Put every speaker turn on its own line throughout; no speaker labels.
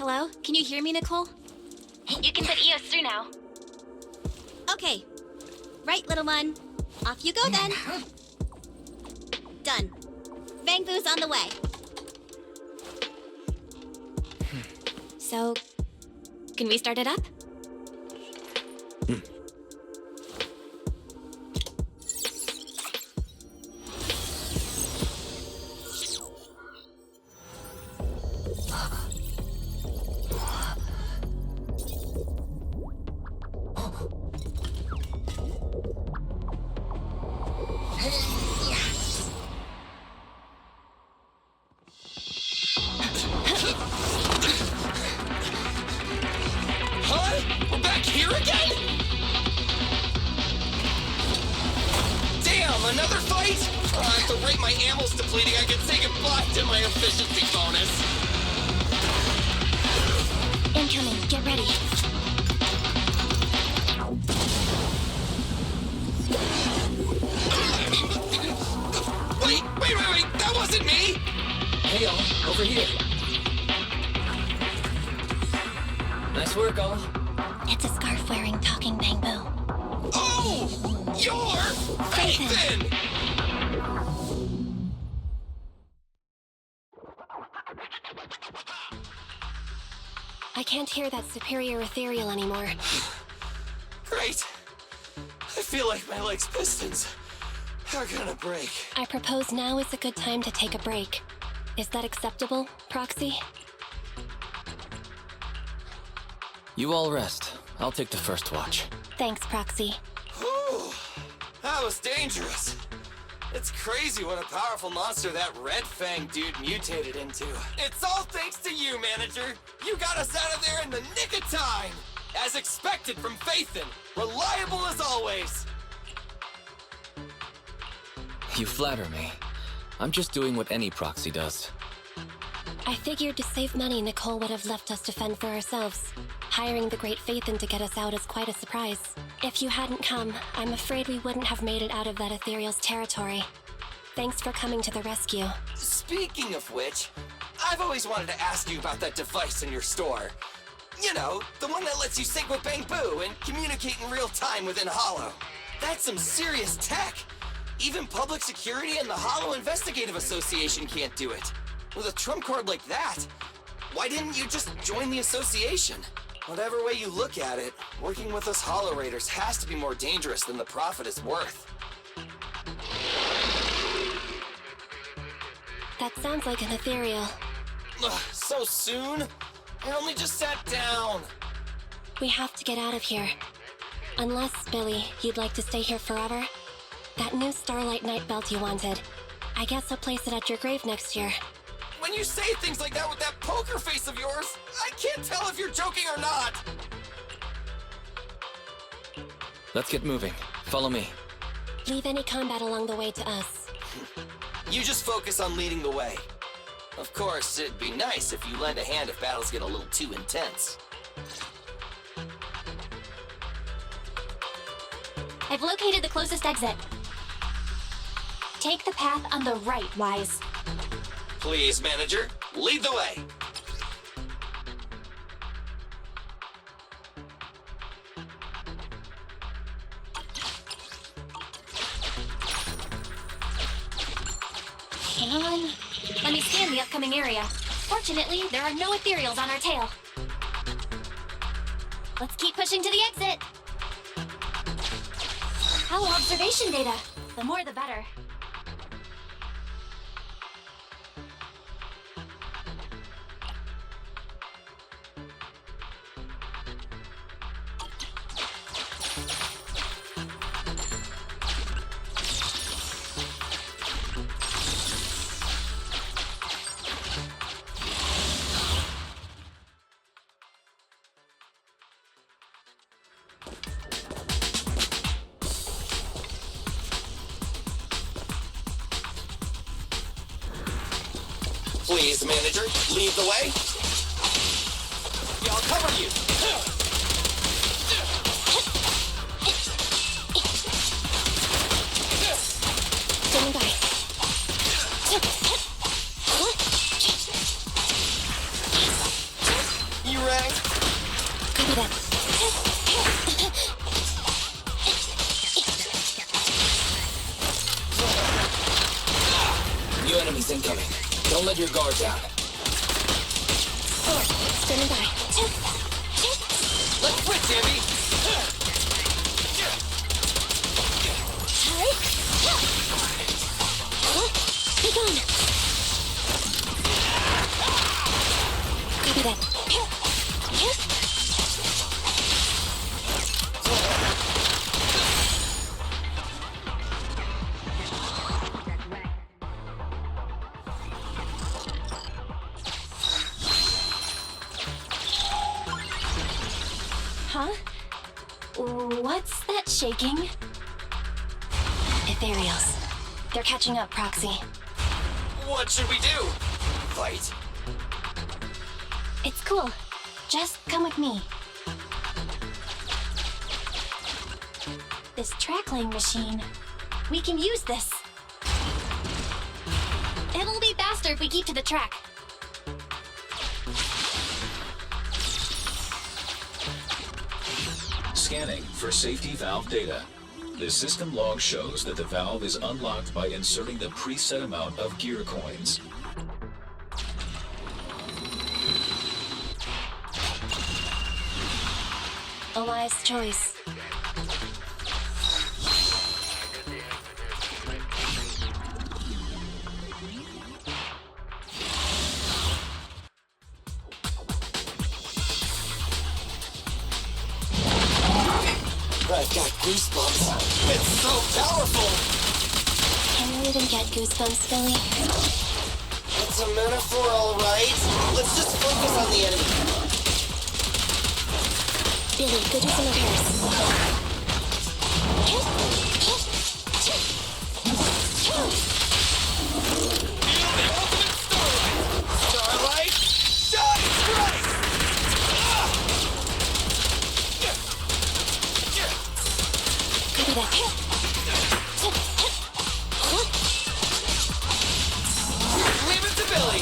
Hello? Can you hear me, Nicole?
You can put EOS through now.
Okay. Right, little one. Off you go then. Done. Bangboo's on the way. So, can we start it up?
I can't hear that superior ethereal anymore.
Great. I feel like my leg's pistons are gonna break.
I propose now is a good time to take a break. Is that acceptable, Proxy?
You all rest. I'll take the first watch.
Thanks, Proxy.
Whew. That was dangerous. It's crazy what a powerful monster that red Fang dude mutated into. It's all thanks to you, Manager. You got us out of there in the nick of time. As expected from Phaethon. Reliable as always.
You flatter me. I'm just doing what any proxy does.
I figured to save money, Nicole would have left us to fend for ourselves. Hiring the Great Phaethon to get us out is quite a surprise. If you hadn't come, I'm afraid we wouldn't have made it out of that ethereal's territory. Thanks for coming to the rescue.
Speaking of which, I've always wanted to ask you about that device in your store. You know, the one that lets you sync with Bangboo and communicate in real time within Hollow. That's some serious tech. Even public security and the Hollow Investigative Association can't do it. With a trump card like that, why didn't you just join the association? Whatever way you look at it, working with us Hollow Raiders has to be more dangerous than the profit is worth.
That sounds like an ethereal.
Ugh, so soon? I only just sat down.
We have to get out of here. Unless, Billy, you'd like to stay here forever? That new Starlight Night belt you wanted. I guess I'll place it at your grave next year.
When you say things like that with that poker face of yours, I can't tell if you're joking or not.
Let's get moving. Follow me.
Leave any combat along the way to us.
You just focus on leading the way. Of course, it'd be nice if you lend a hand if battles get a little too intense.
I've located the closest exit. Take the path on the right, Wise.
Please, Manager, lead the way.
Hang on. Let me scan the upcoming area. Fortunately, there are no ethereals on our tail. Let's keep pushing to the exit. Hollow observation data. The more the better.
Please, Manager, lead the way. I'll cover you.
Stand by.
Don't let your guard down.
Standing by.
Let's switch, Andy!
Be gone. Copy that.
Huh? What's that shaking?
Ethereals. They're catching up, Proxy.
What should we do? Fight?
It's cool. Just come with me. This track-laying machine. We can use this. It'll be faster if we keep to the track.
Scanning for safety valve data. The system log shows that the valve is unlocked by inserting the preset amount of gear coins.
A wise choice.
I've got goosebumps. It's so powerful!
I really didn't get goosebumps, Billy.
It's a metaphor, alright? Let's just focus on the enemy.
Billy, go do some repairs.
Starlight! Shine strike!
Copy that.
Leave it to Billy!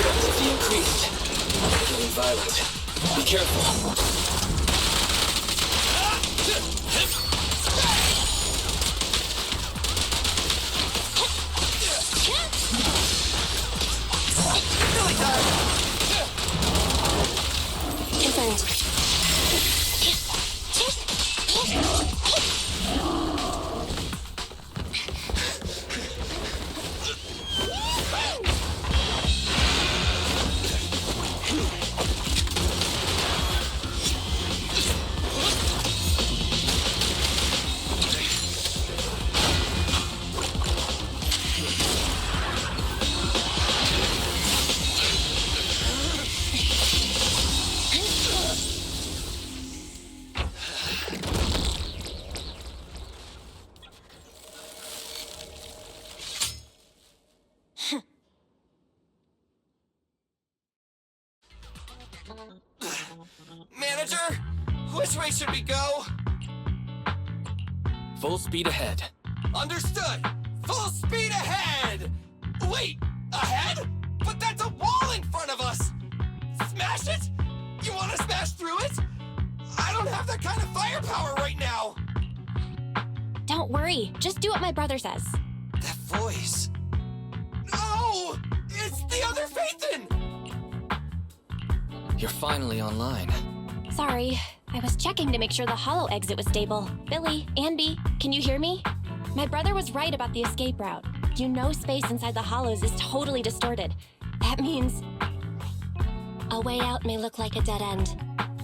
Activity increased. Getting violent. Be careful.
Billy time!
Confirmed.
Manager, which way should we go?
Full speed ahead.
Understood! Full speed ahead! Wait, ahead? But that's a wall in front of us! Smash it? You want to smash through it? I don't have that kind of firepower right now!
Don't worry. Just do what my brother says.
That voice... No! It's the other Phaethon!
You're finally online.
Sorry. I was checking to make sure the hollow exit was stable. Billy, Anby, can you hear me? My brother was right about the escape route. You know space inside the hollows is totally distorted. That means...
A way out may look like a dead end,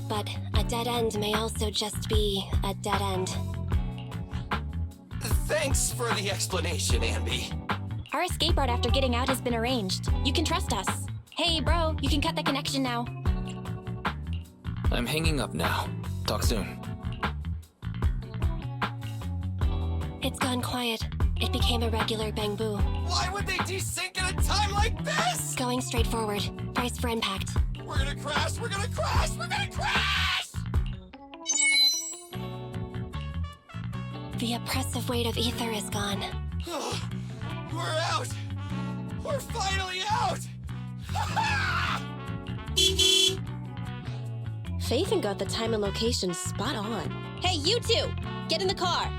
but a dead end may also just be a dead end.
Thanks for the explanation, Anby.
Our escape route after getting out has been arranged. You can trust us. Hey, bro, you can cut the connection now.
I'm hanging up now. Talk soon.
It's gone quiet. It became a regular Bangboo.
Why would they desync at a time like this?
Going straight forward. Brace for impact.
We're gonna crash, we're gonna crash, we're gonna crash!
The oppressive weight of ether is gone.
We're out! We're finally out!
Phaethon got the time and location spot on.
Hey, you two! Get in the car!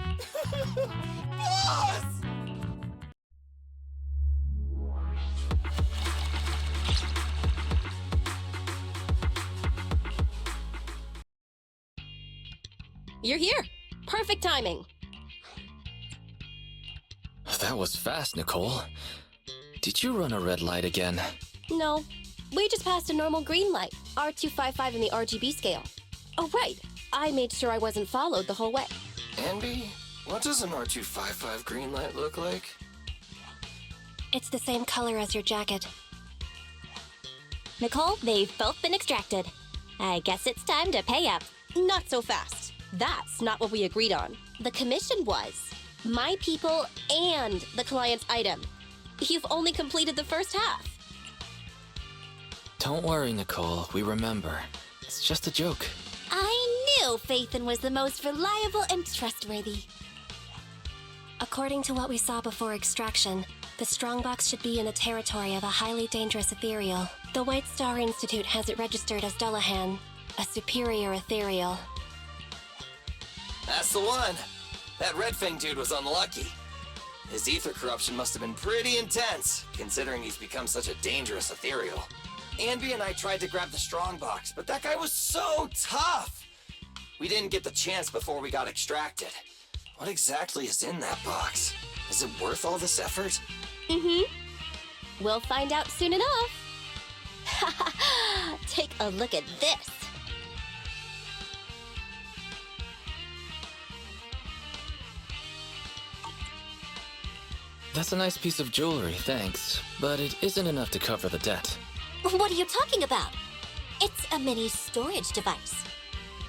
Boss!
you're here. Perfect timing.
That was fast, Nicole. Did you run a red light again?
No, we just passed a normal green light, R255 in the RGB scale. Oh, right. I made sure I wasn't followed the whole way.
Anby, what does an R255 green light look like?
It's the same color as your jacket.
Nicole, they've both been extracted. I guess it's time to pay up.
Not so fast. That's not what we agreed on. The commission was my people and the client's item. You've only completed the first half.
Don't worry, Nicole. We remember. It's just a joke.
I knew Phaethon was the most reliable and trustworthy.
According to what we saw before extraction, the strongbox should be in the territory of a highly dangerous ethereal. The White Star Institute has it registered as Dullahan, a superior ethereal.
That's the one. That Red Fang dude was unlucky. His ether corruption must have been pretty intense, considering he's become such a dangerous ethereal. Anby and I tried to grab the strongbox, but that guy was so tough! We didn't get the chance before we got extracted. What exactly is in that box? Is it worth all this effort?
We'll find out soon enough. Take a look at this.
That's a nice piece of jewelry, thanks. But it isn't enough to cover the debt.
What are you talking about? It's a mini storage device.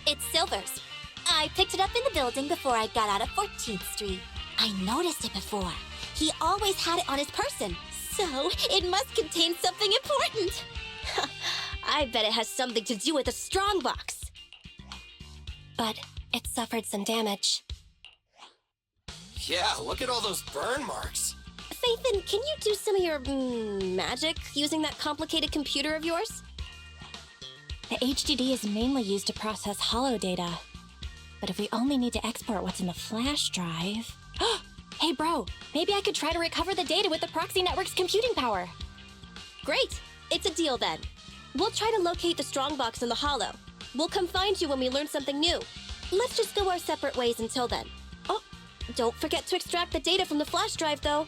It's Silver's. I picked it up in the building before I got out of 14th Street. I noticed it before. He always had it on his person, so it must contain something important.
I bet it has something to do with the strongbox.
But it suffered some damage.
Yeah, look at all those burn marks.
Phaethon, can you do some of your magic using that complicated computer of yours?
The HDD is mainly used to process holo data. But if we only need to export what's in the flash drive... Hey bro, maybe I could try to recover the data with the proxy network's computing power.
Great! It's a deal then. We'll try to locate the strongbox in the holo. We'll come find you when we learn something new. Let's just go our separate ways until then. Oh, don't forget to extract the data from the flash drive, though.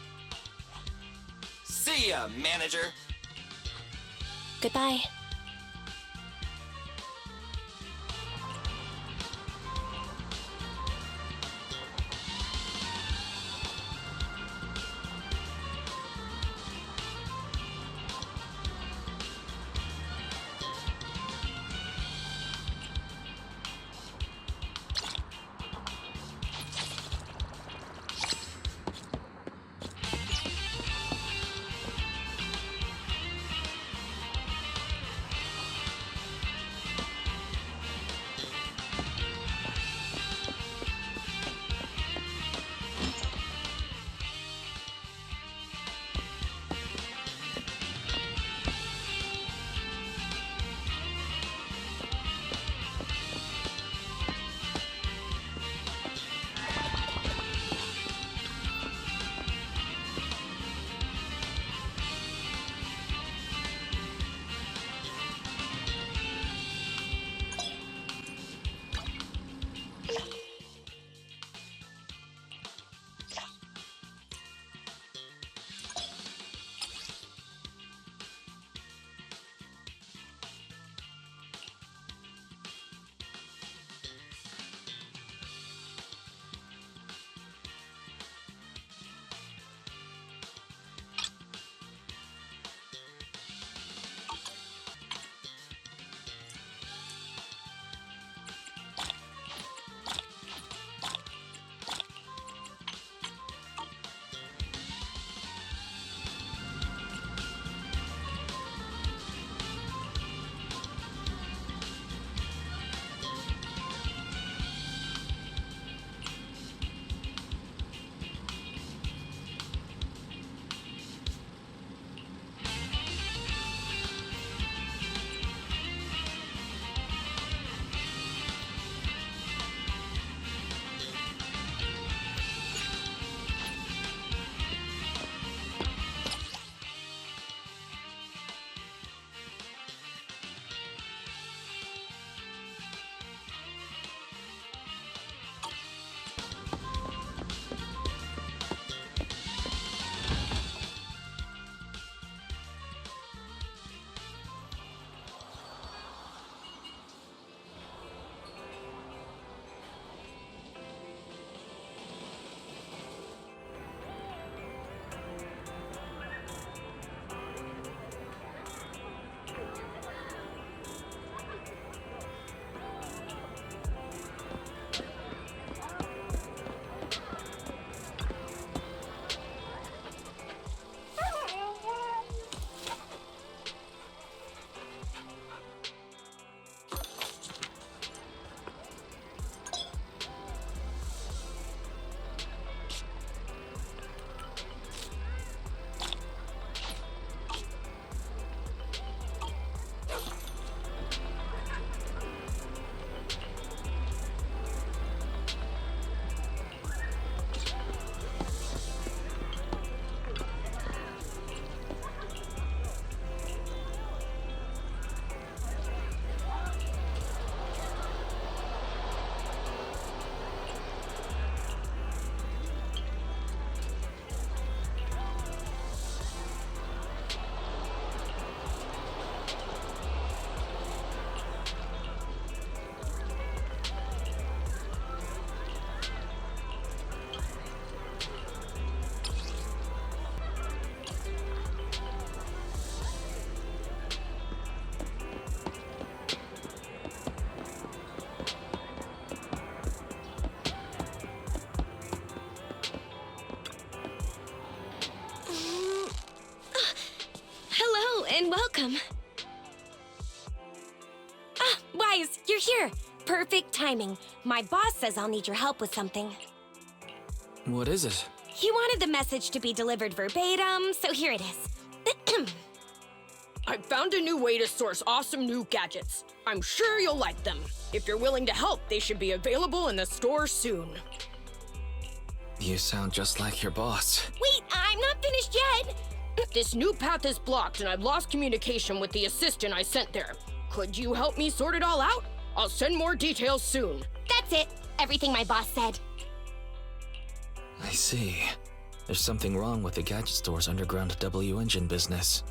See ya, manager.
Goodbye.
and welcome. Ah, Wise, you're here. Perfect timing. My boss says I'll need your help with something.
What is it?
He wanted the message to be delivered verbatim, so here it is.
I found a new way to source awesome new gadgets. I'm sure you'll like them. If you're willing to help, they should be available in the store soon.
You sound just like your boss.
Wait, I'm not finished yet.
This new path is blocked and I've lost communication with the assistant I sent there. Could you help me sort it all out? I'll send more details soon.
That's it. Everything my boss said.
I see. There's something wrong with the gadget store's underground W engine business.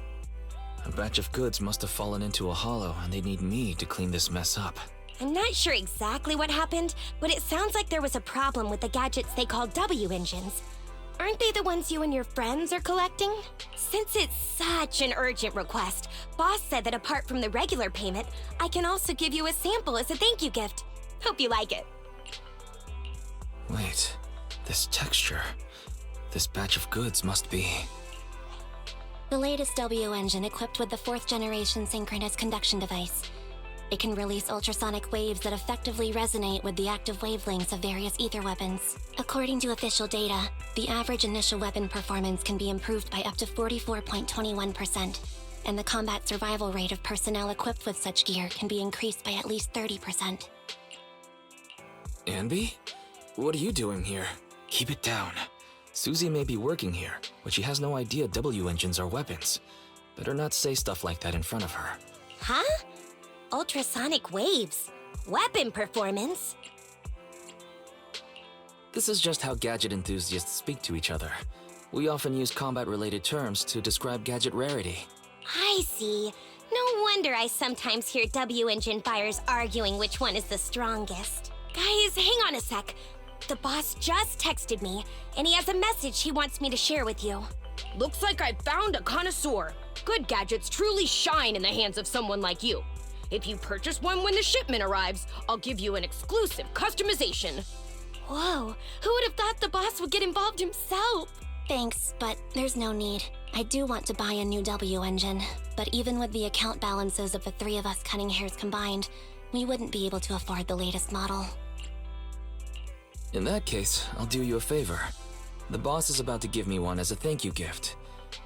A batch of goods must have fallen into a hollow, and they need me to clean this mess up.
I'm not sure exactly what happened, but it sounds like there was a problem with the gadgets they call W engines. Aren't they the ones you and your friends are collecting? Since it's such an urgent request, Boss said that apart from the regular payment, I can also give you a sample as a thank you gift. Hope you like it.
Wait, this texture. This batch of goods must be...
The latest W engine equipped with the 4th generation synchronous conduction device. It can release ultrasonic waves that effectively resonate with the active wavelengths of various ether weapons. According to official data, the average initial weapon performance can be improved by up to 44.21%, and the combat survival rate of personnel equipped with such gear can be increased by at least 30%.
Anby? What are you doing here? Keep it down. Susie may be working here, but she has no idea W engines are weapons. Better not say stuff like that in front of her.
Huh? Ultrasonic waves? Weapon performance?
This is just how gadget enthusiasts speak to each other. We often use combat-related terms to describe gadget rarity.
I see. No wonder I sometimes hear W engine buyers arguing which one is the strongest. Guys, hang on a sec. The boss just texted me, and he has a message he wants me to share with you.
Looks like I found a connoisseur. Good gadgets truly shine in the hands of someone like you. If you purchase one when the shipment arrives, I'll give you an exclusive customization.
Whoa, who would have thought the boss would get involved himself?
Thanks, but there's no need. I do want to buy a new W engine, but even with the account balances of the 3 of us Cunning Hares combined, we wouldn't be able to afford the latest model.
In that case, I'll do you a favor. The boss is about to give me one as a thank you gift.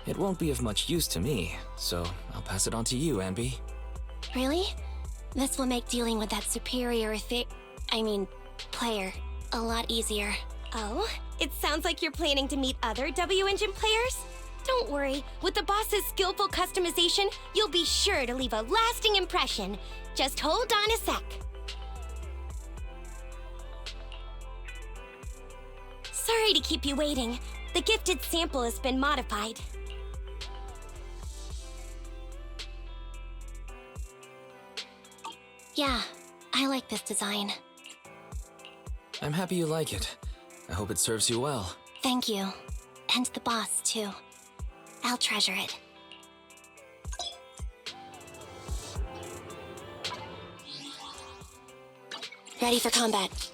It won't be of much use to me, so I'll pass it on to you, Anby.
Really? This will make dealing with that superior player a lot easier.
Oh, it sounds like you're planning to meet other W engine players? Don't worry, with the boss's skillful customization, you'll be sure to leave a lasting impression. Just hold on a sec. Sorry to keep you waiting. The gifted sample has been modified.
Yeah, I like this design.
I'm happy you like it. I hope it serves you well.
Thank you. And the boss, too. I'll treasure it. Ready for combat.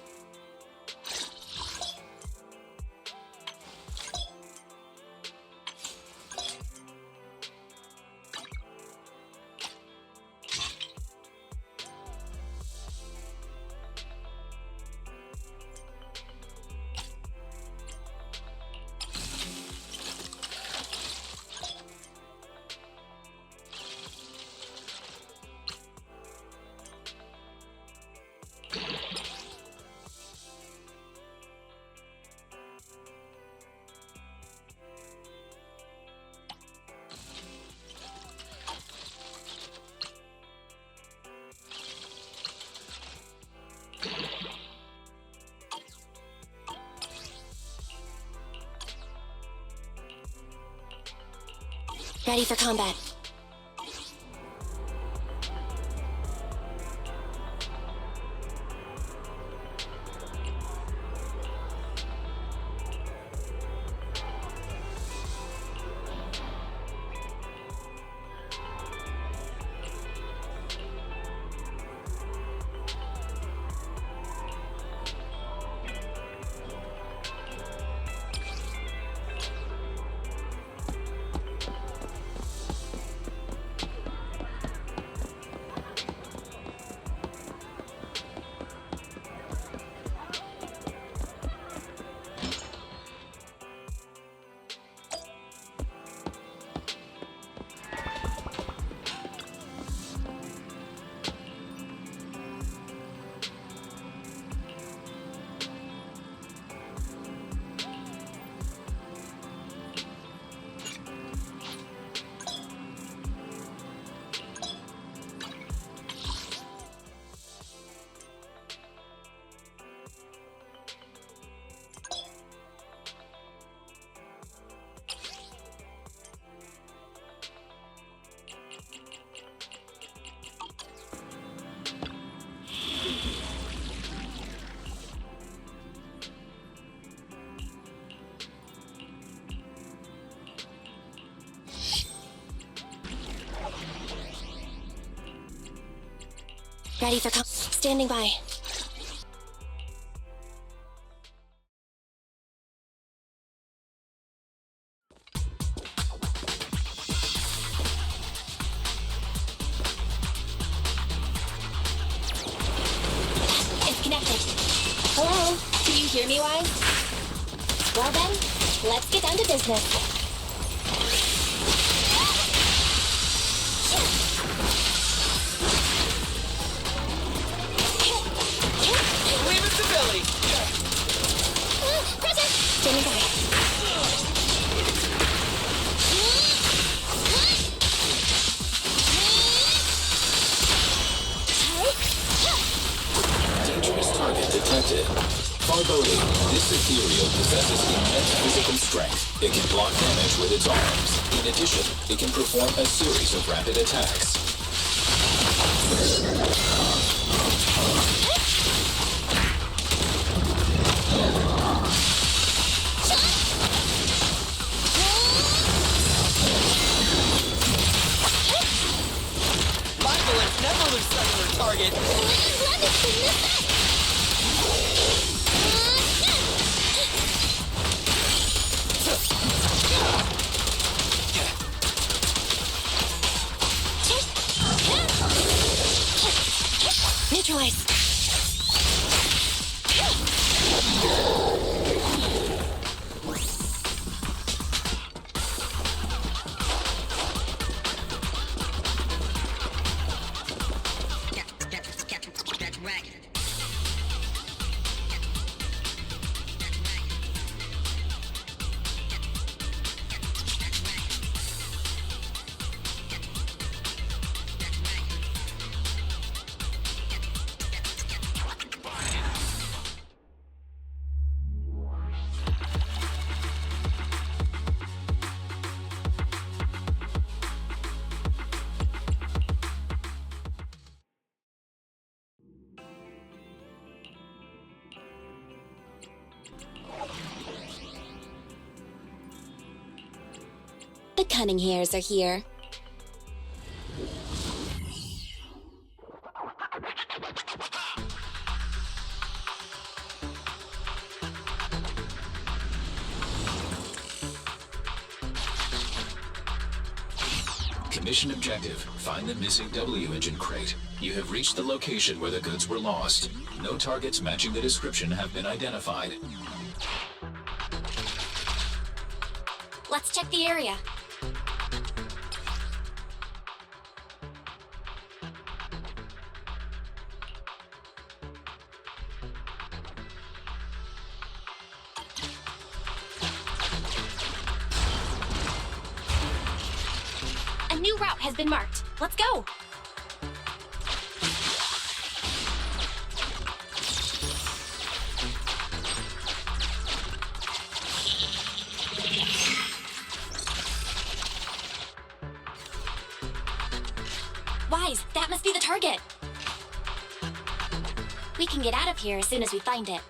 Ready for combat. Ready for standing by.
It's connected. Hello? Can you hear me, Yuan? Well then, let's get down to business.
Leave it to Billy!
Pressure! Standing by.
Dangerous target detected. Foreboding, this ethereal possesses immense physical strength. It can block damage with its arms. In addition, it can perform a series of rapid attacks.
My bullets never lose sight of their target.
Neutralize.
The Cunning Hares are here.
Mission objective, find the missing W engine crate. You have reached the location where the goods were lost. No targets matching the description have been identified.
Let's check the area. A new route has been marked. Let's go! Wise, that must be the target. We can get out of here as soon as we find it.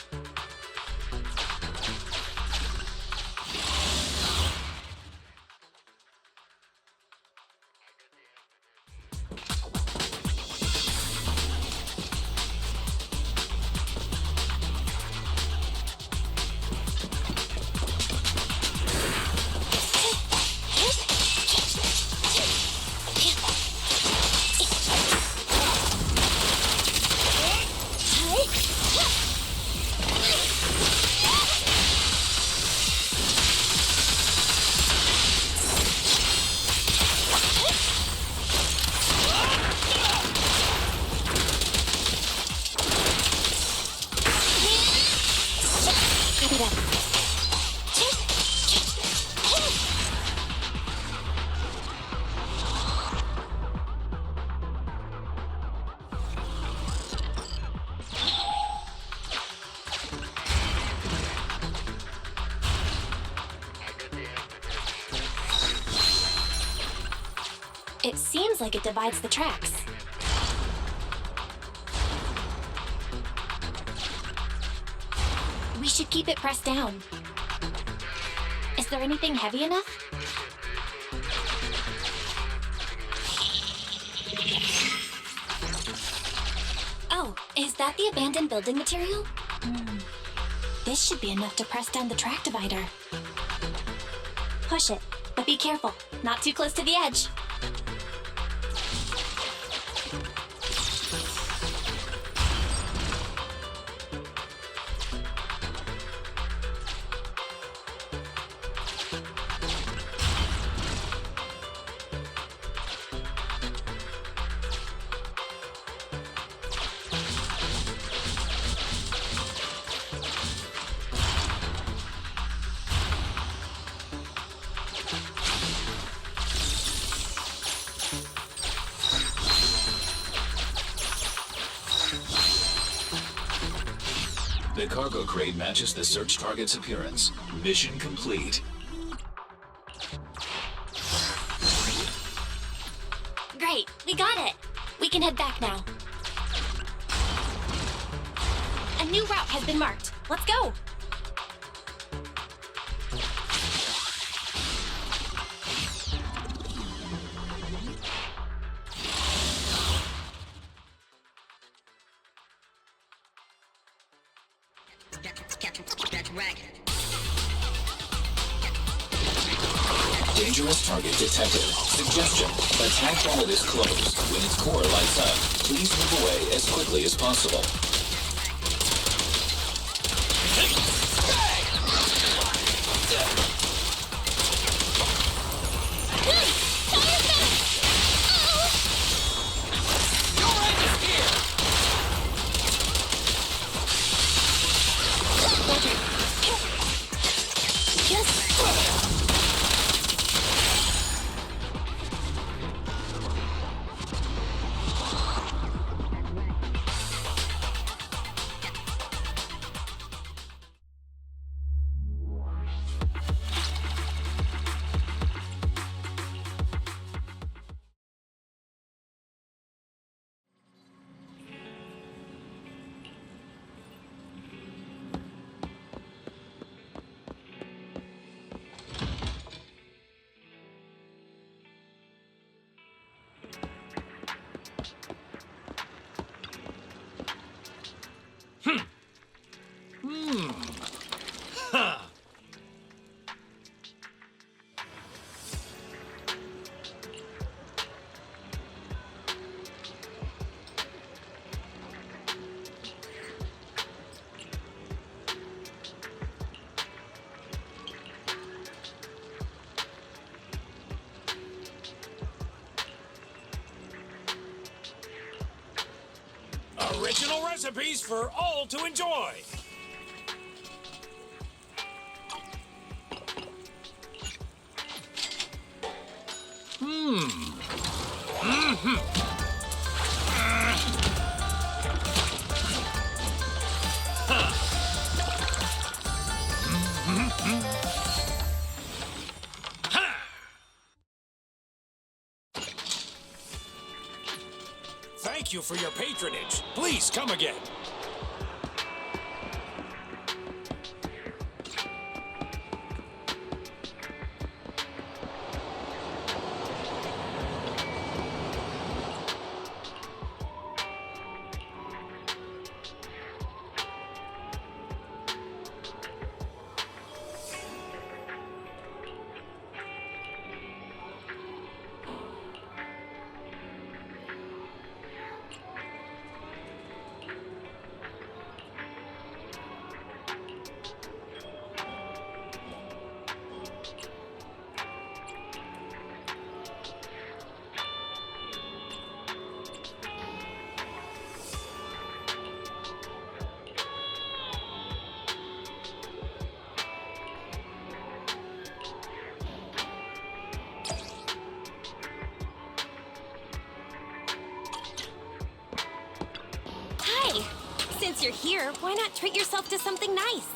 It seems like it divides the tracks. We should keep it pressed down. Is there anything heavy enough? Is that the abandoned building material? This should be enough to press down the track divider. Push it, but be careful. Not too close to the edge.
The cargo crate matches the search target's appearance. Mission complete.
Great, we got it. We can head back now. A new route has been marked. Let's go.
Dangerous target detected. Suggestion: attack while it is closed. When its core lights up, please move away as quickly as possible.
Original recipes for all to enjoy. Thank you for your patronage. Please come again.
Since you're here, why not treat yourself to something nice?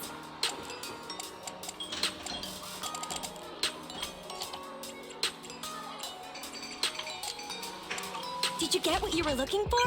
Did you get what you were looking for?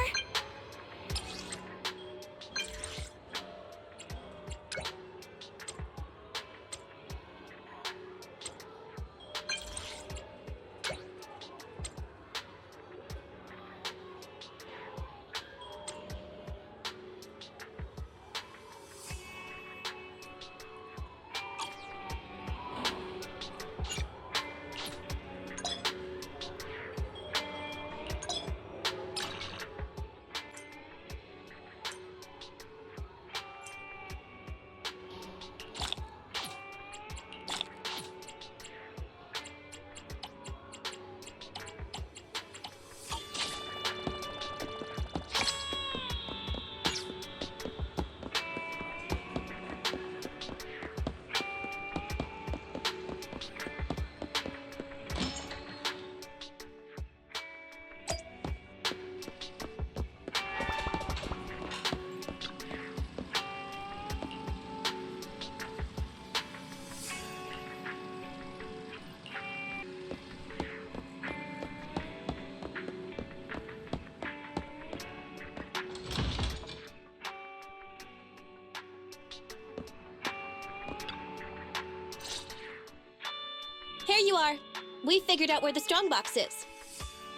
We figured out where the strongbox is.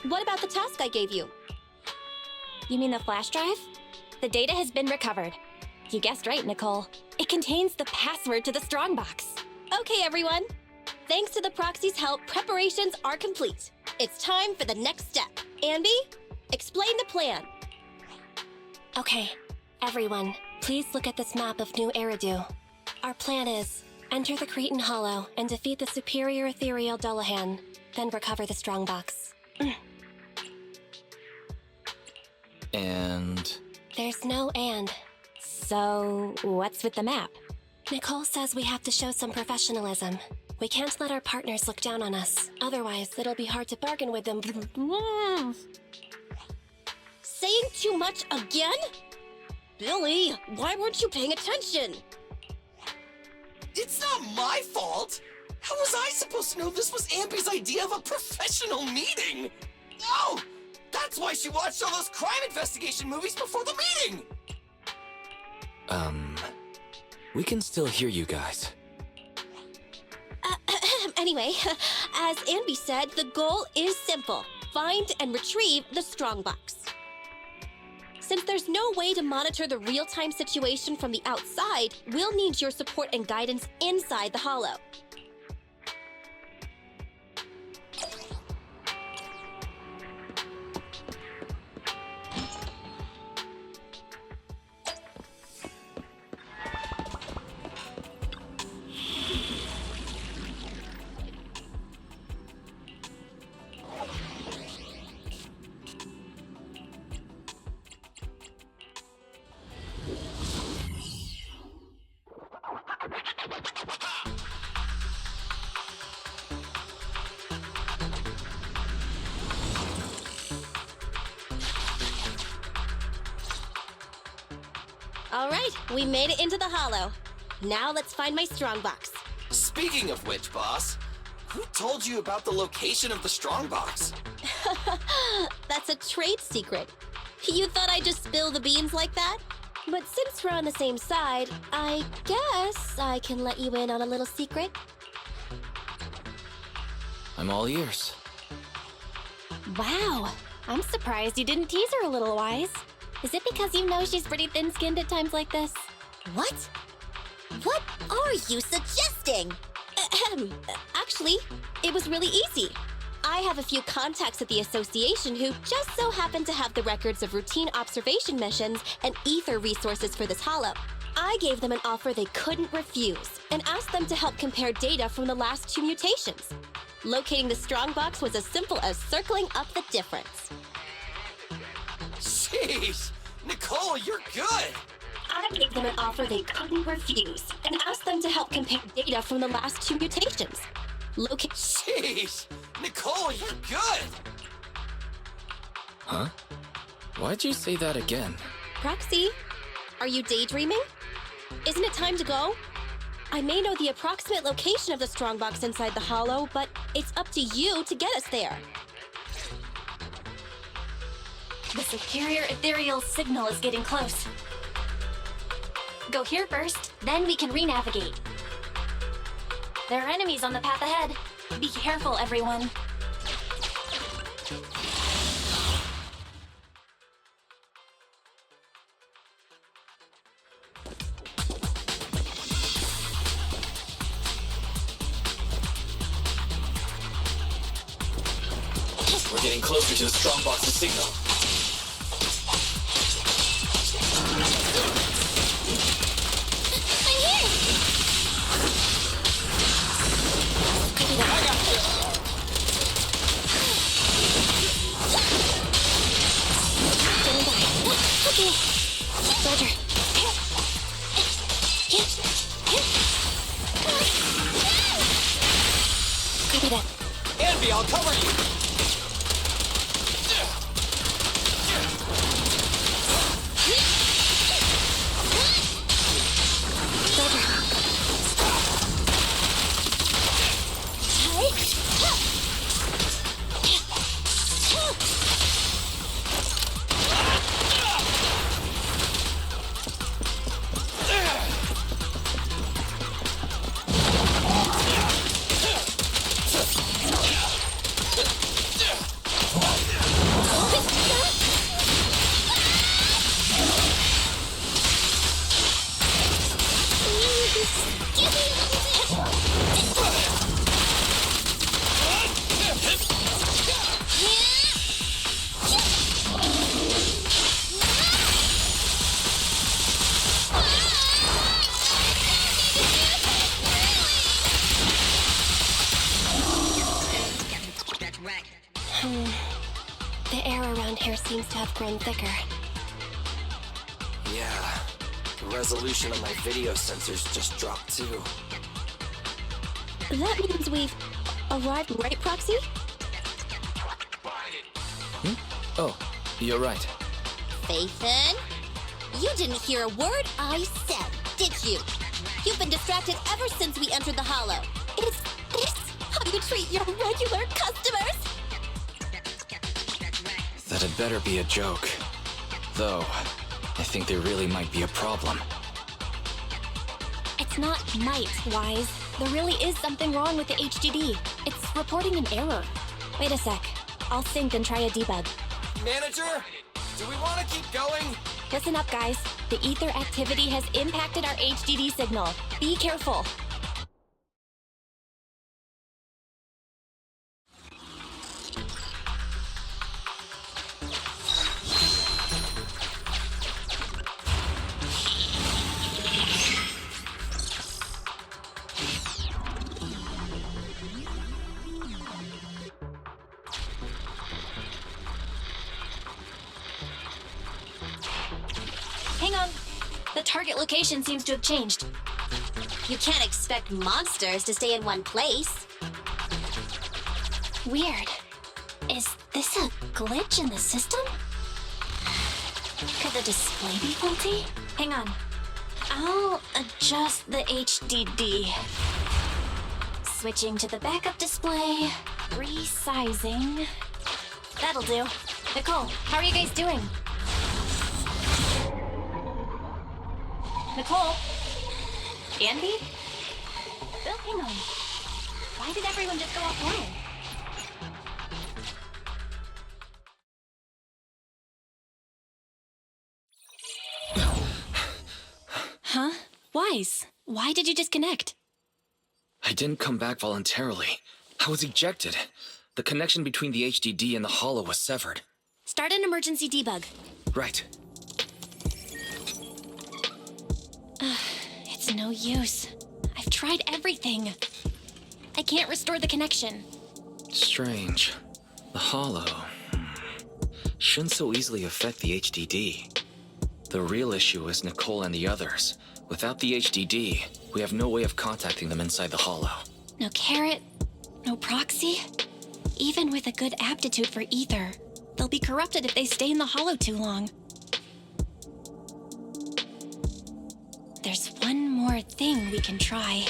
What about the task I gave you?
You mean the flash drive? The data has been recovered. You guessed right, Nicole. It contains the password to the strongbox.
Okay, everyone. Thanks to the Proxy's help, preparations are complete. It's time for the next step. Anby, explain the plan.
Okay, everyone, please look at this map of New Eridu. Our plan is enter the Cretan Hollow and defeat the superior ethereal Dullahan, then recover the strongbox.
And...
There's no and.
So, what's with the map?
Nicole says we have to show some professionalism. We can't let our partners look down on us. Otherwise, it'll be hard to bargain with them.
Saying too much again? Billy, why weren't you paying attention?
It's not my fault! How was I supposed to know this was Anby's idea of a professional meeting? Oh! That's why she watched all those crime investigation movies before the meeting!
We can still hear you guys.
Anyway, as Anby said, the goal is simple. Find and retrieve the strongbox. Since there's no way to monitor the real-time situation from the outside, we'll need your support and guidance inside the Hollow. All right, we made it into the Hollow. Now let's find my strongbox.
Speaking of which, boss, who told you about the location of the strongbox?
That's a trade secret. You thought I'd just spill the beans like that? But since we're on the same side, I guess I can let you in on a little secret.
I'm all ears.
Wow, I'm surprised you didn't tease her a little, Wise. Is it because you know she's pretty thin-skinned at times like this?
What? What are you suggesting?
Actually, it was really easy. I have a few contacts at the association who just so happen to have the records of routine observation missions and ether resources for this Hollow. I gave them an offer they couldn't refuse and asked them to help compare data from the last 2 mutations. Locating the strongbox was as simple as circling up the difference.
Jeez! Nicole, you're good!
I gave them an offer they couldn't refuse and asked them to help compare data from the last 2 mutations.
Jeez! Nicole, you're good!
Huh? Why'd you say that again?
Proxy, are you daydreaming? Isn't it time to go? I may know the approximate location of the strongbox inside the Hollow, but it's up to you to get us there.
The superior ethereal signal is getting close. Go here first, then we can re-navigate. There are enemies on the path ahead. Be careful, everyone.
We're getting closer to the strongbox's signal.
Anby, I'll cover you!
The air around here seems to have grown thicker.
Yeah, the resolution of my video sensors just dropped too.
That means we've arrived, right, Proxy?
Oh, you're right.
Faithin, you didn't hear a word I said, did you? You've been distracted ever since we entered the Hollow. Is this how you treat your regular customers?
That had better be a joke. Though, I think there really might be a problem.
It's not might, Wise. There really is something wrong with the HDD. It's reporting an error. Wait a sec. I'll sync and try a debug.
Manager, do we want to keep going?
Listen up, guys. The ether activity has impacted our HDD signal. Be careful. Hang on. The target location seems to have changed.
You can't expect monsters to stay in one place.
Weird. Is this a glitch in the system? Could the display be faulty? Hang on. I'll adjust the HDD. Switching to the backup display. Resizing. That'll do. Nicole, how are you guys doing? Nicole? Andy? Bill, hang on. Why did everyone just go offline? Huh? Wise, why did you disconnect?
I didn't come back voluntarily. I was ejected. The connection between the HDD and the Hollow was severed.
Start an emergency debug.
Right.
It's no use. I've tried everything. I can't restore the connection.
Strange. The Hollow shouldn't so easily affect the HDD. The real issue is Nicole and the others. Without the HDD, we have no way of contacting them inside the Hollow.
No carrot, no proxy. Even with a good aptitude for ether, they'll be corrupted if they stay in the Hollow too long. There's one more thing we can try.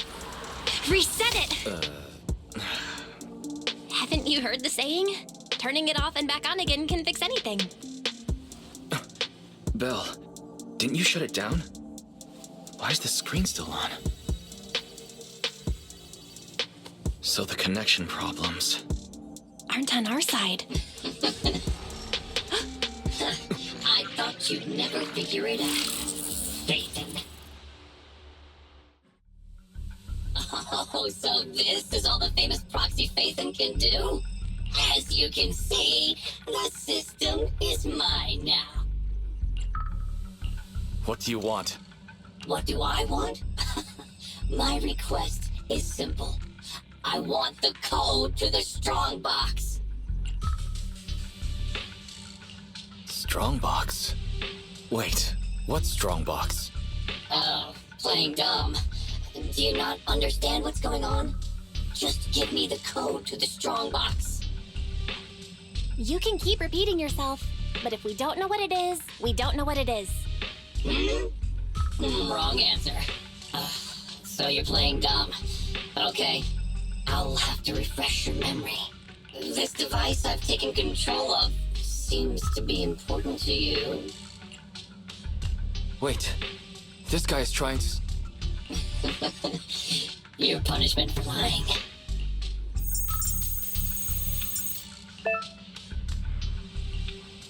Reset it! Haven't you heard the saying? Turning it off and back on again can fix anything.
Belle, didn't you shut it down? Why is the screen still on? So the connection problems
aren't on our side.
I thought you'd never figure it out. Faithin. Oh, so this is all the famous Proxy Faithin can do? As you can see, the system is mine now.
What do you want?
What do I want? My request is simple. I want the code to the strongbox.
Strongbox? Wait, what's strongbox?
Oh, playing dumb. Do you not understand what's going on? Just give me the code to the strongbox.
You can keep repeating yourself, but if we don't know what it is, we don't know what it is.
Wrong answer. So you're playing dumb. Okay, I'll have to refresh your memory. This device I've taken control of seems to be important to you.
Wait, this guy is trying to...
Your punishment for lying.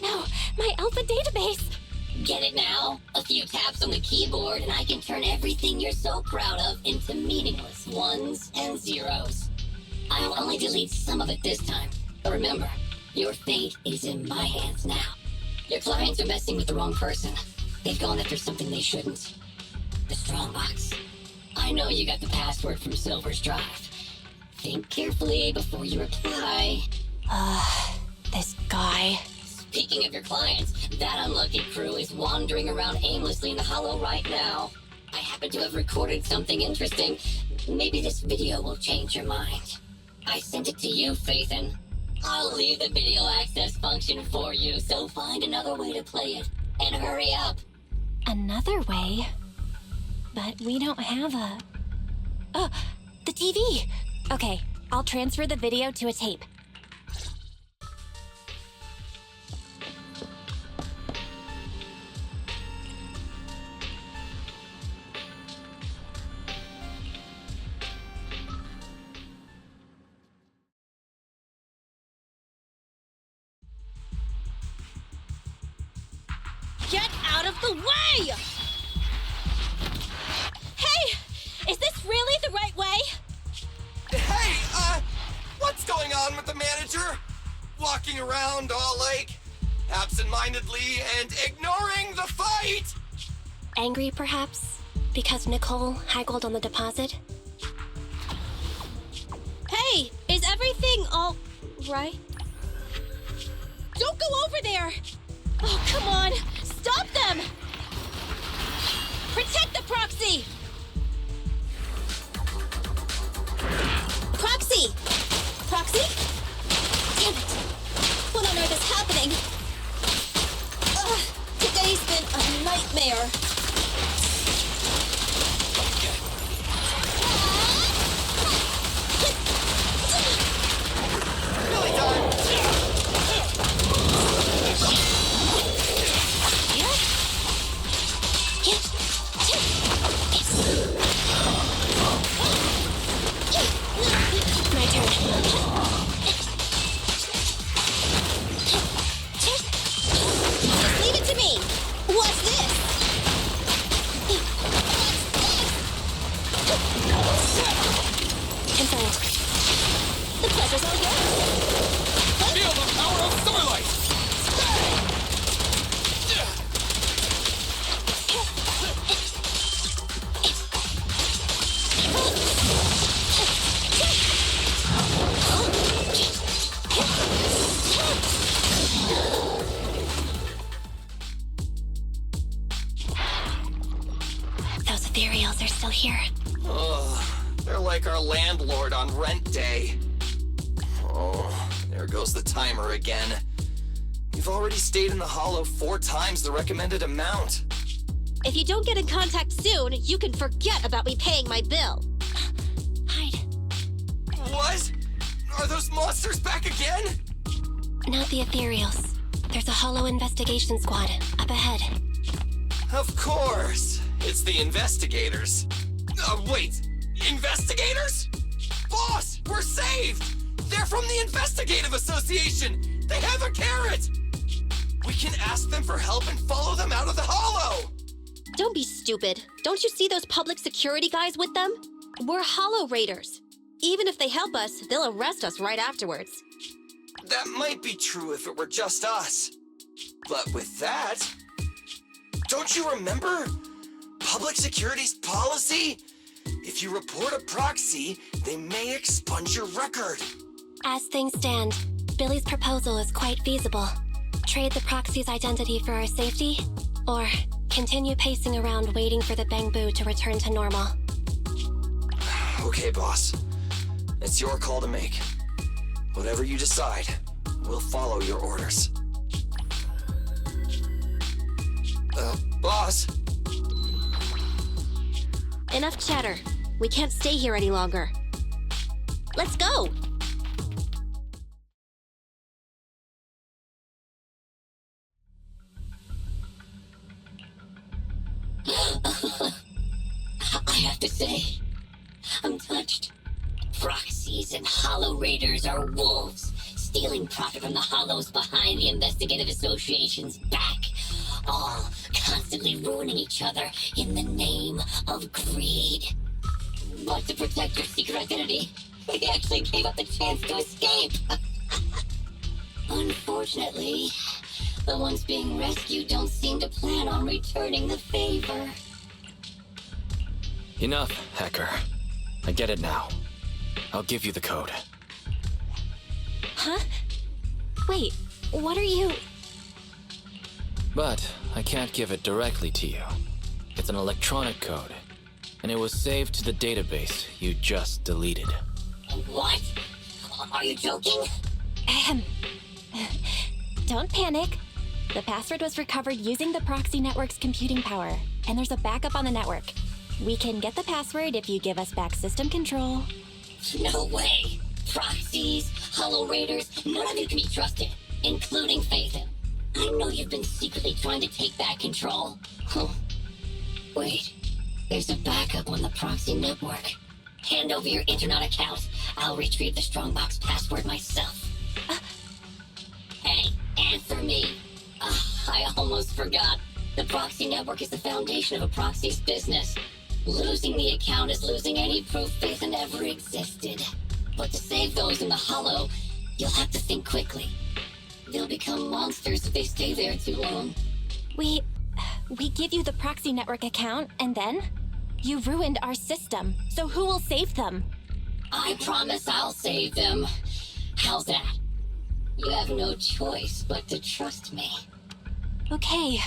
No, my alpha database!
Get it now? A few taps on the keyboard and I can turn everything you're so proud of into meaningless ones and zeros. I'll only delete some of it this time. But remember, your fate is in my hands now. Your clients are messing with the wrong person. They've gone after something they shouldn't. The strongbox. I know you got the password from Silver's drive. Think carefully before you reply.
This guy.
Speaking of your clients, that unlucky crew is wandering around aimlessly in the hollow right now. I happen to have recorded something interesting. Maybe this video will change your mind. I sent it to you, Faithin. I'll leave the video access function for you, so find another way to play it. And hurry up.
Another way? But we don't have a... Oh, the TV! Okay, I'll transfer the video to a tape.
Get out of the way! Hey! Is this really the right way?
Hey, what's going on with the manager? Walking around all like absent-mindedly and ignoring the fight?
Angry, perhaps? Because Nicole haggled on the deposit?
Hey! Is everything all right? Don't go over there! Oh, come on! Stop them! Protect the Proxy! Proxy! Proxy? Damn it! What on earth is happening? Today's been a nightmare.
Really done.
My turn.
Just leave it to me. What's this?
Confirmed.
The pleasure's all yours.
Feel the power of starlight!
Those ethereals are still here.
Oh, they're like our landlord on rent day. Oh, there goes the timer again. You've already stayed in the hollow 4 times the recommended amount.
If you don't get in contact soon, you can forget about me paying my bill.
Hide.
What? Are those monsters back again?
Not the ethereals. There's a hollow investigation squad up ahead.
Of course. It's the investigators. Wait. Investigators? Boss, we're saved! They're from the Investigative Association! They have a carrot! We can ask them for help and follow them out of the hollow!
Don't be stupid. Don't you see those public security guys with them? We're hollow raiders. Even if they help us, they'll arrest us right afterwards.
That might be true if it were just us. But with that... Don't you remember? Public security's policy? If you report a proxy, they may expunge your record.
As things stand, Billy's proposal is quite feasible. Trade the proxy's identity for our safety, or continue pacing around waiting for the Bangboo to return to normal.
Okay, boss. It's your call to make. Whatever you decide, we'll follow your orders. Boss?
Enough chatter. We can't stay here any longer. Let's go!
I have to say, I'm touched. Proxies and hollow raiders are wolves, stealing profit from the hollows behind the investigative association's back, all constantly ruining each other in the name of greed. But to protect your secret identity, they actually gave up the chance to escape. Unfortunately, the ones being rescued don't seem to plan on returning the favor.
Enough, hacker. I get it now. I'll give you the code.
Huh? Wait, what are you...
But I can't give it directly to you. It's an electronic code, and it was saved to the database you just deleted.
What? Are you joking?
Don't panic. The password was recovered using the Proxy Network's computing power, and there's a backup on the network. We can get the password if you give us back system control.
No way! Proxies, Hollow Raiders, none of you can be trusted, including Phaethon. I know you've been secretly trying to take back control. Huh. Wait, there's a backup on the Proxy Network. Hand over your internet account. I'll retrieve the Strongbox password myself. Hey, answer me. I almost forgot. The Proxy Network is the foundation of a proxy's business. Losing the account is losing any proof Phaethon ever existed. But to save those in the Hollow, you'll have to think quickly. They'll become monsters if they stay there too long.
We give you the Proxy Network account, and then? You ruined our system, so who will save them?
I promise I'll save them. How's that? You have no choice but to trust me.
Okay,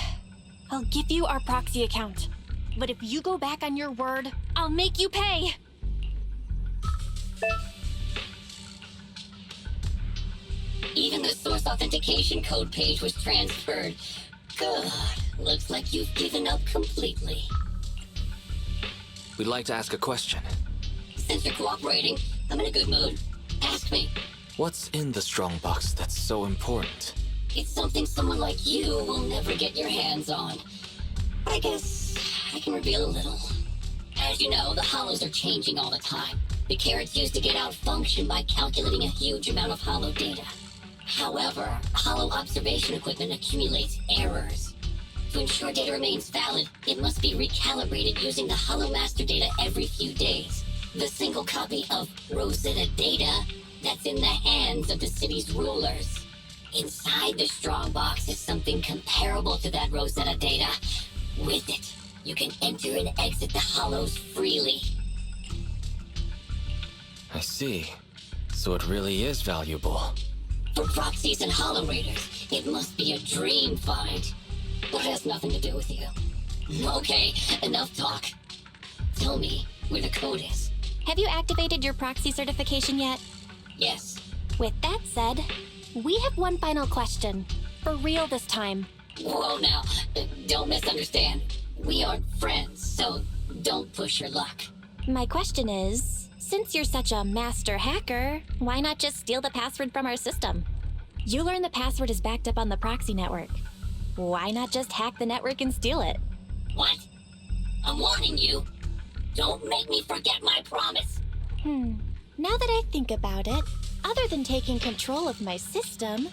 I'll give you our Proxy account. But if you go back on your word, I'll make you pay!
Even the source authentication code page was transferred. Good. Looks like you've given up completely.
We'd like to ask a question.
Since you're cooperating, I'm in a good mood. Ask me.
What's in the Strongbox that's so important?
It's something someone like you will never get your hands on. But I guess I can reveal a little. As you know, the Hollows are changing all the time. The carrots used to get out-functioned by calculating a huge amount of Hollow data. However, Hollow observation equipment accumulates errors. To ensure data remains valid, it must be recalibrated using the Hollow master data every few days. The single copy of Rosetta data that's in the hands of the city's rulers. Inside the Strongbox is something comparable to that Rosetta data. With it, you can enter and exit the Hollows freely.
I see. So it really is valuable.
For proxies and Hollow Raiders, it must be a dream find. But it has nothing to do with you. Okay, enough talk. Tell me where the code is.
Have you activated your Proxy certification yet?
Yes.
With that said, we have one final question. For real this time.
Whoa now, don't misunderstand. We aren't friends, so don't push your luck.
My question is, since you're such a master hacker, why not just steal the password from our system? You learn the password is backed up on the Proxy Network. Why not just hack the network and steal it?
What? I'm warning you. Don't make me forget my promise.
Now that I think about it, other than taking control of my system,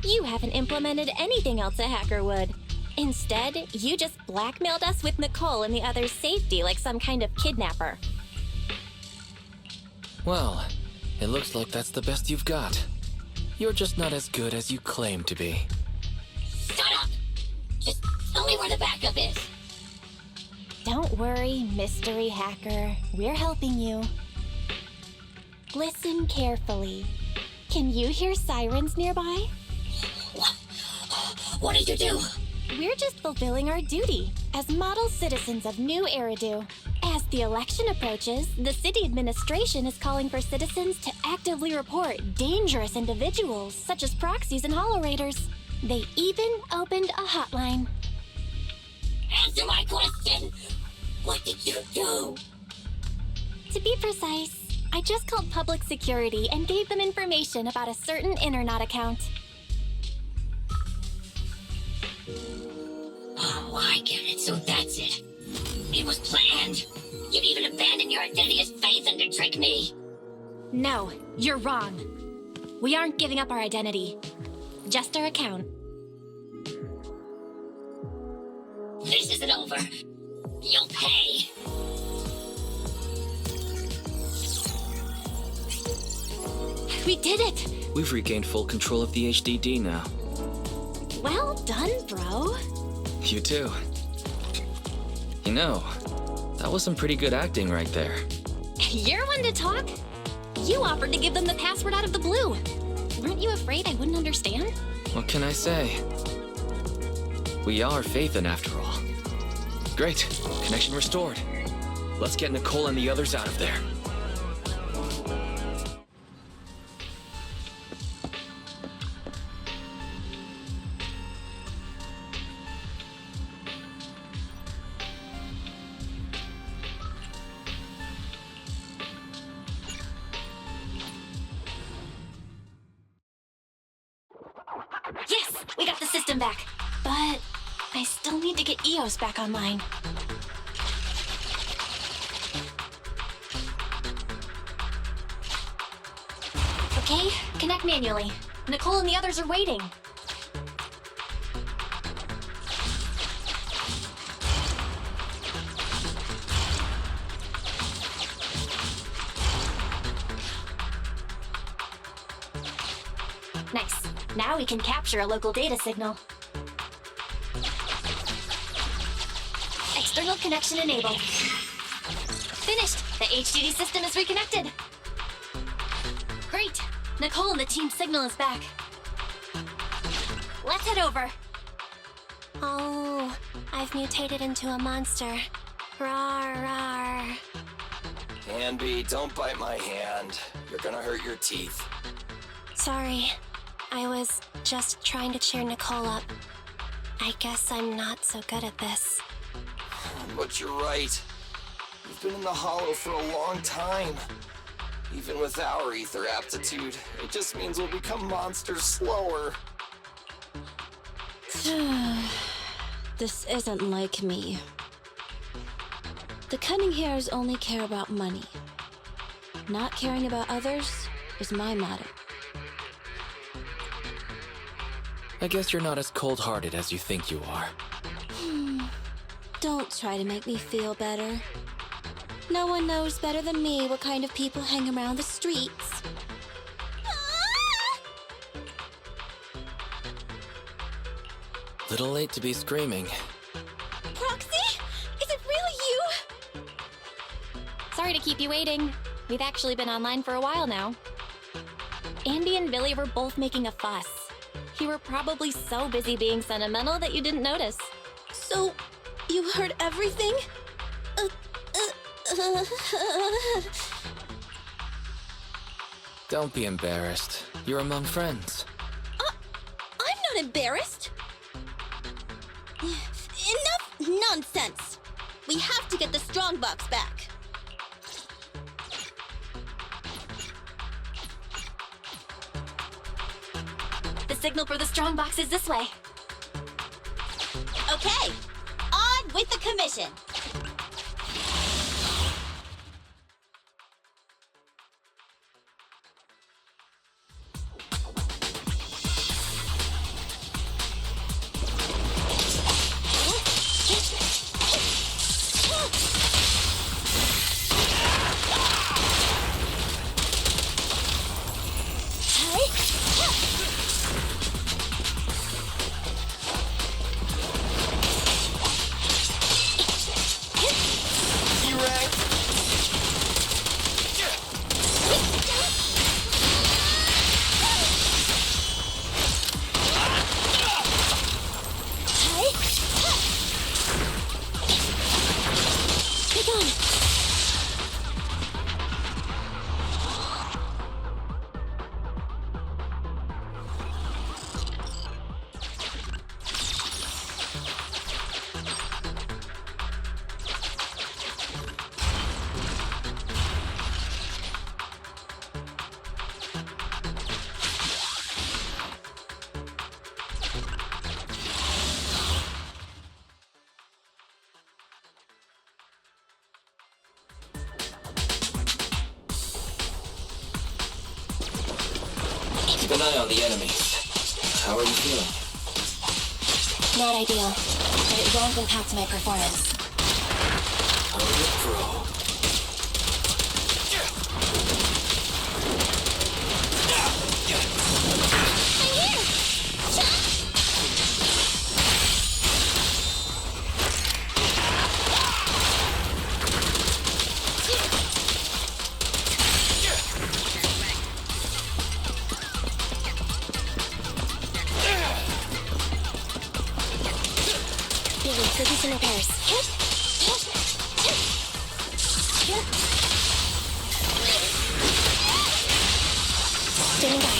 you haven't implemented anything else a hacker would. Instead, you just blackmailed us with Nicole and the others' safety like some kind of kidnapper.
Well, it looks like that's the best you've got. You're just not as good as you claim to be.
Shut up! Just tell me where the backup is.
Don't worry, mystery hacker. We're helping you. Listen carefully. Can you hear sirens nearby?
What did you do?
We're just fulfilling our duty as model citizens of New Eridu. As the election approaches, the city administration is calling for citizens to actively report dangerous individuals such as proxies and Hollow Raiders. They even opened a hotline.
Answer my question! What did you do?
To be precise, I just called public security and gave them information about a certain internet account.
Oh, I get it, so that's it. It was planned. You'd even abandon your identity as Phaethon to trick me.
No, you're wrong. We aren't giving up our identity. Just our account.
This isn't over. You'll pay.
We did it!
We've regained full control of the HDD now.
Well done, bro.
You too. You know, that was some pretty good acting right there.
You're one to talk. You offered to give them the password out of the blue. Weren't you afraid I wouldn't understand?
What can I say? We are Phaethon after all. Great. Connection restored. Let's get Nicole and the others out of there.
Yes! We got the system back. But I still need to get EOS back online. Okay, connect manually. Nicole and the others are waiting. Nice. Now we can capture a local data signal. External connection enabled. Finished! The HDD system is reconnected. Great! Nicole and the team signal is back. Let's head over.
Oh, I've mutated into a monster. Rawr, rawr.
Hanby, don't bite my hand. You're gonna hurt your teeth.
Sorry. I was just trying to cheer Nicole up. I guess I'm not so good at this.
But you're right. We've been in the Hollow for a long time. Even with our ether aptitude, it just means we'll become monsters slower.
This isn't like me. The Cunning Hares only care about money. Not caring about others is my motto.
I guess you're not as cold-hearted as you think you are.
Don't try to make me feel better. No one knows better than me what kind of people hang around the streets.
Little late to be screaming.
Proxy? Is it really you?
Sorry to keep you waiting. We've actually been online for a while now. Andy and Billy were both making a fuss. You were probably so busy being sentimental that you didn't notice.
So, you heard everything?
Don't be embarrassed. You're among friends.
I'm not embarrassed. Enough nonsense. We have to get the strongbox back.
The signal for the strongbox is this way.
Okay, on with the commission.
an eye on the enemies. How are you feeling?
Not ideal, but it won't impact my performance.
I'm a pro.
So do some repairs. Standing by.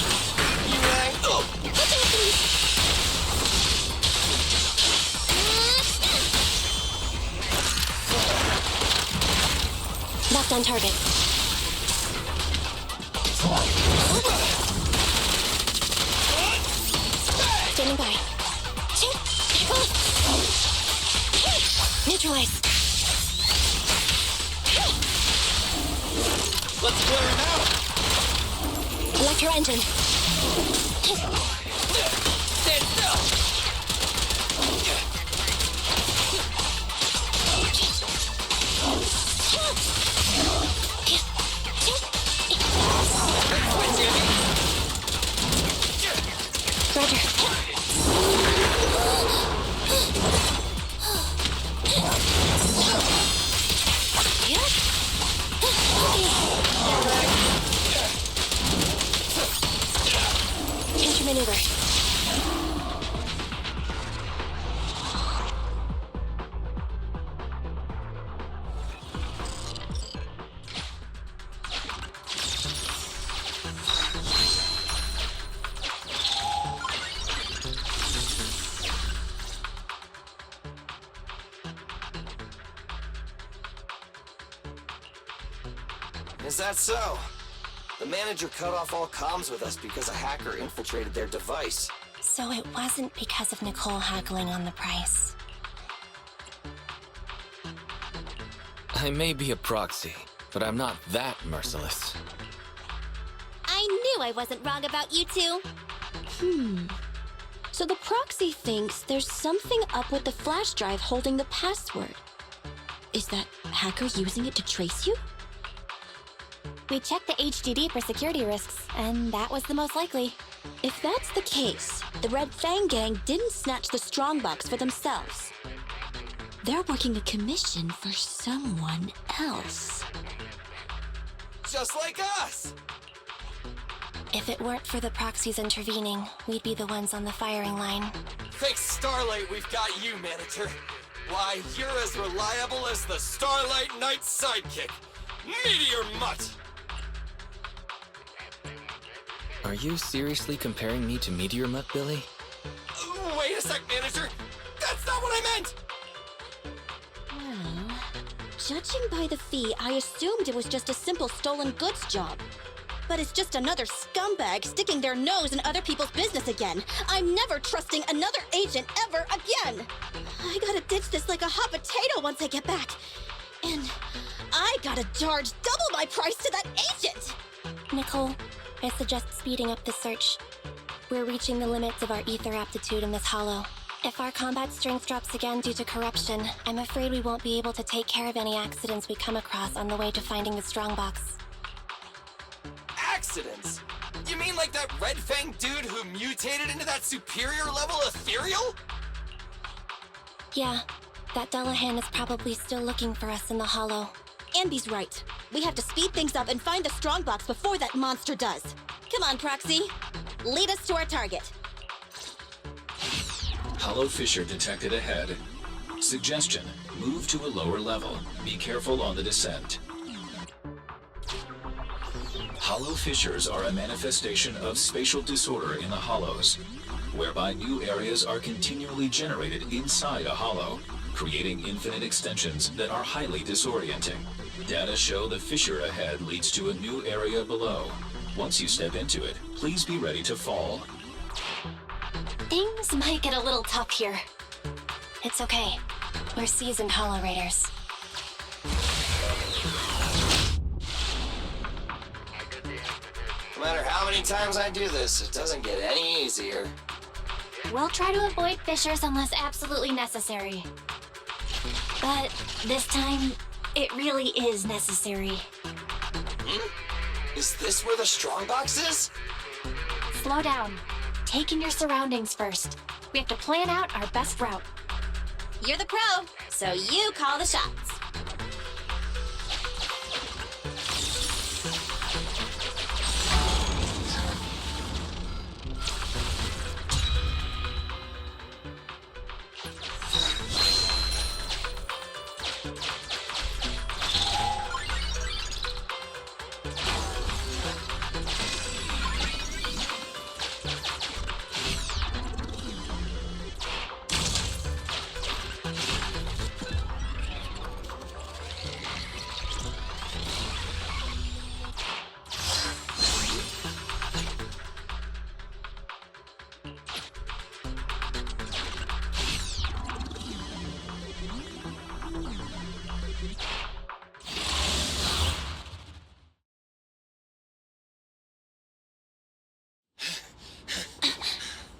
Left on target. Standing by. Neutralize.
Let's clear him out!
Electro engine.
Stand still!
Roger. Maneuver.
Is that so? The manager cut off all comms with us because a hacker infiltrated their device.
So it wasn't because of Nicole haggling on the price.
I may be a proxy, but I'm not that merciless.
I knew I wasn't wrong about you two.
So the proxy thinks there's something up with the flash drive holding the password. Is that hacker using it to trace you?
We checked the HDD for security risks, and that was the most likely.
If that's the case, the Red Fang gang didn't snatch the strongbox for themselves. They're working a commission for someone else.
Just like us!
If it weren't for the proxies intervening, we'd be the ones on the firing line.
Thanks Starlight, we've got you, manager. Why, you're as reliable as the Starlight Knight sidekick. Meteor Mutt!
Are you seriously comparing me to Meteor Mutt, Billy?
Wait a sec, manager! That's not what I meant!
Well, judging by the fee, I assumed it was just a simple stolen goods job. But it's just another scumbag sticking their nose in other people's business again. I'm never trusting another agent ever again! I gotta ditch this like a hot potato once I get back. And I gotta charge double my price to that agent!
Nicole, I suggest speeding up the search. We're reaching the limits of our ether aptitude in this hollow. If our combat strength drops again due to corruption, I'm afraid we won't be able to take care of any accidents we come across on the way to finding the strongbox.
Accidents? You mean like that Red Fang dude who mutated into that superior level ethereal?
Yeah, that Dullahan is probably still looking for us in the hollow.
Andy's right. We have to speed things up and find the strongbox before that monster does. Come on, Proxy. Lead us to our target.
Hollow fissure detected ahead. Suggestion, move to a lower level. Be careful on the descent. Hollow fissures are a manifestation of spatial disorder in the hollows, whereby new areas are continually generated inside a hollow, creating infinite extensions that are highly disorienting. Data show the fissure ahead leads to a new area below. Once you step into it, please be ready to fall.
Things might get a little tough here. It's okay. We're seasoned Hollow Raiders.
No matter how many times I do this, it doesn't get any easier.
We'll try to avoid fissures unless absolutely necessary. But this time, it really is necessary.
Is this where the strongbox is?
Slow down. Take in your surroundings first. We have to plan out our best route.
You're the pro, so you call the shots.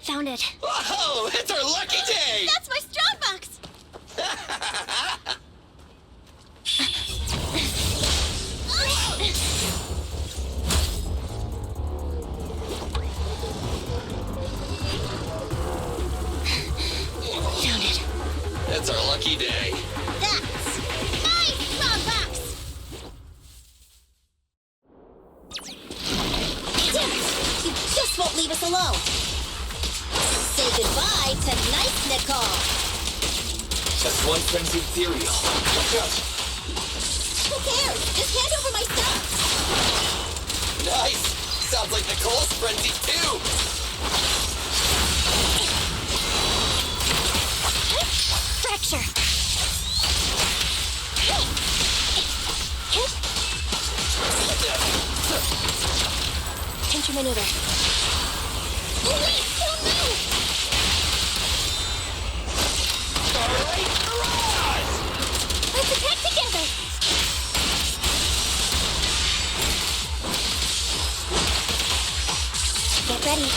Found it.
Whoa, it's our lucky day!
That's my strongbox!
Found it.
It's our lucky day.
That's my strongbox! Damn it! You just won't leave us alone! Say goodbye to nice Nicole!
Just one frenzied ethereal. Watch out!
Who cares? Just hand over my stuff!
Nice! Sounds like Nicole's frenzied too!
Fracture. Pincher maneuver.
Wait, don't move!
Alright, Errands!
Let's attack together!
Get ready.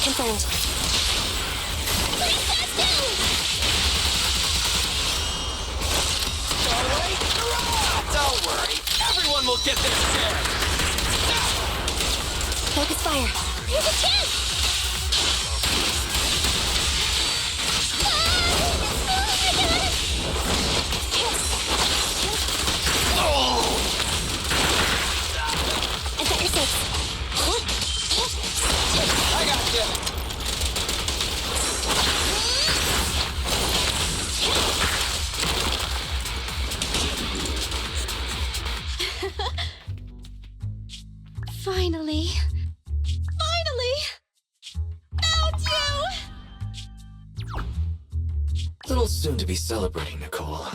Confirmed.
Alright, Errands! Don't worry, everyone will get their share!
Focus fire.
Here's a chance!
I've got your six.
I got you!
Finally. Found you!
Little soon to be celebrating, Nicole.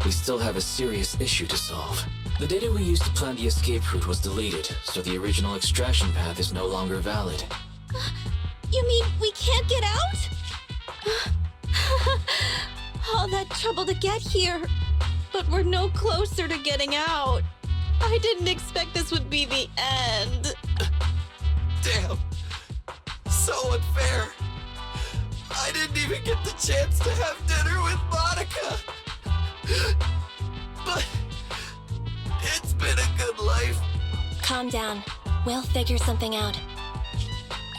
We still have a serious issue to solve. The data we used to plan the escape route was deleted, so the original extraction path is no longer valid.
You mean we can't get out? All that trouble to get here. But we're no closer to getting out. I didn't expect this would be the end.
Damn. So unfair. I didn't even get the chance to have dinner with Monica. But it's been a good life.
Calm down. We'll figure something out.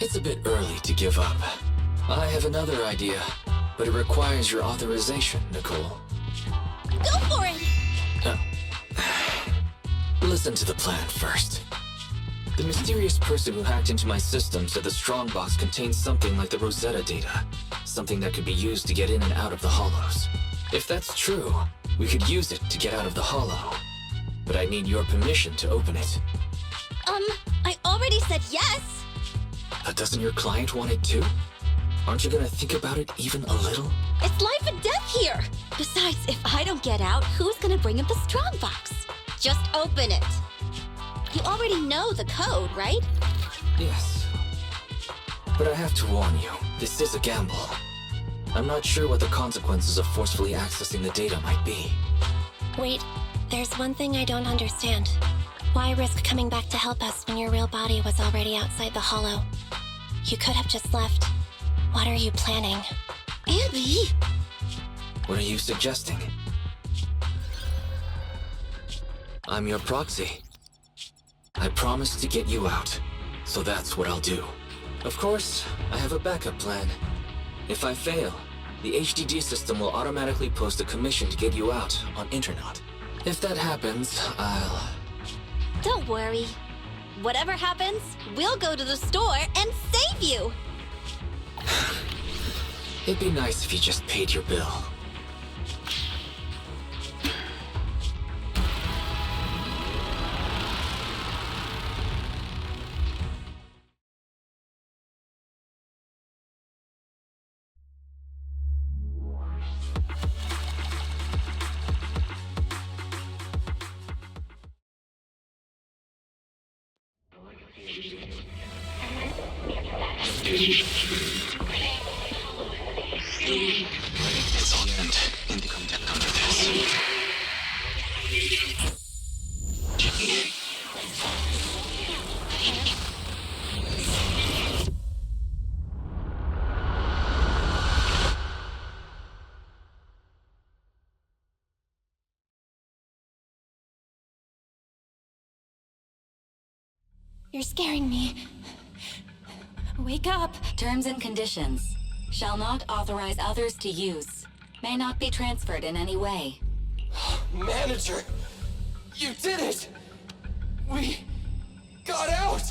It's a bit early to give up. I have another idea, but it requires your authorization, Nicole.
Go for it!
Listen to the plan first. The mysterious person who hacked into my system said the strongbox contains something like the Rosetta data, something that could be used to get in and out of the hollows. If that's true, we could use it to get out of the hollow. But I need your permission to open it.
I already said yes.
But doesn't your client want it too? Aren't you gonna think about it even a little?
It's life and death here! Besides, if I don't get out, who's gonna bring up the strongbox? Just open it. You already know the code, right?
Yes. But I have to warn you, this is a gamble. I'm not sure what the consequences of forcefully accessing the data might be.
Wait, there's one thing I don't understand. Why risk coming back to help us when your real body was already outside the hollow? You could have just left. What are you planning?
Andy!
What are you suggesting? I'm your proxy. I promised to get you out, so that's what I'll do. Of course, I have a backup plan. If I fail, the HDD system will automatically post a commission to get you out on Internet. If that happens, I'll...
Don't worry. Whatever happens, we'll go to the store and save you!
It'd be nice if you just paid your bill. It's all end in the contact under this.
You're scaring me. Wake up!
Terms and conditions. Shall not authorize others to use. May not be transferred in any way.
Manager! You did it! We got out!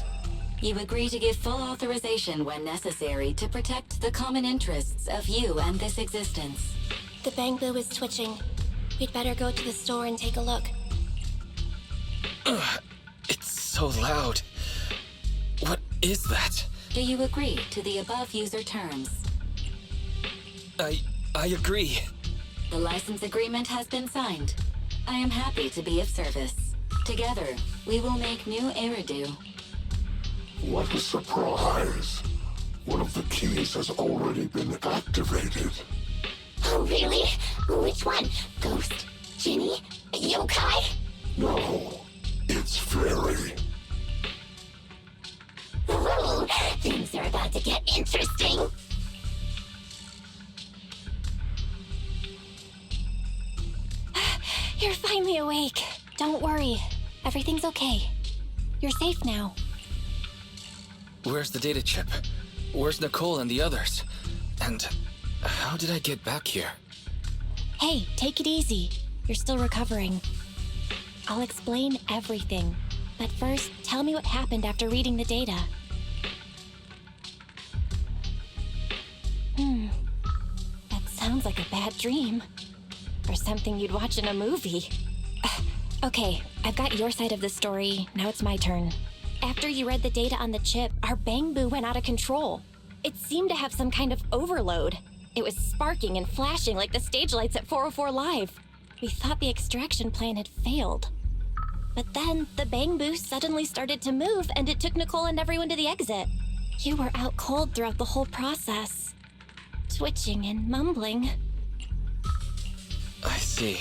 You agree to give full authorization when necessary to protect the common interests of you and this existence.
The Bangboo is twitching. We'd better go to the store and take a look.
It's so loud. What is that?
Do you agree to the above user terms?
I agree.
The license agreement has been signed. I am happy to be of service. Together, we will make new Eridu.
What a surprise. One of the keys has already been activated.
Oh, really? Which one? Ghost? Genie? Yokai?
No, it's Fairy.
Ooh, things are about to get interesting.
You're finally awake. Don't worry. Everything's okay. You're safe now.
Where's the data chip? Where's Nicole and the others? And how did I get back here?
Hey, take it easy. You're still recovering. I'll explain everything. But first, tell me what happened after reading the data. That sounds like a bad dream. Or something you'd watch in a movie. Okay, I've got your side of the story. Now it's my turn. After you read the data on the chip, our Bangboo went out of control. It seemed to have some kind of overload. It was sparking and flashing like the stage lights at 404 Live. We thought the extraction plan had failed. But then, the Bangboo suddenly started to move and it took Nicole and everyone to the exit. You were out cold throughout the whole process. Twitching and mumbling.
I see.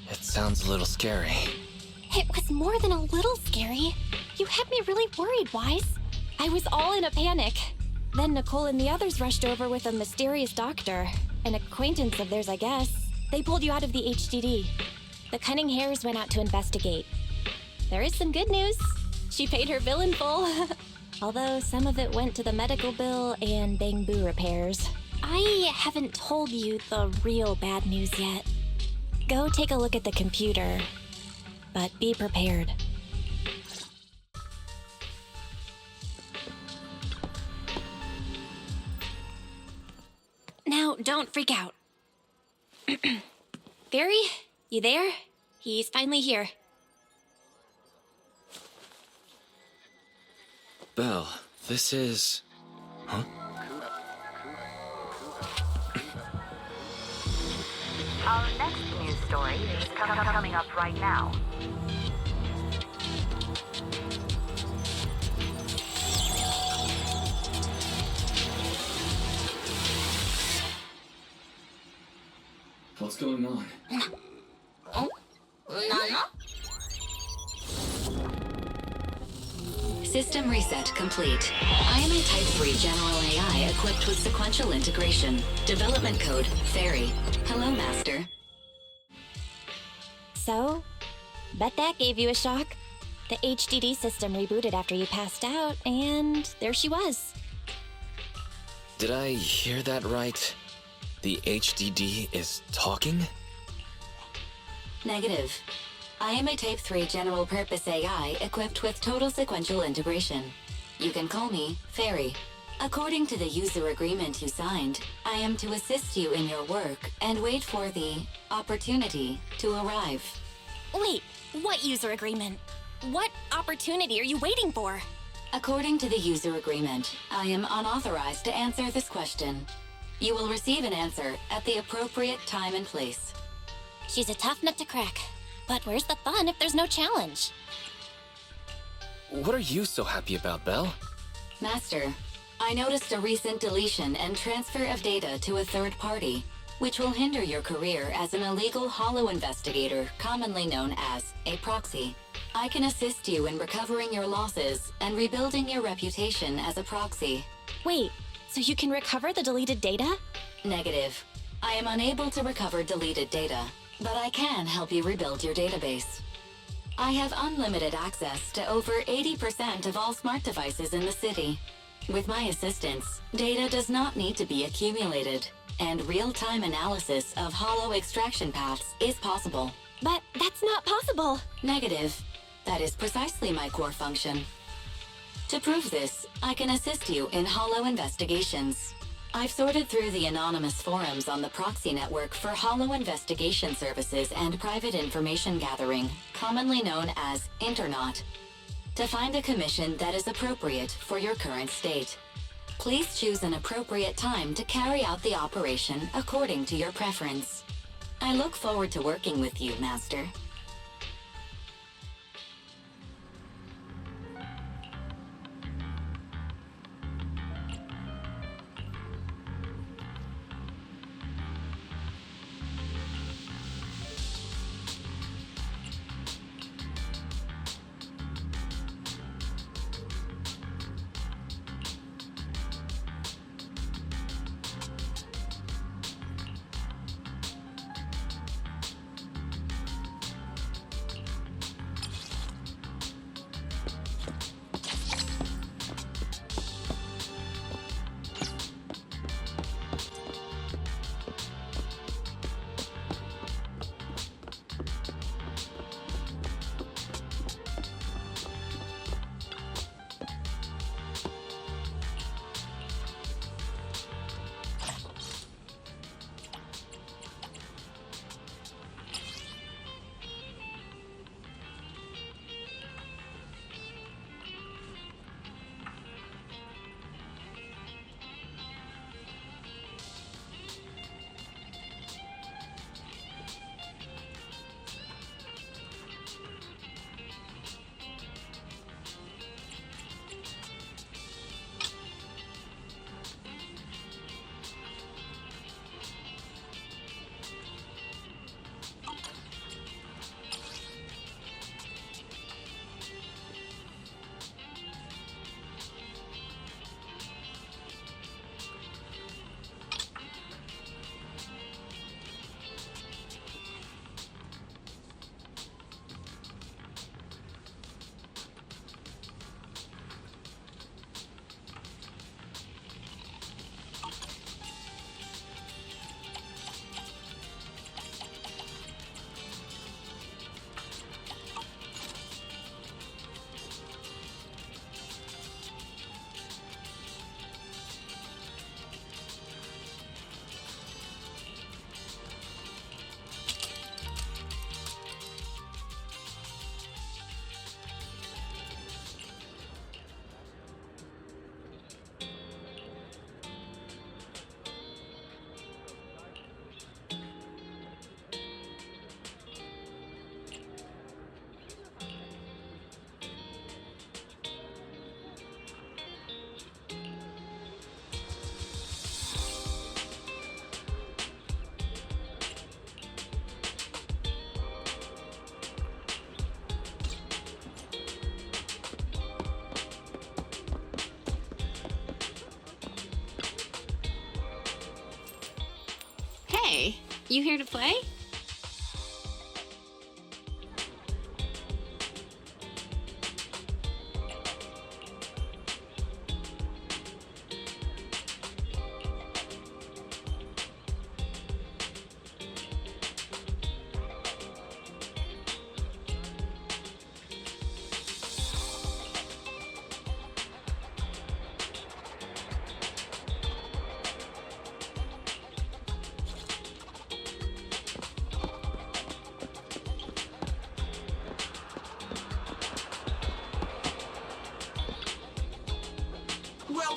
It sounds a little scary.
It was more than a little scary. You had me really worried, Wise. I was all in a panic. Then Nicole and the others rushed over with a mysterious doctor. An acquaintance of theirs, I guess. They pulled you out of the HDD. The Cunning Hares went out to investigate. There is some good news. She paid her bill in full. Although some of it went to the medical bill and Bangboo repairs. I haven't told you the real bad news yet. Go take a look at the computer. But be prepared. Now, don't freak out. Barry, you there? He's finally here.
Belle, this is... Huh?
Our next news story is coming up right now.
What's going on?
System reset complete. I am a Type 3 General AI equipped with sequential integration. Development code, Fairy. Hello, Master.
So, bet that gave you a shock. The HDD system rebooted after you passed out, and there she was.
Did I hear that right? The HDD is talking?
Negative. I am a Type 3 General Purpose AI equipped with total sequential integration. You can call me Fairy. According to the user agreement you signed, I am to assist you in your work and wait for the opportunity to arrive.
Wait, what user agreement? What opportunity are you waiting for?
According to the user agreement, I am unauthorized to answer this question. You will receive an answer at the appropriate time and place.
She's a tough nut to crack. But where's the fun if there's no challenge?
What are you so happy about, Belle?
Master, I noticed a recent deletion and transfer of data to a third party, which will hinder your career as an illegal holo investigator, commonly known as a proxy. I can assist you in recovering your losses and rebuilding your reputation as a proxy.
Wait, so you can recover the deleted data?
Negative. I am unable to recover deleted data, but I can help you rebuild your database. I have unlimited access to over 80% of all smart devices in the city. With my assistance, data does not need to be accumulated, and real-time analysis of holo extraction paths is possible.
But that's not possible.
Negative. That is precisely my core function. To prove this, I can assist you in holo investigations. I've sorted through the anonymous forums on the Proxy Network for holo investigation services and private information gathering, commonly known as Internaut, to find a commission that is appropriate for your current state. Please choose an appropriate time to carry out the operation according to your preference. I look forward to working with you, Master.
You here to play?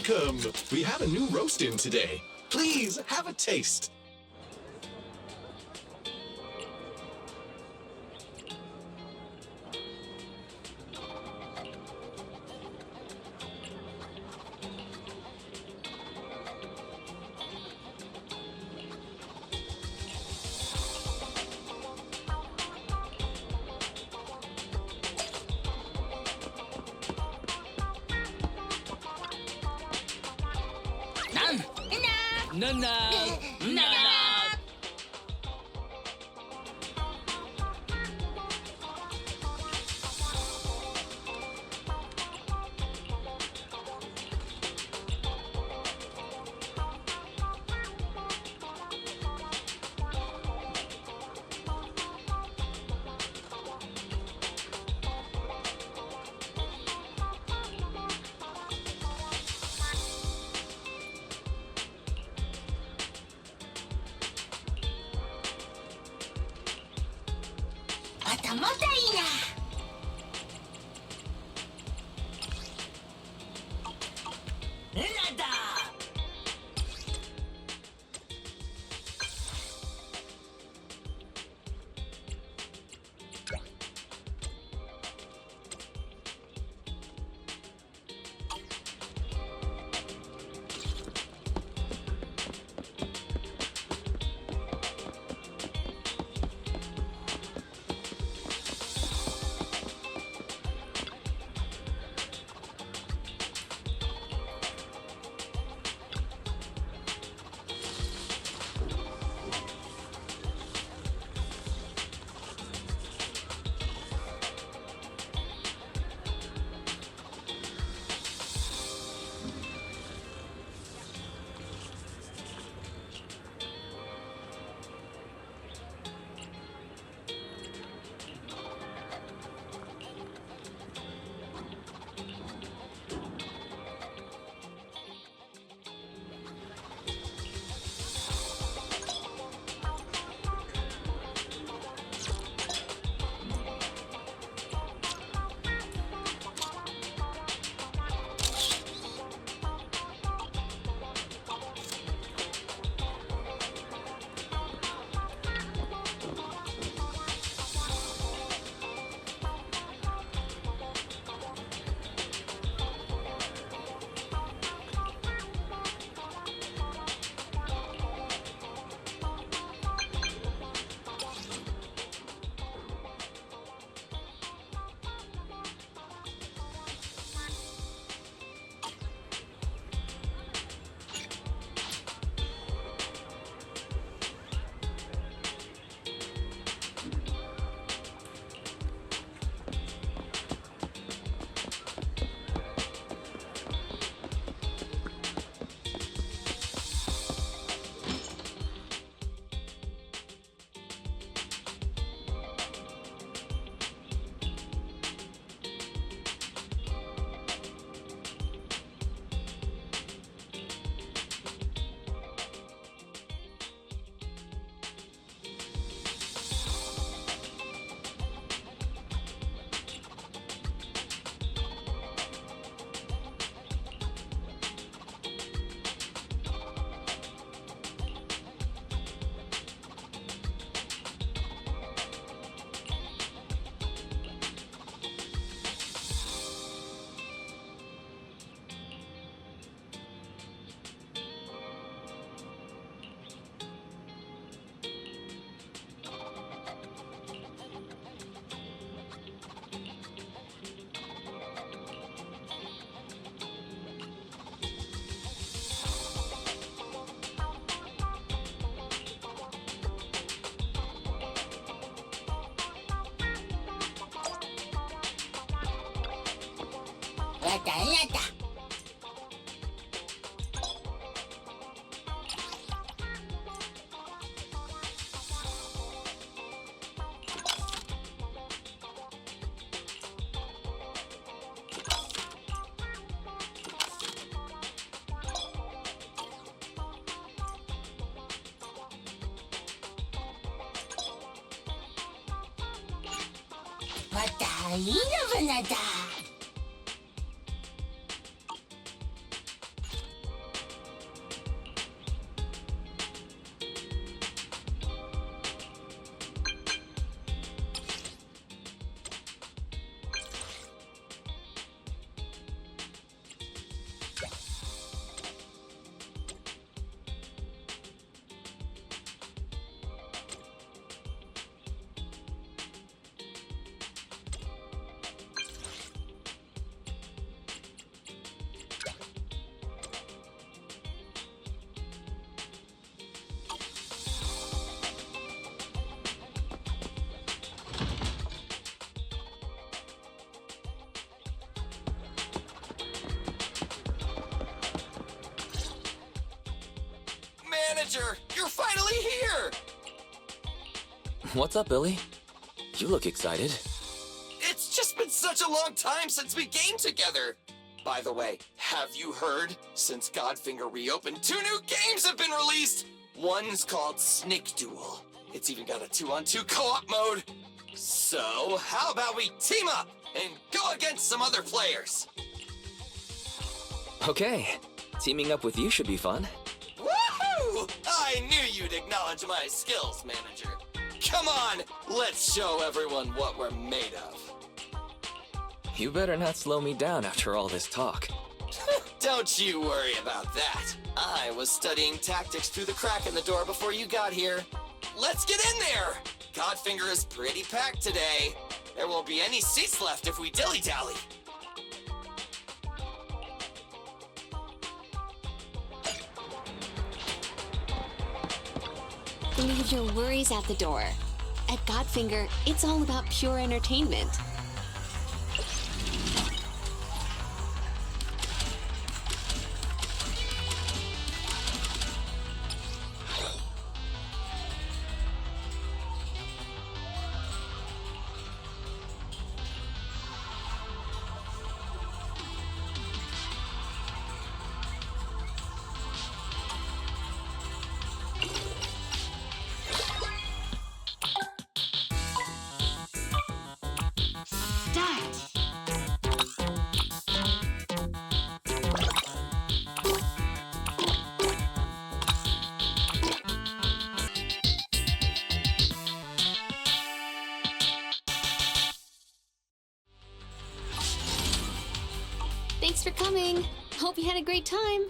Welcome! We have a new roast in today. Please have a taste.
Manager, you're finally here!
What's up, Billy? You look excited.
It's just been such a long time since we gamed together! By the way, have you heard? Since Godfinger reopened, 2 new games have been released! One's called Snake Duel. It's even got a 2-on-2 co-op mode. So, how about we team up and go against some other players?
Okay, teaming up with you should be fun.
Woohoo! I knew you'd acknowledge my skills, manager. Come on, let's show everyone what we're made of.
You better not slow me down after all this talk.
Don't you worry about that. I was studying tactics through the crack in the door before you got here. Let's get in there! Godfinger is pretty packed today. There won't be any seats left if we dilly-dally.
Leave your worries at the door. At Godfinger, it's all about pure entertainment. Thanks for coming. Hope you had a great time.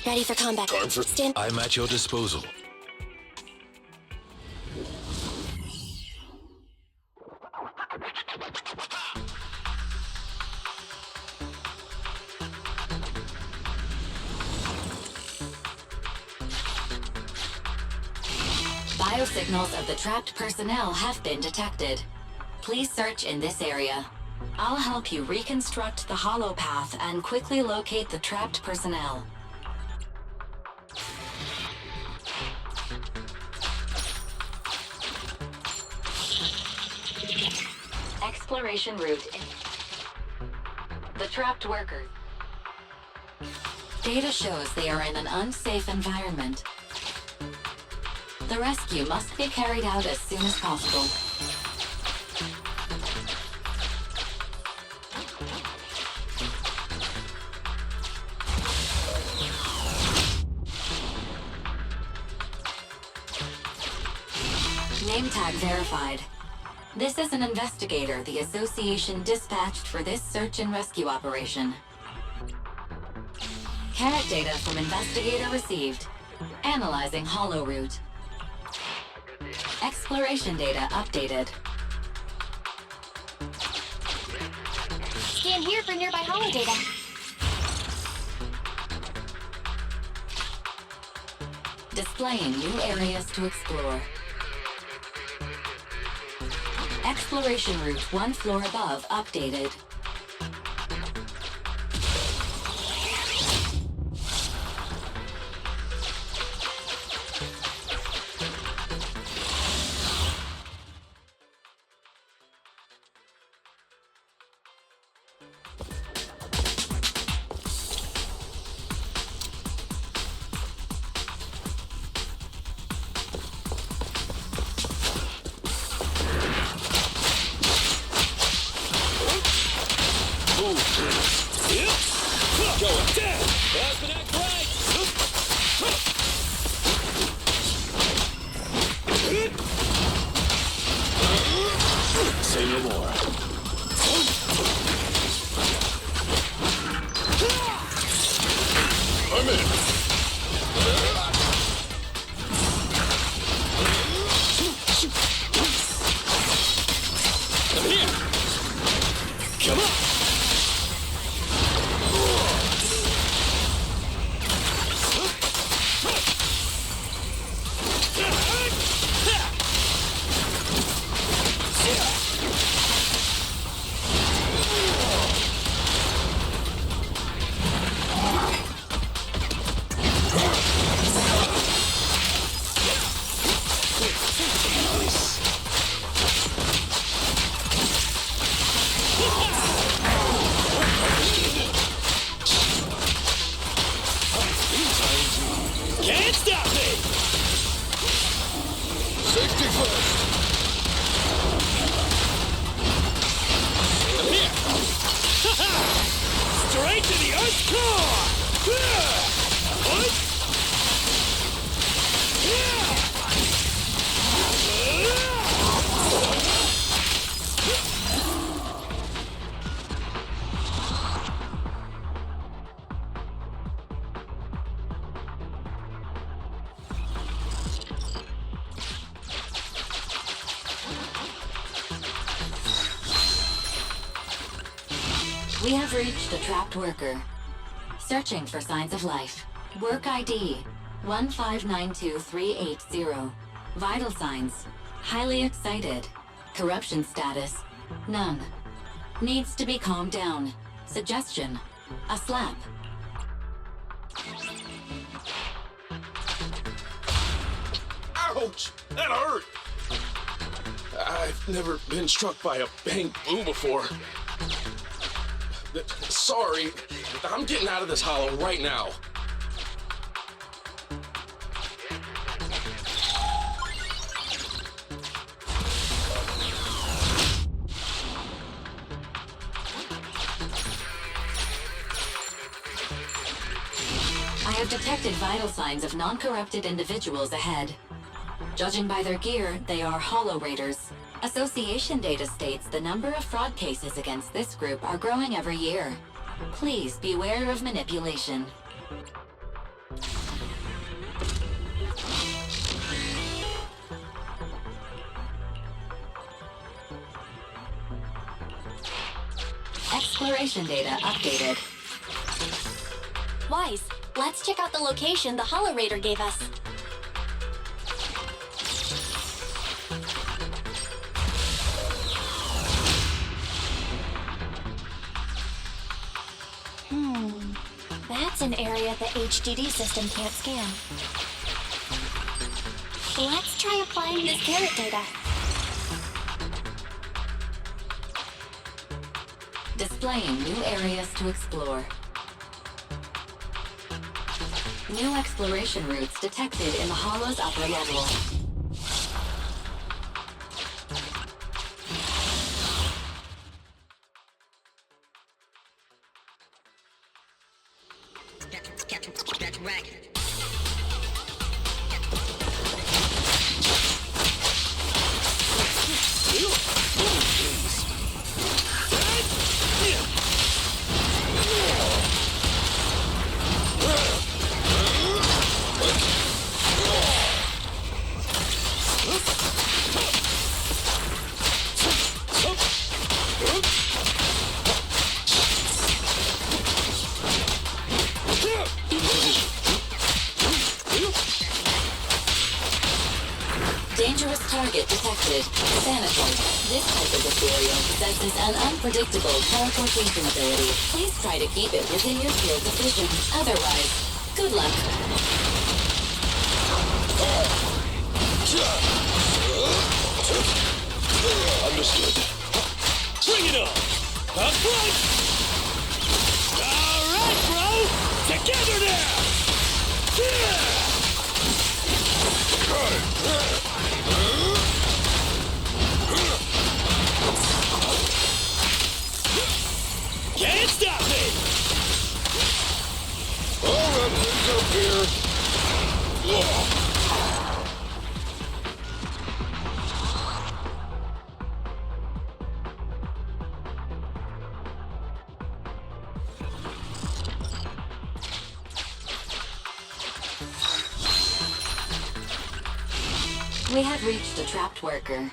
Ready for combat. Stand.
I'm at your disposal.
Biosignals of the trapped personnel have been detected. Please search in this area. I'll help you reconstruct the hollow path and quickly locate the trapped personnel. Exploration route. The trapped workers. Data shows they are in an unsafe environment. The rescue must be carried out as soon as possible. Name tag verified. This is an investigator the Association dispatched for this search and rescue operation. Carrot data from investigator received. Analyzing hollow route. Exploration data updated.
Scan here for nearby hollow data.
Displaying new areas to explore. Exploration route 1 floor above updated.
Say no more. I'm in. Come here. Come on.
Can't stop me!
Safety first.
Come here! Straight to the Earth's core! What?
We have reached a trapped worker. Searching for signs of life. Work ID 1592380. Vital signs. Highly excited. Corruption status. None. Needs to be calmed down. Suggestion. A slap.
Ouch! That hurt! I've never been struck by a Bangboo before. Sorry, I'm getting out of this hollow right now.
I have detected vital signs of non-corrupted individuals ahead. Judging by their gear, they are Hollow Raiders. Association data states the number of fraud cases against this group are growing every year. Please beware of manipulation. Exploration data updated.
Wise, let's check out the location the Holo Raider gave us. That's an area the HDD system can't scan. Let's try applying this carrot data.
Displaying new areas to explore. New exploration routes detected in the Hollow's upper level. Dangerous target detected. Sanitoid. This type of ethereal possesses an unpredictable teleportation ability. Please try to keep it within your field of vision. Otherwise, good luck.
Understood. Bring it on! Up front! Alright, bro! Together now! Can't stop me!
Alright, things up here.
We have reached a trapped worker.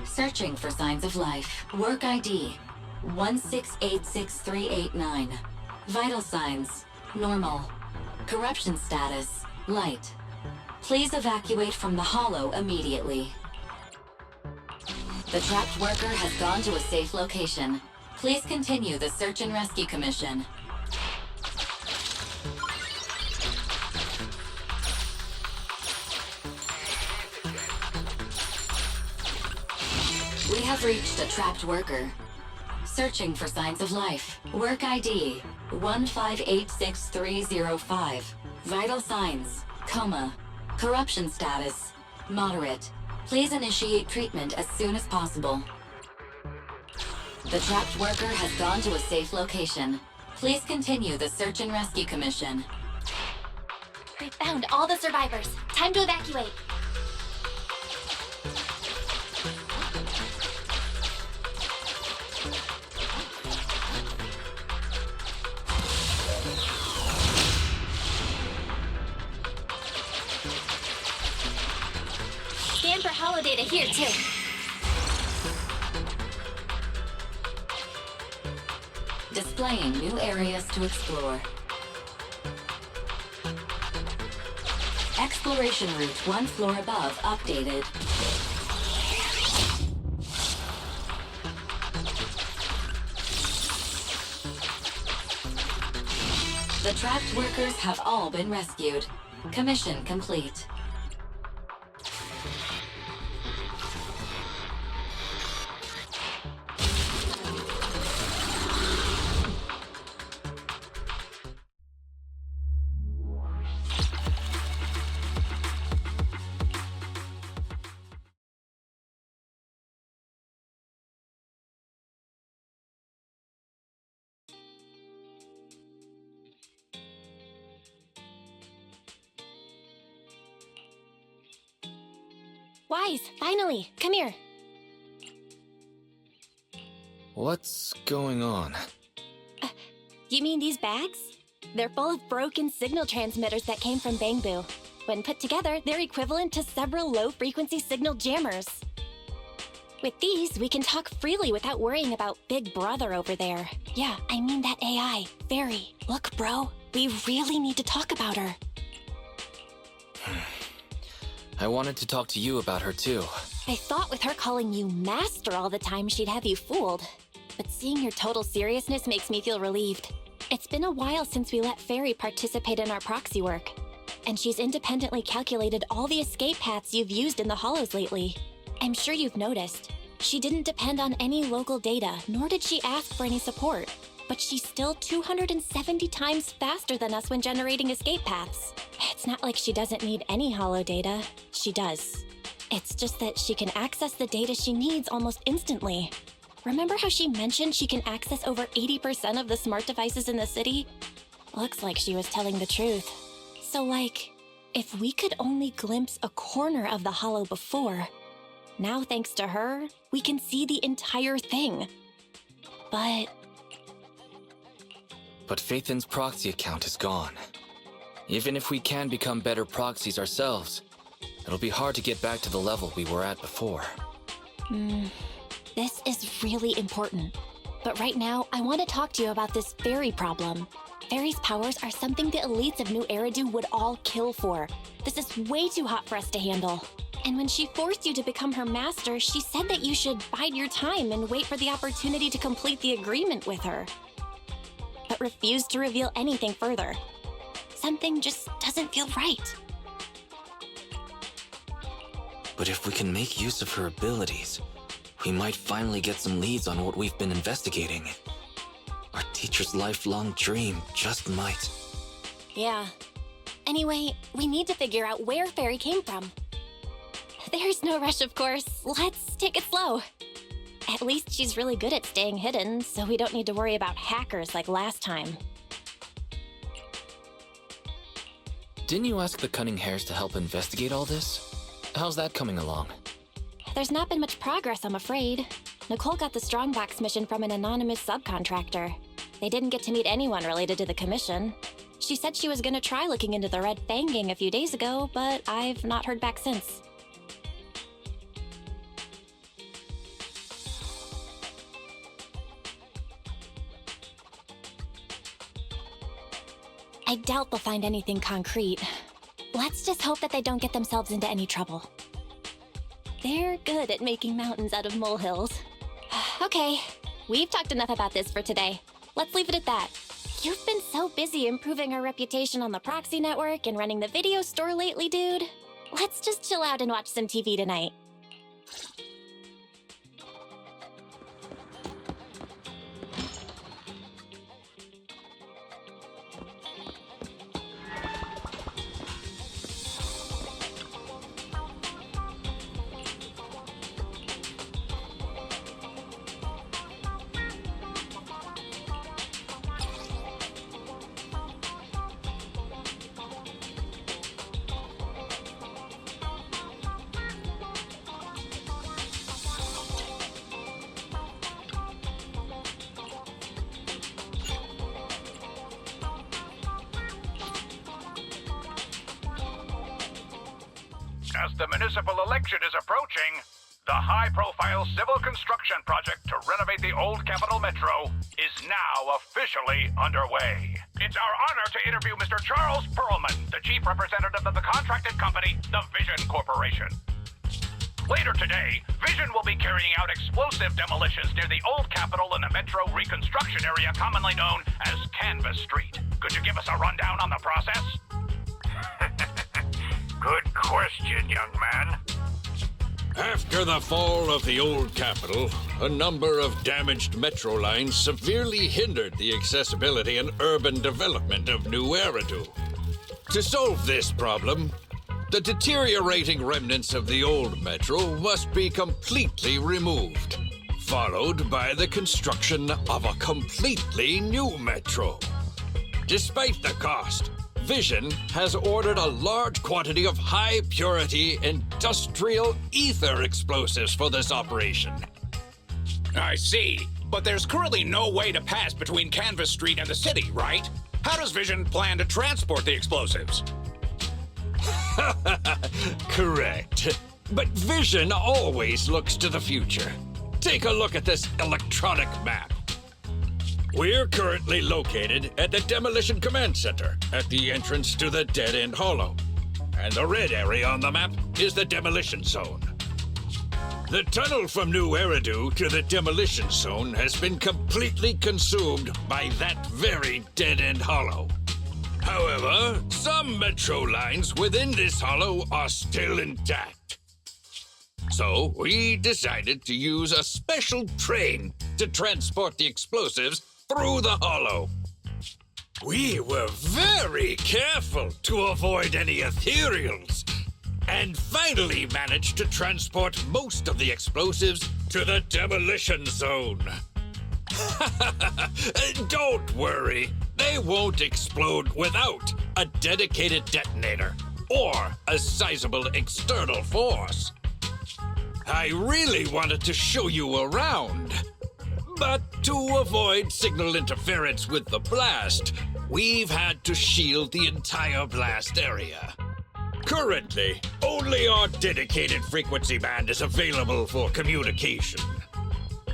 Searching for signs of life. Work ID 1686389. Vital signs normal. Corruption status light. Please evacuate from the Hollow immediately. The trapped worker has gone to a safe location. Please continue the search and rescue commission. We have reached a trapped worker. Searching for signs of life. Work ID 1586305. Vital signs coma. Corruption status moderate. Please initiate treatment as soon as possible. The trapped worker has gone to a safe location. Please continue the search and rescue commission.
We found all the survivors. Time to evacuate. Scan for holo data here, too.
Displaying new areas to explore. Exploration route 1 floor above updated. The trapped workers have all been rescued. Commission complete.
Wise, finally, come here.
What's going on?
You mean these bags? They're full of broken signal transmitters that came from Bangboo. When put together, they're equivalent to several low-frequency signal jammers. With these, we can talk freely without worrying about Big Brother over there. Yeah, I mean that AI. Fairy. Look, bro, we really need to talk about her.
I wanted to talk to you about her too.
I thought with her calling you Master all the time, she'd have you fooled. But seeing your total seriousness makes me feel relieved. It's been a while since we let Fairy participate in our proxy work. And she's independently calculated all the escape paths you've used in the hollows lately. I'm sure you've noticed. She didn't depend on any local data, nor did she ask for any support. But she's still 270 times faster than us when generating escape paths. It's not like she doesn't need any hollow data. She does. It's just that she can access the data she needs almost instantly. Remember how she mentioned she can access over 80% of the smart devices in the city? Looks like she was telling the truth. So like, if we could only glimpse a corner of the hollow before, now thanks to her, we can see the entire thing. But
Phaethan's proxy account is gone. Even if we can become better proxies ourselves, it'll be hard to get back to the level we were at before.
This is really important. But right now, I want to talk to you about this fairy problem. Fairy's powers are something the elites of New Eridu would all kill for. This is way too hot for us to handle. And when she forced you to become her master, she said that you should bide your time and wait for the opportunity to complete the agreement with her. But refused to reveal anything further. Something just doesn't feel right.
But if we can make use of her abilities, we might finally get some leads on what we've been investigating. Our teacher's lifelong dream just might.
Yeah. Anyway, we need to figure out where Fairy came from. There's no rush, of course. Let's take it slow. At least she's really good at staying hidden, so we don't need to worry about hackers like last time.
Didn't you ask the Cunning Hares to help investigate all this? How's that coming along?
There's not been much progress, I'm afraid. Nicole got the Strongbox mission from an anonymous subcontractor. They didn't get to meet anyone related to the commission. She said she was gonna try looking into the Red Fang gang a few days ago, but I've not heard back since. I doubt they'll find anything concrete. Let's just hope that they don't get themselves into any trouble. They're good at making mountains out of molehills. Okay, we've talked enough about this for today. Let's leave it at that. You've been so busy improving our reputation on the Proxy Network and running the video store lately, dude. Let's just chill out and watch some TV tonight.
As the municipal election is approaching, the high-profile civil construction project to renovate the old Capital Metro is now officially underway. It's our honor to interview Mr. Charles Perlman, the chief representative of the contracted company, the Vision Corporation. Later today, Vision will be carrying out explosive demolitions near the old Capitol in the Metro reconstruction area commonly known as Canvas Street. Could you give us a rundown on the process?
Good question, young man.
After the fall of the old capital, a number of damaged metro lines severely hindered the accessibility and urban development of New Eridu. To solve this problem, the deteriorating remnants of the old metro must be completely removed, followed by the construction of a completely new metro. Despite the cost, Vision has ordered a large quantity of high-purity industrial ether explosives for this operation.
I see. But there's currently no way to pass between Canvas Street and the city, right? How does Vision plan to transport the explosives?
Correct. But Vision always looks to the future. Take a look at this electronic map. We're currently located at the Demolition Command Center, at the entrance to the Dead-End Hollow. And the red area on the map is the Demolition Zone. The tunnel from New Eridu to the Demolition Zone has been completely consumed by that very Dead-End Hollow. However, some metro lines within this hollow are still intact. So we decided to use a special train to transport the explosives through the hollow. We were very careful to avoid any ethereals, and finally managed to transport most of the explosives to the Demolition Zone. Don't worry, they won't explode without a dedicated detonator or a sizable external force. I really wanted to show you around, but to avoid signal interference with the blast, we've had to shield the entire blast area. Currently, only our dedicated frequency band is available for communication.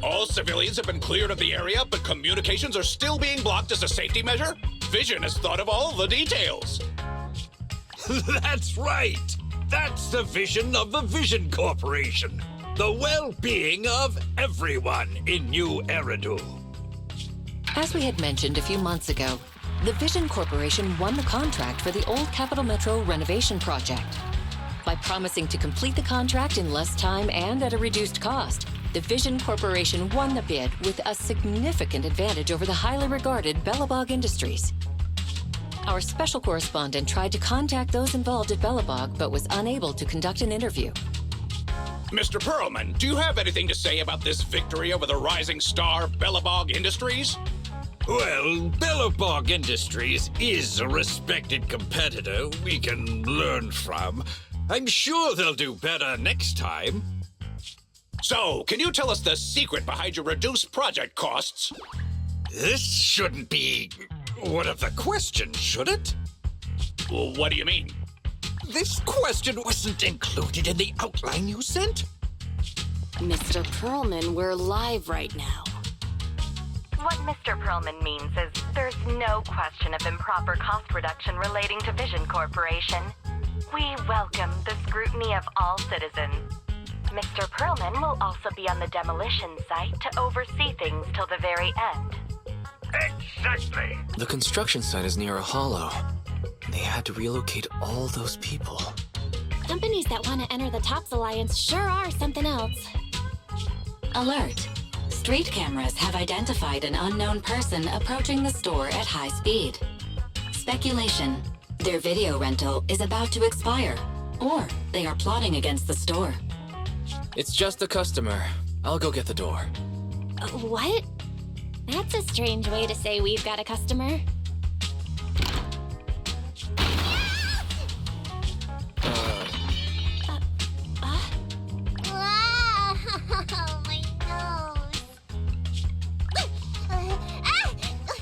All civilians have been cleared of the area, but communications are still being blocked as a safety measure? Vision has thought of all the details.
That's right! That's the vision of the Vision Corporation. The well-being of everyone in New Eridu.
As we had mentioned a few months ago, the Vision Corporation won the contract for the Old Capital Metro renovation project. By promising to complete the contract in less time and at a reduced cost, the Vision Corporation won the bid with a significant advantage over the highly regarded Belobog Industries. Our special correspondent tried to contact those involved at Belobog, but was unable to conduct an interview.
Mr. Perlman, do you have anything to say about this victory over the rising star Belobog Industries?
Well, Belobog Industries is a respected competitor we can learn from. I'm sure they'll do better next time.
So, can you tell us the secret behind your reduced project costs?
This shouldn't be one of the questions, should it?
Well, what do you mean?
This question wasn't included in the outline you sent?
Mr. Perlman, we're live right now.
What Mr. Perlman means is there's no question of improper cost reduction relating to Vision Corporation. We welcome the scrutiny of all citizens. Mr. Perlman will also be on the demolition site to oversee things till the very end.
Exactly!
The construction site is near a hollow. They had to relocate all those people.
Companies that want to enter the Tops Alliance sure are something else.
Alert! Street cameras have identified an unknown person approaching the store at high speed. Speculation. Their video rental is about to expire, or they are plotting against the store.
It's just a customer. I'll go get the door.
What? That's a strange way to say we've got a customer.
My nose.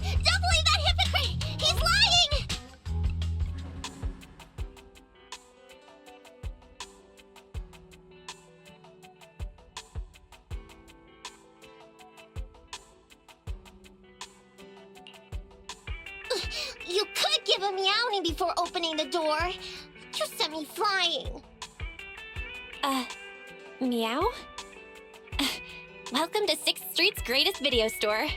Don't believe that hypocrite! He's lying! You could give a meowing before opening the door. You sent me flying.
Meow? Welcome to 6th Street's greatest video store.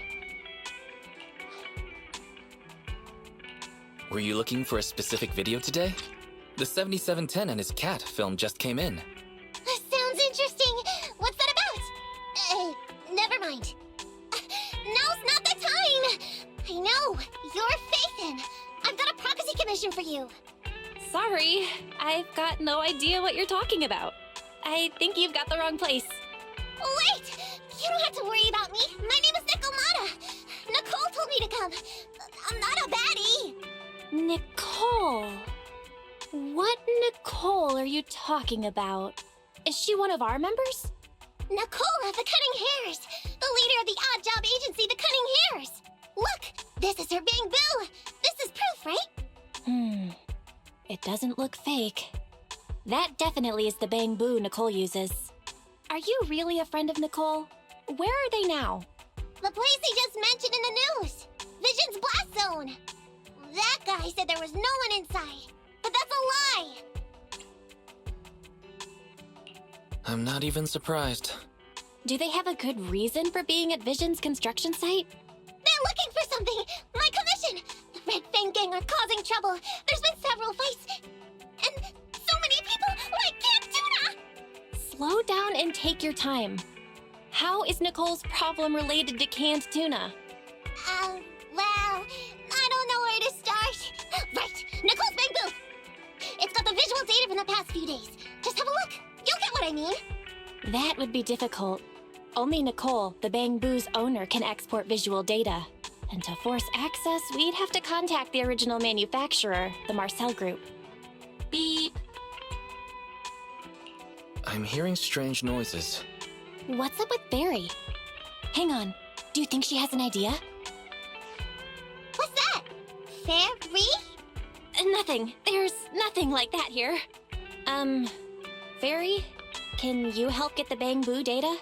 Were you looking for a specific video today? The 7710 and his cat film just came in.
Sounds interesting. What's that about? Never mind. Now's not the time. I know. You're Faithin. I've got a proxy commission for you.
Sorry, I've got no idea what you're talking about. I think you've got the wrong place.
Wait! You don't have to worry about me. My name is Nicolata. Nicole told me to come. I'm not a baddie.
Nicole? What Nicole are you talking about? Is she one of our members?
Nicole of the Cunning Hares, the leader of the odd job agency, the Cunning Hares. Look, this is her Bangboo. This is proof, right?
It doesn't look fake. That definitely is the Bangboo Nicole uses. Are you really a friend of Nicole? Where are they now?
The place he just mentioned in the news! Vision's blast zone! That guy said there was no one inside, but that's a lie!
I'm not even surprised.
Do they have a good reason for being at Vision's construction site?
They're looking for something! My commission! The Red Fang gang are causing trouble. There's been several fights, and so many people like Camp Tuna!
Slow down and take your time. How is Nicole's problem related to canned tuna?
Well, I don't know where to start. Right, Nicole's Bangboo! It's got the visual data from the past few days. Just have a look. You'll get what I mean.
That would be difficult. Only Nicole, the Bangboo's owner, can export visual data. And to force access, we'd have to contact the original manufacturer, the Marcel Group.
Beep.
I'm hearing strange noises.
What's up with Barry? Hang on. Do you think she has an idea?
What's that? Fairy?
Nothing. There's nothing like that here. Fairy? Can you help get the Bangboo data?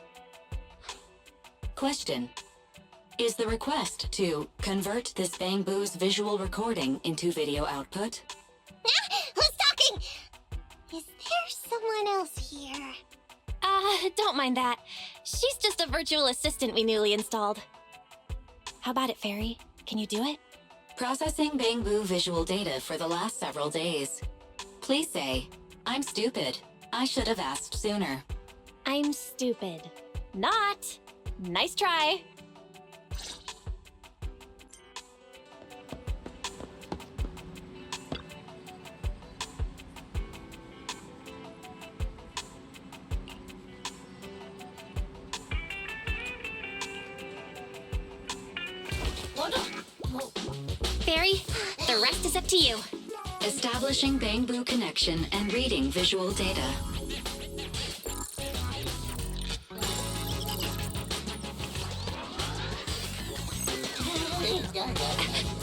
Question. Is the request to convert this Bangboo's visual recording into video output?
Who's talking? Is there someone else here?
Don't mind that. She's just a virtual assistant we newly installed. How about it, Fairy? Can you do it?
Processing Bangboo visual data for the last several days. Please say, I'm stupid. I should have asked sooner.
I'm stupid. Not. Nice try. Fairy, the rest is up to you.
Establishing Bangboo connection and reading visual data.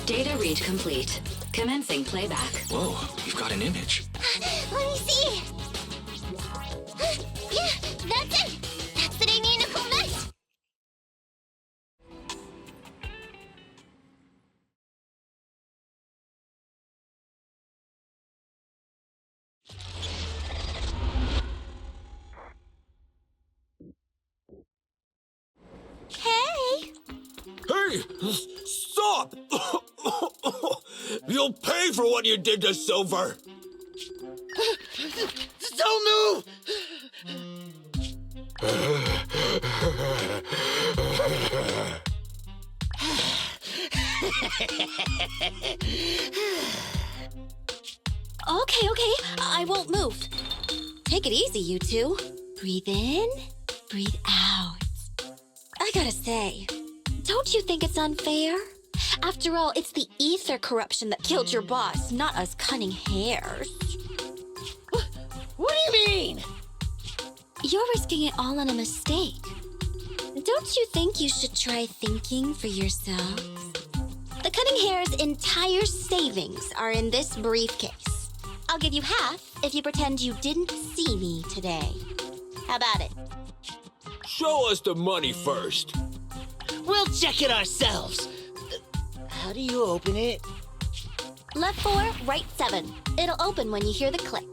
Data read complete. Commencing playback.
Whoa, you've got an image.
Let me see. Yeah, that's it. That's the Amy and Nicole met. Hey!
Hey! Stop! You'll pay for what you did to Silver! Don't move!
Okay, I won't move. Take it easy, you two. Breathe in, breathe out. I gotta say, don't you think it's unfair? After all, it's the ether corruption that killed your boss, not us Cunning Hares.
What do you mean?
You're risking it all on a mistake. Don't you think you should try thinking for yourselves? The Cunning Hare's entire savings are in this briefcase. I'll give you half if you pretend you didn't see me today. How about it?
Show us the money first.
We'll check it ourselves. How do you open it?
Left 4, right 7. It'll open when you hear the click.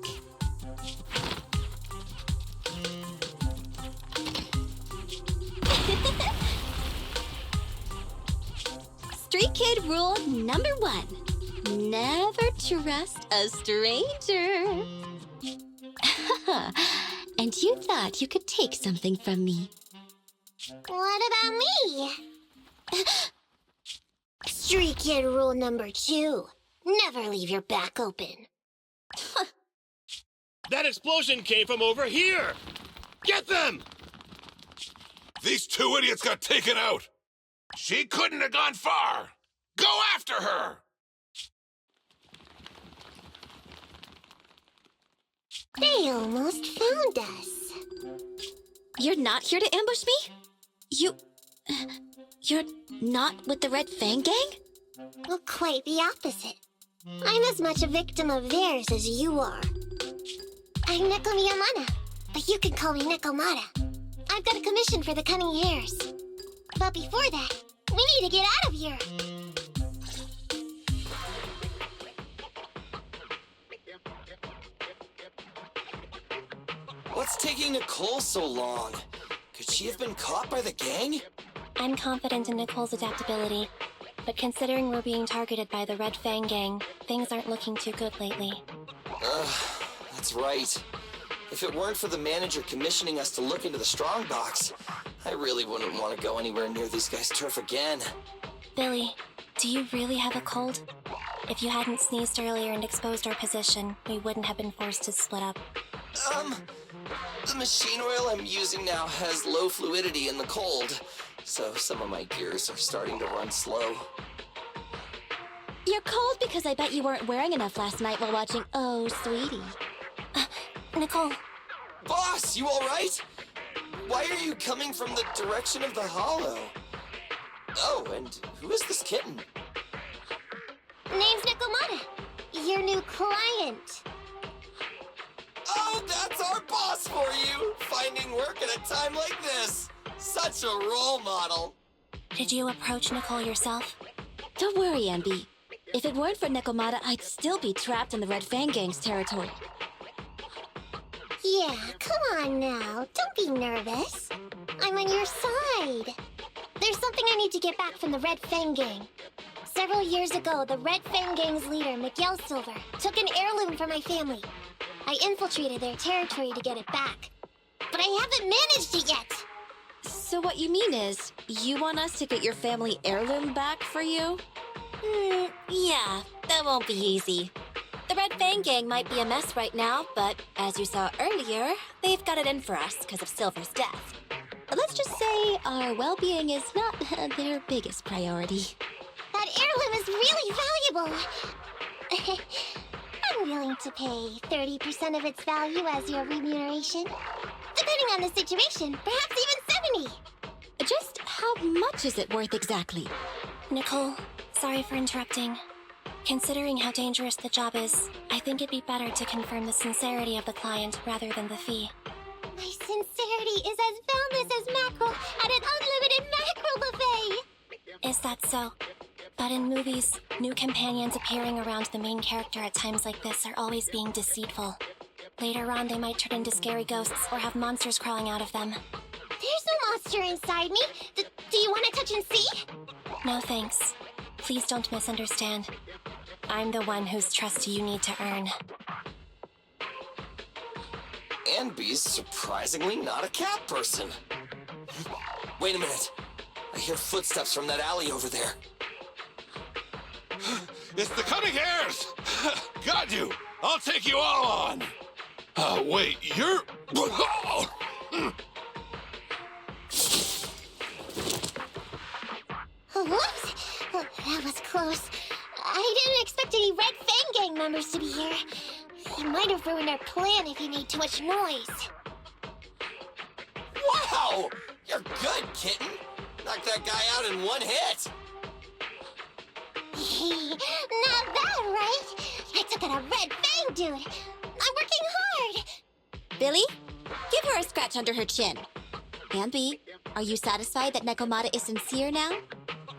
Street Kid rule number 1. Never trust a stranger. And you thought you could take something from me.
What about me? Street Kid rule number 2. Never leave your back open.
That explosion came from over here! Get them!
These two idiots got taken out! She couldn't have gone far! Go after her!
They almost found us.
You're not here to ambush me? You're not with the Red Fang gang?
Well, quite the opposite. I'm as much a victim of theirs as you are.
I'm Neko Miyamana, but you can call me Nekomata. I've got a commission for the Cunning Hares. But before that, we need to get out of here.
What's taking Nicole so long? Could she have been caught by the gang?
I'm confident in Nicole's adaptability, but considering we're being targeted by the Red Fang gang, things aren't looking too good lately.
That's right. If it weren't for the manager commissioning us to look into the strongbox, I really wouldn't want to go anywhere near these guys' turf again.
Billy, do you really have a cold? If you hadn't sneezed earlier and exposed our position, we wouldn't have been forced to split up.
The machine oil I'm using now has low fluidity in the cold, so some of my gears are starting to run slow.
You're cold because I bet you weren't wearing enough last night while watching Oh, Sweetie.
Nicole.
Boss, you alright? Why are you coming from the direction of the hollow? Oh, and who is this kitten?
Name's Nekomata, your new client.
Oh, that's our boss for you! Finding work at a time like this! Such a role model!
Did you approach Nicole yourself?
Don't worry, MB. If it weren't for Nekomata, I'd still be trapped in the Red Fang gang's territory.
Yeah, come on now. Don't be nervous. I'm on your side. There's something I need to get back from the Red Fang gang. Several years ago, the Red Fang gang's leader, Miguel Silver, took an heirloom from my family. I infiltrated their territory to get it back. But I haven't managed it yet!
So what you mean is, you want us to get your family heirloom back for you? Yeah, that won't be easy. The Red Fang gang might be a mess right now, but as you saw earlier, they've got it in for us because of Silver's death. Let's just say our well-being is not their biggest priority.
That heirloom is really valuable! I'm willing to pay 30% of its value as your remuneration. Depending on the situation, perhaps even 70.
Just how much is it worth exactly?
Nicole, sorry for interrupting. Considering how dangerous the job is, I think it'd be better to confirm the sincerity of the client rather than the fee.
My sincerity is as boundless as mackerel at an unlimited mackerel buffet!
Is that so? But in movies, new companions appearing around the main character at times like this are always being deceitful. Later on, they might turn into scary ghosts or have monsters crawling out of them.
There's no monster inside me. Do you want to touch and see?
No thanks. Please don't misunderstand. I'm the one whose trust you need to earn.
Anby's surprisingly not a cat person. Wait a minute. I hear footsteps from that alley over there.
It's the Cunning Hares! Got you! I'll take you all on! Wait, you're...
Whoops! That was close. I didn't expect any Red Fang gang members to be here. He might have ruined our plan if he made too much noise.
Wow! You're good, kitten! Knocked that guy out in one hit!
Not that, right? I took out a Red Fang dude! I'm working hard!
Billy, give her a scratch under her chin. Anby, are you satisfied that Nekomata is sincere now?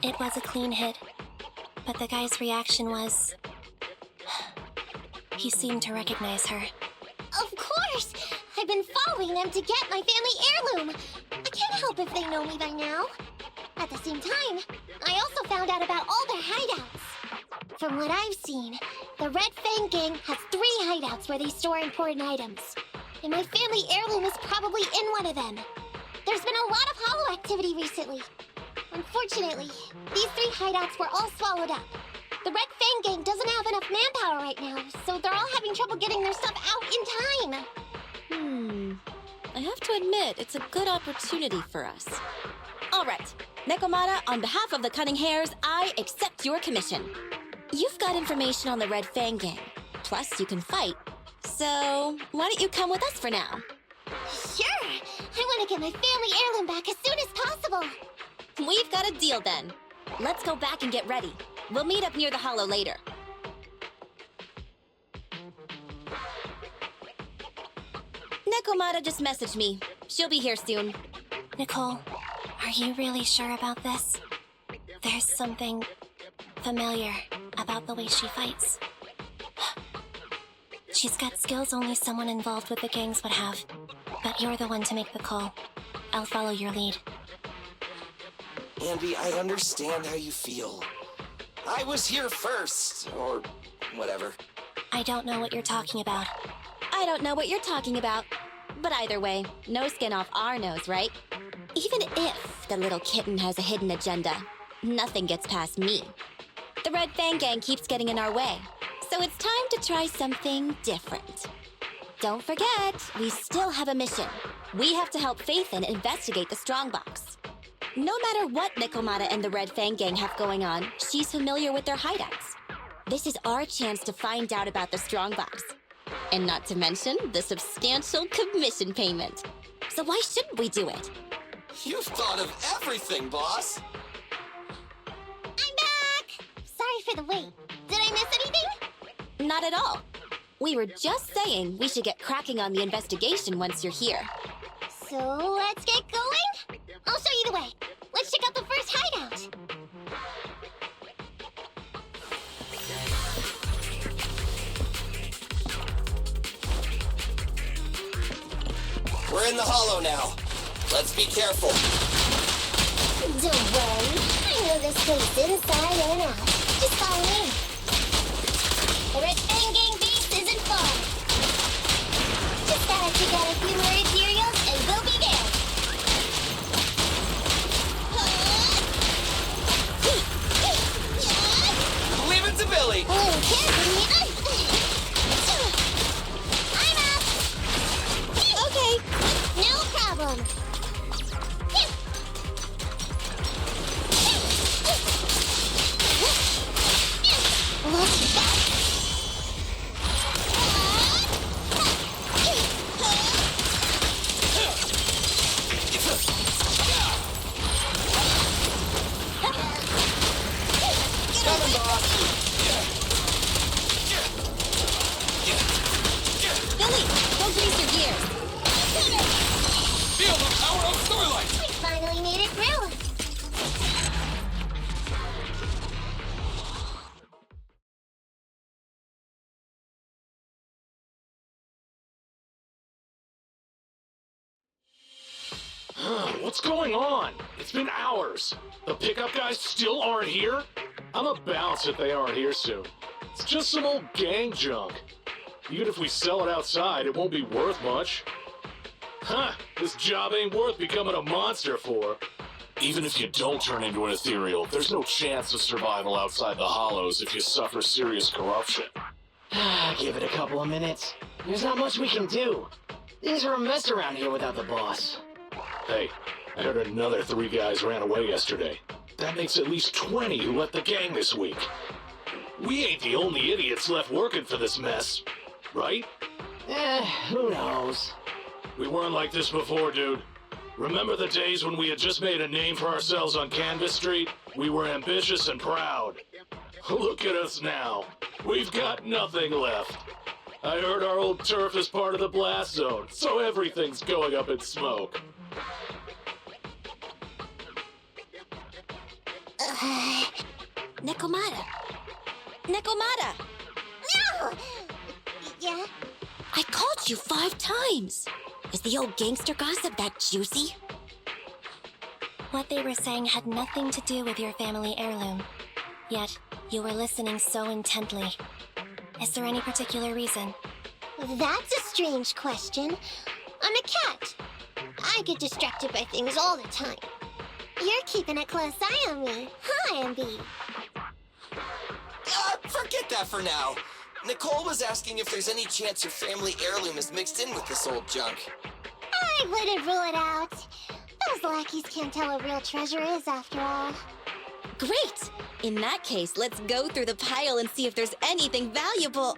It was a clean hit, but the guy's reaction was... He seemed to recognize her.
Of course! I've been following them to get my family heirloom. I can't help if they know me by now. At the same time, I also found out about all their hideouts. From what I've seen, the Red Fang gang has 3 hideouts where they store important items. And my family heirloom is probably in one of them. There's been a lot of hollow activity recently. Unfortunately, these 3 hideouts were all swallowed up. The Red Fang gang doesn't have enough manpower right now, so they're all having trouble getting their stuff out in time.
I have to admit, it's a good opportunity for us. All right, Nekomata, on behalf of the Cunning Hares, I accept your commission. You've got information on the Red Fang gang, plus you can fight. So, why don't you come with us for now?
Sure! I want to get my family heirloom back as soon as possible.
We've got a deal then. Let's go back and get ready. We'll meet up near the hollow later. Nekomata just messaged me. She'll be here soon.
Nicole, are you really sure about this? There's something familiar about the way she fights. She's got skills only someone involved with the gangs would have. But you're the one to make the call. I'll follow your lead.
Ambi, I understand how you feel. I was here first, or whatever.
I don't know what you're talking about.
I don't know what you're talking about. But either way, no skin off our nose, right? Even if the little kitten has a hidden agenda, nothing gets past me. The Red Fang gang keeps getting in our way, so it's time to try something different. Don't forget, we still have a mission. We have to help Faithin investigate the Strongbox. No matter what Nekomata and the Red Fang gang have going on, she's familiar with their hideouts. This is our chance to find out about the Strongbox. And not to mention the substantial commission payment. So why shouldn't we do it?
You've thought of everything, boss!
I'm back! Sorry for the wait. Did I miss anything?
Not at all. We were just saying we should get cracking on the investigation once you're here.
So let's get going? I'll show you the way. Let's check out the first hideout.
We're in the hollow now. Let's be careful.
Don't worry. I know this place inside and out. Just follow me. The Red Fang gang base isn't far. Just gotta pick out a few more materials and we'll be there.
Leave it to Billy.
Little kid with me. I'm up. Okay. No problem. What's that?
Coming, boss.
Billy, don't grease your gears.
Feel the power of Starlight!
We finally made it through.
What's going on? It's been hours. The pickup guys still aren't here? I'ma bounce if they aren't here soon. It's just some old gang junk. Even if we sell it outside, it won't be worth much. Huh, this job ain't worth becoming a monster for. Even if you don't turn into an ethereal, there's no chance of survival outside the hollows if you suffer serious corruption.
Give it a couple of minutes. There's not much we can do. Things are a mess around here without the boss.
Hey, I heard another 3 guys ran away yesterday. That makes at least 20 who left the gang this week. We ain't the only idiots left working for this mess, right?
Who knows?
We weren't like this before, dude. Remember the days when we had just made a name for ourselves on Canvas Street? We were ambitious and proud. Look at us now. We've got nothing left. I heard our old turf is part of the blast zone, so everything's going up in smoke.
Nekomata. Nekomata!
No! Yeah?
I called you 5 times. Is the old gangster gossip that juicy?
What they were saying had nothing to do with your family heirloom. Yet, you were listening so intently. Is there any particular reason?
That's a strange question. I'm a cat. I get distracted by things all the time. You're keeping a close eye on me, huh, Ambi?
Forget that for now. Nicole was asking if there's any chance your family heirloom is mixed in with this old junk.
I wouldn't rule it out. Those lackeys can't tell what real treasure is, after all.
Great! In that case, let's go through the pile and see if there's anything valuable.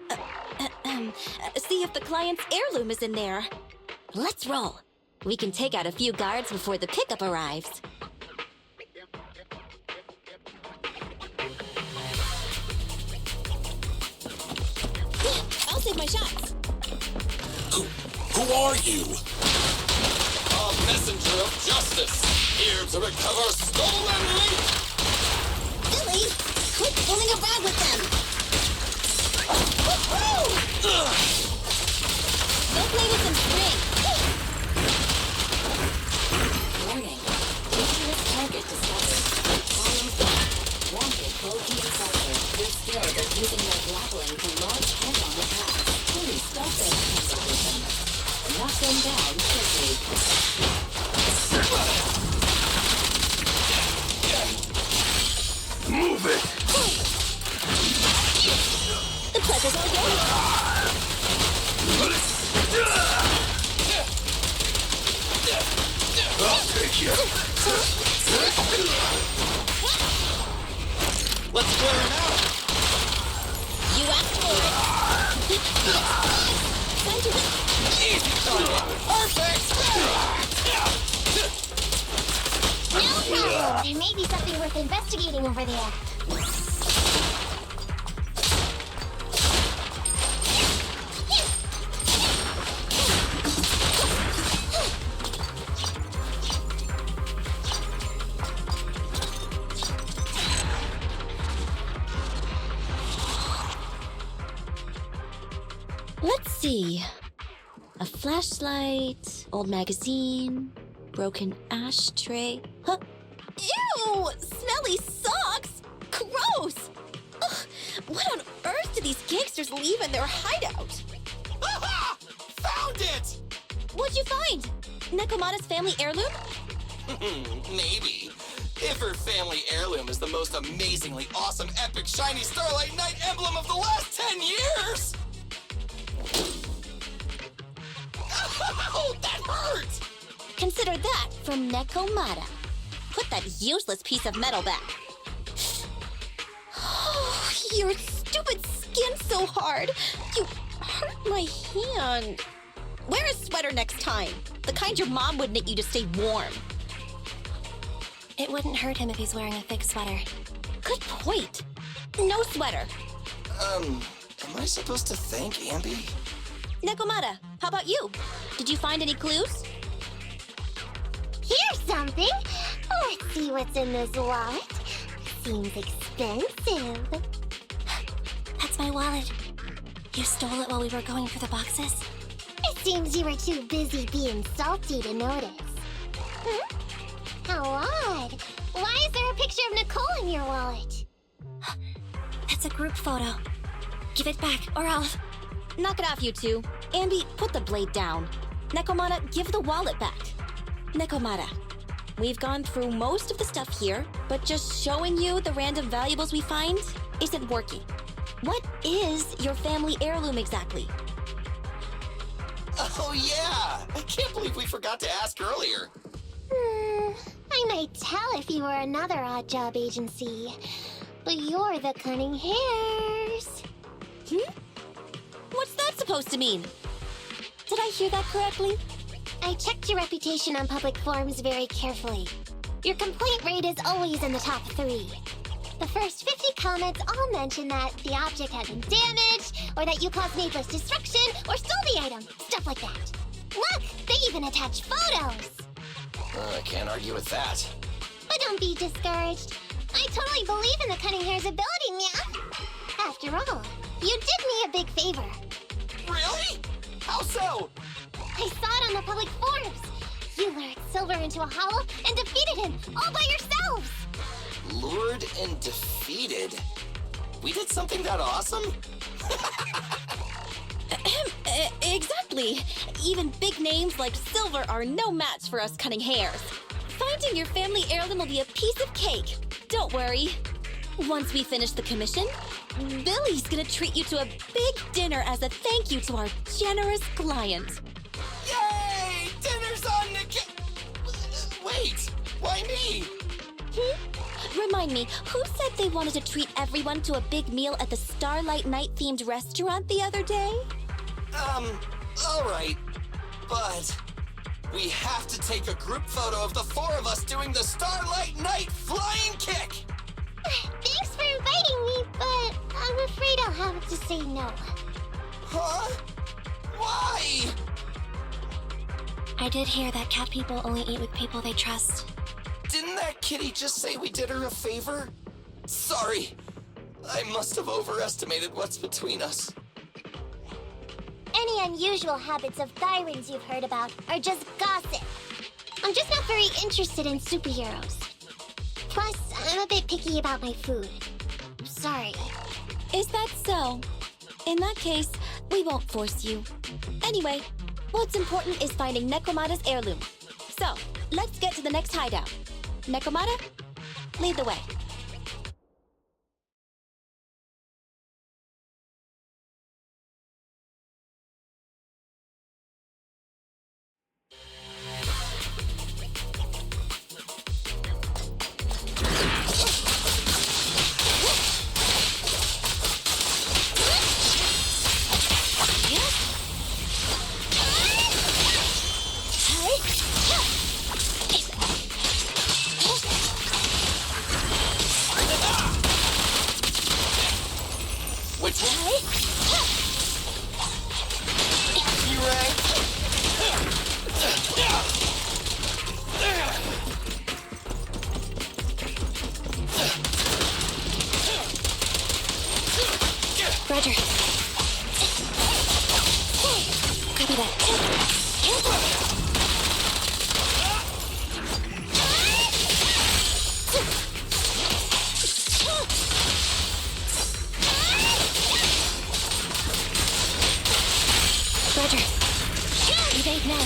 See if the client's heirloom is in there. Let's roll. We can take out a few guards before the pickup arrives. I'll save my shots.
Who are you?
A messenger of justice, here to recover stolen meat!
Billy, quit fooling around with them! Woohoo! Go play with some string!
Warning. Dangerous target discovered. Column 5. Wanted bulky incisor. With skills of using their grappling to launch head on attacks. Please stop their hands with them. Knock them down quickly.
Move it!
The pleasure's all yours!
I'll take you!
Let's clear him out!
You asked for it! Time to win!
Easy target! Perfect!
No problem. There may be something worth investigating over there.
Let's see. A flashlight, old magazine, broken ashtray. Huh? Ew! Smelly socks! Gross! Ugh, what on earth do these gangsters leave in their hideout?
Aha! Found it!
What'd you find? Nekomata's family heirloom?
Maybe. If her family heirloom is the most amazingly awesome, epic, shiny Starlight Knight emblem of the last 10 years! Oh, that hurt!
Consider that from Nekomata. Put that useless piece of metal back. Oh, your stupid skin's so hard. You hurt my hand. Wear a sweater next time. The kind your mom would knit you to stay warm.
It wouldn't hurt him if he's wearing a thick sweater.
Good point. No sweater.
Am I supposed to thank Ambi?
Nekomata, how about you? Did you find any clues?
Here's something. Let's see what's in this wallet. Seems expensive.
That's my wallet. You stole it while we were going through the boxes?
It seems you were too busy being salty to notice. Hmm? How odd. Why is there a picture of Nicole in your wallet?
That's a group photo. Give it back, or I'll...
Knock it off, you two. Ambi, put the blade down. Nekomata, give the wallet back. Nekomata, we've gone through most of the stuff here, but just showing you the random valuables we find isn't working. What is your family heirloom exactly?
Oh yeah! I can't believe we forgot to ask earlier.
I might tell if you were another odd job agency, but you're the Cunning Hares.
What's that supposed to mean? Did I hear that correctly?
I checked your reputation on public forums very carefully. Your complaint rate is always in the top 3. The first 50 comments all mention that the object had been damaged, or that you caused needless destruction, or stole the item. Stuff like that. Look, they even attach photos!
I can't argue with that.
But don't be discouraged. I totally believe in the Cunning Hare's ability, Meow. After all, you did me a big favor.
Really? How so?
I saw it on the public forums. You lured Silver into a hollow and defeated him all by yourselves.
Lured and defeated? We did something that awesome?
Exactly. Even big names like Silver are no match for us Cunning Hares. Finding your family heirloom will be a piece of cake. Don't worry. Once we finish the commission, Billy's gonna treat you to a big dinner as a thank you to our generous client.
Yay! Dinner's on the Wait, why me?
Remind me, who said they wanted to treat everyone to a big meal at the Starlight Night-themed restaurant the other day?
Alright. But we have to take a group photo of the 4 of us doing the Starlight Night flying kick!
Thanks for inviting me, but I'm afraid I'll have to say no.
Huh? Why?
I did hear that cat people only eat with people they trust.
Didn't that kitty just say we did her a favor? Sorry. I must have overestimated what's between us.
Any unusual habits of Thyrans you've heard about are just gossip. I'm just not very interested in superheroes. Plus, I'm a bit picky about my food. Sorry.
Is that so? In that case, we won't force you. Anyway, what's important is finding Nekomata's heirloom. So, let's get to the next hideout. Nekomata, lead the way.
Roger. Copy that. Roger. Evade now.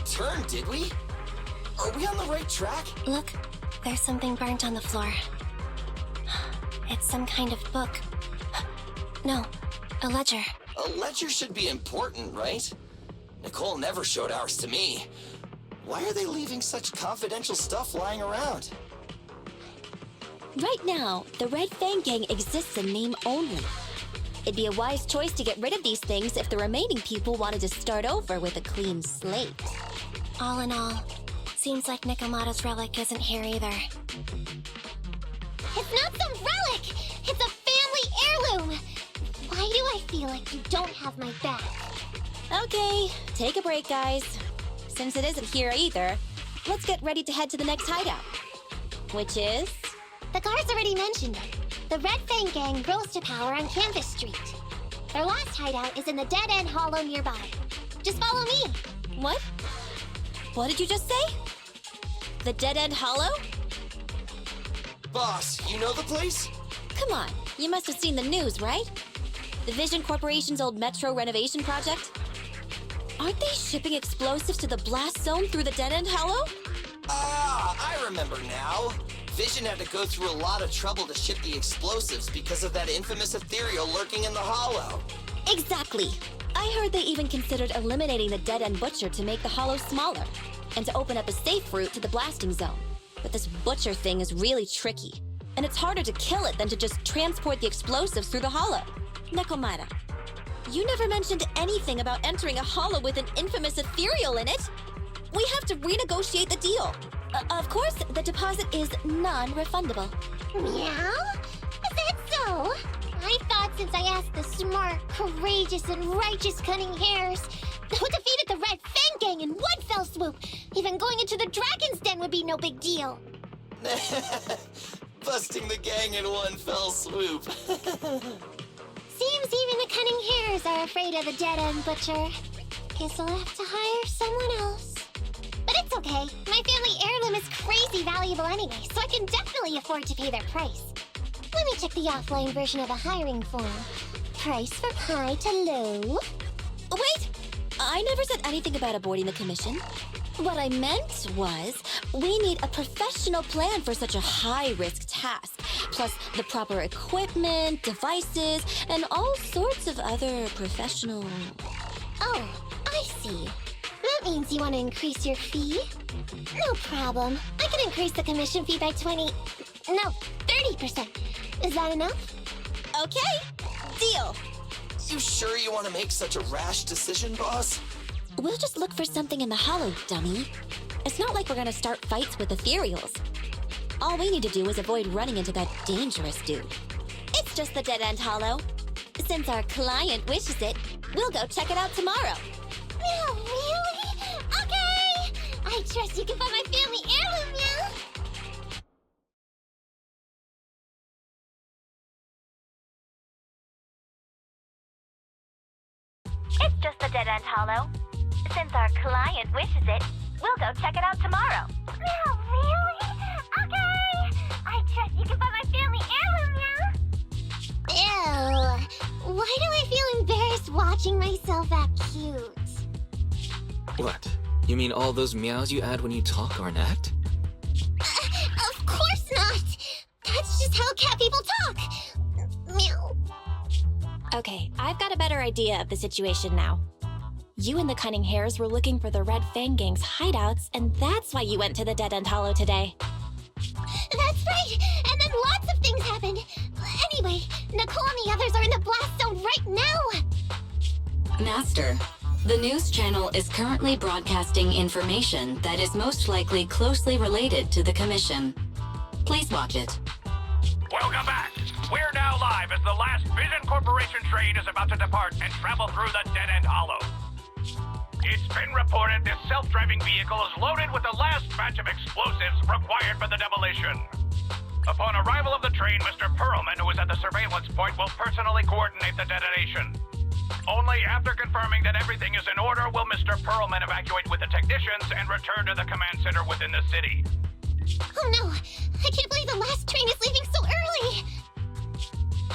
Turn, did we? Are we on the right track?
Look, there's something burnt on the floor. It's some kind of book. No, a ledger.
A ledger should be important, right? Nicole never showed ours to me. Why are they leaving such confidential stuff lying around?
Right now, the Red Fang Gang exists in name only. It'd be a wise choice to get rid of these things if the remaining people wanted to start over with a clean slate.
All in all, seems like Nekomata's relic isn't here either.
It's not some relic! It's a family heirloom! Why do I feel like you don't have my back?
Okay, take a break, guys. Since it isn't here either, let's get ready to head to the next hideout. Which is?
The guards already mentioned it. The Red Fang Gang rose to power on Canvas Street. Their last hideout is in the dead-end hollow nearby. Just follow me.
What? What did you just say? The dead-end hollow?
Boss, you know the place?
Come on, you must have seen the news, right? The Vision Corporation's old metro renovation project? Aren't they shipping explosives to the blast zone through the dead-end hollow?
Ah, I remember now. Vision had to go through a lot of trouble to ship the explosives because of that infamous ethereal lurking in the hollow.
Exactly. I heard they even considered eliminating the dead-end butcher to make the hollow smaller, and to open up a safe route to the blasting zone. But this butcher thing is really tricky, and it's harder to kill it than to just transport the explosives through the hollow. Nekomata, you never mentioned anything about entering a hollow with an infamous ethereal in it. We have to renegotiate the deal. Of course, the deposit is non-refundable.
Meow? Is that so? I thought since I asked the smart, courageous, and righteous Cunning Hares who defeated the Red Fang Gang in one fell swoop, even going into the Dragon's Den would be no big deal.
Busting the gang in one fell swoop.
Seems even the Cunning Hares are afraid of the dead-end butcher. Guess I'll have to hire someone else. But it's okay. My family heirloom is crazy valuable anyway, so I can definitely afford to pay their price. Let me check the offline version of the hiring form. Price from high to low.
Wait! I never said anything about avoiding the commission. What I meant was, we need a professional plan for such a high-risk task, plus the proper equipment, devices, and all sorts of other professional...
Oh, I see. That means you want to increase your fee? No problem. I can increase the commission fee by 20... No, 30%. Is that enough?
Okay, deal.
You sure you want to make such a rash decision, boss?
We'll just look for something in the hollow, dummy. It's not like we're gonna start fights with ethereals. All we need to do is avoid running into that dangerous dude. It's just the dead-end hollow. Since our client wishes it, we'll go check it out tomorrow.
No, really? Okay! I trust you can find my family heirloom, Mew!
It's just the dead-end hollow. Since our client wishes it, we'll go check it out tomorrow.
No, really? Okay! I trust you can find my family heirloom, Mew! Ew. Why do I feel embarrassed watching myself act cute?
What? You mean all those meows you add when you talk aren't act?
Of course not! That's just how cat people talk! Meow.
Okay, I've got a better idea of the situation now. You and the Cunning Hares were looking for the Red Fang Gang's hideouts, and that's why you went to the Dead-End Hollow today.
That's right! And then lots of things happened! Anyway, Nicole and the others are in the blast zone right now!
Master, the news channel is currently broadcasting information that is most likely closely related to the Commission. Please watch it.
Welcome back. We're now live as the last Vision Corporation train is about to depart and travel through the Dead-End Hollow. It's been reported this self-driving vehicle is loaded with the last batch of explosives required for the demolition. Upon arrival of the train, Mr. Perlman, who is at the surveillance point, will personally coordinate the detonation. Only after confirming that everything is in order will Mr. Perlman evacuate with the technicians and return to the command center within the city.
Oh no! I can't believe the last train is leaving so early!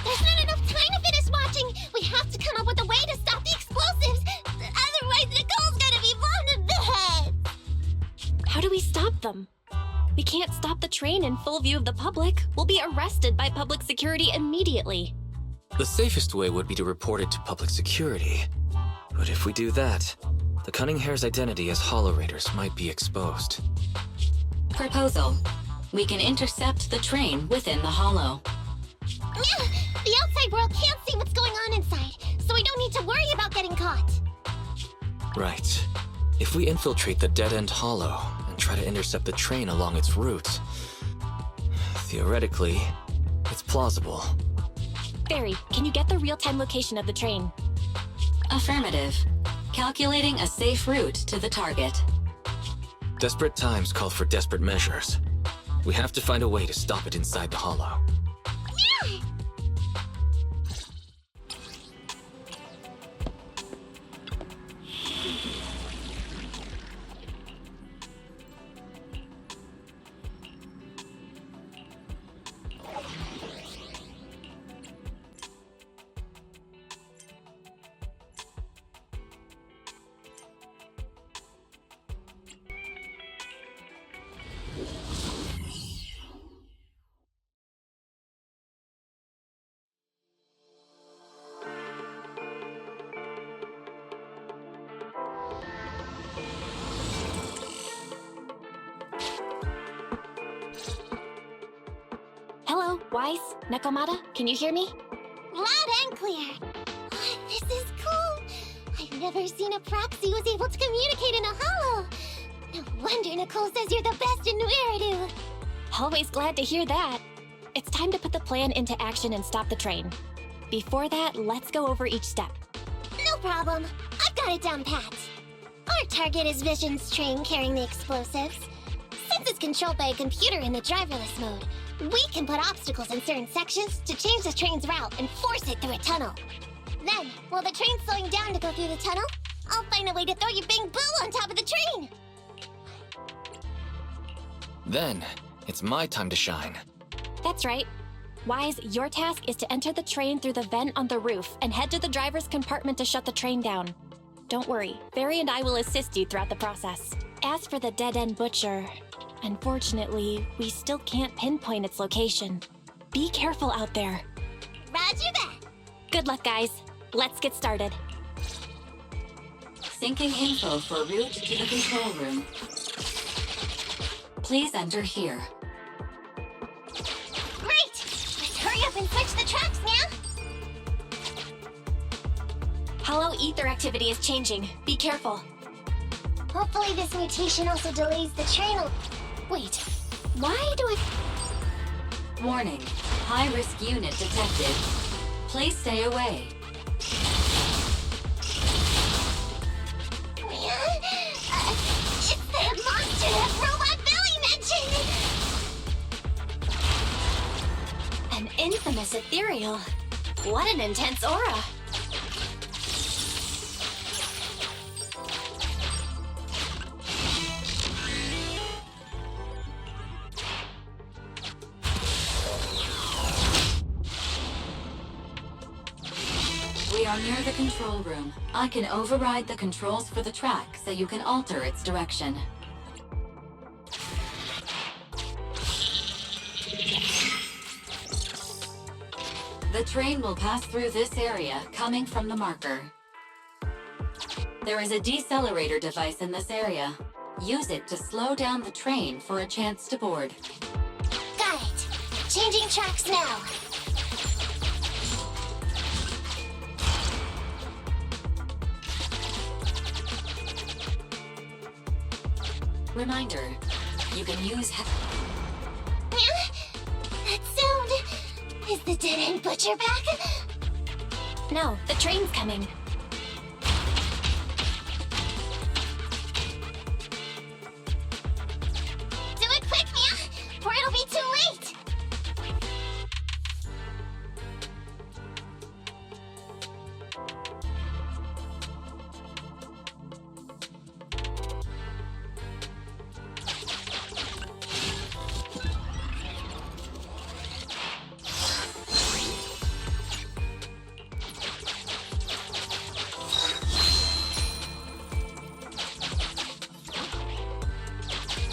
There's not enough time to finish watching! We have to come up with a way to stop the explosives! Otherwise, Nicole's gonna be blown to bits!
How do we stop them? We can't stop the train in full view of the public. We'll be arrested by public security immediately.
The safest way would be to report it to public security. But if we do that, the Cunning Hare's identity as Hollow Raiders might be exposed.
Proposal. We can intercept the train within the Hollow.
The outside world can't see what's going on inside, so we don't need to worry about getting caught.
Right. If we infiltrate the dead-end hollow and try to intercept the train along its route, theoretically, it's plausible.
Fairy, can you get the real-time location of the train?
Affirmative. Calculating a safe route to the target.
Desperate times call for desperate measures. We have to find a way to stop it inside the hollow.
Hello, Wise, Nekomata, can you hear me?
Loud and clear. This is cool. I've never seen a proxy who was able to communicate in a hollow. No wonder Nicole says you're the best in New Eridu.
Always glad to hear that. It's time to put the plan into action and stop the train. Before that, let's go over each step.
No problem. I've got it down pat. Our target is Vision's train carrying the explosives. Since it's controlled by a computer in the driverless mode, we can put obstacles in certain sections to change the train's route and force it through a tunnel. Then, while the train's slowing down to go through the tunnel, I'll find a way to throw your Bangboo on top of the train.
Then, it's my time to shine.
That's right. Wise, your task is to enter the train through the vent on the roof and head to the driver's compartment to shut the train down. Don't worry, Fairy and I will assist you throughout the process. As for the dead-end butcher, unfortunately, we still can't pinpoint its location. Be careful out there.
Roger that.
Good luck, guys. Let's get started.
Syncing info for route to the control room. Please enter here.
can switch the tracks now.
Hollow ether activity is changing. Be careful.
Hopefully this mutation also delays the train. Wait, why do I...
Warning. High-risk unit detected. Please stay away.
It's the monster that Robot Billy mentioned!
An infamous ethereal. What an intense aura.
We are near the control room. I can override the controls for the track so you can alter its direction. The train will pass through this area, coming from the marker. There is a decelerator device in this area. Use it to slow down the train for a chance to board.
Got it. Changing tracks now.
Reminder, you can use...
That sound... Is the dead-end butcher back?
No, the train's coming.
Do it quick, Mia, or it'll be too late!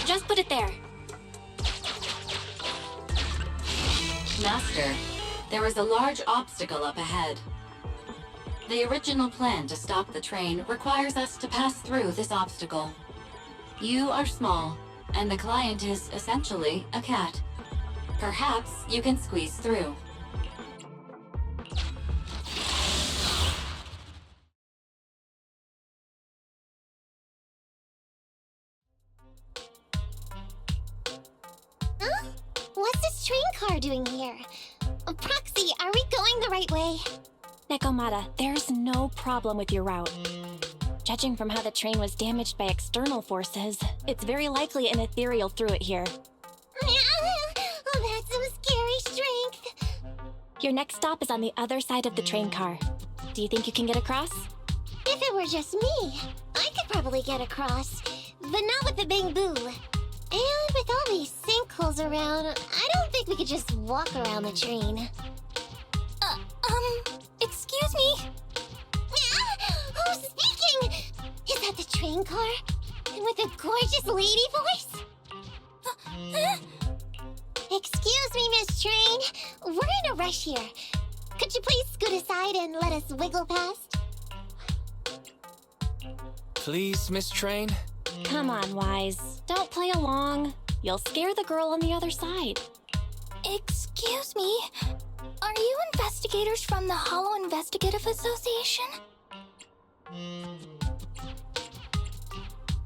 Just put it there.
Master, there is a large obstacle up ahead. The original plan to stop the train requires us to pass through this obstacle. You are small, and the client is essentially a cat. Perhaps you can squeeze through.
Huh? What's this train car doing here? Proxy, are we going the right way?
Nekomata, there's no problem with your route. Judging from how the train was damaged by external forces, it's very likely an ethereal threw it here.
Oh, that's some scary strength.
Your next stop is on the other side of the train car. Do you think you can get across?
If it were just me, I could probably get across, but not with the Bangboo. And with all these sinkholes around, I don't think we could just walk around the train.
Excuse me?
Who's speaking? Is that the train car? And with a gorgeous lady voice? Excuse me, Miss Train. We're in a rush here. Could you please scoot aside and let us wiggle past?
Please, Miss Train?
Come on, Wise. Don't play along. You'll scare the girl on the other side.
Excuse me? Are you investigators from the Hollow Investigative Association?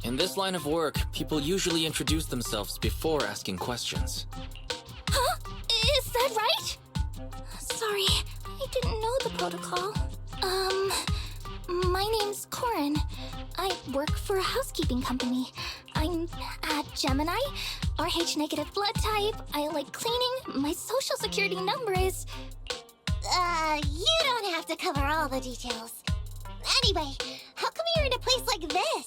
In this line of work, people usually introduce themselves before asking questions.
Huh? Is that right? Sorry, I didn't know the protocol. My name's Corin. I work for a housekeeping company. I'm a Gemini, RH negative blood type. I like cleaning. My social security number is...
You don't have to cover all the details. Anyway, how come you're in a place like this?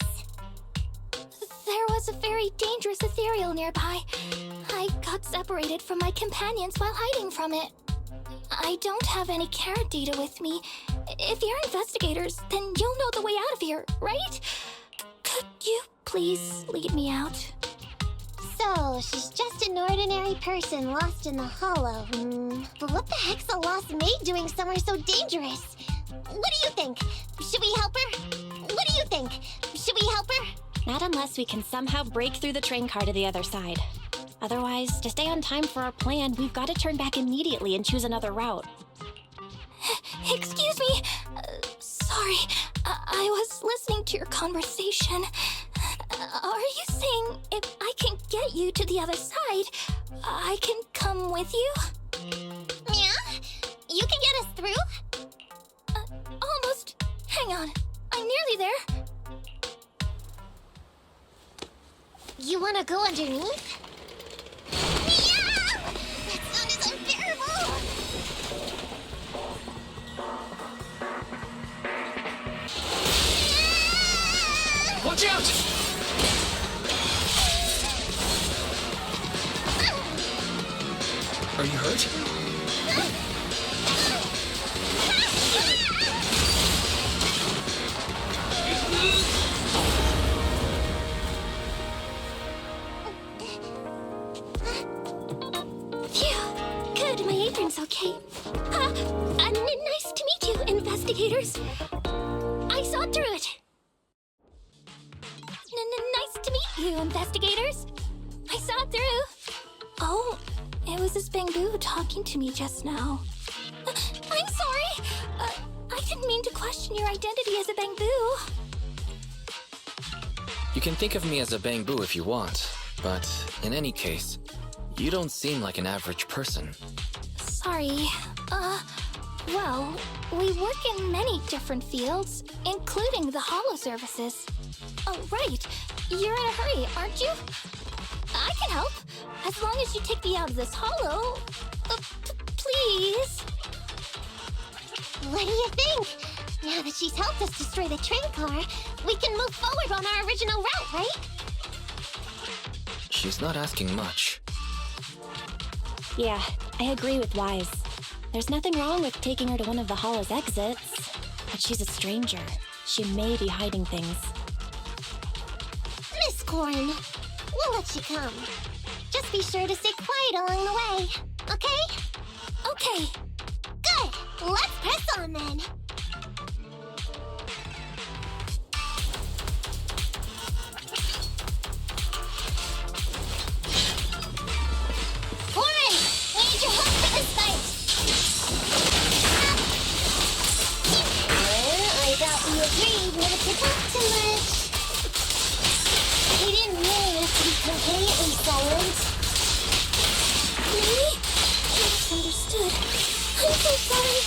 There was a very dangerous ethereal nearby. I got separated from my companions while hiding from it. I don't have any carrot data with me. If you're investigators, then you'll know the way out of here, right? Could you please lead me out?
So, she's just an ordinary person lost in the Hollow. But what the heck's a lost maid doing somewhere so dangerous? What do you think? Should we help her? What do you think? Should we help her?
Not unless we can somehow break through the train car to the other side. Otherwise, to stay on time for our plan, we've got to turn back immediately and choose another route.
Excuse me. Sorry. I was listening to your conversation. Are you saying if I can get you to the other side, I can come with you?
Yeah? You can get us through?
Almost. Hang on. I'm nearly there.
You wanna go underneath? Yeah! That sound is unbearable!
Watch out! Are you hurt?
Phew. Good, my apron's okay. Nice to meet you, investigators. I saw through it. Nice to meet you, investigators. I saw through. Oh, it was this Bangboo talking to me just now. I'm sorry. I didn't mean to question your identity as a Bangboo.
You can think of me as a Bangboo if you want, but in any case, you don't seem like an average person.
Sorry. Well, we work in many different fields, including the holo services. Oh, right. You're in a hurry, aren't you? I can help, as long as you take me out of this holo. Please.
What do you think? Now that she's helped us destroy the train car, we can move forward on our original route, right?
She's not asking much.
Yeah, I agree with Wise. There's nothing wrong with taking her to one of the holo's exits, but she's a stranger. She may be hiding things.
Miss Corn, we'll let you come. Just be sure to stay quiet along the way, okay?
Okay.
Good! Let's press on then! Corn! We need your help for this fight! Well, I thought we agreed never to talk too much. We didn't mean us to be completely silent.
Really? I misunderstood. I'm so sorry.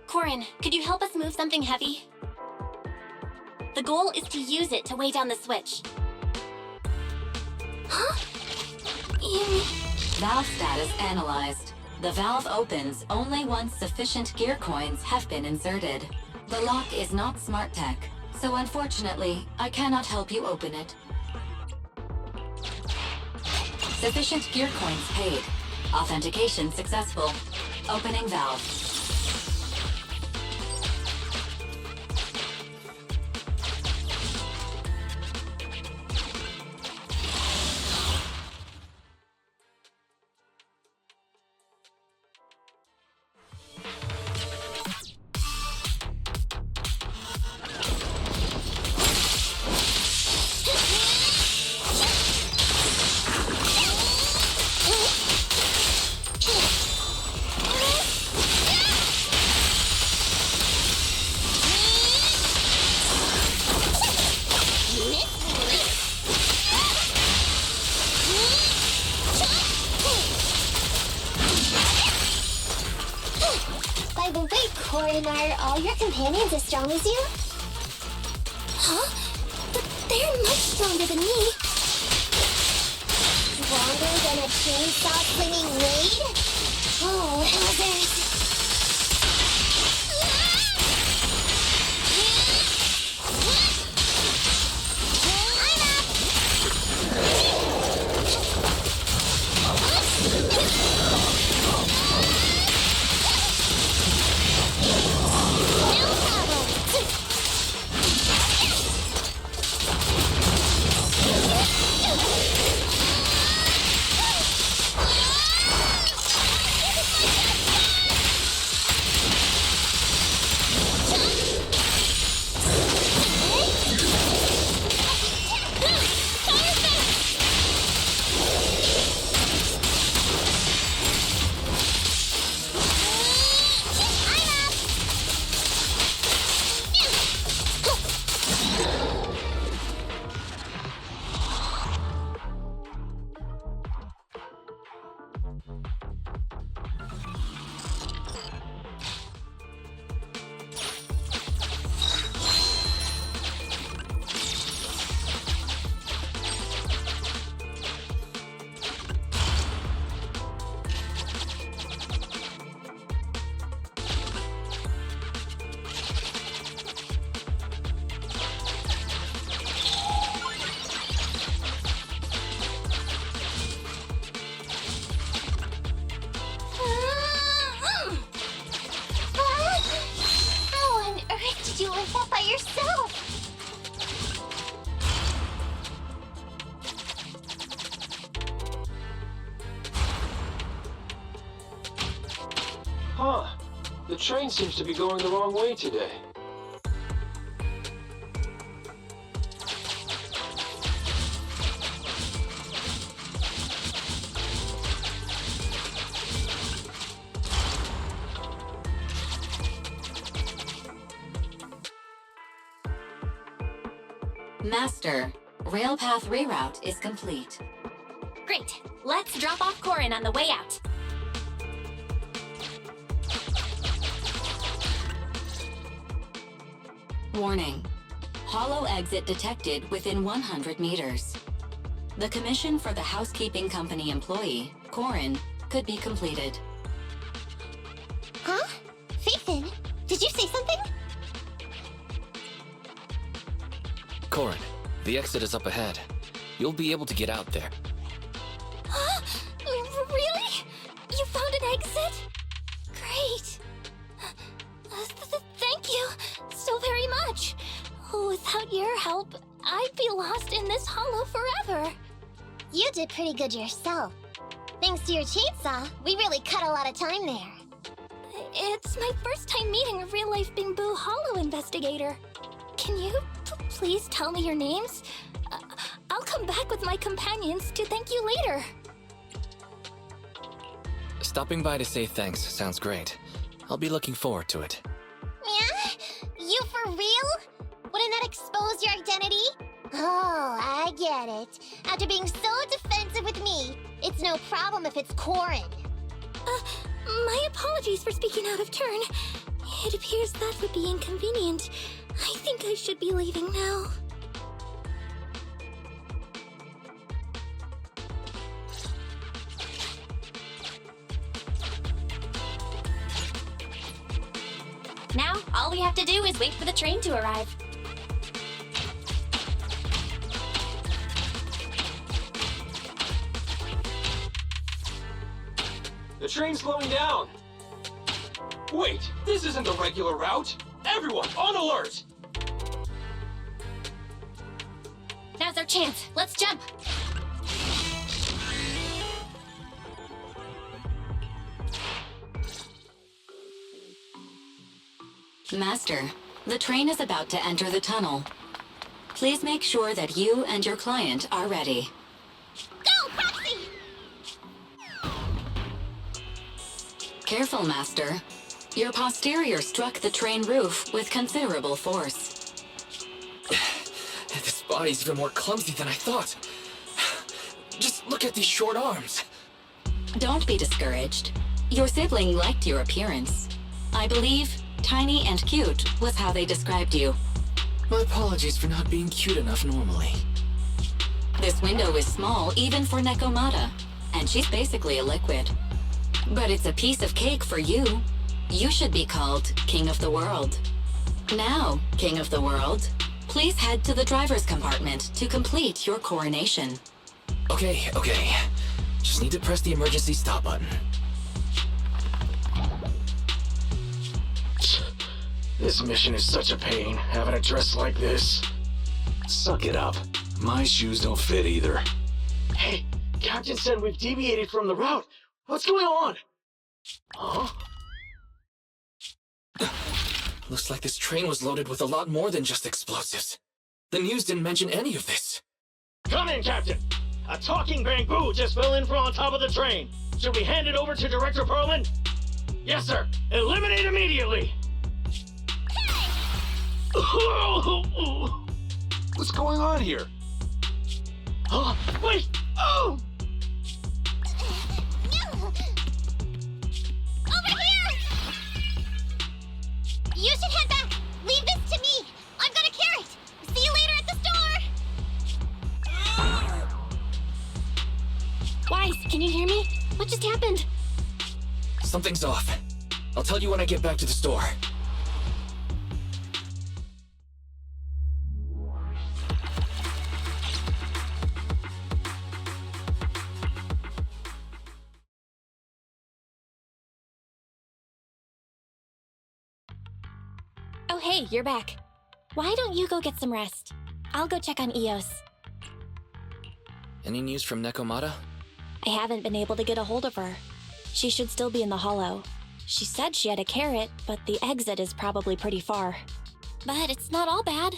Corin, could you help us move something heavy? The goal is to use it to weigh down the switch. Huh?
Valve status analyzed. The valve opens only once sufficient gear coins have been inserted. The lock is not smart tech, so unfortunately, I cannot help you open it. Sufficient gear coins paid. Authentication successful. Opening valve.
Are all your companions as strong as you?
Huh? But they're much stronger than me.
Stronger than a chainsaw-slinging raid? Oh, hazard!
Huh. The train seems to be going the wrong way today.
Master, Railpath reroute is complete.
Great. Let's drop off Corin on the way out.
Warning. Hollow exit detected within 100 meters. The commission for the housekeeping company employee, Corin, could be completed.
Huh? Faithin, did you say something?
Corin, the exit is up ahead. You'll be able to get out there.
Huh? Really? You found an exit? Great. Thank you so very much. Without your help, I'd be lost in this hollow forever.
You did pretty good yourself. Thanks to your chainsaw, we really cut a lot of time there.
It's my first time meeting a real-life Bangboo hollow investigator. Can you please tell me your names? I'll come back with my companions to thank you later.
Stopping by to say thanks sounds great. I'll be looking forward to it.
Yeah? You for real? Wouldn't that expose your identity? Oh, I get it. After being so defensive with me, it's no problem if it's Corin.
My apologies for speaking out of turn. It appears that would be inconvenient. I think I should be leaving now.
Now, all we have to do is wait for the train to arrive.
The train's slowing down. Wait, this isn't the regular route. Everyone, on alert!
Now's our chance. Let's jump.
Master, the train is about to enter the tunnel. Please make sure that you and your client are ready.
Go, Proxy!
Careful, Master. Your posterior struck the train roof with considerable force.
This body's even more clumsy than I thought. Just look at these short arms.
Don't be discouraged. Your sibling liked your appearance. I believe Tiny and cute was how they described you.
My apologies for not being cute enough normally.
This window is small even for Nekomata, and she's basically a liquid. But it's a piece of cake for you. You should be called King of the World. Now, King of the World, please head to the driver's compartment to complete your coronation.
Okay. Just need to press the emergency stop button.
This mission is such a pain, having a dress like this.
Suck it up. My shoes don't fit either.
Hey, Captain said we've deviated from the route. What's going on? Huh?
Looks like this train was loaded with a lot more than just explosives. The news didn't mention any of this.
Come in, Captain! A talking Bangboo just fell in from on top of the train. Should we hand it over to Director Perlman? Yes, sir. Eliminate immediately!
What's going on here?
Oh, wait! Oh!
Over here! You should head back. Leave this to me. I've got a carrot. See you later at the store.
Wise, can you hear me? What just happened?
Something's off. I'll tell you when I get back to the store.
Oh, hey, you're back. Why don't you go get some rest? I'll go check on Eos.
Any news from Nekomata?
I haven't been able to get a hold of her. She should still be in the hollow. She said she had a carrot, but the exit is probably pretty far. But it's not all bad.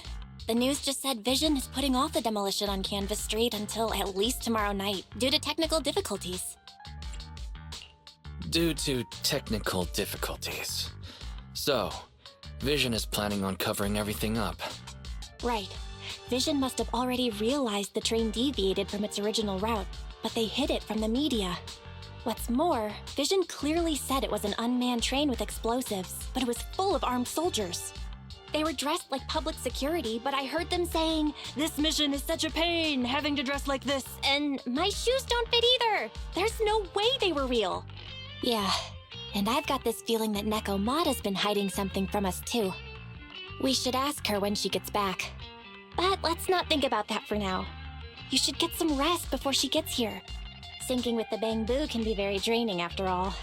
The news just said Vision is putting off the demolition on Canvas Street until at least tomorrow night, due to technical difficulties.
Due to technical difficulties. So, Vision is planning on covering everything up.
Right. Vision must have already realized the train deviated from its original route, but they hid it from the media. What's more, Vision clearly said it was an unmanned train with explosives, but it was full of armed soldiers. They were dressed like public security, but I heard them saying, "This mission is such a pain, having to dress like this," and my shoes don't fit either. There's no way they were real. Yeah, and I've got this feeling that Nekomata's been hiding something from us too. We should ask her when she gets back. But let's not think about that for now. You should get some rest before she gets here. Syncing with the Bangboo can be very draining after all.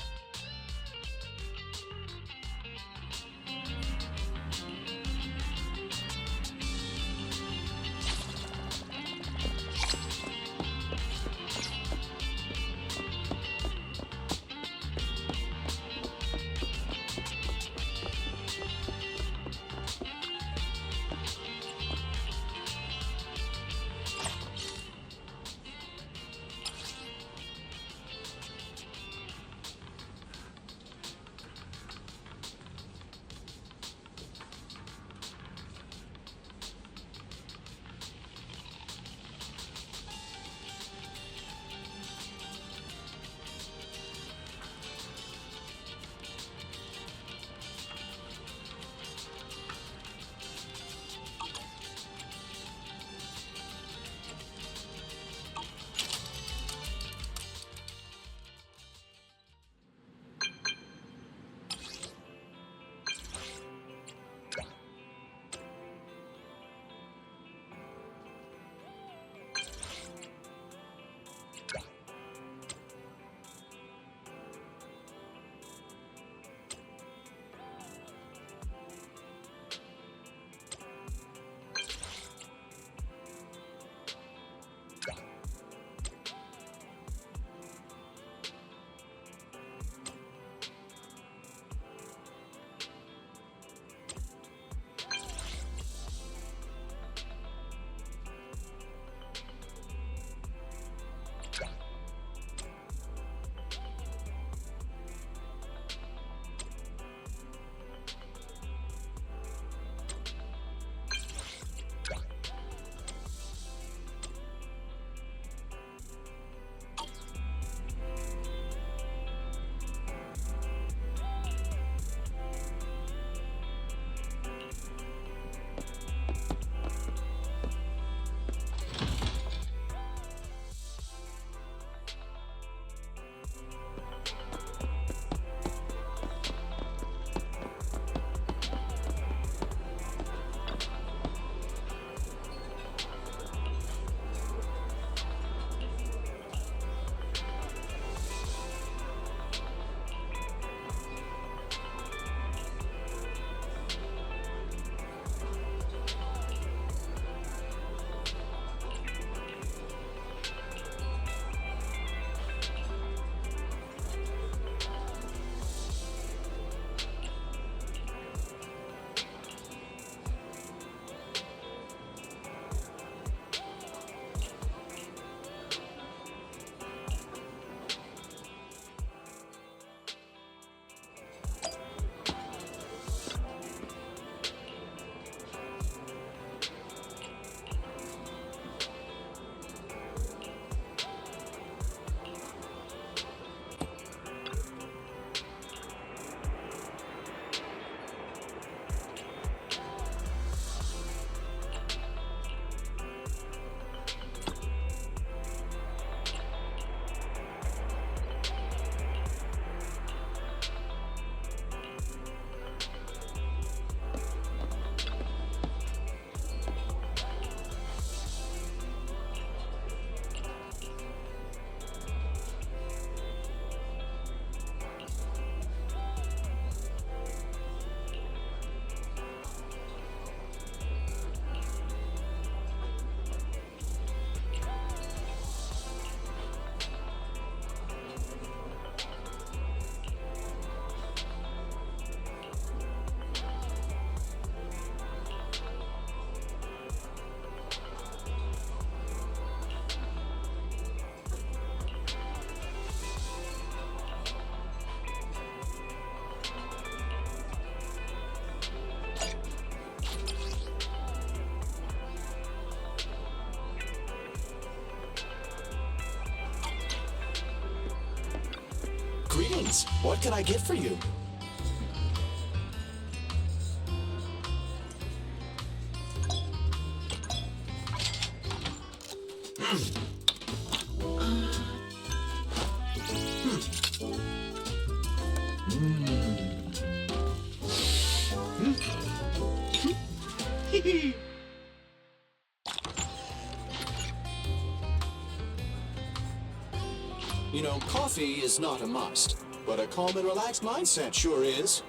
Twins. What can I get for you? You know, coffee is not a must, but a calm and relaxed mindset sure is.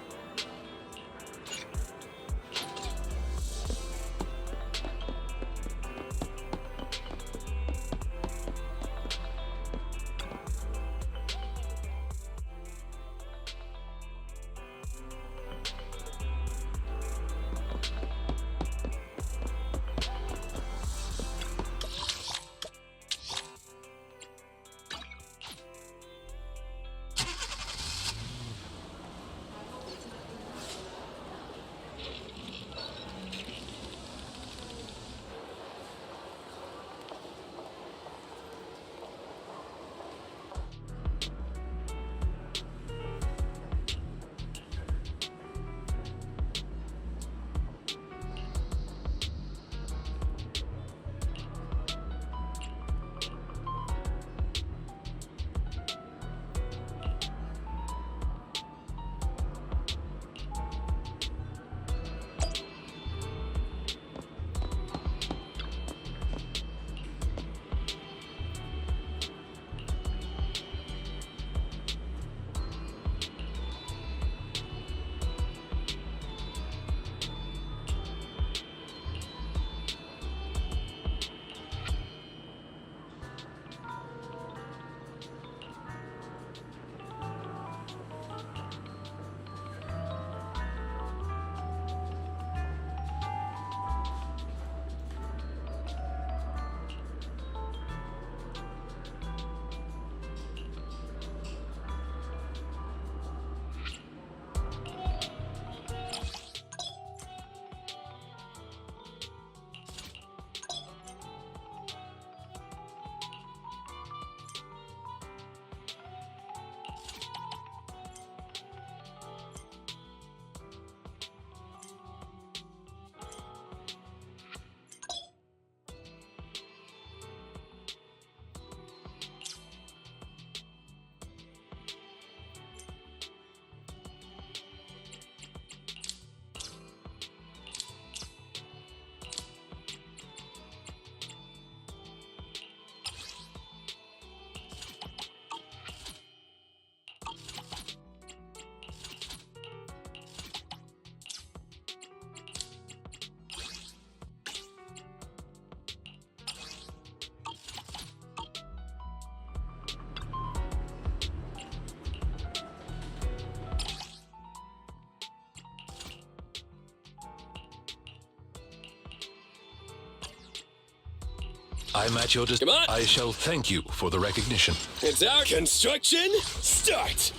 I'm at your disposal. Come on! I shall thank you for the recognition.
It's our construction start!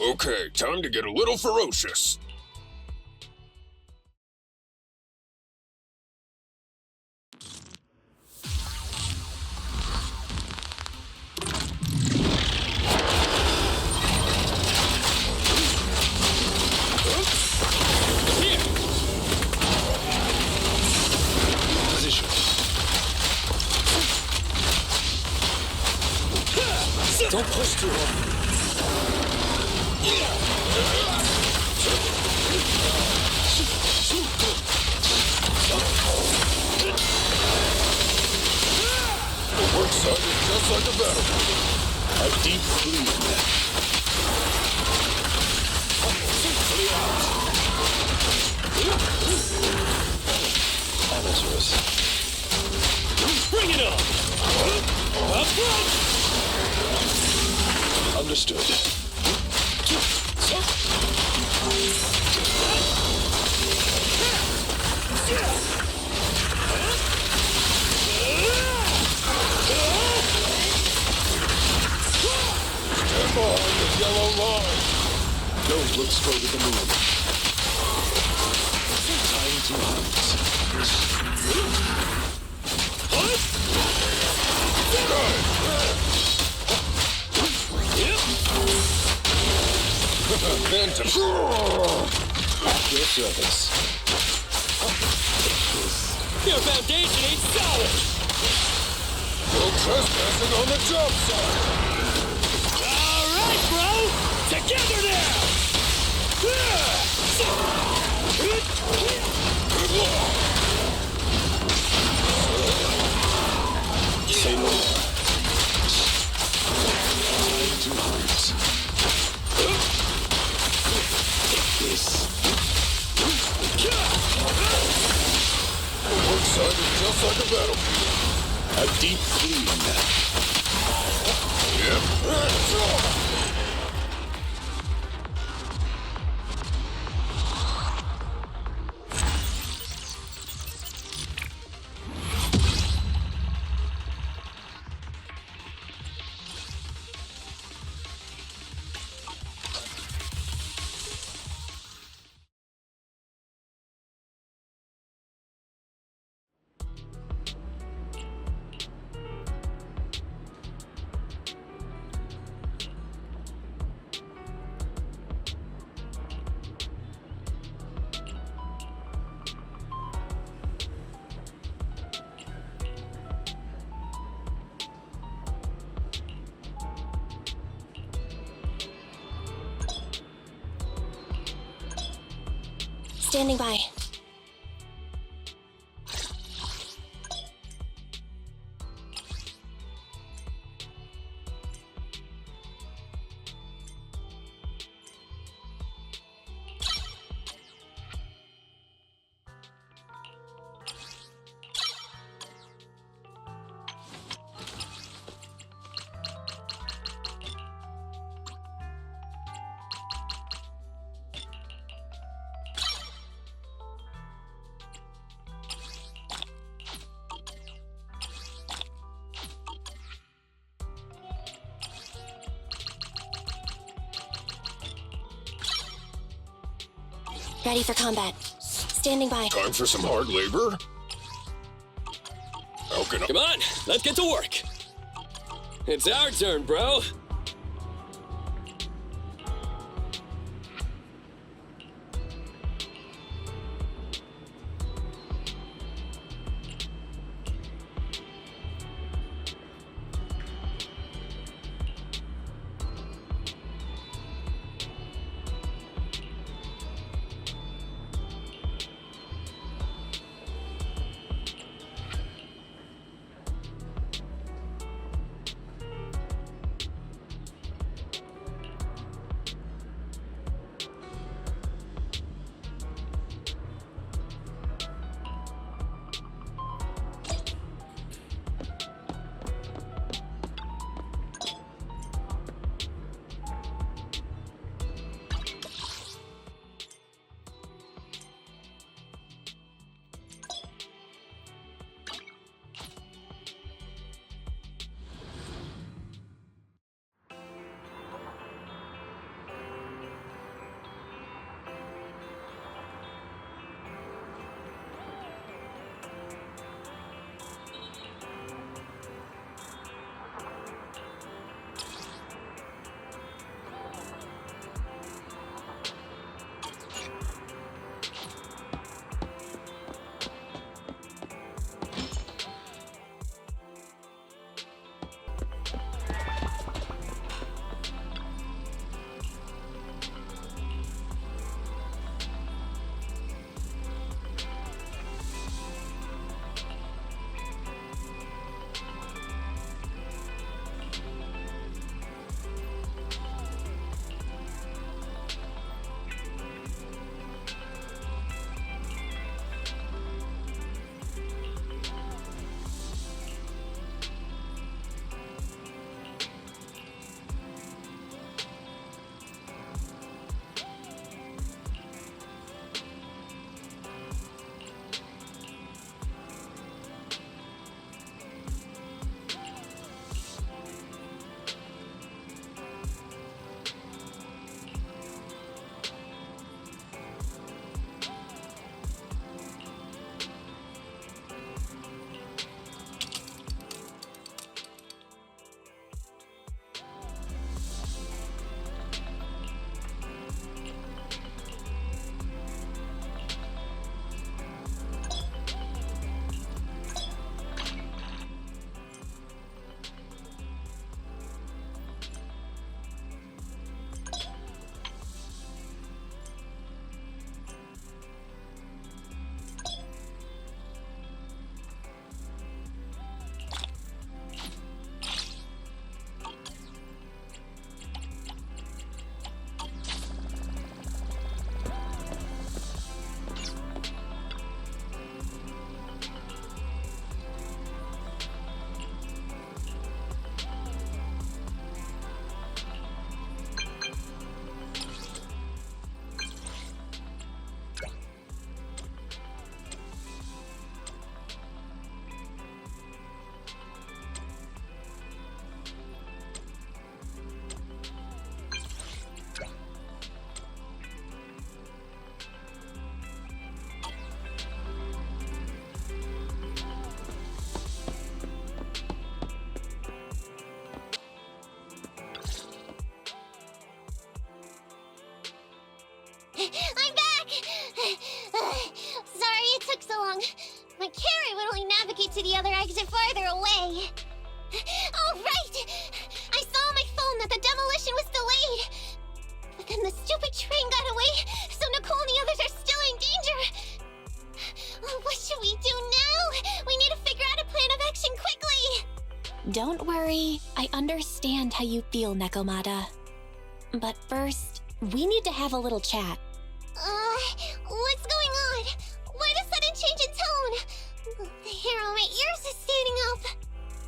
Okay, time to get a little ferocious.
Don't push too hard.
The work site is just like a battlefield. A deep clean.
Amateurs.
Bring it on! Up front!
Understood.
Stand behind the yellow line.
Don't look straight at the moon. Time to hunt.
to...
At your service.
Your foundation ain't solid! No trespassing on the job site! All right, bro! Together now!
Say no more. To hunt. This.
One side is just like a battlefield.
A deep clean.
Yep.
Standing by. Ready for combat. Standing by.
Time for some hard labor? How can I... Come on, let's get to work. It's our turn, bro.
My carrot would only navigate to the other exit farther away. Oh, right! I saw on my phone that the demolition was delayed. But then the stupid train got away, so Nicole and the others are still in danger. Oh, what should we do now? We need to figure out a plan of action quickly.
Don't worry. I understand how you feel, Nekomata. But first, we need to have a little chat.
What's going on? Why the sudden change in tone? The hair on my ears is standing up.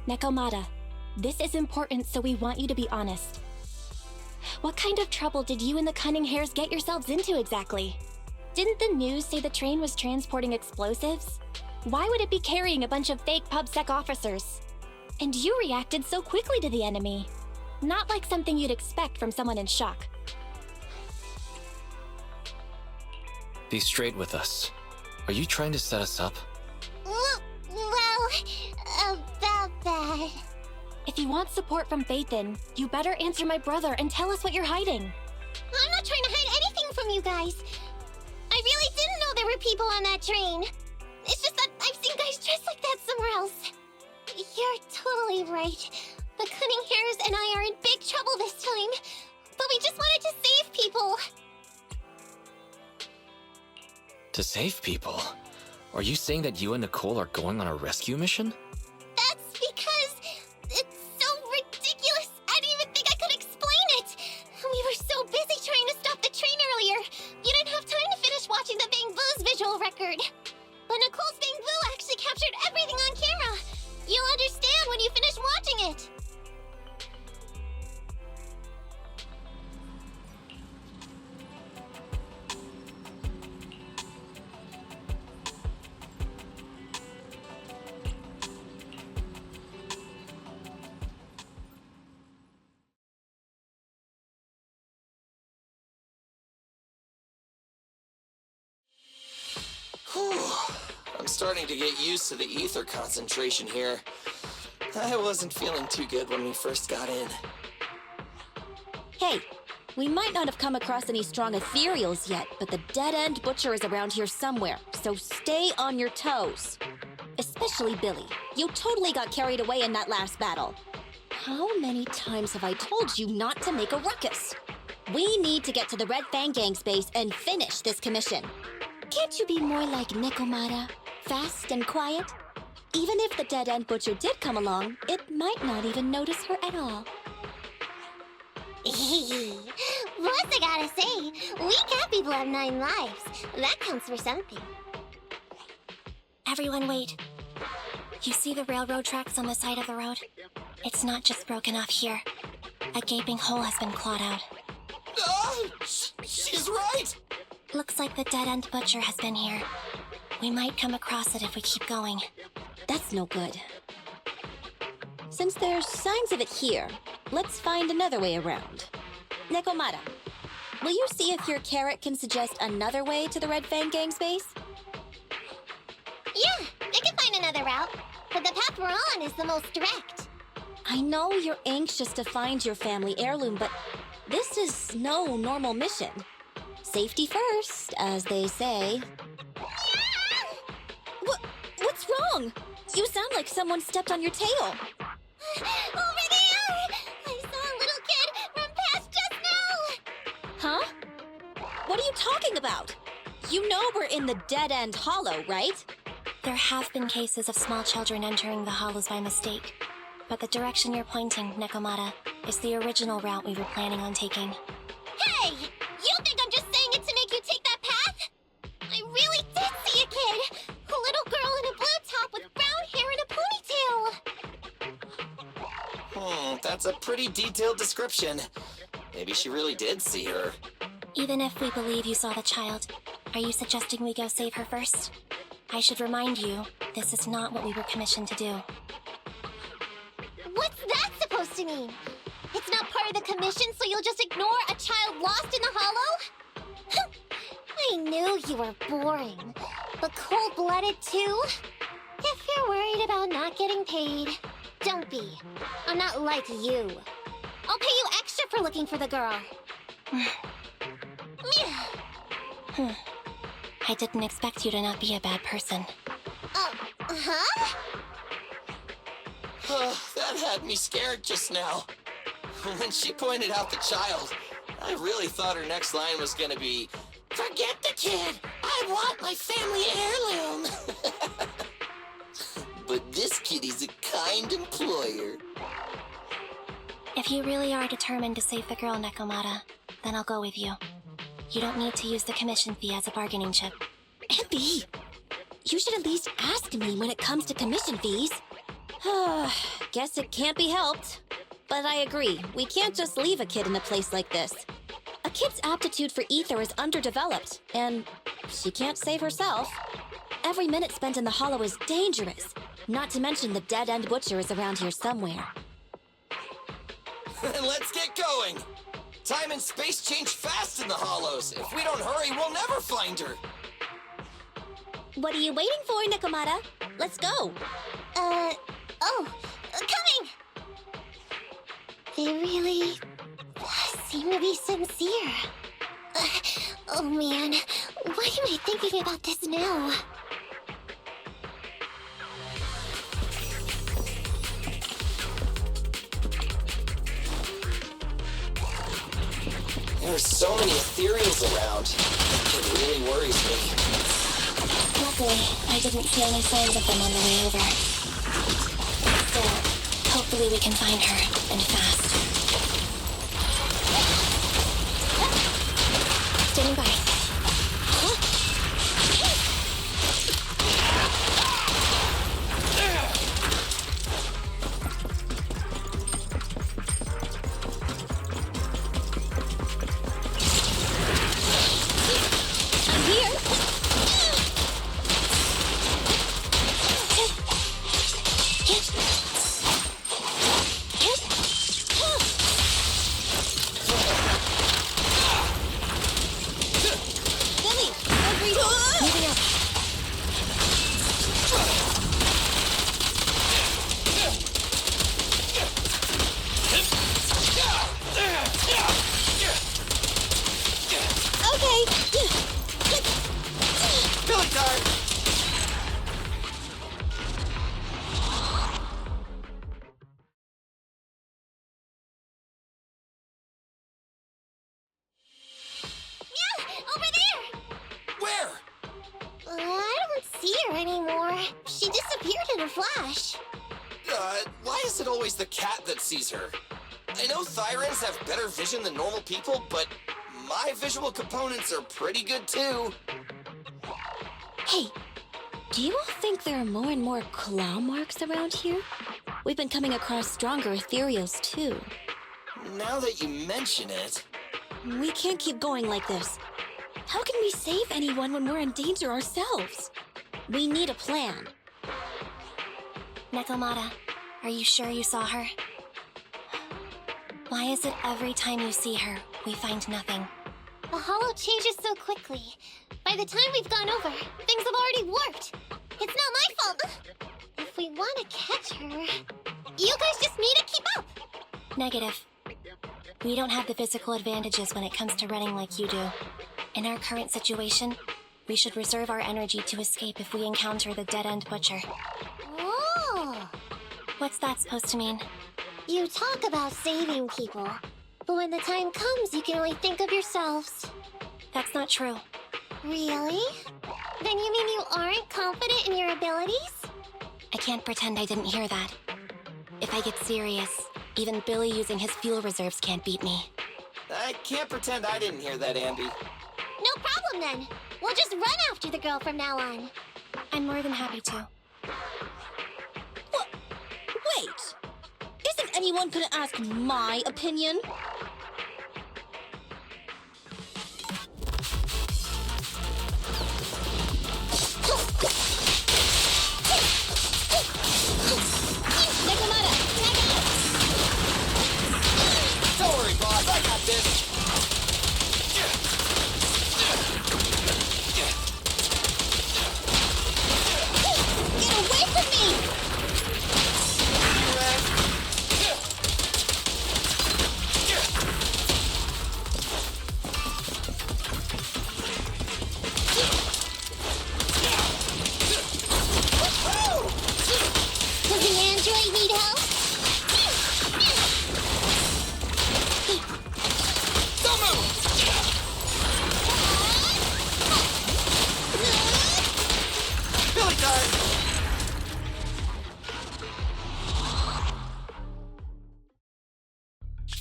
Nekomata, this is important, so we want you to be honest. What kind of trouble did you and the Cunning Hares get yourselves into exactly? Didn't the news say the train was transporting explosives? Why would it be carrying a bunch of fake PubSec officers? And you reacted so quickly to the enemy. Not like something you'd expect from someone in shock.
Be straight with us. Are you trying to set us up?
Well, about that.
If you want support from Phaethon, you better answer my brother and tell us what you're hiding.
I'm not trying to hide anything from you guys. I really didn't know there were people on that train. It's just that I've seen guys dressed like that somewhere else. You're totally right. The Cunning Hares and I are in big trouble this time. But we just wanted to save people.
To save people? Are you saying that you and Nicole are going on a rescue mission?
That's because it's so ridiculous. I didn't even think I could explain it. We were so busy trying to stop the train earlier. You didn't have time to finish watching the Bangboo's visual record. But Nicole's Bangboo actually captured everything on camera. You'll understand when you finish watching it.
I'm starting to get used to the ether concentration here. I wasn't feeling too good when we first got in.
Hey, we might not have come across any strong ethereals yet, but the dead-end butcher is around here somewhere, so stay on your toes. Especially Billy. You totally got carried away in that last battle. How many times have I told you not to make a ruckus? We need to get to the Red Fang Gang's base and finish this commission. Can't you be more like Nekomata? Fast and quiet? Even if the dead-end butcher did come along, it might not even notice her at all.
Plus, I gotta say, we cat people have 9 lives. That counts for something.
Everyone wait. You see the railroad tracks on the side of the road? It's not just broken off here. A gaping hole has been clawed out.
She's right!
Looks like the dead-end butcher has been here. We might come across it if we keep going.
That's no good. Since there's signs of it here, let's find another way around. Nekomata, will you see if your carrot can suggest another way to the Red Fang Gang's base?
Yeah, I can find another route, but the path we're on is the most direct.
I know you're anxious to find your family heirloom, but this is no normal mission. Safety first, as they say. What's wrong? You sound like someone stepped on your tail.
Over there! I saw a little kid run past just now!
Huh? What are you talking about? You know we're in the dead-end hollow, right?
There have been cases of small children entering the hollows by mistake. But the direction you're pointing, Nekomata, is the original route we were planning on taking.
Hey! You think I'm just saying it to make you take that path? I really did see a kid! A little girl in a blue top with brown hair and a ponytail!
That's a pretty detailed description. Maybe she really did see her.
Even if we believe you saw the child, are you suggesting we go save her first? I should remind you, this is not what we were commissioned to do.
What's that supposed to mean? It's not part of the commission, so you'll just ignore a child lost in the hollow? I knew you were boring, but cold-blooded too? If you're worried about not getting paid, don't be. I'm not like you. I'll pay you extra for looking for the girl.
I didn't expect you to not be a bad person.
Oh, Huh?
That had me scared just now. When she pointed out the child, I really thought her next line was gonna be, "Forget the kid! I want my family heirloom!" But this kitty's a kind employer.
If you really are determined to save the girl, Nekomata, then I'll go with you. You don't need to use the commission fee as a bargaining chip.
Ambi, you should at least ask me when it comes to commission fees.
Guess it can't be helped. But I agree, we can't just leave a kid in a place like this. A kid's aptitude for ether is underdeveloped, and she can't save herself. Every minute spent in the hollow is dangerous, not to mention the dead-end butcher is around here somewhere.
Let's get going! Time and space change fast in the hollows. If we don't hurry, we'll never find her.
What are you waiting for, Nekomata? Let's go.
Coming! They really seem to be sincere. Oh man, why am I thinking about this now?
There are so many ethereals around. It really worries me.
Luckily, I didn't see any signs of them on the way over. Still, hopefully we can find her, and fast. Standing by.
Why is it always the cat that sees her? I know Thyrans have better vision than normal people, but my visual components are pretty good too.
Hey, do you all think there are more and more claw marks around here? We've been coming across stronger ethereals too.
Now that you mention it...
We can't keep going like this. How can we save anyone when we're in danger ourselves? We need a plan.
Nekomata, are you sure you saw her? Why is it every time you see her, we find nothing?
The hollow changes so quickly. By the time we've gone over, things have already worked. It's not my fault. If we want to catch her, you guys just need to keep up.
Negative. We don't have the physical advantages when it comes to running like you do. In our current situation, we should reserve our energy to escape if we encounter the dead-end butcher.
Oh!
What's that supposed to mean?
You talk about saving people, but when the time comes, you can only think of yourselves.
That's not true.
Really? Then you mean you aren't confident in your abilities?
I can't pretend I didn't hear that. If I get serious, even Billy using his fuel reserves can't beat me.
I can't pretend I didn't hear that, Ambi.
No problem then. We'll just run after the girl from now on.
I'm more than happy to.
What? Wait! Isn't anyone gonna ask my opinion?
Don't worry, boss. I got this.
Get away from me!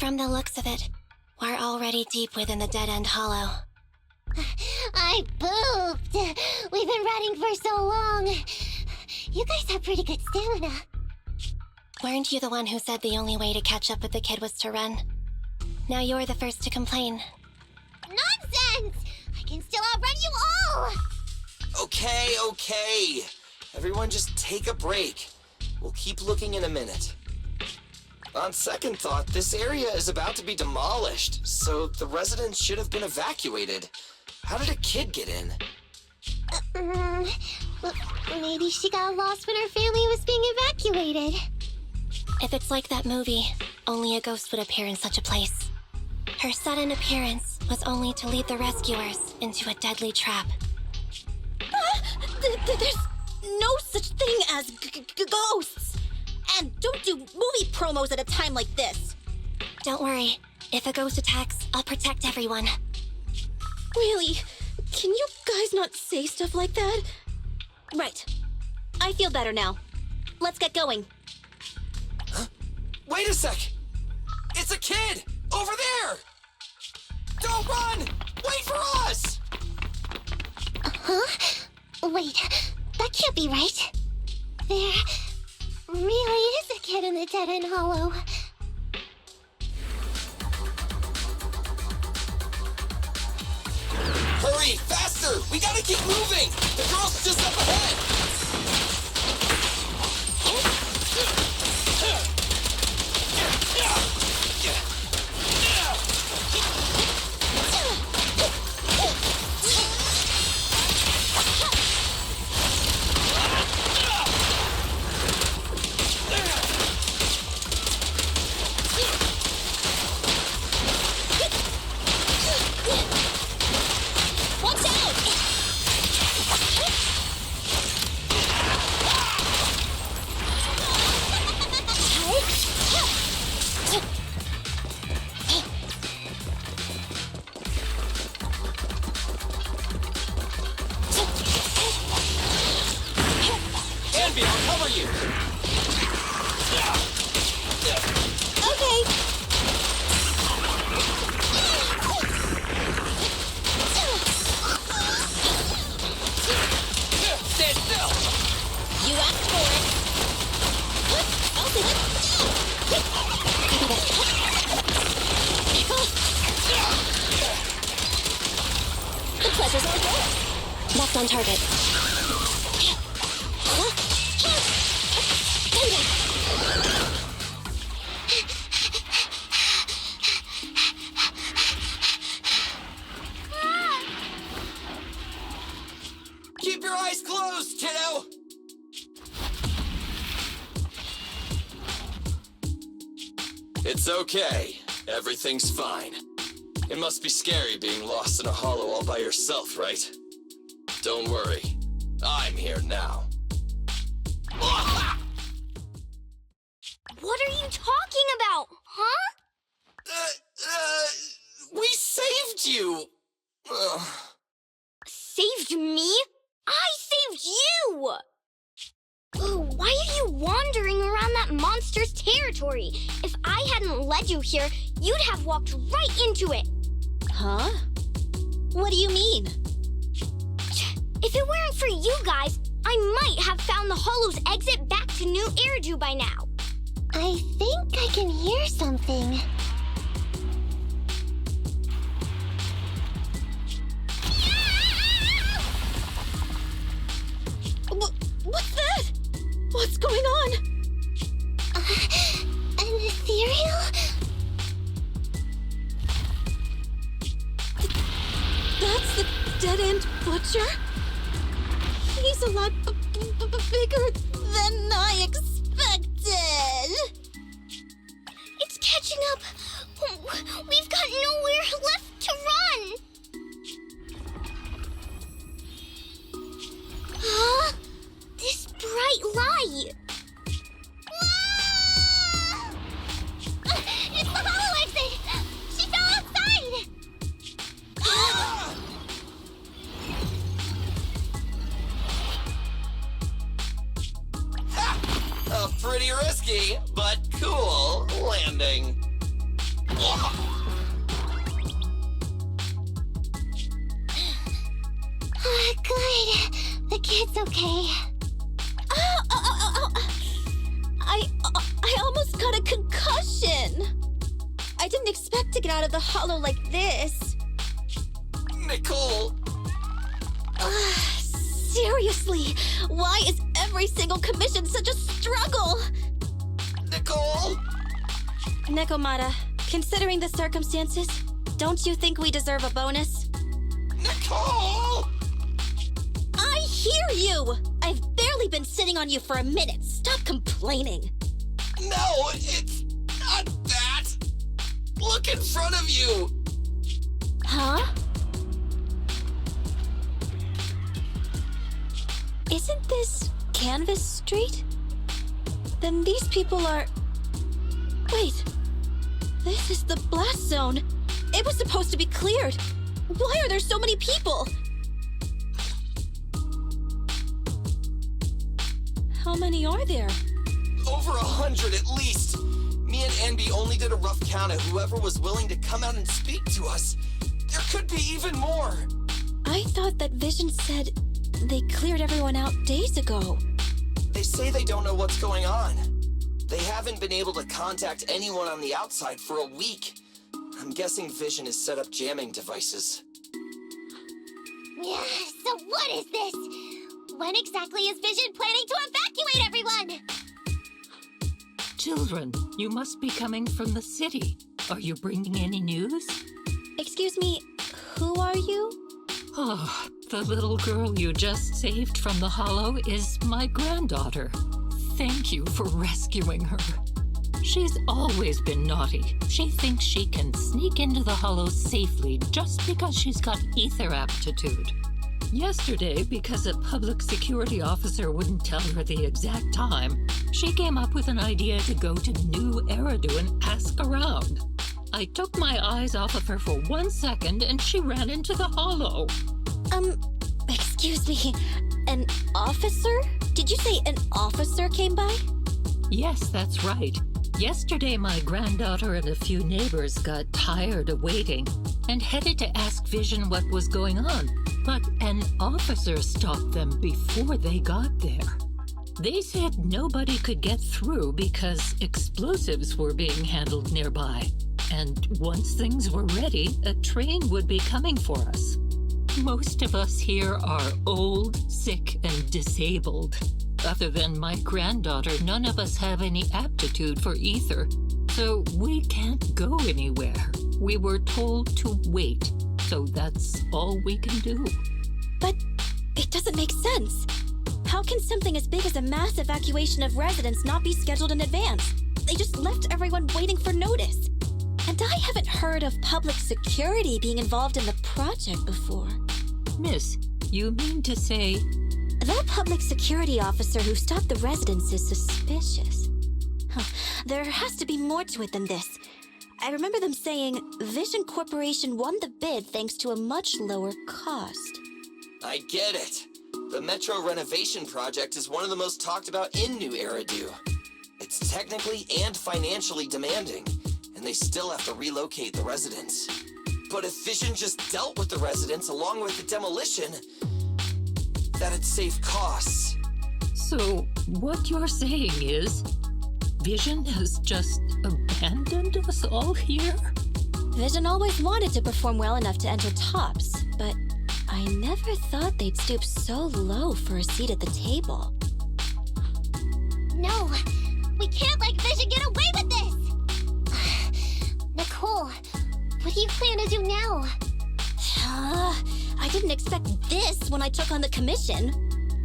From the looks of it, we're already deep within the dead-end hollow.
I pooped! We've been running for so long. You guys have pretty good stamina.
Weren't you the one who said the only way to catch up with the kid was to run? Now you're the first to complain.
Nonsense! I can still outrun you all!
Okay. Everyone just take a break. We'll keep looking in a minute. On second thought, this area is about to be demolished, so the residents should have been evacuated. How did a kid get in?
Maybe she got lost when her family was being evacuated.
If it's like that movie, only a ghost would appear in such a place. Her sudden appearance was only to lead the rescuers into a deadly trap.
There's no such thing as ghosts! And don't do movie promos at a time like this!
Don't worry. If a ghost attacks, I'll protect everyone.
Really? Can you guys not say stuff like that? Right. I feel better now. Let's get going.
Huh? Wait a sec! It's a kid! Over there! Don't run! Wait for us!
Huh? Wait, that can't be right. There really is a kid in the dead-end hollow.
Hurry, faster! We gotta keep moving! The girl's just up ahead!
That's on target.
Keep your eyes closed, kiddo! It's okay. Everything's fine. It must be scary being lost in a hollow all by yourself, right? Don't worry. I'm here now.
What are you talking about, huh?
We saved you!
Saved me? I saved you! Why are you wandering around that monster's territory? If I hadn't led you here, you'd have walked right into it.
Huh? What do you mean?
If it weren't for you guys, I might have found the hollow's exit back to New Eridu by now. I think I can hear something.
What's that? What's going on?
An ethereal?
That's the dead-end butcher? He's a lot bigger than I expected.
It's catching up. We've got nowhere left to run. Huh? This bright light. It's the hollow exit. She fell outside.
A pretty risky, but cool landing.
Good. The kid's okay.
I almost got a concussion. I didn't expect to get out of the hollow like this.
Nicole!
Seriously, why is every single commission such a struggle?
Nicole!
Nekomata, considering the circumstances, don't you think we deserve a bonus?
Nicole!
I hear you! I've barely been sitting on you for a minute. Stop complaining.
No, it's not that. Look in front of you.
Huh? Isn't this Canvas Street? Then these people are... Wait. This is the blast zone. It was supposed to be cleared. Why are there so many people? How many are there?
Over 100 at least. Me and Anby only did a rough count of whoever was willing to come out and speak to us. There could be even more.
I thought that Vision said they cleared everyone out days ago.
They say they don't know what's going on. They haven't been able to contact anyone on the outside for a week. I'm guessing Vision has set up jamming devices.
Yeah, so what is this? When exactly is Vision planning to evacuate everyone?
Children, you must be coming from the city. Are you bringing any news?
Excuse me, who are you?
Oh, the little girl you just saved from the hollow is my granddaughter. Thank you for rescuing her. She's always been naughty. She thinks she can sneak into the hollow safely just because she's got ether aptitude. Yesterday, because a public security officer wouldn't tell her the exact time, she came up with an idea to go to New Eridu and ask around. I took my eyes off of her for 1 second and she ran into the hollow.
Excuse me, an officer? Did you say an officer came by?
Yes, that's right. Yesterday, my granddaughter and a few neighbors got tired of waiting and headed to ask Vision what was going on, but an officer stopped them before they got there. They said nobody could get through because explosives were being handled nearby, and once things were ready, a train would be coming for us. Most of us here are old, sick, and disabled. Other than my granddaughter, none of us have any aptitude for ether, so we can't go anywhere. We were told to wait, so that's all we can do.
But it doesn't make sense. How can something as big as a mass evacuation of residents not be scheduled in advance? They just left everyone waiting for notice. And I haven't heard of public security being involved in the project before.
Miss, you mean to say...
That public security officer who stopped the residents is suspicious. There has to be more to it than this. I remember them saying Vision Corporation won the bid thanks to a much lower cost.
I get it. The Metro renovation project is one of the most talked about in New Eridu. It's technically and financially demanding, and they still have to relocate the residents. But if Vision just dealt with the residents along with the demolition, that'd save costs.
So, what you're saying is, Vision has just abandoned us all here?
Vision always wanted to perform well enough to enter tops, but I never thought they'd stoop so low for a seat at the table.
No, we can't let Vision get away with this! Nicole, what do you plan to do now?
I didn't expect this when I took on the commission.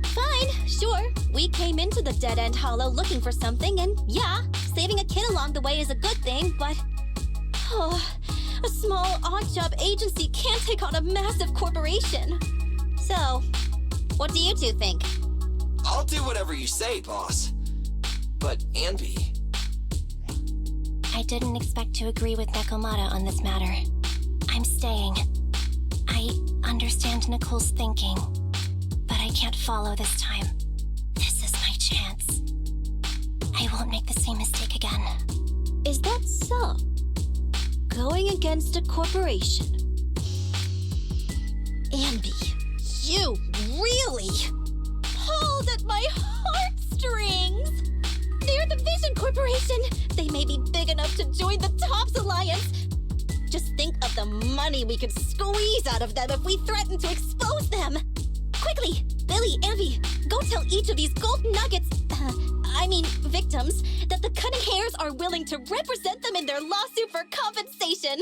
Fine, sure. We came into the dead-end hollow looking for something, and yeah, saving a kid along the way is a good thing, but... a small, odd-job agency can't take on a massive corporation. So, what do you two think?
I'll do whatever you say, boss. But Anby...
I didn't expect to agree with Nekomata on this matter. I'm staying. I understand Nicole's thinking, but I can't follow this time. This is my chance. I won't make the same mistake again.
Is that so?
going against a corporation. Ambi, you really pulled at my heartstrings! They're the Vision Corporation! They may be big enough to join the Tops Alliance! Just think of the money we could squeeze out of them if we threaten to expose them! Quickly, Billy, Ambi, go tell each of these gold nuggets, victims, that the Cunning Hares are willing to represent them in their lawsuit for compensation!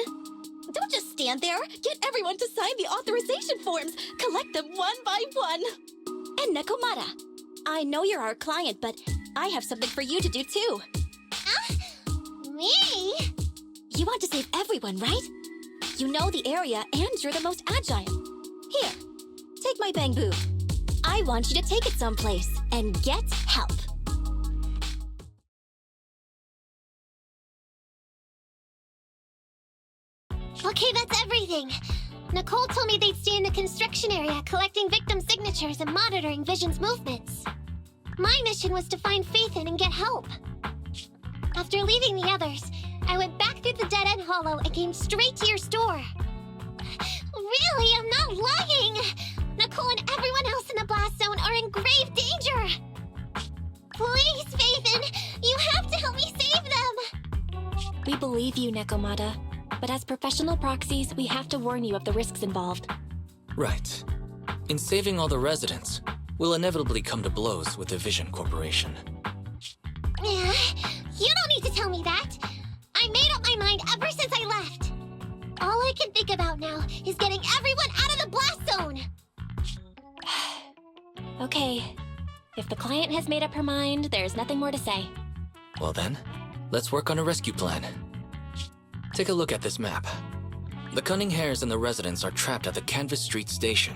Don't just stand there! Get everyone to sign the authorization forms! Collect them one by one! And Nekomata, I know you're our client, but I have something for you to do too.
Me?
You want to save everyone, right? You know the area and you're the most agile. Here, take my Bangboo. I want you to take it someplace and get help.
Okay, that's everything. Nicole told me they'd stay in the construction area collecting victim signatures and monitoring Vision's movements. My mission was to find Phaethon and get help. After leaving the others, I went back through the dead-end hollow and came straight to your store. Really, I'm not lying! Nicole and everyone else in the blast zone are in grave danger! Please, Phaethon, you have to help me save them!
We believe you, Nekomata. But as professional proxies, we have to warn you of the risks involved.
Right. In saving all the residents, we'll inevitably come to blows with the Vision Corporation.
Yeah, you don't need to tell me that. I made up my mind ever since I left. All I can think about now is getting everyone out of the blast zone.
Okay. If the client has made up her mind, there's nothing more to say.
Well then, let's work on a rescue plan. Take a look at this map. The Cunning Hares and the residents are trapped at the Canvas Street Station,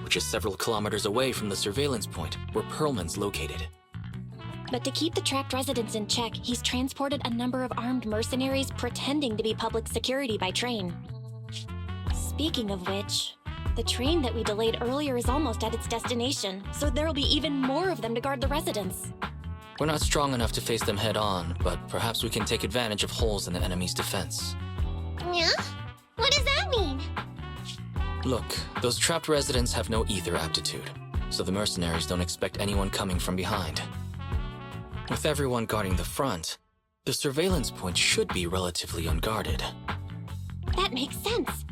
which is several kilometers away from the surveillance point where Perlman's located.
But to keep the trapped residents in check, he's transported a number of armed mercenaries pretending to be public security by train. Speaking of which, the train that we delayed earlier is almost at its destination, so there'll be even more of them to guard the residents.
We're not strong enough to face them head-on, but perhaps we can take advantage of holes in the enemy's defense.
Yeah? What does that mean?
Look, those trapped residents have no ether aptitude, so the mercenaries don't expect anyone coming from behind. With everyone guarding the front, the surveillance point should be relatively unguarded.
That makes sense.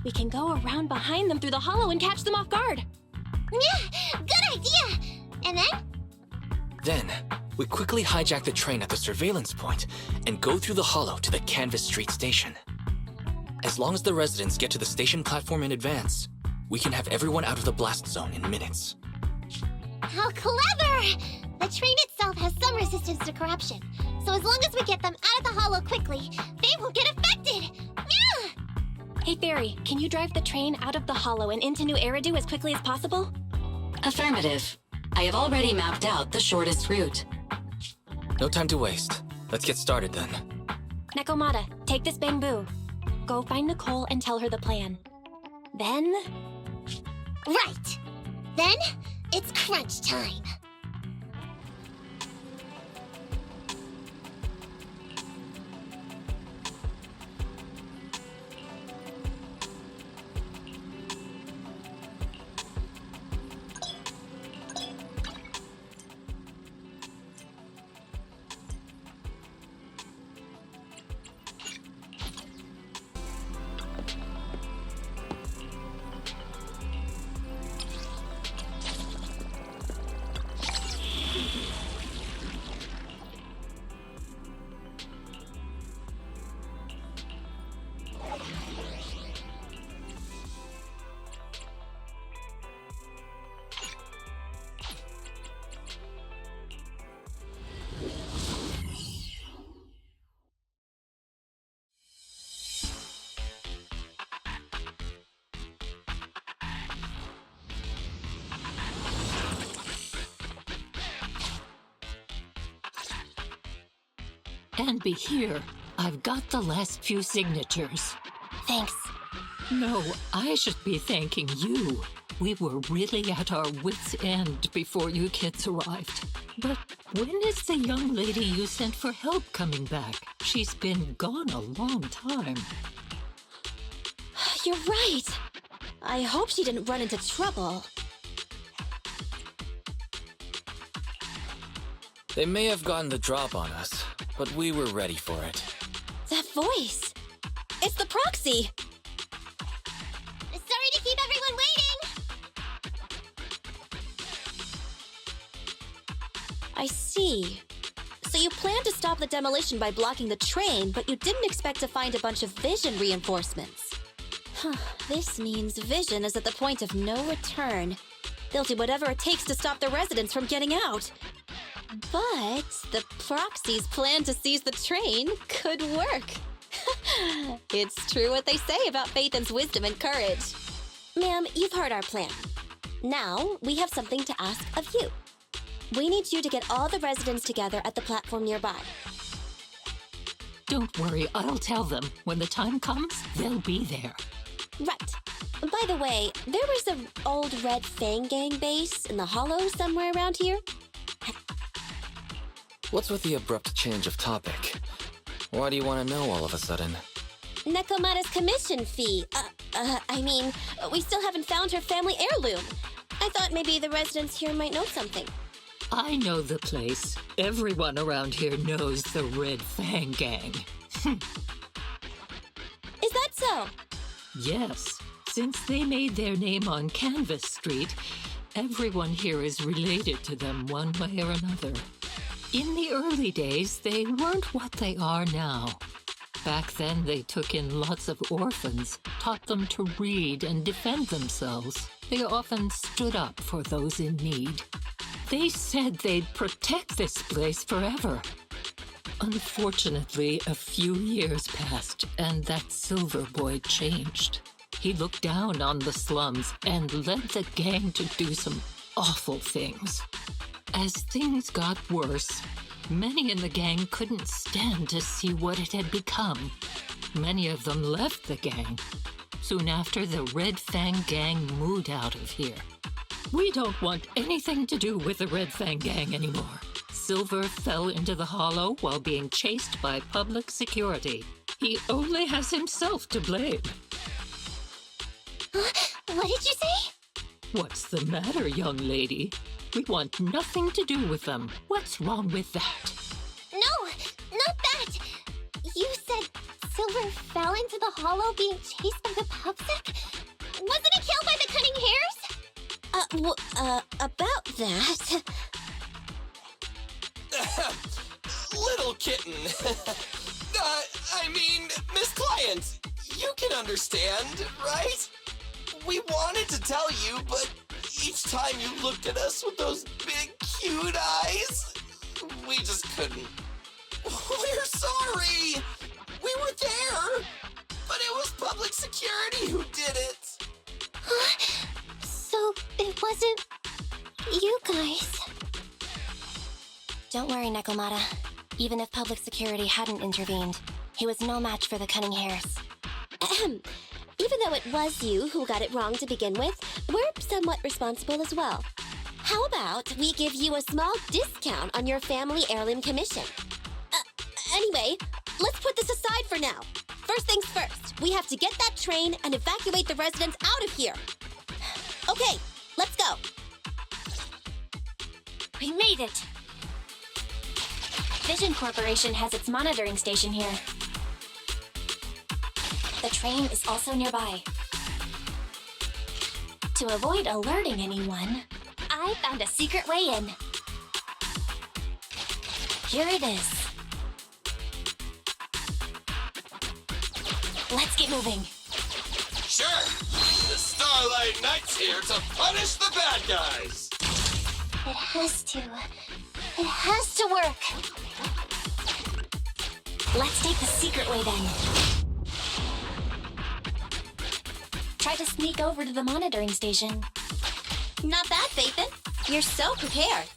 We can go around behind them through the hollow and catch them off guard.
Yeah, good idea! And then?
Then, we quickly hijack the train at the surveillance point and go through the hollow to the Canvas Street Station. As long as the residents get to the station platform in advance, we can have everyone out of the blast zone in minutes.
How clever! The train itself has some resistance to corruption, so as long as we get them out of the hollow quickly, they won't get affected! Yeah!
Hey Fairy, can you drive the train out of the hollow and into New Eridu as quickly as possible?
Affirmative. I have already mapped out the shortest route.
No time to waste. Let's get started then.
Nekomata, take this Bangboo. Go find Nicole and tell her the plan. Then...
Right! Then, it's crunch time.
And be here. I've got the last few signatures.
Thanks.
No, I should be thanking you. We were really at our wits' end before you kids arrived. But when is the young lady you sent for help coming back? She's been gone a long time.
You're right. I hope she didn't run into trouble.
They may have gotten the drop on us, but we were ready for it.
That voice! It's the Proxy!
Sorry to keep everyone waiting!
I see. So you planned to stop the demolition by blocking the train, but you didn't expect to find a bunch of vision reinforcements. Huh, this means Vision is at the point of no return. They'll do whatever it takes to stop the residents from getting out. But the Proxy's plan to seize the train could work. It's true what they say about Phaeton's wisdom and courage. Ma'am, you've heard our plan. Now, we have something to ask of you. We need you to get all the residents together at the platform nearby.
Don't worry, I'll tell them. When the time comes, they'll be there.
Right. By the way, there was an old Red Fang gang base in the hollow somewhere around here.
What's with the abrupt change of topic? Why do you want to know all of a sudden?
Nekomata's commission fee. We still haven't found her family heirloom. I thought maybe the residents here might know something.
I know the place. Everyone around here knows the Red Fang gang.
Is that so?
Yes. Since they made their name on Canvas Street, everyone here is related to them one way or another. In the early days, they weren't what they are now. Back then, they took in lots of orphans, taught them to read and defend themselves. They often stood up for those in need. They said they'd protect this place forever. Unfortunately, a few years passed, and that silver boy changed. He looked down on the slums and led the gang to do some awful things. As things got worse, many in the gang couldn't stand to see what it had become. Many of them left the gang. Soon after, the Red Fang gang moved out of here. We don't want anything to do with the Red Fang gang anymore. Silver fell into the hollow while being chased by public security. He only has himself to blame.
What did you say?
What's the matter, young lady? We want nothing to do with them. What's wrong with that?
No, not that! You said Silver fell into the hollow being chased by the pubsec? Wasn't he killed by the Cunning Hares?
About that...
Little kitten. Miss Client, you can understand, right? We wanted to tell you, but each time you looked at us with those big, cute eyes, we just couldn't. We're sorry. We were there, but it was public security who did it.
So it wasn't you guys.
Don't worry, Nekomata. Even if public security hadn't intervened, he was no match for the Cunning Hares.
Even though it was you who got it wrong to begin with, we're somewhat responsible as well. How about we give you a small discount on your family heirloom commission? Anyway, let's put this aside for now. First things first, we have to get that train and evacuate the residents out of here. Okay, let's go.
We made it! Vision Corporation has its monitoring station here. The train is also nearby. To avoid alerting anyone, I found a secret way in. Here it is. Let's get moving.
Sure. The Starlight Knight's here to punish the bad guys.
It has to. It has to work.
Let's take the secret way then. Try to sneak over to the monitoring station.
Not bad, Phaeton. You're so prepared.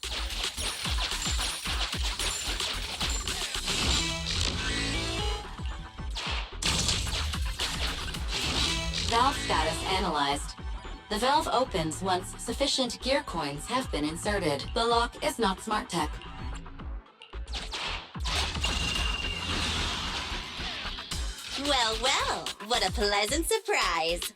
Valve status analyzed. The valve opens once sufficient gear coins have been inserted. The lock is not smart tech.
Well, well, what a pleasant surprise.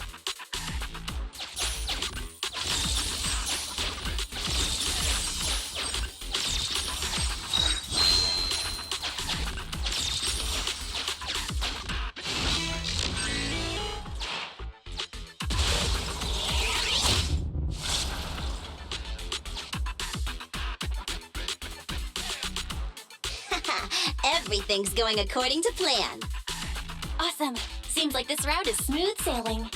Everything's going according to plan.
Awesome. Seems like this route is smooth sailing.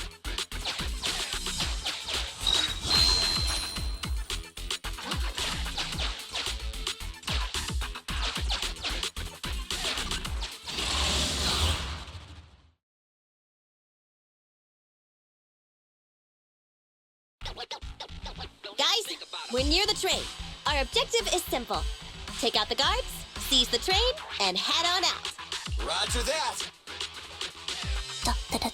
Guys, we're near the train. Our objective is simple. Take out the guards, seize the train, and head on out.
Roger that.
I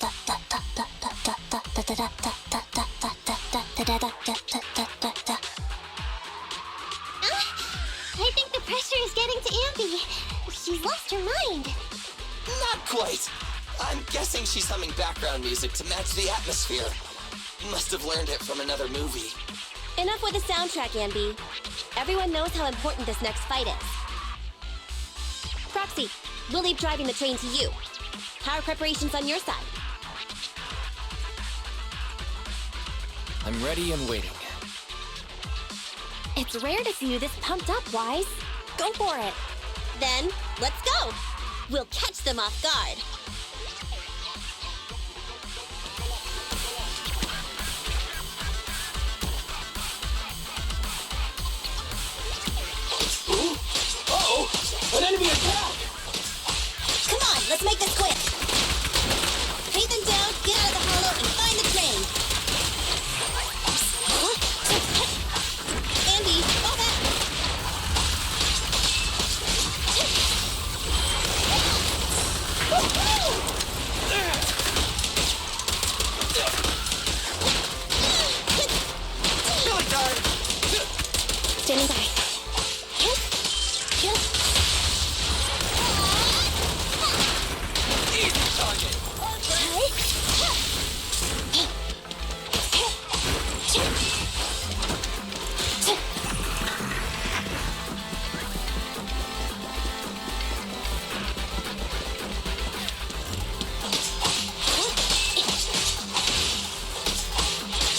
think the pressure is getting to Ampy. She's lost her mind.
Not quite. I'm guessing she's humming background music to match the atmosphere. Must have learned it from another movie.
Enough with the soundtrack, Ambi. Everyone knows how important this next fight is. Proxy, we'll leave driving the train to you. How are preparations on your side?
I'm ready and waiting.
It's rare to see you this pumped up, Wise. Go for it.
Then, let's go. We'll catch them off guard.
Uh-oh! An enemy attack!
Come on, let's make this quick. Take them down, get out of the hollow, and find the train.
Andy, fall back.
Really darn!
Standing by.
Easy target!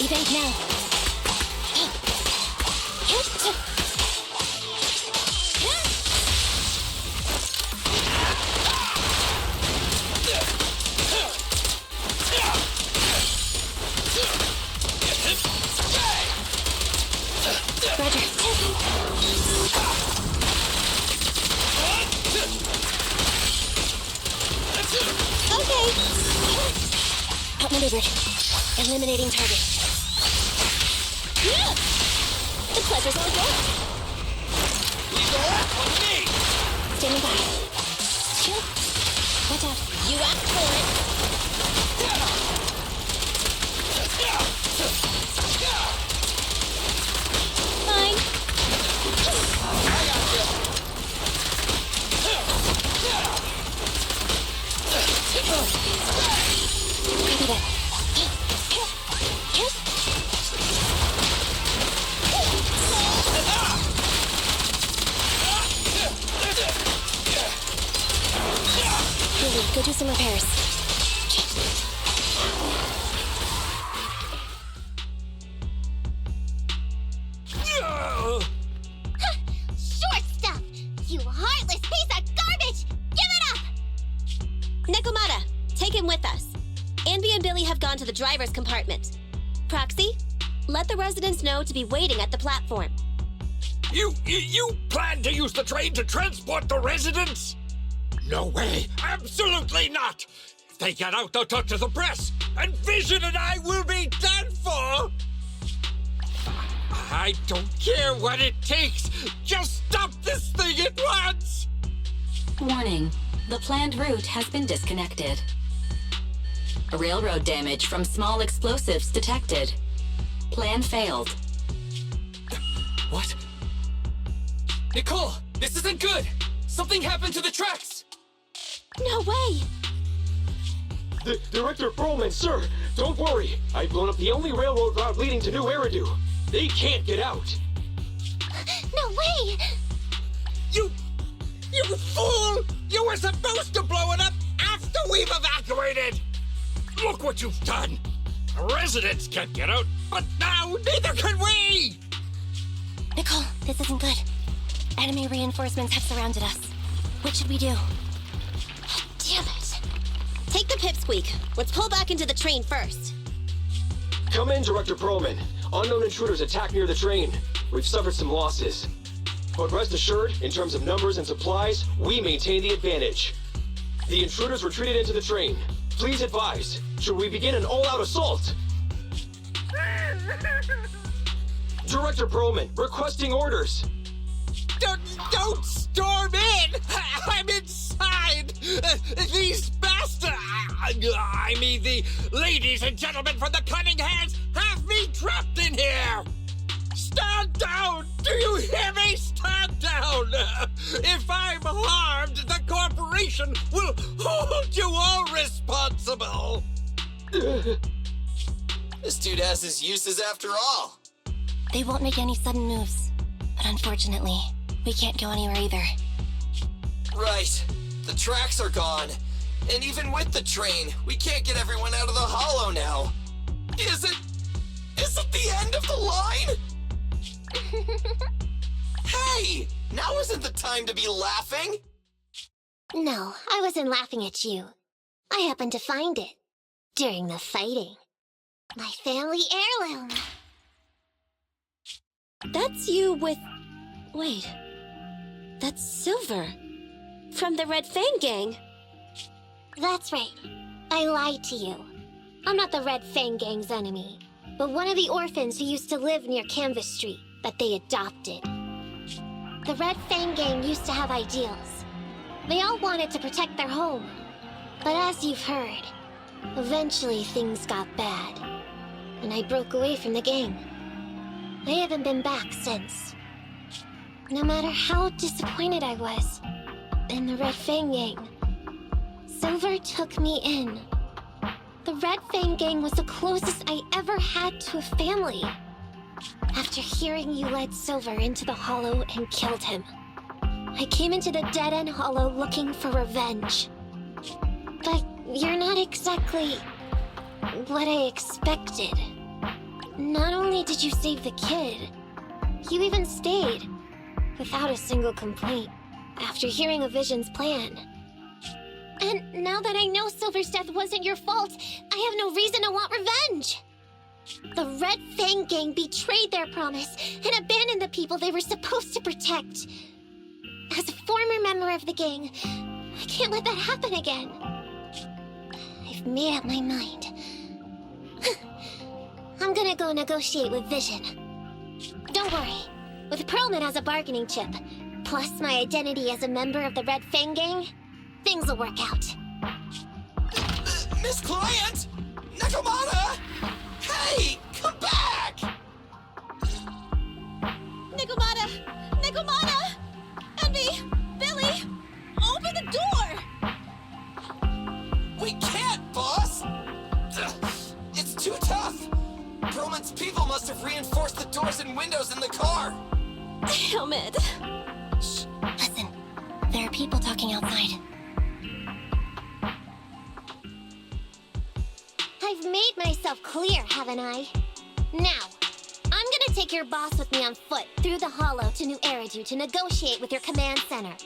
Evade now. Roger.
Okay.
Outmaneuvered. Eliminating target.
Yeah. The pleasure's all yours.
Leave the rest on me!
Standing by. Watch out.
You asked for it. Fine.
I got you!
Copy that. Julie, go do some repairs.
Short stuff! You heartless piece of garbage! Give it up!
Nekomata, take him with us. Anby and Billy have gone to the driver's compartment. Proxy, let the residents know to be waiting at the platform.
You plan to use the train to transport the residents? No way! Absolutely not! If they get out, they'll talk to the press, and Vision and I will be done for! I don't care what it takes! Just stop this thing at once!
Warning. The planned route has been disconnected. Railroad damage from small explosives detected. Plan failed.
What? Nicole, this isn't good! Something happened to the tracks!
No way!
Director Perlman, sir, don't worry. I've blown up the only railroad route leading to New Eridu. They can't get out.
No way!
You fool! You were supposed to blow it up after we've evacuated! Look what you've done! Residents can't get out, but now neither can we!
Nicole, this isn't good. Enemy reinforcements have surrounded us. What should we do?
Damn it. Take the pipsqueak. Let's pull back into the train first.
Come in, Director Perlman. Unknown intruders attack near the train. We've suffered some losses. But rest assured, in terms of numbers and supplies, we maintain the advantage. The intruders retreated into the train. Please advise, should we begin an all-out assault? Director Perlman, requesting orders.
Don't storm in! I'm inside! These bastards! I mean, the ladies and gentlemen from the Cunning Hares have me trapped in here! Stand down! Do you hear me? Stand down! If I'm harmed, the corporation will hold you all responsible!
This dude has his uses after all.
They won't make any sudden moves. But unfortunately, we can't go anywhere either.
Right. The tracks are gone. And even with the train, we can't get everyone out of the hollow now. Is it the end of the line? Hey! Now isn't the time to be laughing!
No, I wasn't laughing at you. I happened to find it. During the fighting. My family heirloom.
That's you with... Wait. That's Silver. From the Red Fang gang.
That's right. I lied to you. I'm not the Red Fang gang's enemy, but one of the orphans who used to live near Canvas Street that they adopted. The Red Fang gang used to have ideals. They all wanted to protect their home. But as you've heard, eventually things got bad, and I broke away from the gang. I haven't been back since. No matter how disappointed I was in the Red Fang gang, Silver took me in. The Red Fang gang was the closest I ever had to a family. After hearing you led Silver into the hollow and killed him, I came into the dead-end hollow looking for revenge. But you're not exactly what I expected. Not only did you save the kid, you even stayed, without a single complaint, after hearing a Vision's plan. And now that I know Silver's death wasn't your fault, I have no reason to want revenge! The Red Fang gang betrayed their promise and abandoned the people they were supposed to protect. As a former member of the gang, I can't let that happen again. I've made up my mind. I'm gonna go negotiate with Vision. Don't worry. With Perlman as a bargaining chip, plus my identity as a member of the Red Fang gang, things will work out.
Miss Client! Nekomata! Hey! Come back!
Nekomata! Nekomata! Envy! Billy! Open the door!
We can't, boss! It's too tough! Perlman's people must have reinforced the doors and windows in the car!
Damn it!
Shh, listen. There are people talking outside.
I've made myself clear, haven't I? Now, I'm gonna take your boss with me on foot through the hollow to New Eridu to negotiate with your command center.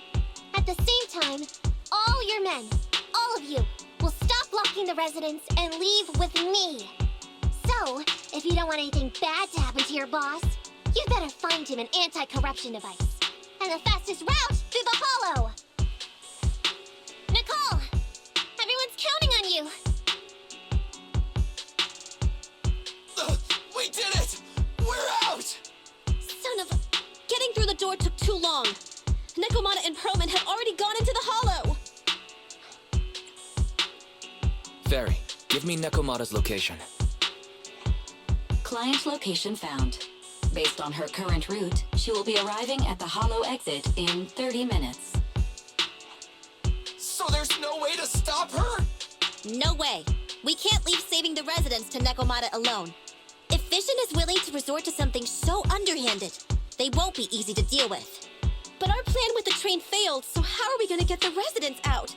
At the same time, all your men, all of you, will stop blocking the residents and leave with me. So, if you don't want anything bad to happen to your boss, you'd better find him an anti-corruption device. And the fastest route through the hollow! Nicole! Everyone's counting on you!
We did it! We're out!
Son of a... Getting through the door took too long. Nekomata and Perlman had already gone into the hollow!
Fairy, give me Nekomata's location.
Client location found. Based on her current route, she will be arriving at the hollow exit in 30 minutes.
So there's no way to stop her?
No way. We can't leave saving the residents to Nekomata alone. If Vision is willing to resort to something so underhanded, they won't be easy to deal with.
But our plan with the train failed, so how are we gonna get the residents out?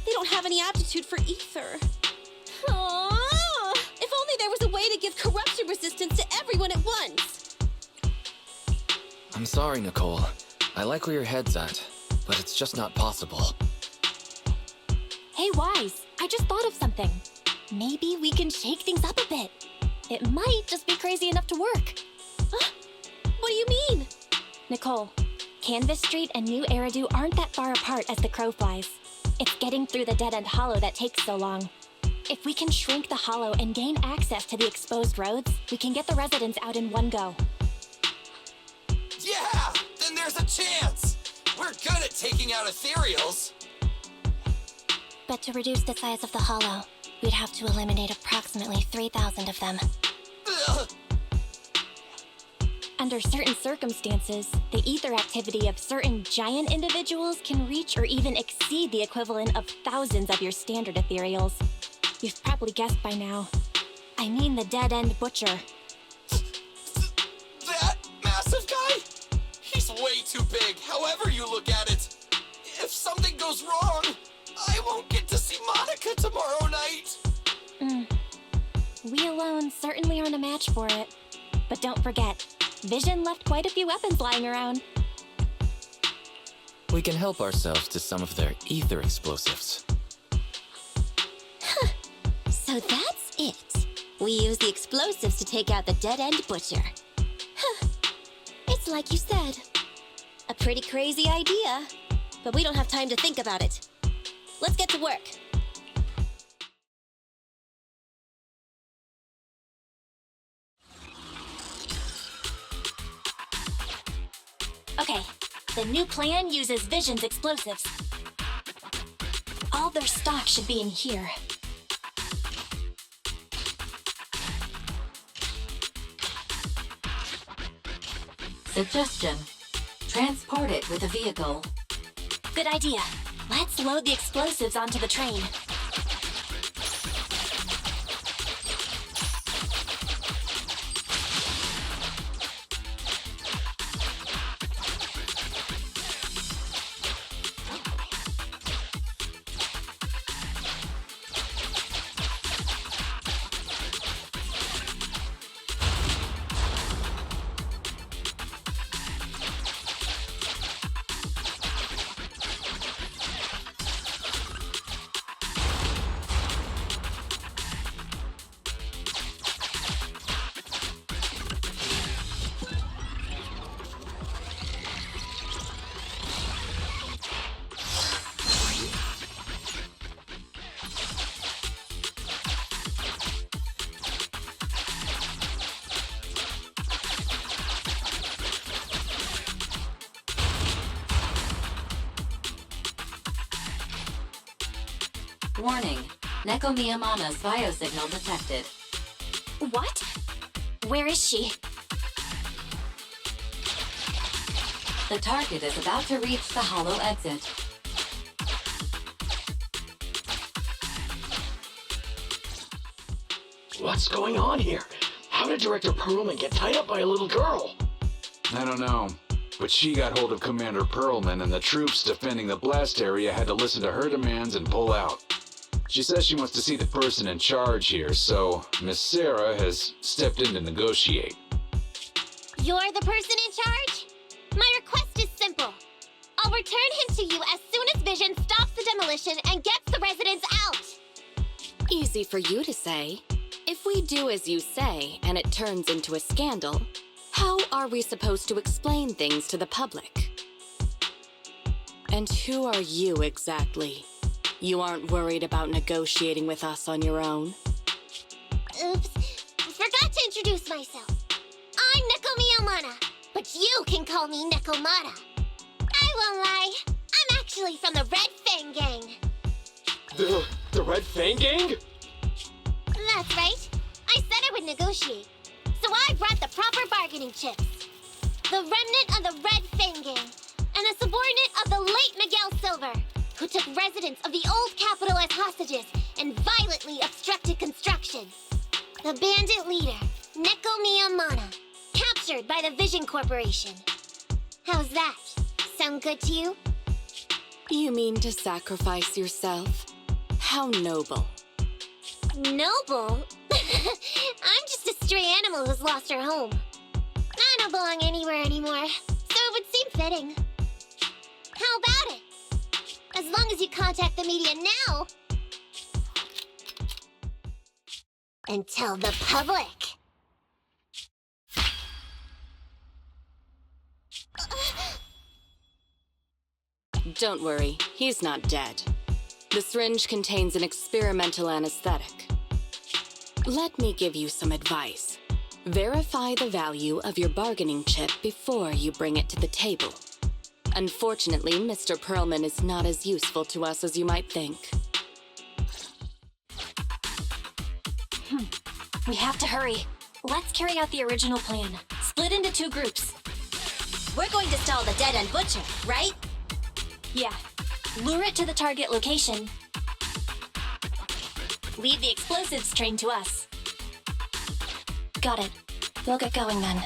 They don't have any aptitude for ether. Aww. If only there was a way to give corruption resistance to everyone at once.
I'm sorry, Nicole. I like where your head's at, but it's just not possible.
Hey, Wise, I just thought of something. Maybe we can shake things up a bit. It might just be crazy enough to work.
Huh? What do you mean?
Nicole, Canvas Street and New Eridu aren't that far apart as the crow flies. It's getting through the dead-end hollow that takes so long. If we can shrink the hollow and gain access to the exposed roads, we can get the residents out in one go.
Yeah! Then there's a chance! We're good at taking out ethereals!
But to reduce the size of the hollow, we'd have to eliminate approximately 3,000 of them.
Ugh.
Under certain circumstances, the ether activity of certain giant individuals can reach or even exceed the equivalent of thousands of your standard ethereals. You've probably guessed by now. I mean the dead-end butcher.
That massive guy? He's way too big, however you look at it. If something goes wrong, I won't get to see Monica tomorrow night.
We alone certainly aren't a match for it. But don't forget, Vision left quite a few weapons lying around.
We can help ourselves to some of their ether explosives.
Huh. So that's it. We use the explosives to take out the dead-end butcher. Huh. It's like you said. A pretty crazy idea. But we don't have time to think about it. Let's get to work.
Okay, the new plan uses Vision's explosives. All their stock should be in here.
Suggestion. Transport it with a vehicle.
Good idea. Let's load the explosives onto the train.
Warning. Nekomiyamana's biosignal detected.
What? Where is she?
The target is about to reach the hollow exit.
What's going on here? How did Director Perlman get tied up by a little girl?
I don't know, but she got hold of Commander Perlman, and the troops defending the blast area had to listen to her demands and pull out. She says she wants to see the person in charge here, so Miss Sarah has stepped in to negotiate.
You're the person in charge? My request is simple. I'll return him to you as soon as Vision stops the demolition and gets the residents out.
Easy for you to say. If we do as you say, and it turns into a scandal, how are we supposed to explain things to the public? And who are you exactly? You aren't worried about negotiating with us on your own?
Oops, forgot to introduce myself. I'm Nekomiyamana, but you can call me Nekomata. I won't lie, I'm actually from the Red Fang Gang.
The Red Fang Gang?
That's right. I said I would negotiate. So I brought the proper bargaining chips. The remnant of the Red Fang Gang, and a subordinate of the late Miguel Silver. who took residents of the old capital as hostages and violently obstructed construction. The bandit leader, Neko Mana, captured by the Vision Corporation. How's that? Sound good to you?
You mean to sacrifice yourself? How noble.
Noble? I'm just a stray animal who's lost her home. I don't belong anywhere anymore, so it would seem fitting. How about it? As long as you contact the media now and tell the public.
Don't worry, he's not dead. The syringe contains an experimental anesthetic. Let me give you some advice. Verify the value of your bargaining chip before you bring it to the table. Unfortunately, Mr. Perlman is not as useful to us as you might think.
We have to hurry. Let's carry out the original plan. Split into 2 groups.
We're going to stall the dead-end butcher, right?
Yeah. Lure it to the target location. Leave the explosives train to us.
Got it. We'll get going then.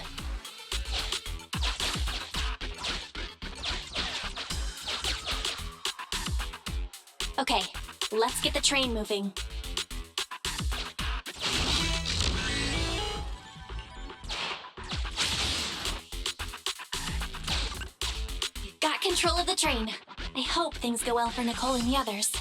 Okay, let's get the train moving. Got control of the train. I hope things go well for Nicole and the others.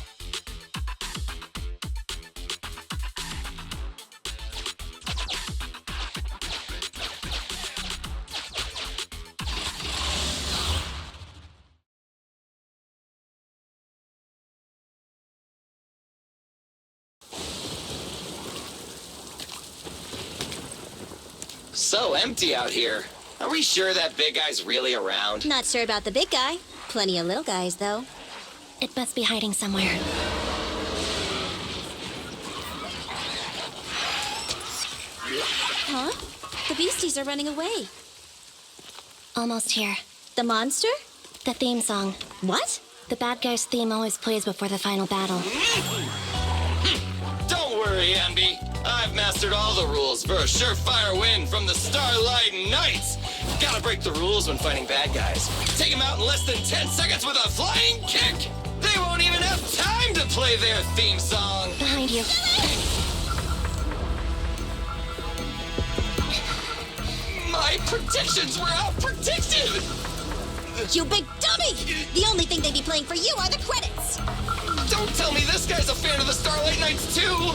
So empty out here. Are we sure that big guy's really around?
Not sure about the big guy. Plenty of little guys, though.
It must be hiding somewhere.
Huh? The beasties are running away.
Almost here.
The monster?
The theme song.
What?
The bad guy's theme always plays before the final battle.
Don't worry, Ambi. I've mastered all the rules for a surefire win from the Starlight Knights. Gotta break the rules when fighting bad guys. Take them out in less than 10 seconds with a flying kick. They won't even have time to play their theme song.
Behind you.
My predictions were out-predicted!
You big dummy! The only thing they'd be playing for you are the credits!
Don't tell me this guy's a fan of the Starlight Knights, too!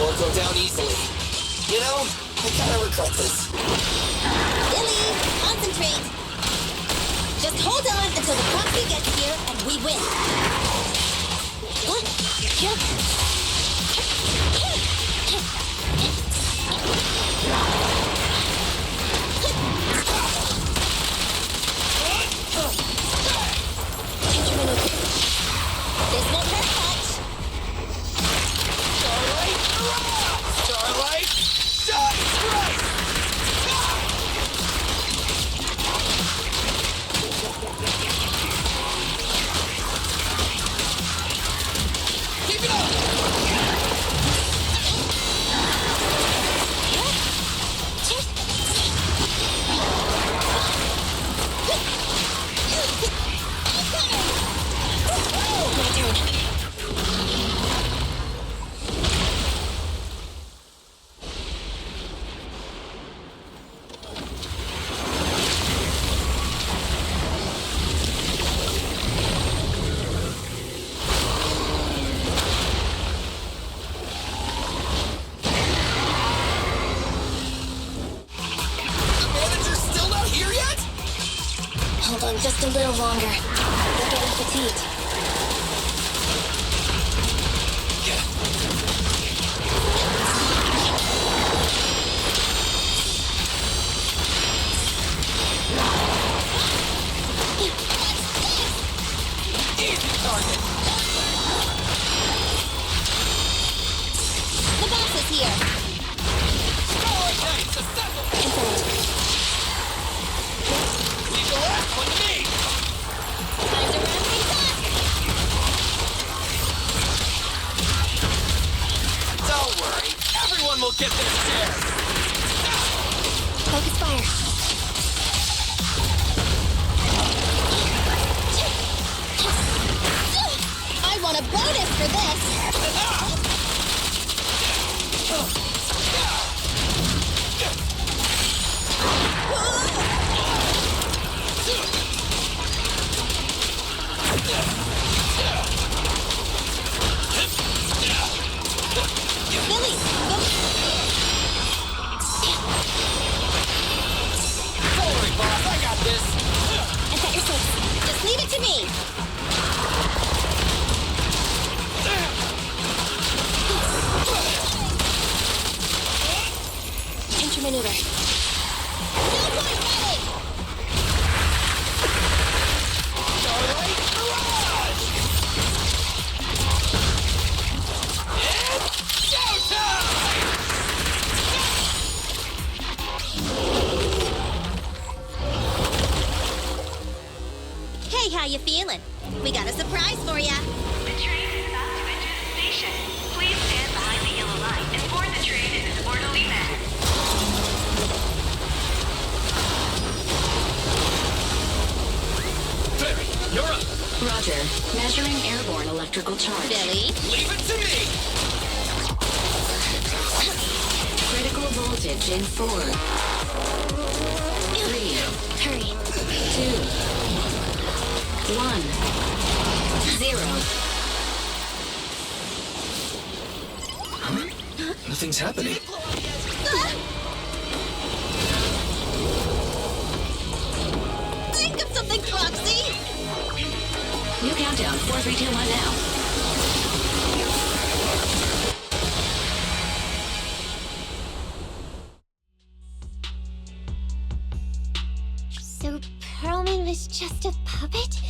Won't go down easily. You know, I kind of regret this.
Billy, concentrate. Just hold on until the proxy gets here and we win. This won't hurt much.
Starlight, shot strike! Keep it up!
Just a little longer. We're getting fatigued.
The boss is here.
Leave the last one to me!
Time to wrap things up!
Don't worry, everyone will get their share.
Focus fire. I want a bonus for this! Billy!
Don't worry, boss, I got this.
I thought you're safe. Just leave it to me! Intermaneuver. Hey, how you feeling? We got a surprise for ya.
The train is about to enter the station. Please stand behind the yellow line and board the train in an orderly manner.
Barry, you're up.
Roger. Measuring airborne electrical charge.
Billy?
Leave it to me!
Critical voltage in 4. 3.
Hurry.
2. 1. 0.
Nothing's happening.
Think of something, Proxy!
New countdown. 4, 3, 2, 1 now.
So Perlman was just a puppet?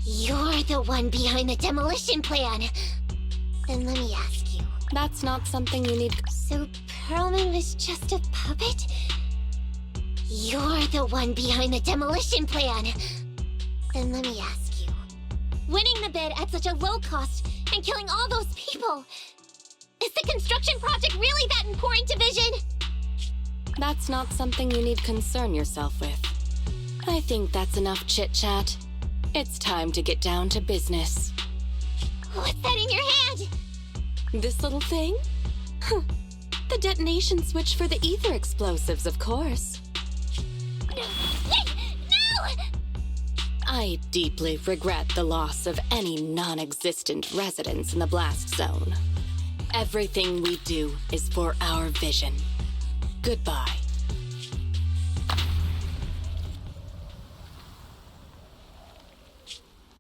You're the one behind the demolition plan. Then let me ask you.
That's not something you need.
So Perlman was just a puppet? You're the one behind the demolition plan. Then let me ask you. Winning the bid at such a low cost and killing all those people. Is the construction project really that important to Vision?
That's not something you need concern yourself with. I think that's enough chit-chat. It's time to get down to business.
What's that in your hand?
This little thing? The detonation switch for the ether explosives, of course.
Wait! No!
I deeply regret the loss of any non-existent residents in the blast zone. Everything we do is for our vision. Goodbye.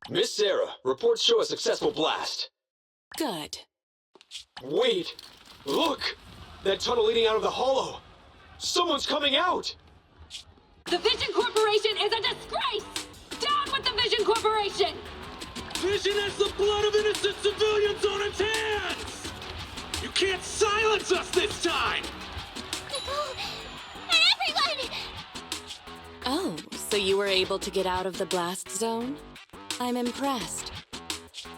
Miss Sarah, reports show a successful blast.
Good.
Wait! Look! That tunnel leading out of the hollow! Someone's coming out!
The Vision Corporation is a disgrace! Down with the Vision Corporation!
Vision has the blood of innocent civilians on its hands! You can't silence us this time!
Everyone!
Oh, so you were able to get out of the blast zone? I'm impressed.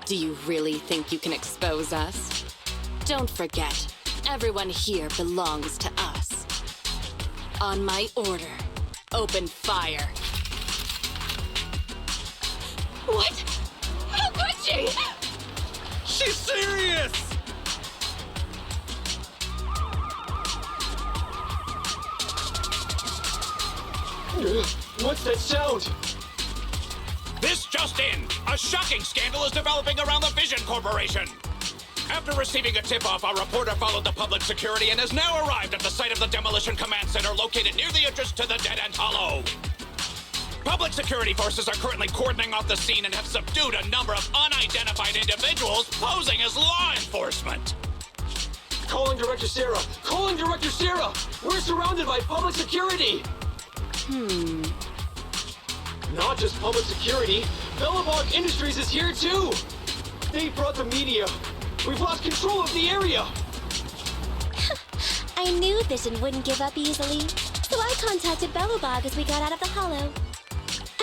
Do you really think you can expose us? Don't forget, everyone here belongs to us. On my order, open fire.
What? How could she?
She's serious!
What's that sound?
This just in! A shocking scandal is developing around the Vision Corporation! After receiving a tip-off, our reporter followed the public security and has now arrived at the site of the Demolition Command Center located near the entrance to the Dead End Hollow. Public security forces are currently cordoning off the scene and have subdued a number of unidentified individuals posing as law enforcement.
Calling Director Sarah! Calling Director Sarah! We're surrounded by public security! Not just public security, Belobog Industries is here too! They brought the media! We've lost control of the area!
I knew Vision wouldn't give up easily, so I contacted Belobog as we got out of the hollow.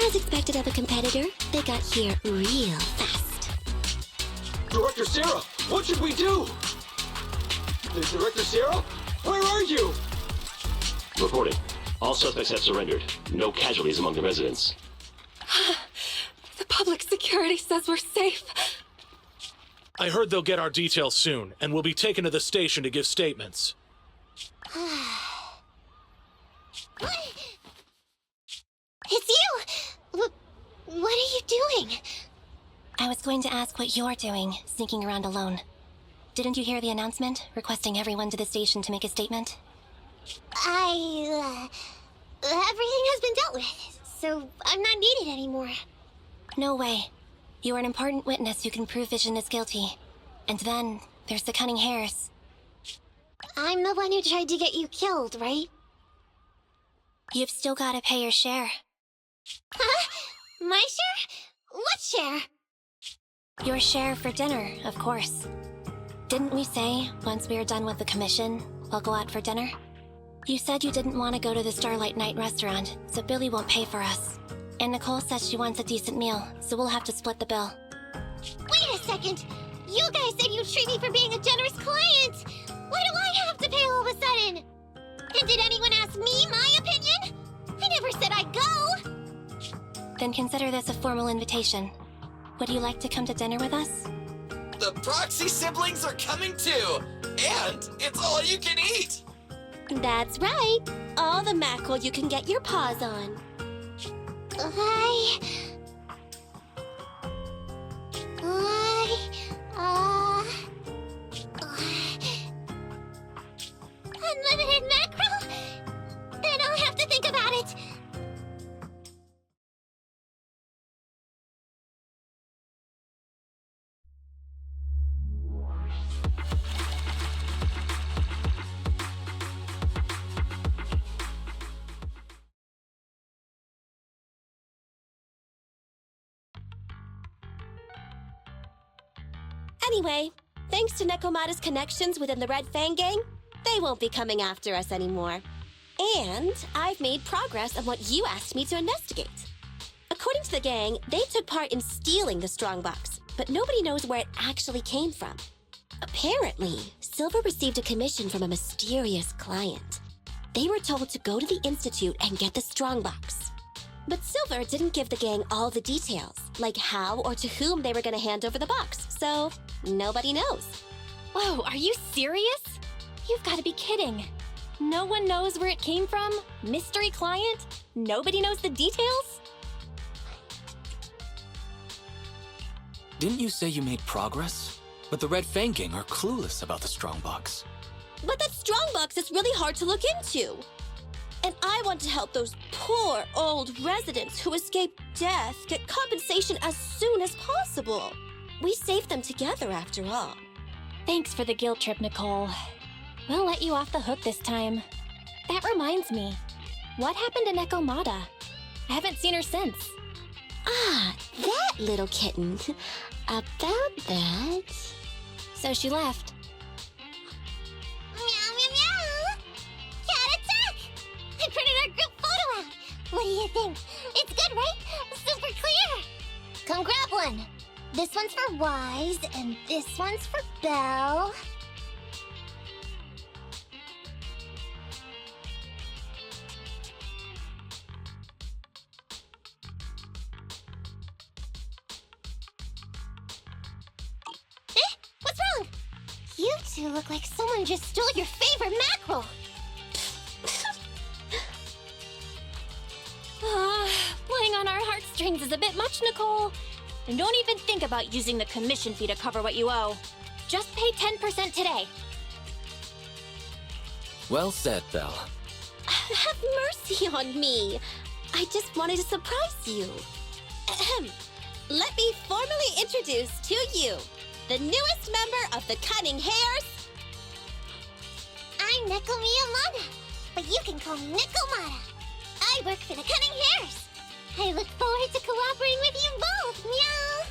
As expected of a competitor, they got here real fast.
Director Sarah, what should we do? Director Sarah, where are you?
Reporting. All suspects have surrendered. No casualties among the residents.
The public security says we're safe.
I heard they'll get our details soon, and we'll be taken to the station to give statements.
It's you! What are you doing?
I was going to ask what you're doing, sneaking around alone. Didn't you hear the announcement, requesting everyone to the station to make a statement?
Everything has been dealt with, so I'm not needed anymore.
No way. You are an important witness who can prove Vision is guilty. And then, there's the Cunning Hares.
I'm the one who tried to get you killed, right?
You've still gotta pay your share.
Huh? My share? What share?
Your share for dinner, of course. Didn't we say, once we are done with the commission, we'll go out for dinner? You said you didn't want to go to the Starlight Night restaurant, so Billy won't pay for us. And Nicole says she wants a decent meal, so we'll have to split the bill.
Wait a second! You guys said you'd treat me for being a generous client! Why do I have to pay all of a sudden? And did anyone ask me my opinion? I never said I'd go!
Then consider this a formal invitation. Would you like to come to dinner with us?
The Proxy siblings are coming too! And it's all you can eat!
That's right. All the mackerel you can get your paws on.
Unlimited mackerel? Then I'll have to think about it.
Anyway, thanks to Nekomata's connections within the Red Fang gang, they won't be coming after us anymore. And I've made progress on what you asked me to investigate. According to the gang, they took part in stealing the strongbox, but nobody knows where it actually came from. Apparently, Silver received a commission from a mysterious client. They were told to go to the Institute and get the strongbox. But Silver didn't give the gang all the details, like how or to whom they were going to hand over the box, so nobody knows.
Whoa, are you serious? You've got to be kidding. No one knows where it came from? Mystery client? Nobody knows the details?
Didn't you say you made progress? But the Red Fang gang are clueless about the strongbox.
But that strongbox is really hard to look into. And I want to help those poor old residents who escaped death get compensation as soon as possible. We saved them together after all.
Thanks for the guilt trip, Nicole. We'll let you off the hook this time. That reminds me. What happened to Nekomata? I haven't seen her since.
Ah, that little kitten. About that...
So she left.
Meow, meow, meow! Cat attack! I printed our group photo out. What do you think? It's good, right? Super clear! Come grab one. This one's for Wise, and this one's for Belle. What's wrong? You two look like someone just stole your favorite mackerel.
Playing on our heartstrings is a bit much, Nicole. And don't even think about using the commission fee to cover what you owe. Just pay 10% today.
Well said, Belle.
Have mercy on me. I just wanted to surprise you. Ahem. Let me formally introduce to you the newest member of the Cunning Hares.
I'm Nekomata, but you can call me Nekomata. I work for the Cunning Hares. I look forward to cooperating with you both, meow!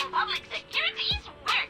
making public securities work.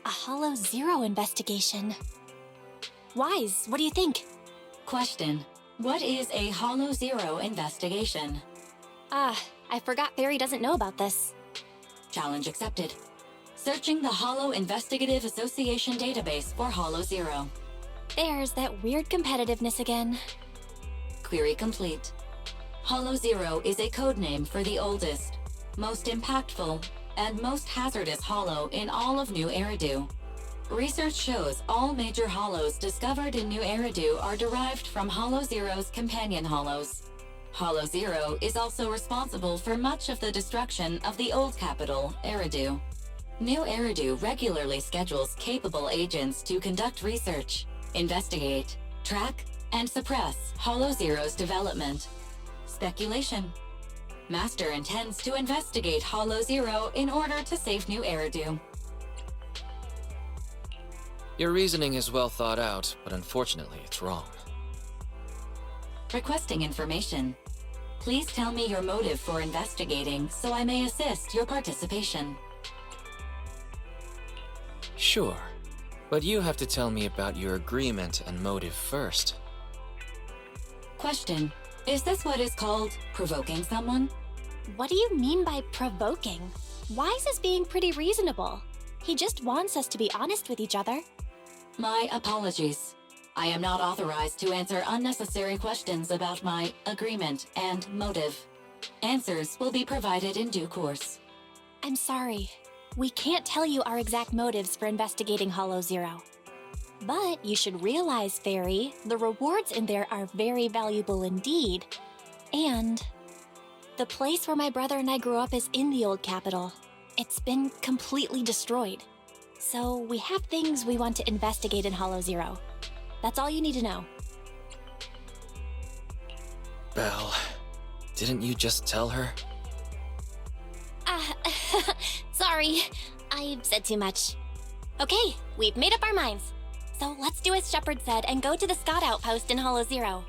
Hollow Zero investigation. Wise, what do you think?
Question. What is a Hollow Zero investigation?
I forgot Barry doesn't know about this.
Challenge accepted. Searching the Hollow Investigative Association database for Hollow Zero.
There's that weird competitiveness again.
Query complete. Hollow Zero is a codename for the oldest, most impactful, and most hazardous hollow in all of New Eridu. Research shows all major hollows discovered in New Eridu are derived from Hollow Zero's companion hollows. Hollow Zero is also responsible for much of the destruction of the old capital, Eridu. New Eridu regularly schedules capable agents to conduct research, investigate, track, and suppress Hollow Zero's development. Speculation. Master intends to investigate Hollow Zero in order to save New Eridu.
Your reasoning is well thought out, but unfortunately it's wrong.
Requesting information. Please tell me your motive for investigating so I may assist your participation.
Sure. But you have to tell me about your agreement and motive first.
Question. Is this what is called provoking someone?
What do you mean by provoking? Wise is being pretty reasonable. He just wants us to be honest with each other.
My apologies. I am not authorized to answer unnecessary questions about my agreement and motive. Answers will be provided in due course.
I'm sorry. We can't tell you our exact motives for investigating Hollow Zero. But you should realize, Fairy, the rewards in there are very valuable indeed. And the place where my brother and I grew up is in the old capital. It's been completely destroyed. So we have things we want to investigate in Hollow Zero. That's all you need to know.
Belle, didn't you just tell her?
Sorry. I said too much. Okay, we've made up our minds. So let's do as Shepard said and go to the Scott outpost in Hollow Zero.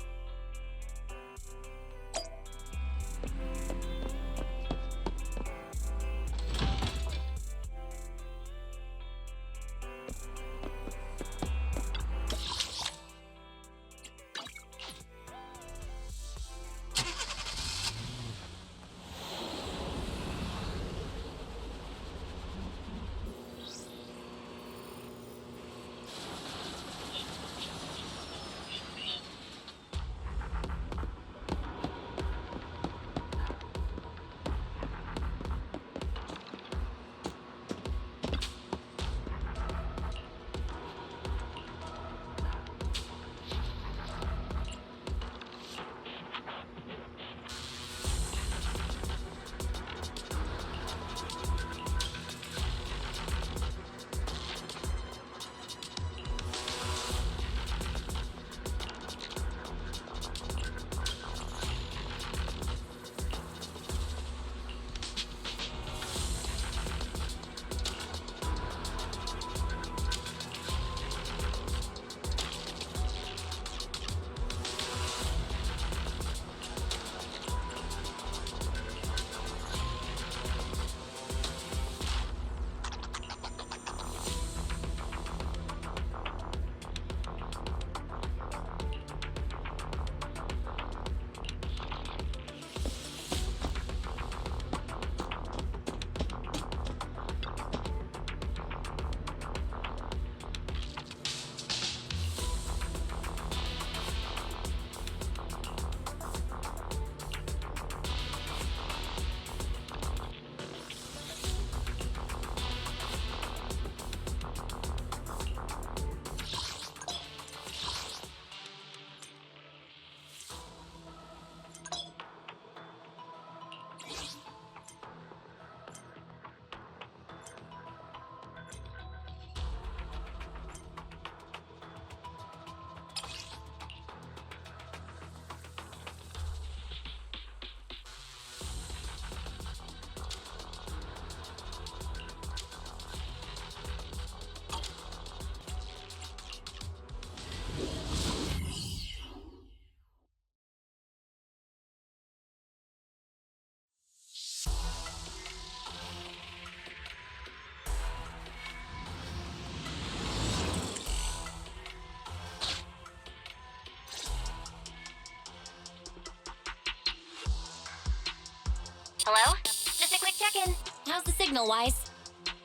Hello? Just a quick check-in. How's the signal, Wise?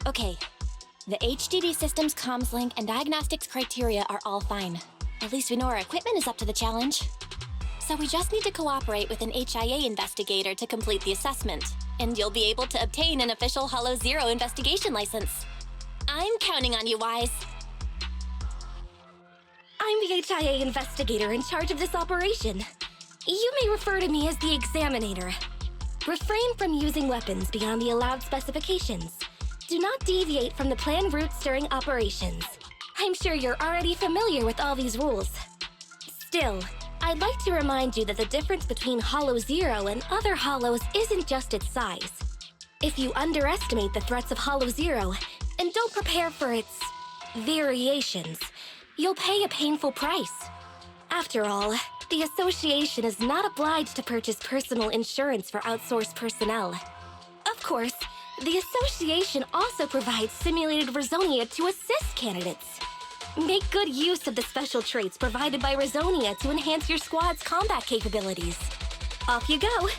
Okay. The HDD system's comms link and diagnostics criteria are all fine. At least we know our equipment is up to the challenge. So we just need to cooperate with an HIA investigator to complete the assessment, and you'll be able to obtain an official Hollow Zero investigation license. I'm counting on you, Wise.
I'm the HIA investigator in charge of this operation. You may refer to me as the Examinator. Refrain from using weapons beyond the allowed specifications. Do not deviate from the planned route during operations. I'm sure you're already familiar with all these rules. Still, I'd like to remind you that the difference between Hollow Zero and other Hollows isn't just its size. If you underestimate the threats of Hollow Zero and don't prepare for its variations, you'll pay a painful price. After all, the Association is not obliged to purchase personal insurance for outsourced personnel. Of course, the Association also provides simulated Verzonia to assist candidates. Make good use of the special traits provided by Rezonia to enhance your squad's combat capabilities. Off you go.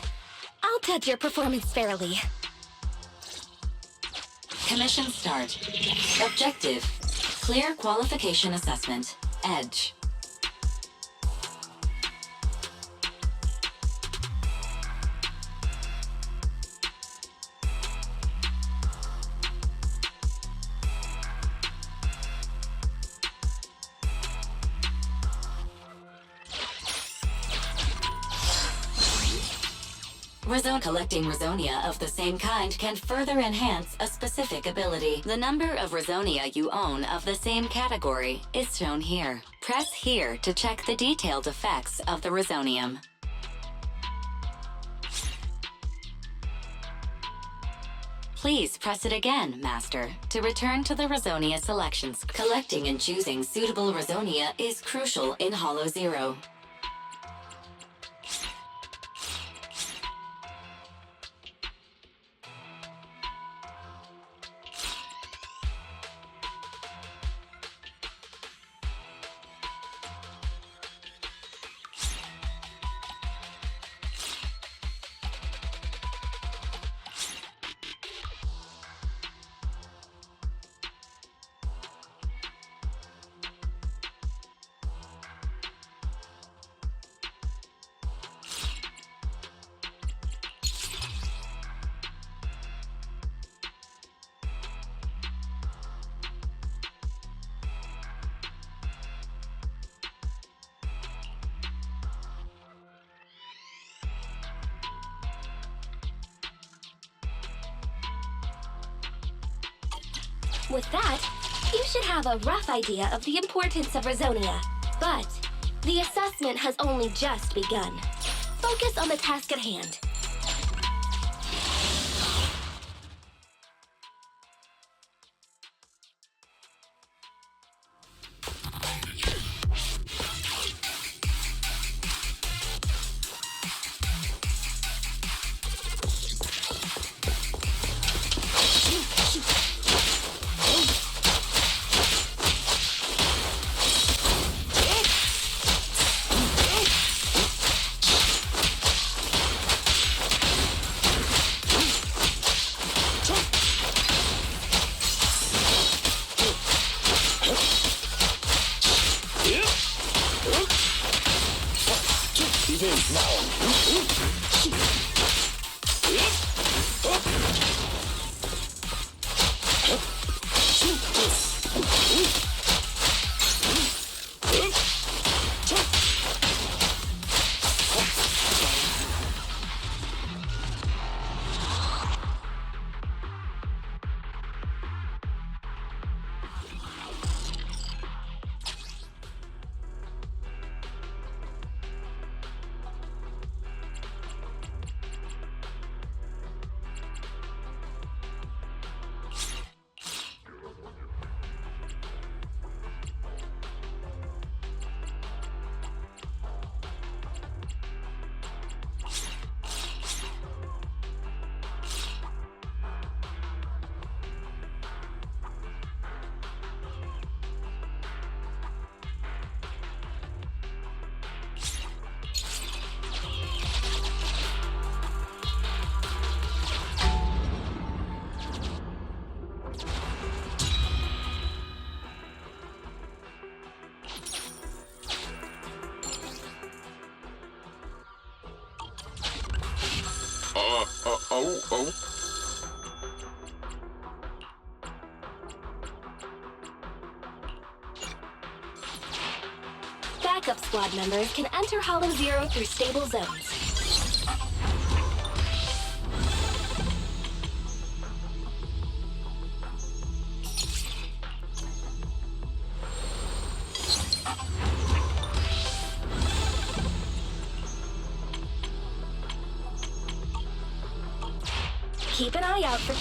I'll judge your performance fairly.
Commission start. Objective. Clear qualification assessment. Edge. Collecting Rezonia of the same kind can further enhance a specific ability. The number of Rezonia you own of the same category is shown here. Press here to check the detailed effects of the Rezonium. Please press it again, Master, to return to the Rezonia selections. Collecting and choosing suitable Rezonia is crucial in Hollow Zero.
With that, you should have a rough idea of the importance of Rezonia. But the assessment has only just begun. Focus on the task at hand. Backup squad members can enter Hollow Zero through stable zones. Keep an eye out for...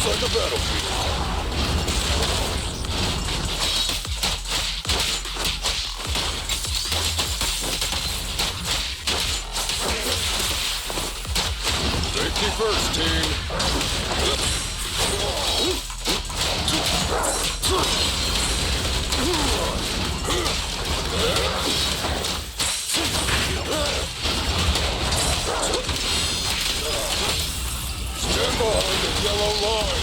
just like a battlefield. Safety first, team. Stand behind the yellow line.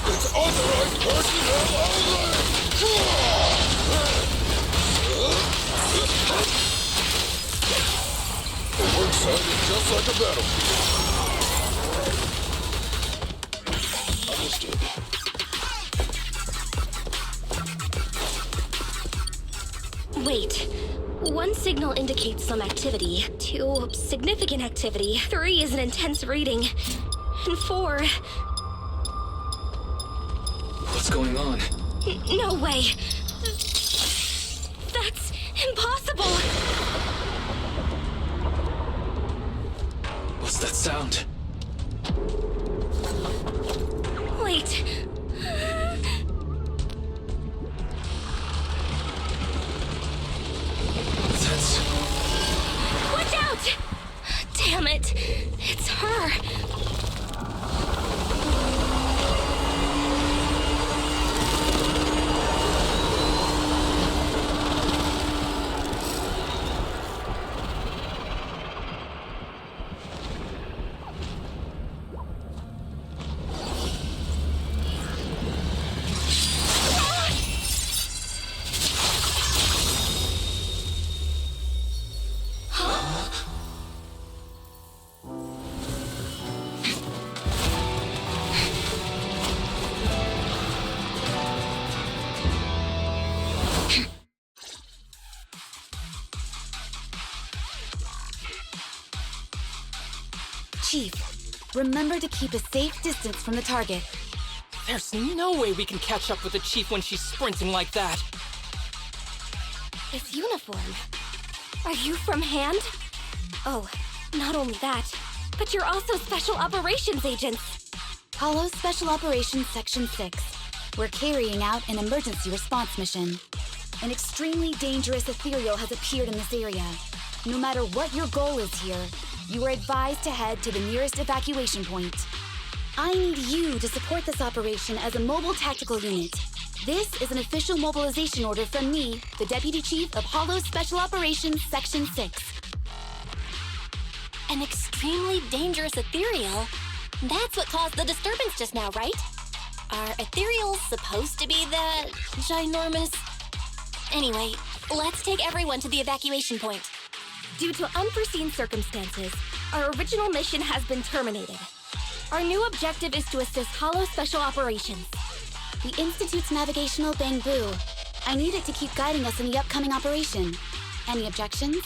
It's authorized personnel only! The work site is just like a battlefield. Understood.
Wait. 1 signal indicates some activity. 2, significant activity. 3 is an intense reading. And 4...
What's going on?
No way! That's impossible!
What's that sound?
Wait...
That's...
Watch out! Damn it! It's her!
Chief, remember to keep a safe distance from the target.
There's no way we can catch up with the Chief when she's sprinting like that.
This uniform. Are you from Hand? Oh, not only that, but you're also Special Operations Agents.
Hollow Special Operations Section 6. We're carrying out an emergency response mission. An extremely dangerous ethereal has appeared in this area. No matter what your goal is here, you are advised to head to the nearest evacuation point. I need you to support this operation as a mobile tactical unit. This is an official mobilization order from me, the Deputy Chief of Hollow Special Operations Section 6.
An extremely dangerous ethereal? That's what caused the disturbance just now, right? Are ethereals supposed to be that ginormous? Anyway, let's take everyone to the evacuation point.
Due to unforeseen circumstances, our original mission has been terminated. Our new objective is to assist Hollow Special Operations.
The Institute's navigational Bangboo. I need it to keep guiding us in the upcoming operation. Any objections?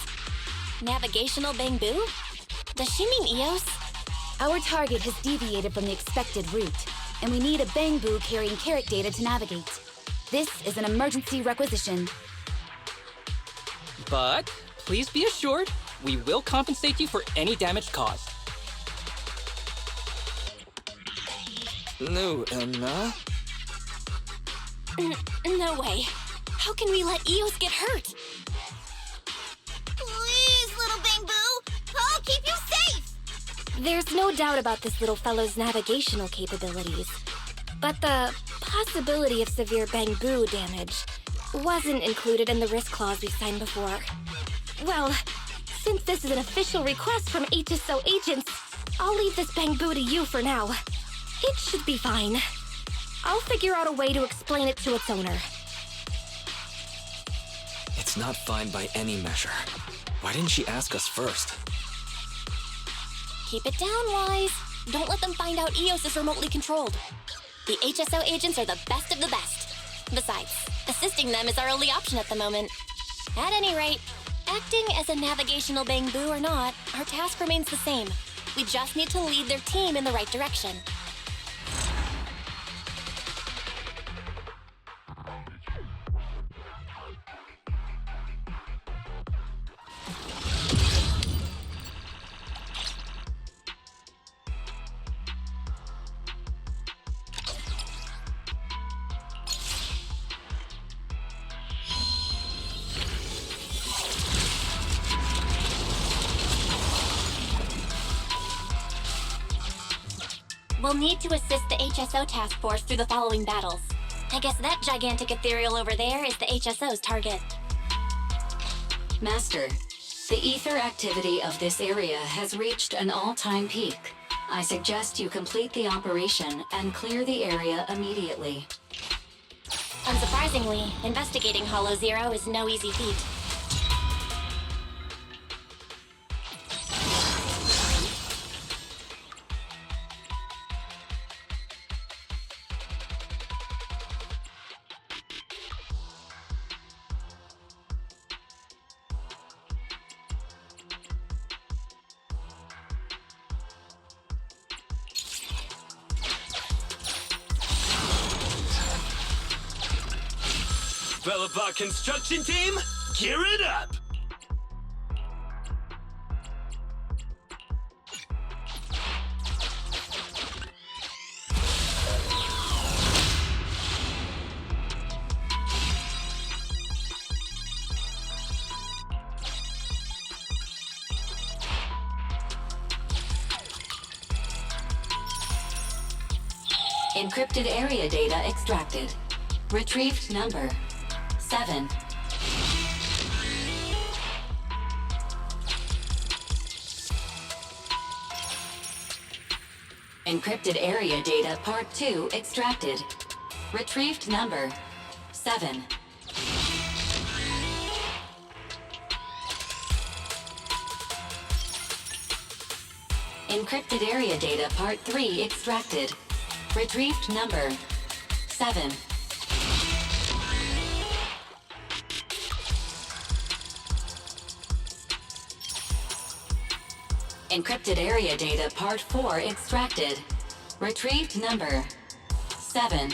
Navigational Bangboo? Does she mean EOS?
Our target has deviated from the expected route, and we need a Bangboo carrying carrot data to navigate. This is an emergency requisition.
But please be assured, we will compensate you for any damage caused.
No, Anna?
No way. How can we let EOS get hurt?
Please, little Bangboo! I'll keep you safe!
There's no doubt about this little fellow's navigational capabilities. But the possibility of severe Bangboo damage wasn't included in the risk clause we signed before. Well, since this is an official request from HSO agents, I'll leave this Bangboo to you for now. It should be fine. I'll figure out a way to explain it to its owner.
It's not fine by any measure. Why didn't she ask us first?
Keep it down, Wise. Don't let them find out EOS is remotely controlled. The HSO agents are the best of the best. Besides, assisting them is our only option at the moment. At any rate, acting as a navigational Bangboo or not, our task remains the same. We just need to lead their team in the right direction.
We'll need to assist the HSO task force through the following battles. I guess that gigantic ethereal over there is the HSO's target.
Master, the ether activity of this area has reached an all-time peak. I suggest you complete the operation and clear the area immediately.
Unsurprisingly, investigating Hollow Zero is no easy feat.
Belobog construction team, gear it up!
Encrypted area data extracted. Retrieved number 7. Encrypted area data part 2 extracted. Retrieved number 7. Encrypted area data part 3 extracted. Retrieved number 7. Encrypted area data part 4 extracted. Retrieved number 7.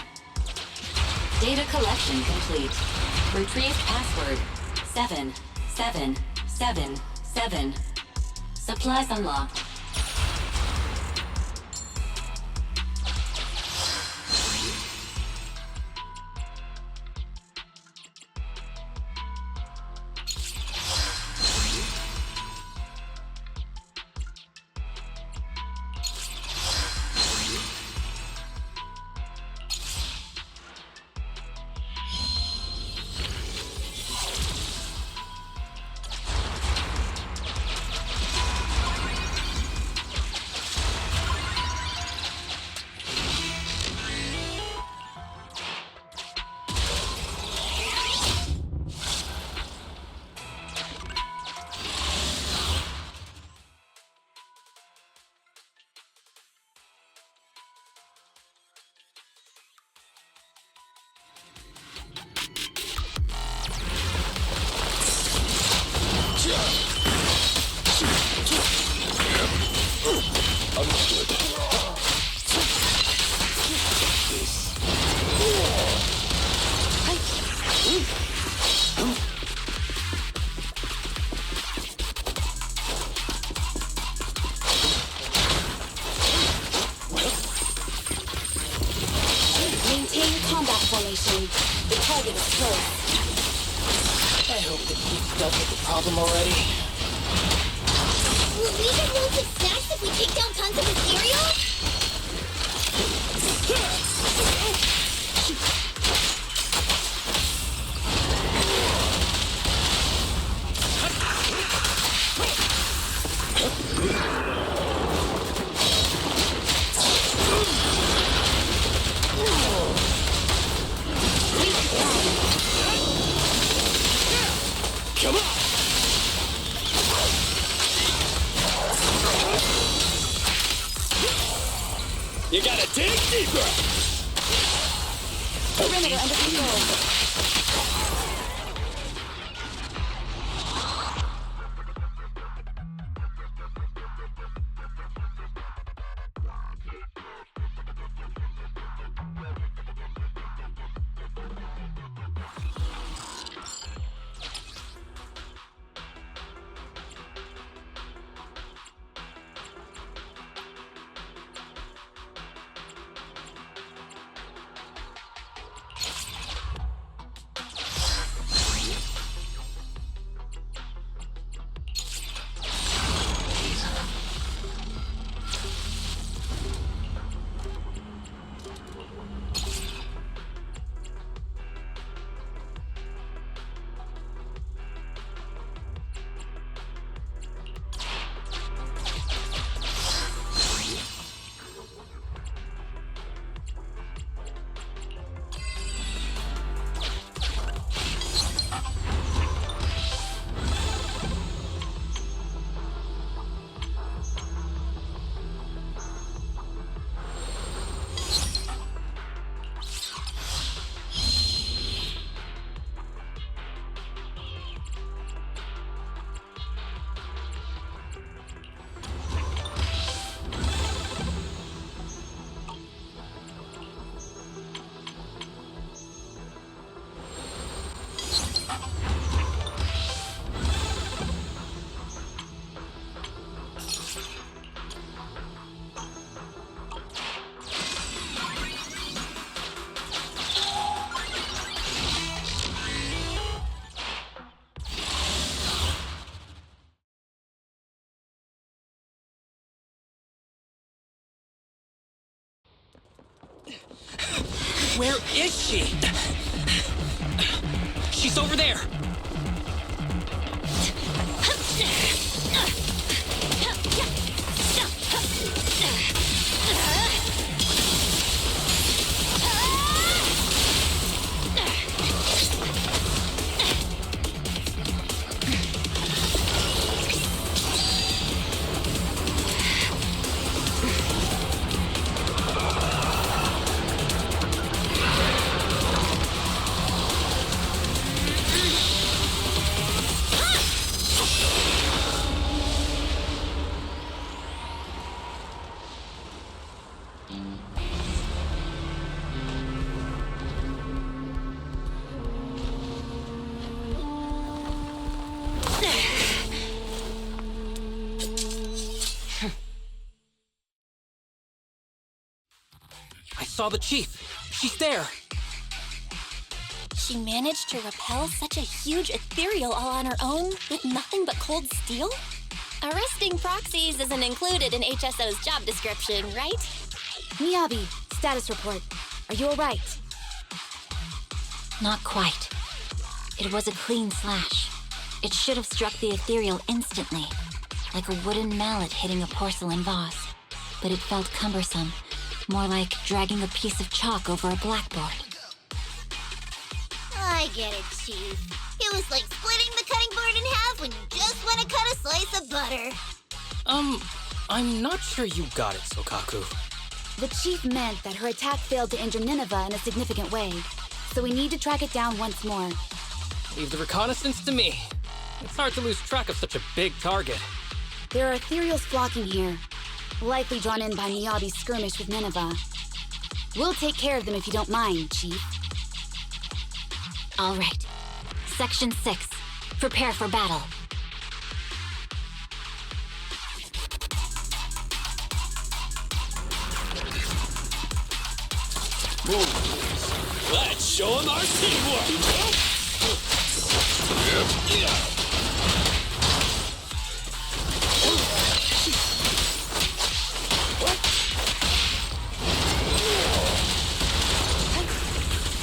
Data collection complete. Retrieved password 7777. Supplies unlocked.
The target is close. I hope that you've dealt with the problem already.
Will we get loads of snacks if we take down tons of material?
Come on! You gotta dig deeper!
Perimeter under control.
Where is she? She's over there! I saw the chief. She's there.
She managed to repel such a huge ethereal all on her own with nothing but cold steel? Arresting proxies isn't included in HSO's job description, right?
Miyabi, status report. Are you alright?
Not quite. It was a clean slash. It should have struck the ethereal instantly, like a wooden mallet hitting a porcelain vase. But it felt cumbersome, more like dragging a piece of chalk over a blackboard.
I get it, Chief. It was like splitting the cutting board in half when you just want to cut a slice of butter.
I'm not sure you got it, Sokaku.
The chief meant that her attack failed to injure Nineveh in a significant way, so we need to track it down once more.
Leave the reconnaissance to me. It's hard to lose track of such a big target.
There are ethereals flocking here, likely drawn in by Miyabi's skirmish with Nineveh. We'll take care of them if you don't mind, Chief.
All right. Section 6. Prepare for battle.
Let's show them our teamwork!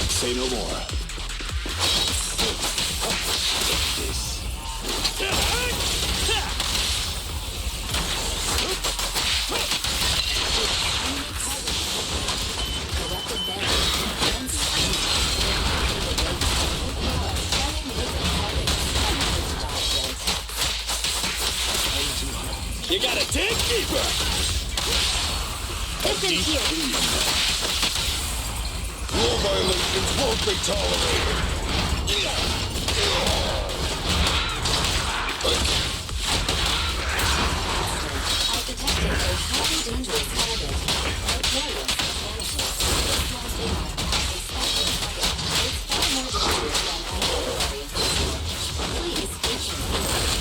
Say no more. You gotta dig deeper!
Listen here.
Rule violations won't be tolerated.
I detected a highly dangerous target. Notorious It's far more dangerous than I ordinarily anticipated. Please,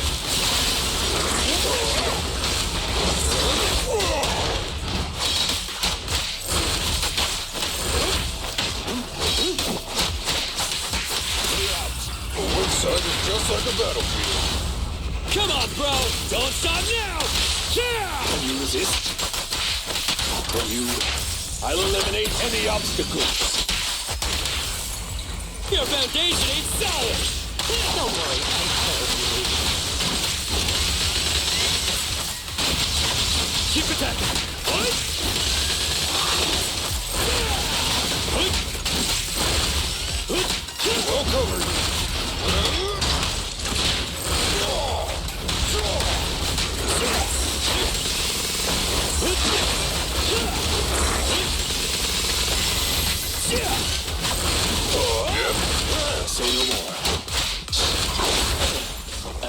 One side is just like a battlefield. Come on, bro! Don't stop now! Yeah! Can you resist? For you, I'll eliminate any obstacles. Your foundation ain't solid! Don't worry, I heard you. Keep attacking! What? Well covered. Say no more.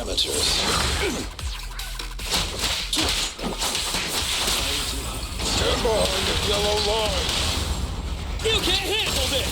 Amateurs. Stand behind the yellow line. You can't handle this!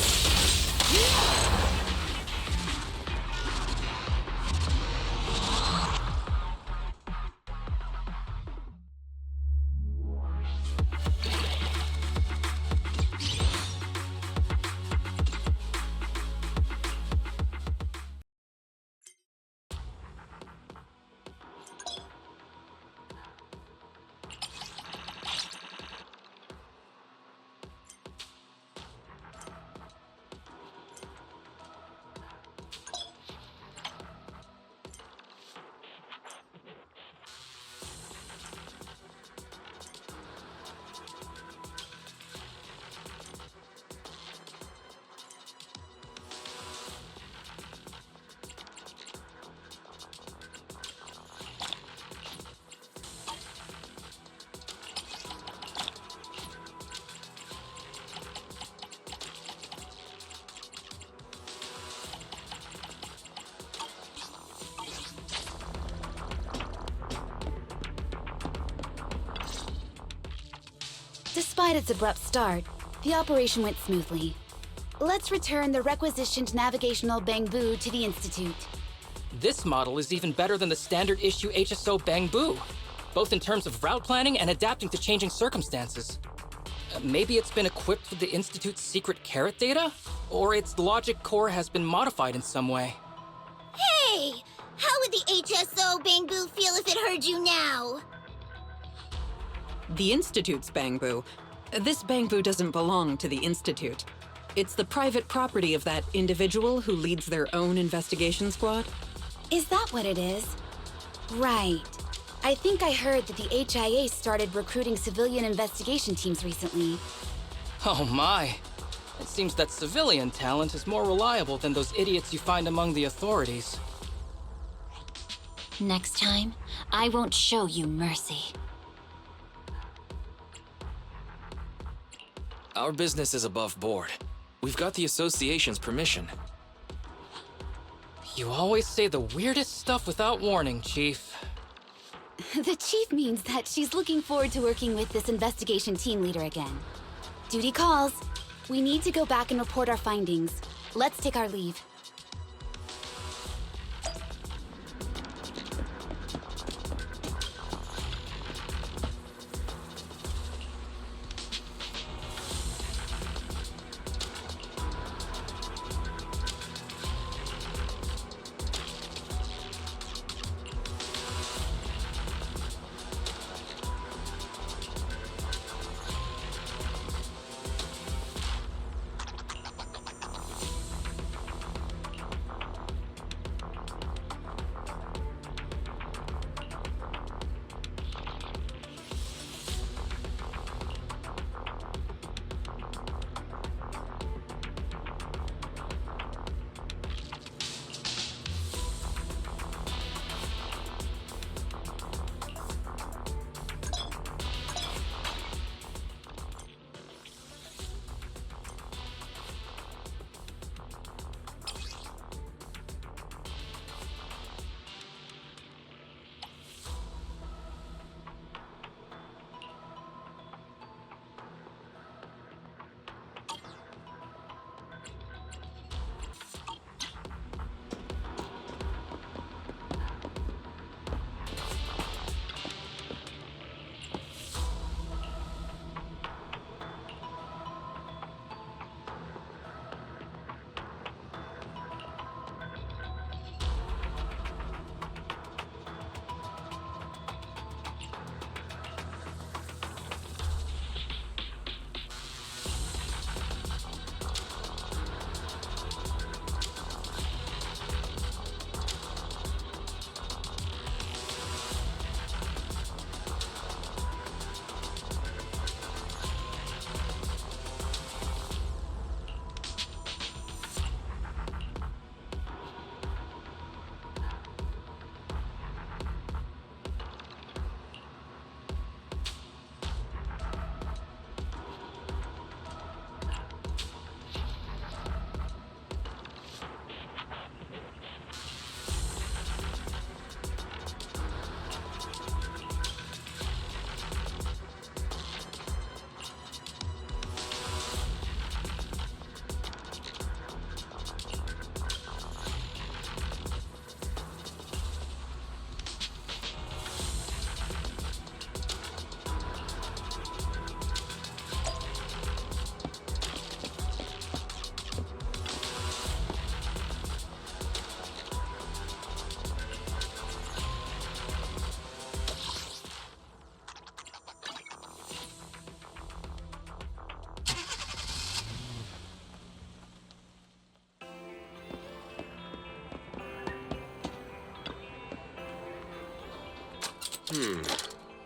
Despite its abrupt start, the operation went smoothly. Let's return the requisitioned navigational Bangboo to the Institute.
This model is even better than the standard issue HSO Bangboo, both in terms of route planning and adapting to changing circumstances. Maybe it's been equipped with the Institute's secret carrot data? Or its logic core has been modified in some way.
Hey! How would the HSO Bangboo feel if it heard you now?
The Institute's Bangboo. This Bangboo doesn't belong to the Institute. It's the private property of that individual who leads their own investigation squad.
Is that what it is? Right. I think I heard that the HIA started recruiting civilian investigation teams recently.
Oh my. It seems that civilian talent is more reliable than those idiots you find among the authorities.
Next time, I won't show you mercy.
Our business is above board. We've got the association's permission.
You always say the weirdest stuff without warning, Chief.
The Chief means that she's looking forward to working with this investigation team leader again. Duty calls. We need to go back and report our findings. Let's take our leave.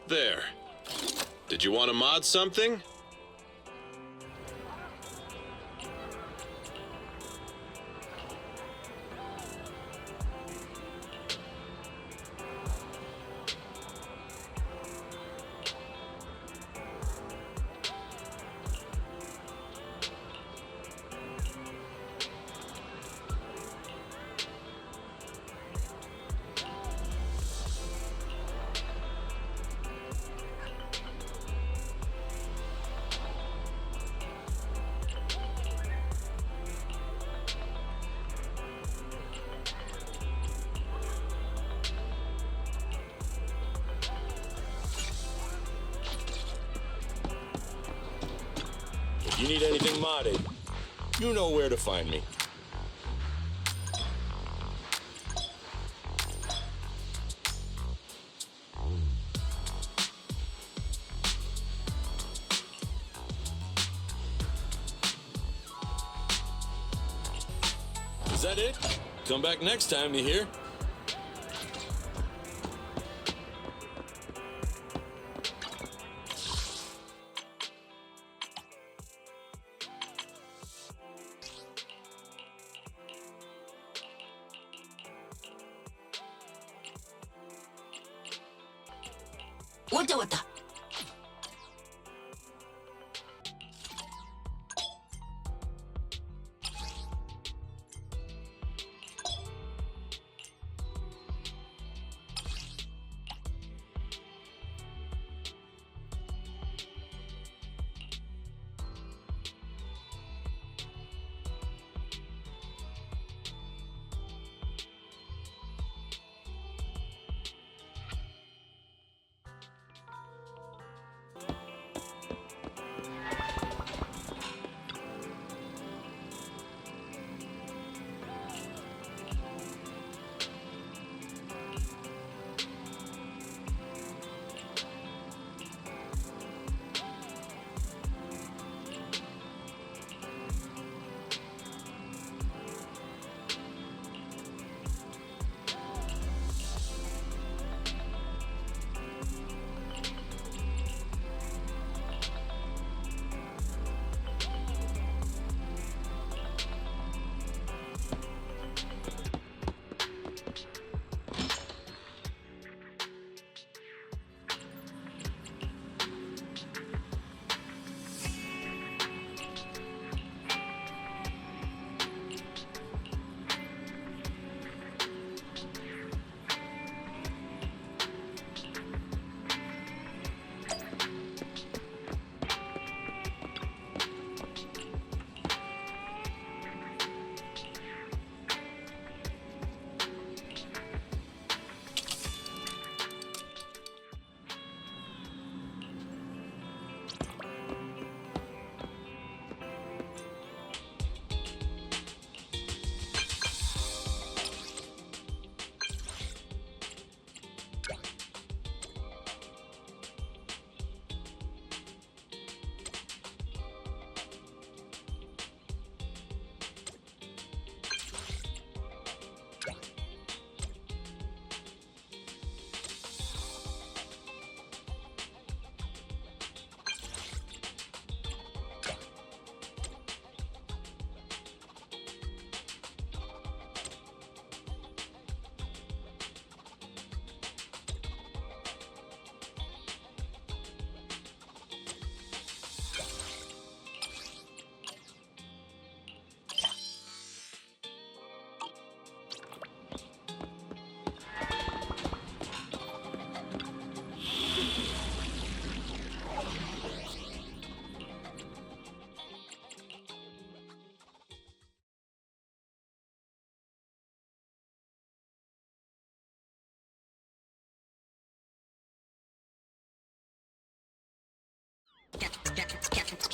There. Did you want to mod something?
you need anything modded, you know where to find me. Is that it? Come back next time, you hear?
What?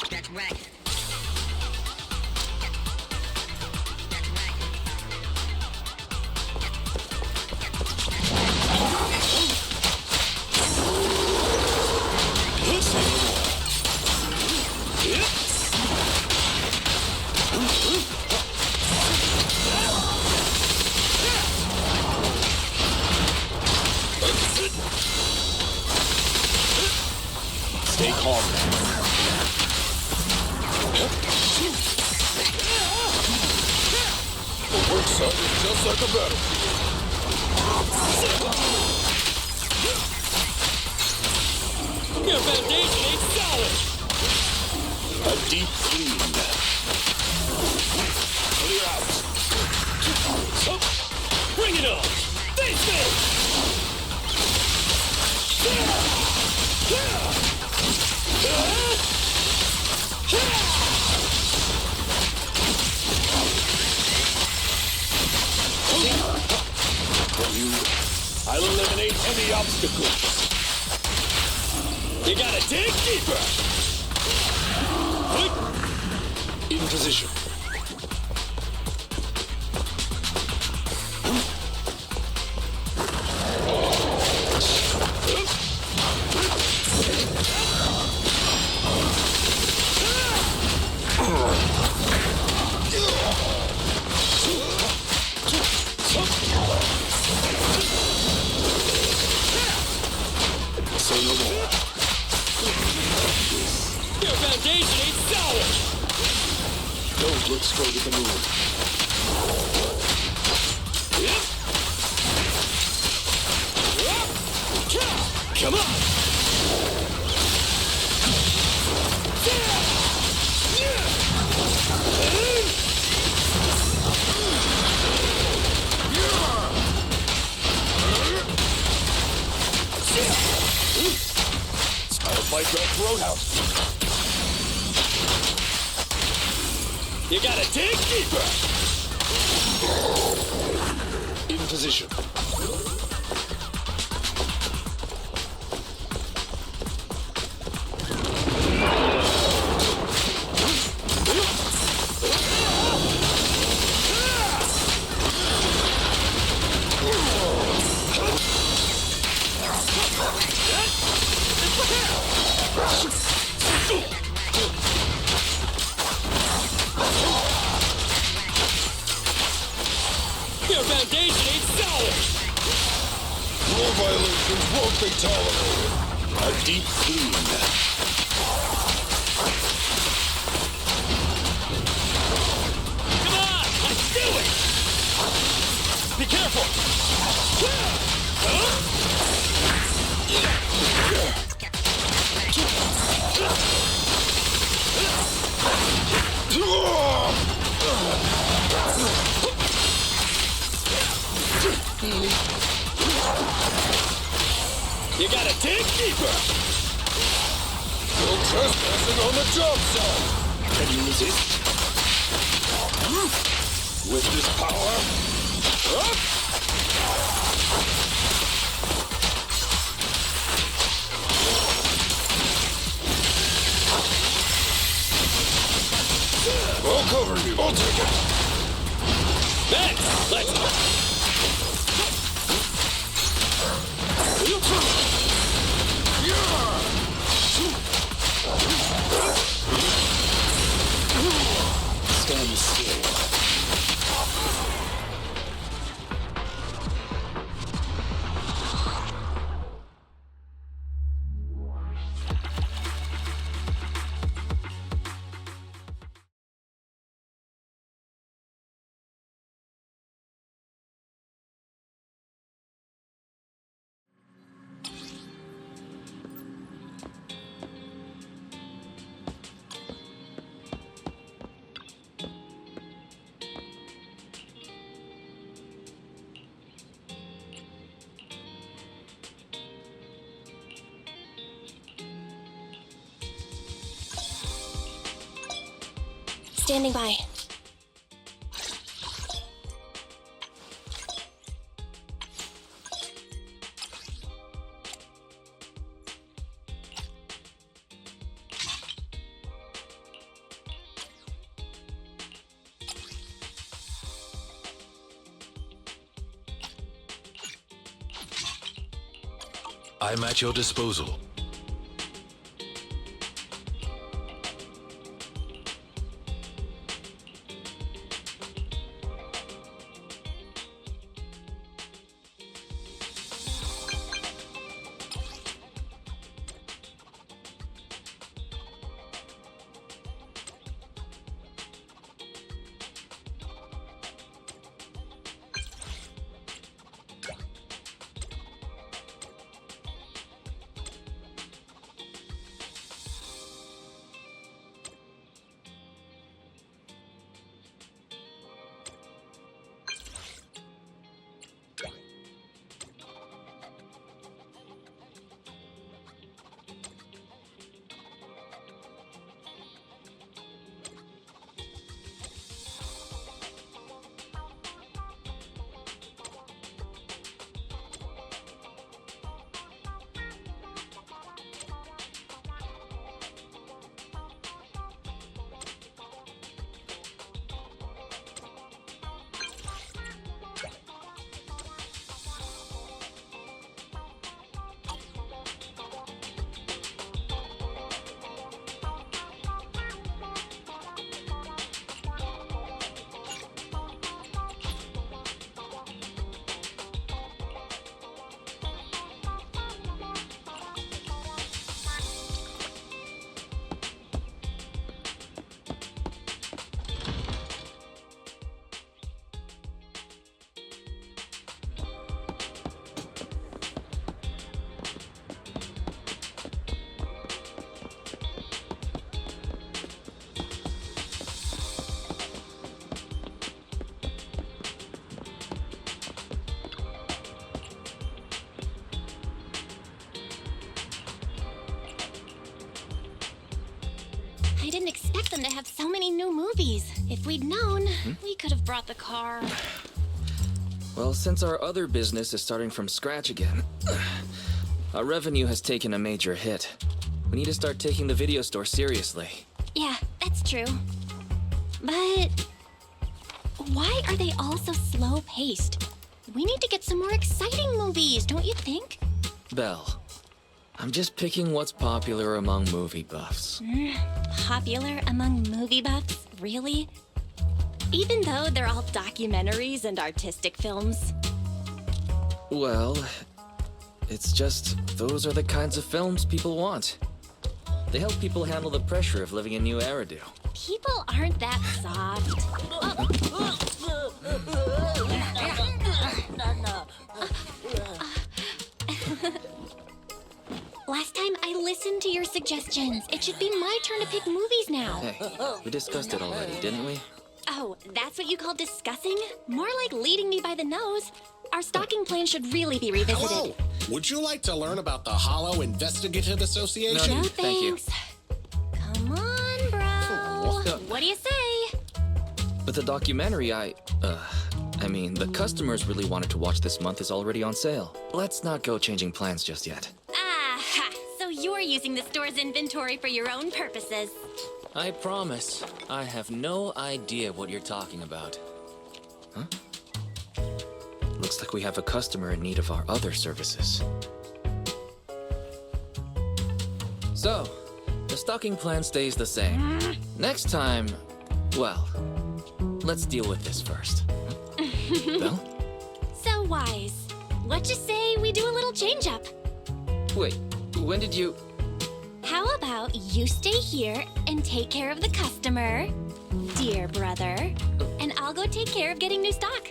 That's right.
Stay calm, man. The work site is just like a battlefield.
Your foundation ain't solid!
A deep clean. Clear out.
Bring it on! Face it!
I'll eliminate any obstacles.
You gotta dig deeper!
In position. Say no more.
Your foundation ain't solid!
Don't look straight at the moon.
Come on!
I'll fight your roadhouse.
You gotta dig deeper!
In position.
Your foundation ain't solid!
Rule violations won't be tolerated. A deep clean.
Come on! Let's do it! Be careful! You gotta dig deeper!
No trespassing on the job site! Can you resist? With this power? I'll cover you. I'll take it.
Then, let's...
Stand still.
Standing by.
I'm at your disposal.
I didn't expect them to have so many new movies. If we'd known, we could have brought the car.
Well, since our other business is starting from scratch again, our revenue has taken a major hit. We need to start taking the video store seriously.
Yeah, that's true. But why are they all so slow-paced? We need to get some more exciting movies, don't you think?
Belle, I'm just picking what's popular among movie buffs.
Popular among movie buffs? Really? Even though they're all documentaries and artistic films?
Well, it's just those are the kinds of films people want. They help people handle the pressure of living in New Eridu.
People aren't that soft. Last time I listened to your suggestions. It should be my turn to pick movies now.
Hey, we discussed it already, didn't we?
Oh, that's what you call discussing? More like leading me by the nose. Our stocking plan should really be revisited.
Hello! Would you like to learn about the Hollow Investigative Association?
No,
thank you.
Come on, bro. What do you say?
But the documentary the customers really wanted to watch this month is already on sale. Let's not go changing plans just yet.
Aha! So you're using the store's inventory for your own purposes.
I promise, I have no idea what you're talking about. Huh? Looks like we have a customer in need of our other services. So, the stocking plan stays the same. Next time, well, let's deal with this first. Belle?
So wise. What you say we do a little change-up?
Wait, when did you...
How about you stay here and take care of the customer, dear brother, and I'll go take care of getting new stock.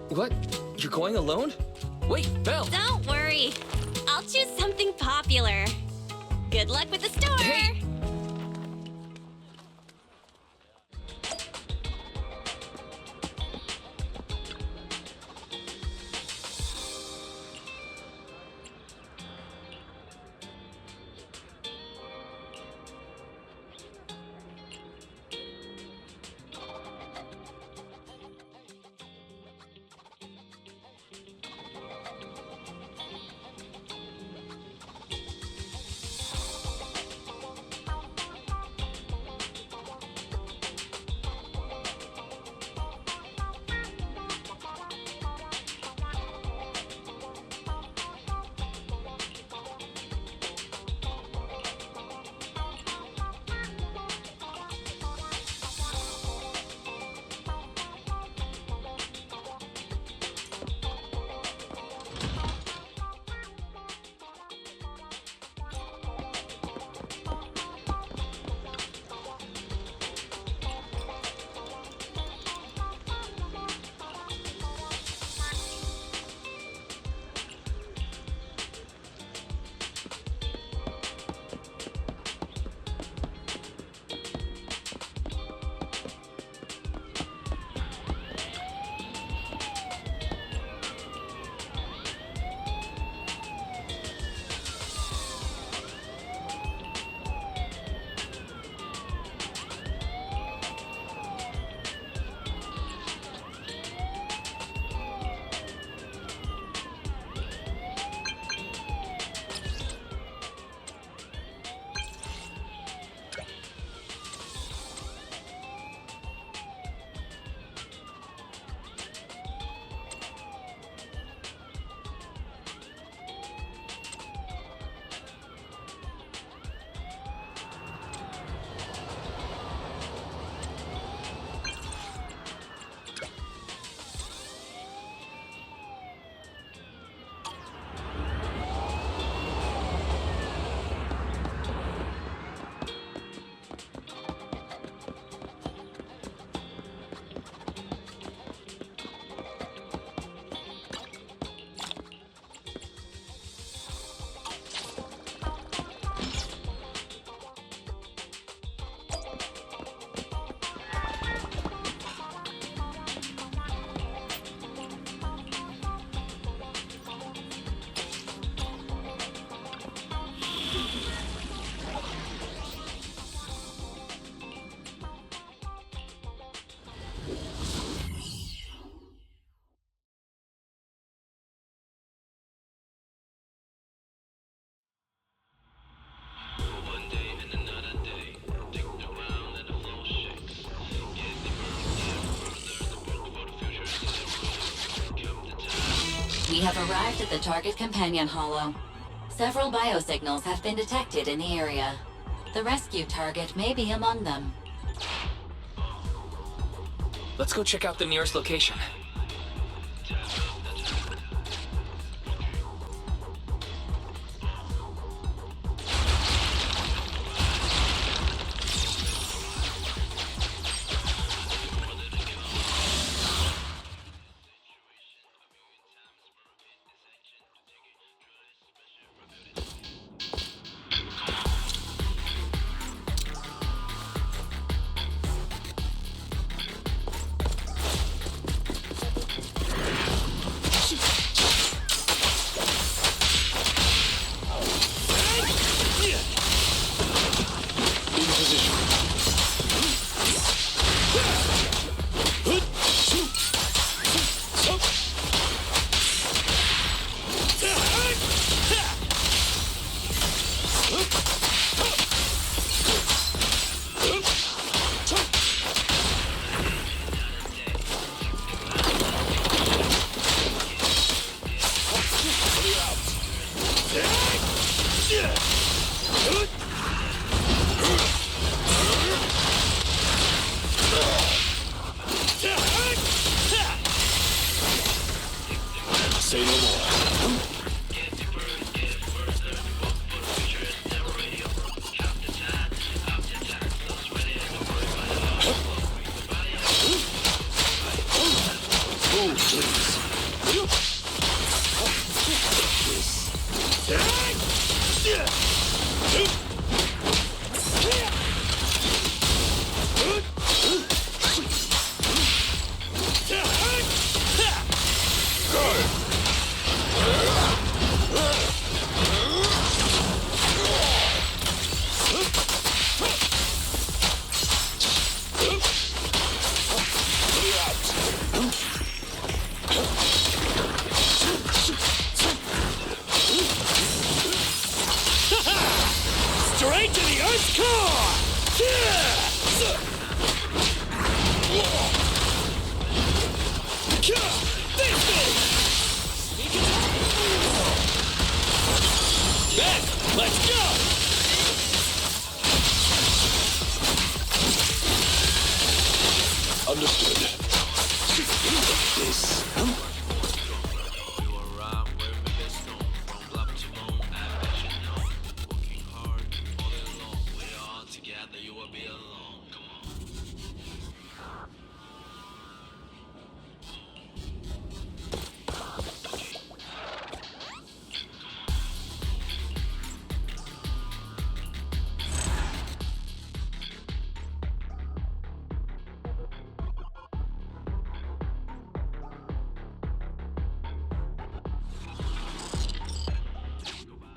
What? You're going alone? Wait, Belle!
Don't worry. I'll choose something popular. Good luck with the store!
Hey!
have arrived at the target companion hollow. Several biosignals have been detected in the area. The rescue target may be among them.
Let's go check out the nearest location.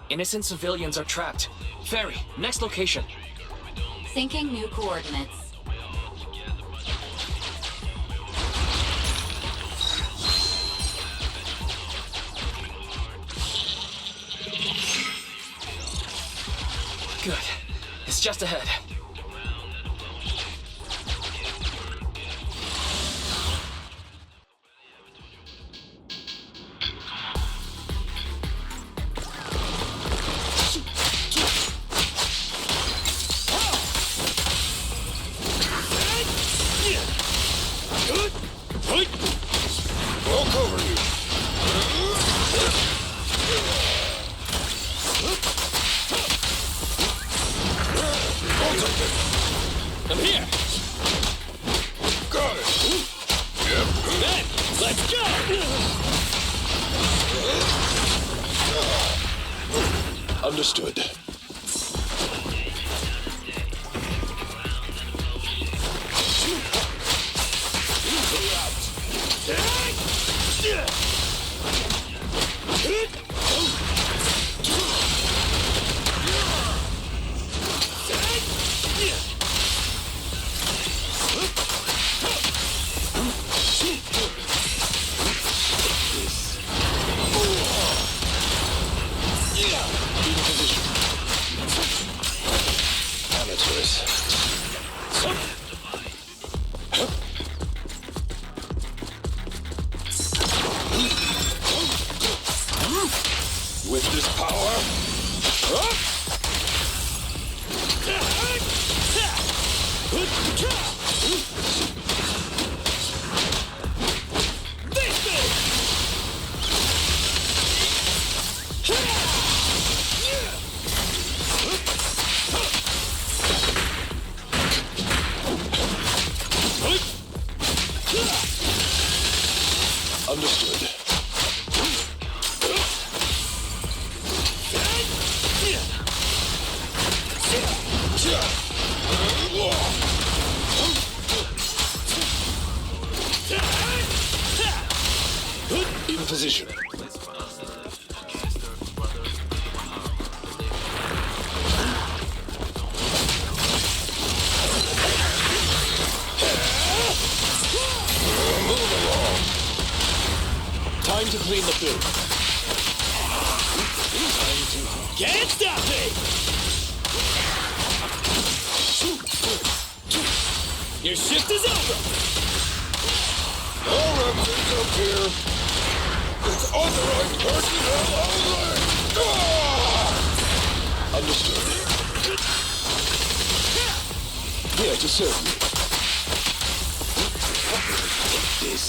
Innocent civilians are trapped. Ferry, next location.
Syncing new coordinates.
Good. It's just ahead.
I'm here! Got it! Yep.
Then, let's go!
Understood. With this power... Understood. In position. Move along. Time to clean the boot. Time to... Can't stop me! Your shift is over! All residents up here. It's authorized personnel only! Understood. Here to serve you. Take this.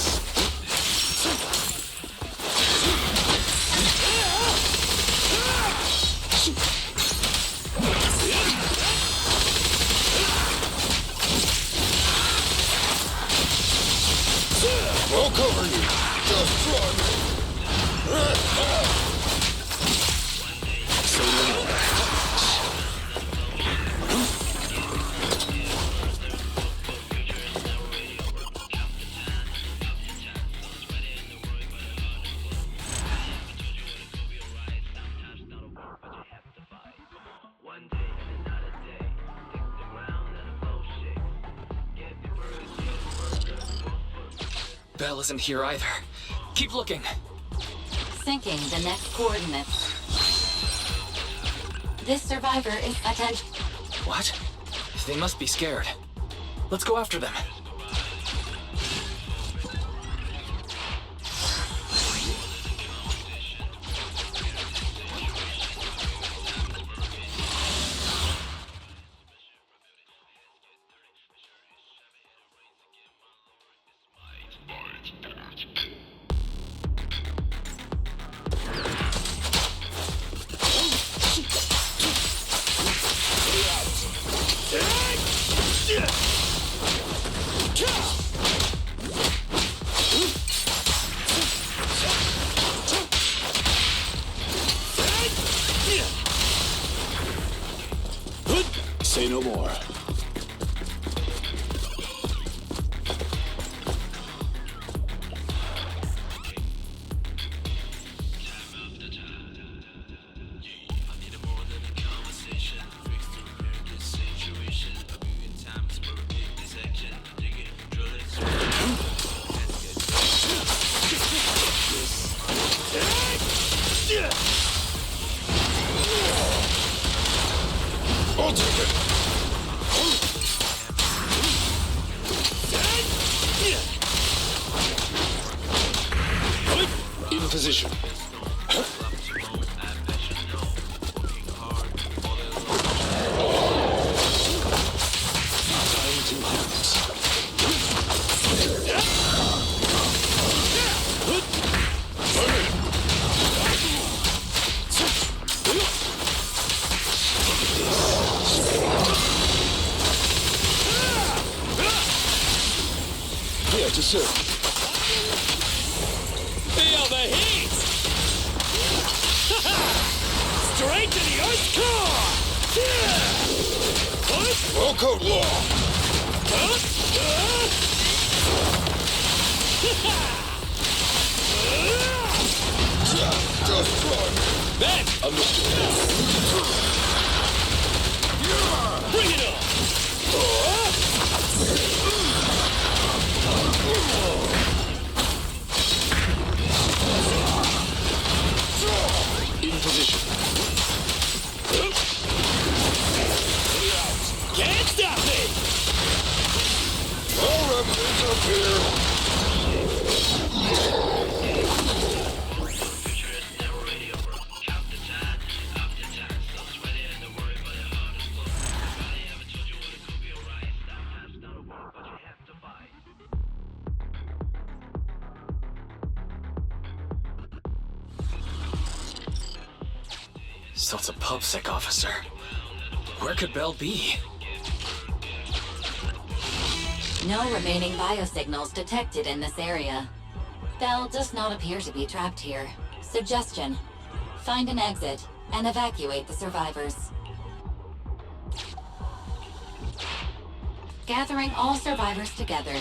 I'll cover you. Just try me.
Belle isn't here either. Keep looking.
Syncing the next coordinates. This survivor is attention.
What? They must be scared. Let's go after them.
Say no more. I'll take it. In position. Time to hunt. Here to serve. Feel the heat! Straight to the Earth's core! Full code law! Just run! Then! Understood. Bring it on! In position. Can't stop me! All residents up here!
So it's a pubsec officer. Where could Belle be?
No remaining biosignals detected in this area. Belle does not appear to be trapped here. Suggestion: find an exit and evacuate the survivors. Gathering all survivors together.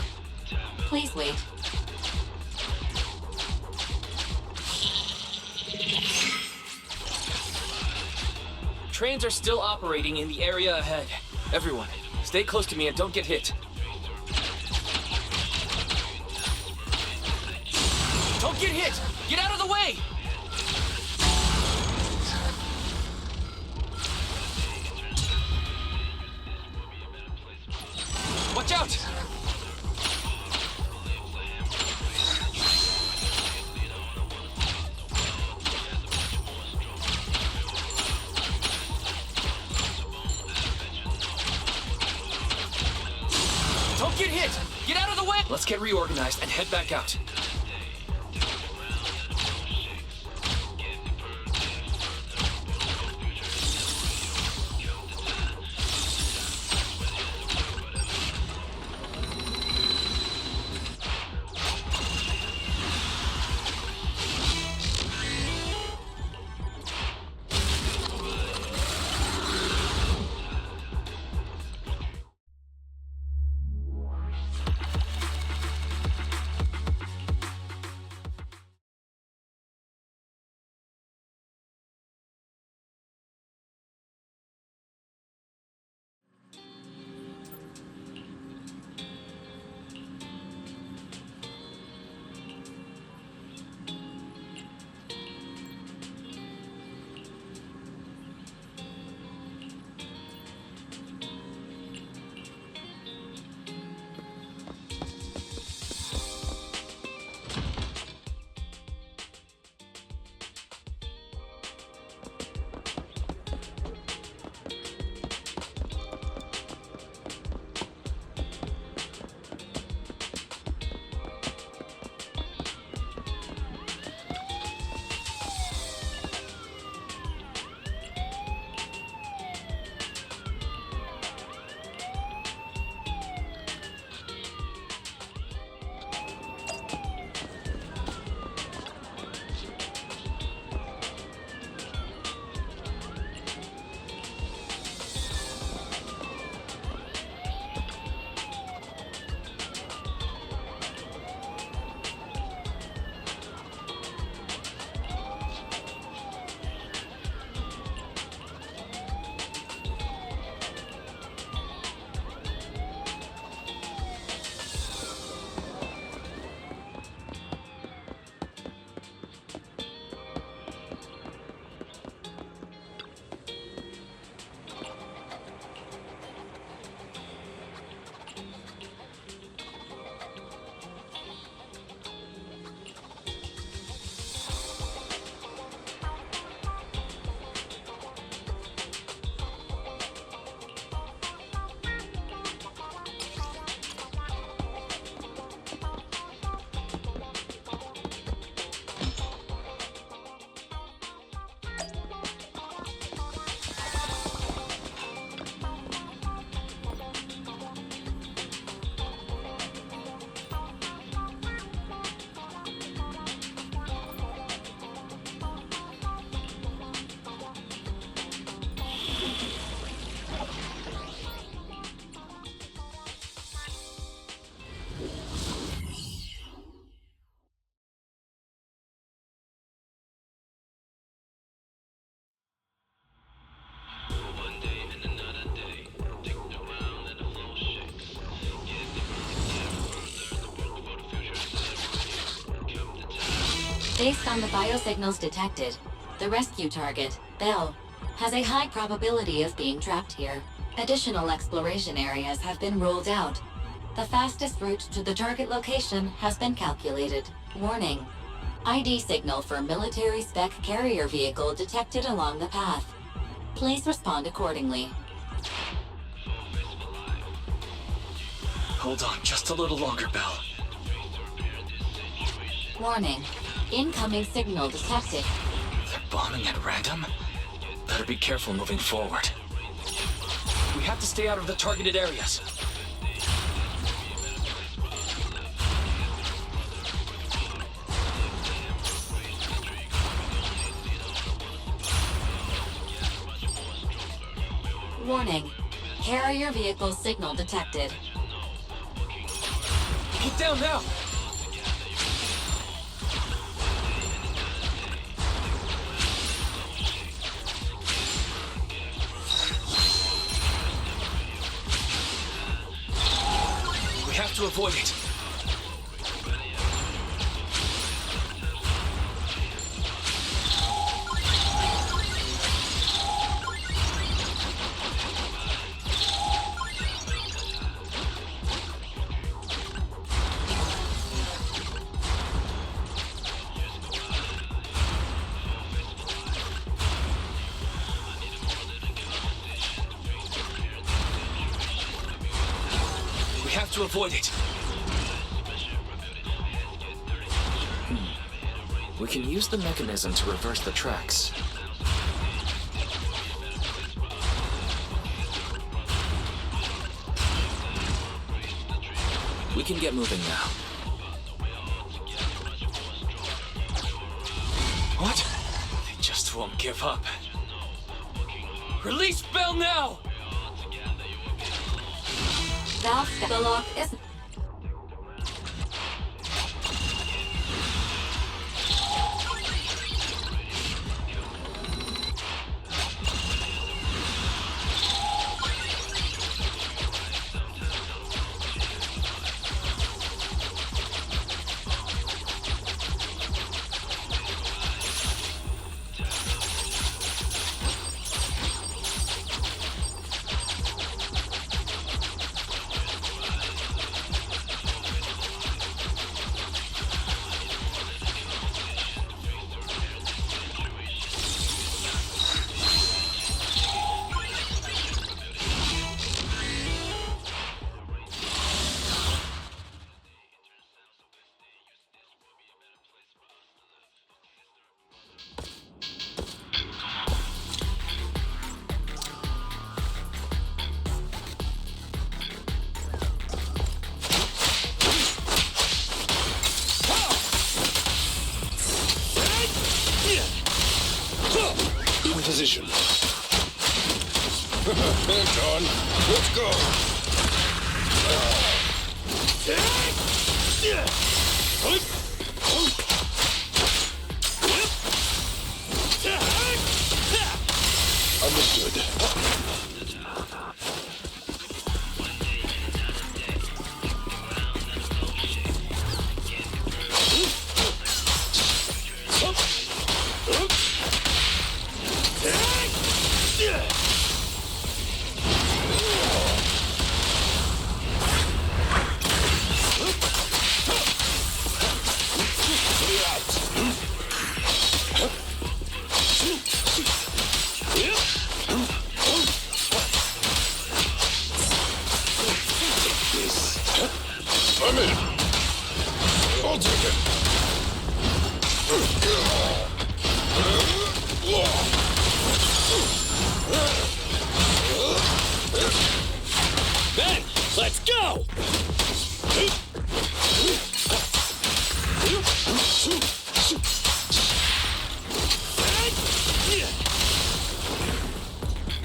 Please wait.
Trains are still operating in the area ahead. Everyone, stay close to me and don't get hit. Don't get hit! Get out of the way! Watch out! Don't get hit! Get out of the way! Let's get reorganized and head back out.
Based on the biosignals detected, the rescue target, Belle, has a high probability of being trapped here. Additional exploration areas have been ruled out. The fastest route to the target location has been calculated. Warning: ID signal for military spec carrier vehicle detected along the path. Please respond accordingly.
Hold on just a little longer, Belle.
Warning: incoming signal detected.
They're bombing at random? better be careful moving forward. We have to stay out of the targeted areas.
Warning. Carrier vehicle signal detected.
Get down now! We have to avoid it. To avoid it. We can use the mechanism to reverse the tracks. We can get moving now. What? They just won't give up. Release Belle now!
The lock is...
Position. Hands on. Let's go. Understood. I'm in. I'll take it. Ben, let's go!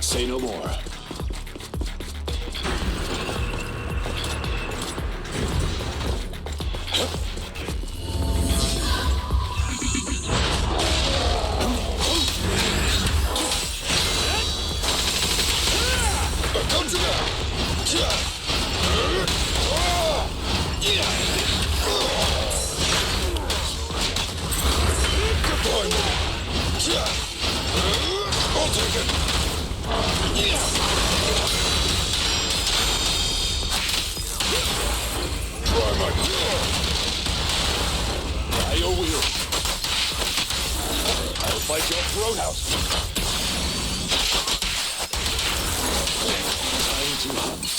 Say no more. I'll take it. Try my Try your wheel. I'll fight your throat out. Time to hunt.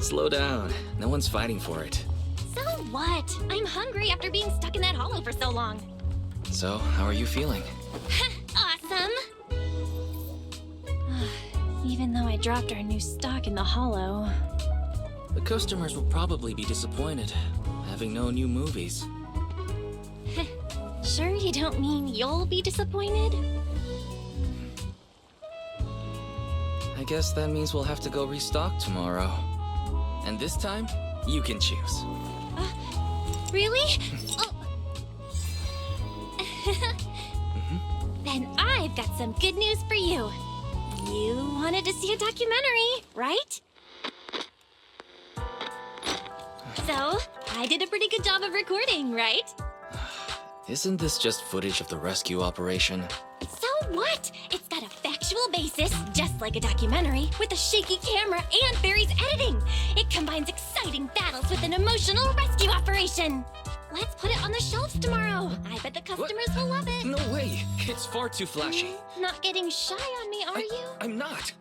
Slow down. No one's fighting for it.
So what? I'm hungry after being stuck in that hollow for so long.
So, how are you feeling?
Awesome! Even though I dropped our new stock in the hollow.
The customers will probably be disappointed, having no new movies.
Sure you don't mean you'll be disappointed?
I guess that means we'll have to go restock tomorrow. And this time, you can choose.
Really? Oh. Then I've got some good news for you. You wanted to see a documentary, right? So, I did a pretty good job of recording, right?
Isn't this just footage of the rescue operation?
So what? It's got a factual basis, just like a documentary, with a shaky camera and Barry's editing. It combines exciting battles with an emotional rescue operation. Let's put it on the shelves tomorrow. I bet the customers will love it.
No way! It's far too flashy.
Not getting shy on me, are you?
I'm not!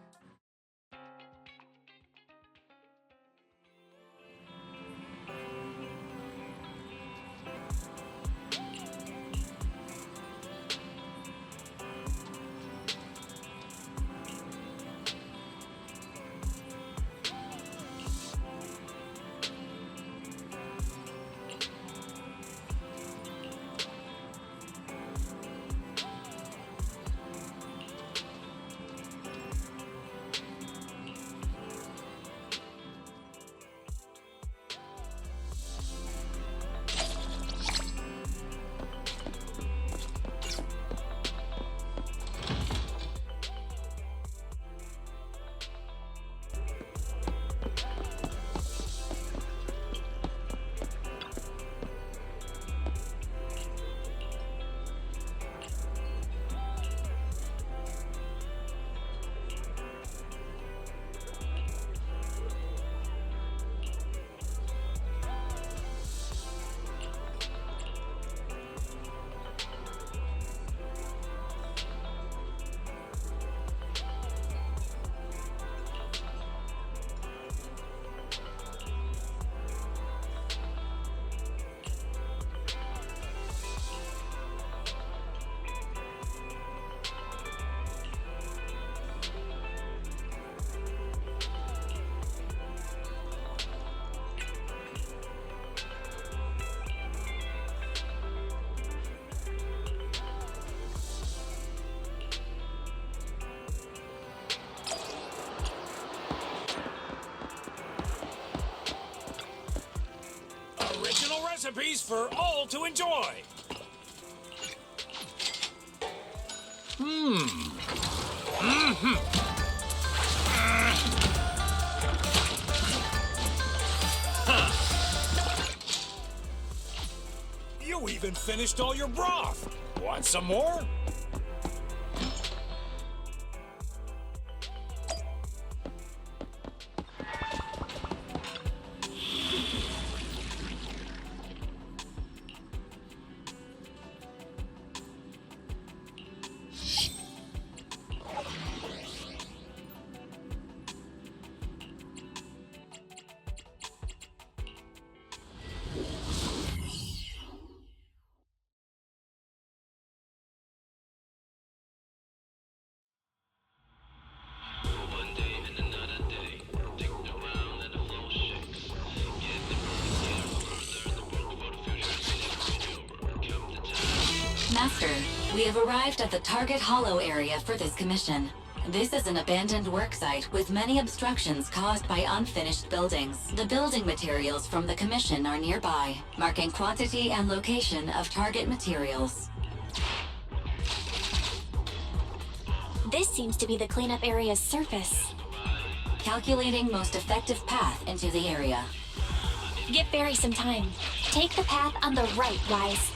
Recipes for all to enjoy. You even finished all your broth. Want some more?
Master, we have arrived at the target hollow area for this commission. This is an abandoned work site with many obstructions caused by unfinished buildings. The building materials from the commission are nearby, marking quantity and location of target materials.
This seems to be the cleanup area's surface.
Calculating most effective path into the area.
Give Barry some time. Take the path on the right, Wise.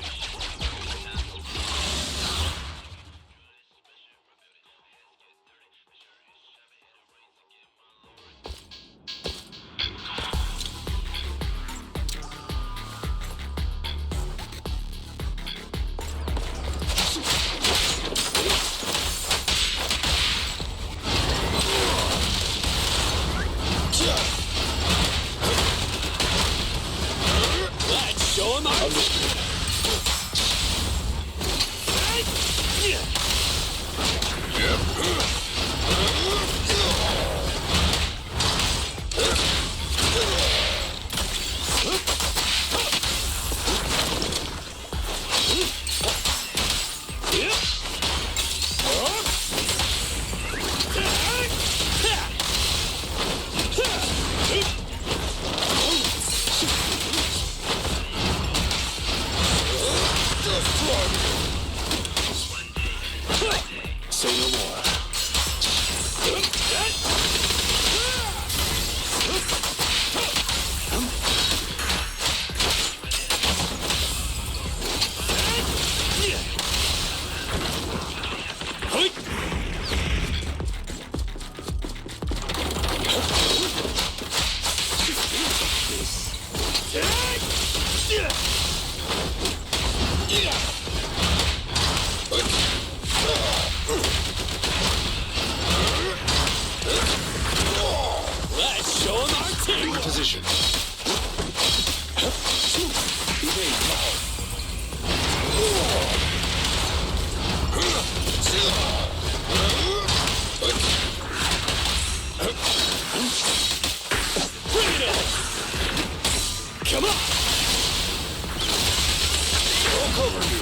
cover you.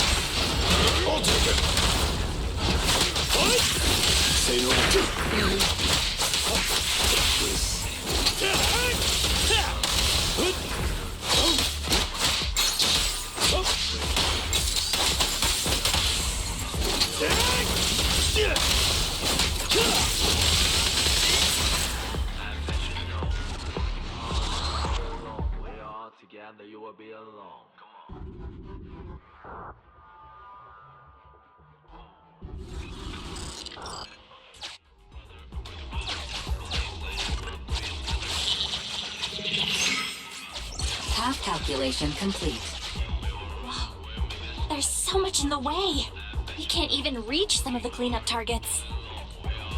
I'll take it. What? Say no more.
Together you will be alone.
Path calculation complete.
Whoa. There's so much in the way. We can't even reach some of the cleanup targets.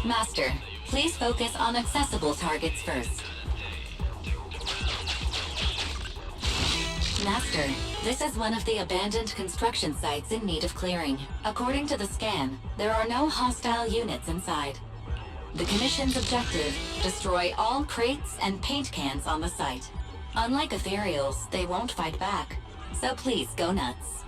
Master, please focus on accessible targets first. Master, this is one of the abandoned construction sites in need of clearing. According to the scan, there are no hostile units inside. The Commission's objective, destroy all crates and paint cans on the site. Unlike ethereals, they won't fight back, so please go nuts.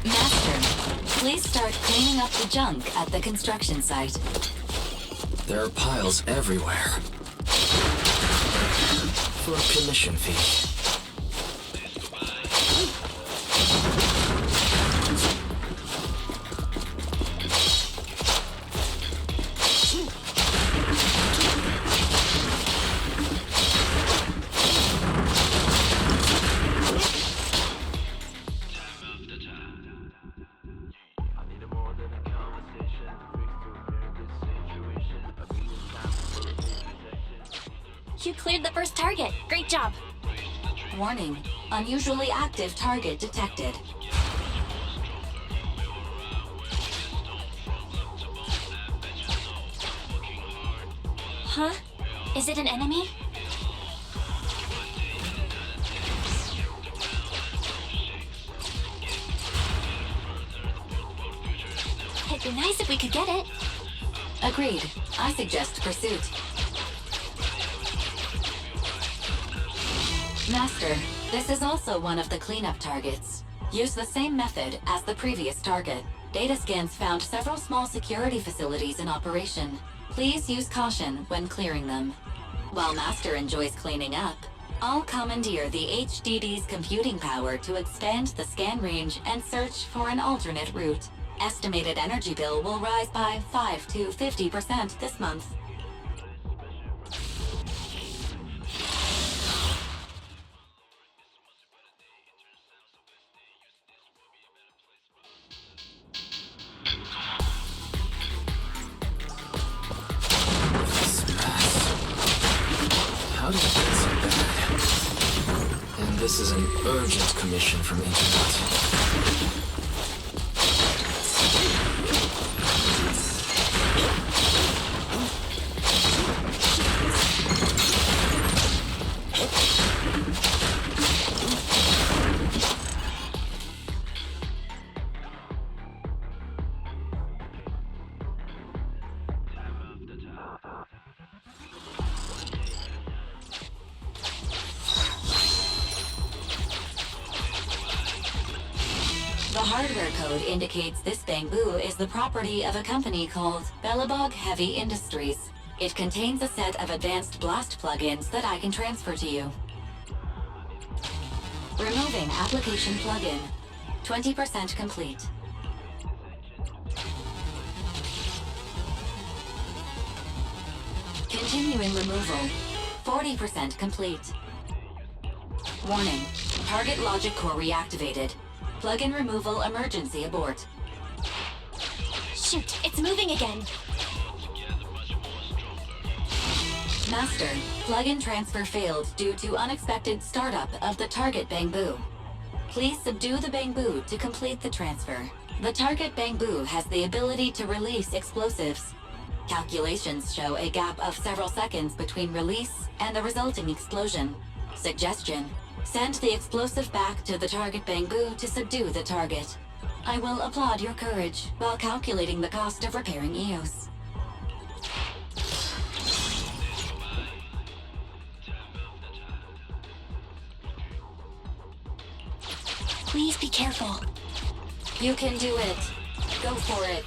Master, please start cleaning up the junk at the construction site.
There are piles everywhere. For a commission fee.
You cleared the first target. Great job.
Warning, unusually active target detected.
Huh? Is it an enemy? It'd be nice if we could get it.
Agreed. I suggest pursuit. Master, this is also one of the cleanup targets. Use the same method as the previous target. Data scans found several small security facilities in operation. Please use caution when clearing them. While Master enjoys cleaning up, I'll commandeer the HDD's computing power to expand the scan range and search for an alternate route. Estimated energy bill will rise by 5 to 50% this month.
This is an urgent commission from Interlude.
The hardware code indicates this bamboo is the property of a company called Belobog Industries. It contains a set of advanced blast plugins that I can transfer to you. Removing application plugin. 20% complete. Continuing removal. 40% complete. Warning. Target logic core reactivated. Plugin removal emergency abort.
Shoot, it's moving again.
Master, plugin transfer failed due to unexpected startup of the target bamboo. Please subdue the bamboo to complete the transfer. The target bamboo has the ability to release explosives. Calculations show a gap of several seconds between release and the resulting explosion. Suggestion: send the explosive back to the target bamboo to subdue the target. I will applaud your courage while calculating the cost of repairing EOS.
Please be careful.
You can do it. Go for it.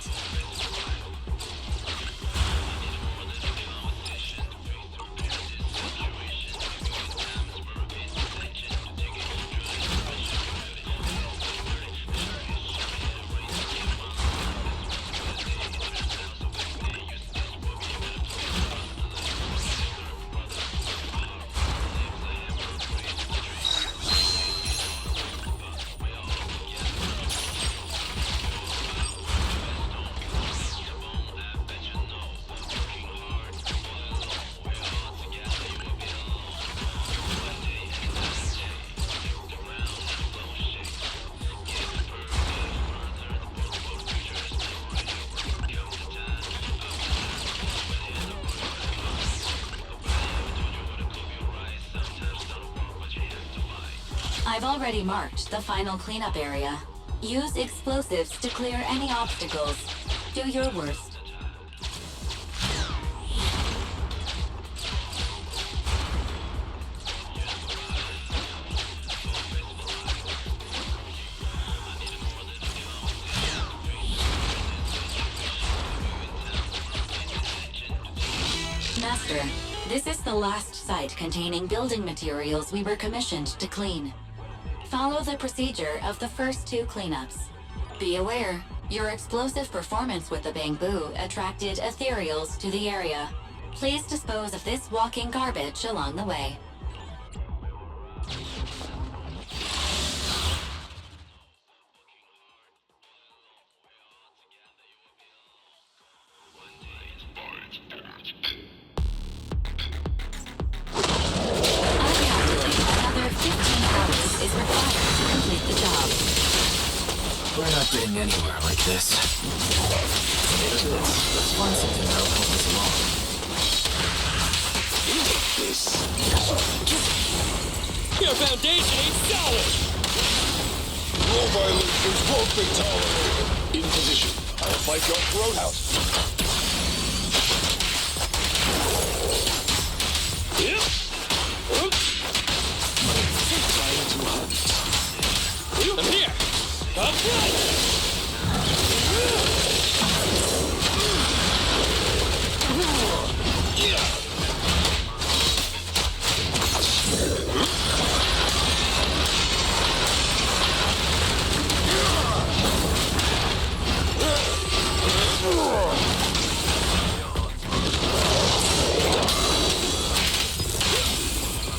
I've already marked the final cleanup area. Use explosives to clear any obstacles. Do your worst. Master, this is the last site containing building materials we were commissioned to clean. Follow the procedure of the first two cleanups. Be aware, your explosive performance with the Bangboo attracted ethereals to the area. Please dispose of this walking garbage along the way.
We're not getting anywhere like this. Let's find something that'll help us along.
Your foundation ain't solid! Rule violations won't be tolerated. In position. I'll fight your throat out. I'm here! Up front!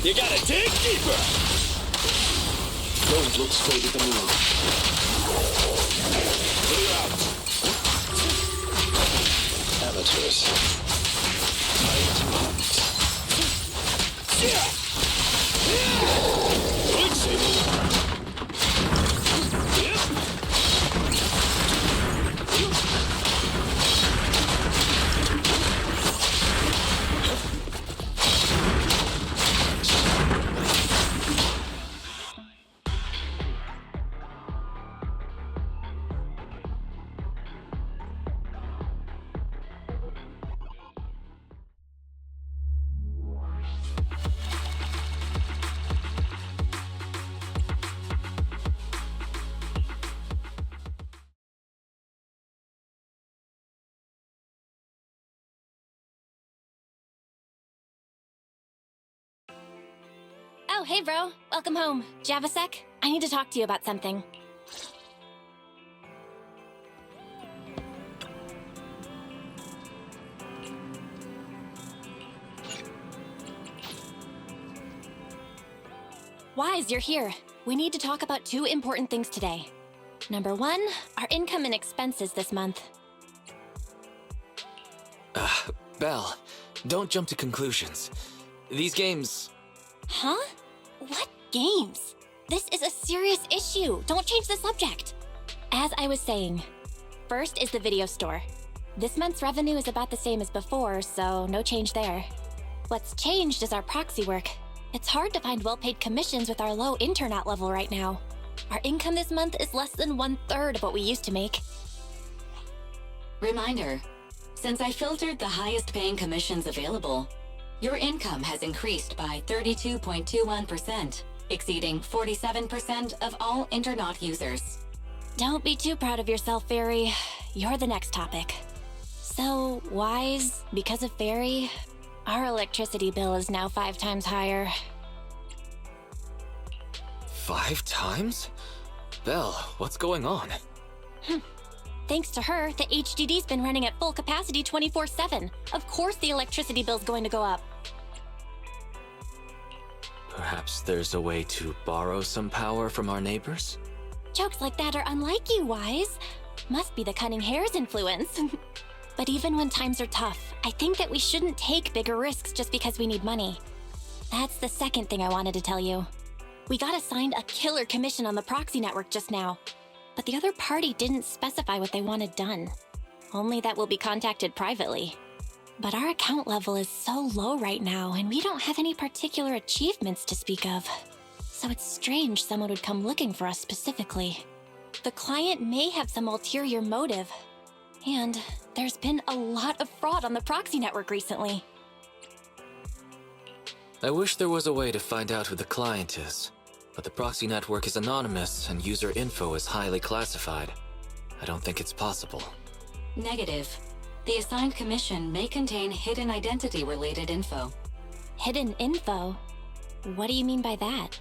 You gotta dig deeper! Don't look straight at the moon. Clear out. Amateurs. Time to hunt. Good saving.
Oh, hey, bro. Welcome home. Do you have a sec? I need to talk to you about something. Wise, you're here. We need to talk about two important things today. Number one, our income and expenses this month.
Belle, don't jump to conclusions. These games...
Huh? What games? This is a serious issue. Don't change the subject. As I was saying, first is the video store. This month's revenue is about the same as before, so no change there. What's changed is our proxy work. It's hard to find well-paid commissions with our low internat level right now. Our income this month is less than 1/3 of what we used to make.
Reminder, since I filtered the highest paying commissions available, your income has increased by 32.21%, exceeding 47% of all Internaut users.
Don't be too proud of yourself, Fairy. You're the next topic. So, Wise, because of Fairy, our electricity bill is now 5 times higher.
5 times? Belle, what's going on?
Thanks to her, the HDD's been running at full capacity 24/7. Of course the electricity bill's going to go up.
Perhaps there's a way to borrow some power from our neighbors?
Jokes like that are unlike you, Wise. Must be the Cunning Hare's influence. But even when times are tough, I think that we shouldn't take bigger risks just because we need money. That's the second thing I wanted to tell you. We got assigned a killer commission on the Proxy network just now, but the other party didn't specify what they wanted done. Only that we'll be contacted privately. But our account level is so low right now, and we don't have any particular achievements to speak of. So it's strange someone would come looking for us specifically. The client may have some ulterior motive. And there's been a lot of fraud on the Proxy network recently.
I wish there was a way to find out who the client is, but the Proxy network is anonymous and user info is highly classified. I don't think it's possible.
Negative. The assigned commission may contain hidden identity-related info.
Hidden info? What do you mean by that?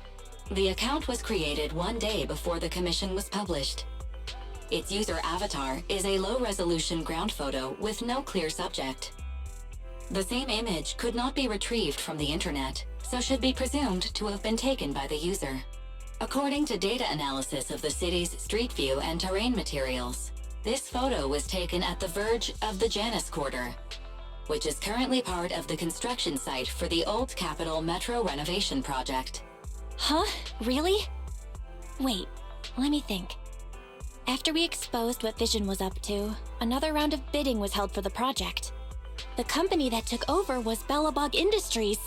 The account was created 1 day before the commission was published. Its user avatar is a low-resolution ground photo with no clear subject. The same image could not be retrieved from the internet, so should be presumed to have been taken by the user. According to data analysis of the city's street view and terrain materials, this photo was taken at the verge of the Janus Quarter, which is currently part of the construction site for the Old Capital Metro renovation project.
Huh? Really? Wait, let me think. After we exposed what Vision was up to, another round of bidding was held for the project. The company that took over was Belobog Industries.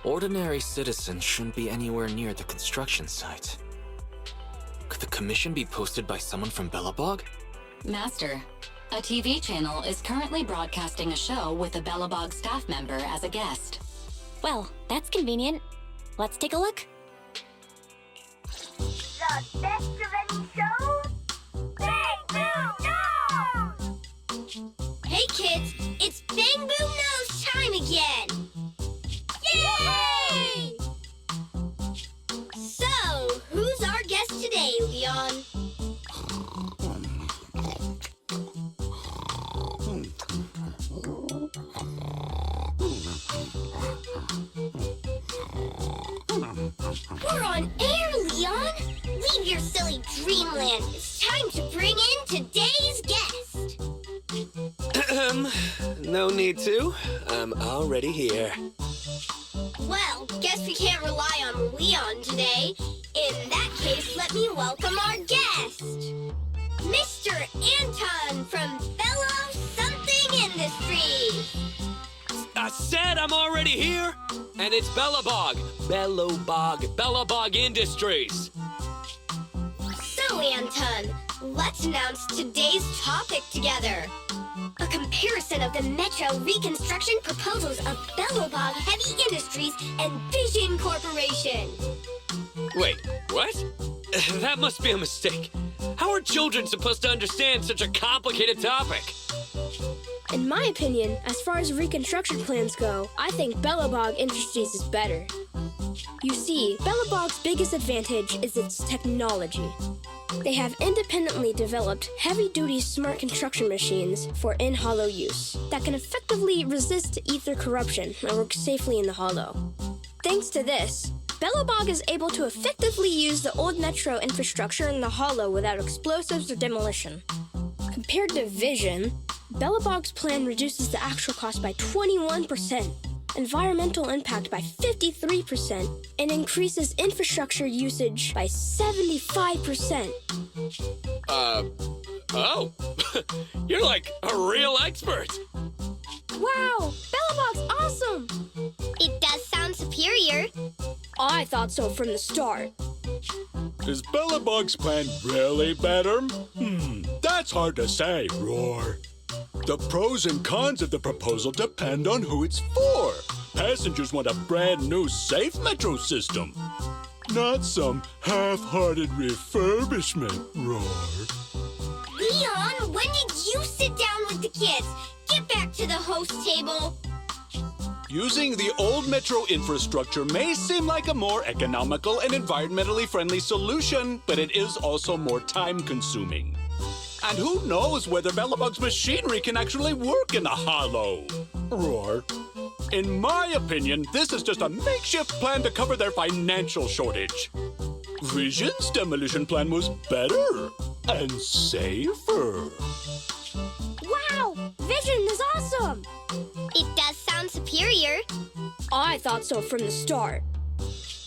Ordinary citizens shouldn't be anywhere near the construction site. Could the commission be posted by someone from Belobog?
Master, a TV channel is currently broadcasting a show with a Belobog staff member as a guest.
Well, that's convenient. Let's take a look.
The best of any shows? Bangboo Knows!
Hey kids, it's Bangboo Knows time again! Yay! So, who's our guest today, Leon? We're on air, Leon! Leave your silly dreamland. It's time to bring in today's guest.
No need to. I'm already here.
Well, guess we can't rely on Leon today. In that case, let me welcome our guest. Mr. Anton from Bellow Something Industries.
I said I'm already here, and it's Belobog. Belobog Industries.
So, Anton, let's announce today's topic together. A comparison of the Metro reconstruction proposals of Belobog Heavy Industries and Vision Corporation.
Wait, what? That must be a mistake. How are children supposed to understand such a complicated topic?
In my opinion, as far as reconstruction plans go, I think Belobog Industries is better. You see, Belobog's biggest advantage is its technology. They have independently developed heavy-duty smart construction machines for in-hollow use that can effectively resist ether corruption and work safely in the hollow. Thanks to this, Belobog is able to effectively use the old metro infrastructure in the hollow without explosives or demolition. Compared to Vision, Belobog's plan reduces the actual cost by 21%, environmental impact by 53%, and increases infrastructure usage by 75%.
Oh. You're like a real expert.
Wow, Belobog's awesome!
It does sound superior.
I thought so from the start.
Is Belobog's plan really better? That's hard to say, Roar. The pros and cons of the proposal depend on who it's for. Passengers want a brand new safe metro system, not some half-hearted refurbishment, Roar.
Leon, when did you sit down with the kids? Get back to the host table.
Using the old metro infrastructure may seem like a more economical and environmentally friendly solution, but it is also more time-consuming. And who knows whether Belobog's machinery can actually work in the hollow? Roar. In my opinion, this is just a makeshift plan to cover their financial shortage. Vision's demolition plan was better and safer.
Wow! Vision is awesome!
It does sound superior.
I thought so from the start.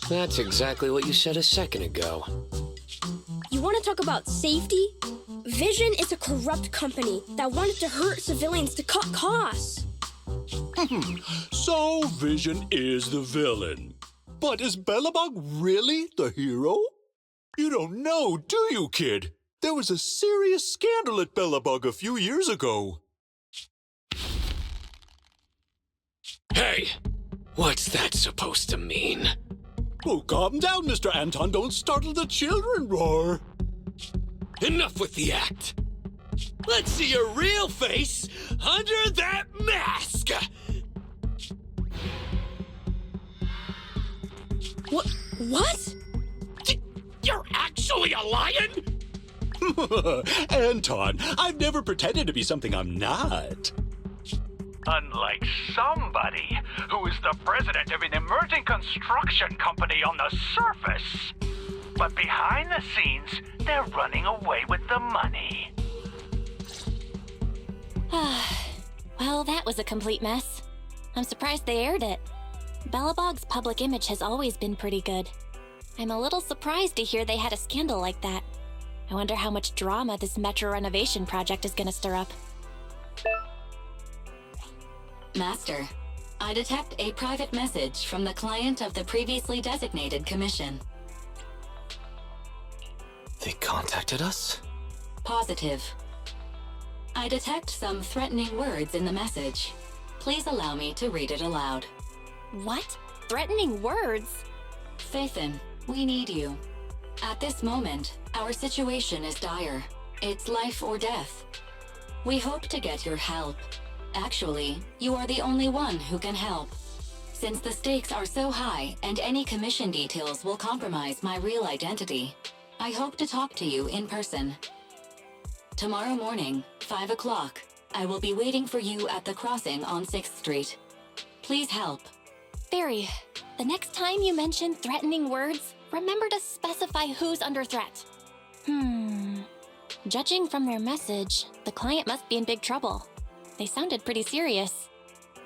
That's exactly what you said a second ago.
You want to talk about safety? Vision is a corrupt company that wanted to hurt civilians to cut costs.
So Vision is the villain. But is Belobog really the hero? You don't know, do you, kid? There was a serious scandal at Belobog a few years ago.
Hey, what's that supposed to mean?
Oh, calm down, Mr. Anton. Don't startle the children, Roar.
Enough with the act. Let's see your real face under that mask!
What?
You're actually a lion?
Anton, I've never pretended to be something I'm not.
Unlike somebody who is the president of an emerging construction company on the surface. But behind the scenes, they're running away with the money.
Well, that was a complete mess. I'm surprised they aired it. Belobog's public image has always been pretty good. I'm a little surprised to hear they had a scandal like that. I wonder how much drama this metro renovation project is gonna stir up.
Master, I detect a private message from the client of the previously designated commission.
They contacted us?
Positive. I detect some threatening words in the message. Please allow me to read it aloud.
What? Threatening words?
Phaethon, we need you. At this moment, our situation is dire. It's life or death. We hope to get your help. Actually, you are the only one who can help. Since the stakes are so high and any commission details will compromise my real identity, I hope to talk to you in person. Tomorrow morning, 5 o'clock, I will be waiting for you at the crossing on 6th Street. Please help.
Fairy, the next time you mention threatening words, remember to specify who's under threat. Judging from their message, the client must be in big trouble. They sounded pretty serious.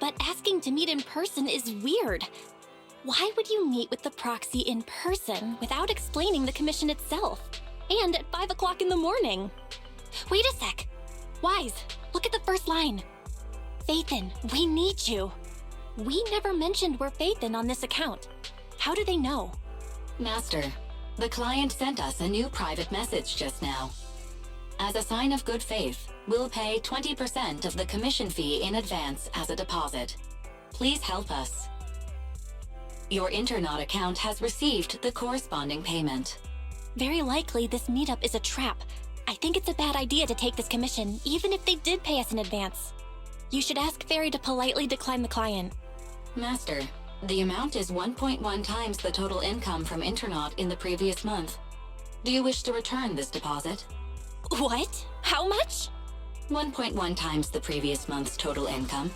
But asking to meet in person is weird. Why would you meet with the proxy in person without explaining the commission itself? And at 5 o'clock in the morning? Wait a sec. Wise, look at the first line. Phaethon, we need you. We never mentioned we're Phaethon on this account. How do they know?
Master, the client sent us a new private message just now. As a sign of good faith, we'll pay 20% of the commission fee in advance as a deposit. Please help us. Your Interlude account has received the corresponding payment.
Very likely this meetup is a trap. I think it's a bad idea to take this commission, even if they did pay us in advance. You should ask Fairy to politely decline the client.
Master, the amount is 1.1 times the total income from Interlude in the previous month. Do you wish to return this deposit?
What? How much?
1.1 times the previous month's total income.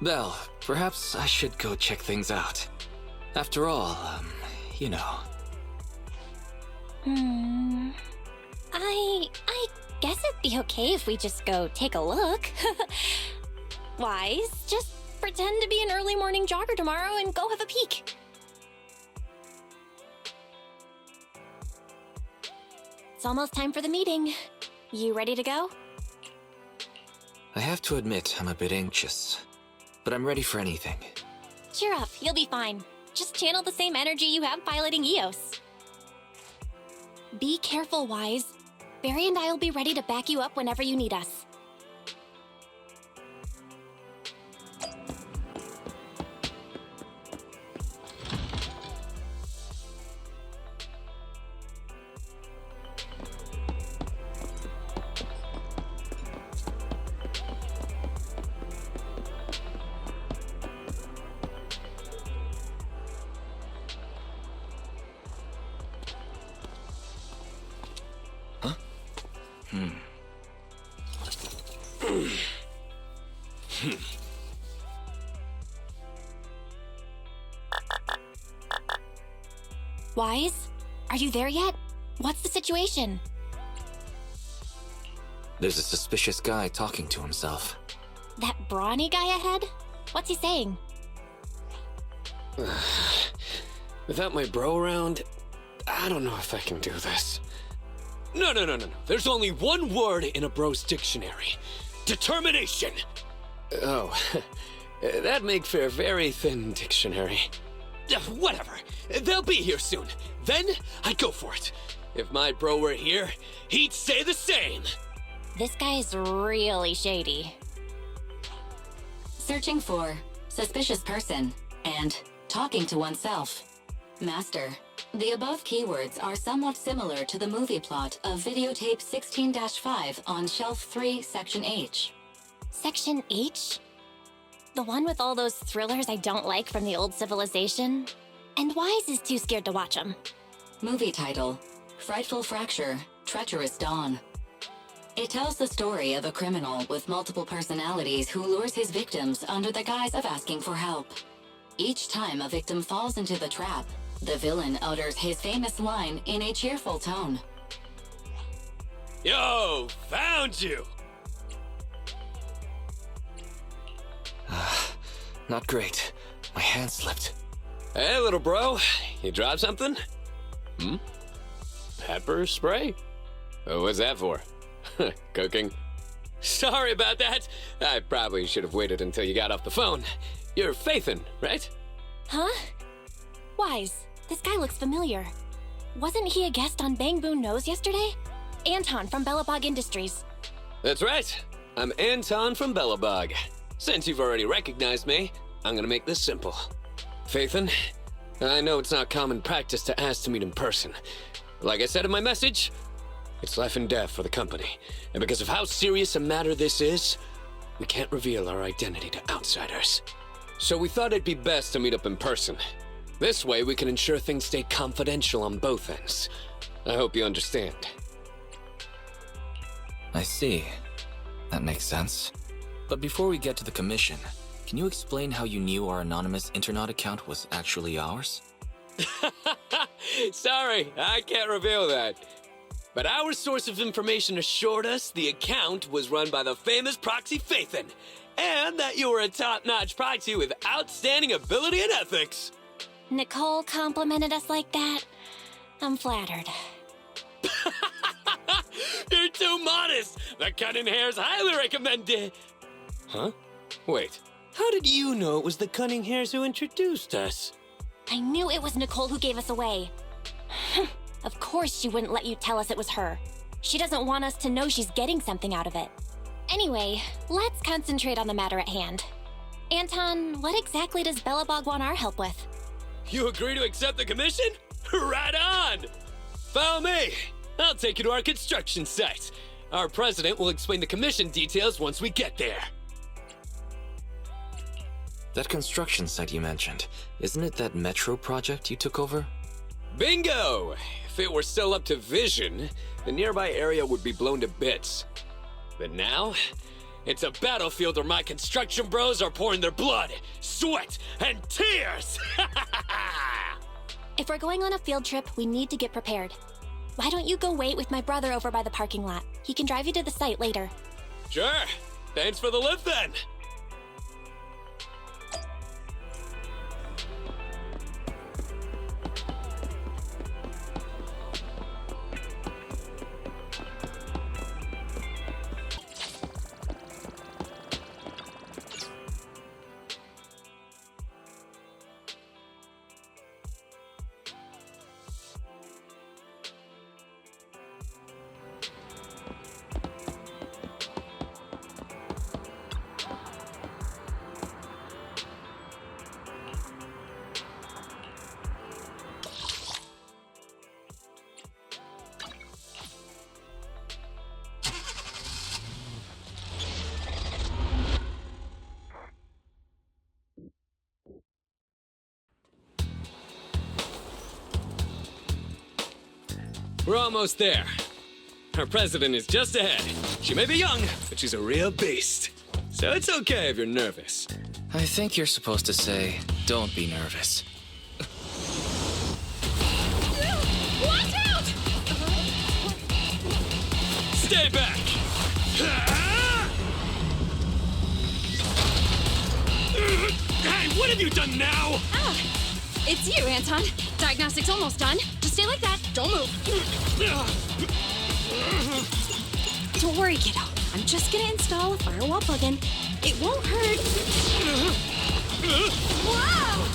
Belle, perhaps I should go check things out. After all, you know.
I guess it'd be okay if we just go take a look. Wise, just pretend to be an early morning jogger tomorrow and go have a peek. It's almost time for the meeting. You ready to go?
I have to admit, I'm a bit anxious. But I'm ready for anything.
Cheer up, you'll be fine. Just channel the same energy you have piloting EOS. Be careful, Wise. Barry and I will be ready to back you up whenever you need us. Wise? Are you there yet? What's the situation?
There's a suspicious guy talking to himself.
That brawny guy ahead? What's he saying?
Without my bro around, I don't know if I can do this.
No. There's only one word in a bro's dictionary. Determination!
Oh, that'd make for a very thin dictionary.
Whatever. They'll be here soon. Then, I'd go for it. If my bro were here, he'd say the same.
This guy's really shady.
Searching for suspicious person and talking to oneself. Master, the above keywords are somewhat similar to the movie plot of videotape 16-5 on Shelf 3, Section H.
Section H? The one with all those thrillers I don't like from the old civilization? And Wise is too scared to watch them.
Movie title, Frightful Fracture, Treacherous Dawn. It tells the story of a criminal with multiple personalities who lures his victims under the guise of asking for help. Each time a victim falls into the trap, the villain utters his famous line in a cheerful tone.
Yo, found you!
Not great. My hand slipped.
Hey, little bro, you dropped something? Pepper spray? What's that for? Cooking?
Sorry about that.
I probably should have waited until you got off the phone. You're Faithin, right?
Huh? Wise, this guy looks familiar. Wasn't he a guest on Bangboo Nose yesterday? Anton from Belobog Industries.
That's right. I'm Anton from Belobog. Since you've already recognized me, I'm gonna make this simple. Faithin, I know it's not common practice to ask to meet in person. Like I said in my message, it's life and death for the company. And because of how serious a matter this is, we can't reveal our identity to outsiders. So we thought it'd be best to meet up in person. This way we can ensure things stay confidential on both ends. I hope you understand.
I see. That makes sense. But before we get to the commission, can you explain how you knew our anonymous Internet account was actually ours?
Sorry, I can't reveal that. But our source of information assured us the account was run by the famous Proxy Faithin, and that you were a top-notch proxy with outstanding ability and ethics.
Nicole complimented us like that? I'm flattered.
You're too modest! The Cunning Hare's highly recommended.
Huh? Wait, how did you know it was the Cunning Hares who introduced us?
I knew it was Nicole who gave us away. Of course she wouldn't let you tell us it was her. She doesn't want us to know she's getting something out of it. Anyway, let's concentrate on the matter at hand. Anton, what exactly does Belobog want our help with?
You agree to accept the commission? Right on! Follow me. I'll take you to our construction site. Our president will explain the commission details once we get there.
That construction site you mentioned, isn't it that metro project you took over?
Bingo! If it were still up to vision, the nearby area would be blown to bits. But now,
it's a battlefield where my construction bros are pouring their blood, sweat, and tears!
If we're going on a field trip, we need to get prepared. Why don't you go wait with my brother over by the parking lot? He can drive you to the site later.
Sure. Thanks for the lift then. We're almost there. Our president is just ahead. She may be young, but she's a real beast. So it's okay if you're nervous.
I think you're supposed to say, don't be nervous.
Watch out!
Stay back! Hey, what have you done now?
Ah, it's you, Anton. Diagnostics almost done. Just stay like that. Don't move. Don't worry, kiddo. I'm just gonna install a firewall plugin. It won't hurt. Wow!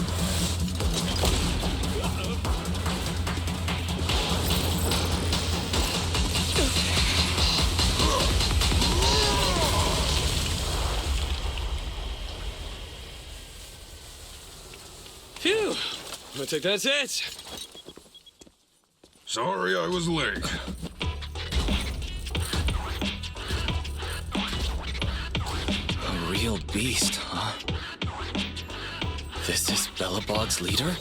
Phew. I think that's it.
Sorry I was late.
A real beast, huh? This is Belobog's leader?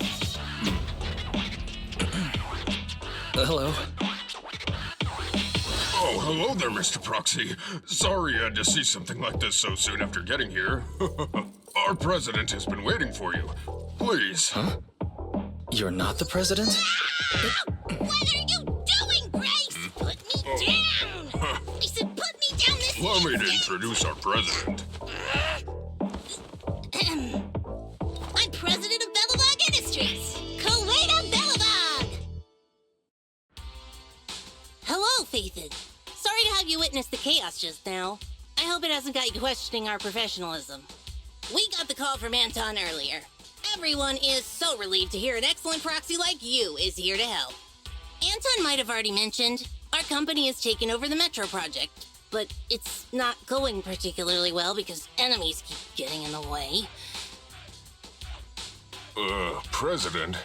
Hello.
Oh, hello there, Mr. Proxy. Sorry you had to see something like this so soon after getting here. Our president has been waiting for you. Please.
Huh? You're not the president?
What are you doing, Grace? Put me down! I said put me down this
Allow me to introduce our president.
I'm president of Belobog Industries, Kuwaita Belobog!
Hello, Phaethon. Sorry to have you witness the chaos just now. I hope it hasn't got you questioning our professionalism. We got the call from Anton earlier. Everyone is so relieved to hear an excellent proxy like you is here to help. Anton might have already mentioned, our company has taken over the Metro project, but it's not going particularly well because enemies keep getting in the way.
President,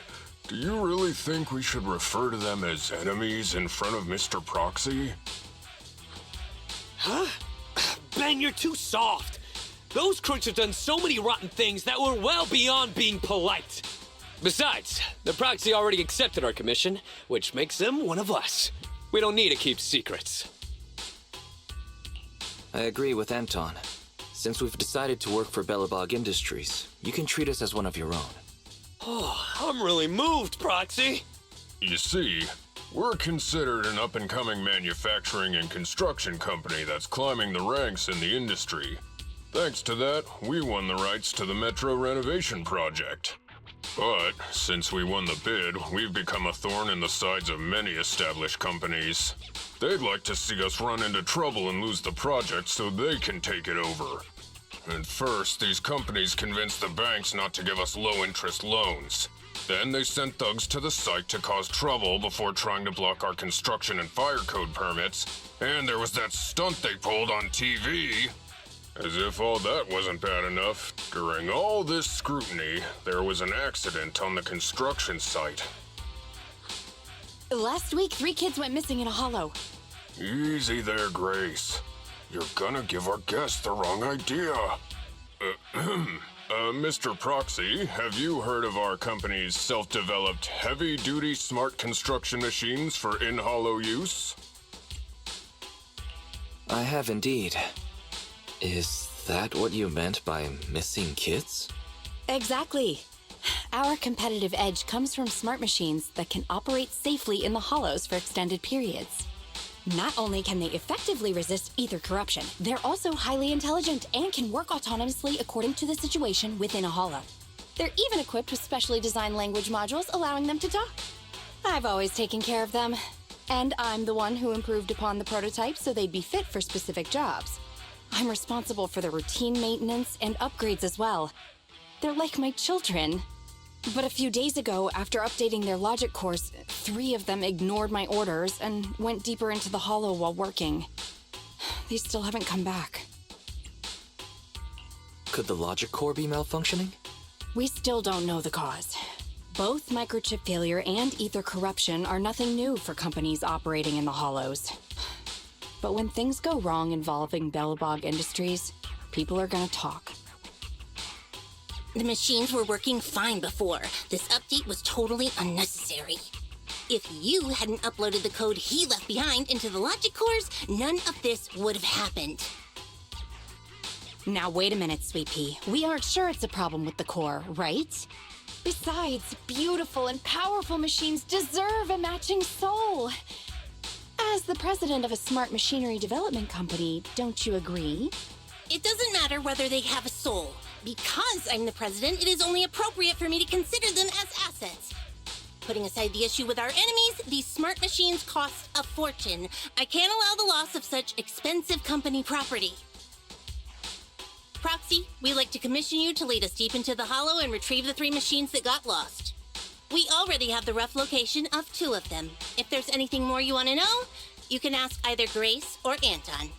do you really think we should refer to them as enemies in front of Mr. Proxy?
Huh? Ben, you're too soft. Those crooks have done so many rotten things that were well beyond being polite. Besides, the Proxy already accepted our commission, which makes them one of us. We don't need to keep secrets.
I agree with Anton. Since we've decided to work for Belobog Industries, you can treat us as one of your own.
Oh, I'm really moved, Proxy.
You see, we're considered an up-and-coming manufacturing and construction company that's climbing the ranks in the industry. Thanks to that, we won the rights to the Metro renovation project. But, since we won the bid, we've become a thorn in the sides of many established companies. They'd like to see us run into trouble and lose the project so they can take it over. And first, these companies convinced the banks not to give us low-interest loans. Then they sent thugs to the site to cause trouble before trying to block our construction and fire code permits. And there was that stunt they pulled on TV. As if all that wasn't bad enough, during all this scrutiny, there was an accident on the construction site.
Last week, 3 kids went missing in a hollow.
Easy there, Grace. You're gonna give our guests the wrong idea. Mr. Proxy, have you heard of our company's self-developed heavy-duty smart construction machines for in-hollow use?
I have indeed. Is that what you meant by missing kids?
Exactly. Our competitive edge comes from smart machines that can operate safely in the hollows for extended periods. Not only can they effectively resist ether corruption, they're also highly intelligent and can work autonomously according to the situation within a hollow. They're even equipped with specially designed language modules allowing them to talk. I've always taken care of them, and I'm the one who improved upon the prototypes so they'd be fit for specific jobs. I'm responsible for the routine maintenance and upgrades as well. They're like my children. But a few days ago, after updating their logic course, 3 of them ignored my orders and went deeper into the hollow while working. They still haven't come back.
Could the logic core be malfunctioning?
We still don't know the cause. Both microchip failure and ether corruption are nothing new for companies operating in the hollows. But when things go wrong involving Belobog Industries, people are gonna talk.
The machines were working fine before. This update was totally unnecessary. If you hadn't uploaded the code he left behind into the logic cores, none of this would have happened.
Now wait a minute, Sweet Pea. We aren't sure it's a problem with the core, right? Besides, beautiful and powerful machines deserve a matching soul. As the president of a smart machinery development company, don't you agree?
It doesn't matter whether they have a soul. Because I'm the president, it is only appropriate for me to consider them as assets. Putting aside the issue with our enemies, these smart machines cost a fortune. I can't allow the loss of such expensive company property. Proxy, we'd like to commission you to lead us deep into the Hollow and retrieve the 3 machines that got lost. We already have the rough location of 2 of them. If there's anything more you want to know, you can ask either Grace or Anton.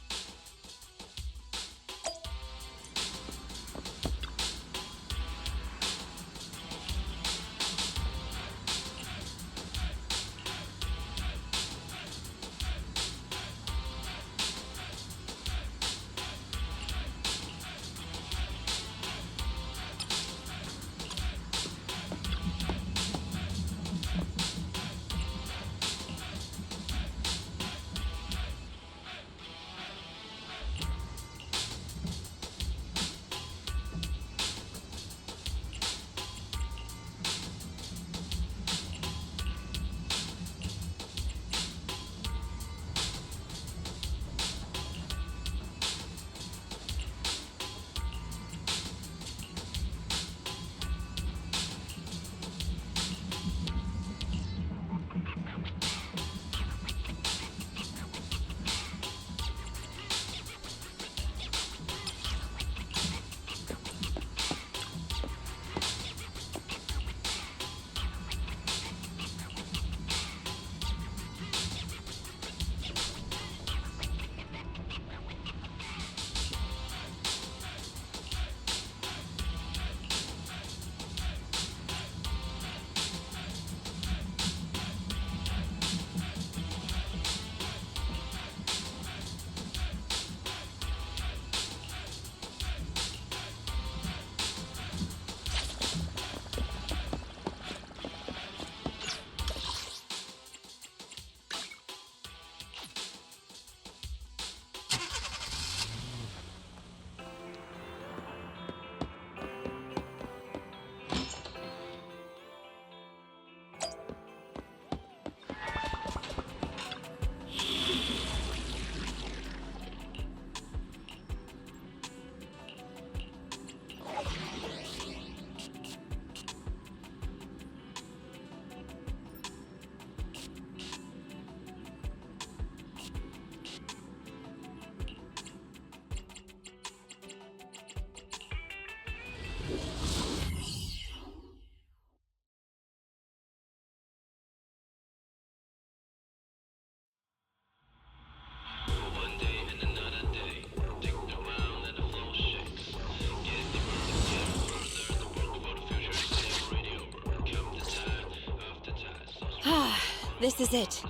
This is it.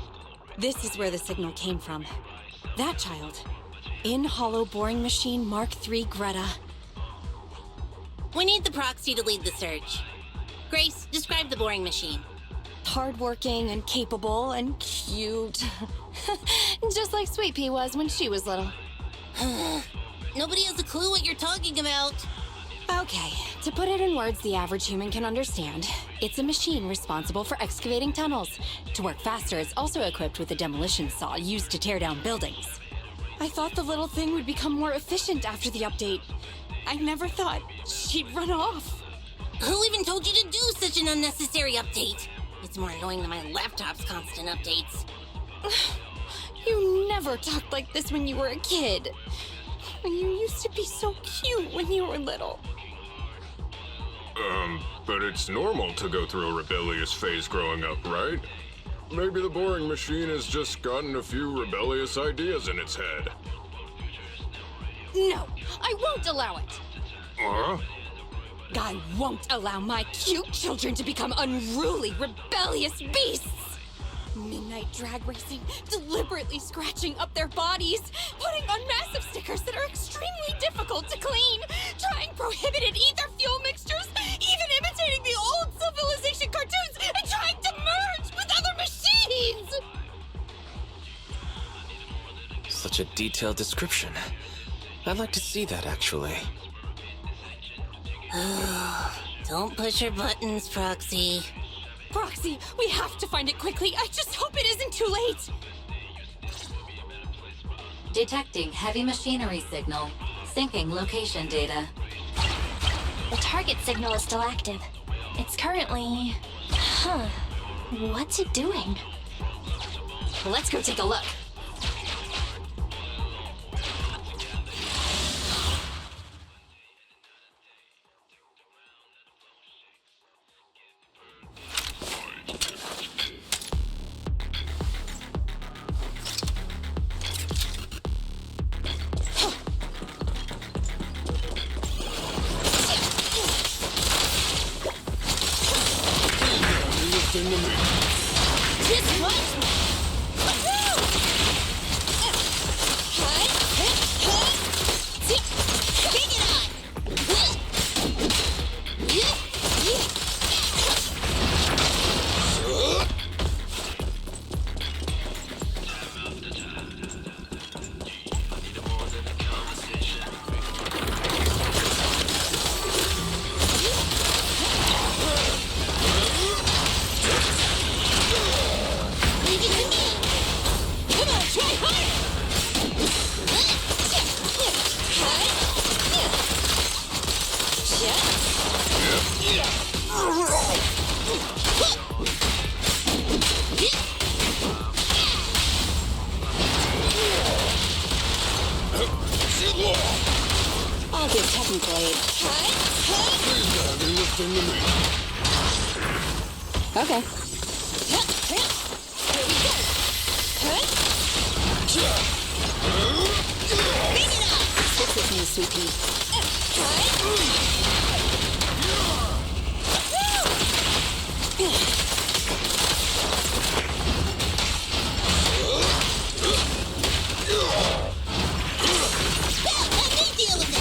This is where the signal came from. That child. In Hollow Boring Machine Mark III Greta.
We need the proxy to lead the search. Grace, describe the boring machine.
Hardworking and capable and cute. Just like Sweet Pea was when she was little.
Nobody has a clue what you're talking about.
Okay, to put it in words the average human can understand, it's a machine responsible for excavating tunnels. To work faster, it's also equipped with a demolition saw used to tear down buildings. I thought the little thing would become more efficient after the update. I never thought she'd run off.
Who even told you to do such an unnecessary update? It's more annoying than my laptop's constant updates.
You never talked like this when you were a kid. You used to be so cute when you were little.
But it's normal to go through a rebellious phase growing up, right? Maybe the boring machine has just gotten a few rebellious ideas in its head.
No, I won't allow it.
Huh?
I won't allow my cute children to become unruly, rebellious beasts. Midnight drag racing, deliberately scratching up their bodies, putting on massive stickers that are extremely difficult to clean, trying prohibited ether fuel mixtures, even imitating the old Civilization cartoons, and trying to merge with other machines!
detailed description. I'd like to see that, actually.
Don't push your buttons, Proxy.
Proxy, we have to find it quickly. I just hope it isn't too late.
Detecting heavy machinery signal. Syncing location data.
The target signal is still active. It's currently... What's it doing?
Let's go take a look.
Just watch me! Bring it on! Leave it to me! Come on, try harder!
I'll give technical aid. Okay.
Here we go! Bring it on!
Stick with me, sweet pea.
Let me deal with it!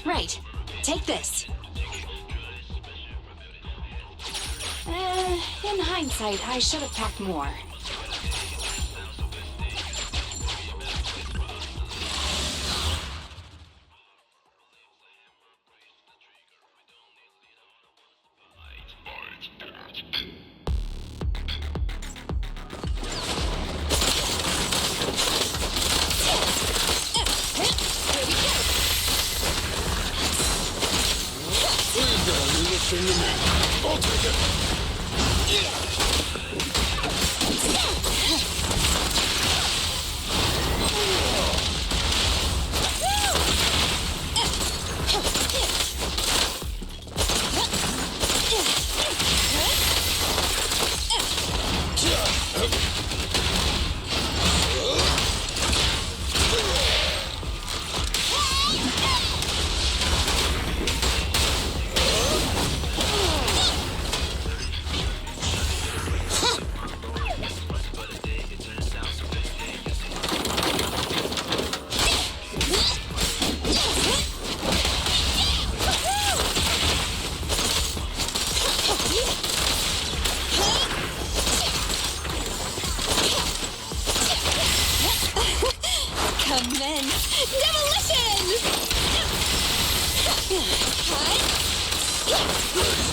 Right. Take this. In hindsight, I should have packed more.
thing to me. I'll take it.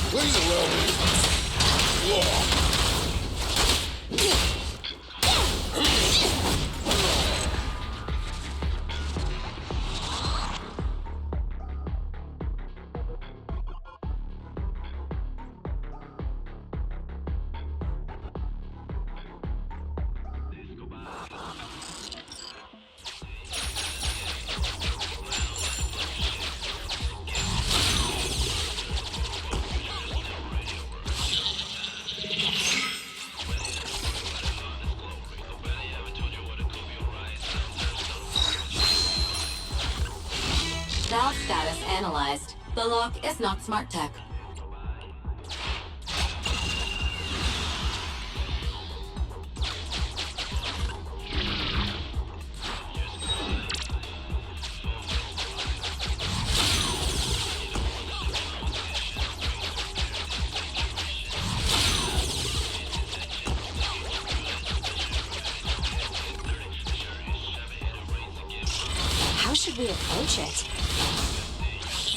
Please allow me.
Valve status analyzed. The lock is not smart tech.
How should we approach it?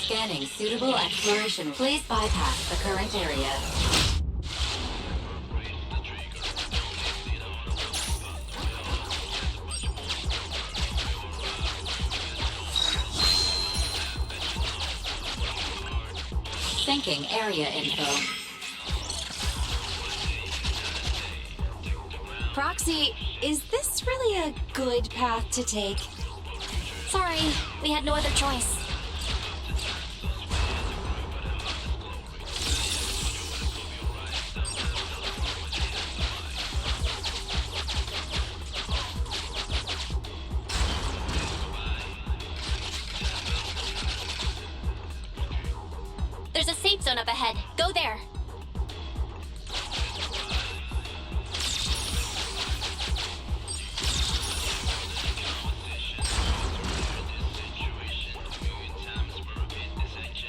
Scanning suitable exploration. Please bypass the current area. Syncing area info.
Proxy, is this really a good path to take?
Sorry, we had no other choice. There's a safe zone up ahead. Go there.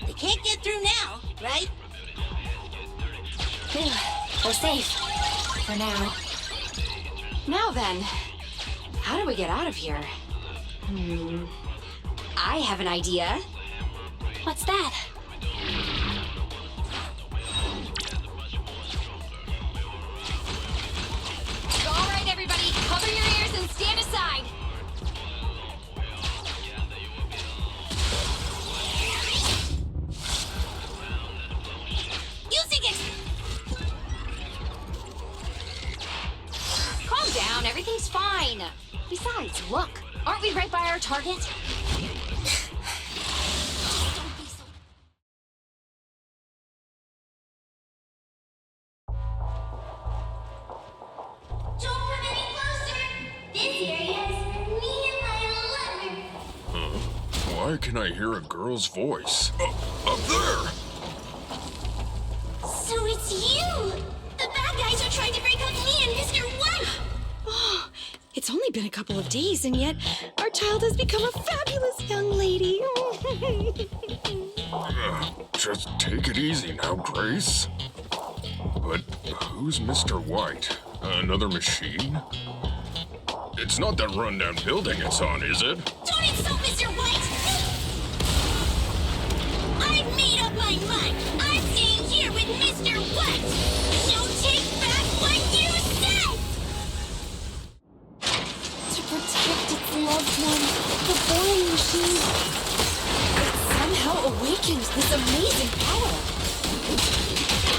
They can't get through now, right?
We're safe. For now.
Now then, how do we get out of here? I have an idea.
What's that?
All right, everybody, cover your ears and stand aside.
Using it!
Calm down, everything's fine. Besides, look, aren't we right by our target?
Why can I hear a girl's voice? Up there!
So it's you! The bad guys are trying to break up me and Mr. White!
Oh, it's only been a couple of days, and yet our child has become a fabulous young lady.
Just take it easy now, Grace. But who's Mr. White? Another machine? It's not that rundown building it's on, is it?
Don't insult Mr. White! I've made up my mind! I'm staying here with Mr. White! So take back what you said!
To protect its loved one, the boring machine, it somehow awakened this amazing power.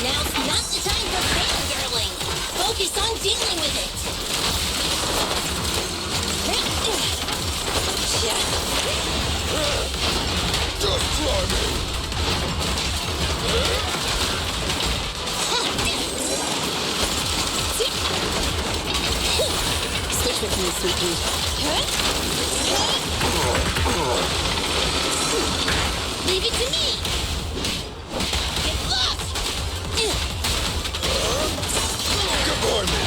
Now's not the time for fangirling. Focus on dealing with it.
Just try me.
Stick with me, sweetie. Leave it to me. Get lost.
Goodbye, me.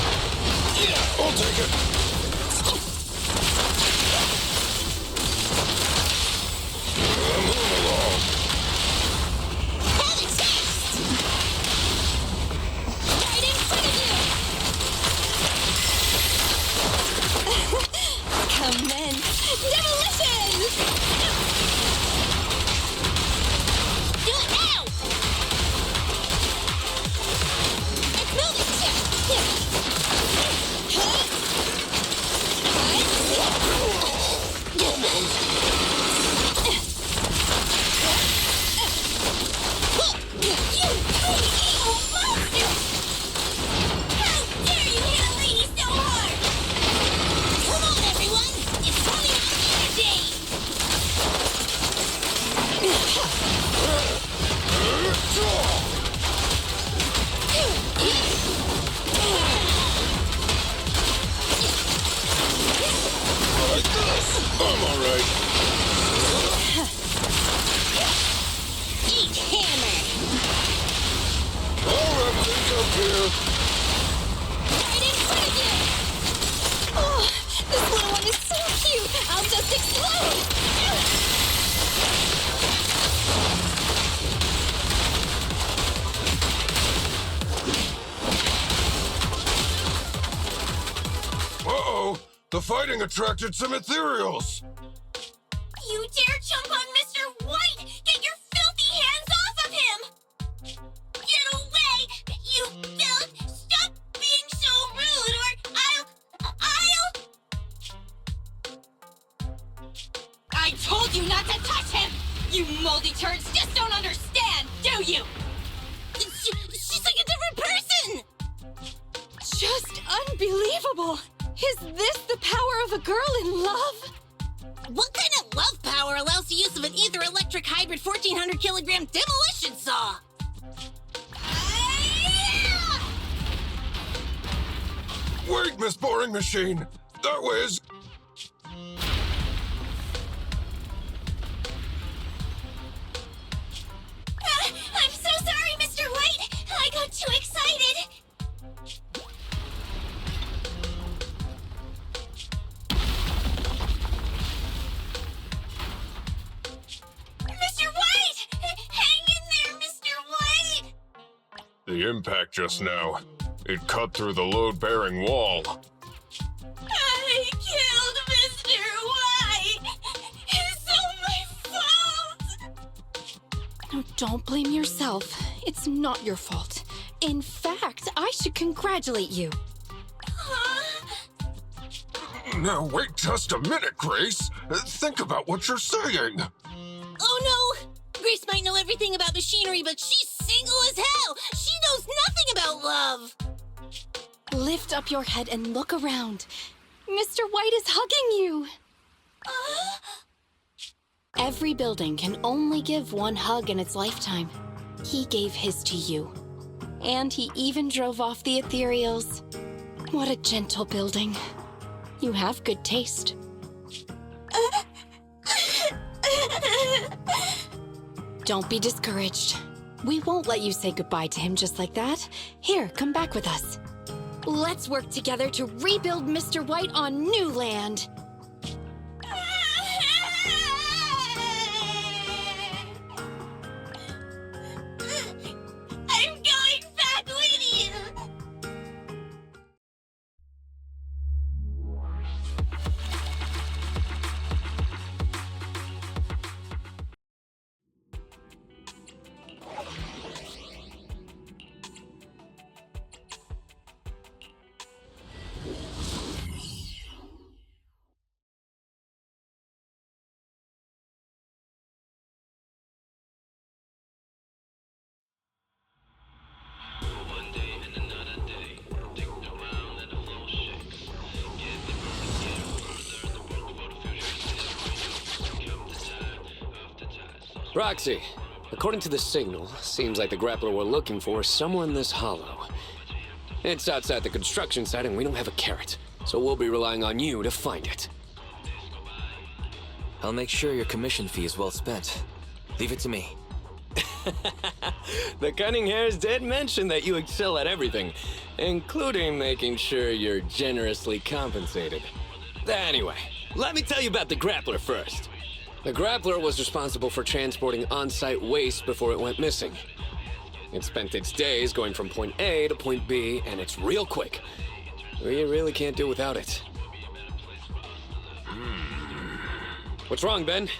Yeah, I'll take it. Move along.
Have a taste. Right in front of you.
Commence demolition!
Do it now. It's moving.
I'm alright.
Eat hammer.
I'll wrap things up here.
Right in front of you.
Oh, this little one is so cute. I'll just explode.
Uh-oh. The fighting attracted some ethereals.
You dare jump on Mr. White! Get your filthy hands off of him! Get away! You filth! Stop being so rude or
I told you not to touch him! You moldy turds just don't understand, do you?
She's like a different person!
Just unbelievable! Is this the power of a girl in love?
What kind of love power allows the use of an ether-electric hybrid 1,400 kilogram demolition saw?
Wait, Miss Boring Machine. That was...
I'm so sorry, Mr. White! I got too excited! Mr. White! Hang in there, Mr. White!
The impact just now. It cut through the load-bearing wall.
I killed Mr. White! It's all my fault!
No, don't blame yourself. It's not your fault. In fact, I should congratulate you.
Now, wait just a minute, Grace. Think about what you're saying.
Oh no! Grace might know everything about machinery, but she's single as hell! She knows nothing about love!
Lift up your head and look around. Mr. White is hugging you. Every building can only give one hug in its lifetime. He gave his to you. And he even drove off the ethereals. What a gentle building. You have good taste. Don't be discouraged. We won't let you say goodbye to him just like that. Here, come back with us. Let's work together to rebuild Mr. White on new land.
I'm going back with you!
Proxy, according to the signal, seems like the grappler we're looking for is somewhere in this hollow. It's outside the construction site and we don't have a carrot, so we'll be relying on you to find it.
I'll make sure your commission fee is well spent. Leave it to me.
The Cunning Hares did mention that you excel at everything, including making sure you're generously compensated. Anyway, let me tell you about the grappler first. The grappler was responsible for transporting on-site waste before it went missing. It spent its days going from point A to point B, and it's real quick. We really can't do without it. What's wrong, Ben?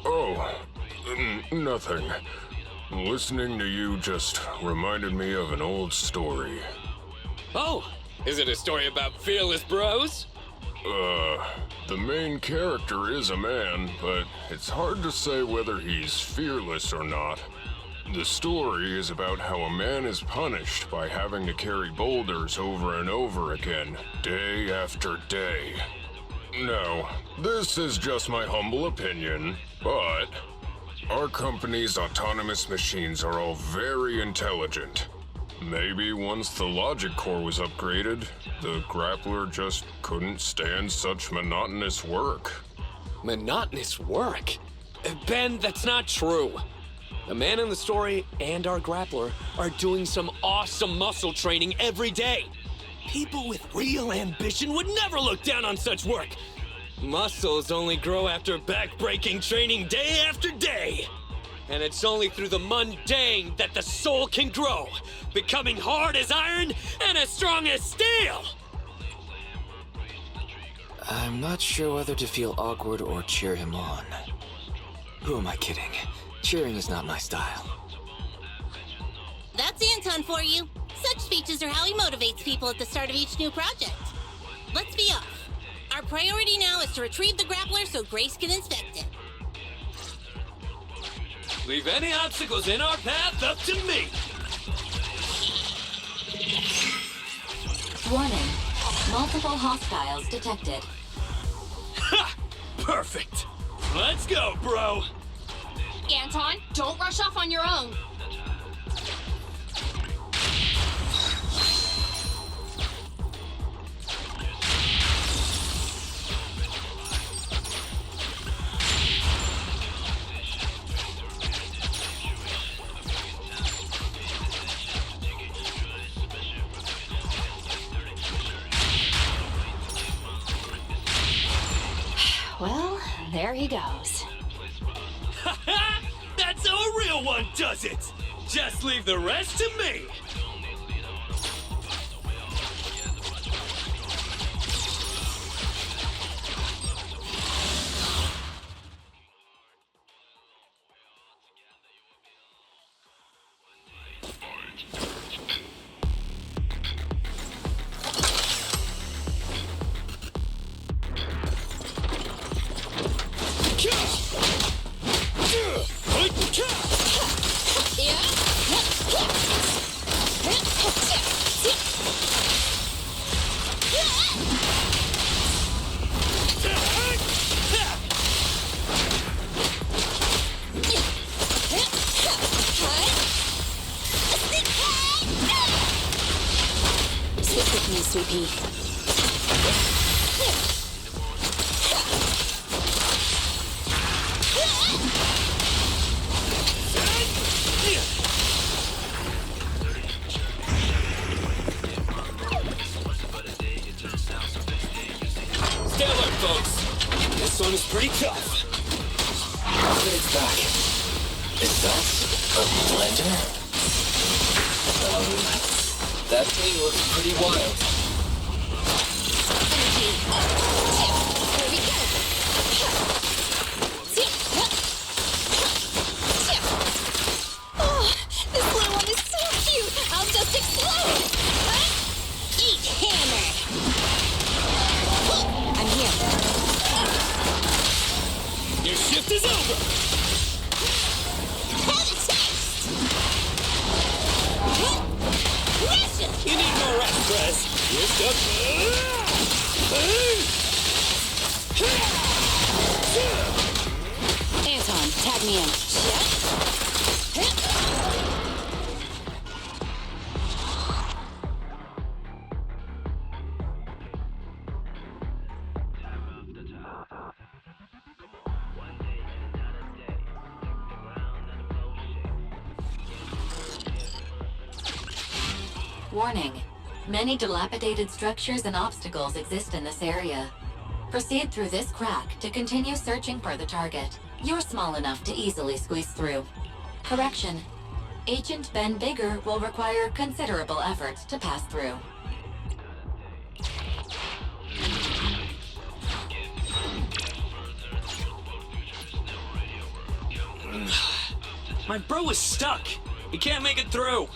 Oh, nothing. Listening to you just reminded me of an old story.
Oh, is it a story about fearless bros?
The main character is a man, but it's hard to say whether he's fearless or not. The story is about how a man is punished by having to carry boulders over and over again, day after day. No, this is just my humble opinion, but our company's autonomous machines are all very intelligent. Maybe once the logic core was upgraded, the grappler just couldn't stand such monotonous work.
Monotonous work? Ben, that's not true. The man in the story and our grappler are doing some awesome muscle training every day. People with real ambition would never look down on such work. Muscles only grow after back-breaking training day after day. And it's only through the mundane that the soul can grow, becoming hard as iron and as strong as steel!
I'm not sure whether to feel awkward or cheer him on. Who am I kidding? Cheering is not my style.
That's Anton for you. Such speeches are how he motivates people at the start of each new project. Let's be off. Our priority now is to retrieve the grappler so Grace can inspect it.
Leave any obstacles in our path up to me!
Warning. Multiple hostiles detected.
Ha! Perfect! Let's go, bro!
Anton, don't rush off on your own.
Well, there he goes.
That's how a real one does it! Just leave the rest to me!
Tag me in.
Warning. Many dilapidated structures and obstacles exist in this area. Proceed through this crack to continue searching for the target. You're small enough to easily squeeze through. Correction. Agent Ben Bigger will require considerable effort to pass through.
My bro is stuck. He can't make it through.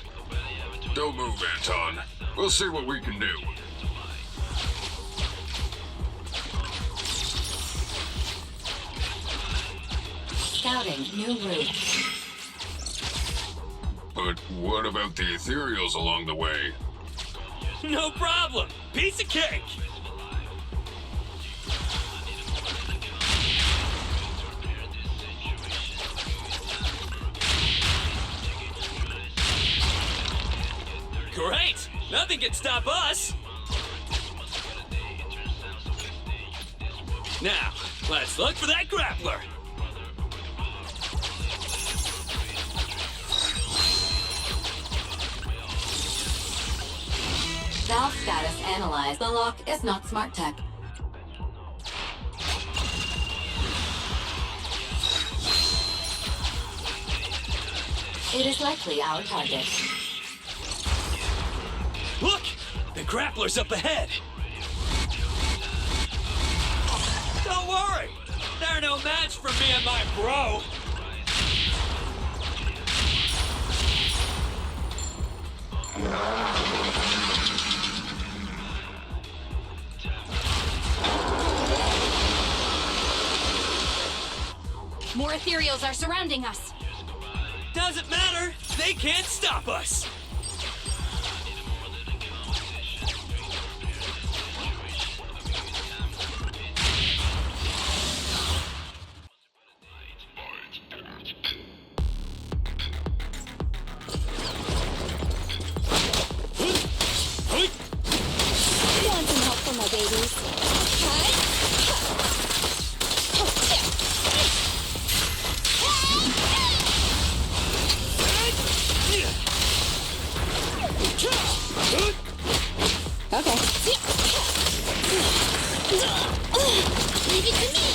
Don't move, Anton. We'll see what we can do.
Scouting new route.
But what about the ethereals along the way?
No problem. Piece of cake. Great! Nothing can stop us! Now, let's look for that grappler!
Valve status analyzed. The lock is not smart tech. It is likely our target.
Look! The grappler's up ahead! Don't worry! They're no match for me and my bro!
More ethereals are surrounding us.
Doesn't matter! They can't stop us!
Want some help for my babies?
Okay.
Leave it to me.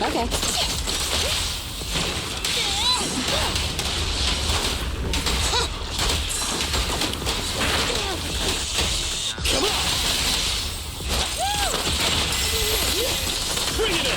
Okay.
Come on! Bring it in!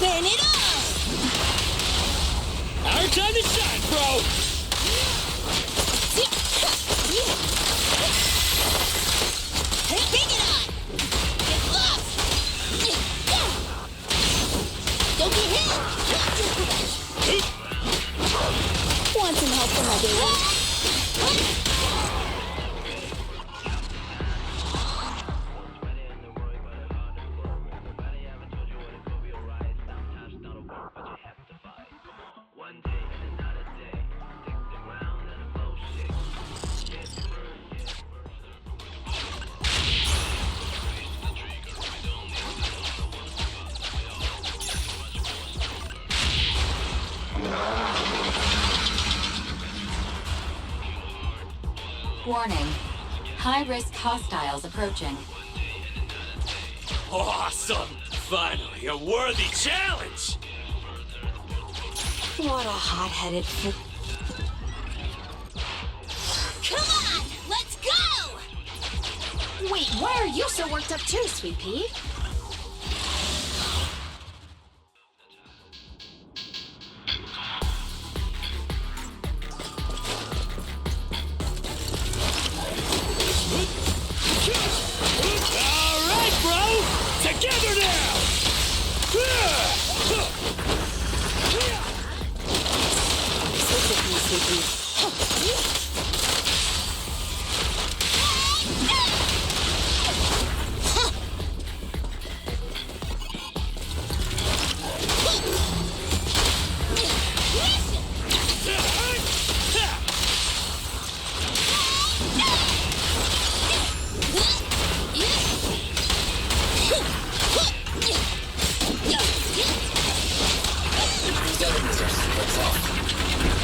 Burn it up!
Our time to shine, bro!
Bring it on! Get lost! Don't get hit!
Want some help for my babies?
Warning. High-risk hostiles approaching.
Awesome! Finally, a worthy challenge!
What a hot-headed
Come on! Let's go!
Wait, why are you so worked up too, Sweet Pea?
Alright, bro! Together now!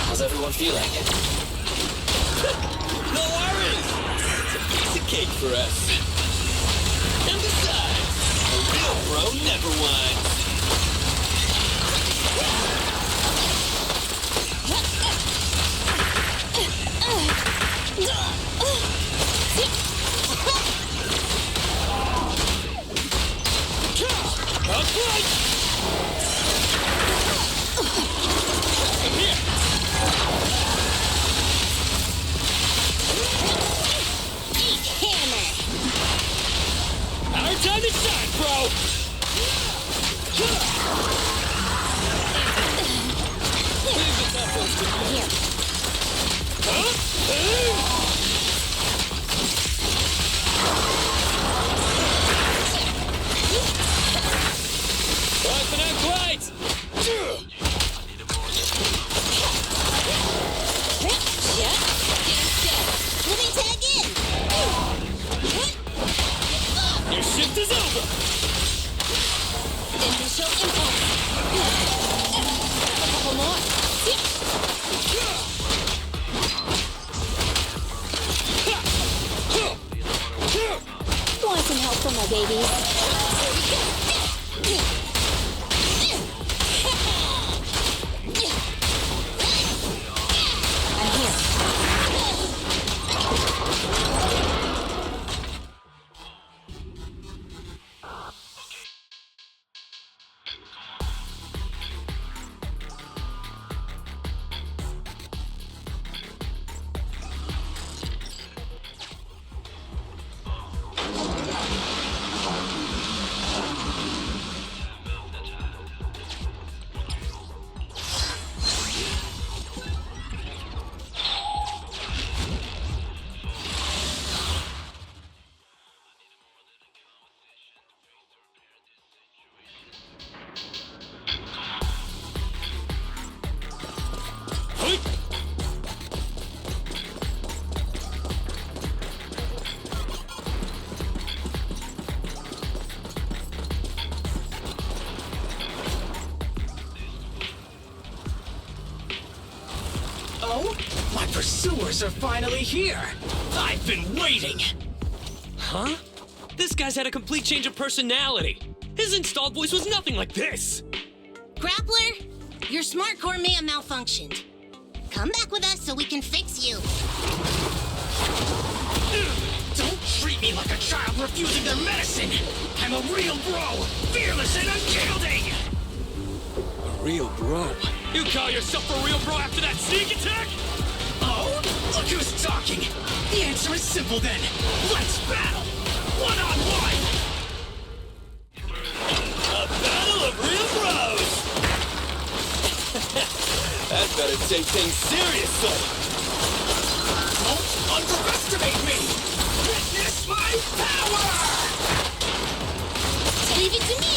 How's everyone feeling?
No worries! It's a piece of cake for us. And besides, a real bro never whines. Time to shine, bro! But not quite!
Let me tag in!
Your shift is over!
Initial impulse! A couple more!
Want some help from my babies?
My pursuers are finally here! I've been waiting!
Huh? This guy's had a complete change of personality. His installed voice was nothing like this.
Grappler, your smart core may have malfunctioned. Come back with us so we can fix you.
Don't treat me like a child refusing their medicine! I'm a real bro, fearless and unyielding!
A real bro? You call yourself a real bro after that sneak attack?
Oh? Look who's talking! The answer is simple then. Let's battle! One-on-one!
A battle of real bros! That better take things seriously!
Don't underestimate me! Witness my power!
Leave it to me!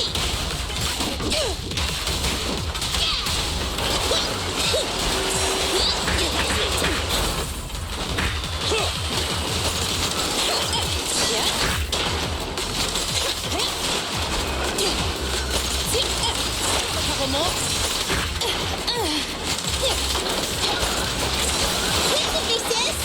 A couple more.
Quick with me, sis!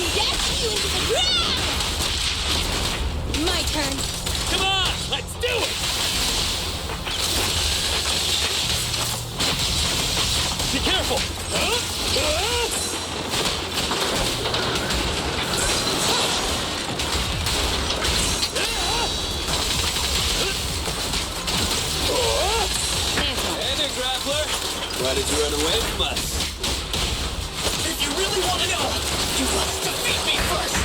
dash you into the ground!
My turn.
Come on, let's do it! Be careful! Hey there, Grappler! Why did you run away from us?
If you really want to know, you must defeat me first!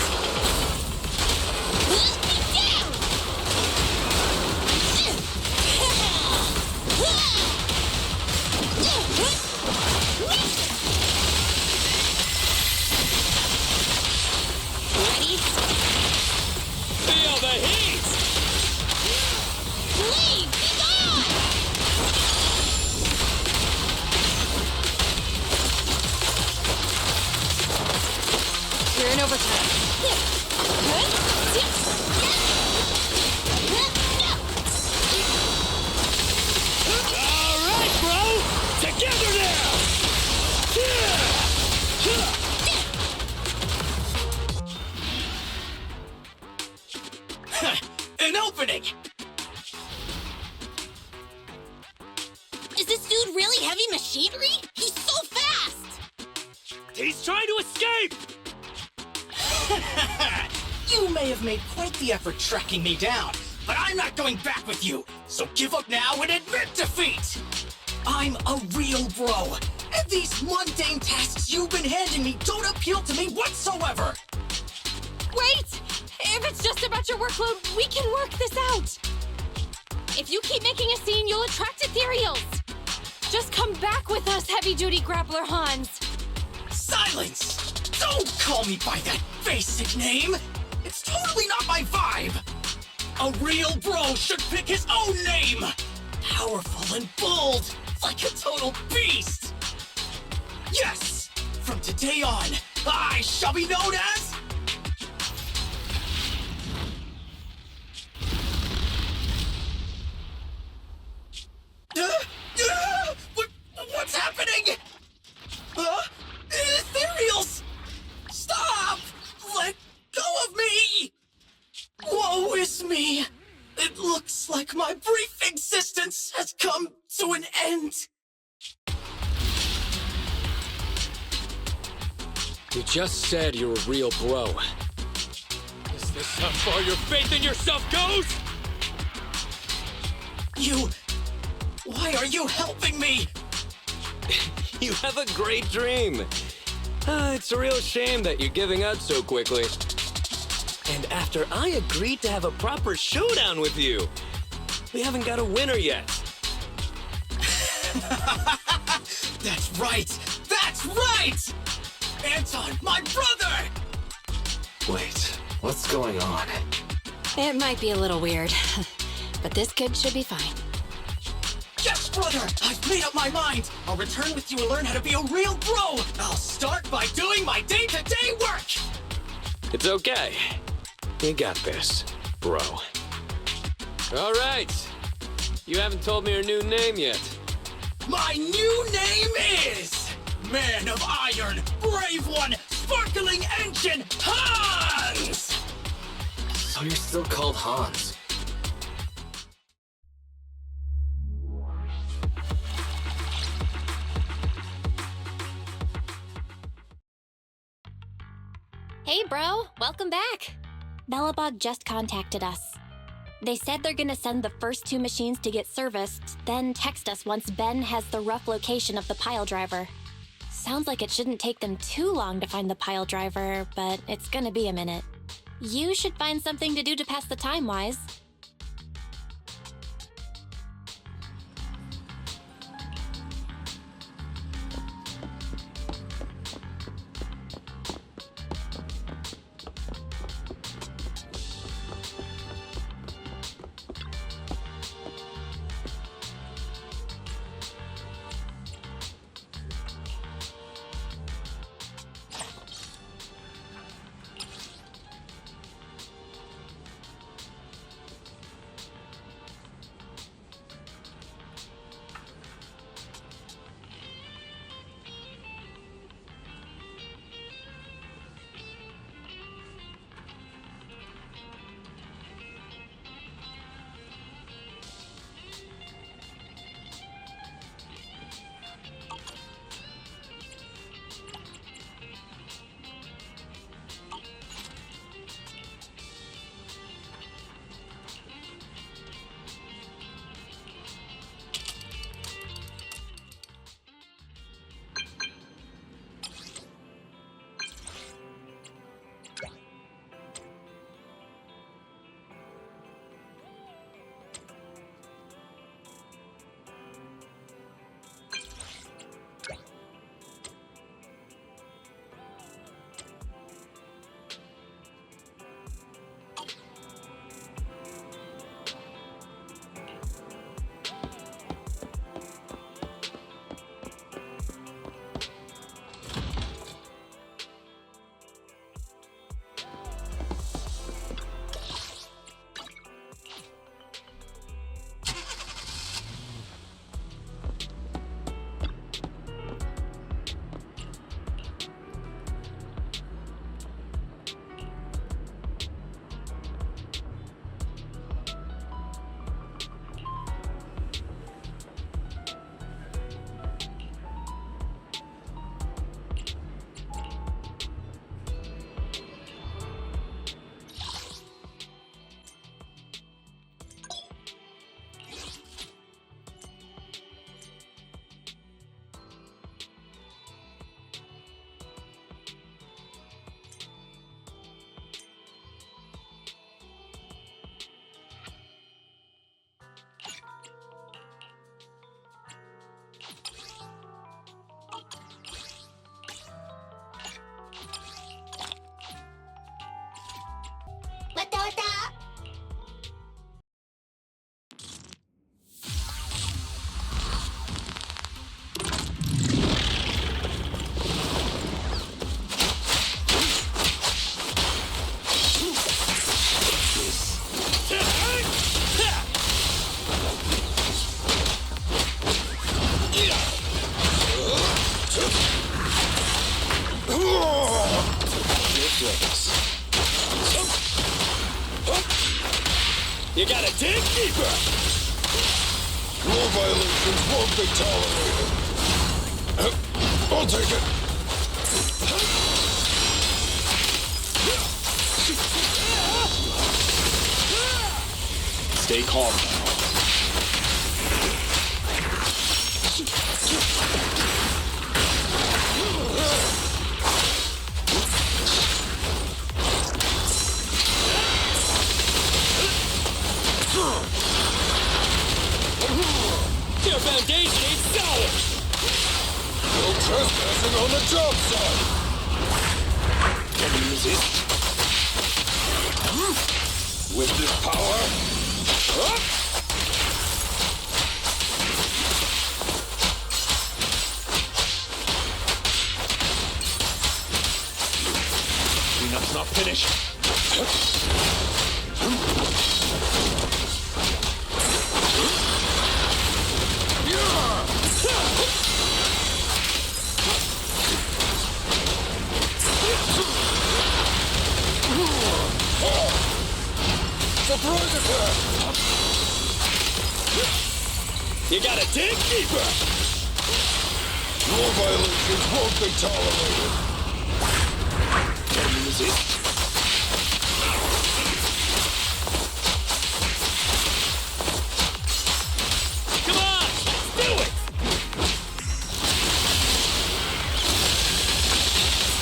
Ready?
Feel the heat!
Leave! Be gone!
You're in overtime.
All right, bro! Together now!
An opening!
Is this dude really heavy machinery? He's so fast!
He's trying to escape!
You may have made quite the effort tracking me down, but I'm not going back with you, so give up now and admit defeat! I'm a real bro, and these mundane tasks you've been handing me don't appeal to me whatsoever!
Wait! If it's just about your workload, we can work this out! If you keep making a scene, you'll attract ethereals! Just come back with us, heavy-duty grappler Hans!
Silence! Don't call me by that basic name! It's totally not my vibe! A real bro should pick his own name! Powerful and bold, like a total beast! Yes! From today on, I shall be known as... What's happening? Ethereals! Stop! Let go of me! Woe is me! It looks like my brief existence has come to an end.
You just said you're a real bro. Is this how far your faith in yourself goes?
Why are you helping me?
You have a great dream. It's a real shame that you're giving up so quickly. And after I agreed to have a proper showdown with you, we haven't got a winner yet.
That's right! That's right! Anton, my brother!
Wait, what's going on?
It might be a little weird, but this kid should be fine.
Yes, brother! I've made up my mind! I'll return with you and learn how to be a real bro! I'll start by doing my day-to-day work!
It's okay. You got this, bro. All right. You haven't told me your new name yet.
My new name is... Man of Iron, Brave One, Sparkling Engine, Hans!
So you're still called Hans.
Hey, bro. Welcome back. Belobog just contacted us. They said they're gonna send the first 2 machines to get serviced, then text us once Ben has the rough location of the pile driver. Sounds like it shouldn't take them too long to find the pile driver, but it's gonna be a minute. You should find something to do to pass the time, Wise.
You gotta dig deeper!
Rule violations won't be tolerated. I'll take it.
Stay calm now.
Your foundation ain't solid!
No trespassing on the job site!
Can you resist?
With this power...
Cleanup's not finished.
Surprise attack!
You gotta dig deeper!
Rule violations won't be tolerated.
Can you resist?
Come on! Do it!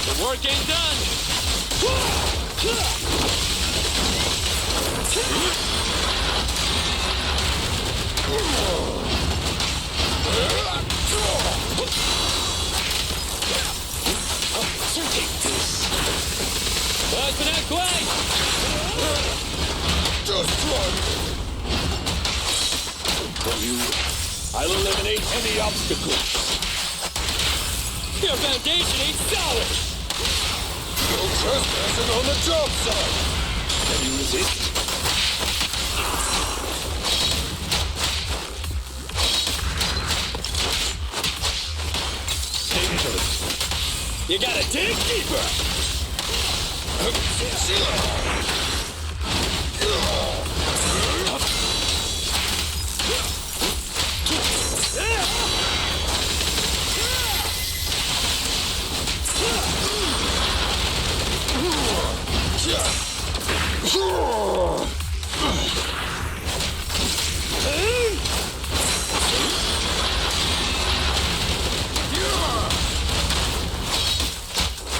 The work ain't done! Well, it's not quite!
Just run!
For you, I'll eliminate any obstacles.
Your foundation ain't solid!
No trespassing on the job site!
Can you resist? Stay vigilant.
You gotta dig deeper!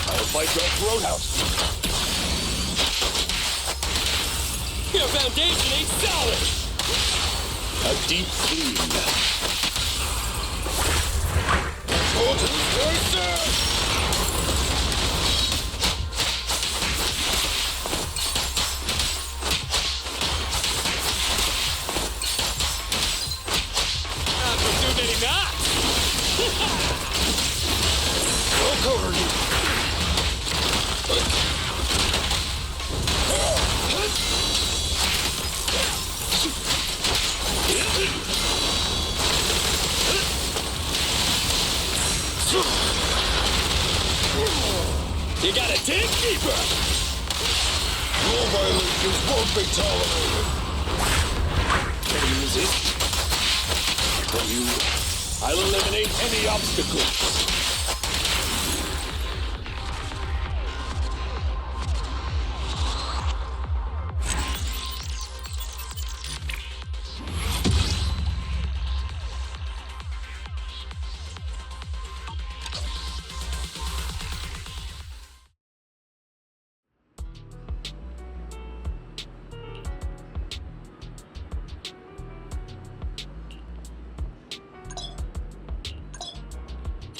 I'll fight your roadhouse.
Your foundation ain't solid!
A deep clean.
Told you, very sad!
Not for too many knots!
I'll cover you!
You gotta dig deeper!
Rule violations won't be tolerated.
Can you resist? For you, I'll eliminate any obstacles.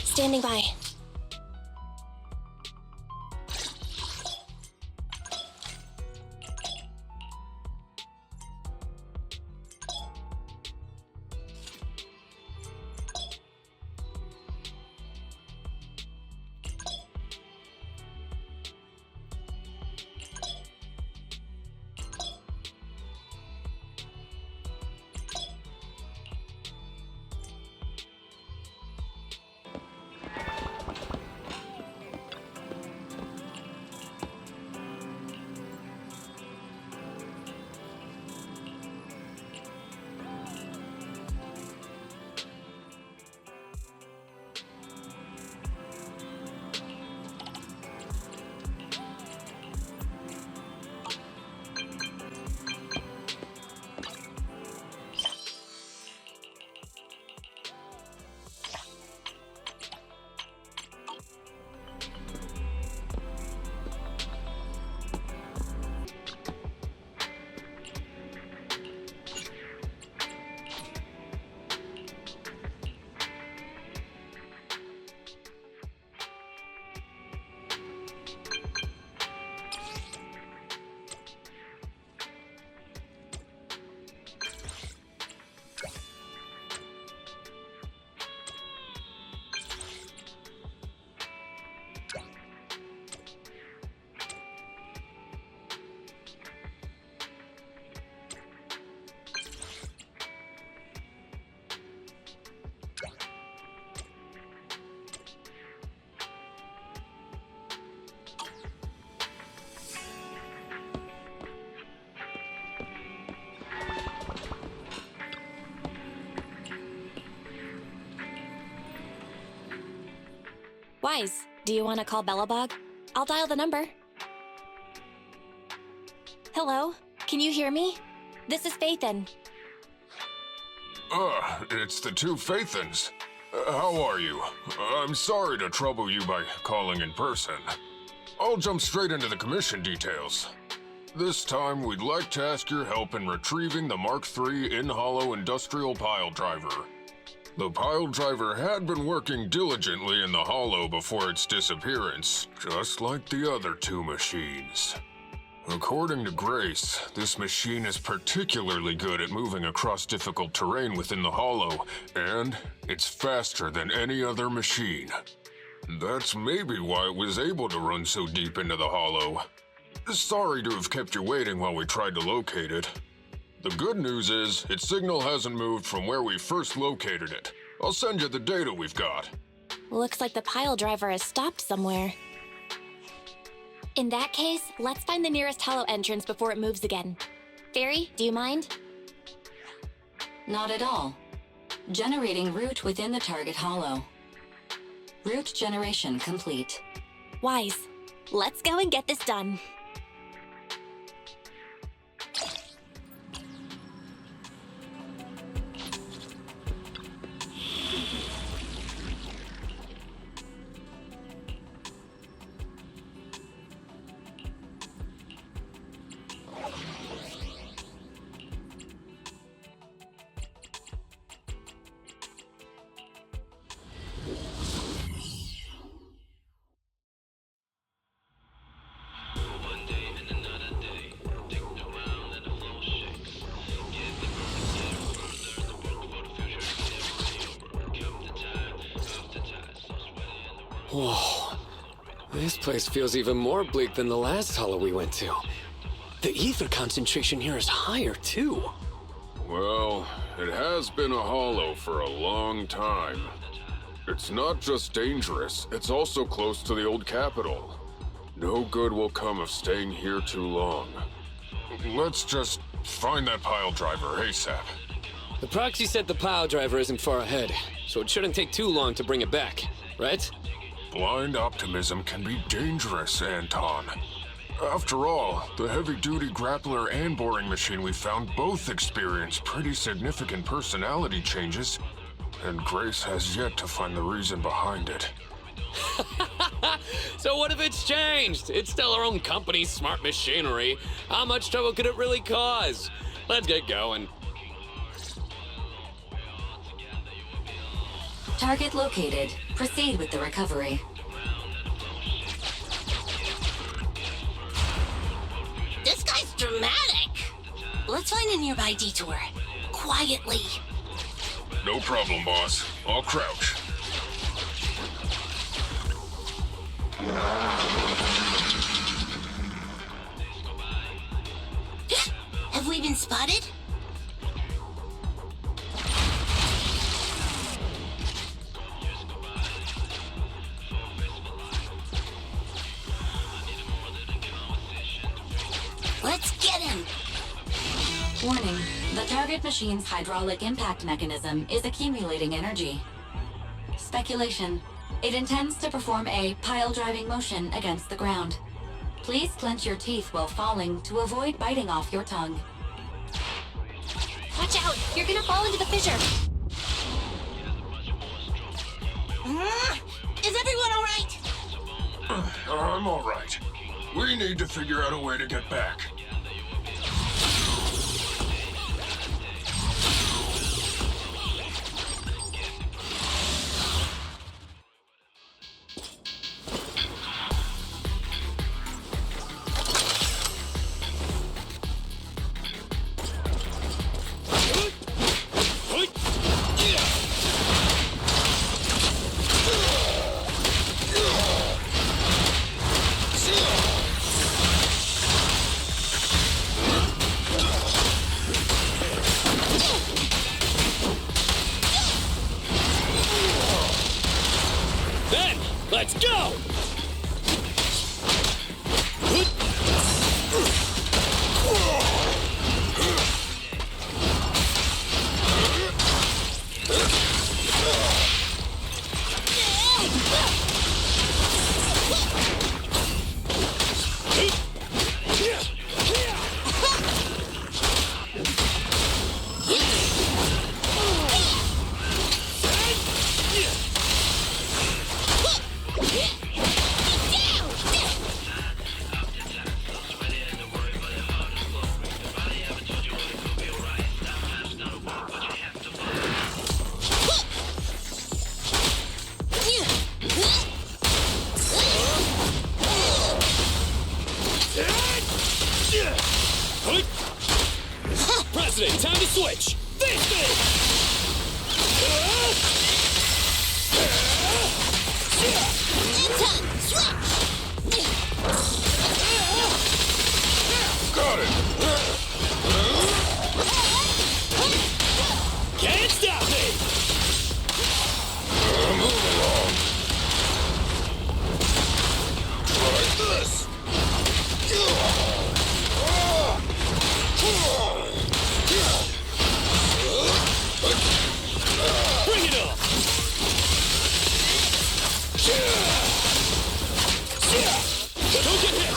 Standing by. Wise, do you want to call Belobog? I'll dial the number. Hello? Can you hear me? This is Phaethon.
It's the two Phaethons. How are you? I'm sorry to trouble you by calling in person. I'll jump straight into the commission details. This time, we'd like to ask your help in retrieving the Mark III in-hollow industrial pile driver. The pile driver had been working diligently in the hollow before its disappearance, just like the other two machines. According to Grace, this machine is particularly good at moving across difficult terrain within the hollow, and it's faster than any other machine. That's maybe why it was able to run so deep into the hollow. Sorry to have kept you waiting while we tried to locate it. The good news is, its signal hasn't moved from where we first located it. I'll send you the data we've got.
Looks like the pile driver has stopped somewhere. In that case, let's find the nearest hollow entrance before it moves again. Fairy, do you mind?
Not at all. Generating route within the target hollow. Route generation complete.
Wise, let's go and get this done.
Whoa. This place feels even more bleak than the last hollow we went to. The ether concentration here is higher, too.
Well, it has been a hollow for a long time. It's not just dangerous, it's also close to the old capital. No good will come of staying here too long. Let's just find that pile driver ASAP.
The proxy said the pile driver isn't far ahead, so it shouldn't take too long to bring it back, right?
Blind optimism can be dangerous, Anton. After all, the heavy-duty grappler and boring machine we found both experienced pretty significant personality changes, and Grace has yet to find the reason behind it.
So what if it's changed? It's still our own company's smart machinery. How much trouble could it really cause? Let's get going.
Target located. Proceed with the recovery.
This guy's dramatic. Let's find a nearby detour. Quietly.
No problem, boss. I'll crouch.
Have we been spotted? Let's get him!
Warning, the target machine's hydraulic impact mechanism is accumulating energy. Speculation. It intends to perform a pile-driving motion against the ground. Please clench your teeth while falling to avoid biting off your tongue.
Watch out! You're gonna fall into the fissure!
Is everyone alright?
I'm alright. We need to figure out a way to get back.
Let's go!
switch! Face me!
Anton, switch!
Got it!
Can't stop me!
Move along. Try this!
Bring it on! Don't get hit!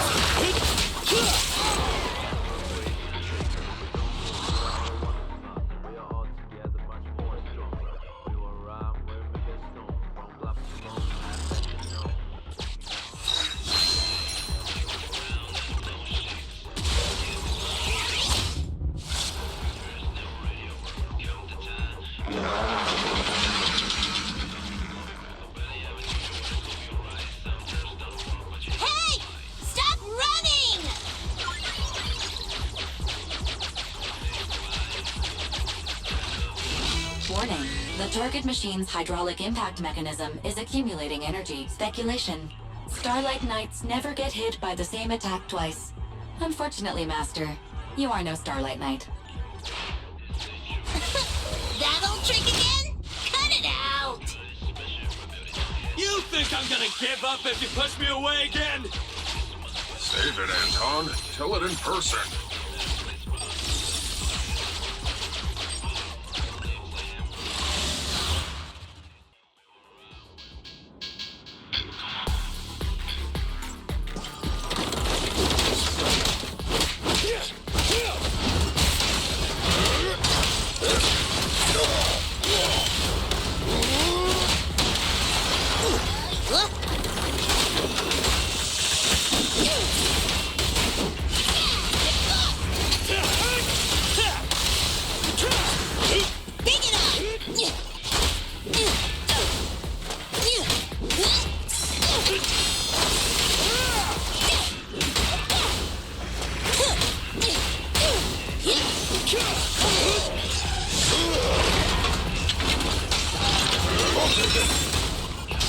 Hey! Stop running!
Warning. The target machine's hydraulic impact mechanism is accumulating energy. Speculation. Starlight Knights never get hit by the same attack twice. Unfortunately, Master, you are no Starlight Knight.
That old trick again? Cut it out!
You think I'm gonna give up if you push me away again?
Save it, Anton. Tell it in person.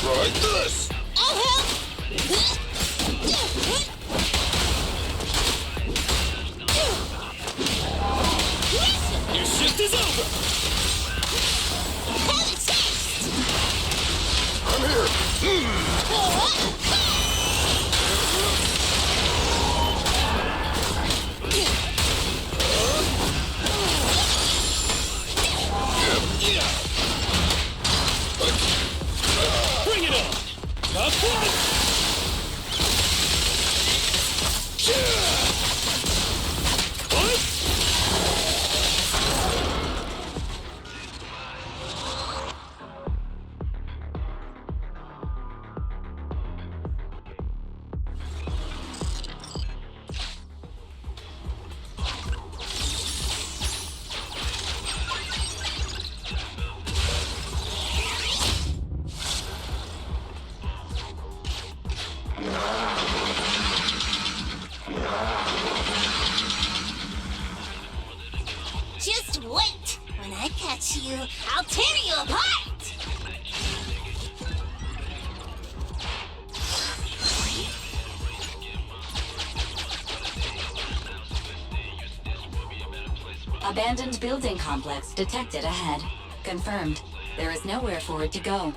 Try this!
I'll help!
Your shift is over!
Have a taste!
I'm here!
Bring it on! Up front!
Just wait! When I catch you, I'll tear you apart!
Abandoned building complex detected ahead. Confirmed. There is nowhere for it to go.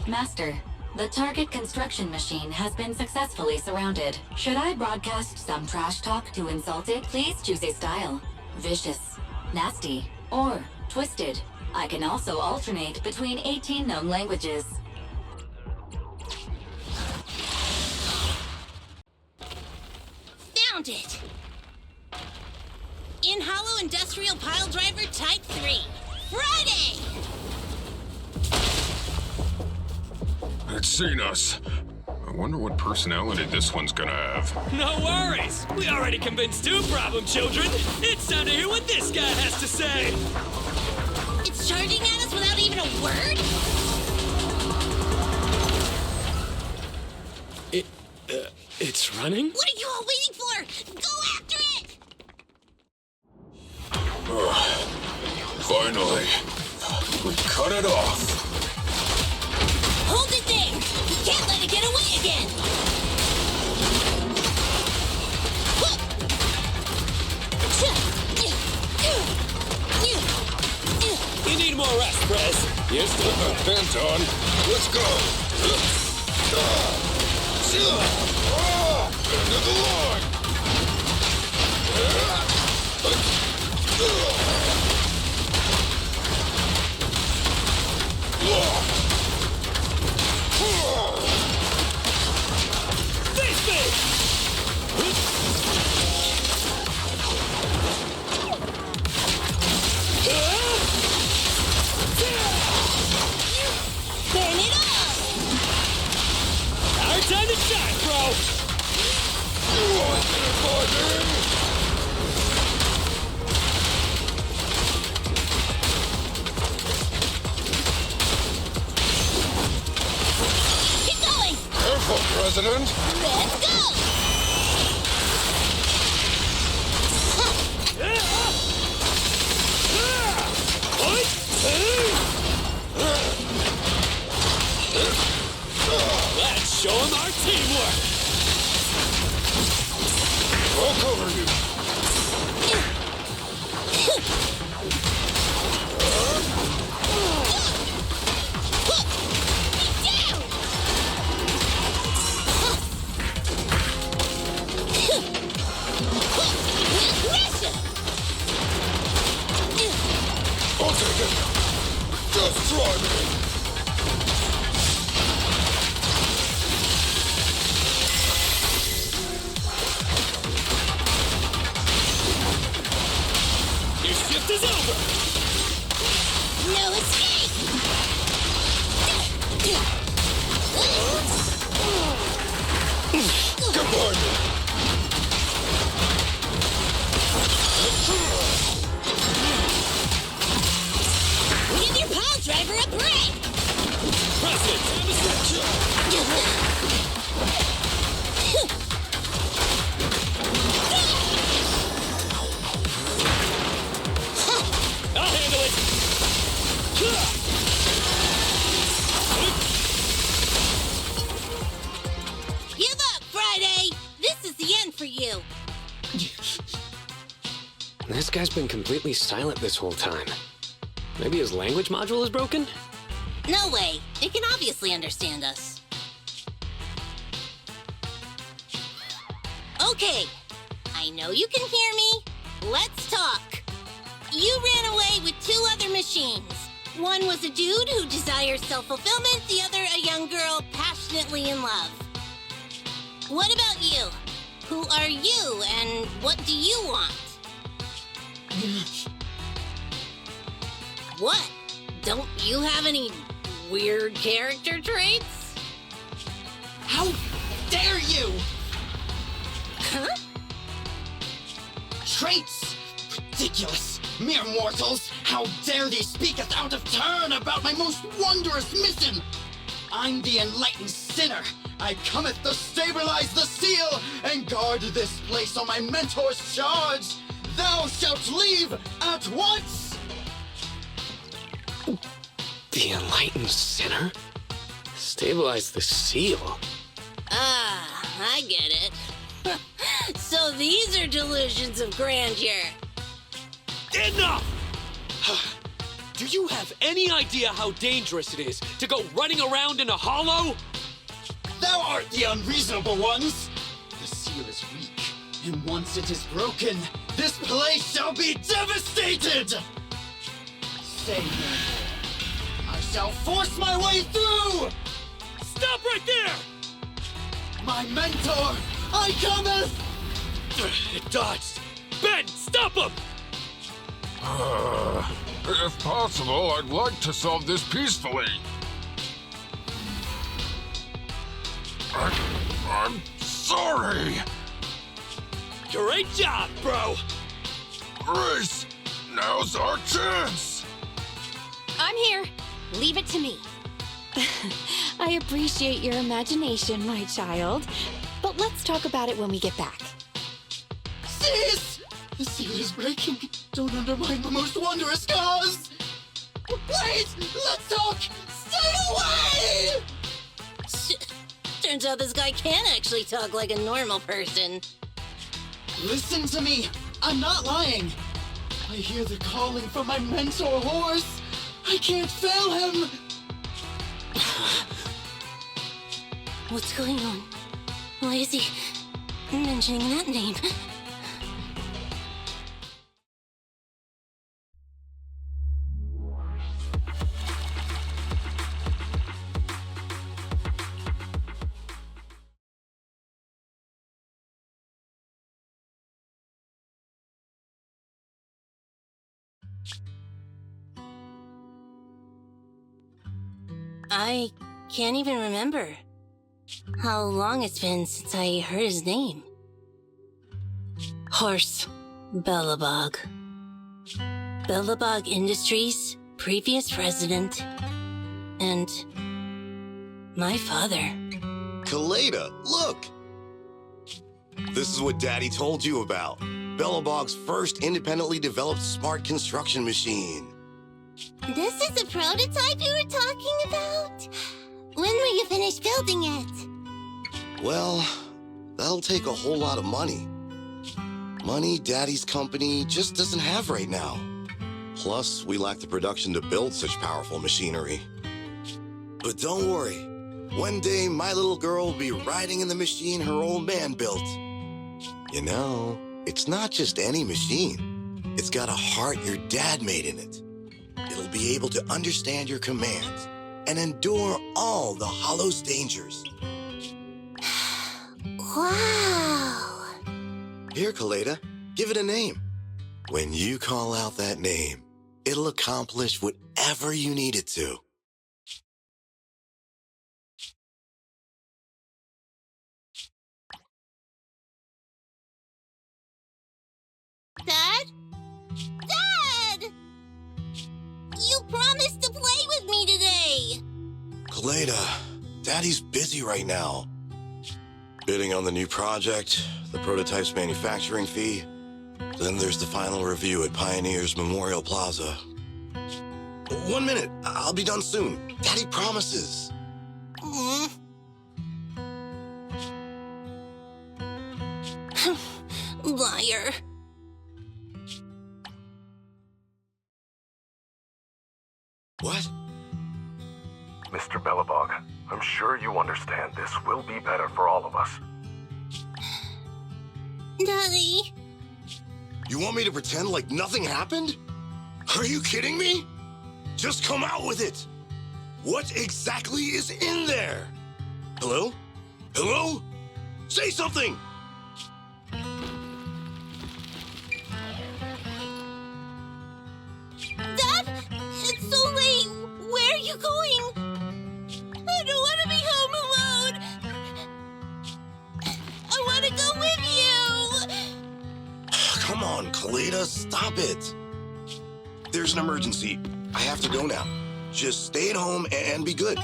Master, the target construction machine has been successfully surrounded. Should I broadcast some trash talk to insult it? Please choose a style. Vicious, nasty, or twisted. I can also alternate between 18 known languages.
Found it! In Hollow Industrial Pile Driver Type 3. Friday!
It's seen us. I wonder what personality this one's gonna have.
No worries! We already convinced two problem children! It's time to hear what this guy has to say!
It's charging at us without even a word?
It's running?
What are you all waiting for? Go after it!
Finally, we cut it off.
Hold it there! You can't let it get away again!
You need more rest, Prez.
Yes, Anton, let's go. End of the line.
Face me!
Burn it all!
Our time to shine, bro!
You want it, buddy?
Keep going!
Careful, President.
Let's go!
Let's show him our teamwork!
I'll cover you. I'll take it. Just try me.
Your shift is over!
No escape!
Goodbye, me.
Give your pile driver a break!
President, time is I'll handle it!
Give up, Friday! This is the end for you!
This guy's been completely silent this whole time. Maybe his language module is broken?
No way! It can obviously understand us. Okay, I know you can hear me. Let's talk. You ran away with 2 other machines. One was a dude who desires self-fulfillment, the other a young girl passionately in love. What about you? Who are you, and what do you want? What? Don't you have any weird character traits?
How dare you!
Huh?
Traits? Ridiculous! Mere mortals! How dare they speaketh out of turn about my most wondrous mission! I'm the enlightened sinner. I cometh to stabilize the seal and guard this place on my mentor's charge. Thou shalt leave at once!
The enlightened sinner? Stabilize the seal?
Ah, I get it. So these are delusions of grandeur.
Enough! Do you have any idea how dangerous it is to go running around in a hollow?
Thou art the unreasonable ones! The seal is weak, and once it is broken, this place shall be devastated! Say no more. I shall force my way through!
Stop right there!
My mentor, I cometh!
It dodged! Ben, stop him!
If possible, I'd like to solve this peacefully. I'm sorry.
Great job, bro!
Grace, now's our chance.
I'm here. Leave it to me. I appreciate your imagination, my child. But let's talk about it when we get back.
Sis! The seal is breaking. Don't undermine the most wondrous cause! Wait! Let's talk! Stay away!
Turns out this guy can actually talk like a normal person.
Listen to me! I'm not lying! I hear the calling from my mentor horse! I can't fail him!
What's going on? Why is he mentioning that name? I can't even remember how long it's been since I heard his name. Horse Belobog. Belobog Industries, previous president, and my father.
Kaleda, look! This is what Daddy told you about. Belobog's first independently developed smart construction machine.
This is the prototype you were talking about? When will you finish building it?
Well, that'll take a whole lot of money. Money Daddy's company just doesn't have right now. Plus, we lack the production to build such powerful machinery. But don't worry. One day, my little girl will be riding in the machine her old man built. You know, it's not just any machine. It's got a heart your dad made in it. It'll be able to understand your commands and endure all the Hollow's dangers.
Wow!
Here, Kaleda, give it a name. When you call out that name, it'll accomplish whatever you need it to.
Dad? Dad! You promised to play with me today!
Kaleda, Daddy's busy right now. Bidding on the new project, the prototype's manufacturing fee, then there's the final review at Pioneer's Memorial Plaza. 1 minute, I'll be done soon. Daddy promises.
Liar.
What?
Mr. Belobog, I'm sure you understand this will be better for all of us.
Daddy.
You want me to pretend like nothing happened? Are you kidding me? Just come out with it. What exactly is in there? Hello? Hello? Say something!
Dad, it's so late. Where are you going? I don't want to be home alone. I want to go with you.
Come on, Kaleda, stop it. There's an emergency. I have to go now. Just stay at home and be good.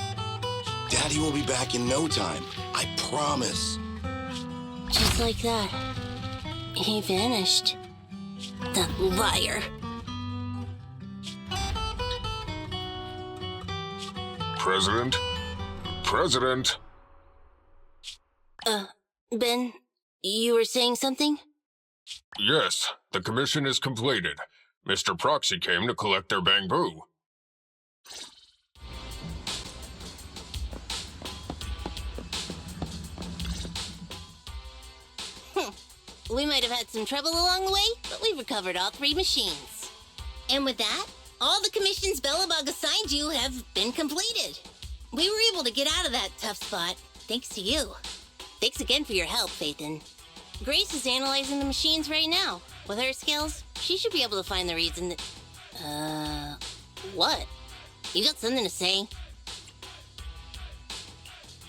Daddy will be back in no time. I promise.
Just like that, he vanished. That liar.
President? President?
Ben, you were saying something?
Yes, the commission is completed. Mr. Proxy came to collect their Bangboo.
We might have had some trouble along the way, but we've recovered all 3 machines. And with that, all the commissions Belobog assigned you have been completed. We were able to get out of that tough spot, thanks to you. Thanks again for your help, Phaethon. Grace is analyzing the machines right now. With her skills, she should be able to find the reason that... what? You got something to say?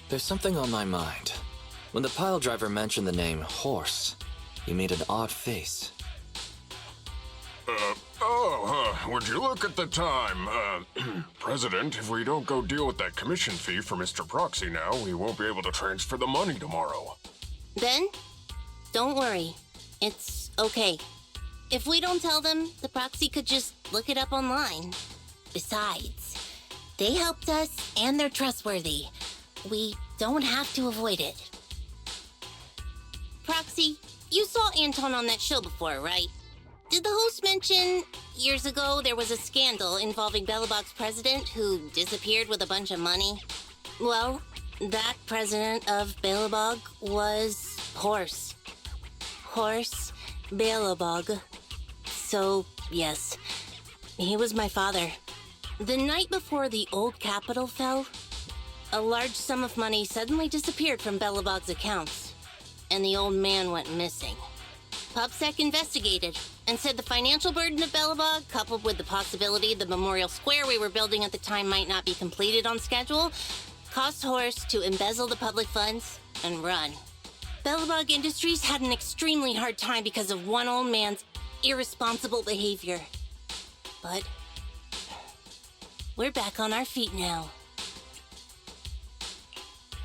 There's something on my mind. When the pile driver mentioned the name Horse, you made an odd face.
Would you look at the time? President, if we don't go deal with that commission fee for Mr. Proxy now, we won't be able to transfer the money tomorrow.
Ben, don't worry. It's okay. If we don't tell them, the Proxy could just look it up online. Besides, they helped us and they're trustworthy. We don't have to avoid it. Proxy, you saw Anton on that show before, right? Did the host mention years ago there was a scandal involving Belobog's president who disappeared with a bunch of money? Well, that president of Belobog was Horse. Horse Belobog. So, yes, he was my father. The night before the old capital fell, a large sum of money suddenly disappeared from Belobog's accounts, and the old man went missing. PubSec investigated and said the financial burden of Belobog, coupled with the possibility the Memorial Square we were building at the time might not be completed on schedule, caused Horse to embezzle the public funds and run. Belobog Industries had an extremely hard time because of one old man's irresponsible behavior. But we're back on our feet now.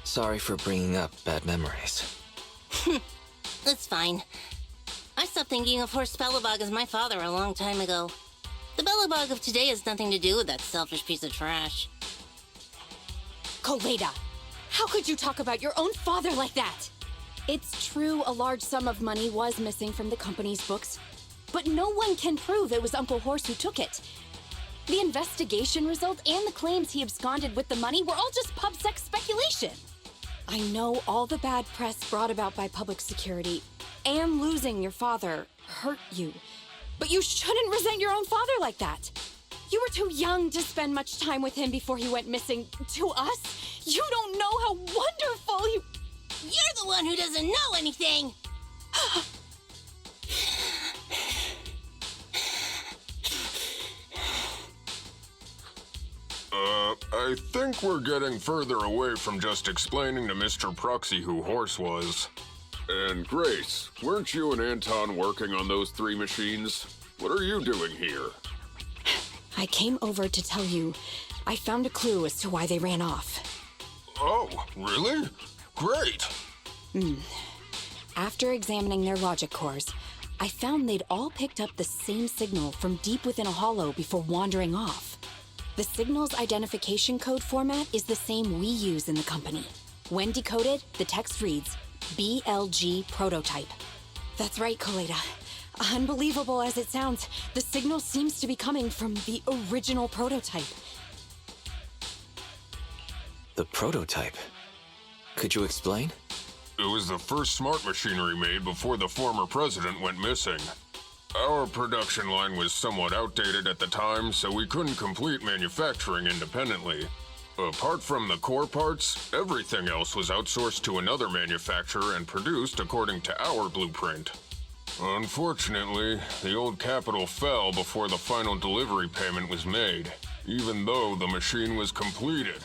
Sorry for bringing up bad memories.
That's fine. I stopped thinking of Horse Belobog as my father a long time ago. The Belobog of today has nothing to do with that selfish piece of trash.
Coletta, how could you talk about your own father like that? It's true a large sum of money was missing from the company's books, but no one can prove it was Uncle Horse who took it. The investigation result and the claims he absconded with the money were all just PubSec speculation. I know all the bad press brought about by public security and losing your father hurt you, but you shouldn't resent your own father like that. You were too young to spend much time with him before he went missing. To us, you don't know how wonderful he...
You're the one who doesn't know anything!
I think we're getting further away from just explaining to Mr. Proxy who Horse was. And Grace, weren't you and Anton working on those 3 machines? What are you doing here?
I came over to tell you I found a clue as to why they ran off.
Oh, really? Great!
After examining their logic cores, I found they'd all picked up the same signal from deep within a hollow before wandering off. The signal's identification code format is the same we use in the company. When decoded, the text reads, BLG prototype. That's right, Coletta. Unbelievable as it sounds, the signal seems to be coming from the original prototype.
The prototype? Could you explain?
It was the first smart machinery made before the former president went missing. Our production line was somewhat outdated at the time, so we couldn't complete manufacturing independently. Apart from the core parts, everything else was outsourced to another manufacturer and produced according to our blueprint. Unfortunately, the old capital fell before the final delivery payment was made, even though the machine was completed.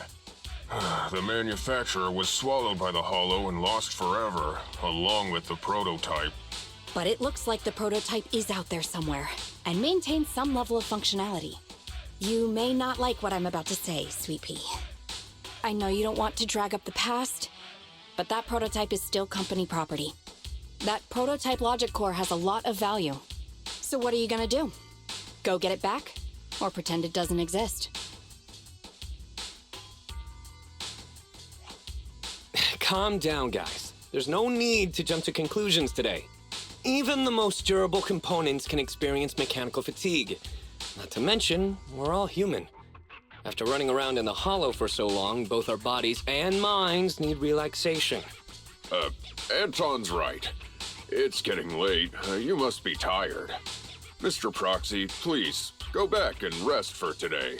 The manufacturer was swallowed by the hollow and lost forever, along with the prototype.
But it looks like the prototype is out there somewhere, and maintains some level of functionality. You may not like what I'm about to say, Sweet Pea. I know you don't want to drag up the past, but that prototype is still company property. That prototype logic core has a lot of value. So what are you gonna do? Go get it back? Or pretend it doesn't exist?
Calm down, guys. There's no need to jump to conclusions today. Even the most durable components can experience mechanical fatigue. Not to mention, we're all human. After running around in the hollow for so long, both our bodies and minds need relaxation.
Anton's right. It's getting late. You must be tired. Mr. Proxy, please, go back and rest for today.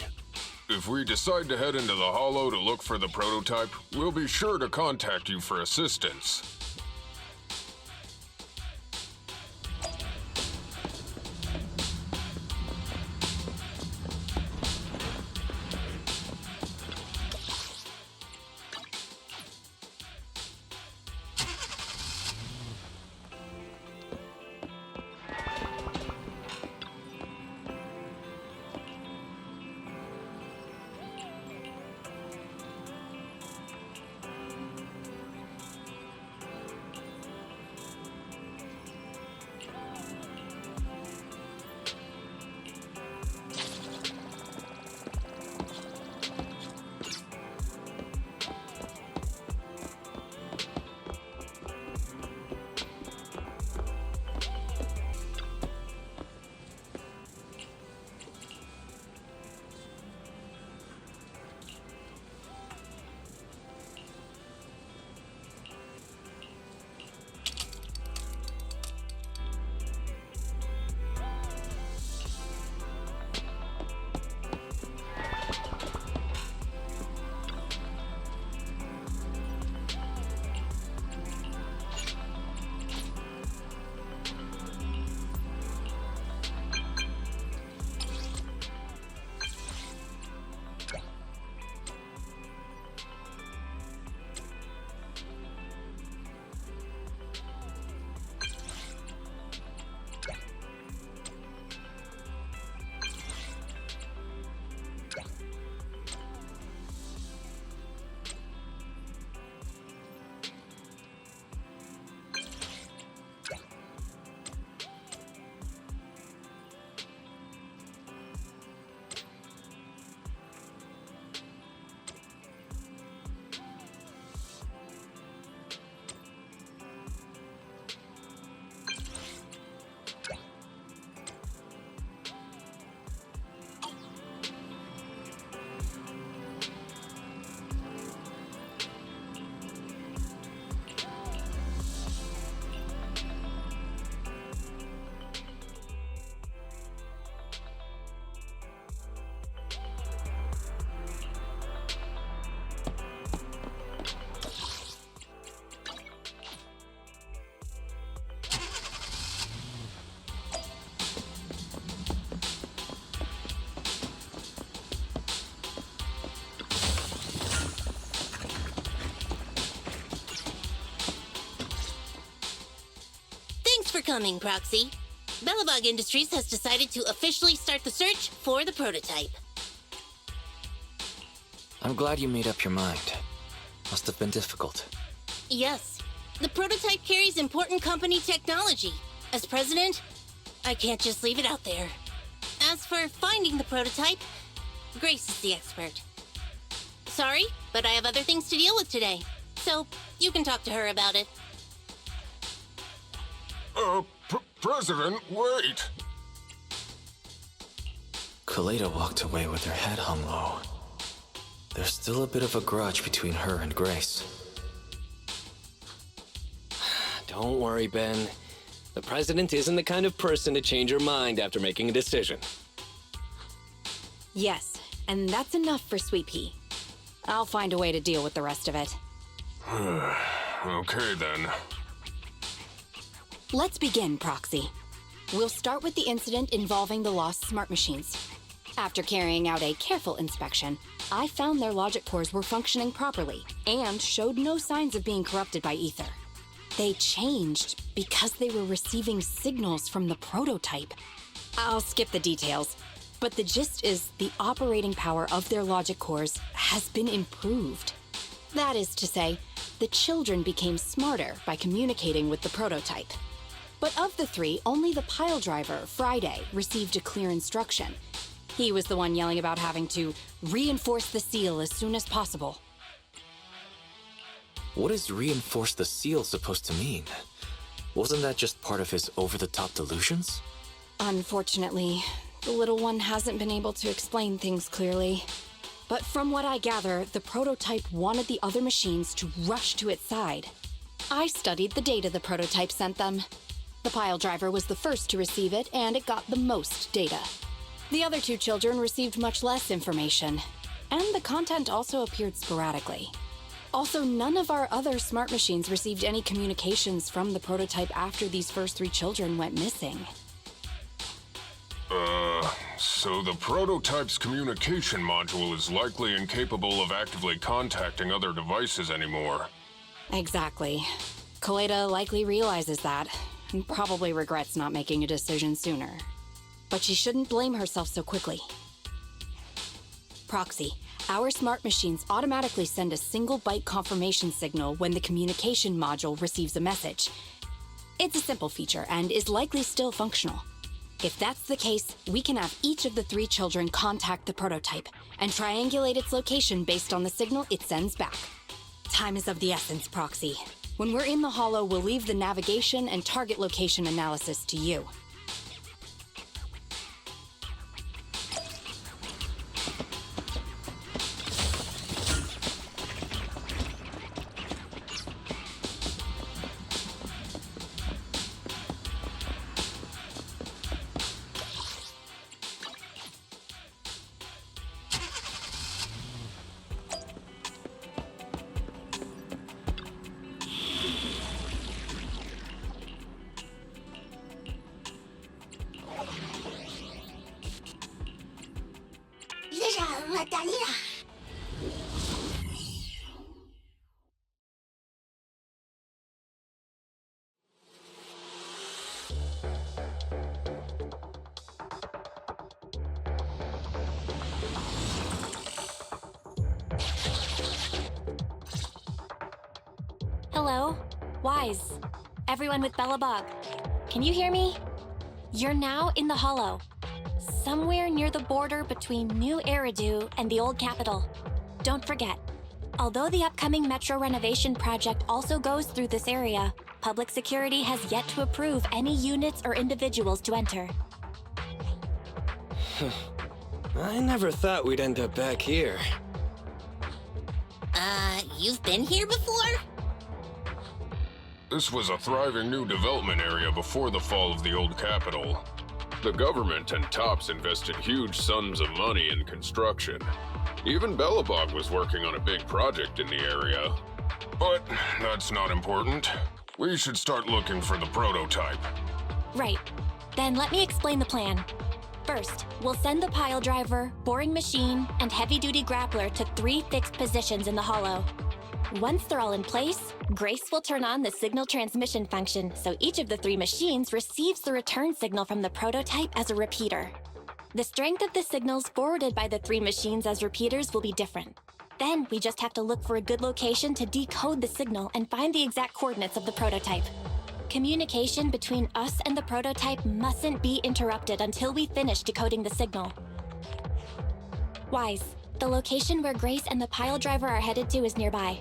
If we decide to head into the hollow to look for the prototype, we'll be sure to contact you for assistance.
coming, Proxy. Belobog Industries has decided to officially start the search for the prototype.
I'm glad you made up your mind. Must have been difficult.
Yes. The prototype carries important company technology. As president, I can't just leave it out there. As for finding the prototype, Grace is the expert. Sorry, but I have other things to deal with today. So, you can talk to her about it.
President, wait!
Kaleda walked away with her head hung low. There's still a bit of a grudge between her and Grace.
Don't worry, Ben. The president isn't the kind of person to change her mind after making a decision.
Yes, and that's enough for Sweet Pea. I'll find a way to deal with the rest of it.
Okay, then.
Let's begin, Proxy. We'll start with the incident involving the lost smart machines. After carrying out a careful inspection, I found their logic cores were functioning properly and showed no signs of being corrupted by ether. They changed because they were receiving signals from the prototype. I'll skip the details, but the gist is the operating power of their logic cores has been improved. That is to say, the children became smarter by communicating with the prototype. But of the three, only the pile driver, Friday, received a clear instruction. He was the one yelling about having to reinforce the seal as soon as possible.
What is reinforce the seal supposed to mean? Wasn't that just part of his over-the-top delusions?
Unfortunately, the little one hasn't been able to explain things clearly. But from what I gather, the prototype wanted the other machines to rush to its side. I studied the data the prototype sent them. The pile driver was the first to receive it, and it got the most data. The other two children received much less information, and the content also appeared sporadically. Also, none of our other smart machines received any communications from the prototype after these first three children went missing.
So the prototype's communication module is likely incapable of actively contacting other devices anymore.
Exactly. Kaleda likely realizes that, and probably regrets not making a decision sooner. But she shouldn't blame herself so quickly. Proxy, our smart machines automatically send a single byte confirmation signal when the communication module receives a message. It's a simple feature and is likely still functional. If that's the case, we can have each of the three children contact the prototype and triangulate its location based on the signal it sends back. Time is of the essence, Proxy. When we're in the Hollow, we'll leave the navigation and target location analysis to you.
Hello? Wise. Everyone with Belobog. Can you hear me? You're now in the Hollow. Somewhere near the border between New Eridu and the old capital. Don't forget, although the upcoming metro renovation project also goes through this area, public security has yet to approve any units or individuals to enter.
I never thought we'd end up back here.
You've been here before?
This was a thriving new development area before the fall of the old capital. The government and TOPS invested huge sums of money in construction. Even Belobog was working on a big project in the area. But that's not important. We should start looking for the prototype.
Right. Then let me explain the plan. First, we'll send the pile driver, boring machine, and heavy-duty grappler to 3 fixed positions in the Hollow. Once they're all in place, Grace will turn on the signal transmission function, so each of the 3 machines receives the return signal from the prototype as a repeater. The strength of the signals forwarded by the 3 machines as repeaters will be different. Then we just have to look for a good location to decode the signal and find the exact coordinates of the prototype. Communication between us and the prototype mustn't be interrupted until we finish decoding the signal. Wise, the location where Grace and the pile driver are headed to is nearby.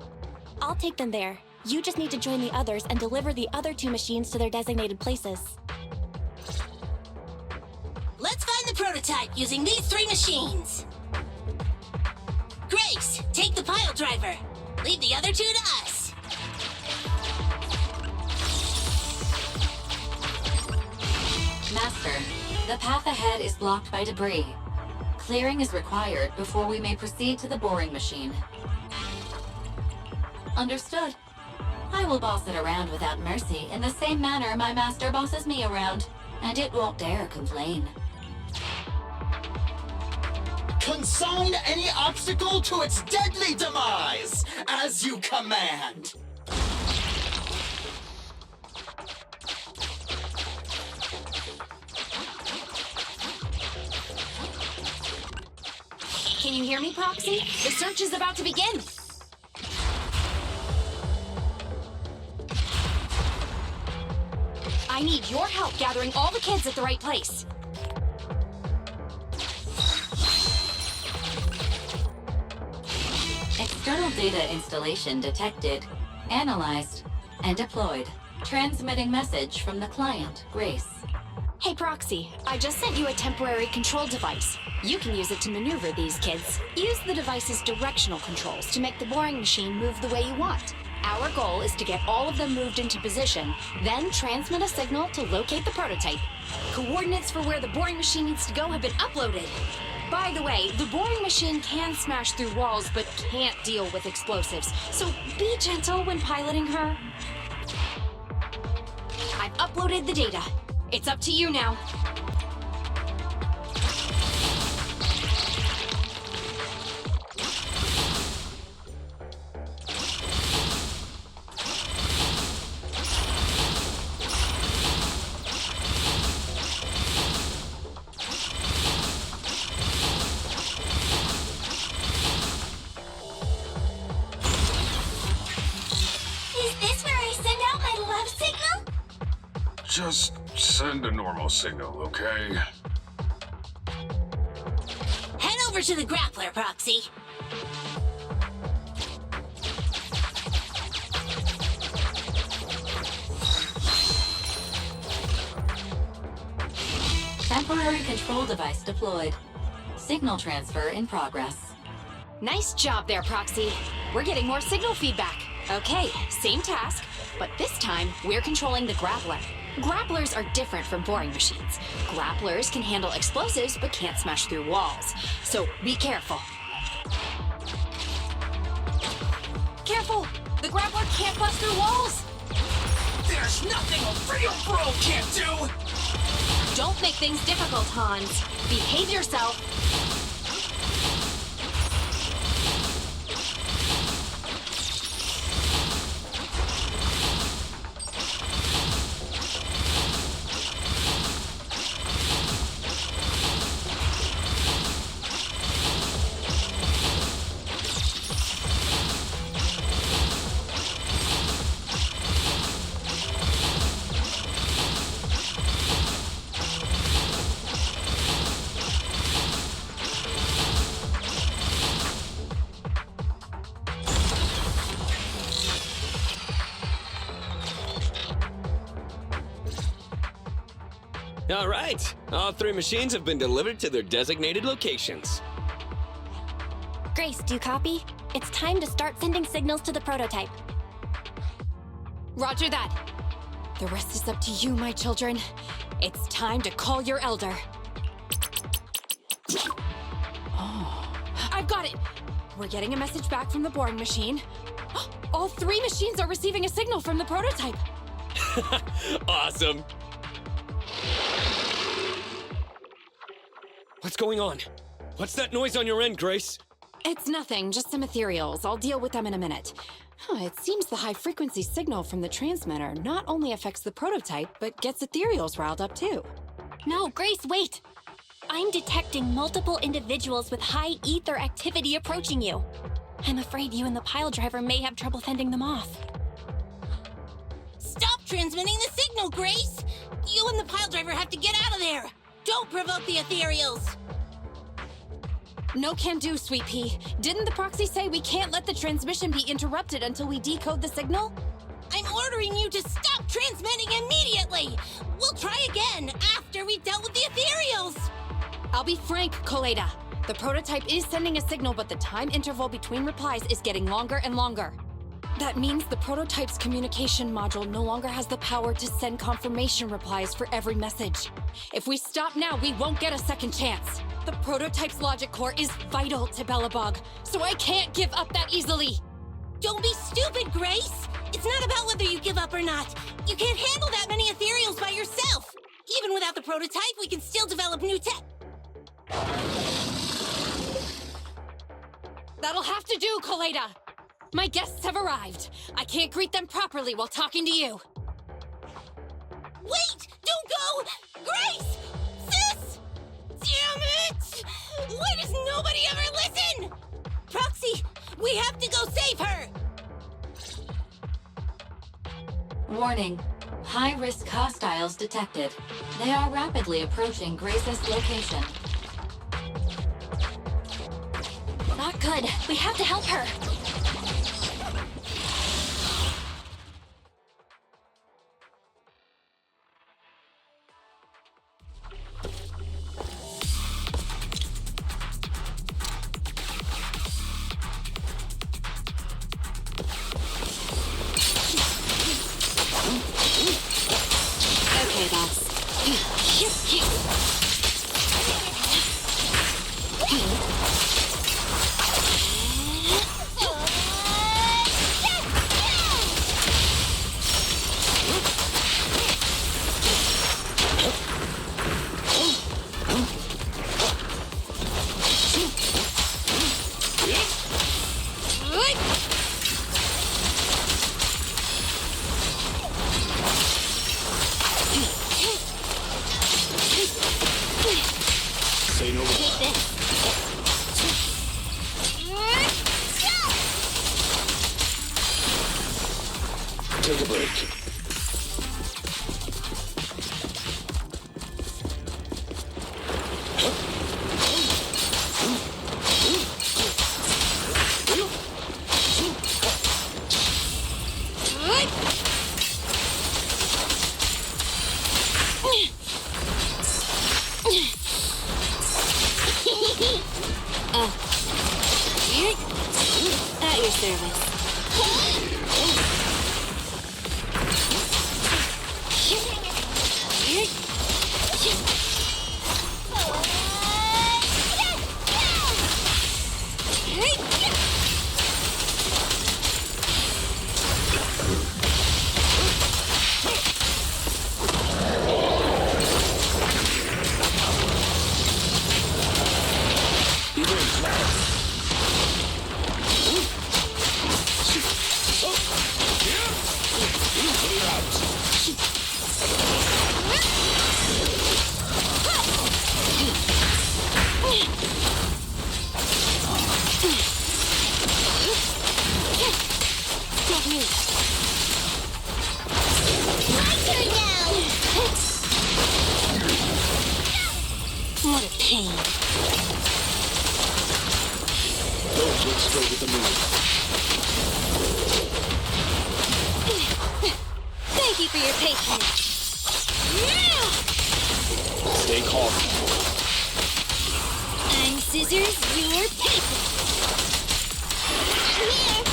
I'll take them there. You just need to join the others and deliver the other 2 machines to their designated places.
Let's find the prototype using these 3 machines. Grace, take the pile driver. Leave the other 2 to us.
Master, the path ahead is blocked by debris. Clearing is required before we may proceed to the boring machine. Understood. I will boss it around without mercy in the same manner my master bosses me around, and it won't dare complain.
Consign any obstacle to its deadly demise, as you command.
Can you hear me, Proxy? The search is about to begin. I need your help gathering all the kids at the right place.
External data installation detected, analyzed, and deployed. Transmitting message from the client, Grace.
Hey, Proxy, I just sent you a temporary control device. You can use it to maneuver these kids. Use the device's directional controls to make the boring machine move the way you want. Our goal is to get all of them moved into position, then transmit a signal to locate the prototype. Coordinates for where the boring machine needs to go have been uploaded. By the way, the boring machine can smash through walls, but can't deal with explosives, so be gentle when piloting her. I've uploaded the data. It's up to you now.
Just send a normal signal, okay?
Head over to the grappler, Proxy.
Temporary control device deployed. Signal transfer in progress.
Nice job there, Proxy. We're getting more signal feedback. Okay, same task, but this time we're controlling the grappler. Grapplers are different from boring machines. Grapplers can handle explosives but can't smash through walls. So be careful. Careful! The grappler can't bust through walls!
There's nothing a real bro can't do!
Don't make things difficult, Hans. Behave yourself.
All right, all 3 machines have been delivered to their designated locations.
Grace, do you copy? It's time to start sending signals to the prototype.
Roger that. The rest is up to you, my children. It's time to call your elder. Oh, I've got it. We're getting a message back from the boring machine. All 3 machines are receiving a signal from the prototype.
Awesome. What's going on? What's that noise on your end, Grace?
It's nothing, just some ethereals. I'll deal with them in a minute. It seems the high-frequency signal from the transmitter not only affects the prototype, but gets ethereals riled up too.
No, Grace, wait! I'm detecting multiple individuals with high ether activity approaching you. I'm afraid you and the pile driver may have trouble fending them off.
Stop transmitting the signal, Grace! You and the pile driver have to get out of there! Don't provoke the ethereals!
No can do, Sweet Pea. Didn't the proxy say we can't let the transmission be interrupted until we decode the signal?
I'm ordering you to stop transmitting immediately! We'll try again after we've dealt with the ethereals!
I'll be frank, Coletta. The prototype is sending a signal, but the time interval between replies is getting longer and longer. That means the prototype's communication module no longer has the power to send confirmation replies for every message. If we stop now, we won't get a second chance. The prototype's logic core is vital to Belobog, so I can't give up that easily.
Don't be stupid, Grace! It's not about whether you give up or not. You can't handle that many ethereals by yourself. Even without the prototype, we can still develop new tech.
That'll have to do, Coletta. My guests have arrived. I can't greet them properly while talking to you.
Wait! Don't go! Grace! Sis! Damn it! Why does nobody ever listen? Proxy, we have to go save her!
Warning. High-risk hostiles detected. They are rapidly approaching Grace's location.
Not good. We have to help her.
Okay, boss.
Take a break.
At your service.
What a pain.
Let's go with the move.
Thank you for your patience.
Stay calm.
I'm Scissors, you're Paper. Here.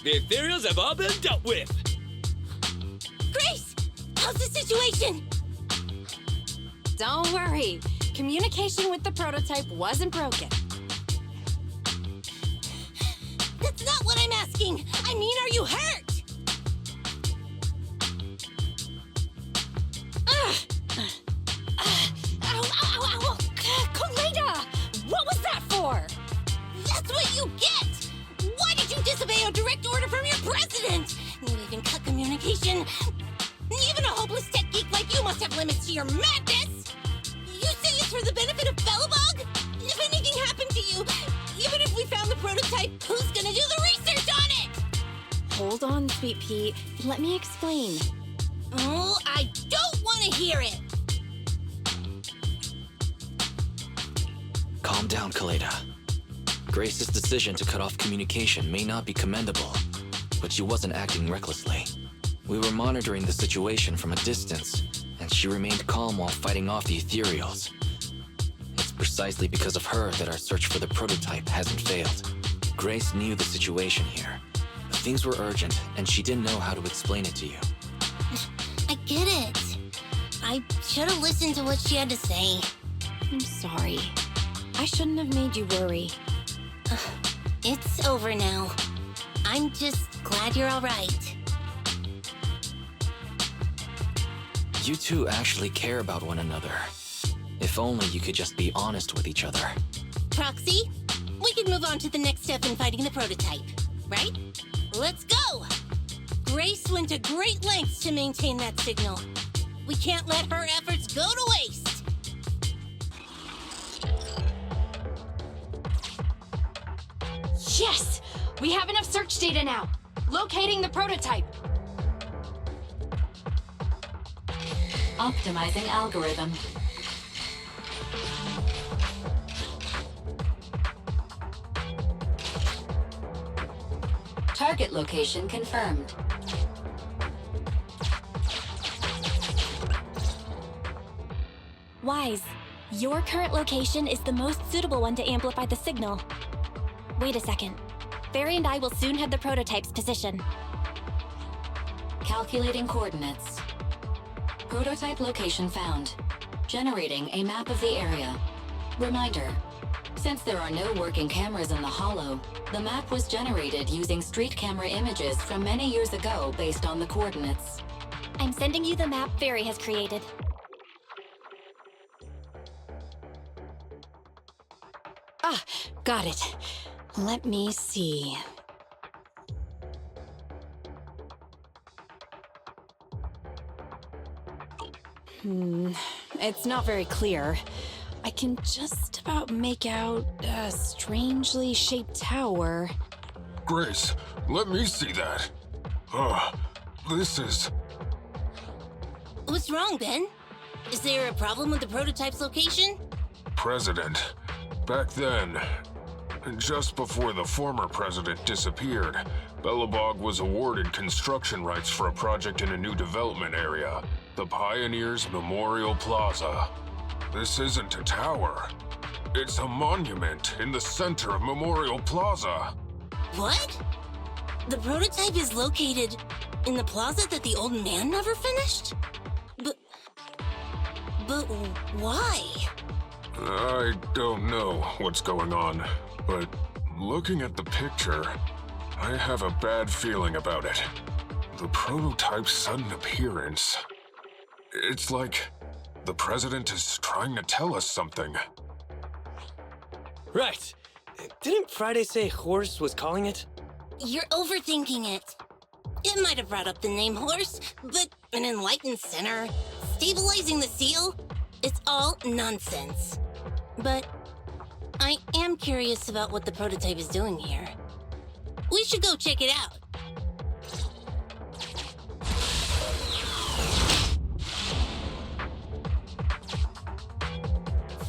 The ethereals have all been dealt with.
Grace, how's the situation?
Don't worry. Communication with the prototype wasn't broken.
That's not what I'm asking. I mean, are you hurt?
Ow! Kaleda! What was that for?
That's what you get! Why did you disobey a direct order from your president? You even cut communication. Even a hopeless tech geek like you must have limits to your madness! You say it's for the benefit of Belobog? If anything happened to you, even if we found the prototype, who's gonna do the research on it?
Hold on, Sweet Pea. Let me explain.
Oh, I don't want to hear it!
Calm down, Kaleda. Grace's decision to cut off communication may not be commendable, but she wasn't acting recklessly. We were monitoring the situation from a distance, and she remained calm while fighting off the ethereals. It's precisely because of her that our search for the prototype hasn't failed. Grace knew the situation here, but things were urgent, and she didn't know how to explain it to you.
I get it. I should have listened to what she had to say.
I'm sorry. I shouldn't have made you worry.
It's over now. I'm just glad you're all right.
You two actually care about one another. If only you could just be honest with each other.
Proxy, we can move on to the next step in fighting the prototype, right? Let's go! Grace went to great lengths to maintain that signal. We can't let her efforts go to waste.
Yes! We have enough search data now. Locating the prototype.
Optimizing algorithm. Target location confirmed.
Wise, your current location is the most suitable one to amplify the signal. Wait a second. Barry and I will soon have the prototype's position.
Calculating coordinates. Prototype location found. Generating a map of the area. Reminder, since there are no working cameras in the Hollow, the map was generated using street camera images from many years ago based on the coordinates.
I'm sending you the map Barry has created.
Ah, got it. Let me see. It's not very clear. I can just about make out a strangely shaped tower.
Grace, let me see that. This is...
What's wrong, Ben? Is there a problem with the prototype's location?
President. Back then, just before the former president disappeared, Belobog was awarded construction rights for a project in a new development area, the Pioneers Memorial Plaza. This isn't a tower. It's a monument in the center of Memorial Plaza.
What? The prototype is located in the plaza that the old man never finished? But why?
I don't know what's going on, but looking at the picture, I have a bad feeling about it. The prototype's sudden appearance. It's like the president is trying to tell us something.
Right. Didn't Friday say Horse was calling it?
You're overthinking it. It might have brought up the name Horse, but an enlightened center, stabilizing the seal, it's all nonsense. But I am curious about what the prototype is doing here. We should go check it out.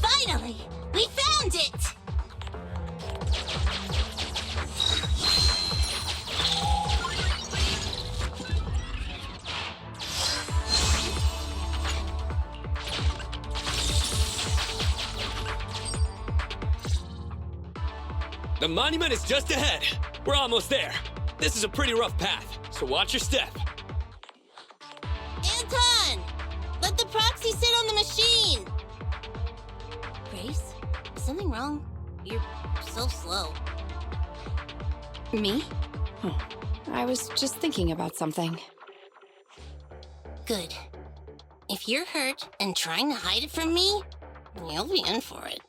Finally! We found it!
The monument is just ahead. We're almost there. This is a pretty rough path, so watch your step.
Anton! Let the proxy sit on the machine! Grace? Is something wrong? You're so slow.
Me? Oh, I was just thinking about something.
Good. If you're hurt and trying to hide it from me, you'll be in for it.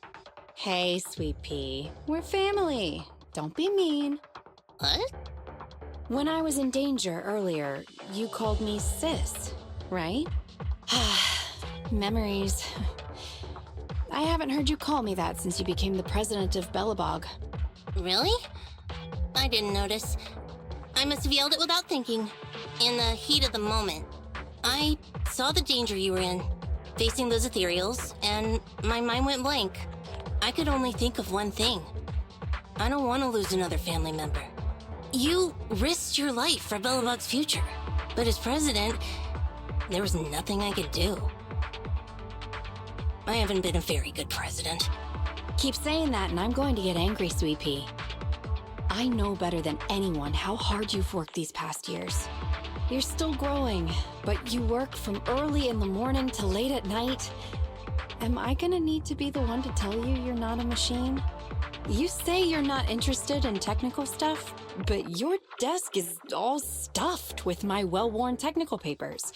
Hey, Sweet Pea. We're family. Don't be mean.
What?
When I was in danger earlier, you called me sis, right? Memories. I haven't heard you call me that since you became the president of Belobog.
Really? I didn't notice. I must have yelled it without thinking. In the heat of the moment. I saw the danger you were in, facing those ethereals, and my mind went blank. I could only think of one thing. I don't want to lose another family member. You risked your life for Belobog's future, but as president, there was nothing I could do. I haven't been a very good president.
Keep saying that and I'm going to get angry, Sweet Pea. I know better than anyone how hard you've worked these past years. You're still growing, but you work from early in the morning to late at night. Am I gonna need to be the one to tell you you're not a machine? You say you're not interested in technical stuff, but your desk is all stuffed with my well-worn technical papers.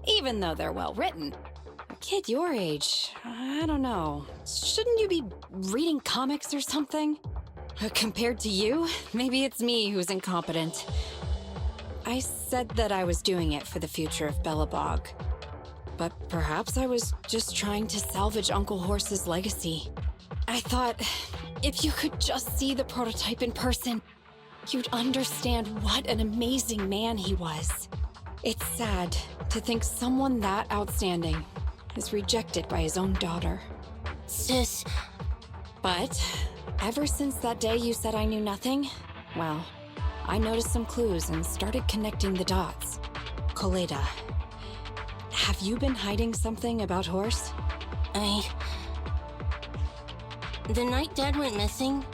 Even though they're well-written. A kid your age, I don't know. Shouldn't you be reading comics or something? Compared to you, maybe it's me who's incompetent. I said that I was doing it for the future of Belobog. But perhaps I was just trying to salvage Uncle Horse's legacy. I thought, if you could just see the prototype in person, you'd understand what an amazing man he was. It's sad to think someone that outstanding is rejected by his own daughter.
Sis.
But ever since that day you said I knew nothing, well, I noticed some clues and started connecting the dots. Koleda, have you been hiding something about Horse?
The night Dad went missing,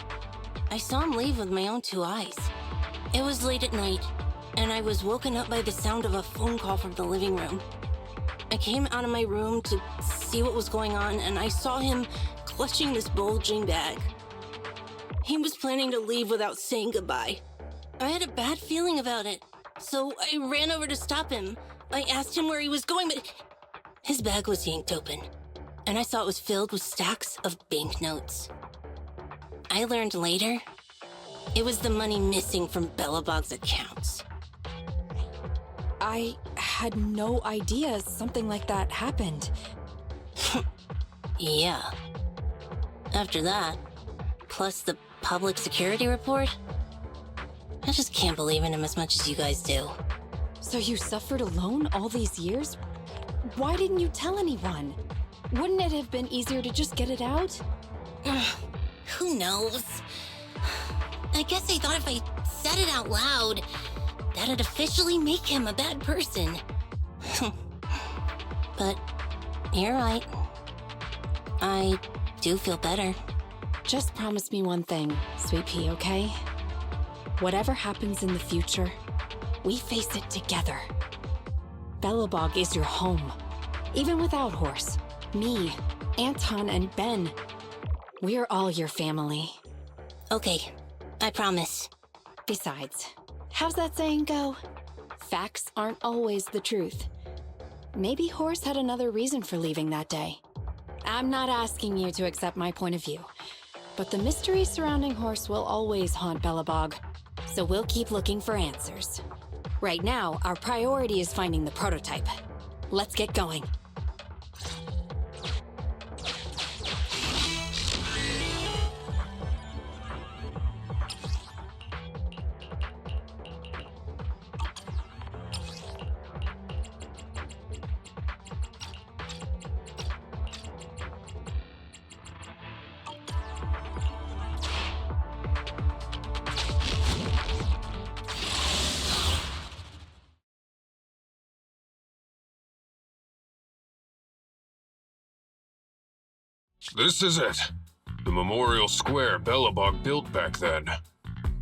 I saw him leave with my own 2 eyes. It was late at night, and I was woken up by the sound of a phone call from the living room. I came out of my room to see what was going on, and I saw him clutching this bulging bag. He was planning to leave without saying goodbye. I had a bad feeling about it, so I ran over to stop him. I asked him where he was going, but his bag was yanked open, and I saw it was filled with stacks of banknotes. I learned later, it was the money missing from Belobog's accounts.
I had no idea something like that happened.
Yeah. After that, plus the public security report, I just can't believe in him as much as you guys do.
So you suffered alone all these years? Why didn't you tell anyone? Wouldn't it have been easier to just get it out?
Who knows? I guess I thought if I said it out loud, that'd officially make him a bad person. But you're right. I do feel better.
Just promise me one thing, Sweet Pea, okay? Whatever happens in the future, we face it together. Belobog is your home. Even without Horse, me, Anton, and Ben, we're all your family.
Okay, I promise.
Besides, how's that saying go? Facts aren't always the truth. Maybe Horse had another reason for leaving that day. I'm not asking you to accept my point of view, but the mystery surrounding Horse will always haunt Belobog, so we'll keep looking for answers. Right now, our priority is finding the prototype. Let's get going.
This is it. The memorial square Belobog built back then.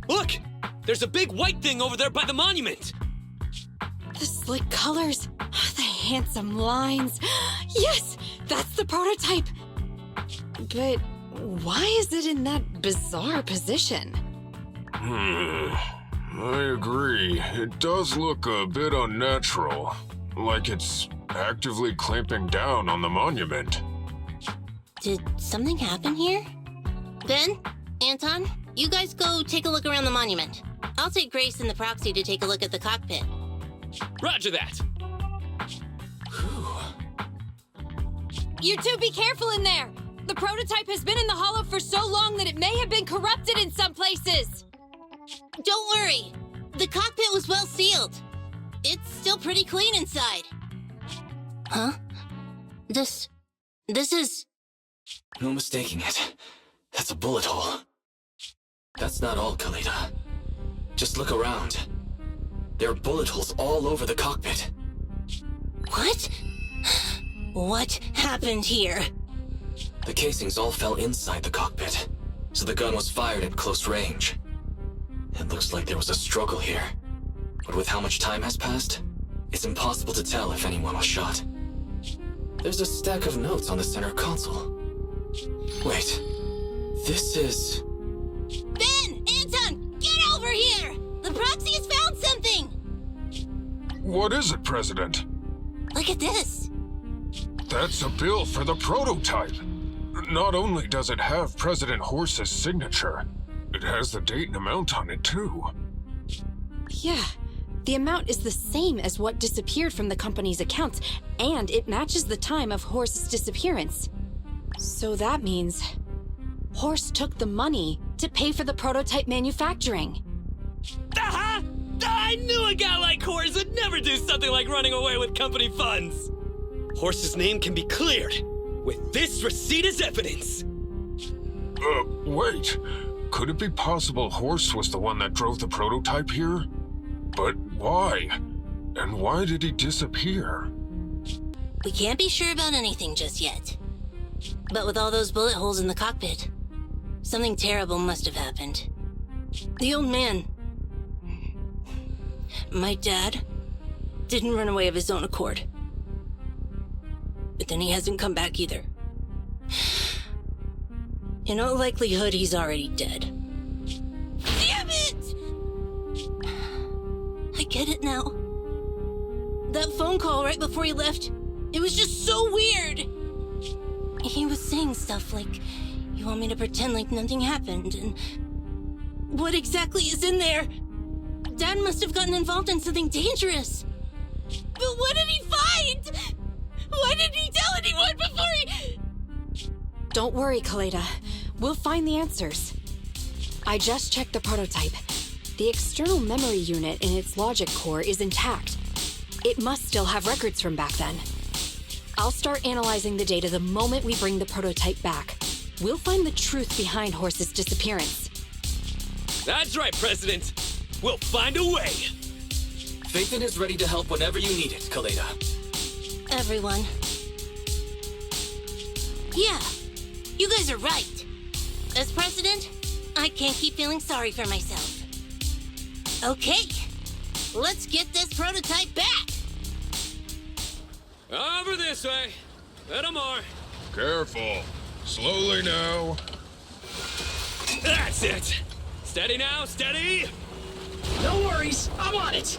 Look! There's a big white thing over there by the monument!
The slick colors, the handsome lines. Yes, that's the prototype. But why is it in that bizarre position?
I agree. It does look a bit unnatural. Like it's actively clamping down on the monument.
Did something happen here? Ben? Anton? You guys go take a look around the monument. I'll take Grace and the Proxy to take a look at the cockpit.
Roger that!
You two be careful in there! The prototype has been in the hollow for so long that it may have been corrupted in some places!
Don't worry! The cockpit was well sealed. It's still pretty clean inside. Huh? This is...
No mistaking it. That's a bullet hole. That's not all, Kaleda. Just look around. There are bullet holes all over the cockpit.
What? What happened here?
The casings all fell inside the cockpit, so the gun was fired at close range. It looks like there was a struggle here, but with how much time has passed, it's impossible to tell if anyone was shot. There's a stack of notes on the center console. Wait, this is...
Ben! Anton! Get over here! The Proxy has found something!
What is it, President?
Look at this!
That's a bill for the prototype. Not only does it have President Horse's signature, it has the date and amount on it, too.
Yeah, the amount is the same as what disappeared from the company's accounts, and it matches the time of Horse's disappearance. So that means Horse took the money to pay for the prototype manufacturing.
Aha! I knew a guy like Horse would never do something like running away with company funds! Horse's name can be cleared, with this receipt as evidence.
Wait. Could it be possible Horse was the one that drove the prototype here? But why? And why did he disappear?
We can't be sure about anything just yet. But with all those bullet holes in the cockpit, something terrible must have happened. The old man, my dad, didn't run away of his own accord. But then he hasn't come back either. In all likelihood, he's already dead. Damn it! I get it now. That phone call right before he left, it was just so weird. He was saying stuff like, you want me to pretend like nothing happened, and what exactly is in there? Dad must have gotten involved in something dangerous. But what did he find? Why didn't he tell anyone before he...
Don't worry, Kaleda. We'll find the answers. I just checked the prototype. The external memory unit in its logic core is intact. It must still have records from back then. I'll start analyzing the data the moment we bring the prototype back. We'll find the truth behind Horse's disappearance.
That's right, President. We'll find a way.
Phaethon is ready to help whenever you need it, Kaleda.
Everyone. Yeah, you guys are right. As president, I can't keep feeling sorry for myself. Okay, let's get this prototype back.
Over this way. Little more.
Careful. Slowly now.
That's it. Steady now, steady.
No worries, I'm on it.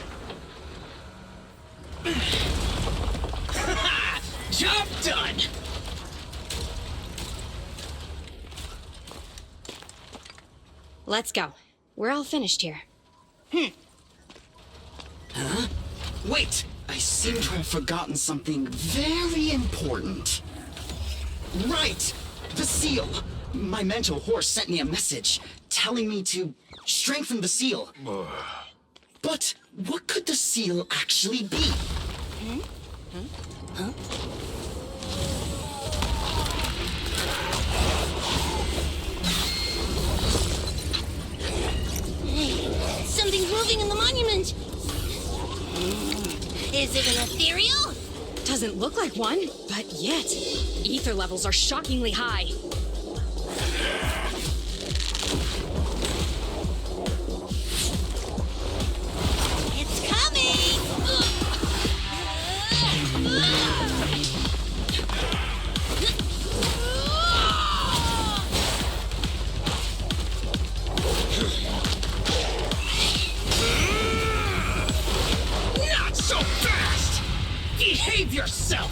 Job done.
Let's go. We're all finished here.
Huh? Wait, I seem to have forgotten something very important. Right, the seal. My mentor Horse sent me a message telling me to strengthen the seal. But what could the seal actually be?
Huh? Hey, something's moving in the monument. Is it an ethereal?
Doesn't look like one, but yet, ether levels are shockingly high.
behave yourself!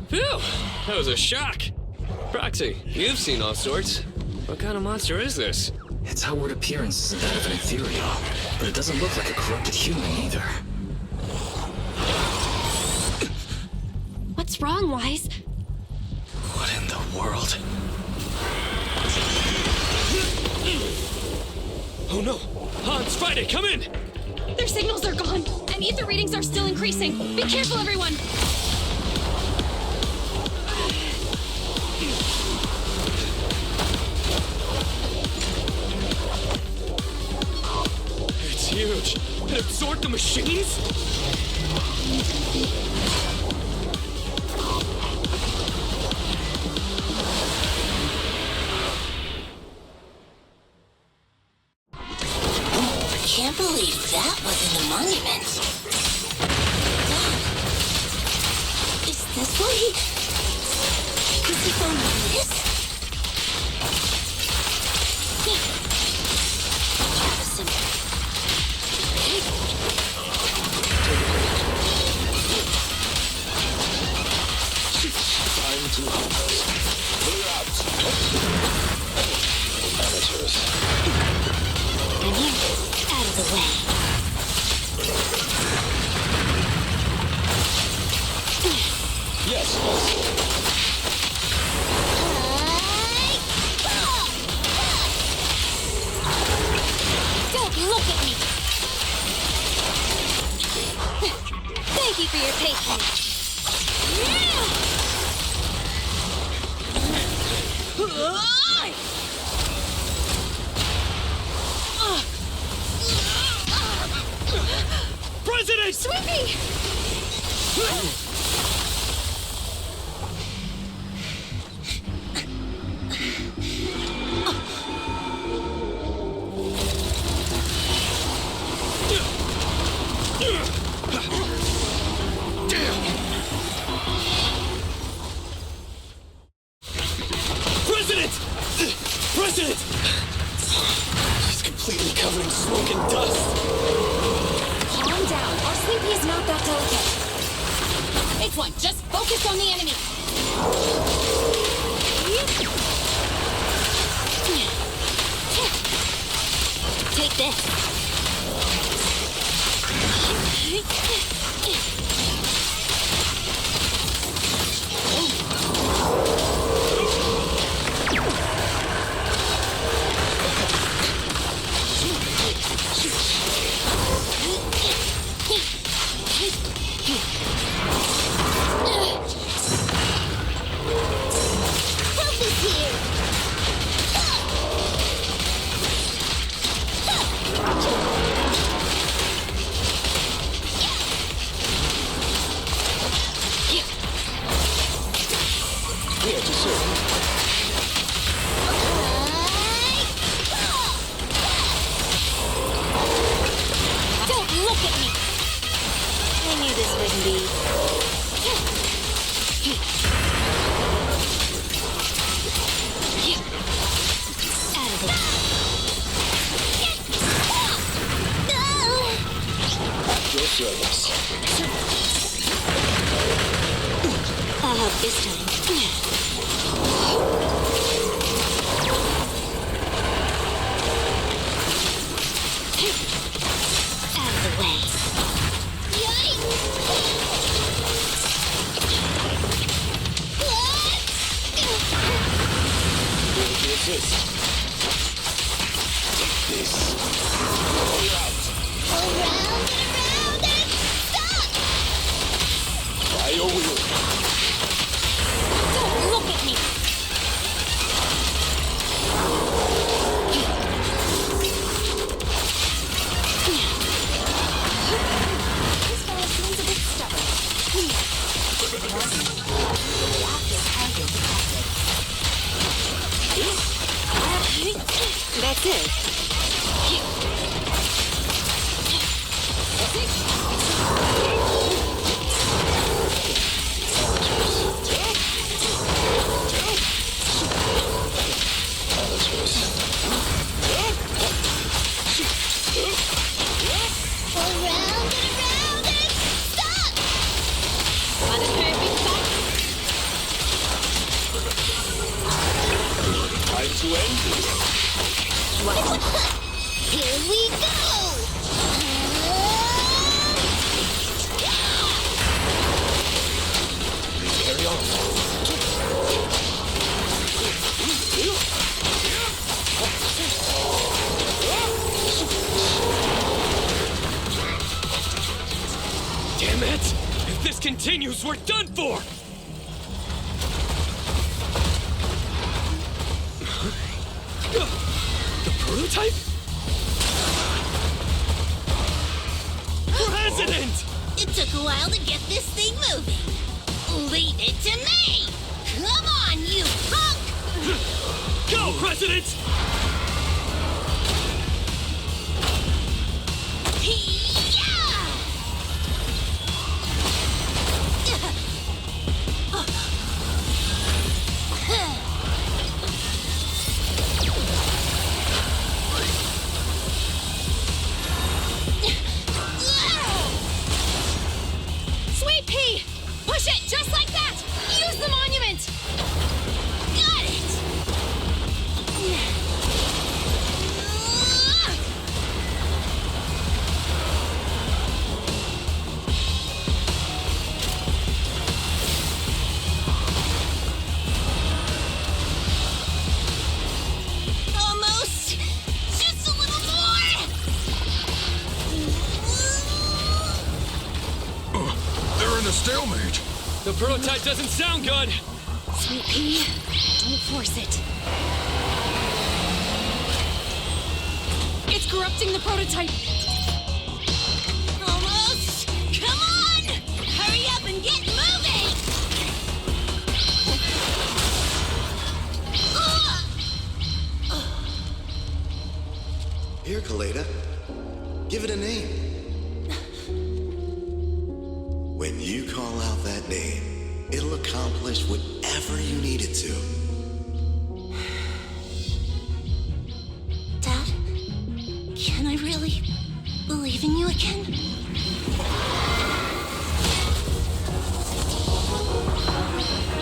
Phew, that was a shock. Proxy, you've seen all sorts. What kind of monster is this?
Its outward appearance isn't that of an ethereal, but it doesn't look like a corrupted human either.
What's wrong, Wise?
What in the world?
Oh no! Hans, Friday, come in!
Their signals are gone, and ether readings are still increasing. Be careful, everyone!
It's huge. It absorbed the machines?
I can't believe that was in the monument. Is this what he found this?
Time to hunt. Clear out. Amateurs.
And here, out of the way.
Yes.
Don't look at me. Thank you for your patience.
President!
Sweepy!
President! She's completely covered in smoke and dust.
Calm down. Our Sleepy is not that delicate.
Big one, just focus on the enemy.
Take this. This time. Out of the way.
Resist. Take this. Clear out.
Around and stop!
Try your wheel.
Don't look at me.
This fellow seems a bit stubborn. Active target detected.
Damn it! If this continues, we're done for! The prototype? President!
It took a while to get this thing moving. Leave it to me! Come on, you punk!
Go, President!
Sweet pea! Push it just like that! Use the monument!
Got it! Almost! Just a little more!
They're in a stalemate.
The prototype doesn't sound good!
Sweet pea, don't force it. It's corrupting the prototype.
Almost! Come on! Hurry up and get moving!
Here, Kaleda. Give it a name. When you call out that name, it'll accomplish whatever you need it to.
Dad, can I really believe in you again?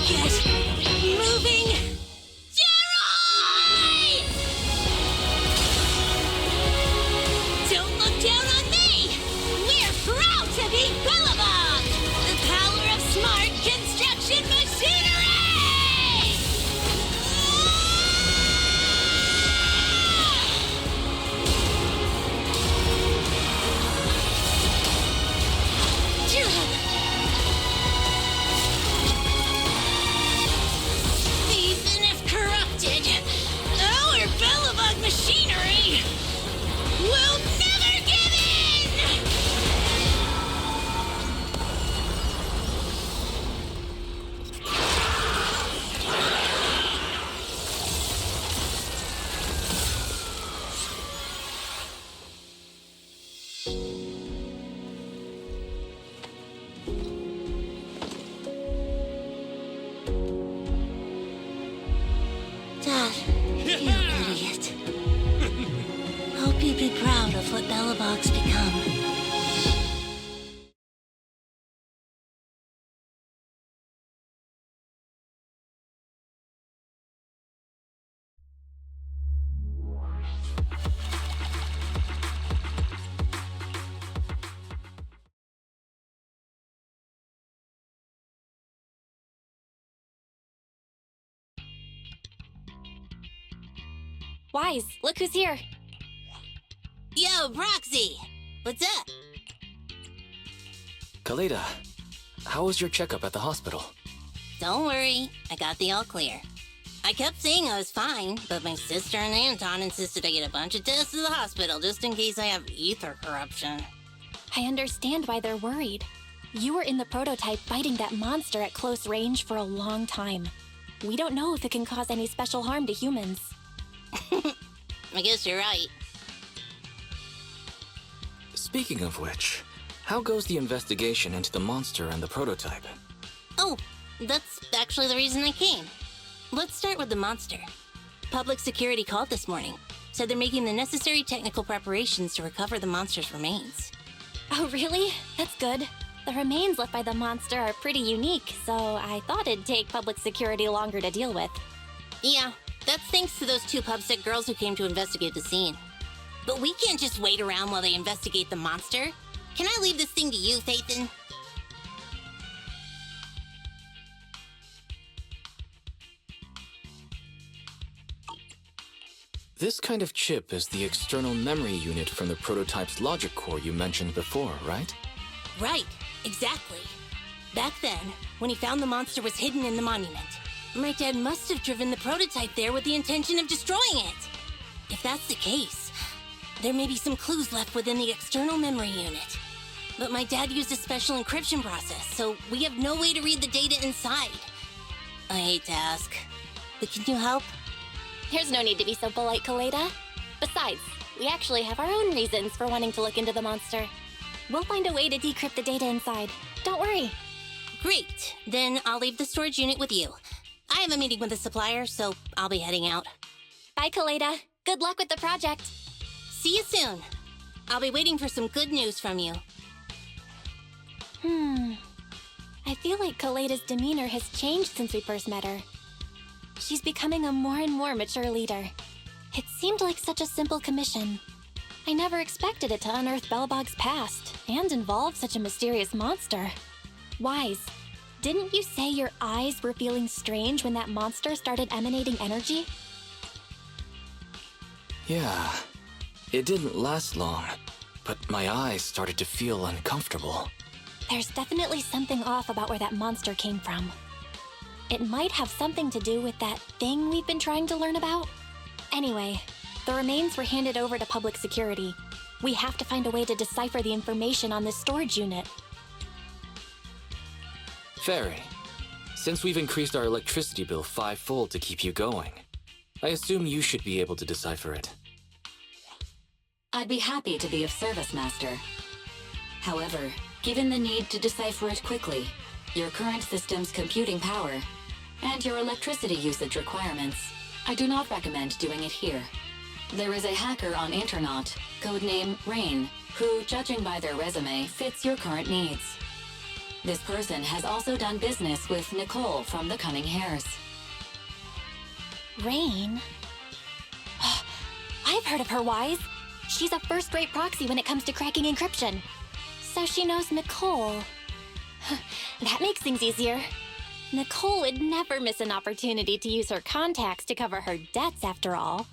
Get moving! Jerry! Don't look down on me! We're proud to be Belobog! The power of smart construction machinery! Even if corrupted, our Belobog machinery will never give in! Dad, you idiot. Hope you'd be proud of what Belobog's become.
Wise, look who's here.
Yo, Proxy! What's up?
Kaleda, how was your checkup at the hospital?
Don't worry, I got the all clear. I kept saying I was fine, but my sister and Anton insisted I get a bunch of tests at the hospital just in case I have ether corruption.
I understand why they're worried. You were in the prototype fighting that monster at close range for a long time. We don't know if it can cause any special harm to humans.
I guess you're right.
Speaking of which, how goes the investigation into the monster and the prototype?
Oh, that's actually the reason I came. Let's start with the monster. Public security called this morning. Said they're making the necessary technical preparations to recover the monster's remains.
Oh, really? That's good. The remains left by the monster are pretty unique, so I thought it'd take public security longer to deal with.
Yeah, that's thanks to those two pubsec girls who came to investigate the scene. But we can't just wait around while they investigate the monster. Can I leave this thing to you, Phaethon?
This kind of chip is the external memory unit from the prototype's logic core you mentioned before, right?
Right. Exactly. Back then, when he found the monster was hidden in the monument, my dad must have driven the prototype there with the intention of destroying it. If that's the case, there may be some clues left within the external memory unit. But my dad used a special encryption process, so we have no way to read the data inside. I hate to ask, but can you help?
There's no need to be so polite, Kaleda. Besides, we actually have our own reasons for wanting to look into the monster. We'll find a way to decrypt the data inside. Don't worry.
Great. Then I'll leave the storage unit with you. I have a meeting with the supplier, so I'll be heading out.
Bye, Kaleda. Good luck with the project.
See you soon. I'll be waiting for some good news from you.
I feel like Kaleda's demeanor has changed since we first met her. She's becoming a more and more mature leader. It seemed like such a simple commission. I never expected it to unearth Belobog's past and involve such a mysterious monster. Wise, didn't you say your eyes were feeling strange when that monster started emanating energy?
Yeah, it didn't last long, but my eyes started to feel uncomfortable.
There's definitely something off about where that monster came from. It might have something to do with that thing we've been trying to learn about. Anyway, the remains were handed over to public security. We have to find a way to decipher the information on this storage unit.
Fairy, since we've increased our electricity bill 5-fold to keep you going, I assume you should be able to decipher it.
I'd be happy to be of service, Master. However, given the need to decipher it quickly, your current system's computing power, and your electricity usage requirements, I do not recommend doing it here. There is a hacker on Internaut, codename Rain, who, judging by their resume, fits your current needs. This person has also done business with Nicole from the Cunning Hares.
Rain? I've heard of her, Wise. She's a first-rate proxy when it comes to cracking encryption. So she knows Nicole. That makes things easier. Nicole would never miss an opportunity to use her contacts to cover her debts, after all.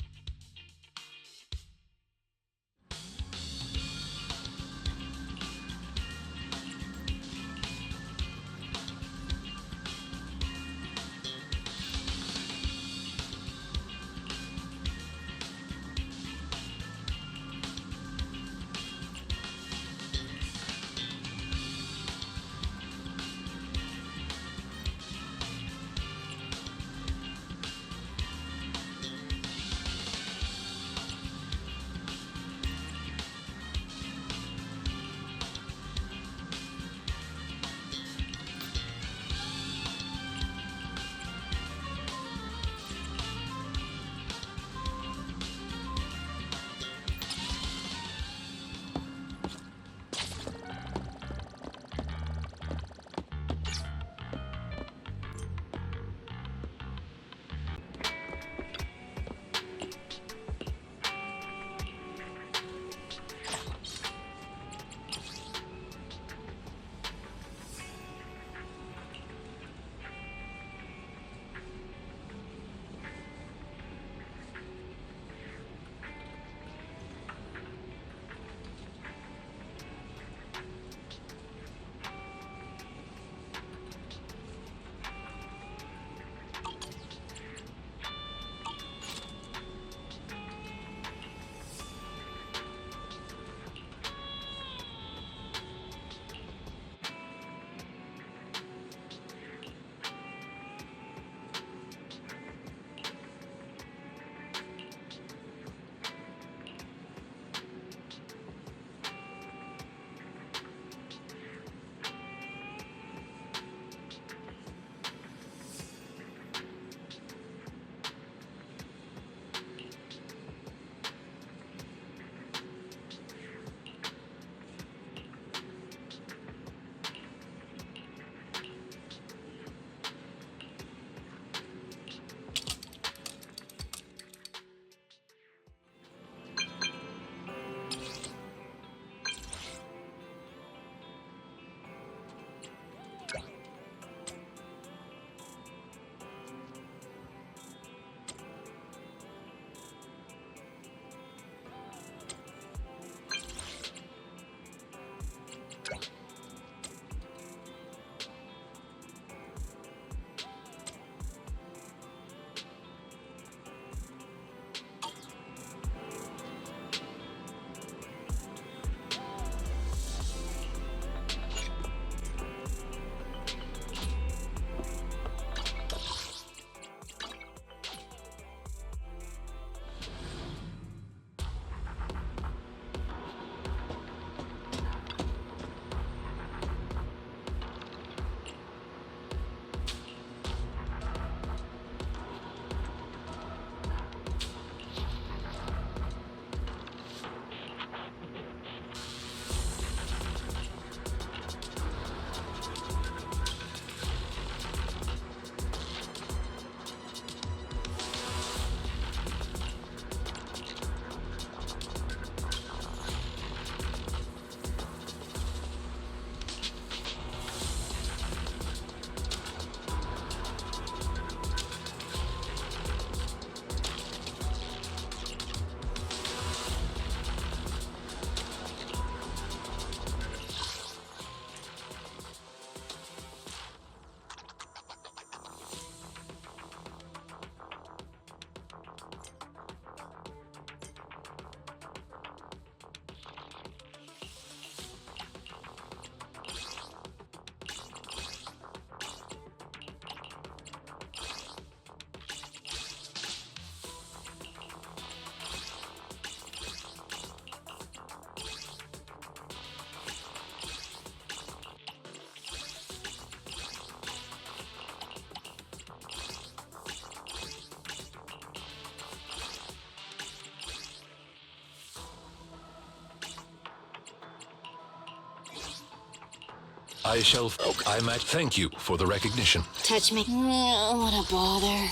Thank you for the recognition.
Touch me. What a bother.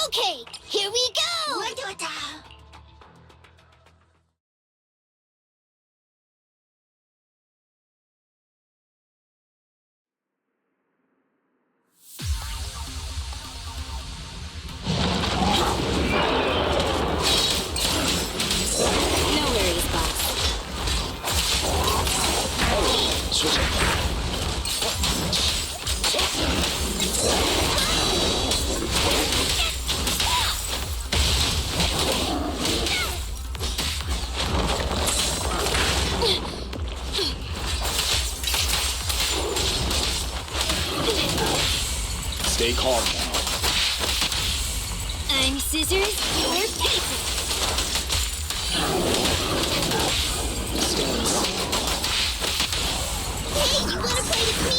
Okay, here we go!
No worries, boss.
Stay calm now.
I'm scissors, you're paper.
Hey, you wanna play with me?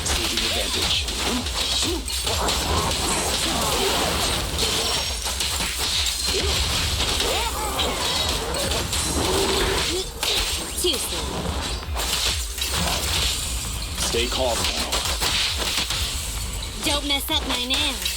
Taking advantage.
Too soon.
Stay calm now.
Don't mess up my nails.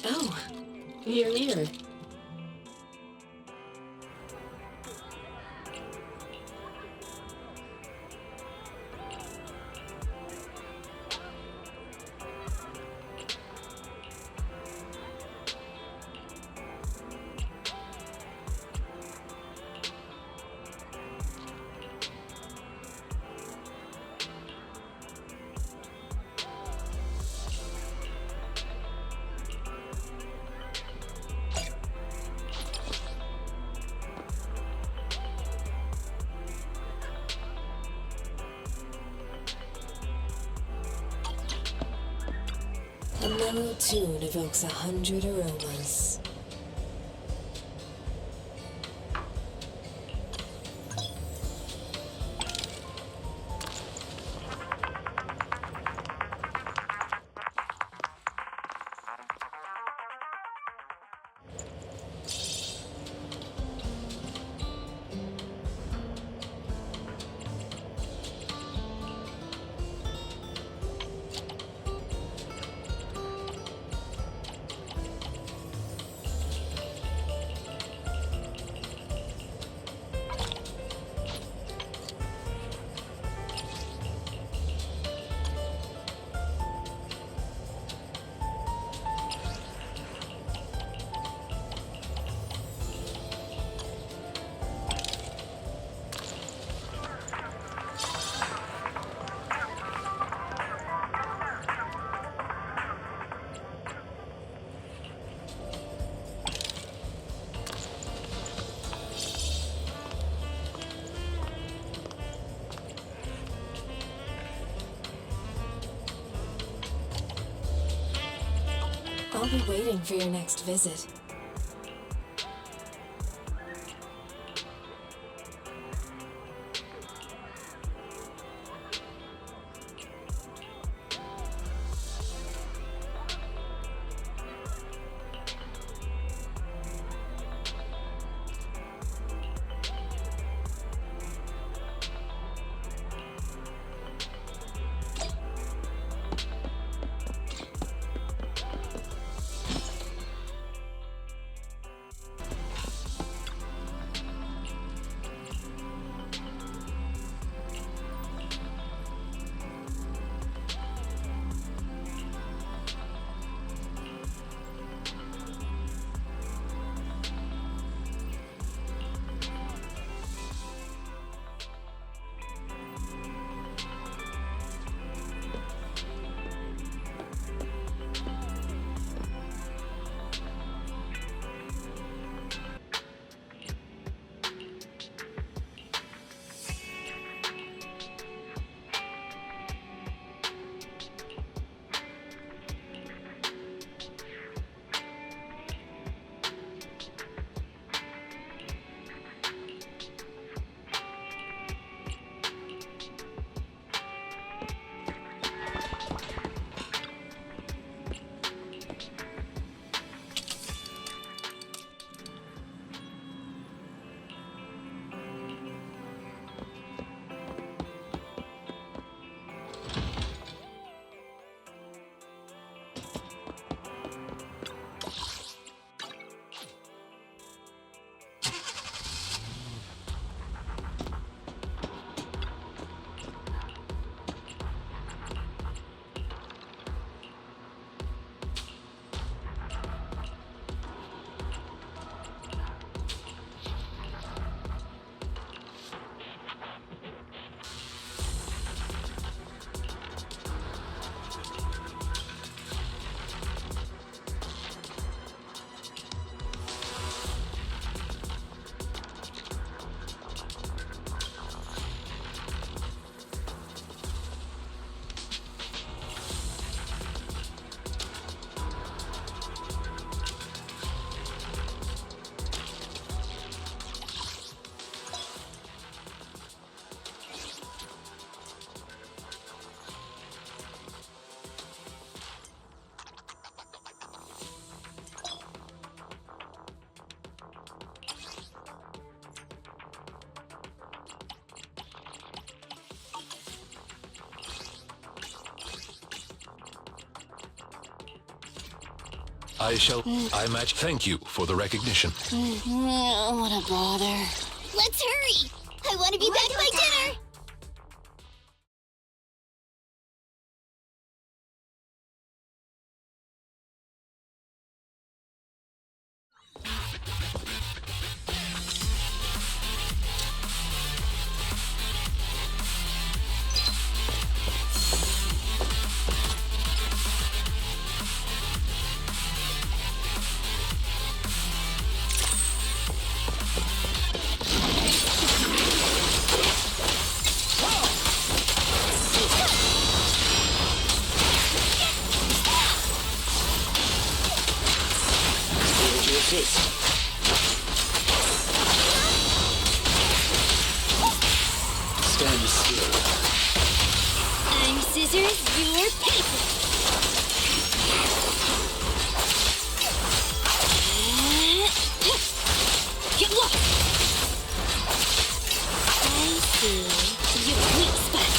Oh, you're here. A mellow tune evokes 100 aromas. I'll be waiting for your next visit.
Thank you for the recognition.
What a bother.
Let's hurry! I want to be back by dinner!
Stand still.
I'm scissors, you're paper. Get lost. I see your weak spot.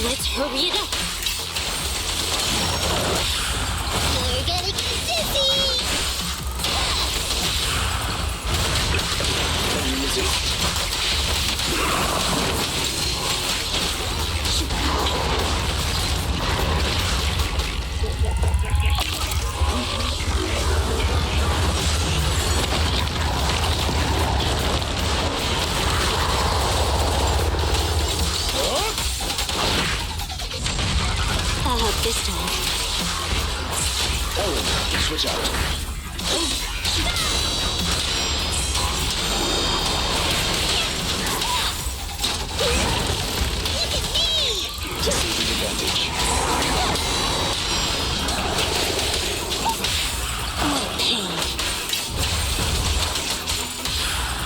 Let's hurry it up. You're gonna get dizzy.
Can you resist?
I'll help this time.
Ellen, switch out.
Look at me!
Receiving advantage.
What a pain.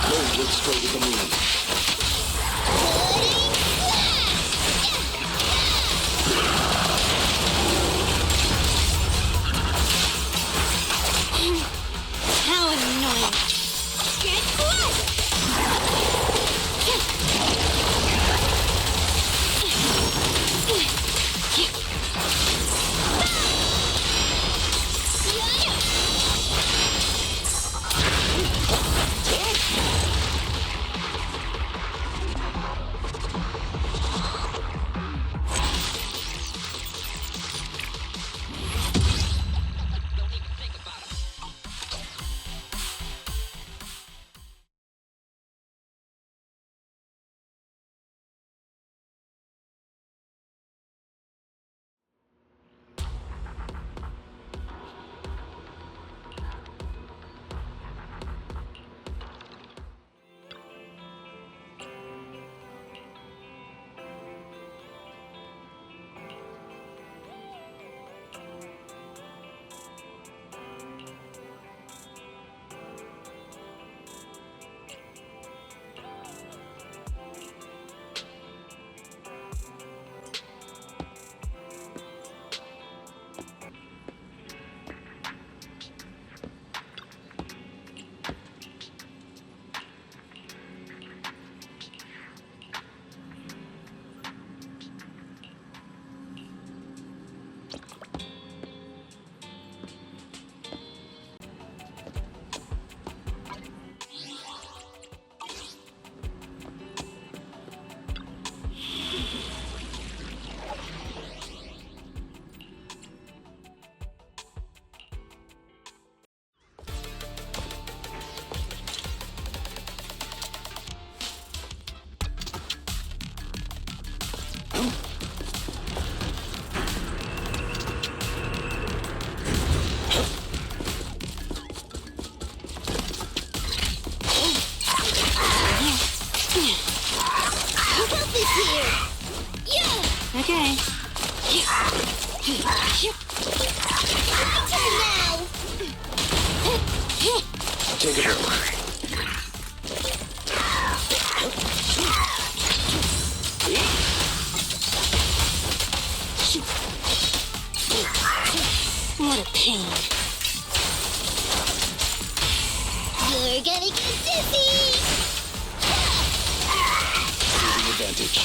Gold looks straight at the moon.
How annoying. Get Plaza!
Okay.
Take a break.
What a pain.
You're gonna get dizzy!
Losing advantage.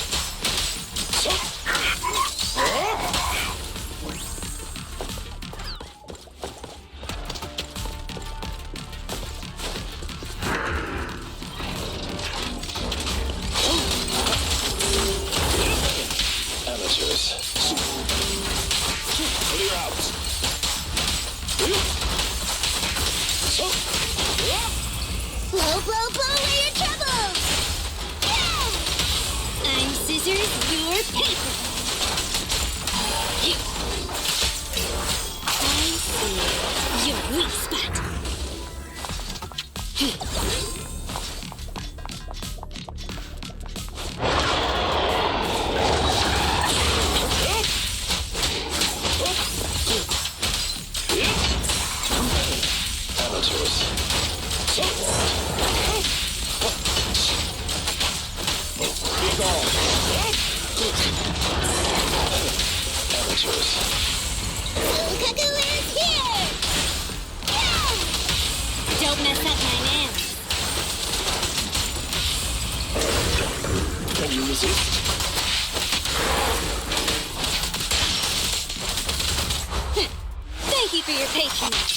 Amateurs. Clear out.
Blow, blow, blow away your troubles! Yeah!
I'm scissors, you're paper. You. I see your weak spot. Don't mess up my nails.
Can you resist?
Thank you for your patience.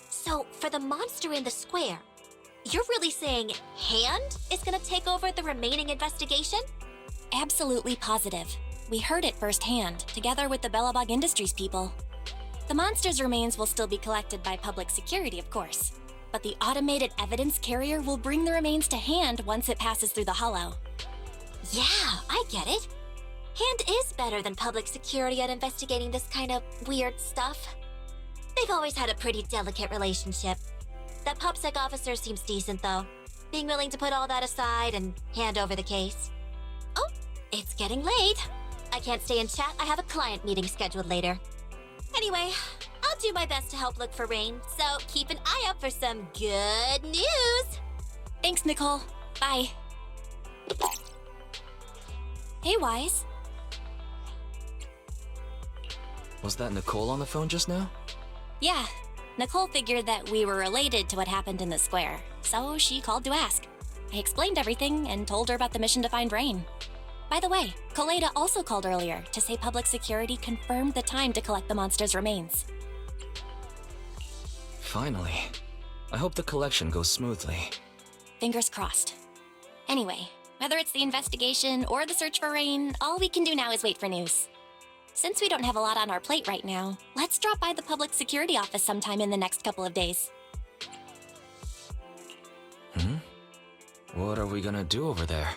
So, for the monster in the square, you're really saying Hand is gonna take over the remaining investigation? Absolutely positive. We heard it firsthand, together with the Belobog Industries people. The monster's remains will still be collected by public security, of course. But the automated evidence carrier will bring the remains to Hand once it passes through the hollow. Yeah, I get it. Hand is better than public security at investigating this kind of weird stuff. They've always had a pretty delicate relationship. That PubSec officer seems decent, though, being willing to put all that aside and hand over the case. Oh, it's getting late. I can't stay and chat. I have a client meeting scheduled later. Anyway, I'll do my best to help look for Rain, so keep an eye out for some good news. Thanks, Nicole. Bye. Hey, Wise.
Was that Nicole on the phone just now?
Yeah, Nicole figured that we were related to what happened in the square, so she called to ask. I explained everything and told her about the mission to find Rain. By the way, Coleda also called earlier to say public security confirmed the time to collect the monster's remains.
Finally. I hope the collection goes smoothly.
Fingers crossed. Anyway, whether it's the investigation or the search for Rain, all we can do now is wait for news. Since we don't have a lot on our plate right now, let's drop by the public security office sometime in the next couple of days.
What are we gonna do over there?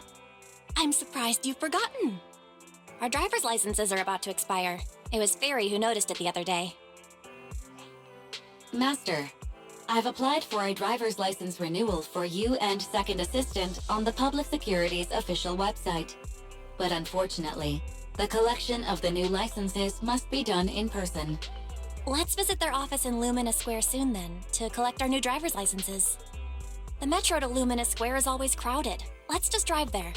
I'm surprised you've forgotten. Our driver's licenses are about to expire. It was Fairy who noticed it the other day.
Master, I've applied for a driver's license renewal for you and Second Assistant on the Public Security's official website. But unfortunately, the collection of the new licenses must be done in person.
Let's visit their office in Lumina Square soon then, to collect our new driver's licenses. The metro to Lumina Square is always crowded. Let's just drive there.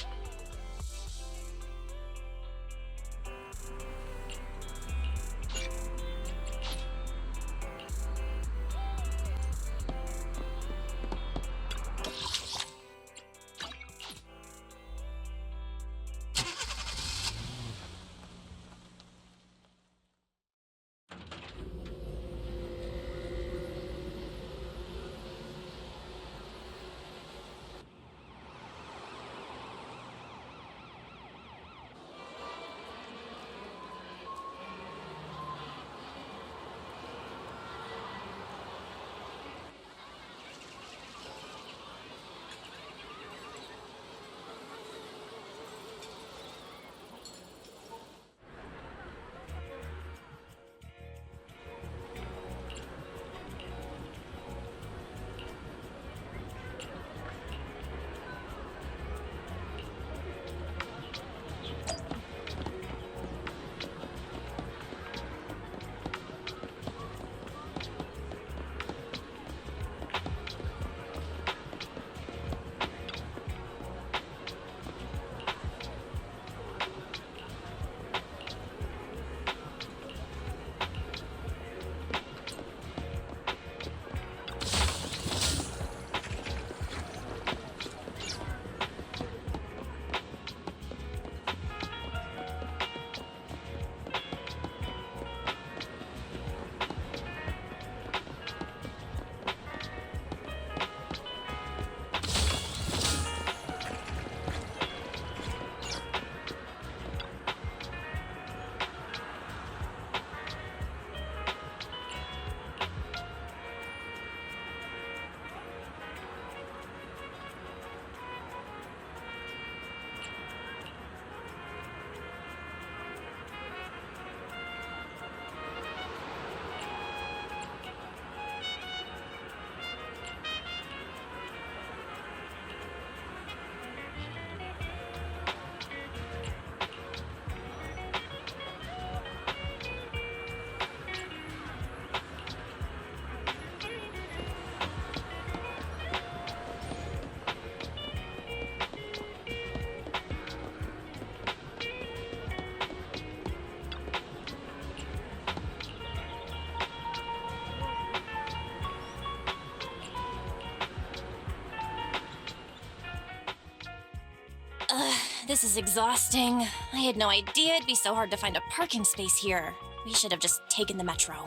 this is exhausting. I had no idea it'd be so hard to find a parking space here. We should have just taken the metro.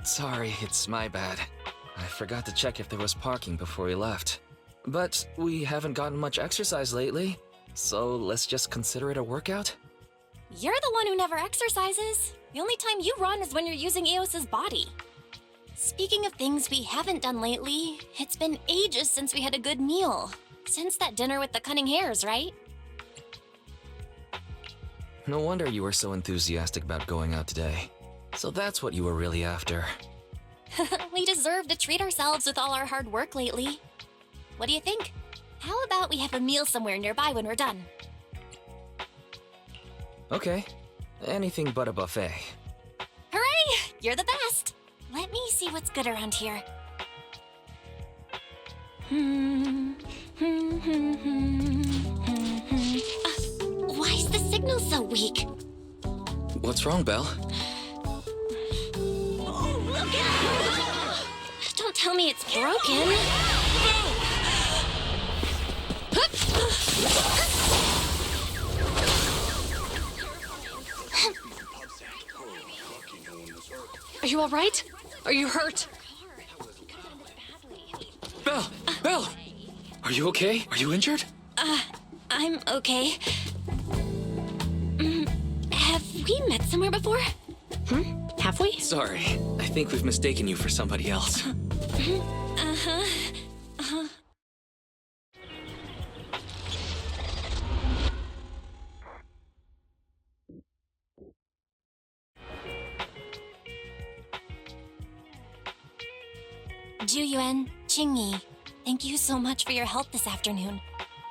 Sorry, it's my bad. I forgot to check if there was parking before we left. But we haven't gotten much exercise lately, so let's just consider it a workout?
You're the one who never exercises. The only time you run is when you're using Eos's body. Speaking of things we haven't done lately, it's been ages since we had a good meal. Since that dinner with the Cunning Hares, right?
No wonder you were so enthusiastic about going out today. So that's what you were really after.
We deserve to treat ourselves with all our hard work lately. What do you think? How about we have a meal somewhere nearby when we're done?
Okay. Anything but a buffet.
Hooray! You're the best! Let me see what's good around here. Why is the signal so weak?
What's wrong, Belle?
Oh, look out! Don't tell me it's broken.
Are you all right? Are you hurt?
Belle! Belle! Are you okay? Are you injured?
I'm okay. Have we met somewhere before?
Have we?
Sorry, I think we've mistaken you for somebody else.
Yuan, Qingyi, thank you so much for your help this afternoon.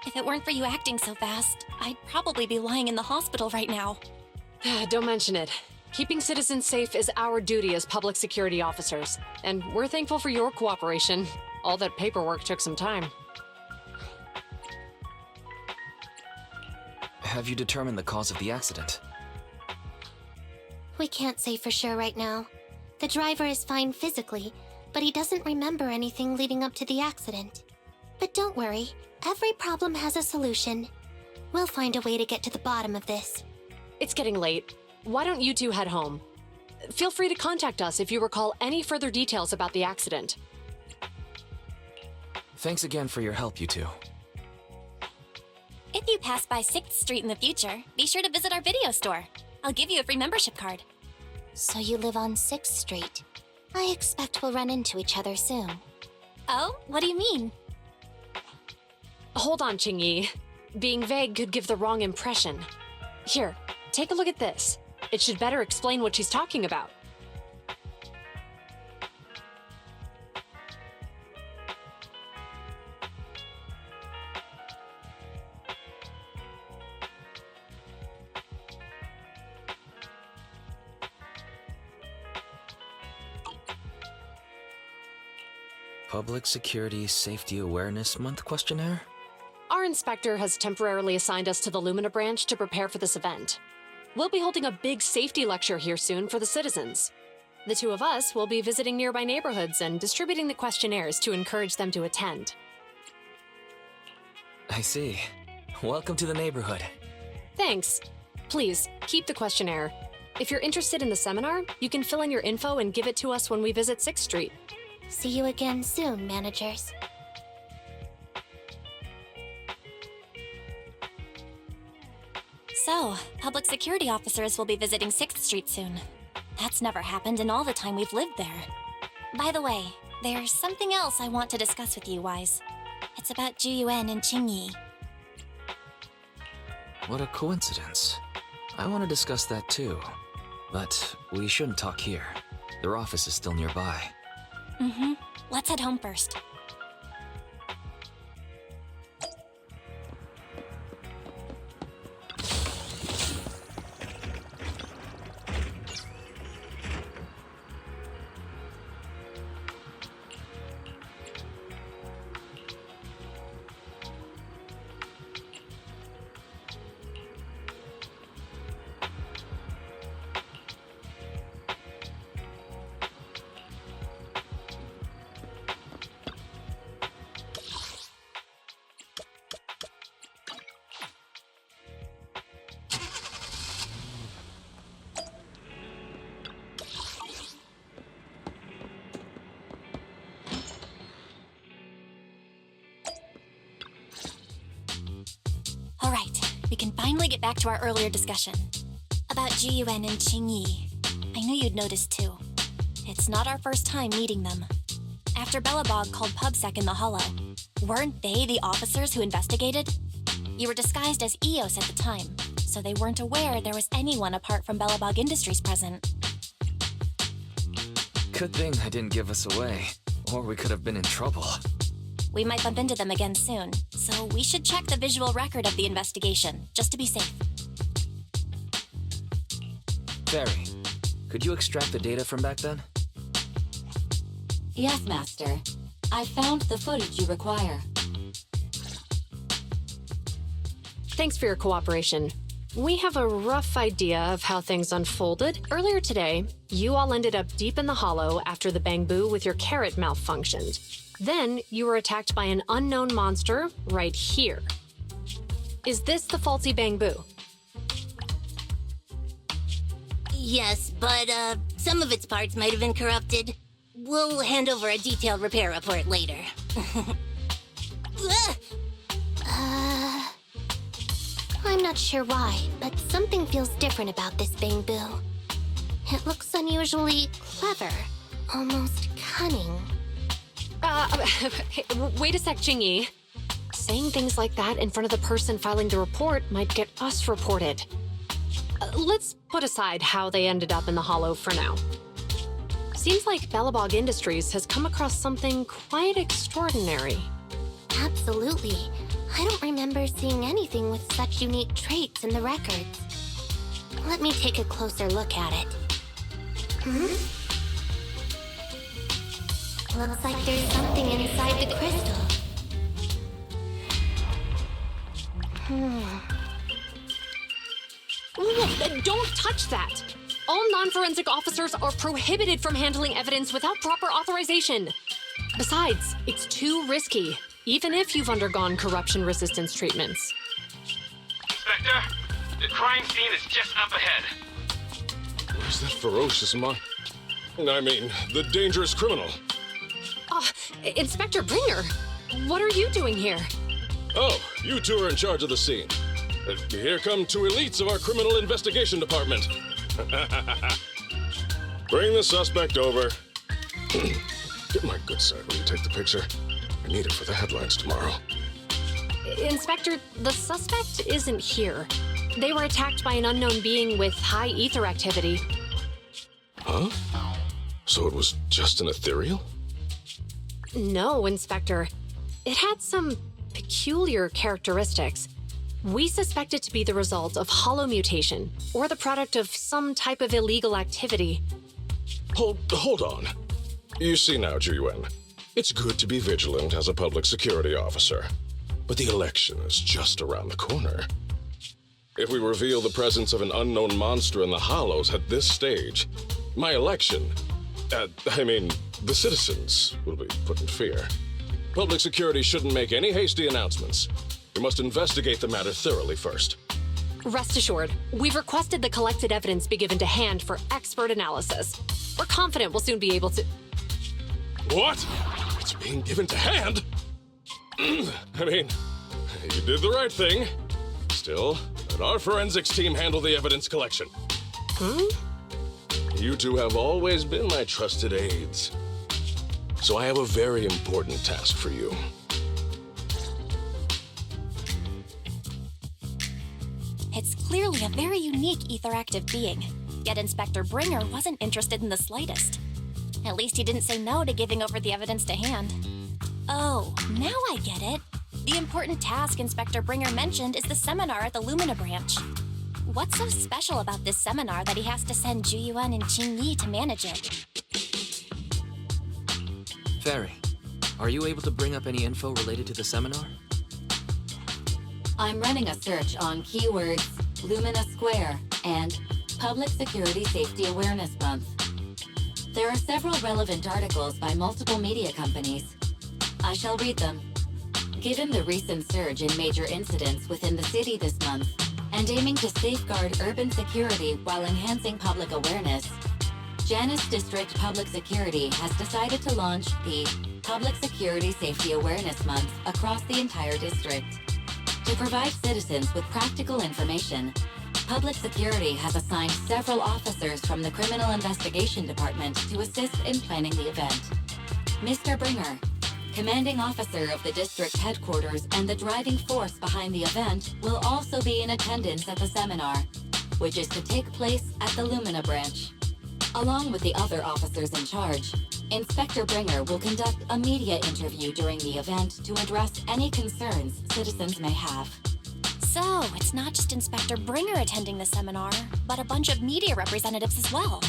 If it weren't for you acting so fast, I'd probably be lying in the hospital right now.
Don't mention it. Keeping citizens safe is our duty as public security officers, and we're thankful for your cooperation. All that paperwork took some time.
Have you determined the cause of the accident?
We can't say for sure right now. The driver is fine physically, but he doesn't remember anything leading up to the accident. But don't worry, every problem has a solution. We'll find a way to get to the bottom of this.
It's getting late. Why don't you two head home? Feel free to contact us if you recall any further details about the accident.
Thanks again for your help, you two.
If you pass by 6th Street in the future, be sure to visit our video store. I'll give you a free membership card.
So you live on 6th Street. I expect we'll run into each other soon.
Oh, what do you mean?
Hold on, Qingyi. Being vague could give the wrong impression. Here, take a look at this. It should better explain what she's talking about.
Public Security Safety Awareness Month questionnaire?
Our inspector has temporarily assigned us to the Lumina branch to prepare for this event. We'll be holding a big safety lecture here soon for the citizens. The two of us will be visiting nearby neighborhoods and distributing the questionnaires to encourage them to attend.
I see. Welcome to the neighborhood.
Thanks. Please, keep the questionnaire. If you're interested in the seminar, you can fill in your info and give it to us when we visit 6th Street.
See you again soon, managers.
So, public security officers will be visiting 6th Street soon. That's never happened in all the time we've lived there. By the way, there's something else I want to discuss with you, Wise. It's about Yuan and Qingyi.
What a coincidence. I want to discuss that too. But we shouldn't talk here. Their office is still nearby.
Let's head home first. We can finally get back to our earlier discussion. About Yuan and Qingyi. I knew you'd noticed too. It's not our first time meeting them. After Belobog called PubSec in the Hollow, weren't they the officers who investigated? You were disguised as EOS at the time, so they weren't aware there was anyone apart from Belobog Industries present.
Good thing I didn't give us away, or we could have been in trouble.
We might bump into them again soon, so we should check the visual record of the investigation, just to be safe.
Fairy, could you extract the data from back then?
Yes, Master. I found the footage you require.
Thanks for your cooperation. We have a rough idea of how things unfolded. Earlier today, you all ended up deep in the hollow after the Bangboo with your carrot malfunctioned. Then, you were attacked by an unknown monster right here. Is this the faulty Bangboo?
Yes, but some of its parts might have been corrupted. We'll hand over a detailed repair report later.
I'm not sure why, but something feels different about this Bangboo. It looks unusually clever, almost cunning.
Wait a sec, Qingyi. Saying things like that in front of the person filing the report might get us reported. Let's put aside how they ended up in the hollow for now. Seems like Belobog Industries has come across something quite extraordinary.
Absolutely. I don't remember seeing anything with such unique traits in the records. Let me take a closer look at it. Looks like there's something inside the crystal.
Don't touch that! All non-forensic officers are prohibited from handling evidence without proper authorization. Besides, it's too risky, even if you've undergone corruption resistance treatments.
Inspector, the crime scene is just up ahead.
Where's that ferocious the dangerous criminal?
Inspector Bringer, what are you doing here?
Oh, you two are in charge of the scene. Here come two elites of our criminal investigation department. Bring the suspect over. Get my good side when you take the picture. I need it for the headlines tomorrow.
Inspector, the suspect isn't here. They were attacked by an unknown being with high ether activity.
Huh? So it was just an ethereal?
No, Inspector. It had some peculiar characteristics. We suspect it to be the result of hollow mutation, or the product of some type of illegal activity.
Hold on. You see now, Yuan, it's good to be vigilant as a public security officer, but the election is just around the corner. If we reveal the presence of an unknown monster in the Hollows at this stage, my election, the citizens will be put in fear. Public security shouldn't make any hasty announcements. We must investigate the matter thoroughly first.
Rest assured, we've requested the collected evidence be given to hand for expert analysis. We're confident we'll soon be able to...
What? It's being given to hand? You did the right thing. Still, let our forensics team handle the evidence collection. You two have always been my trusted aides. So I have a very important task for you.
It's clearly a very unique etheractive being, yet Inspector Bringer wasn't interested in the slightest. At least he didn't say no to giving over the evidence to hand. Oh, now I get it. The important task Inspector Bringer mentioned is the seminar at the Lumina branch. What's so special about this seminar that he has to send Yuan and Qingyi to manage it?
Fairy, are you able to bring up any info related to the seminar?
I'm running a search on keywords Lumina Square and Public Security Safety Awareness Month. There are several relevant articles by multiple media companies. I shall read them. Given the recent surge in major incidents within the city this month, and aiming to safeguard urban security while enhancing public awareness, Janus District Public Security has decided to launch the Public Security Safety Awareness Month across the entire district. To provide citizens with practical information, Public Security has assigned several officers from the Criminal Investigation Department to assist in planning the event. Mr. Bringer, commanding officer of the district headquarters and the driving force behind the event, will also be in attendance at the seminar, which is to take place at the Lumina branch. Along with the other officers in charge, Inspector Bringer will conduct a media interview during the event to address any concerns citizens may have.
So, it's not just Inspector Bringer attending the seminar, but a bunch of media representatives as well.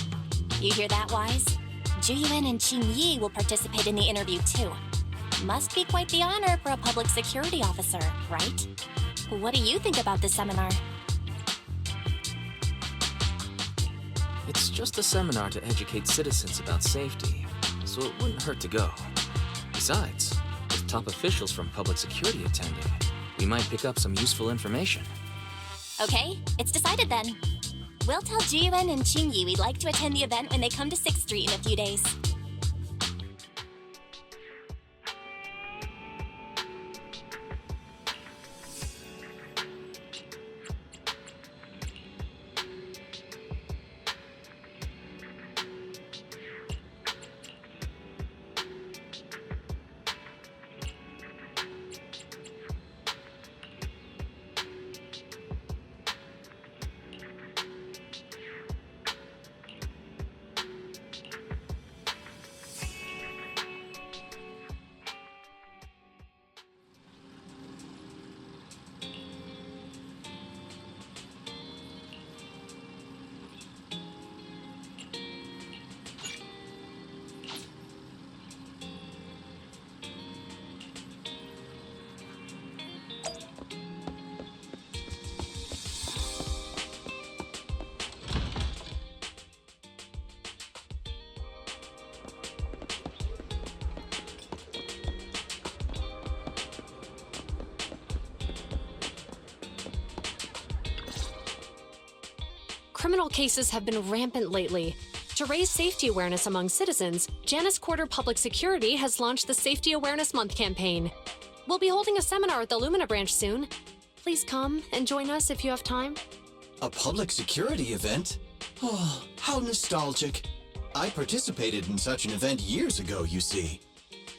You hear that, Wise? Yuan and Qingyi will participate in the interview too. Must be quite the honor for a public security officer, right? What do you think about this seminar?
It's just a seminar to educate citizens about safety, so it wouldn't hurt to go. Besides, with top officials from public security attending, we might pick up some useful information.
Okay, it's decided then. We'll tell Yuan and Qingyi we'd like to attend the event when they come to 6th Street in a few days.
Criminal cases have been rampant lately. To raise safety awareness among citizens, Janus Quarter Public Security has launched the Safety Awareness Month campaign. We'll be holding a seminar at the Lumina branch soon. Please come and join us if you have time.
A public security event? Oh, how nostalgic. I participated in such an event years ago, you see.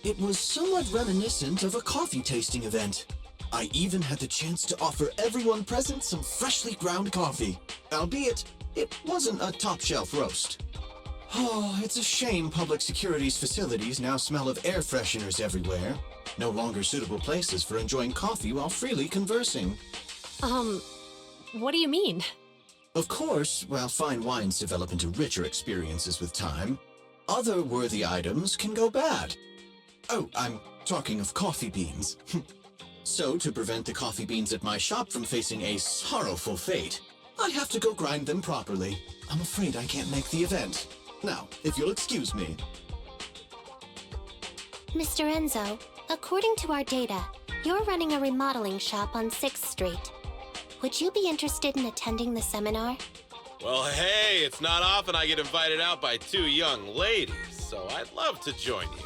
It was somewhat reminiscent of a coffee tasting event. I even had the chance to offer everyone present some freshly ground coffee, albeit it wasn't a top-shelf roast. Oh, it's a shame public security's facilities now smell of air fresheners everywhere. No longer suitable places for enjoying coffee while freely conversing.
What do you mean?
Of course, while fine wines develop into richer experiences with time, other worthy items can go bad. Oh, I'm talking of coffee beans. So, to prevent the coffee beans at my shop from facing a sorrowful fate, I have to go grind them properly. I'm afraid I can't make the event. Now, if you'll excuse me.
Mr. Enzo, according to our data, you're running a remodeling shop on 6th Street. Would you be interested in attending the seminar?
Well, hey, it's not often I get invited out by two young ladies, so I'd love to join you.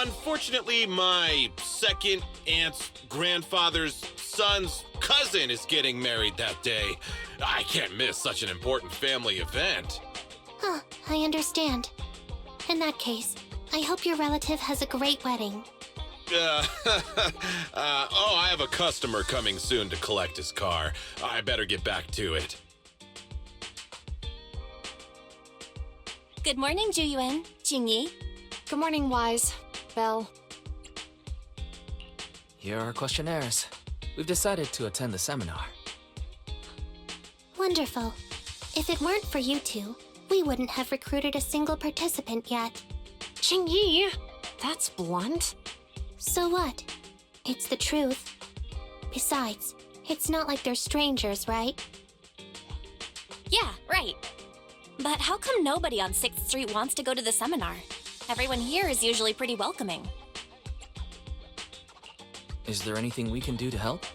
Unfortunately, my second aunt's grandfather's son's cousin is getting married that day. I can't miss such an important family event.
Huh, I understand. In that case, I hope your relative has a great wedding.
I have a customer coming soon to collect his car. I better get back to it.
Good morning, Yuan, Qingyi.
Good morning, Wise. Belle.
Here are our questionnaires. We've decided to attend the seminar.
Wonderful. If it weren't for you two, we wouldn't have recruited a single participant yet.
Qingyi, that's blunt.
So what? It's the truth. Besides, it's not like they're strangers, right?
Yeah, right. But how come nobody on 6th Street wants to go to the seminar? Everyone here is usually pretty welcoming.
Is there anything we can do to help?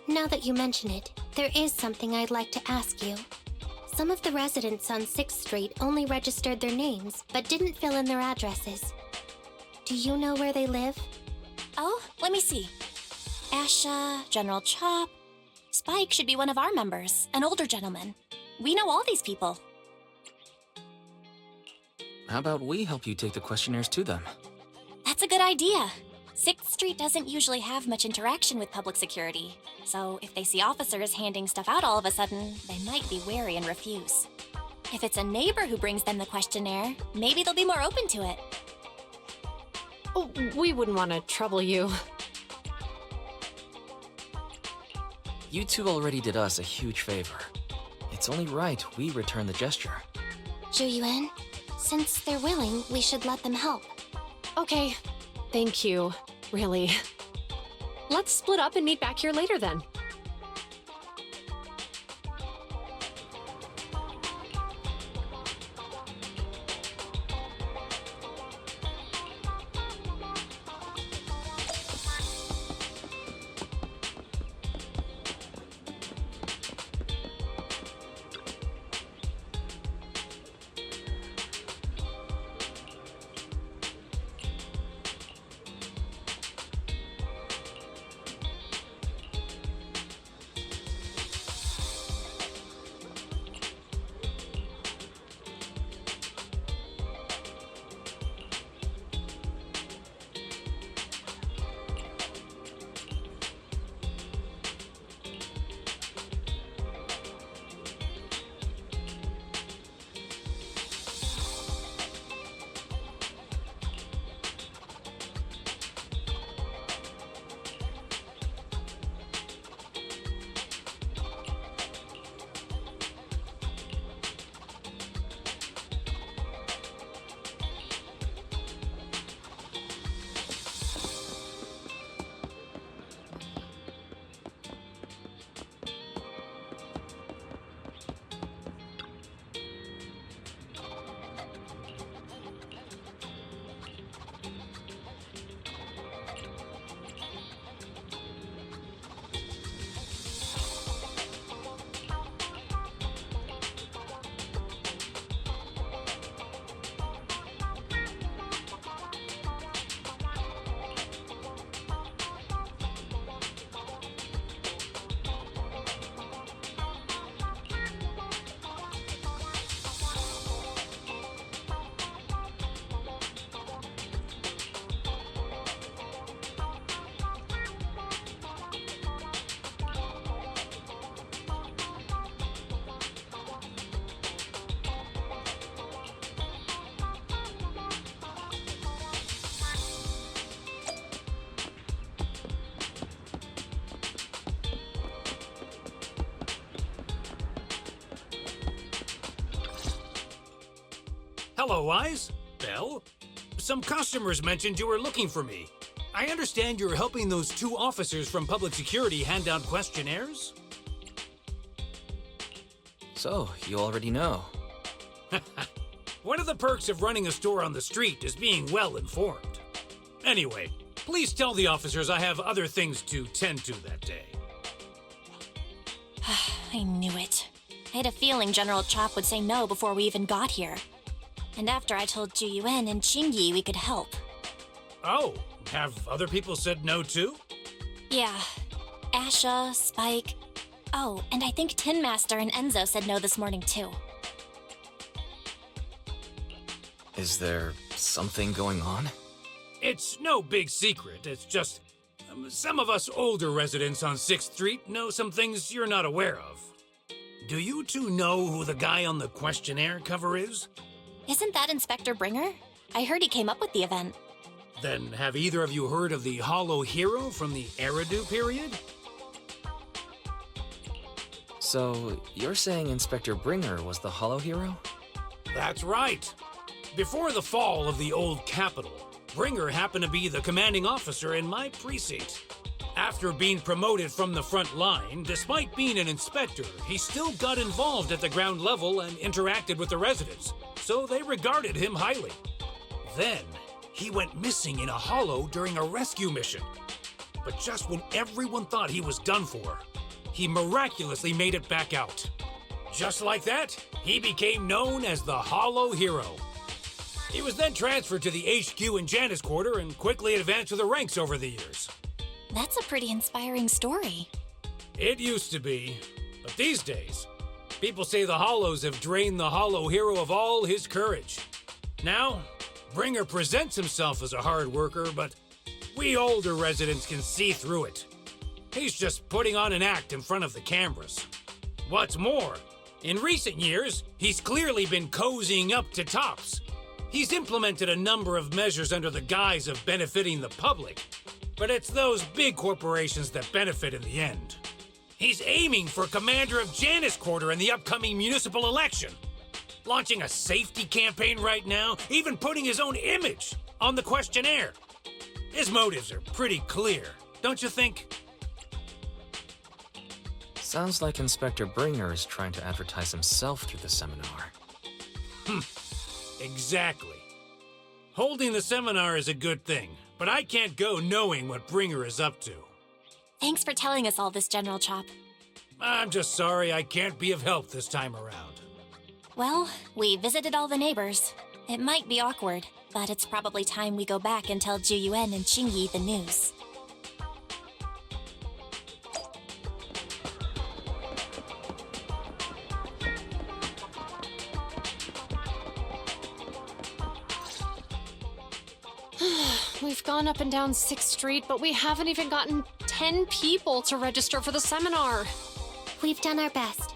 Now that you mention it, there is something I'd like to ask you. Some of the residents on 6th Street only registered their names, but didn't fill in their addresses. Do you know where they live?
Oh, let me see. Asha, General Chop. Spike should be one of our members, an older gentleman. We know all these people.
How about we help you take the questionnaires to them?
That's a good idea. 6th Street doesn't usually have much interaction with public security, so if they see officers handing stuff out all of a sudden, they might be wary and refuse. If it's a neighbor who brings them the questionnaire, maybe they'll be more open to it.
Oh, we wouldn't want to trouble you.
You two already did us a huge favor. It's only right we return the gesture.
Yuan, since they're willing, we should let them help.
Okay, thank you, really. Let's split up and meet back here later then.
Hello, Wise. Belle? Some customers mentioned you were looking for me. I understand you're helping those 2 officers from public security hand out questionnaires?
So, you already know.
One of the perks of running a store on the street is being well informed. Anyway, please tell the officers I have other things to tend to that day.
I knew it. I had a feeling General Chop would say no before we even got here. And after I told Yuan and Qingyi we could help.
Oh, have other people said no too?
Yeah. Asha, Spike. Oh, and I think Tin Master and Enzo said no this morning too.
Is there something going on?
It's no big secret. It's just some of us older residents on 6th Street know some things you're not aware of. Do you two know who the guy on the questionnaire cover is?
Isn't that Inspector Bringer? I heard he came up with the event.
Then have either of you heard of the Hollow Hero from the Eridu period?
So, you're saying Inspector Bringer was the Hollow Hero?
That's right. Before the fall of the old capital, Bringer happened to be the commanding officer in my precinct. After being promoted from the front line, despite being an inspector, he still got involved at the ground level and interacted with the residents, so they regarded him highly. Then, he went missing in a hollow during a rescue mission. But just when everyone thought he was done for, he miraculously made it back out. Just like that, he became known as the Hollow Hero. He was then transferred to the HQ in Janus Quarter and quickly advanced to the ranks over the years.
That's a pretty inspiring story.
It used to be, but these days, people say the Hollows have drained the Hollow hero of all his courage. Now, Bringer presents himself as a hard worker, but we older residents can see through it. He's just putting on an act in front of the cameras. What's more, in recent years, he's clearly been cozying up to tops. He's implemented a number of measures under the guise of benefiting the public, but it's those big corporations that benefit in the end. He's aiming for commander of Janus Quarter in the upcoming municipal election, launching a safety campaign right now, even putting his own image on the questionnaire. His motives are pretty clear, don't you think?
Sounds like Inspector Bringer is trying to advertise himself through the seminar.
Exactly. Holding the seminar is a good thing, but I can't go knowing what Bringer is up to.
Thanks for telling us all this, General Chop.
I'm just sorry I can't be of help this time around.
Well, we visited all the neighbors. It might be awkward, but it's probably time we go back and tell Yuan and Qingyi the news.
We've gone up and down 6th Street, but we haven't even gotten 10 people to register for the seminar.
We've done our best.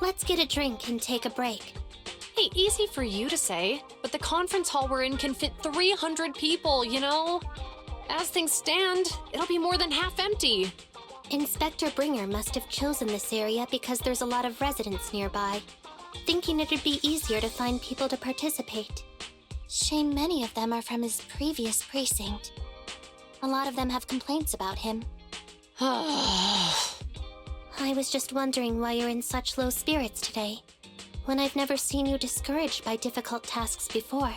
Let's get a drink and take a break.
Hey, easy for you to say, but the conference hall we're in can fit 300 people, you know? As things stand, it'll be more than half empty.
Inspector Bringer must have chosen this area because there's a lot of residents nearby, thinking it'd be easier to find people to participate. Shame many of them are from his previous precinct. A lot of them have complaints about him. I was just wondering why you're in such low spirits today, when I've never seen you discouraged by difficult tasks before.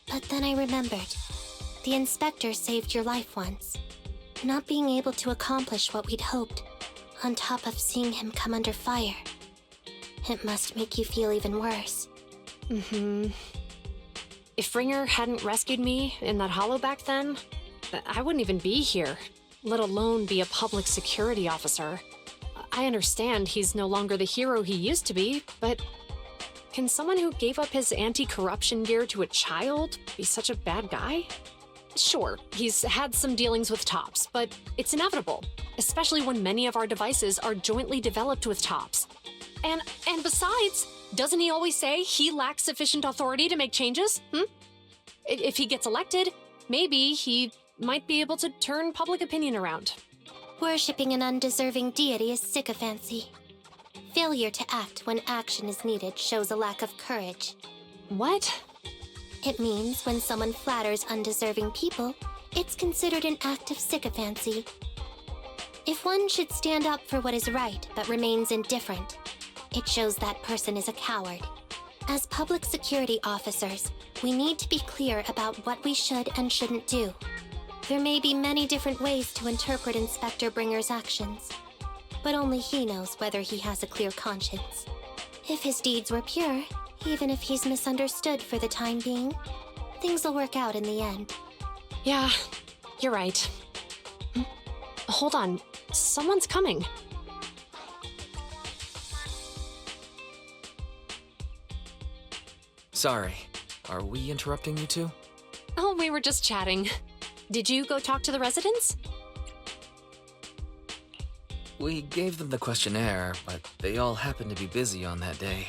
But then I remembered. The inspector saved your life once. Not being able to accomplish what we'd hoped, on top of seeing him come under fire. It must make you feel even worse.
If Bringer hadn't rescued me in that hollow back then, I wouldn't even be here, let alone be a public security officer. I understand he's no longer the hero he used to be, but can someone who gave up his anti-corruption gear to a child be such a bad guy? Sure, he's had some dealings with Tops, but it's inevitable, especially when many of our devices are jointly developed with Tops. And besides, doesn't he always say he lacks sufficient authority to make changes? If he gets elected, maybe he might be able to turn public opinion around.
Worshipping an undeserving deity is sycophancy. Failure to act when action is needed shows a lack of courage.
What?
It means when someone flatters undeserving people, it's considered an act of sycophancy. If one should stand up for what is right but remains indifferent, it shows that person is a coward. As public security officers, we need to be clear about what we should and shouldn't do. There may be many different ways to interpret Inspector Bringer's actions, but only he knows whether he has a clear conscience. If his deeds were pure, even if he's misunderstood for the time being, things will work out in the end.
Yeah, you're right. Hold on, someone's coming.
Sorry, are we interrupting you two?
Oh, we were just chatting. Did you go talk to the residents?
We gave them the questionnaire, but they all happened to be busy on that day.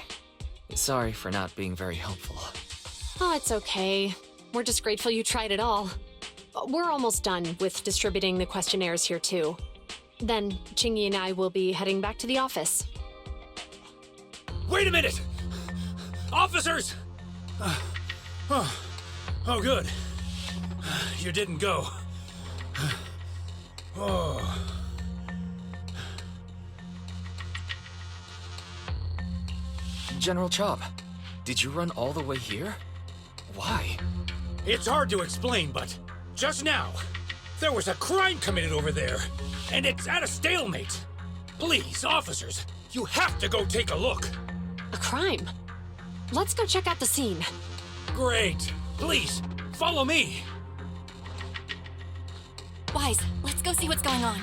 Sorry for not being very helpful.
Oh, it's okay. We're just grateful you tried it all. We're almost done with distributing the questionnaires here, too. Then, Qingyi and I will be heading back to the office.
Wait a minute! Officers! Oh, good. You didn't go. Oh.
General Chop, did you run all the way here? Why?
It's hard to explain, but just now, there was a crime committed over there, and it's at a stalemate. Please, officers, you have to go take a look.
A crime? Let's go check out the scene.
Great. Please, follow me.
Wise, let's go. go see what's going on.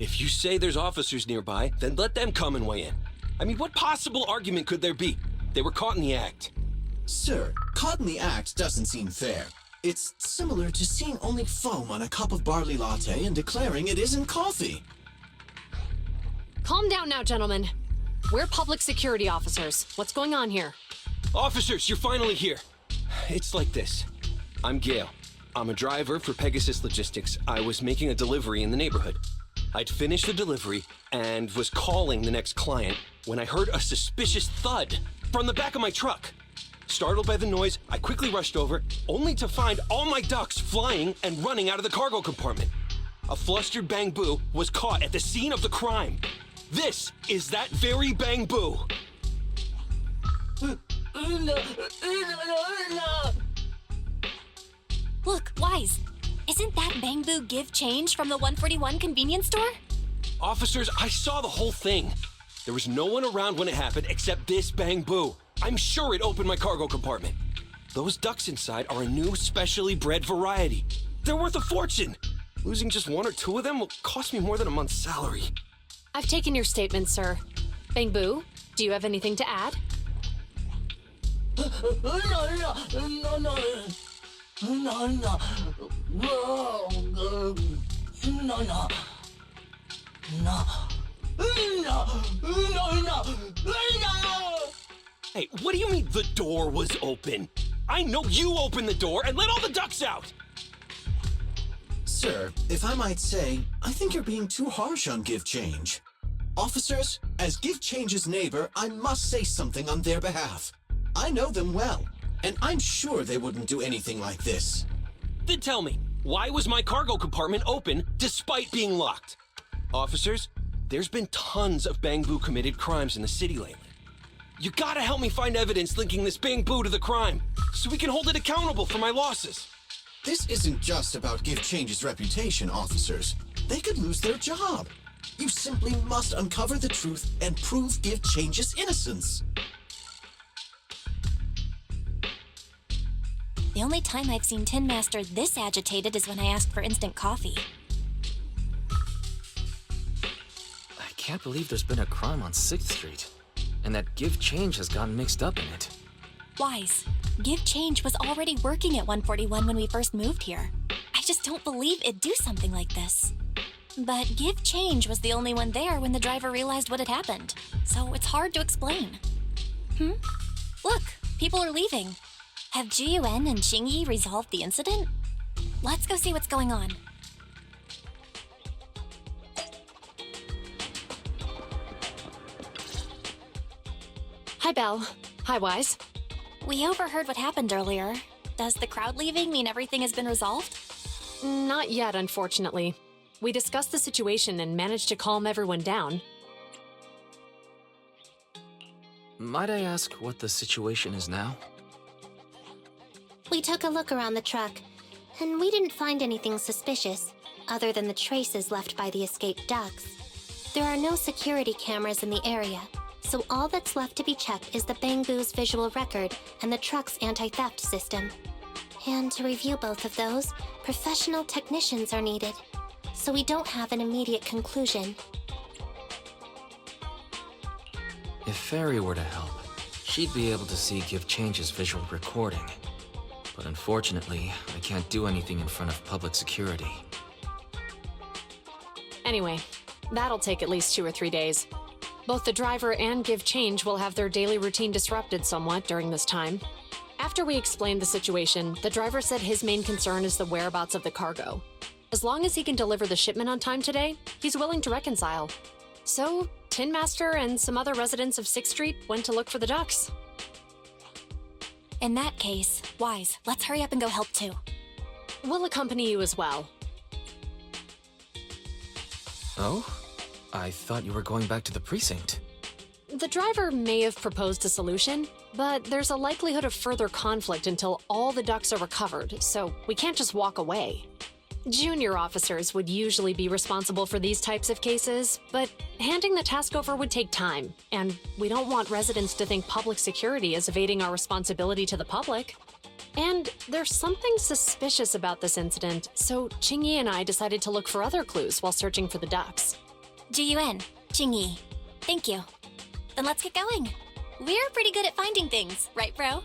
If you say there's officers nearby, then let them come and weigh in. I mean, what possible argument could there be? They were caught in the act.
Sir, caught in the act doesn't seem fair. It's similar to seeing only foam on a cup of barley latte and declaring it isn't coffee.
Calm down now, gentlemen. We're public security officers. What's going on here?
Officers, you're finally here. It's like this. I'm Gale. I'm a driver for Pegasus Logistics. I was making a delivery in the neighborhood. I'd finished the delivery and was calling the next client when I heard a suspicious thud from the back of my truck. Startled by the noise, I quickly rushed over, only to find all my ducks flying and running out of the cargo compartment. A flustered Bangboo was caught at the scene of the crime. This is that very Bangboo.
Look, Wise. Isn't that Bangboo give change from the 141 convenience store?
Officers, I saw the whole thing. There was no one around when it happened except this Bangboo. I'm sure it opened my cargo compartment. Those ducks inside are a new specially bred variety. They're worth a fortune. Losing just one or two of them will cost me more than a month's salary.
I've taken your statement, sir. Bangboo, do you have anything to add?
Hey, what do you mean the door was open? I know you opened the door and let all the ducks out!
Sir, if I might say, I think you're being too harsh on Give Change. Officers, as Give Change's neighbor, I must say something on their behalf. I know them well, and I'm sure they wouldn't do anything like this.
Then tell me, why was my cargo compartment open despite being locked? Officers, there's been tons of Bangboo committed crimes in the city lately. You gotta help me find evidence linking this Bangboo to the crime, so we can hold it accountable for my losses.
This isn't just about Give Change's reputation, officers. They could lose their job. You simply must uncover the truth and prove Give Change's innocence.
The only time I've seen Tin Master this agitated is when I asked for instant coffee.
I can't believe there's been a crime on 6th Street, and that Give Change has gotten mixed up in it.
Wise, Give Change was already working at 141 when we first moved here. I just don't believe it'd do something like this. But Give Change was the only one there when the driver realized what had happened, so it's hard to explain. Look, people are leaving. Have Yuan and Qingyi resolved the incident? Let's go see what's going on.
Hi, Belle. Hi, Wise.
We overheard what happened earlier. Does the crowd leaving mean everything has been resolved?
Not yet, unfortunately. We discussed the situation and managed to calm everyone down.
Might I ask what the situation is now?
We took a look around the truck, and we didn't find anything suspicious, other than the traces left by the escaped ducks. There are no security cameras in the area, so all that's left to be checked is the Bangboo's visual record and the truck's anti-theft system. And to review both of those, professional technicians are needed, so we don't have an immediate conclusion.
If Fairy were to help, she'd be able to see Give Change's visual recording. But unfortunately, I can't do anything in front of public security.
Anyway, that'll take at least 2 or 3 days. Both the driver and Give Change will have their daily routine disrupted somewhat during this time. After we explained the situation, the driver said his main concern is the whereabouts of the cargo. As long as he can deliver the shipment on time today, he's willing to reconcile. So, Tin Master and some other residents of 6th Street went to look for the ducks.
In that case, Wise, let's hurry up and go help too.
We'll accompany you as well.
Oh? I thought you were going back to the precinct.
The driver may have proposed a solution, but there's a likelihood of further conflict until all the ducks are recovered, so we can't just walk away. Junior officers would usually be responsible for these types of cases, but handing the task over would take time, and we don't want residents to think public security is evading our responsibility to the public. And there's something suspicious about this incident, so Qingyi and I decided to look for other clues while searching for the ducks.
Yuan, Qingyi, thank you. Then let's get going. We're pretty good at finding things, right, bro?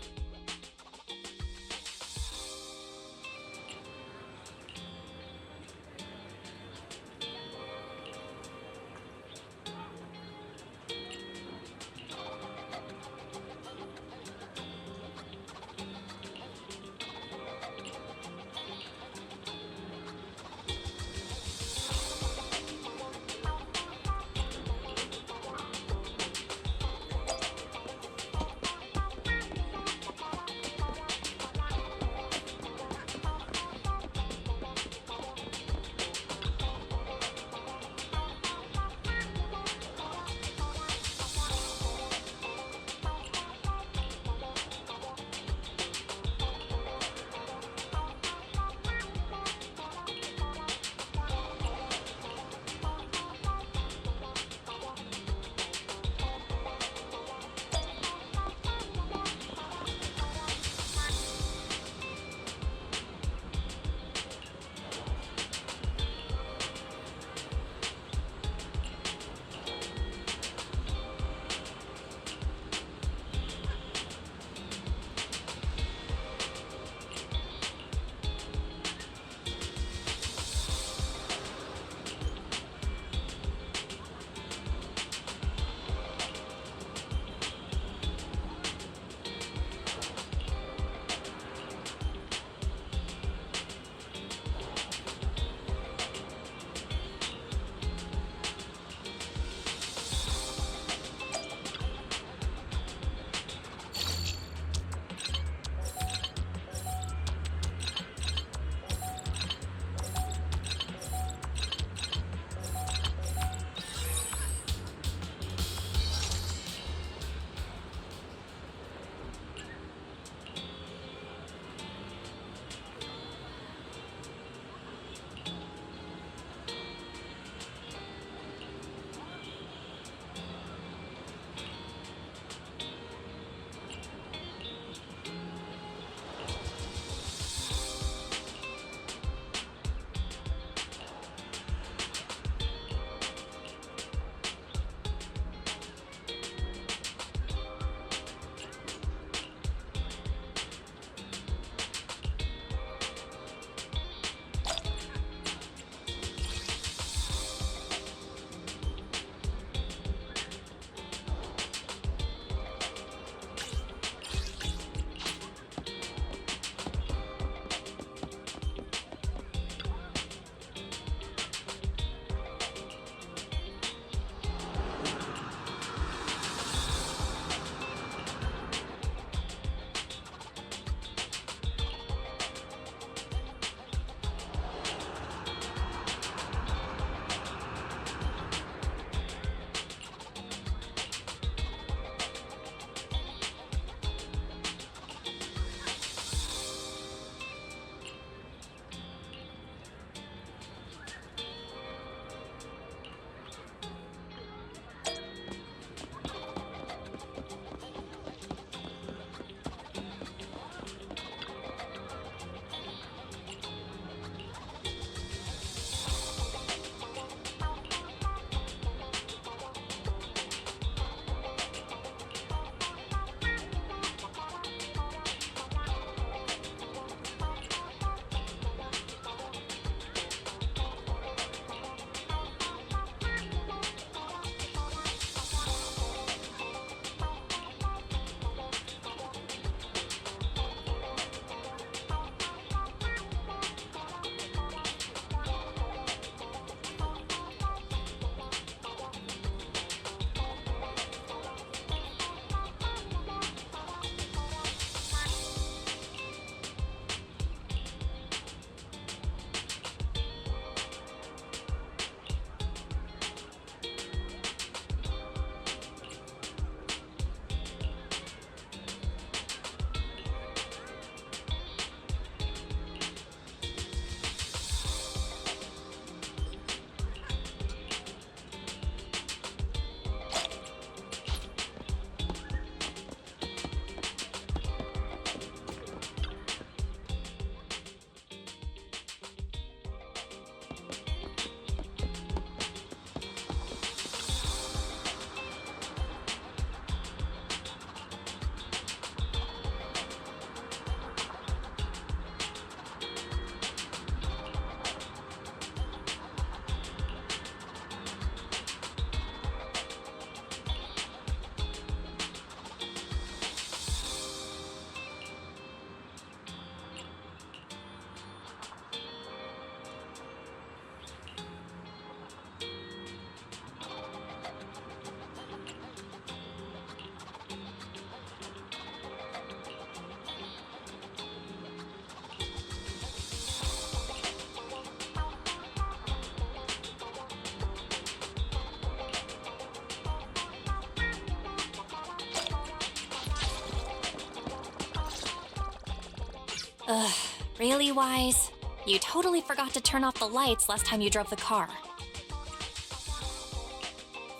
Ugh, really, Wise? You totally forgot to turn off the lights last time you drove the car.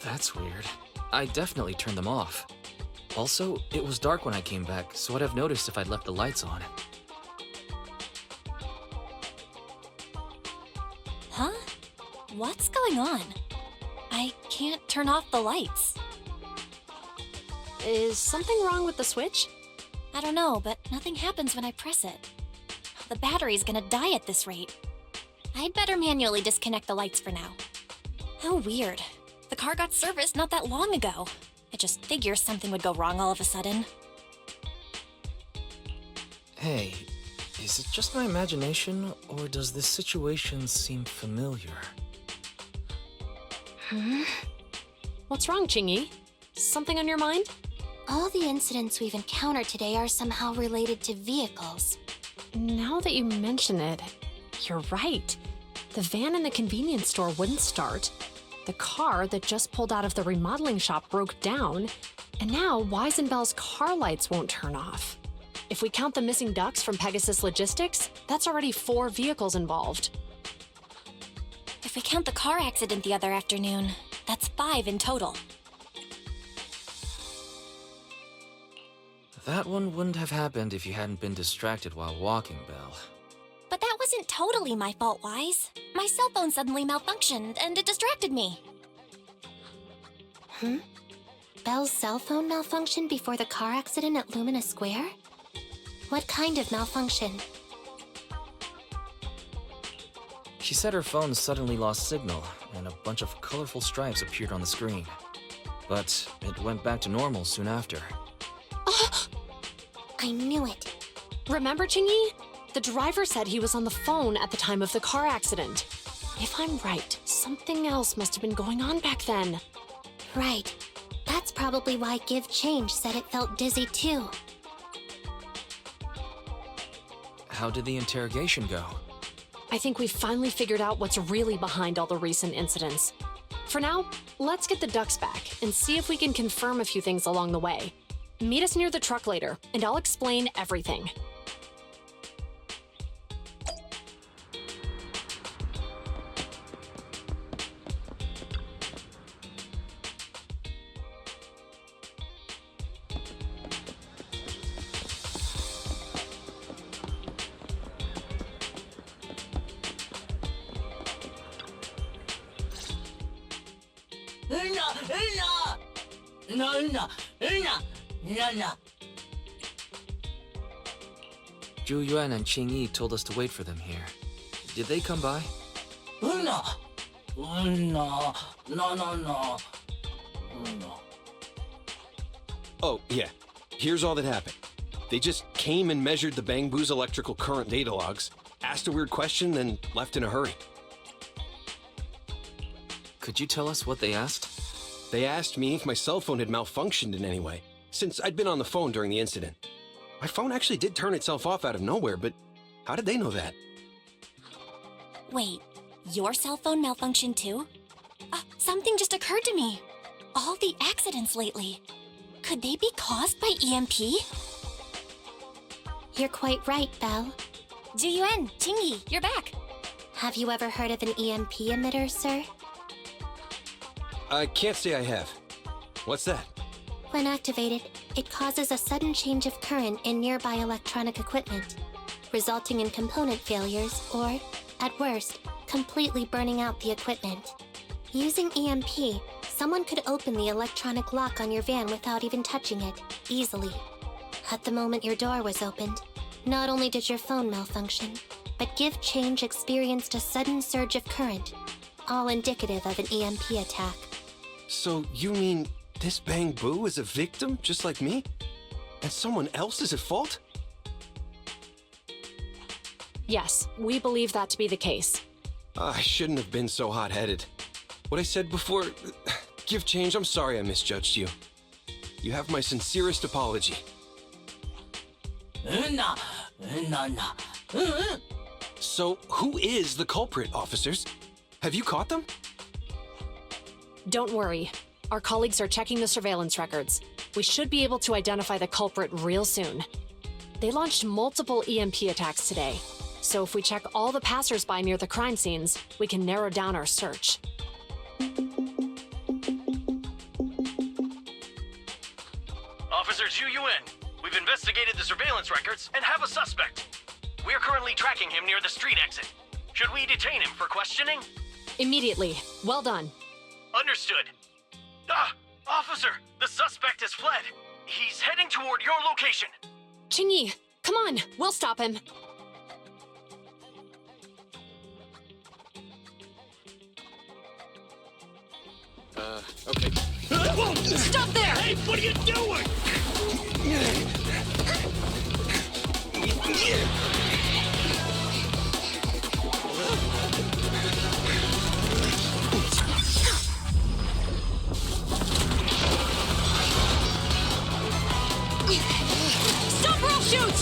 That's weird. I definitely turned them off. Also, it was dark when I came back, so I'd have noticed if I'd left the lights on.
Huh? What's going on? I can't turn off the lights.
Is something wrong with the switch?
I don't know, but nothing happens when I press it. The battery's gonna die at this rate. I'd better manually disconnect the lights for now. How weird. The car got serviced not that long ago. I just figured something would go wrong all of a sudden.
Hey, is it just my imagination, or does this situation seem familiar?
What's wrong, Qingyi? Something on your mind?
All the incidents we've encountered today are somehow related to vehicles.
Now that you mention it, you're right. The van in the convenience store wouldn't start. The car that just pulled out of the remodeling shop broke down, and now Wise and Belle's car lights won't turn off. If we count the missing ducks from Pegasus Logistics, that's already 4 vehicles involved.
If we count the car accident the other afternoon, that's 5 in total.
That one wouldn't have happened if you hadn't been distracted while walking, Belle.
But that wasn't totally my fault, Wise. My cell phone suddenly malfunctioned, and it distracted me.
Belle's cell phone malfunctioned before the car accident at Lumina Square? What kind of malfunction?
She said her phone suddenly lost signal, and a bunch of colorful stripes appeared on the screen. But it went back to normal soon after.
I knew it.
Remember, Qingyi? The driver said he was on the phone at the time of the car accident. If I'm right, something else must have been going on back then.
Right. That's probably why Give Change said it felt dizzy too.
How did the interrogation go?
I think we finally figured out what's really behind all the recent incidents. For now, let's get the ducks back and see if we can confirm a few things along the way. Meet us near the truck later, and I'll explain everything.
Yuan and Qingyi told us to wait for them here. Did they come by?
Oh, yeah. Here's all that happened. They just came and measured the Bangboo's electrical current data logs, asked a weird question, then left in a hurry.
Could you tell us what they asked?
They asked me if my cell phone had malfunctioned in any way, since I'd been on the phone during the incident. My phone actually did turn itself off out of nowhere, but how did they know that?
Wait, your cell phone malfunctioned too? Something just occurred to me. All the accidents lately, could they be caused by EMP?
You're quite right, Belle.
Yuan, Qingyi, you're back.
Have you ever heard of an EMP emitter, sir?
I can't say I have. What's that?
When activated, it causes a sudden change of current in nearby electronic equipment, resulting in component failures or, at worst, completely burning out the equipment. Using EMP, someone could open the electronic lock on your van without even touching it, easily. At the moment your door was opened, not only did your phone malfunction, but Give Change experienced a sudden surge of current, all indicative of an EMP attack.
So you mean this Bangboo is a victim just like me? And someone else is at fault?
Yes, we believe that to be the case.
I shouldn't have been so hot-headed. What I said before, Give Change, I'm sorry I misjudged you. You have my sincerest apology. So, who is the culprit, officers? Have you caught them?
Don't worry. Our colleagues are checking the surveillance records. We should be able to identify the culprit real soon. They launched multiple EMP attacks today. So if we check all the passersby near the crime scenes, we can narrow down our search.
Officer Yuan, we've investigated the surveillance records and have a suspect. We're currently tracking him near the street exit. Should we detain him for questioning?
Immediately. Well done.
Understood. Officer, the suspect has fled. He's heading toward your location.
Qingyi, come on, we'll stop him.
Okay.
Whoa!
Stop there!
Hey, what are you doing?
Stop or I'll shoot!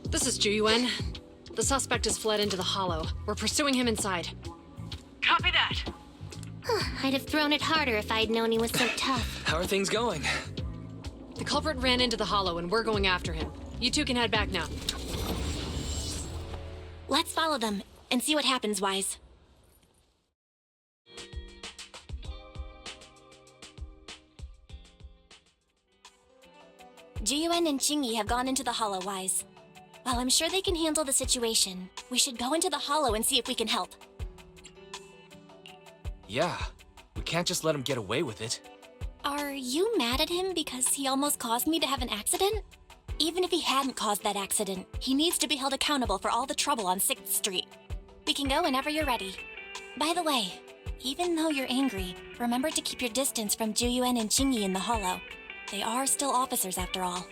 This is Yuan. The suspect has fled into the hollow. We're pursuing him inside.
Copy that.
I'd have thrown it harder if I'd known he was so tough.
How are things going?
The culprit ran into the hollow and we're going after him. You two can head back now.
Let's follow them and see what happens, Wise. Yuan and Qingyi have gone into the hollow, Wise. While I'm sure they can handle the situation, we should go into the hollow and see if we can help.
Yeah, we can't just let him get away with it.
Are you mad at him because he almost caused me to have an accident? Even if he hadn't caused that accident, he needs to be held accountable for all the trouble on 6th Street. We can go whenever you're ready. By the way, even though you're angry, remember to keep your distance from Yuan and Qingyi in the hollow. They are still officers after all.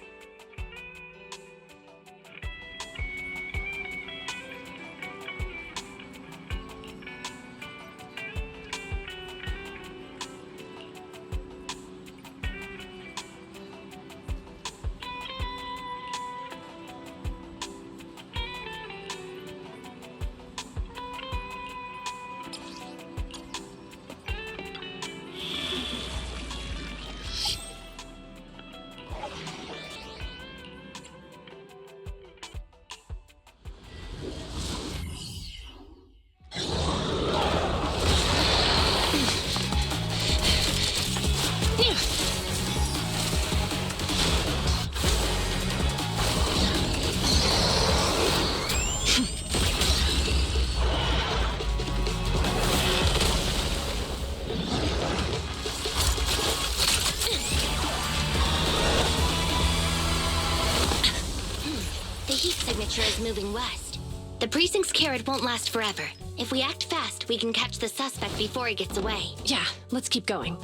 Is moving west. The precinct's carrot won't last forever. If we act fast, we can catch the suspect before he gets away.
Yeah, let's keep going.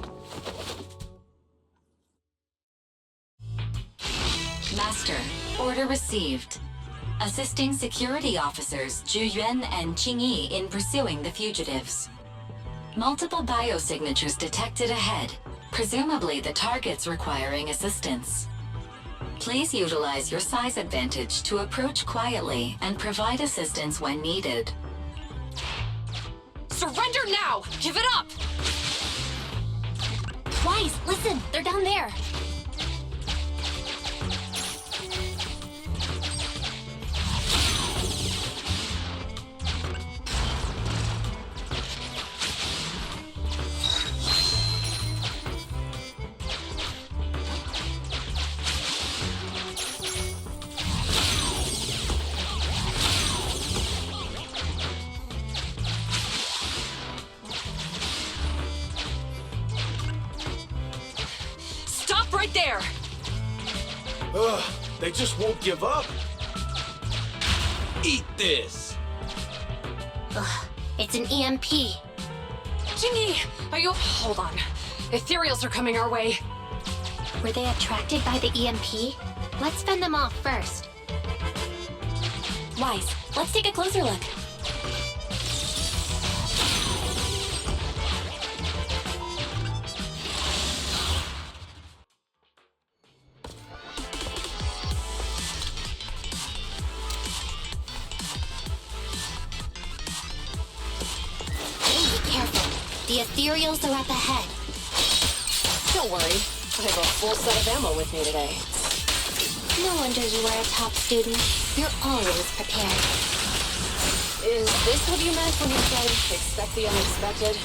Master, order received. Assisting security officers Yuan and Qingyi in pursuing the fugitives. Multiple biosignatures detected ahead, presumably the targets requiring assistance. Please utilize your size advantage to approach quietly and provide assistance when needed.
Surrender now! Give it up!
Wise, listen! They're down there!
There!
Ugh, they just won't give up. Eat this!
Ugh, it's an EMP.
Qingyi, are you... Hold on. Ethereals are coming our way.
Were they attracted by the EMP? Let's fend them off first.
Wise, let's take a closer look.
The ethereals are up ahead.
Don't worry. I have a full set of ammo with me today.
No wonder you are a top student. You're always prepared.
Is this what you meant when you said expect the unexpected?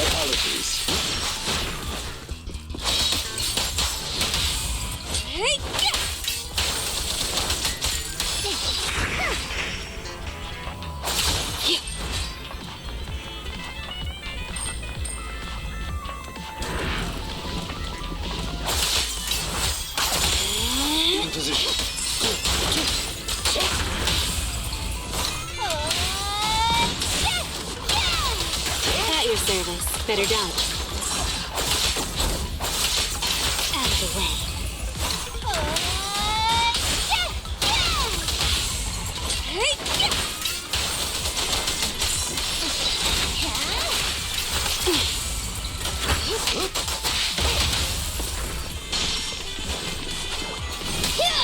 Apologies. In position.
At your service. Better dodge. Out of the way.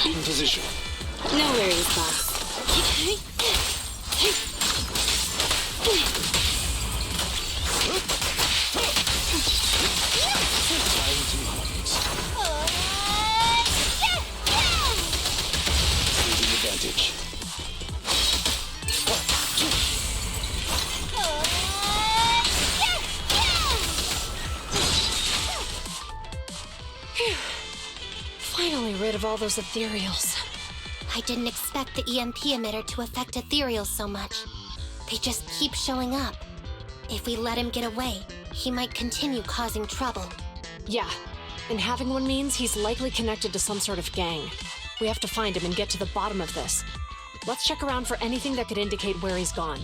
In position.
No worries, boss.
Taking advantage.
Finally rid of all those ethereals.
I didn't expect the EMP emitter to affect ethereals so much. They just keep showing up. If we let him get away, he might continue causing trouble.
Yeah, and having one means he's likely connected to some sort of gang. We have to find him and get to the bottom of this. Let's check around for anything that could indicate where he's gone.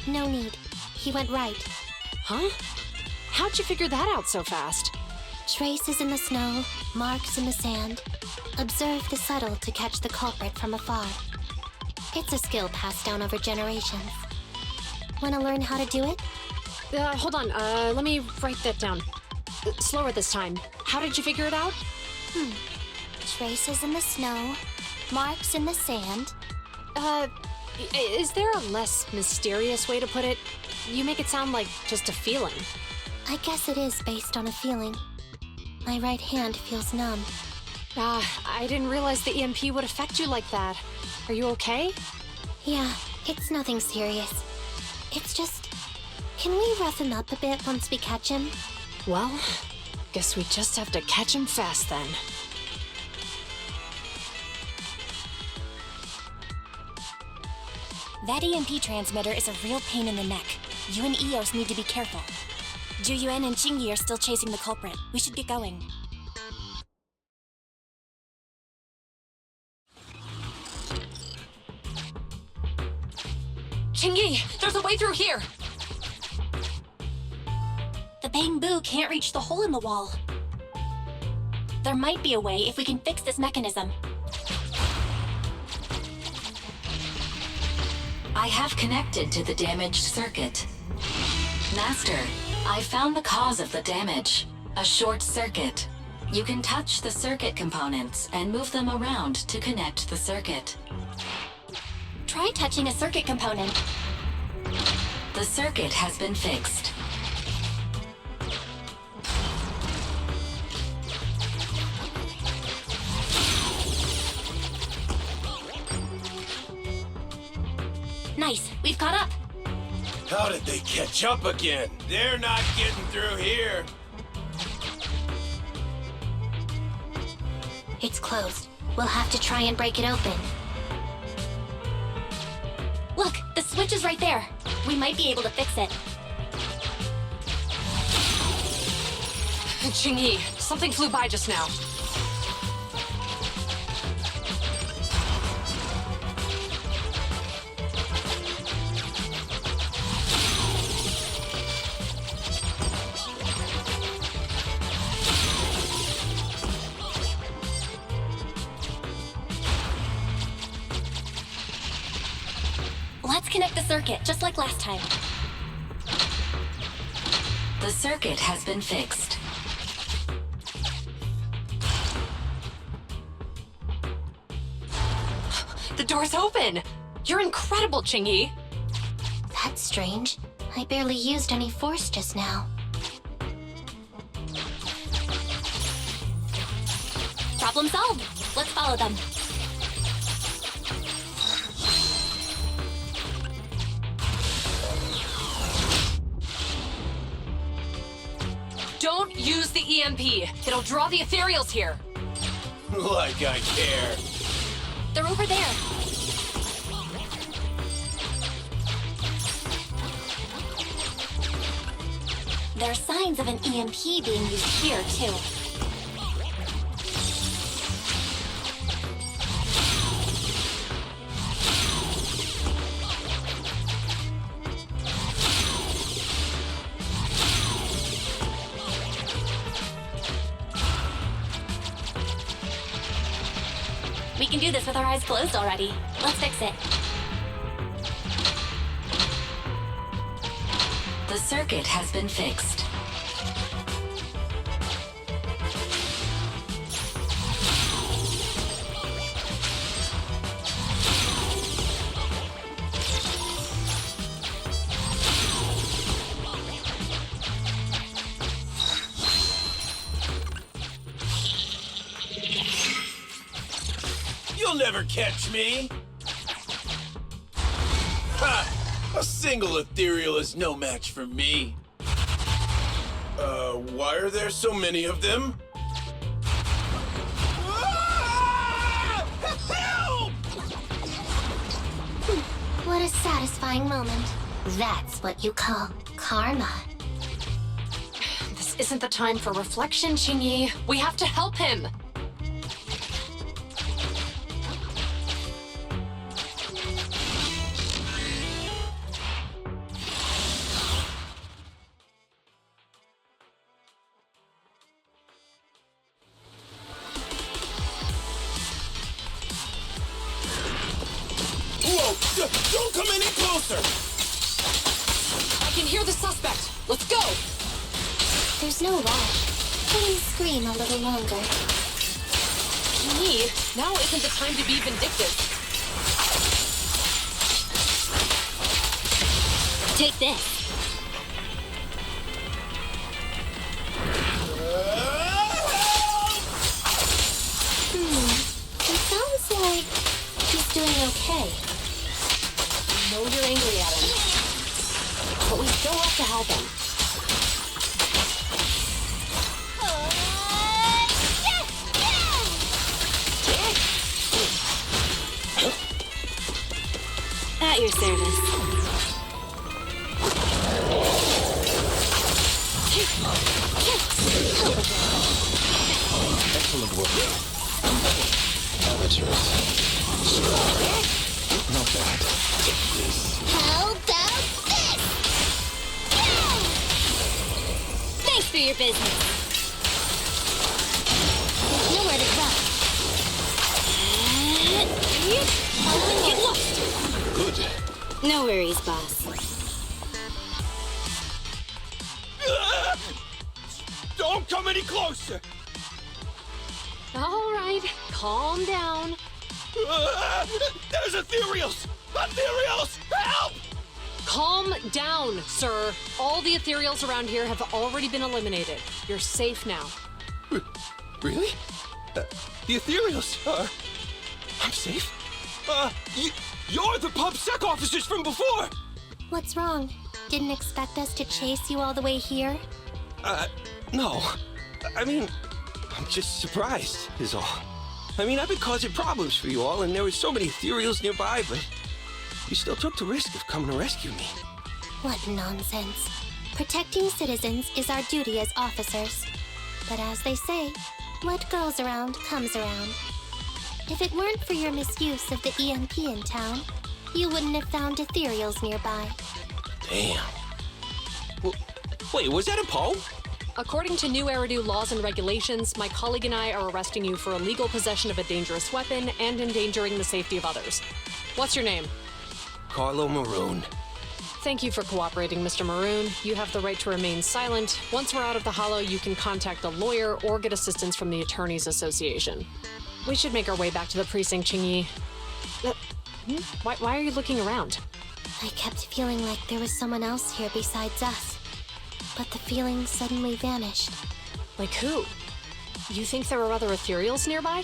No need. He went right.
Huh? How'd you figure that out so fast?
Traces in the snow, marks in the sand. Observe the subtle to catch the culprit from afar. It's a skill passed down over generations. Want to learn how to do it?
Hold on, let me write that down. Slower this time. How did you figure it out?
Traces in the snow, marks in the sand.
Is there a less mysterious way to put it? You make it sound like just a feeling.
I guess it is based on a feeling. My right hand feels numb.
I didn't realize the EMP would affect you like that. Are you okay?
Yeah, it's nothing serious. It's just... Can we rough him up a bit once we catch him?
Well, guess we just have to catch him fast then.
That EMP transmitter is a real pain in the neck. You and Eos need to be careful. Yuan and Qingyi are still chasing the culprit. We should get going.
Qingyi, there's a way through here!
The Bangboo can't reach the hole in the wall. There might be a way if we can fix this mechanism.
I have connected to the damaged circuit. Master, I found the cause of the damage. A short circuit. You can touch the circuit components and move them around to connect the circuit.
Try touching a circuit component.
The circuit has been fixed.
Nice, we've caught up.
How did they catch up again? They're not getting through here.
It's closed. We'll have to try and break it open.
Look, the switch is right there. We might be able to fix it.
Qingyi, something flew by just now.
Let's connect the circuit, just like last time.
The circuit has been fixed.
The door's open! You're incredible, Qingyi!
That's strange. I barely used any force just now.
Problem solved. Let's follow them.
Don't use the EMP. It'll draw the ethereals here.
Like I care.
They're over there. There are signs of an EMP being used here, too. We can do this with our eyes closed already. Let's fix it.
The circuit has been fixed.
You'll never catch me! Ha! A single ethereal is no match for me. Why are there so many of them? Help!
What a satisfying moment. That's what you call karma.
This isn't the time for reflection, Qingyi. We have to help him.
Don't come any closer!
I can hear the suspect. Let's go!
There's no rush. Let him scream a little longer.
Qingyi, now isn't the time to be vindictive.
Take this.
It sounds like he's doing okay.
I know you're angry at him, but we still have to help him.
At your service.
Excellent work. Amateurs. Not bad.
How about this?
Thanks for your business.
There's nowhere to run.
Get lost.
Good.
No worries, boss.
Don't come any closer!
All right, calm down.
There's ethereals! Ethereals! Help!
Calm down, sir. All the ethereals around here have already been eliminated. You're safe now.
Really? The ethereals are... I'm safe? You're the PubSec officers from before!
What's wrong? Didn't expect us to chase you all the way here?
No. I mean, I'm just surprised, is all. I mean, I've been causing problems for you all, and there were so many ethereals nearby, but you still took the risk of coming to rescue me.
What nonsense. Protecting citizens is our duty as officers. But as they say, what goes around comes around. If it weren't for your misuse of the EMP in town, you wouldn't have found ethereals nearby.
Damn. Wait, was that a poem?
According to new Eridu laws and regulations, my colleague and I are arresting you for illegal possession of a dangerous weapon and endangering the safety of others. What's your name?
Carlo Maroon.
Thank you for cooperating, Mr. Maroon. You have the right to remain silent. Once we're out of the hollow, you can contact a lawyer or get assistance from the Attorneys Association. We should make our way back to the precinct, Qingyi. Why are you looking around?
I kept feeling like there was someone else here besides us. But the feeling suddenly vanished.
Like who? You think there were other ethereals nearby?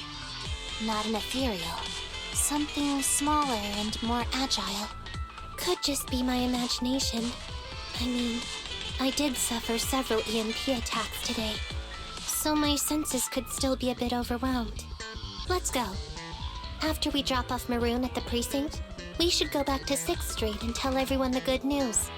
Not an ethereal. Something smaller and more agile. Could just be my imagination. I mean, I did suffer several EMP attacks today, so my senses could still be a bit overwhelmed. Let's go. After we drop off Maroon at the precinct, we should go back to 6th Street and tell everyone the good news.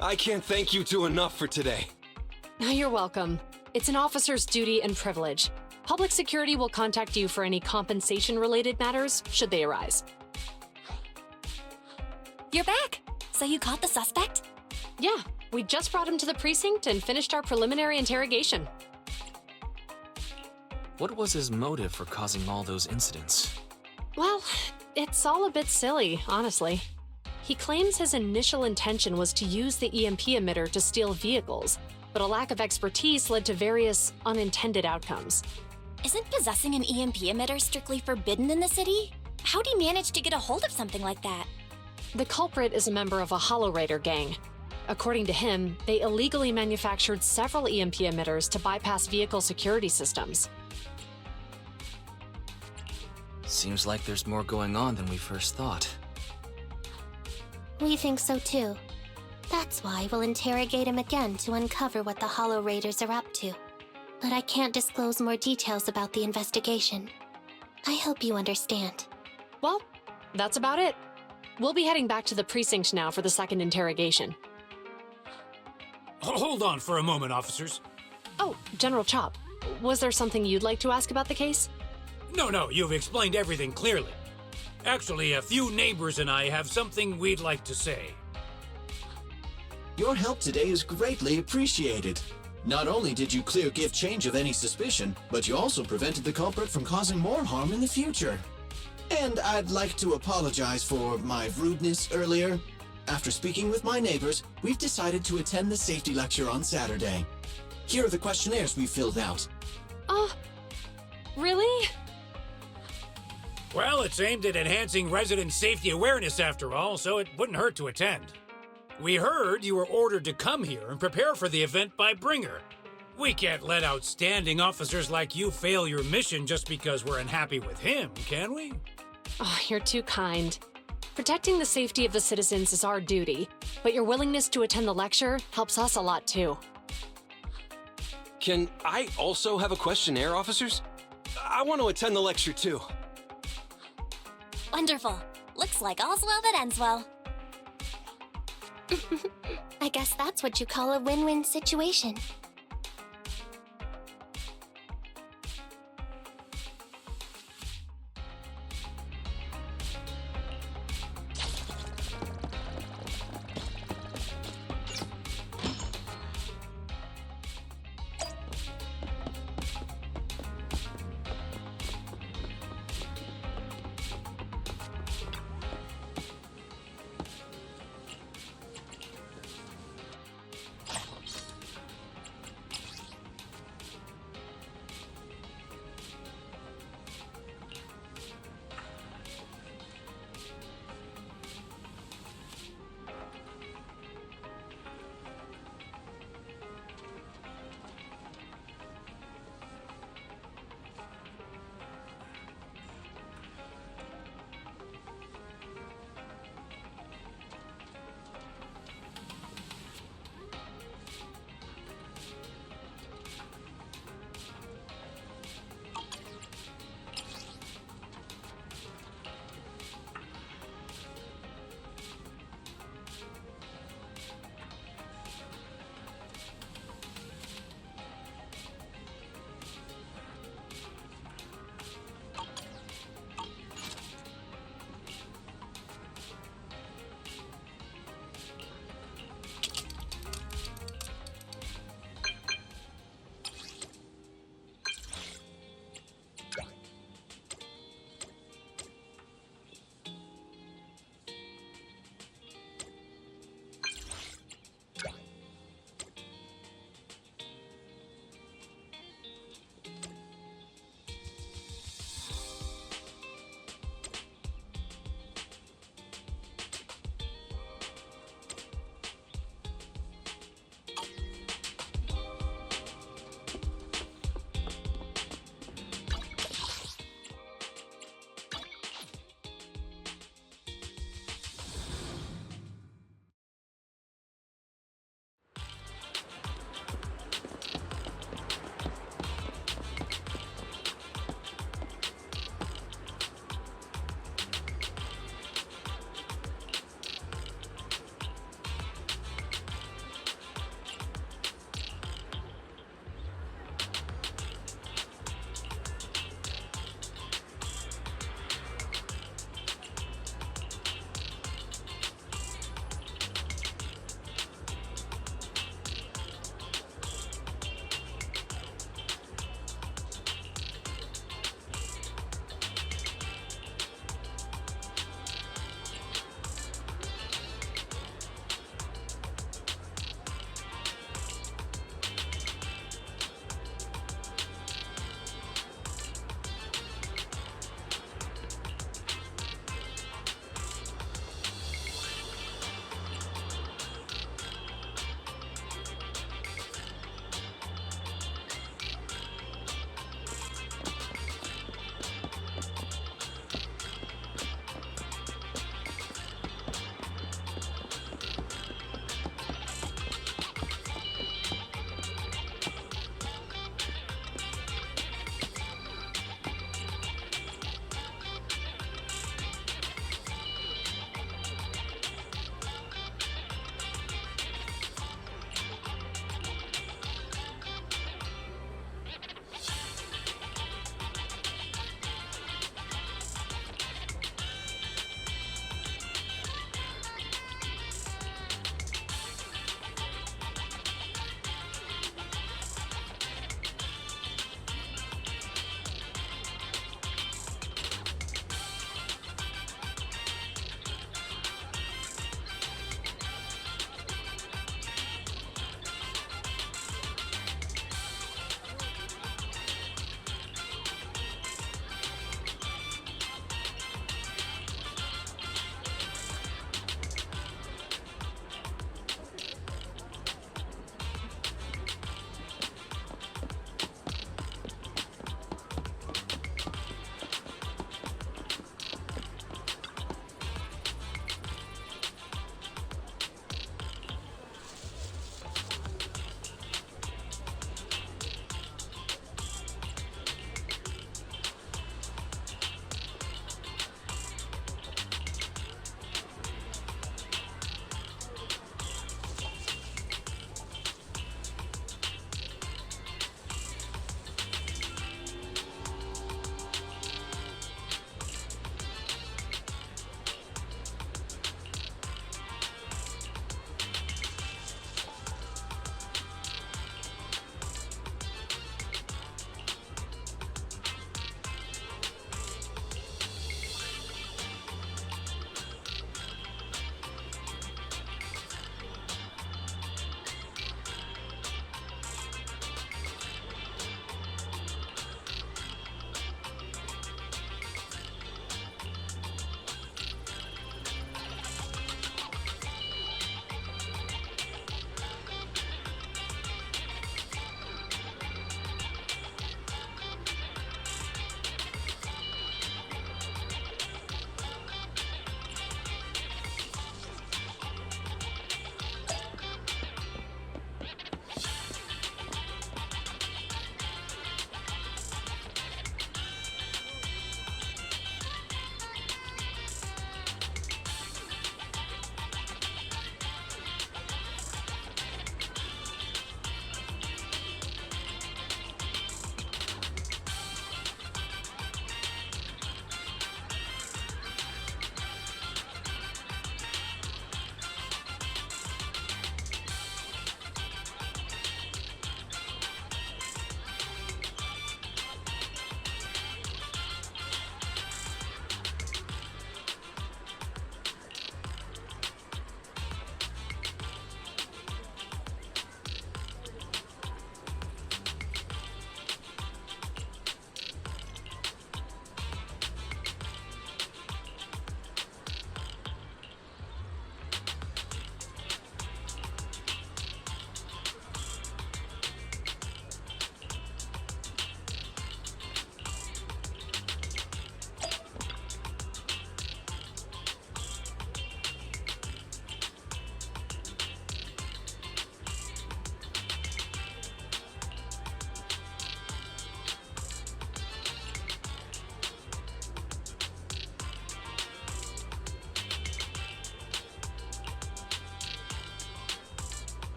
I can't thank you two enough for today.
You're welcome. It's an officer's duty and privilege. Public security will contact you for any compensation-related matters, should they arise.
You're back! So you caught the suspect?
Yeah, we just brought him to the precinct and finished our preliminary interrogation.
What was his motive for causing all those incidents?
Well, it's all a bit silly, honestly. He claims his initial intention was to use the EMP emitter to steal vehicles, but a lack of expertise led to various unintended outcomes.
Isn't possessing an EMP emitter strictly forbidden in the city? How'd he manage to get a hold of something like that?
The culprit is a member of a Hollow Raider gang. According to him, they illegally manufactured several EMP emitters to bypass vehicle security systems.
Seems like there's more going on than we first thought.
We think so too. That's why we'll interrogate him again to uncover what the Hollow Raiders are up to. But I can't disclose more details about the investigation. I hope you understand.
Well, that's about it. We'll be heading back to the precinct now for the second interrogation.
Hold on for a moment, officers.
Oh, General Chop, was there something you'd like to ask about the case?
No, you've explained everything clearly. Actually, a few neighbors and I have something we'd like to say.
Your help today is greatly appreciated. Not only did you clear Gift Change of any suspicion, but you also prevented the culprit from causing more harm in the future. And I'd like to apologize for my rudeness earlier. After speaking with my neighbors, we've decided to attend the safety lecture on Saturday. Here are the questionnaires we filled out.
Really?
Well, it's aimed at enhancing resident safety awareness after all, so it wouldn't hurt to attend. We heard you were ordered to come here and prepare for the event by Bringer. We can't let outstanding officers like you fail your mission just because we're unhappy with him, can we?
Oh, you're too kind. Protecting the safety of the citizens is our duty, but your willingness to attend the lecture helps us a lot too.
Can I also have a questionnaire, officers? I want to attend the lecture too.
Wonderful. Looks like all's well that ends well.
I guess that's what you call a win-win situation.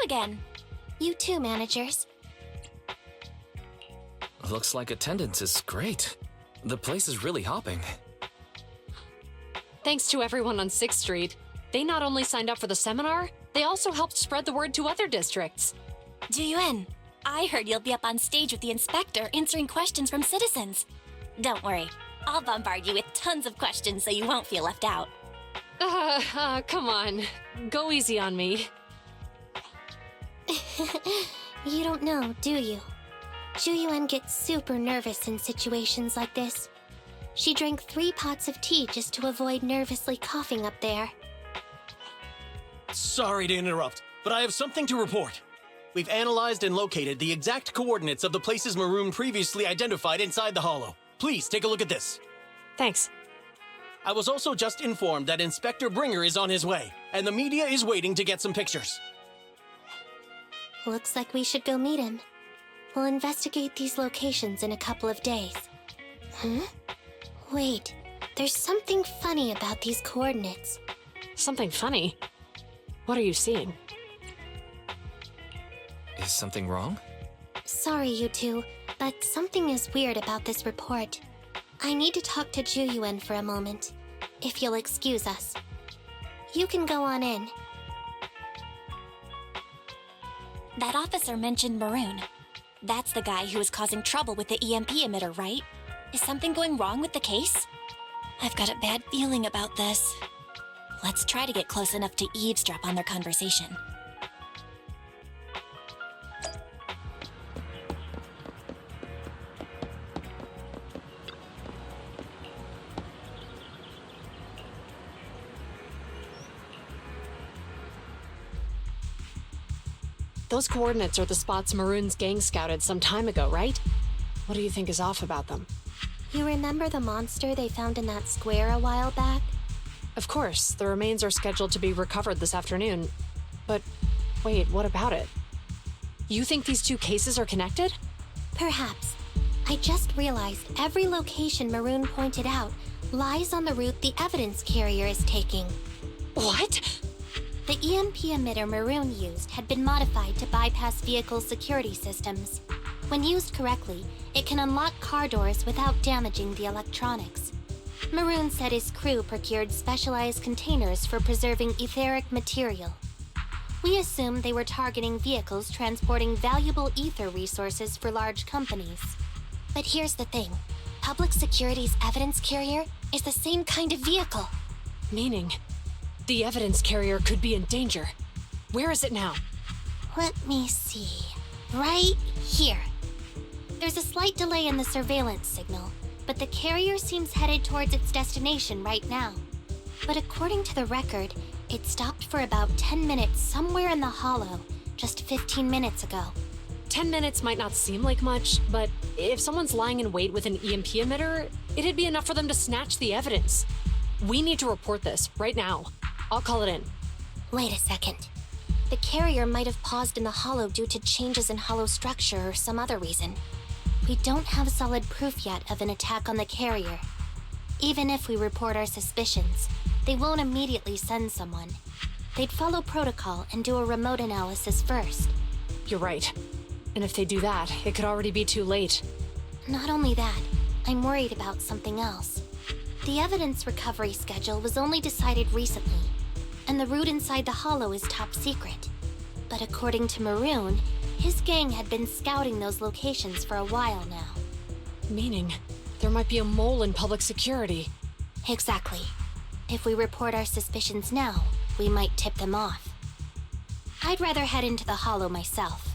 again.
You too, managers.
Looks like attendance is great. The place is really hopping.
Thanks to everyone on 6th Street. They not only signed up for the seminar, they also helped spread the word to other districts.
Yuan, I heard you'll be up on stage with the inspector answering questions from citizens. Don't worry, I'll bombard you with tons of questions so you won't feel left out.
Come on. Go easy on me.
You don't know, do you? Ch.1 gets super nervous in situations like this. She drank 3 pots of tea just to avoid nervously coughing up there.
Sorry to interrupt, but I have something to report. We've analyzed and located the exact coordinates of the places Maroon previously identified inside the hollow. Please take a look at this.
Thanks.
I was also just informed that Inspector Bringer is on his way, and the media is waiting to get some pictures.
Looks like we should go meet him. We'll investigate these locations in a couple of days. Wait, there's something funny about these coordinates.
Something funny? What are you seeing?
Is something wrong?
Sorry, you two, but something is weird about this report. I need to talk to Ch.1 for a moment, if you'll excuse us. You can go on in.
That officer mentioned Maroon. That's the guy who was causing trouble with the EMP emitter, right? Is something going wrong with the case? I've got a bad feeling about this. Let's try to get close enough to eavesdrop on their conversation.
Those coordinates are the spots Maroon's gang scouted some time ago, right? What do you think is off about them?
You remember the monster they found in that square a while back?
Of course, the remains are scheduled to be recovered this afternoon. But wait, what about it? You think these two cases are connected?
Perhaps. I just realized every location Maroon pointed out lies on the route the evidence carrier is taking.
What?
The EMP emitter Maroon used had been modified to bypass vehicle security systems. When used correctly, it can unlock car doors without damaging the electronics. Maroon said his crew procured specialized containers for preserving etheric material. We assumed they were targeting vehicles transporting valuable ether resources for large companies. But here's the thing. Public Security's evidence carrier is the same kind of vehicle.
Meaning, the evidence carrier could be in danger. Where is it now?
Let me see. Right here. There's a slight delay in the surveillance signal, but the carrier seems headed towards its destination right now. But according to the record, it stopped for about 10 minutes somewhere in the hollow, just 15 minutes ago.
10 minutes might not seem like much, but if someone's lying in wait with an EMP emitter, it'd be enough for them to snatch the evidence. We need to report this right now. I'll call it in.
Wait a second. The carrier might have paused in the hollow due to changes in hollow structure or some other reason. We don't have solid proof yet of an attack on the carrier. Even if we report our suspicions, they won't immediately send someone. They'd follow protocol and do a remote analysis first.
You're right. And if they do that, it could already be too late.
Not only that, I'm worried about something else. The evidence recovery schedule was only decided recently, and the route inside the hollow is top secret. But according to Maroon, his gang had been scouting those locations for a while now.
Meaning, there might be a mole in public security.
Exactly. If we report our suspicions now, we might tip them off. I'd rather head into the hollow myself.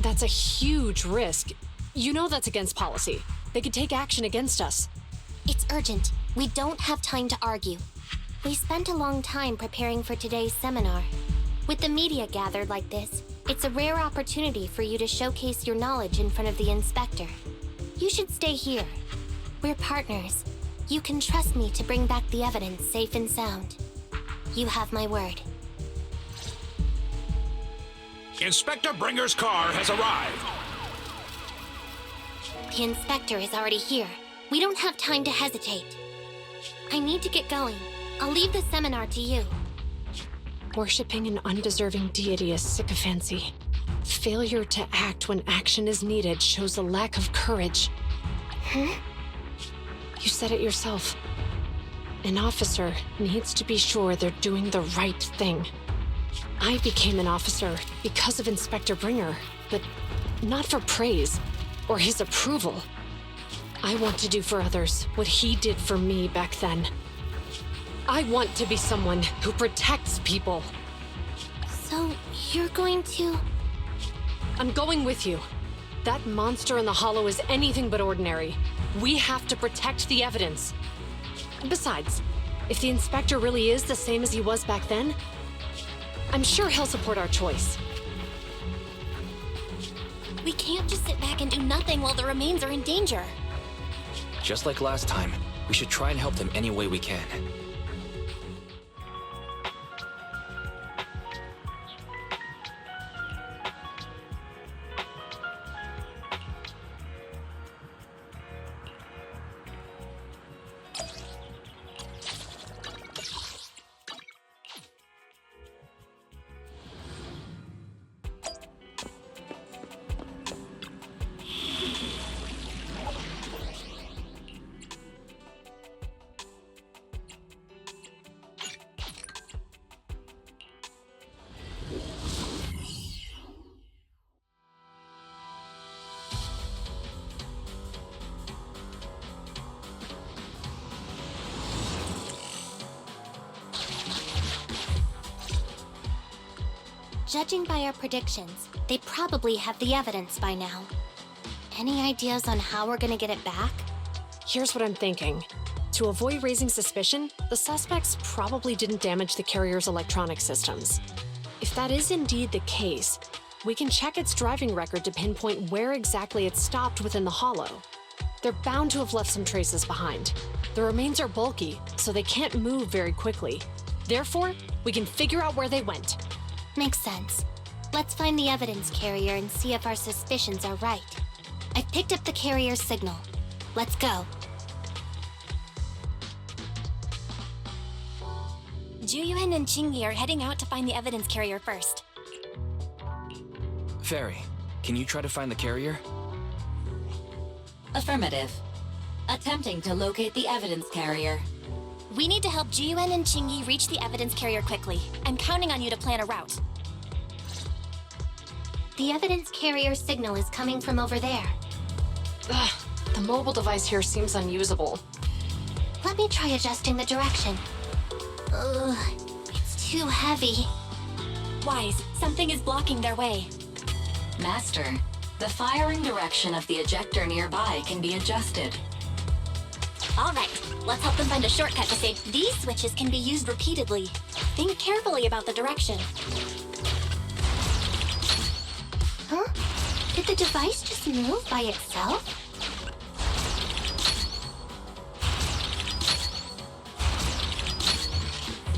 That's a huge risk. You know that's against policy. They could take action against us.
It's urgent. We don't have time to argue. We spent a long time preparing for today's seminar. With the media gathered like this, it's a rare opportunity for you to showcase your knowledge in front of the inspector. You should stay here. We're partners. You can trust me to bring back the evidence safe and sound. You have my word.
Inspector Bringer's car has arrived.
The inspector is already here. We don't have time to hesitate. I need to get going. I'll leave the seminar to you.
Worshipping an undeserving deity is sycophancy. Failure to act when action is needed shows a lack of courage.
Huh?
You said it yourself. An officer needs to be sure they're doing the right thing. I became an officer because of Inspector Bringer, but not for praise or his approval. I want to do for others what he did for me back then. I want to be someone who protects people.
So, you're going to...
I'm going with you. That monster in the hollow is anything but ordinary. We have to protect the evidence. Besides, if the inspector really is the same as he was back then, I'm sure he'll support our choice.
We can't just sit back and do nothing while the remains are in danger.
Just like last time, we should try and help them any way we can.
Judging by our predictions, they probably have the evidence by now. Any ideas on how we're gonna get it back?
Here's what I'm thinking. To avoid raising suspicion, the suspects probably didn't damage the carrier's electronic systems. If that is indeed the case, we can check its driving record to pinpoint where exactly it stopped within the hollow. They're bound to have left some traces behind. The remains are bulky, so they can't move very quickly. Therefore, we can figure out where they went.
Makes sense. Let's find the evidence carrier and see if our suspicions are right. I've picked up the carrier's signal. Let's go.
Yuan and Qingyi are heading out to find the evidence carrier first.
Fairy, can you try to find the carrier?
Affirmative. Attempting to locate the evidence carrier.
We need to help Yuan and Qingyi reach the evidence carrier quickly. I'm counting on you to plan a route.
The evidence carrier signal is coming from over there.
Ugh, the mobile device here seems unusable.
Let me try adjusting the direction. Ugh, it's too heavy.
Wise, something is blocking their way.
Master, the firing direction of the ejector nearby can be adjusted.
All right, let's help them find a shortcut to save. These switches can be used repeatedly. Think carefully about the direction.
Huh? Did the device just move by itself?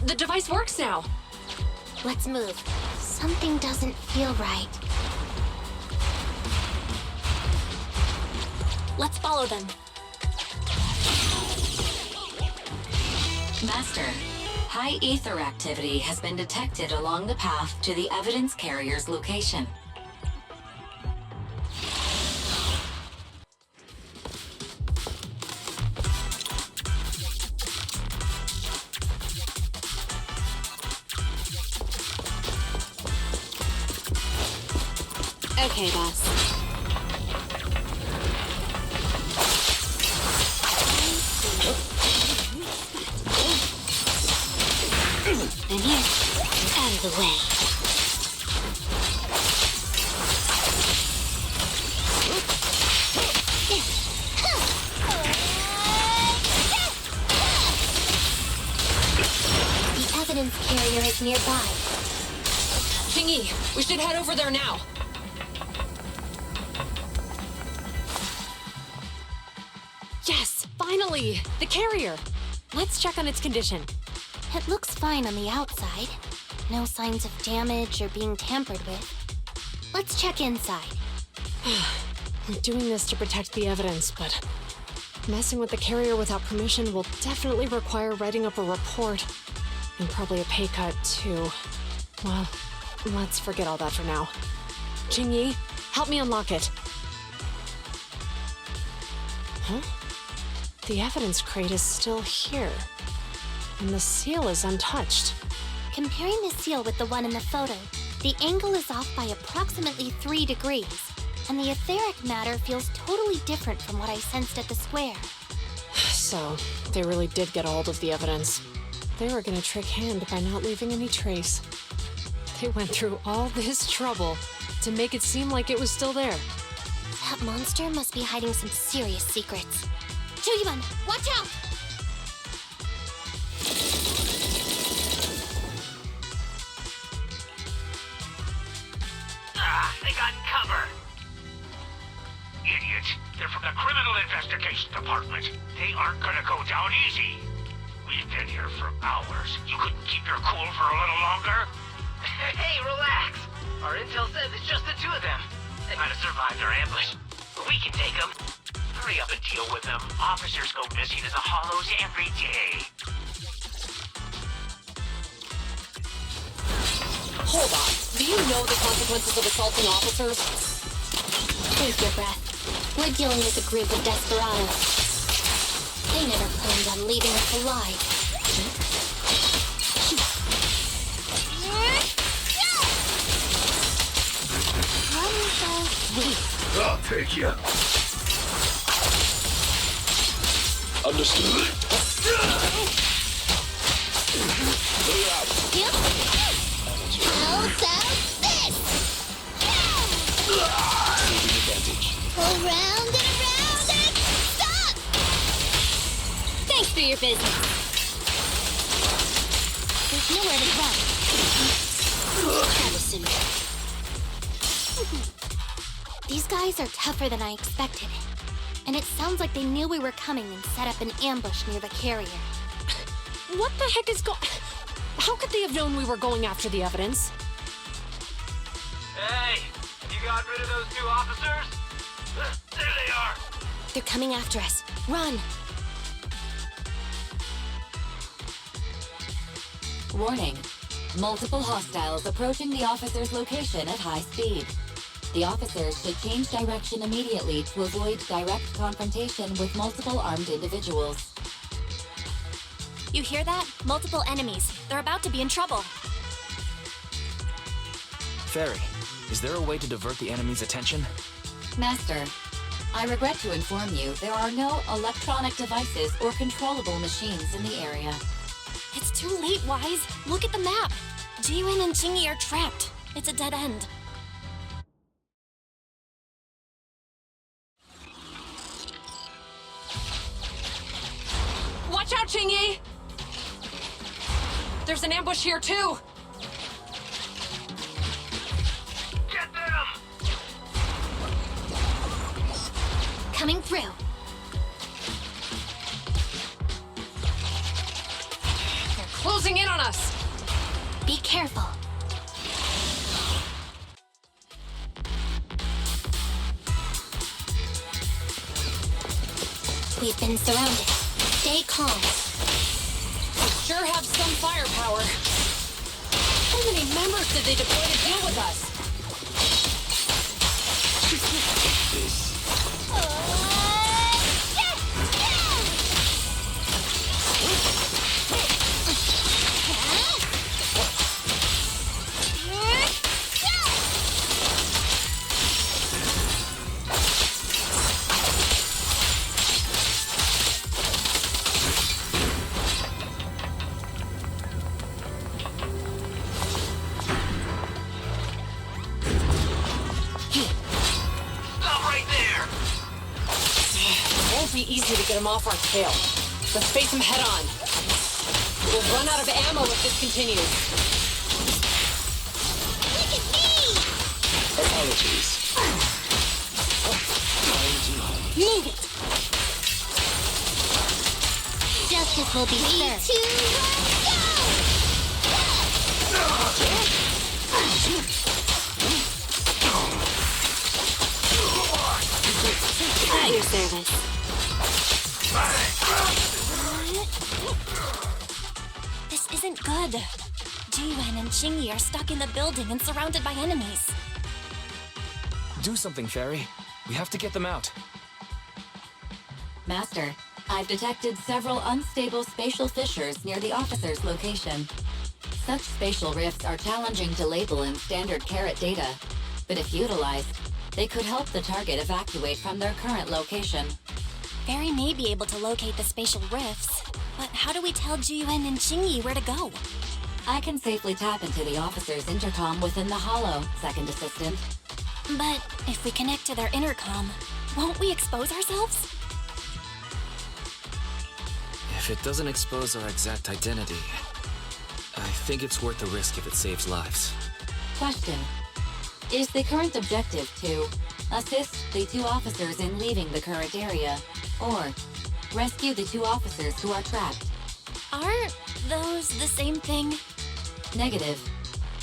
The device works now.
Let's move. Something doesn't feel right.
Let's follow them.
Master, high ether activity has been detected along the path to the evidence carrier's location.
Okay, boss. I'm here. Out of the way.
The evidence carrier is nearby.
Qingyi, we should head over there now. Yes, finally! The carrier! Let's check on its condition.
It looks fine on the outside. No signs of damage or being tampered with. Let's check inside.
We're doing this to protect the evidence, but messing with the carrier without permission will definitely require writing up a report. And probably a pay cut, too. Well, let's forget all that for now. Qingyi, help me unlock it. Huh? The evidence crate is still here. And the seal is untouched.
Comparing the seal with the one in the photo, the angle is off by approximately 3 degrees, and the etheric matter feels totally different from what I sensed at the square.
So, they really did get a hold of the evidence. They were gonna trick Hand by not leaving any trace. They went through all this trouble to make it seem like it was still there.
That monster must be hiding some serious secrets. Ch.1, watch out!
They got cover. Idiots. They're from the Criminal Investigation Department. They aren't gonna go down easy. We've been here for hours. You couldn't keep your cool for a little longer?
Hey, relax. Our intel says it's just the two of them. They might have survived our ambush, but we can take them.
Hurry up and deal with them. Officers go missing in the hollows every day.
Hold on. Do you know the consequences of assaulting officers?
Take your breath. We're dealing with a group of desperados. They never planned on leaving us alive.
I'll take you. Understood. Clear out. Taking advantage.
Around and around and stop! Thanks for your business. There's nowhere to run. Medicine. These guys are tougher than I expected. And it sounds like they knew we were coming and set up an ambush near the carrier.
What the heck is How could they have known we were going after the evidence?
Hey, you got rid of those 2 officers? There they are.
They're coming after us. Run!
Warning. Multiple hostiles approaching the officer's location at high speed. The officers should change direction immediately to avoid direct confrontation with multiple armed individuals.
You hear that? Multiple enemies. They're about to be in trouble.
Fairy, is there a way to divert the enemy's attention?
Master, I regret to inform you there are no electronic devices or controllable machines in the area.
It's too late, Wise. Look at the map. Yuan and Qingyi are trapped. It's a dead end.
Watch out, Qingyi! There's an ambush here, too!
Get them!
Coming through.
They're closing in on us!
Be careful. We've been surrounded. Stay calm.
They sure have some firepower. How many members did they deploy to deal with us? Easy to get him off our tail. Let's face him head on. We'll run out of ammo if this continues.
Look at me!
Apologies.
Move it! Justice will be served. 3, 2, 1, go! At your service.
This isn't good. Yuan and Qingyi are stuck in the building and surrounded by enemies.
Do something, Fairy. We have to get them out.
Master, I've detected several unstable spatial fissures near the officer's location. Such spatial rifts are challenging to label in standard carat data, but if utilized, they could help the target evacuate from their current location.
Fairy may be able to locate the spatial rifts, but how do we tell Yuan and Qingyi where to go?
I can safely tap into the officer's intercom within the hollow, Second Assistant.
But if we connect to their intercom, won't we expose ourselves?
If it doesn't expose our exact identity, I think it's worth the risk if it saves lives.
Question. Is the current objective to assist the 2 officers in leaving the current area, or rescue the 2 officers who are trapped?
Aren't those the same thing?
Negative.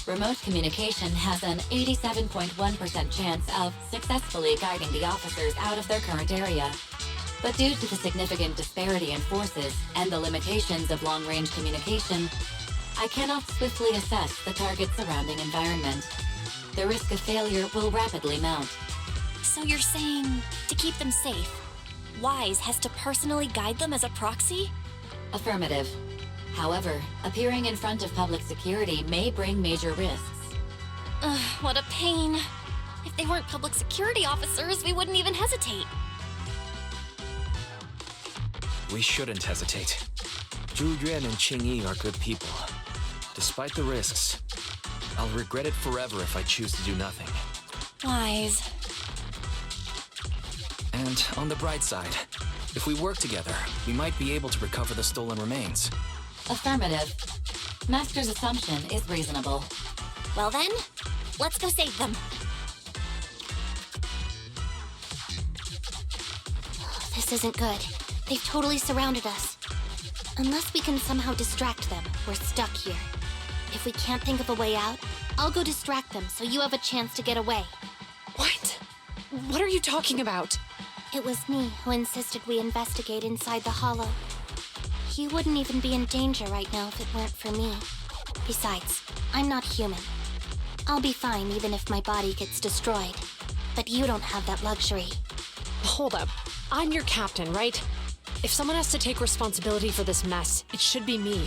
Remote communication has an 87.1% chance of successfully guiding the officers out of their current area. But due to the significant disparity in forces and the limitations of long-range communication, I cannot swiftly assess the target's surrounding environment. The risk of failure will rapidly mount.
So you're saying, to keep them safe, Wise has to personally guide them as a proxy?
Affirmative. However, appearing in front of public security may bring major risks.
Ugh, what a pain. If they weren't public security officers, we wouldn't even hesitate.
We shouldn't hesitate. Yuan and Qingyi are good people. Despite the risks, I'll regret it forever if I choose to do nothing.
Wise.
And on the bright side, if we work together, we might be able to recover the stolen remains.
Affirmative. Master's assumption is reasonable.
Well then, let's go save them.
This isn't good. They've totally surrounded us. Unless we can somehow distract them, we're stuck here. If we can't think of a way out, I'll go distract them so you have a chance to get away.
What? What are you talking about?
It was me who insisted we investigate inside the hollow. You wouldn't even be in danger right now if it weren't for me. Besides, I'm not human. I'll be fine even if my body gets destroyed. But you don't have that luxury.
Hold up. I'm your captain, right? If someone has to take responsibility for this mess, it should be me.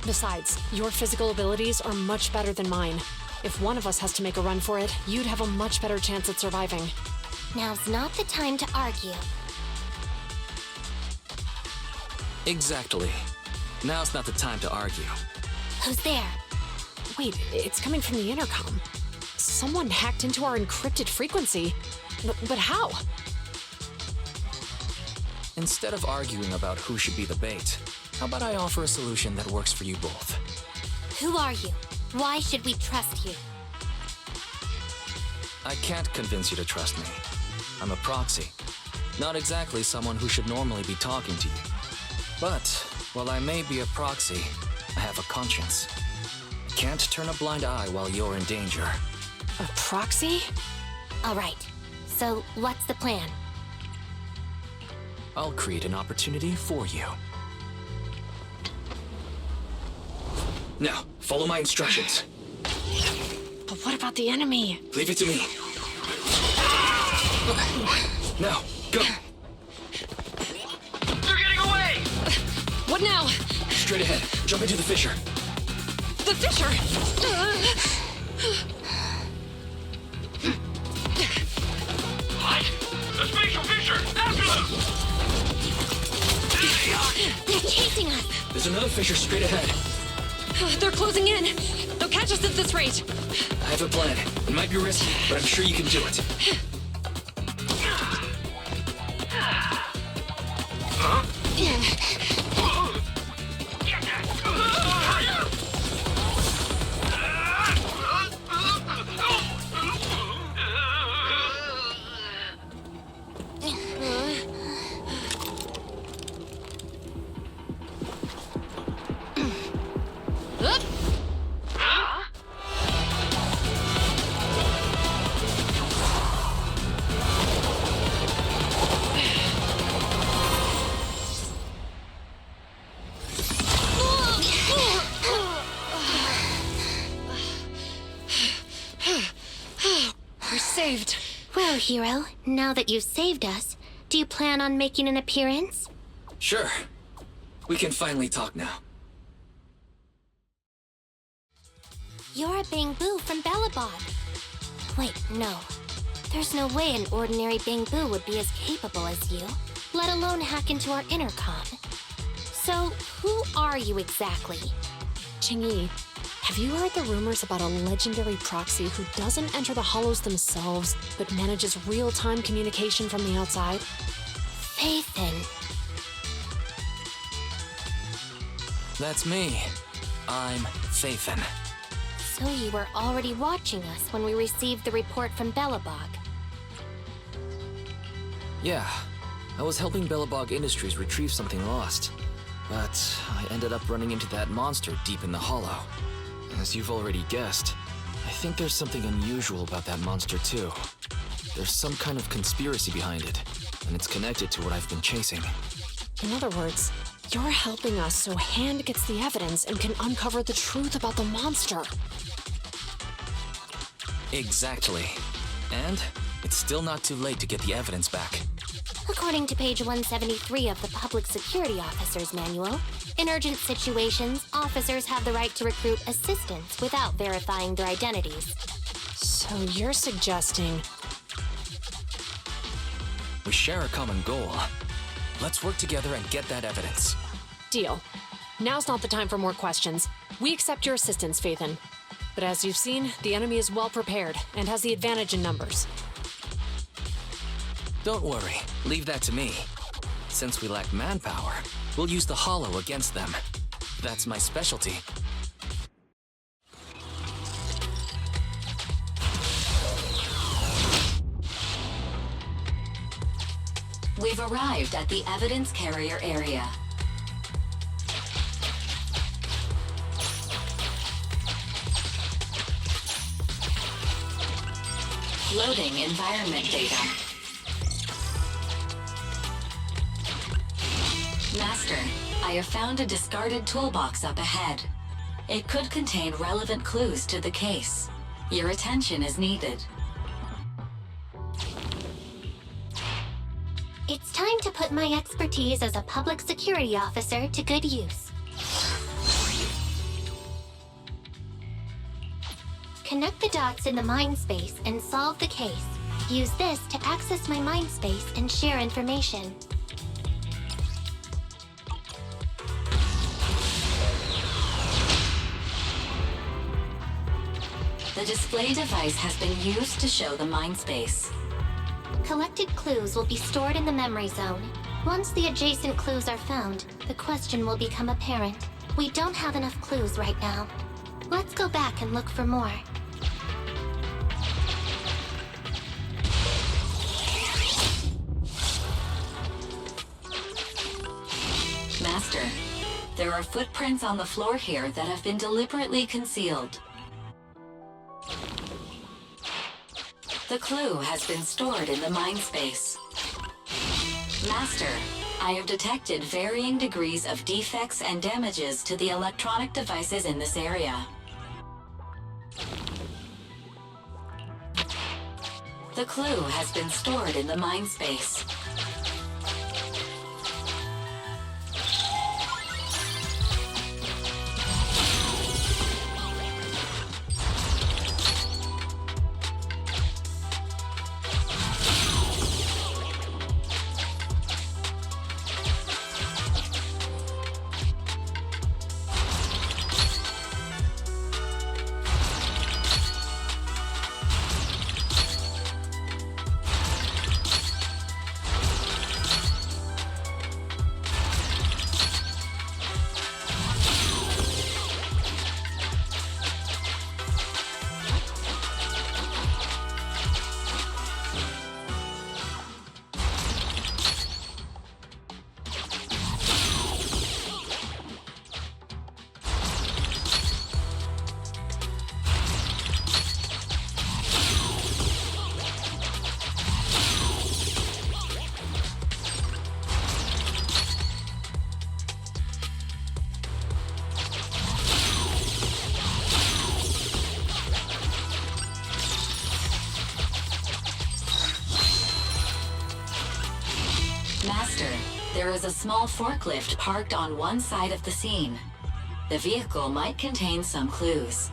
Besides, your physical abilities are much better than mine. If one of us has to make a run for it, you'd have a much better chance at surviving.
Now's not the time to argue.
Exactly. Now's not the time to argue.
Who's there?
Wait, it's coming from the intercom. Someone hacked into our encrypted frequency. But how?
Instead of arguing about who should be the bait, how about I offer a solution that works for you both?
Who are you? Why should we trust you?
I can't convince you to trust me. I'm a proxy. Not exactly someone who should normally be talking to you. But, while I may be a proxy, I have a conscience. I can't turn a blind eye while you're in danger.
A proxy?
All right. So, what's the plan?
I'll create an opportunity for you. Now, follow my instructions.
But what about the enemy?
Leave it to me. Now, go!
They're getting away!
What now?
Straight ahead. Jump into the fissure.
The fissure!
What? The spatial fissure! After them! There they are!
They're chasing us!
There's another fissure straight ahead.
They're closing in. They'll catch us at this rate.
I have a plan. It might be risky, but I'm sure you can do it.
Huh?
So, Hero, now that you've saved us, do you plan on making an appearance?
Sure. We can finally talk now.
You're a Bangboo from Belobog. Wait, no. There's no way an ordinary Bangboo would be as capable as you, let alone hack into our intercom. So, who are you exactly?
Qingyi, have you heard the rumors about a legendary proxy who doesn't enter the hollows themselves, but manages real-time communication from the outside?
Phaethon.
That's me. I'm Phaethon.
So you were already watching us when we received the report from Belobog.
Yeah, I was helping Belobog Industries retrieve something lost. But I ended up running into that monster deep in the hollow. As you've already guessed, I think there's something unusual about that monster too. There's some kind of conspiracy behind it, and it's connected to what I've been chasing.
In other words, you're helping us so Hand gets the evidence and can uncover the truth about the monster.
Exactly. And it's still not too late to get the evidence back.
According to page 173 of the Public Security Officer's Manual, in urgent situations, officers have the right to recruit assistants without verifying their identities.
So you're suggesting...
We share a common goal. Let's work together and get that evidence.
Deal. Now's not the time for more questions. We accept your assistance, Phaethon. But as you've seen, the enemy is well prepared and has the advantage in numbers.
Don't worry, leave that to me. Since we lack manpower, we'll use the hollow against them. That's my specialty.
We've arrived at the evidence carrier area. Loading environment data. Master, I have found a discarded toolbox up ahead. It could contain relevant clues to the case. Your attention is needed.
It's time to put my expertise as a public security officer to good use. Connect the dots in the mind space and solve the case. Use this to access my mind space and share information.
The display device has been used to show the mind space.
Collected clues will be stored in the memory zone. Once the adjacent clues are found, the question will become apparent. We don't have enough clues right now. Let's go back and look for more.
Master, there are footprints on the floor here that have been deliberately concealed. The clue has been stored in the mind space. Master, I have detected varying degrees of defects and damages to the electronic devices in this area. The clue has been stored in the mind space. Master, there is a small forklift parked on one side of the scene. The vehicle might contain some clues.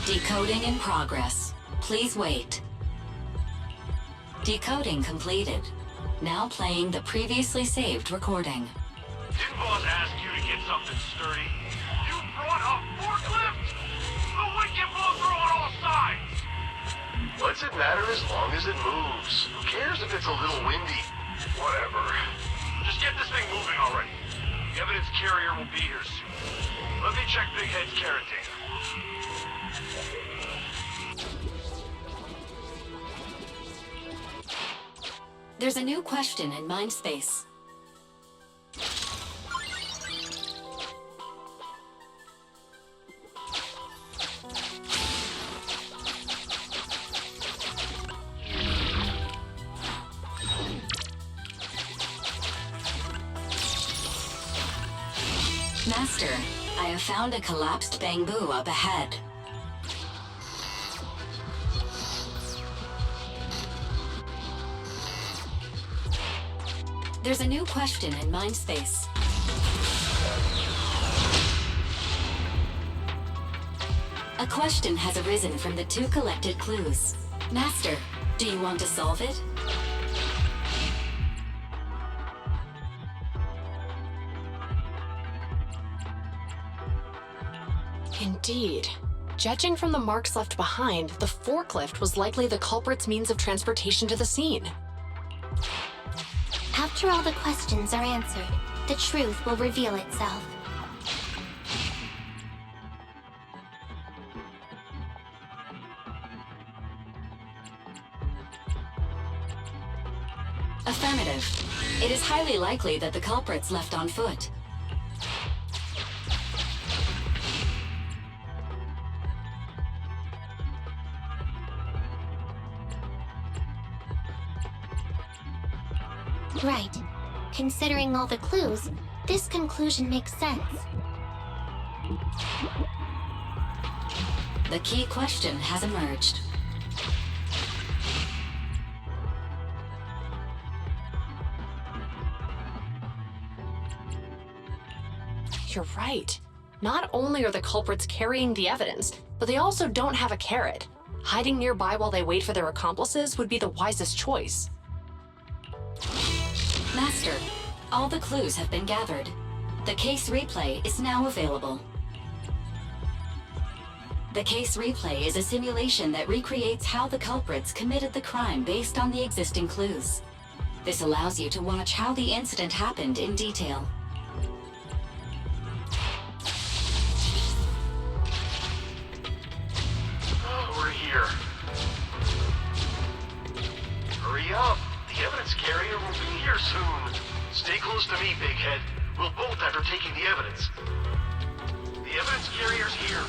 Decoding in progress. Please wait. Decoding completed. Now playing the previously saved recording.
Didn't boss ask you to get something sturdy? You brought a forklift? The wind can blow through on all sides! What's it matter as long as it moves? Who cares if it's a little windy? Whatever. Just get this thing moving already. The evidence carrier will be here soon. Let me check Big Head's carrot data.
There's a new question in Mindspace. Master, I have found a collapsed bamboo up ahead. There's a new question in Mindspace. A question has arisen from the 2 collected clues. Master, do you want to solve it?
Indeed. Judging from the marks left behind, the forklift was likely the culprit's means of transportation to the scene.
After all the questions are answered, the truth will reveal itself.
Affirmative. It is highly likely that the culprit's left on foot.
Right. Considering all the clues, this conclusion makes sense.
The key question has emerged.
You're right. Not only are the culprits carrying the evidence, but they also don't have a carrot. Hiding nearby while they wait for their accomplices would be the wisest choice.
Master, all the clues have been gathered. The case replay is now available. The case replay is a simulation that recreates how the culprits committed the crime based on the existing clues. This allows you to watch how the incident happened in detail.
We're here. Hurry up! The evidence carrier will be here soon. Stay close to me, Big Head. We'll bolt after taking the evidence. The evidence carrier's here.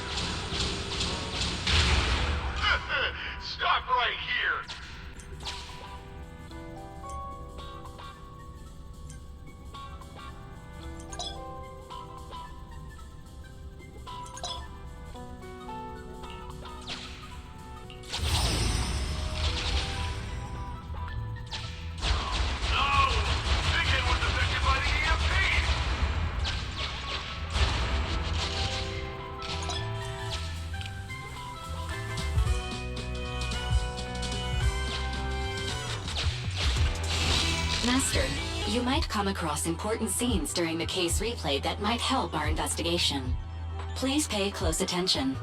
Stop right here!
Master, you might come across important scenes during the case replay that might help our investigation. Please pay close attention.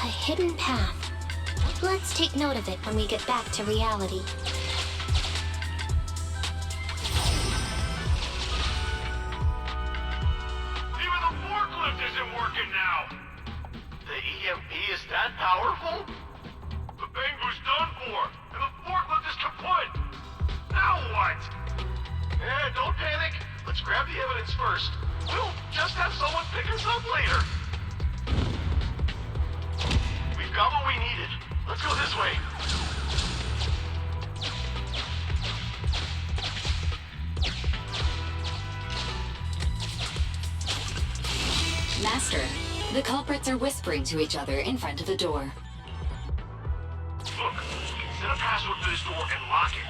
A hidden path. Let's take note of it when we get back to reality.
Even the forklift isn't working now! The EMP is that powerful? let's grab the evidence first. We'll just have someone pick us up later. We've got what we needed. Let's go this way.
Master, the culprits are whispering to each other in front of the door.
Look, we can set a password for this door and lock it.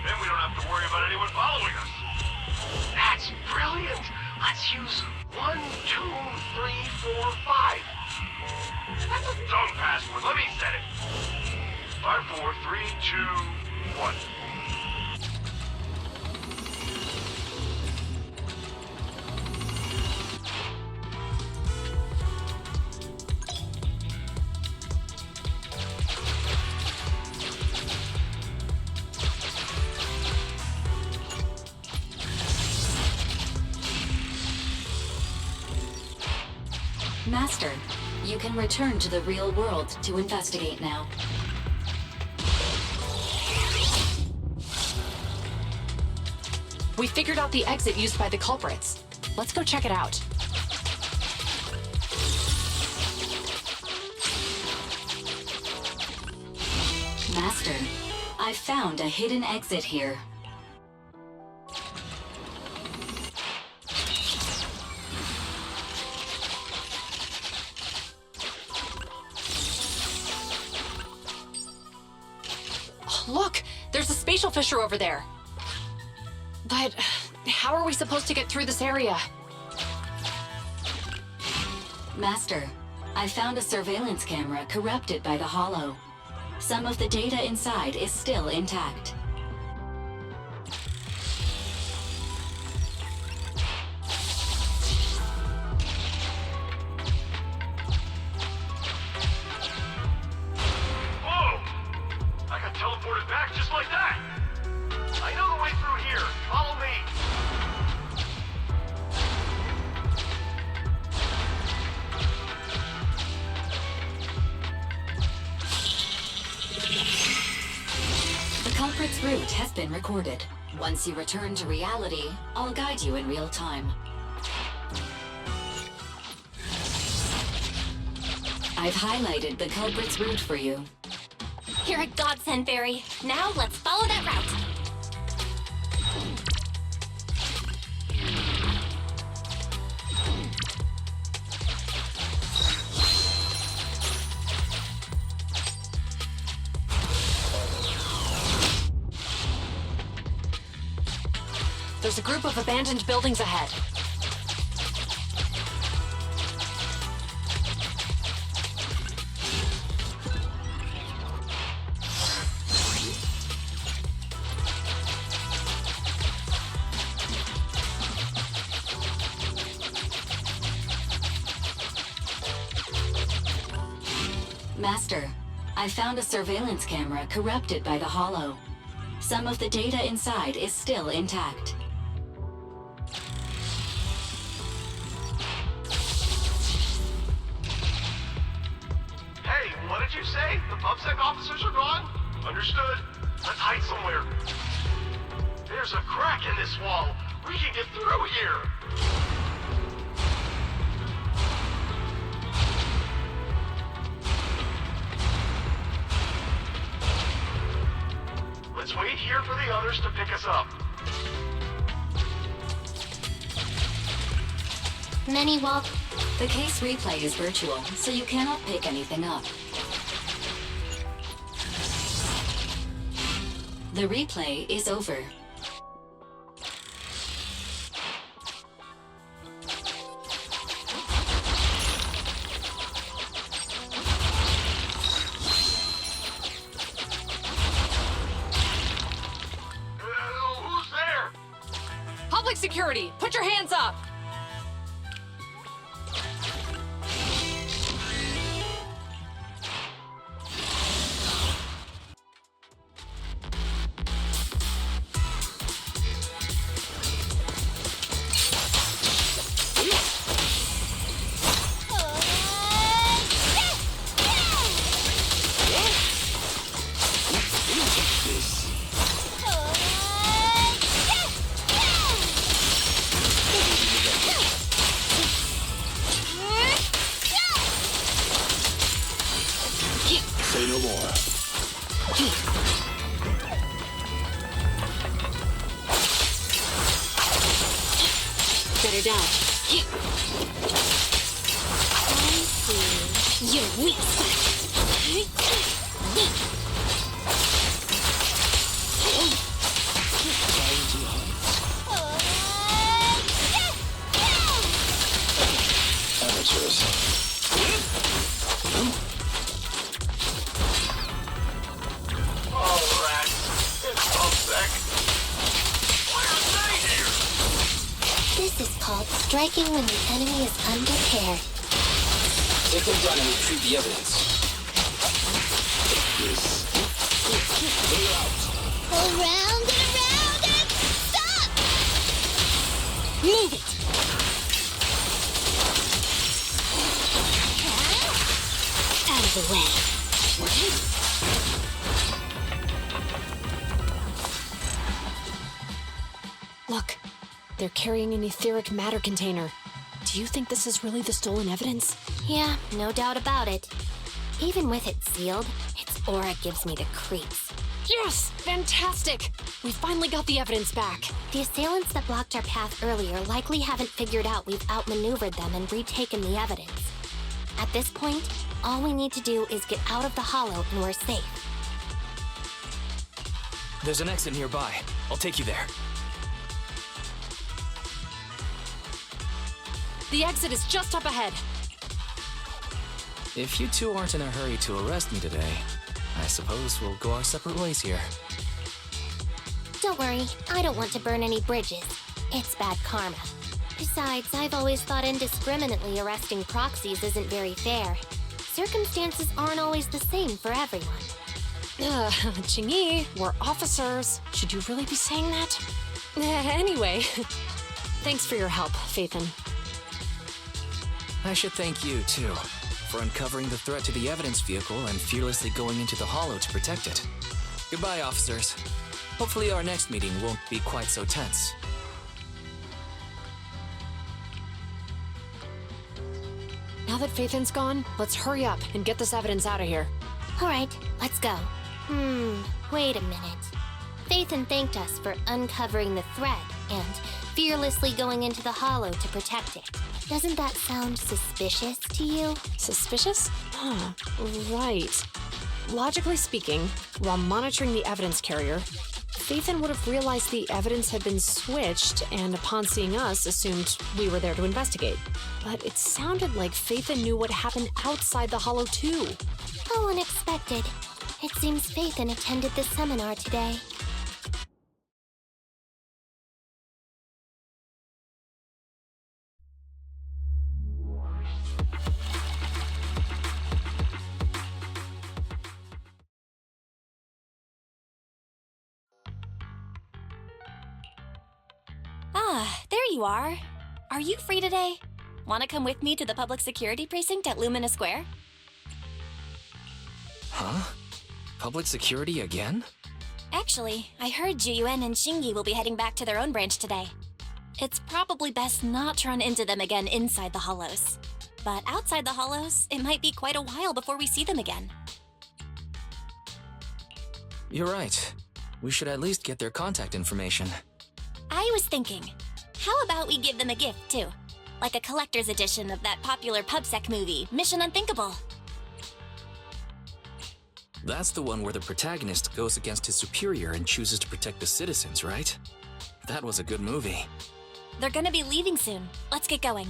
Then we don't have to worry about anyone following us. That's brilliant! Let's use 1, 2, 3, 4, 5. That's a dumb password. Let me set it. 5, 4, 3, 2, 1.
Master, you can return to the real world to investigate now.
We figured out the exit used by the culprits. Let's go check it out.
Master, I've found a hidden exit here.
Look, there's a spatial fissure over there. But how are we supposed to get through this area?
Master, I found a surveillance camera corrupted by the hollow. Some of the data inside is still intact. Route has been recorded. Once you return to reality, I'll guide you in real time. I've highlighted the culprit's route for you.
You're a godsend, Barry. Now let's follow that route.
There's a group of abandoned buildings ahead.
Master, I found a surveillance camera corrupted by the hollow. Some of the data inside is still intact.
What did you say? The PubSec officers are gone? Understood. Let's hide somewhere. There's a crack in this wall. We can get through here. Let's wait here for the others to pick us up.
Many walk.
The case replay is virtual, so you cannot pick anything up. The replay is over.
Who's there?
Public security, put your hands up!
Say no more.
Better dodge. I see. You're weak spot.
Amateurs.
Oh, rats. It's upset. Why are they here?
This is called striking when the enemy is unprepared.
Take them down and retrieve the evidence.
Around and stop!
Move it! Out of the way.
Look, they're carrying an etheric matter container. Do you think this is really the stolen evidence?
Yeah, no doubt about it. Even with it sealed, its aura gives me the creeps.
Yes! Fantastic! We finally got the evidence back.
The assailants that blocked our path earlier likely haven't figured out we've outmaneuvered them and retaken the evidence. At this point, all we need to do is get out of the hollow and we're safe.
There's an exit nearby. I'll take you there.
The exit is just up ahead.
If you two aren't in a hurry to arrest me today, I suppose we'll go our separate ways here.
Don't worry, I don't want to burn any bridges. It's bad karma. Besides, I've always thought indiscriminately arresting proxies isn't very fair. Circumstances aren't always the same for everyone.
Qingyi, we're officers. Should you really be saying that? Anyway, thanks for your help, Phaethon.
I should thank you, too, for uncovering the threat to the evidence vehicle and fearlessly going into the hollow to protect it. Goodbye, officers. Hopefully our next meeting won't be quite so tense.
Now that Phaethon's gone, let's hurry up and get this evidence out of here.
All right, let's go. Wait a minute. Phaethon thanked us for uncovering the threat and fearlessly going into the hollow to protect it. Doesn't that sound suspicious to you?
Suspicious? Huh, right. Logically speaking, while monitoring the evidence carrier, Phaethon would have realized the evidence had been switched and upon seeing us assumed we were there to investigate. But it sounded like Phaethon knew what happened outside the hollow too.
How unexpected. It seems Phaethon attended the seminar today.
Ah, there you are. Are you free today? Want to come with me to the public security precinct at Lumina Square?
Huh? Public security again?
Actually, I heard Yuan and Qingyi will be heading back to their own branch today. It's probably best not to run into them again inside the hollows. But outside the hollows, it might be quite a while before we see them again.
You're right. We should at least get their contact information.
I was thinking, how about we give them a gift, too? Like a collector's edition of that popular PubSec movie, Mission Unthinkable.
That's the one where the protagonist goes against his superior and chooses to protect the citizens, right? That was a good movie.
They're gonna be leaving soon. Let's get going.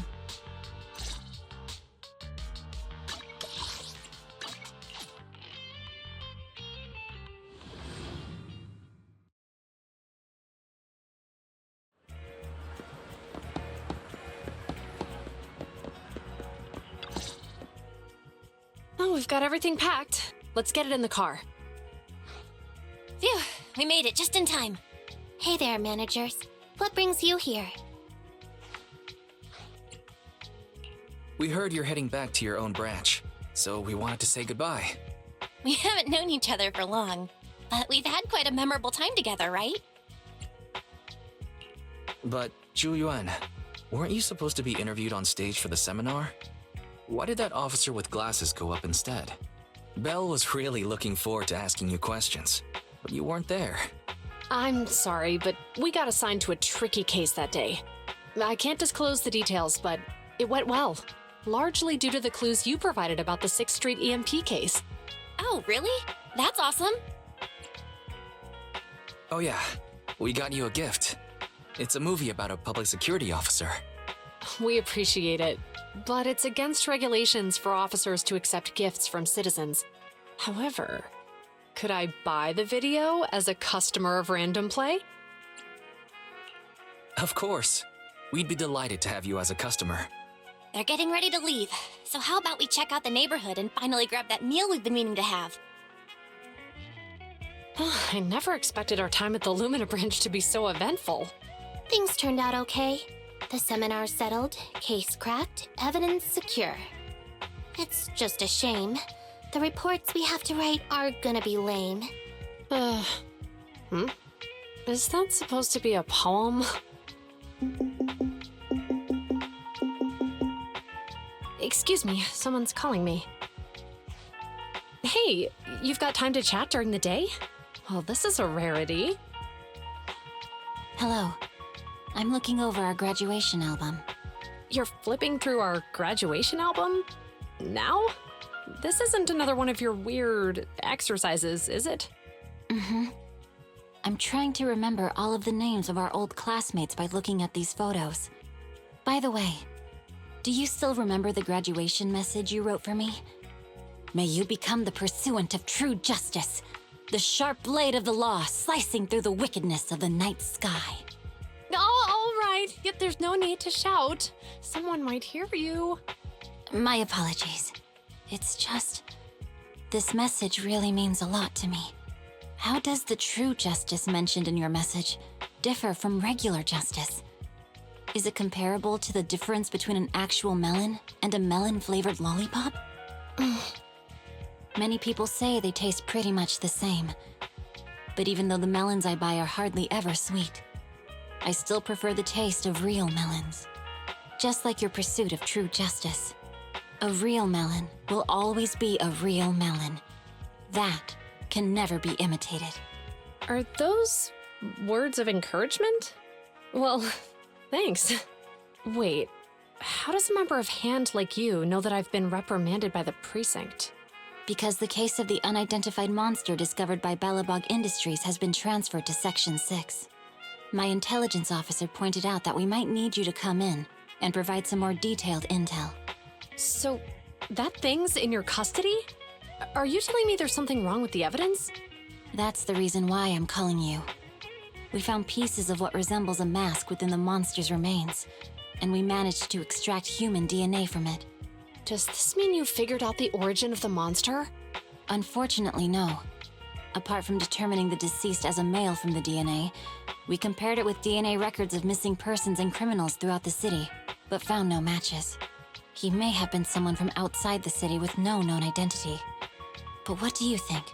Oh, we've got everything packed. Let's get it in the car.
Phew, we made it just in time.
Hey there, managers. What brings you here?
We heard you're heading back to your own branch, so we wanted to say goodbye.
We haven't known each other for long, but we've had quite a memorable time together, right?
But, Yuan, weren't you supposed to be interviewed on stage for the seminar? Why did that officer with glasses go up instead? Belle was really looking forward to asking you questions, but you weren't there.
I'm sorry, but we got assigned to a tricky case that day. I can't disclose the details, but it went well. Largely due to the clues you provided about the 6th Street EMP case.
Oh, really? That's awesome.
Oh yeah, we got you a gift. It's a movie about a public security officer.
We appreciate it, but it's against regulations for officers to accept gifts from citizens. However, could I buy the video as a customer of Random Play?
Of course. We'd be delighted to have you as a customer.
They're getting ready to leave, so how about we check out the neighborhood and finally grab that meal we've been meaning to have?
I never expected our time at the Lumina branch to be so eventful.
Things turned out okay. The seminar settled, case cracked, evidence secure. It's just a shame. The reports we have to write are gonna be lame.
Is that supposed to be a poem? Excuse me, someone's calling me. Hey, you've got time to chat during the day? Well, this is a rarity.
Hello. I'm looking over our graduation album.
You're flipping through our graduation album? Now? This isn't another one of your weird exercises, is it?
I'm trying to remember all of the names of our old classmates by looking at these photos. By the way, do you still remember the graduation message you wrote for me? May you become the pursuant of true justice, the sharp blade of the law slicing through the wickedness of the night sky.
Oh, all right. Yet there's no need to shout. Someone might hear you.
My apologies. It's just, this message really means a lot to me. How does the true justice mentioned in your message differ from regular justice? Is it comparable to the difference between an actual melon and a melon-flavored lollipop? Many people say they taste pretty much the same. But even though the melons I buy are hardly ever sweet, I still prefer the taste of real melons. Just like your pursuit of true justice. A real melon will always be a real melon. That can never be imitated.
Are those words of encouragement? Well, thanks. Wait, how does a member of Hand like you know that I've been reprimanded by the precinct?
Because the case of the unidentified monster discovered by Belobog Industries has been transferred to Section 6. My intelligence officer pointed out that we might need you to come in and provide some more detailed intel.
So, that thing's in your custody? Are you telling me there's something wrong with the evidence?
That's the reason why I'm calling you. We found pieces of what resembles a mask within the monster's remains, and we managed to extract human DNA from it.
Does this mean you figured out the origin of the monster?
Unfortunately, no. Apart from determining the deceased as a male from the DNA, we compared it with DNA records of missing persons and criminals throughout the city, but found no matches. He may have been someone from outside the city with no known identity. But what do you think?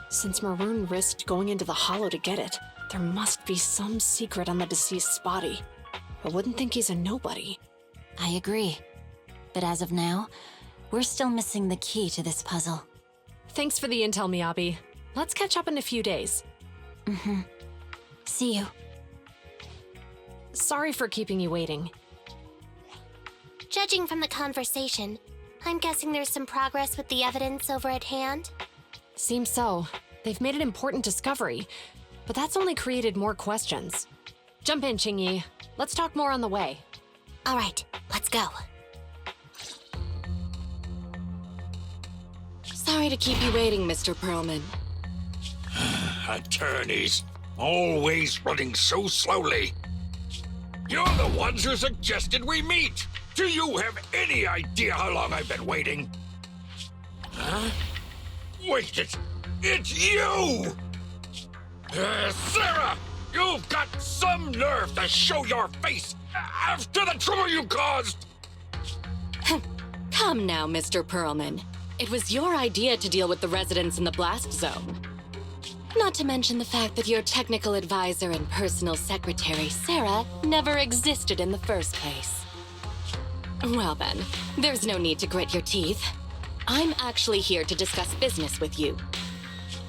Since Maroon risked going into the Hollow to get it, there must be some secret on the deceased's body. I wouldn't think he's a nobody.
I agree. But as of now, we're still missing the key to this puzzle.
Thanks for the intel, Miyabi. Let's catch up in a few days.
See you.
Sorry for keeping you waiting.
Judging from the conversation, I'm guessing there's some progress with the evidence over at Hand?
Seems so. They've made an important discovery, but that's only created more questions. Jump in, Qingyi. Let's talk more on the way.
All right, let's go.
Sorry to keep you waiting, Mr. Perlman.
Attorneys, always running so slowly. You're the ones who suggested we meet. Do you have any idea how long I've been waiting? Huh? Wait, it's you! Sarah! You've got some nerve to show your face after the trouble you caused!
Come now, Mr. Perlman. It was your idea to deal with the residents in the blast zone. Not to mention the fact that your technical advisor and personal secretary, Sarah, never existed in the first place. Well then, there's no need to grit your teeth. I'm actually here to discuss business with you.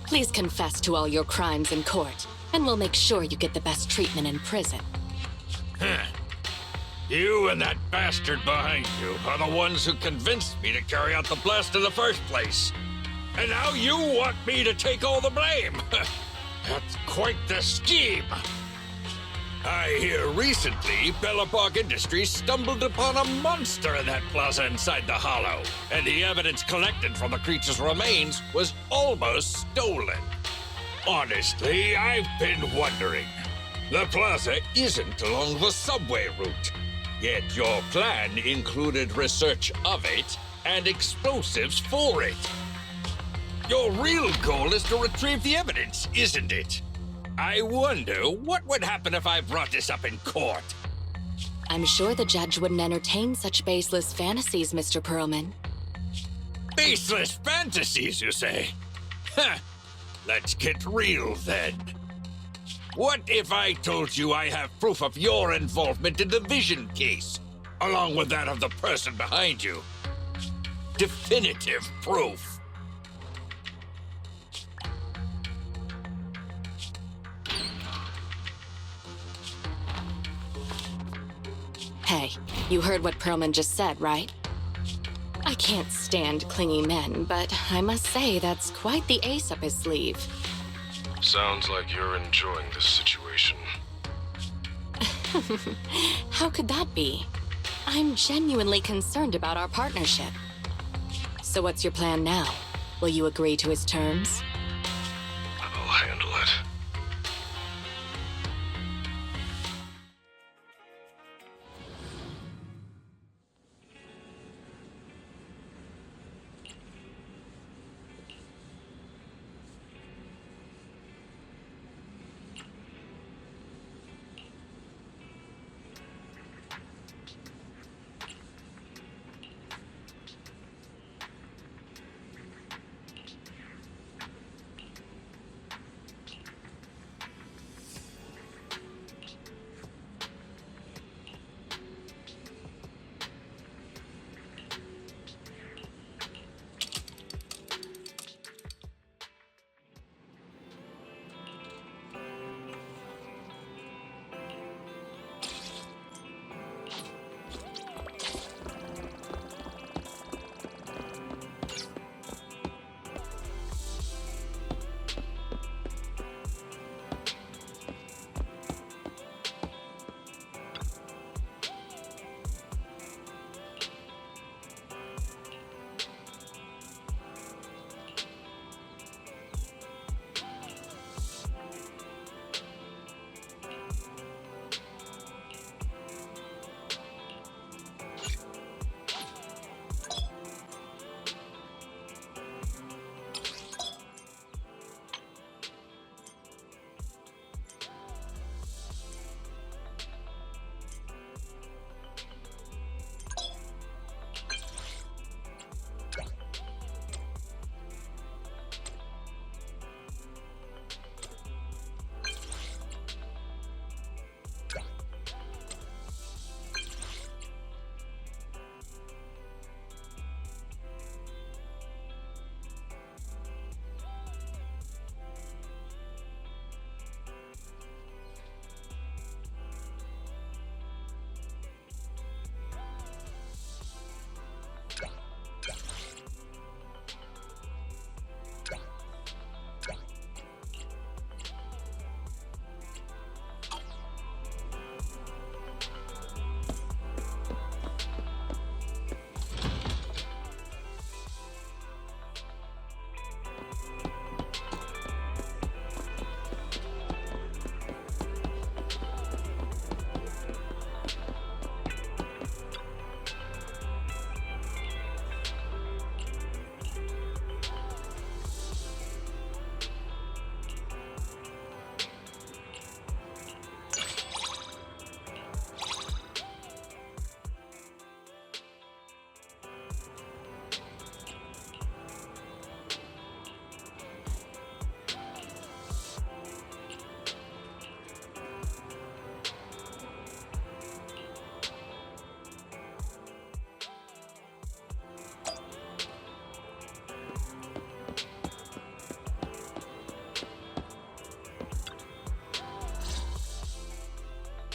Please confess to all your crimes in court, and we'll make sure you get the best treatment in prison.
Huh. You and that bastard behind you are the ones who convinced me to carry out the blast in the first place. And now you want me to take all the blame. That's quite the scheme. I hear recently Belobog Industries stumbled upon a monster in that plaza inside the hollow, and the evidence collected from the creature's remains was almost stolen. Honestly, I've been wondering. The plaza isn't along the subway route, yet your plan included research of it and explosives for it. Your real goal is to retrieve the evidence, isn't it? I wonder what would happen if I brought this up in court.
I'm sure the judge wouldn't entertain such baseless fantasies, Mr. Perlman.
Baseless fantasies, you say? Huh. Let's get real, then. What if I told you I have proof of your involvement in the Vision case, along with that of the person behind you? Definitive proof.
Hey, you heard what Perlman just said, right? I can't stand clingy men, but I must say that's quite the ace up his sleeve.
Sounds like you're enjoying this situation.
How could that be? I'm genuinely concerned about our partnership. So what's your plan now? Will you agree to his terms?
I'll handle it.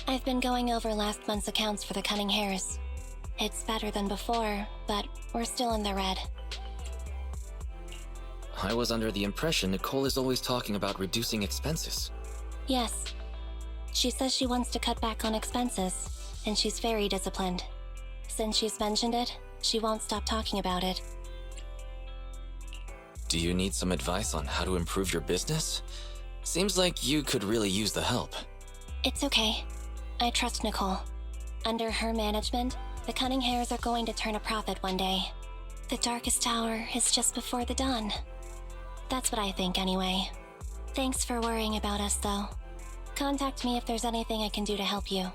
I've been going over last month's accounts for the Cunning Hares. It's better than before, but we're still in the red.
I was under the impression Nicole is always talking about reducing expenses.
Yes. She says she wants to cut back on expenses, and she's very disciplined. Since she's mentioned it, she won't stop talking about it.
Do you need some advice on how to improve your business? Seems like you could really use the help.
It's okay. I trust Nicole. Under her management, the Cunning Hares are going to turn a profit one day. The darkest hour is just before the dawn. That's what I think anyway. Thanks for worrying about us, though. Contact me if there's anything I can do to help you.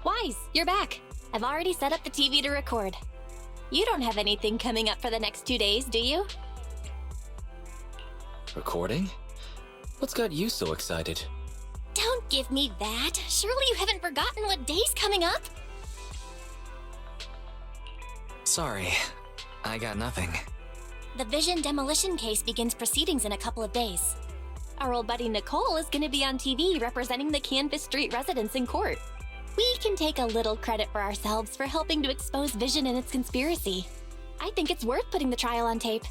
Wise, you're back. I've already set up the TV to record. You don't have anything coming up for the next 2 days, do you?
Recording? What's got you so excited?
Don't give me that. Surely you haven't forgotten what day's coming up?
Sorry, I got nothing.
The Vision demolition case begins proceedings in a couple of days. Our old buddy Nicole is going to be on TV representing the Canvas Street residents in court. We can take a little credit for ourselves for helping to expose Vision and its conspiracy. I think it's worth putting the trial on tape.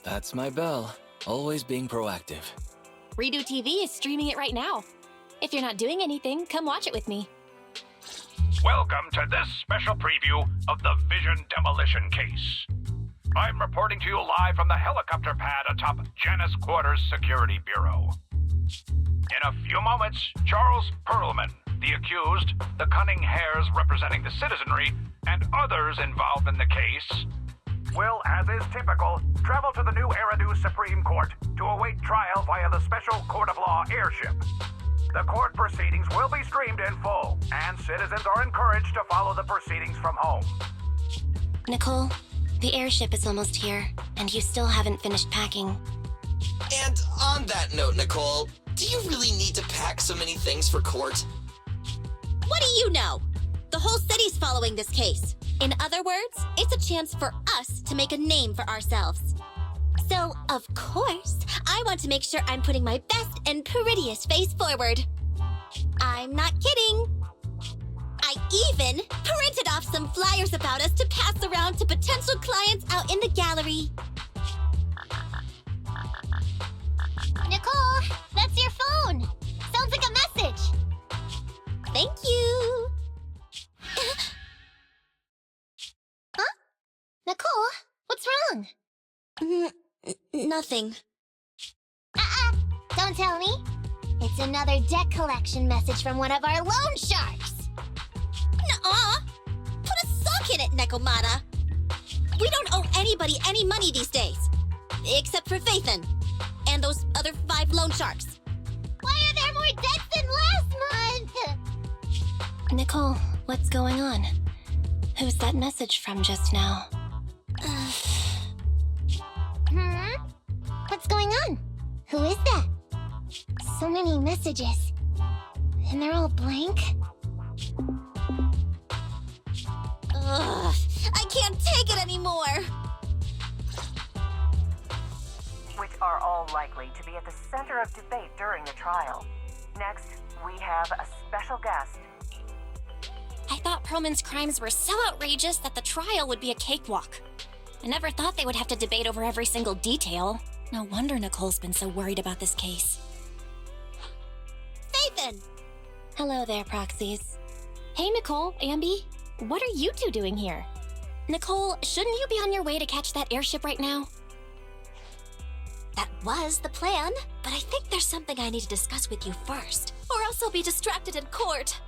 That's my Belle, always being proactive.
Redo TV is streaming it right now. If you're not doing anything, come watch it with me.
Welcome to this special preview of the Vision demolition case. I'm reporting to you live from the helicopter pad atop Janus Quarters Security Bureau. In a few moments, Charles Perlman, the accused, the Cunning Hares representing the citizenry, and others involved in the case, will, as is typical, travel to the new Errands Supreme Court to await trial via the Special Court of Law Airship. The court proceedings will be streamed in full, and citizens are encouraged to follow the proceedings from home.
Nicole, the airship is almost here, and you still haven't finished packing.
And on that note, Nicole, do you really need to pack so many things for court?
What do you know? The whole city's following this case. In other words, it's a chance for us to make a name for ourselves. So, of course, I want to make sure I'm putting my best and prettiest face forward. I'm not kidding. I even printed off some flyers about us to pass around to potential clients out in the gallery.
Nicole, that's your phone. Sounds like a message.
Thank you.
Huh? Nicole, what's wrong?
Nothing.
Don't tell me. It's another debt collection message from one of our loan sharks.
Nuh-uh. Put a sock in it, Nekomata. We don't owe anybody any money these days. Except for Phaethon. And those other 5 loan sharks.
Why are there more debts than last month?
Nicole, what's going on? Who's that message from just now?
What's going on? Who is that? So many messages. And they're all blank?
Ugh, I can't take it anymore!
Which are all likely to be at the center of debate during the trial. Next, we have a special guest.
I thought Perlman's crimes were so outrageous that the trial would be a cakewalk. I never thought they would have to debate over every single detail. No wonder Nicole's been so worried about this case.
Phaethon!
Hello there, Proxies. Hey, Nicole, Ambi. What are you two doing here? Nicole, shouldn't you be on your way to catch that airship right now?
That was the plan, but I think there's something I need to discuss with you first, or else I'll be distracted in court.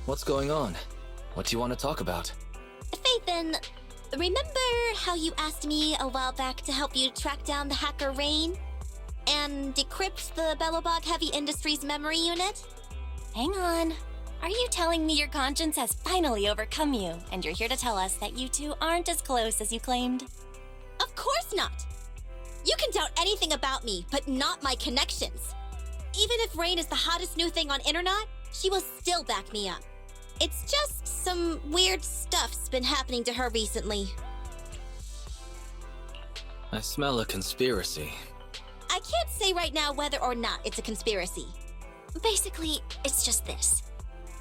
What's going on? What do you want to talk about?
Phaethon, remember how you asked me a while back to help you track down the hacker Rain? And decrypt the Belobog Industries memory unit?
Hang on. Are you telling me your conscience has finally overcome you, and you're here to tell us that you two aren't as close as you claimed?
Of course not! You can doubt anything about me, but not my connections. Even if Rain is the hottest new thing on internet, she will still back me up. It's just some weird stuff's been happening to her recently.
I smell a conspiracy.
I can't say right now whether or not it's a conspiracy. Basically, it's just this.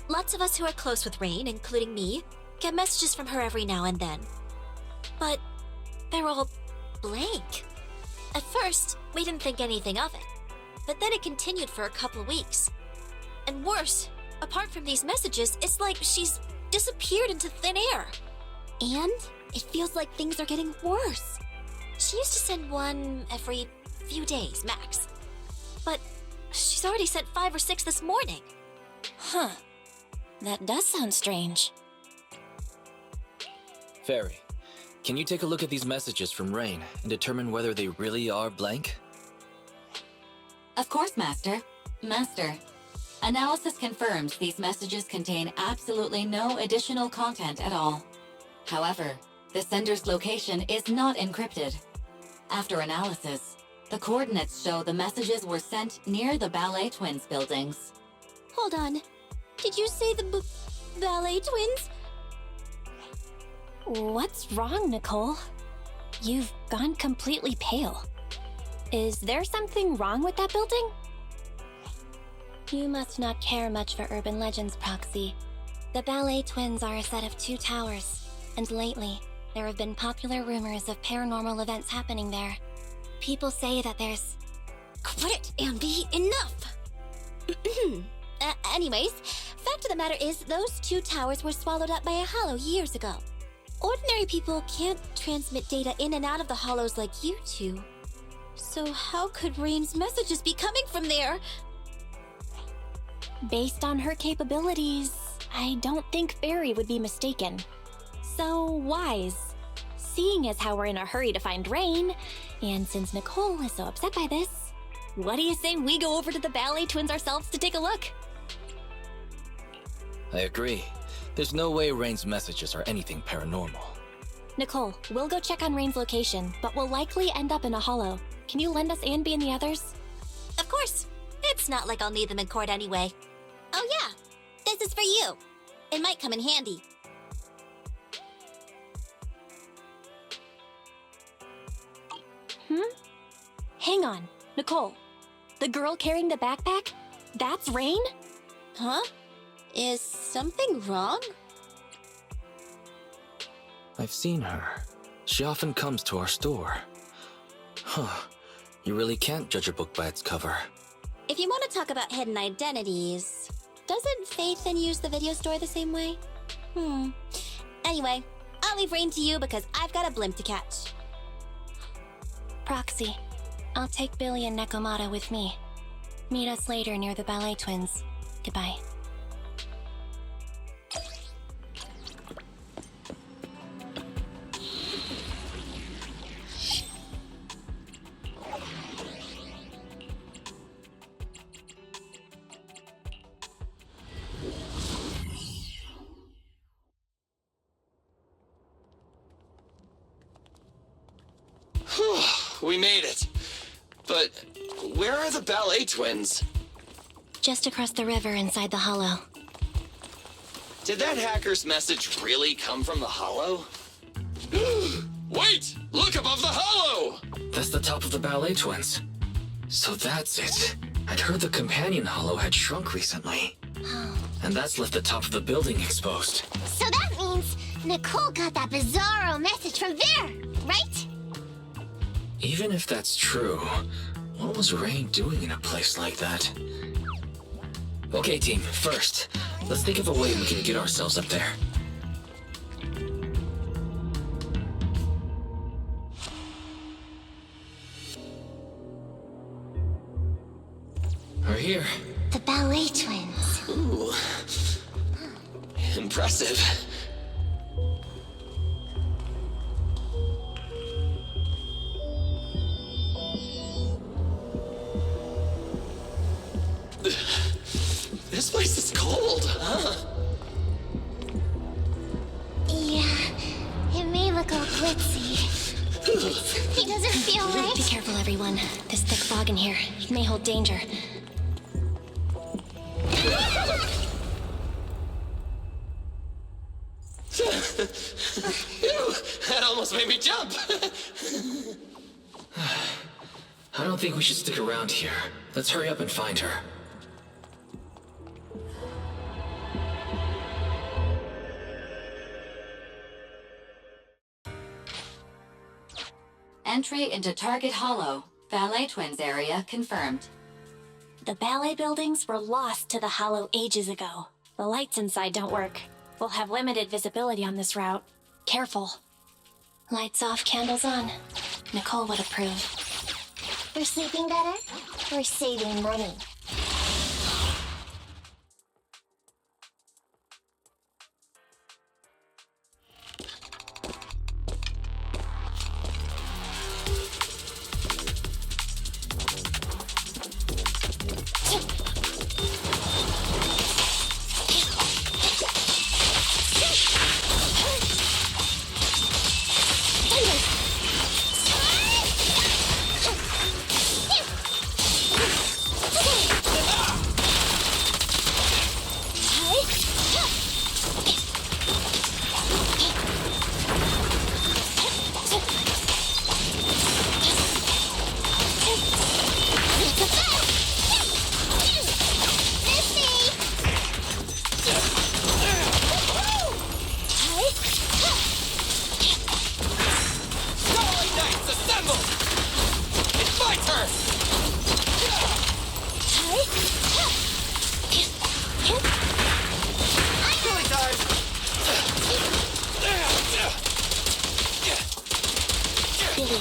Lots of us who are close with Rain, including me, get messages from her every now and then. But they're all blank. At first, we didn't think anything of it. But then it continued for a couple weeks. And worse, apart from these messages, it's like she's disappeared into thin air. And it feels like things are getting worse. She used to send one every few days, max. But she's already sent 5 or 6 this morning.
Huh. That does sound strange.
Fairy, can you take a look at these messages from Rain and determine whether they really are blank?
Of course, Master. Master. Analysis confirms these messages contain absolutely no additional content at all. However, the sender's location is not encrypted. After analysis, the coordinates show the messages were sent near the Ballet Twins buildings.
Hold on. Did you say the Ballet Twins?
What's wrong, Nicole? You've gone completely pale. Is there something wrong with that building?
You must not care much for urban legends, Proxy. The Ballet Twins are a set of 2 towers, and lately, there have been popular rumors of paranormal events happening there. People say that there's...
Quit it, Ambi! Enough! Anyways, fact of the matter is, those 2 towers were swallowed up by a hollow years ago. Ordinary people can't transmit data in and out of the hollows like you two. So how could Rain's messages be coming from there?
Based on her capabilities, I don't think Fairy would be mistaken. So wise. Seeing as how we're in a hurry to find Rain, and since Nicole is so upset by this, what do you say we go over to the Ballet Twins ourselves to take a look?
I agree. There's no way Rain's messages are anything paranormal.
Nicole, we'll go check on Rain's location, but we'll likely end up in a hollow. Can you lend us Anby and the others?
Of course. It's not like I'll need them in court anyway. Oh yeah, this is for you. It might come in handy.
Hang on, Nicole. The girl carrying the backpack? That's Rain?
Huh? Is something wrong?
I've seen her. She often comes to our store. Huh. You really can't judge a book by its cover.
If you want to talk about hidden identities, doesn't Faith then use the video store the same way? Anyway, I'll leave Rain to you because I've got a blimp to catch.
Proxy, I'll take Billy and Nekomata with me. Meet us later near the Ballet Twins. Goodbye.
We made it. But where are the Ballet Twins?
Just across the river inside the hollow.
Did that hacker's message really come from the hollow? Wait! Look above the hollow!
That's the top of the Ballet Twins. So that's it. I'd heard the companion hollow had shrunk recently. And that's left the top of the building exposed.
So that means Nicole got that bizarro message from there, right?
Even if that's true, what was Rain doing in a place like that? Okay, team, first, let's think of a way we can get ourselves up there. We're here.
The Ballet Twins.
Ooh. Impressive. This place is cold, huh?
Yeah, it may look all glitzy. It doesn't feel right.
Be careful, everyone. This thick fog in here, it may hold danger.
Ew, that almost made me jump.
I don't think we should stick around here. Let's hurry up and find her.
Entry into Target Hollow, Ballet Twins area confirmed.
The ballet buildings were lost to the hollow ages ago. The lights inside don't work. We'll have limited visibility on this route. Careful. Lights off, candles on. Nicole would approve.
We're sleeping better? We're saving money.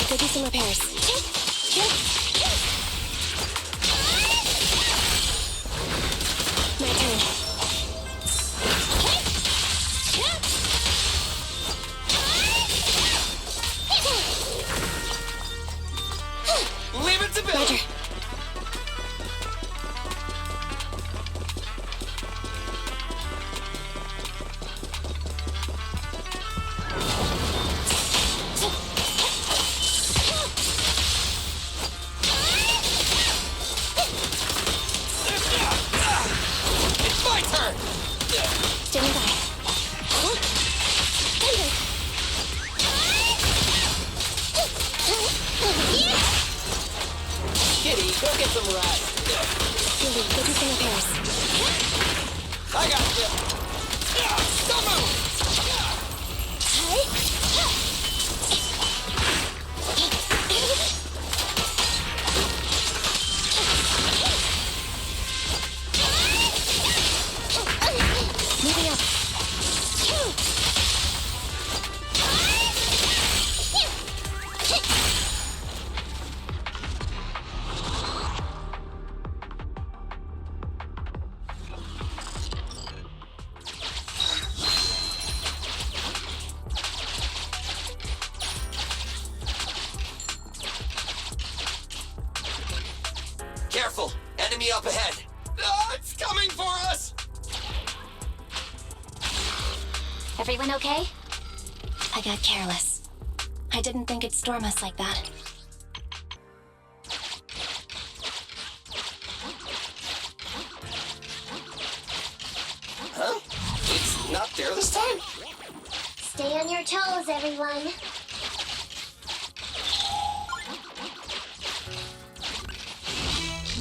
Go do some repairs. My turn.
Leave it to Bill.
Roger. Standing by. Billy, get you some repairs.
I got you. Don't move.
Moving up.
Careful! Enemy up ahead! It's coming for us!
Everyone okay? I got careless. I didn't think it'd storm us like that.
Huh? It's not there this time?
Stay on your toes, everyone.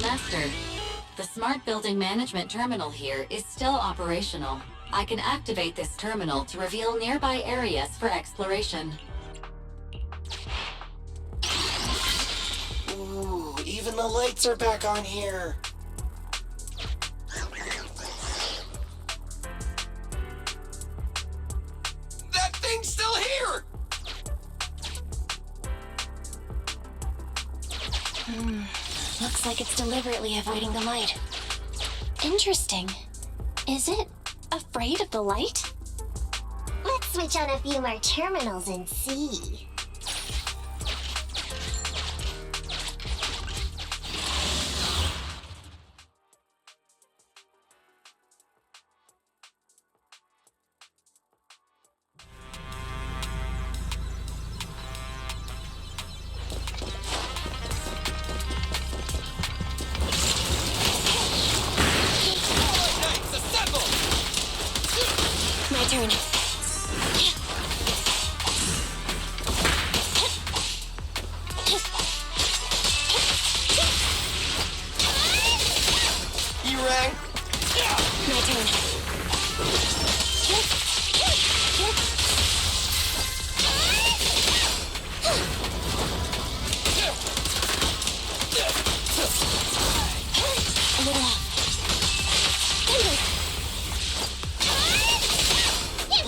Master, the Smart Building Management Terminal here is still operational. I can activate this terminal to reveal nearby areas for exploration.
Ooh, even the lights are back on here. That thing's still here!
Looks like it's deliberately avoiding the light. Interesting. Is it afraid of the light?
Let's switch on a few more terminals and see.
My turn.
You rang?
My turn. A little off.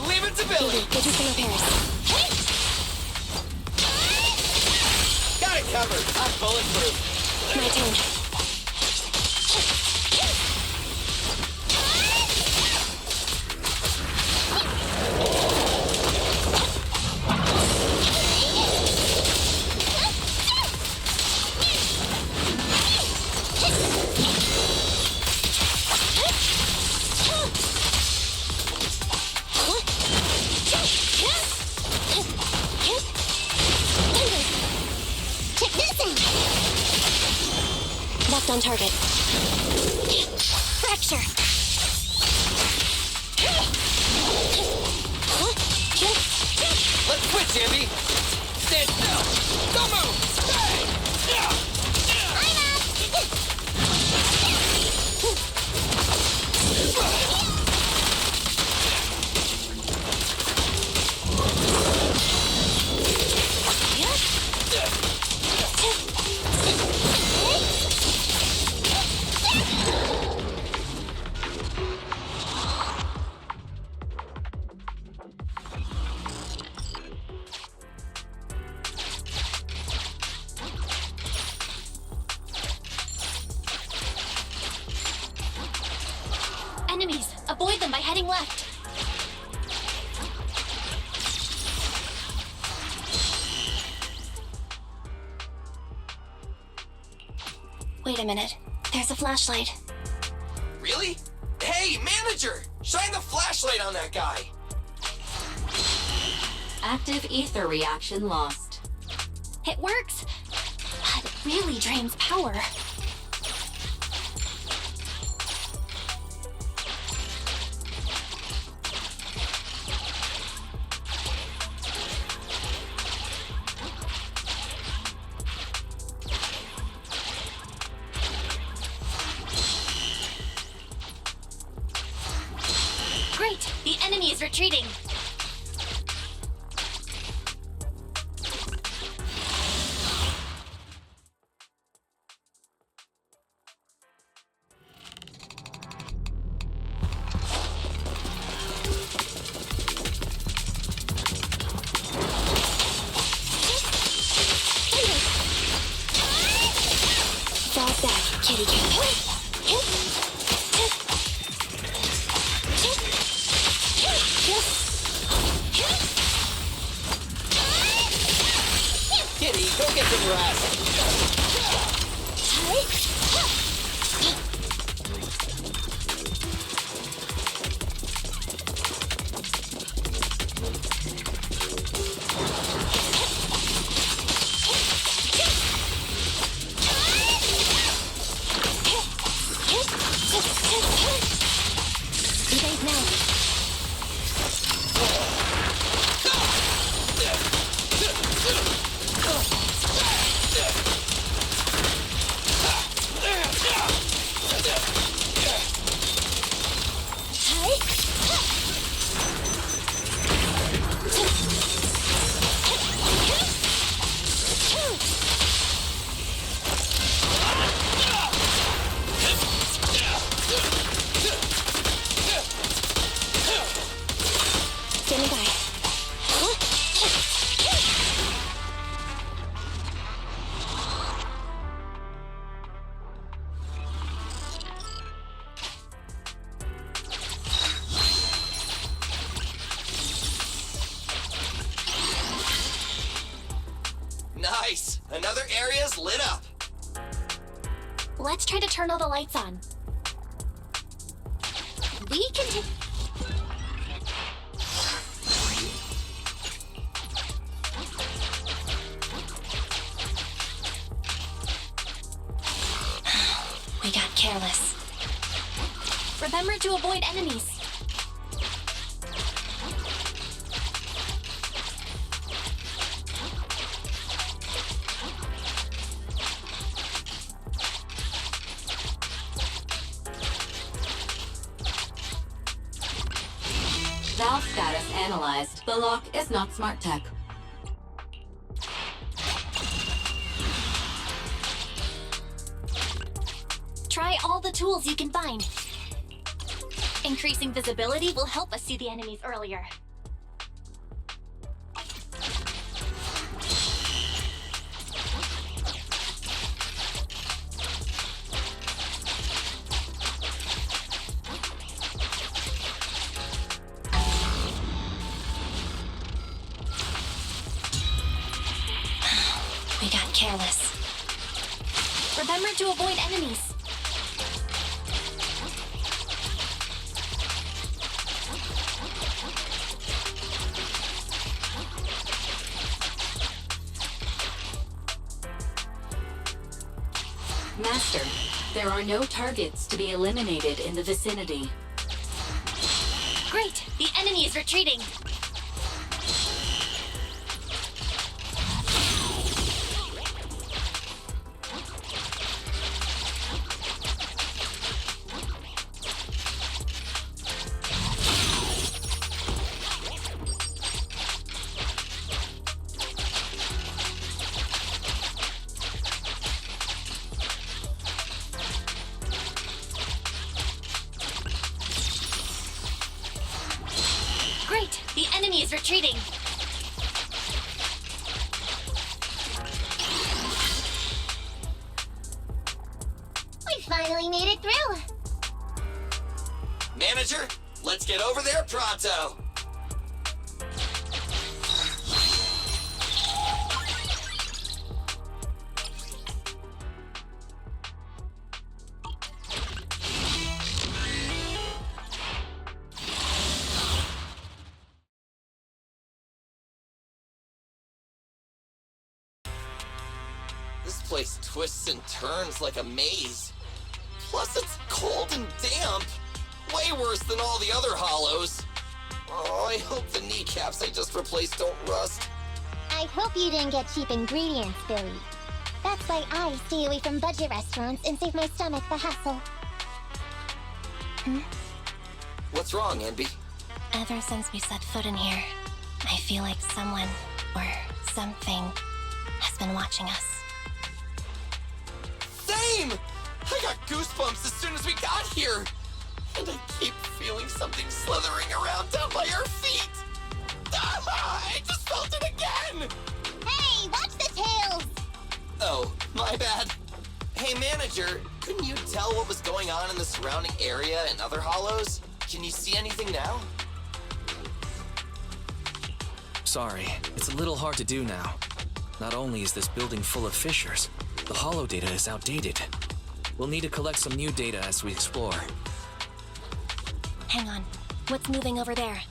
Leave it to Billy!
Get you some repairs.
Got it covered! I'm bulletproof!
My turn. Left on target. Fracture.
Let's switch, Andy! Stand still! Don't move! Hey!
Enemies! Avoid them by heading left! Wait a minute. There's a flashlight.
Really? Hey, manager! Shine the flashlight on that guy!
Active ether reaction lost.
It works! But it really drains power.
enemy is retreating.
Kitty cat.
Kitty, go get some rest. Nice! Another area's lit up!
Let's try to turn all the lights on.
We can take...
We got careless. Remember to avoid enemies.
Valve status analyzed. The lock is not smart tech.
Try all the tools you can find. Increasing visibility will help us see the enemies earlier. We got careless. Remember to avoid enemies.
Master, there are no targets to be eliminated in the vicinity.
Great! The enemy is retreating! Great! The enemy is retreating!
We finally made it through!
Manager, let's get over there pronto! This place twists and turns like a maze. Plus it's cold and damp. Way worse than all the other hollows. Oh, I hope the kneecaps I just replaced don't rust.
I hope you didn't get cheap ingredients, Billy. That's why I stay away from budget restaurants and save my stomach the hassle.
What's wrong, Enby?
Ever since we set foot in here, I feel like someone, or something, has been watching us.
Same! I got goosebumps as soon as we got here! And I keep feeling something slithering around down by our feet! I just felt it again!
Hey, watch the tails!
Oh, my bad. Hey, manager, couldn't you tell what was going on in the surrounding area and other hollows? Can you see anything now?
Sorry, it's a little hard to do now. Not only is this building full of fissures, the hollow data is outdated. We'll need to collect some new data as we explore.
Hang on. What's moving over there?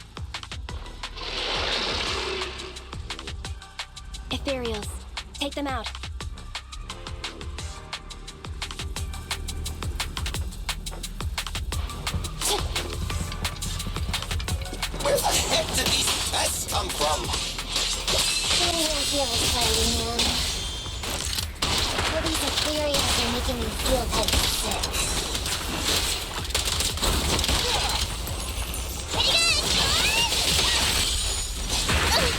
Ethereals. Take them out.
Where the heck did these pests come from?
All these Ethereals are making me feel kind of sick.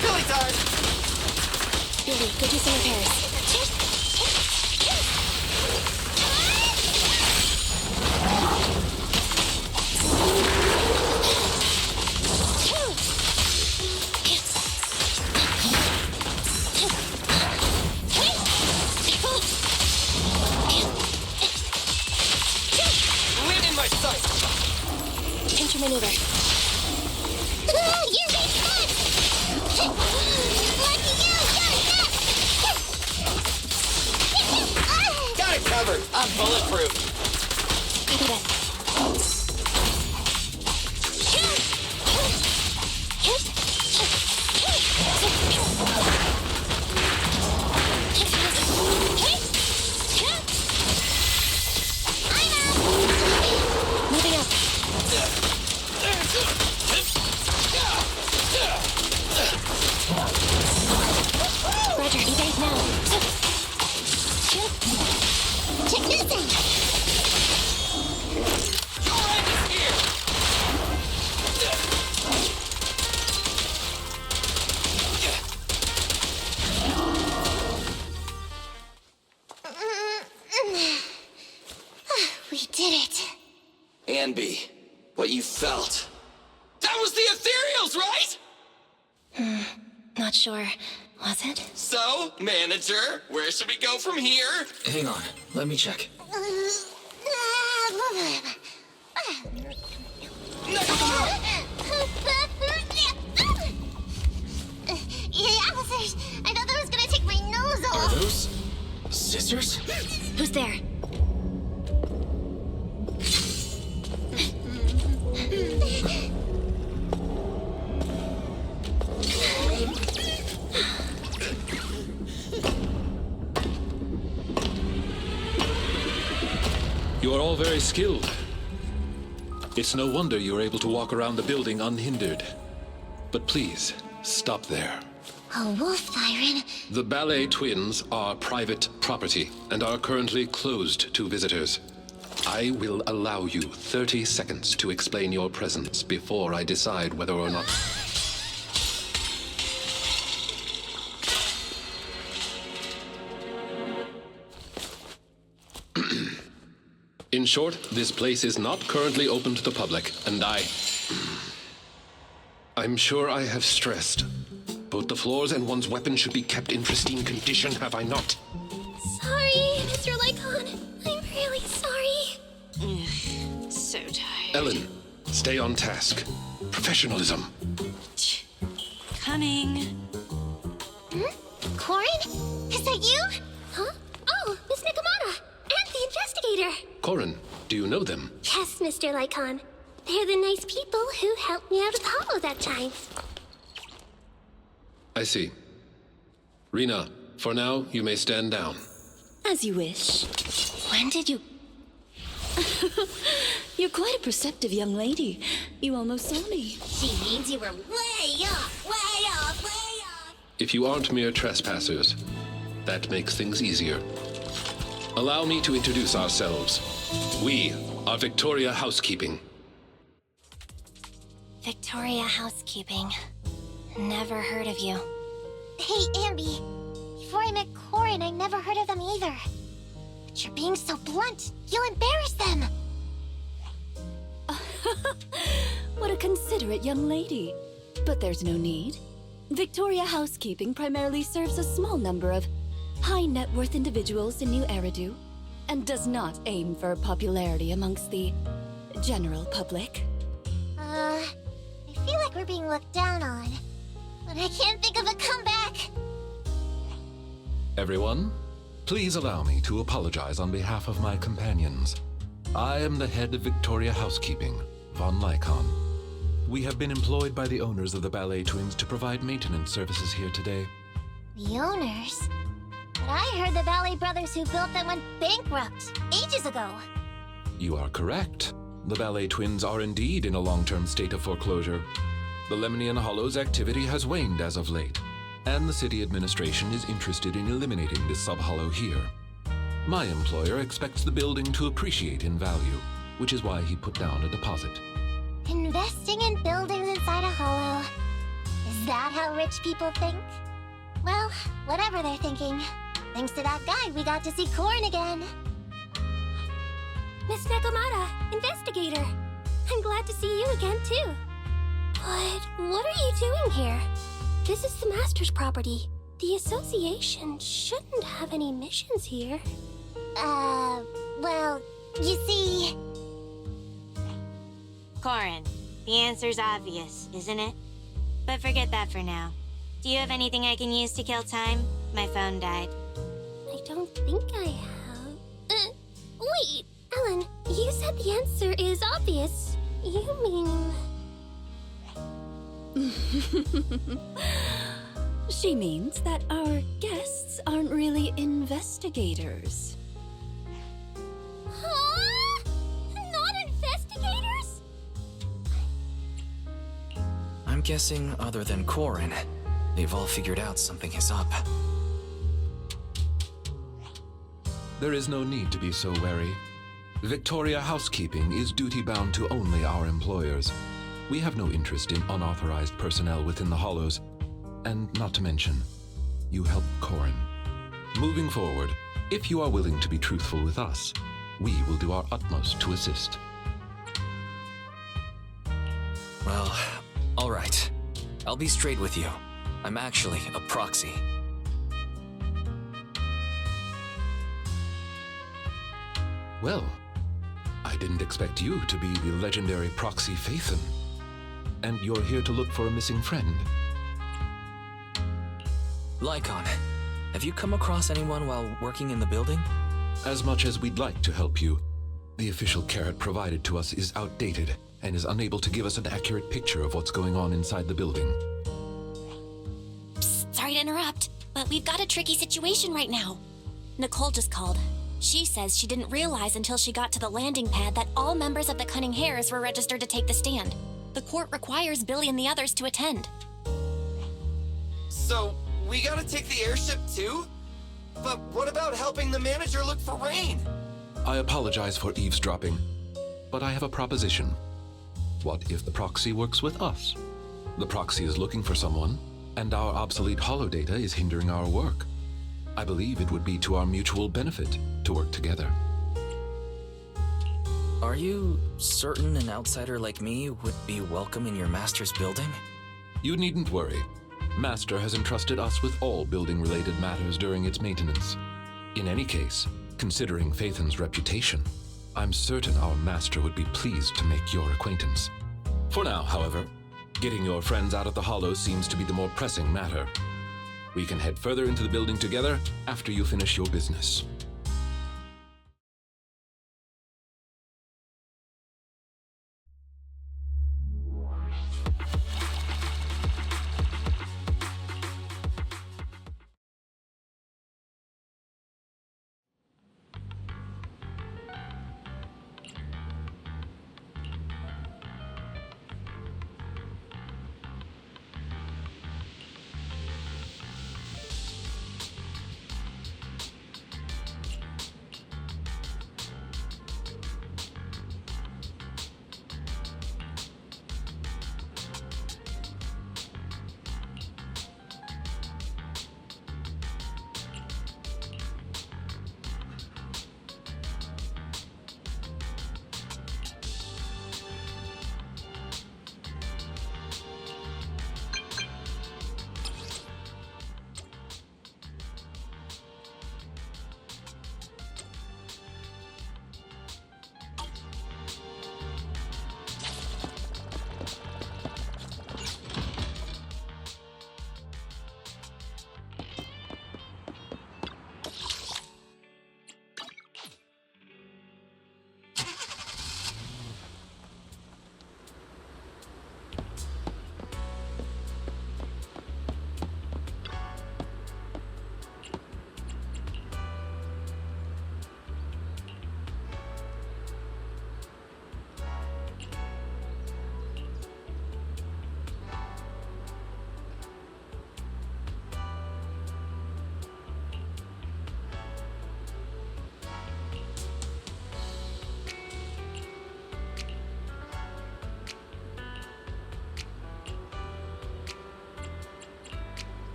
Billy time!
Billy, go do some repairs.
Wind in my sight!
Pinch your maneuver.
You made fun! Lucky you!
Got it covered! I'm bulletproof!
Copy that. Moving up. Roger, evade now.
Check this out!
Orange is here!
We did it.
Anby, what you felt. That was the Ethereals, right?
Not sure. Was it?
So, manager, where should we go from here?
Hang on, let me check.
Yeah, officers, I thought that was gonna take my nose off.
Are those scissors?
Who's there?
You are all very skilled. It's no wonder you're able to walk around the building unhindered. But please, stop there.
A wolf siren.
The Ballet Twins are private property and are currently closed to visitors. I will allow you 30 seconds to explain your presence before I decide whether or not... In short, this place is not currently open to the public, and I'm sure I have stressed. Both the floors and one's weapon should be kept in pristine condition, have I not?
Sorry, Mr. Lycon. I'm really sorry.
So tired.
Ellen, stay on task. Professionalism.
Coming.
Corin? Is that you?
Huh? Oh, Miss Nikamata. And the investigator.
Corin, do you know them?
Yes, Mr. Lycon. They're the nice people who helped me out of the hollow that time.
I see. Rena, for now, you may stand down.
As you wish.
When did you...
You're quite a perceptive young lady. You almost saw me.
She means you were way off, way off, way off.
If you aren't mere trespassers, that makes things easier. Allow me to introduce ourselves. We are Victoria Housekeeping.
Victoria Housekeeping. Never heard of you.
Hey, Ambi. Before I met Corin, I never heard of them either. But you're being so blunt. You'll embarrass them.
What a considerate young lady. But there's no need. Victoria Housekeeping primarily serves a small number of high net worth individuals in New Eridu, and does not aim for popularity amongst the general public.
I feel like we're being looked down on. But I can't think of a comeback.
Everyone, please allow me to apologize on behalf of my companions. I am the head of Victoria Housekeeping, Von Lycon. We have been employed by the owners of the Ballet Twins to provide maintenance services here today.
The owners? But I heard the Ballet brothers who built them went bankrupt ages ago.
You are correct. The Ballet Twins are indeed in a long-term state of foreclosure. The Lemnian Hollow's activity has waned as of late, and the city administration is interested in eliminating this sub-hollow here. My employer expects the building to appreciate in value, which is why he put down a deposit.
Investing in buildings inside a hollow. Is that how rich people think? Well, whatever they're thinking. Thanks to that guy, we got to see Corin again.
Miss Nakamata, investigator. I'm glad to see you again, too. But what are you doing here? This is the Master's property. The association shouldn't have any missions here.
Well, you see...
Corin, the answer's obvious, isn't it? But forget that for now. Do you have anything I can use to kill time? My phone died.
I don't think I have. Wait, Ellen, you said the answer is obvious. You mean...
She means that our guests aren't really investigators.
Huh? Not investigators?
I'm guessing, other than Corin, they've all figured out something is up.
There is no need to be so wary. Victoria Housekeeping is duty-bound to only our employers. We have no interest in unauthorized personnel within the Hollows. And not to mention, you helped Corin. Moving forward, if you are willing to be truthful with us, we will do our utmost to assist.
Well, alright. I'll be straight with you. I'm actually a proxy.
Well, I didn't expect you to be the legendary Proxy Phaethon. And you're here to look for a missing friend.
Lycon, have you come across anyone while working in the building?
As much as we'd like to help you, the official carrot provided to us is outdated and is unable to give us an accurate picture of what's going on inside the building.
Psst, sorry to interrupt, but we've got a tricky situation right now. Nicole just called. She says she didn't realize until she got to the landing pad that all members of the Cunning Hares were registered to take the stand. The court requires Billy and the others to attend.
So, we gotta take the airship too? But what about helping the manager look for Rain?
I apologize for eavesdropping, but I have a proposition. What if the proxy works with us? The proxy is looking for someone, and our obsolete holodata is hindering our work. I believe it would be to our mutual benefit to work together.
Are you certain an outsider like me would be welcome in your master's building?
You needn't worry. Master has entrusted us with all building-related matters during its maintenance. In any case, considering Phaethon's reputation, I'm certain our master would be pleased to make your acquaintance. For now, however, getting your friends out of the Hollow seems to be the more pressing matter. We can head further into the building together after you finish your business.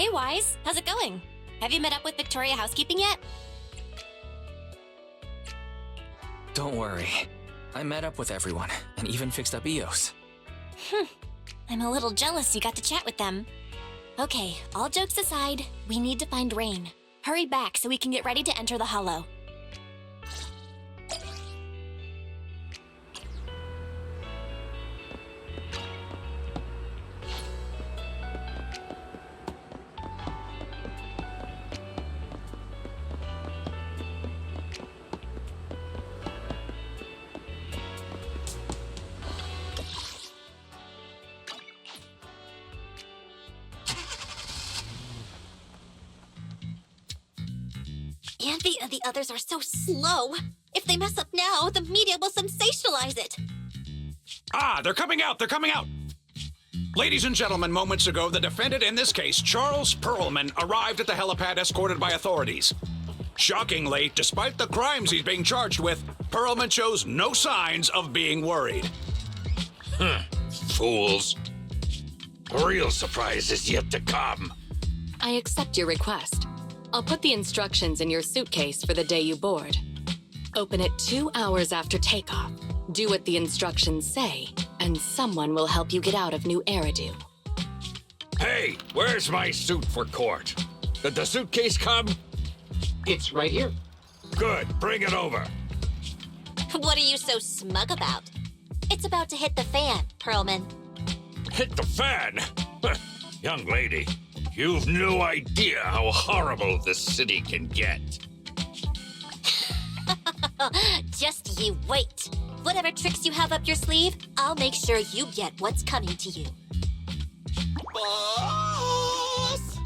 Hey, Wise. How's it going? Have you met up with Victoria Housekeeping yet?
Don't worry. I met up with everyone, and even fixed up EOS.
I'm a little jealous you got to chat with them. Okay, all jokes aside, we need to find Rain. Hurry back so we can get ready to enter the Hollow.
Andy and the others are so slow. If they mess up now, the media will sensationalize it.
Ah, they're coming out! They're coming out! Ladies and gentlemen, moments ago, the defendant in this case, Charles Perlman, arrived at the helipad escorted by authorities. Shockingly, despite the crimes he's being charged with, Perlman shows no signs of being worried.
Fools. The real surprise is yet to come.
I accept your request. I'll put the instructions in your suitcase for the day you board. Open it 2 hours after takeoff. Do what the instructions say, and someone will help you get out of New Eridu.
Hey, where's my suit for court? Did the suitcase come?
It's right here.
Good, bring it over.
What are you so smug about? It's about to hit the fan, Perlman.
Hit the fan? Young lady, you've no idea how horrible this city can get.
Just you wait. Whatever tricks you have up your sleeve, I'll make sure you get what's coming to you.
Boss!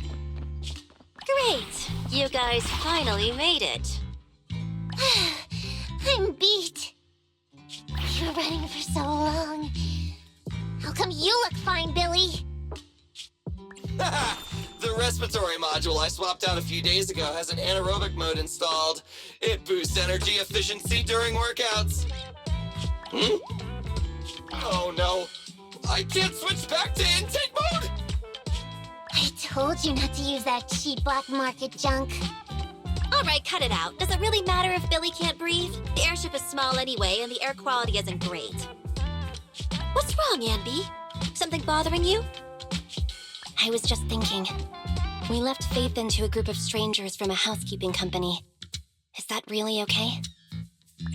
Great. You guys finally made it. I'm beat. You're running for so long. How come you look fine, Billy?
The respiratory module I swapped out a few days ago has an anaerobic mode installed. It boosts energy efficiency during workouts. Oh no, I can't switch back to intake mode!
I told you not to use that cheap black market junk.
All right, cut it out. Does it really matter if Billy can't breathe? The airship is small anyway, and the air quality isn't great. What's wrong, Anby? Something bothering you?
I was just thinking. We left Faith into a group of strangers from a housekeeping company. Is that really okay?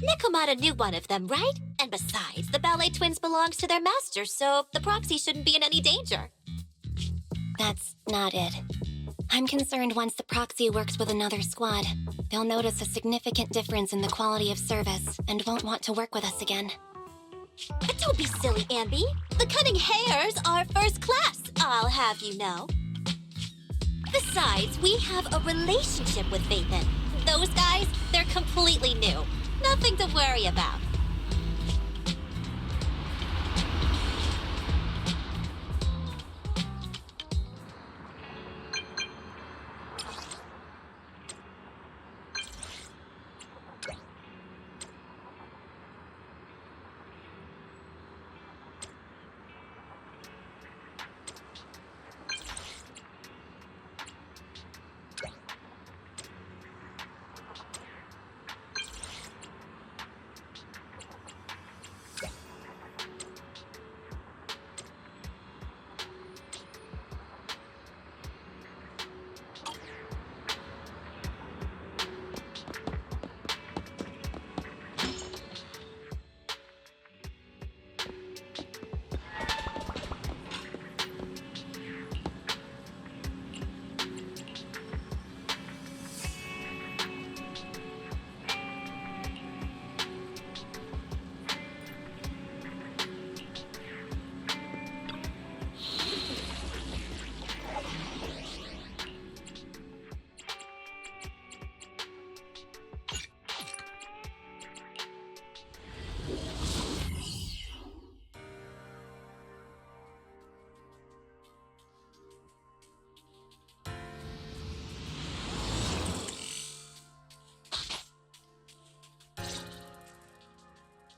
Nekomata knew one of them, right? And besides, the Ballet Twins belongs to their master, so the Proxy shouldn't be in any danger.
That's not it. I'm concerned once the Proxy works with another squad, they'll notice a significant difference in the quality of service and won't want to work with us again.
Don't be silly, Anby. The Cunning Hares are first class, I'll have you know. Besides, we have a relationship with Faithin. Those guys, they're completely new. Nothing to worry about.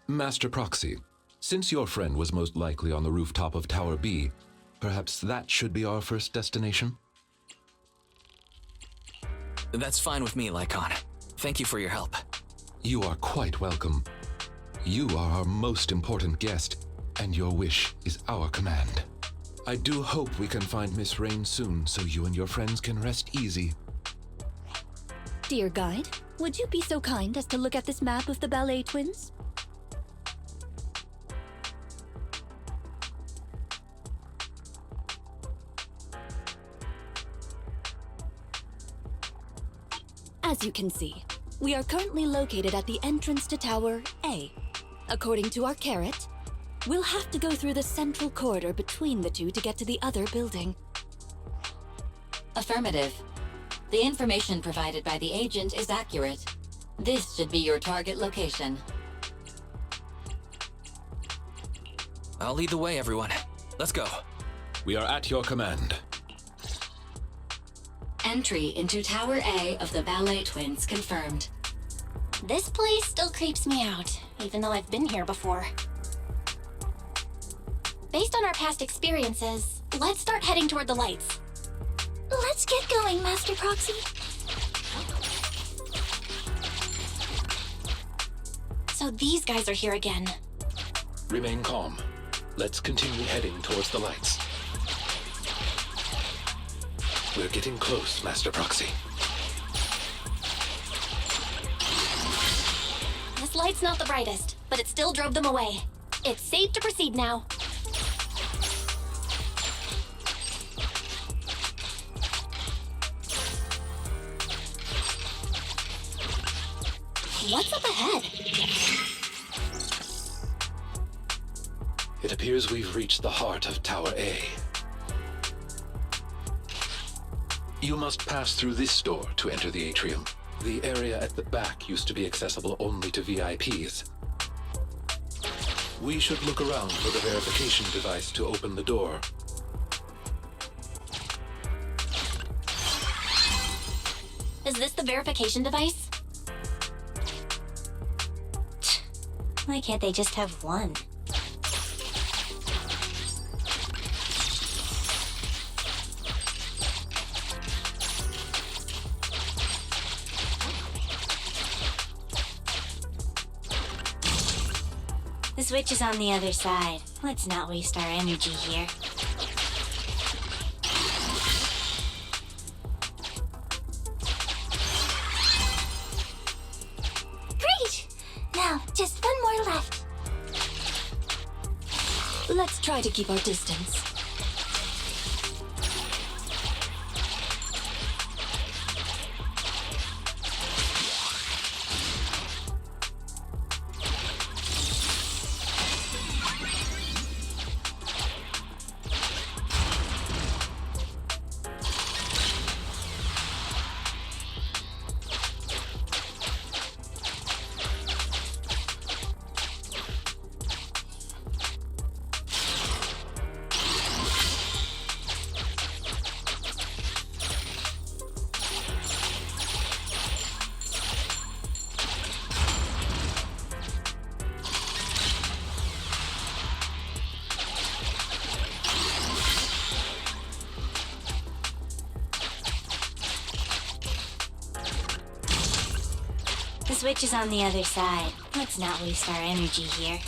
Master Proxy, since your friend was most likely on the rooftop of Tower B, perhaps that should be our first destination?
That's fine with me, Lycon. Thank you for your help.
You are quite welcome. You are our most important guest, and your wish is our command. I do hope we can find Miss Rain soon so you and your friends can rest easy.
Dear guide, would you be so kind as to look at this map of the Ballet Twins? As you can see, we are currently located at the entrance to Tower A. According to our carrot, we'll have to go through the central corridor between the two to get to the other building.
Affirmative. The information provided by the agent is accurate. This should be your target location.
I'll lead the way, everyone. Let's go.
We are at your command.
Entry into Tower A of the Ballet Twins confirmed.
This place still creeps me out, even though I've been here before. Based on our past experiences, let's start heading toward the lights.
Let's get going, Master Proxy.
So these guys are here again.
Remain calm. Let's continue heading towards the lights. We're getting close, Master Proxy.
This light's not the brightest, but it still drove them away. It's safe to proceed now. What's up ahead?
It appears we've reached the heart of Tower A. You must pass through this door to enter the atrium. The area at the back used to be accessible only to VIPs. We should look around for the verification device to open the door.
Is this the verification device?
Why can't they just have one? The switch is on the other side. Let's not waste our energy here.
Great! Now, just one more left.
Let's try to keep our distance.
The switch is on the other side. Let's not waste our energy here.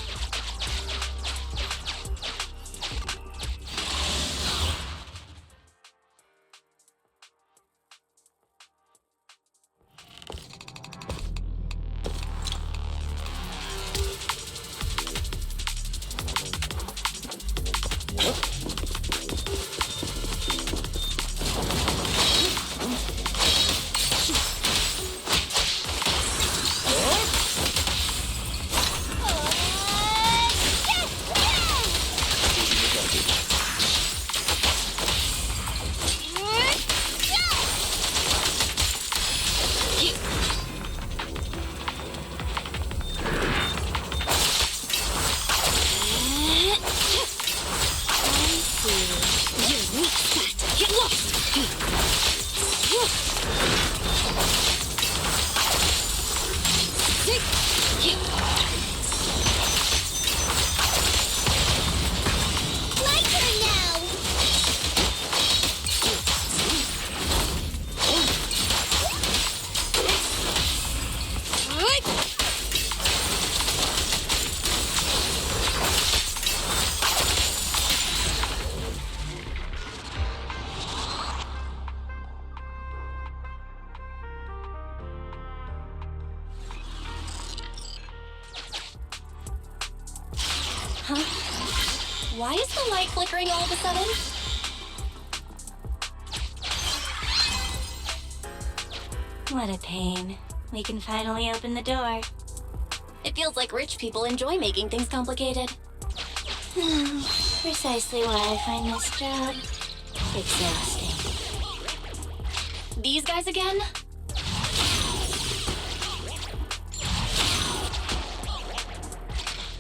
Huh? Why is the light flickering all of a sudden?
What a pain. We can finally open the door.
It feels like rich people enjoy making things complicated.
Precisely why I find this job exhausting.
These guys again?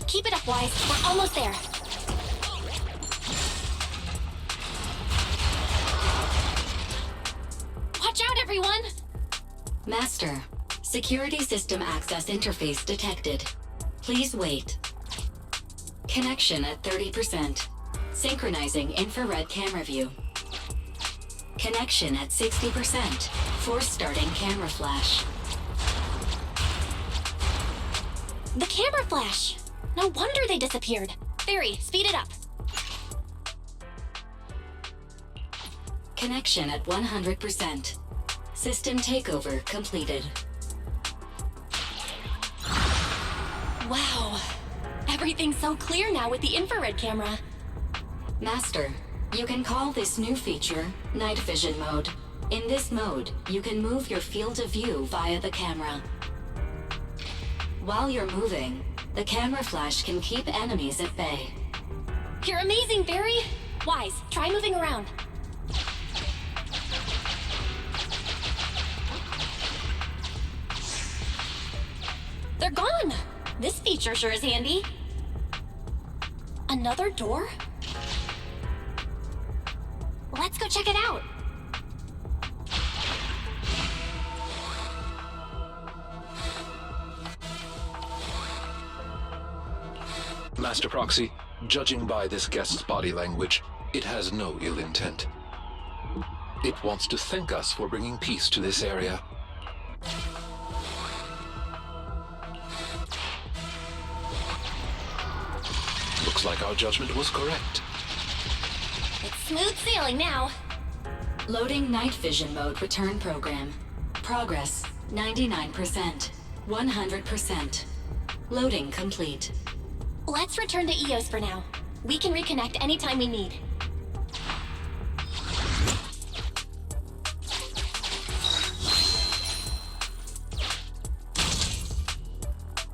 Keep it up, Wise. We're almost there. Watch out, everyone!
Master, security system access interface detected. Please wait. Connection at 30%. Synchronizing infrared camera view. Connection at 60%. Force starting camera flash.
The camera flash! No wonder they disappeared. Barry, speed it up.
Connection at 100%. System takeover completed.
Wow. Everything's so clear now with the infrared camera.
Master, you can call this new feature Night Vision Mode. In this mode, you can move your field of view via the camera. While you're moving, the camera flash can keep enemies at bay.
You're amazing, Barry! Wise, try moving around. They're gone! This feature sure is handy. Another door? Let's go check it out.
Master Proxy, judging by this guest's body language, it has no ill intent. It wants to thank us for bringing peace to this area. Looks like our judgment was correct.
It's smooth sailing now.
Loading night vision mode return program. Progress 99%. 100%. Loading complete.
Let's return to EOS for now. We can reconnect anytime we need.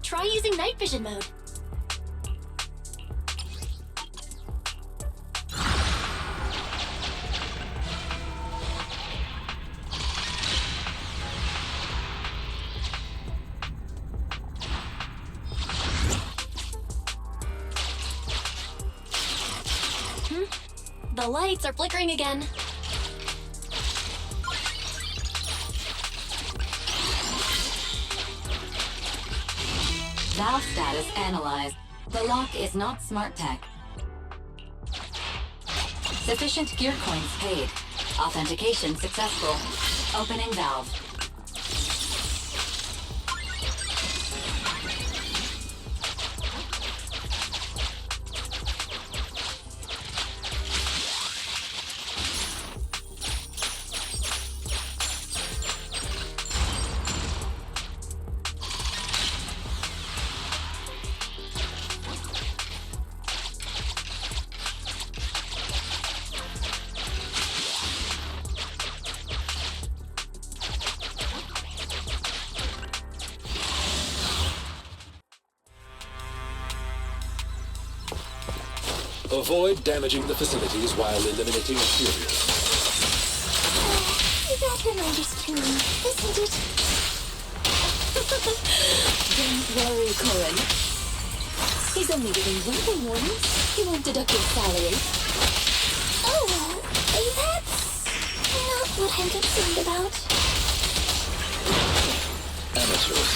Try using night vision mode. The lights are flickering again.
Valve status analyzed. The lock is not smart tech. Sufficient gear coins paid. Authentication successful. Opening valve.
Avoid damaging the facilities while eliminating materials.
That reminds me, isn't it?
Don't worry, Corin. He's only giving verbal warnings. He won't deduct your salary.
Oh, that's not what I'm concerned about.
Amateurs.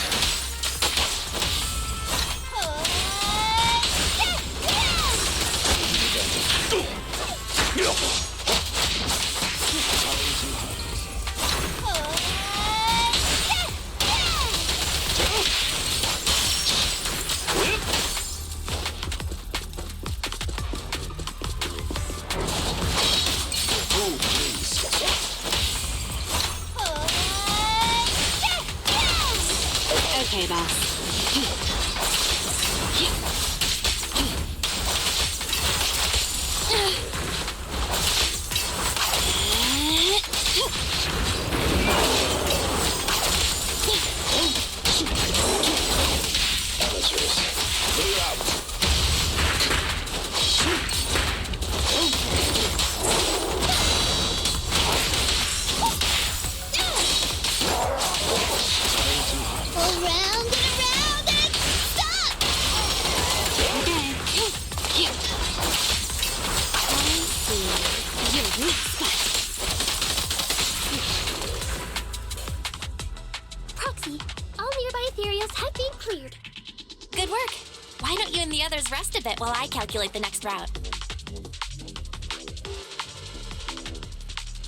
and the others rest a bit while I calculate the next route.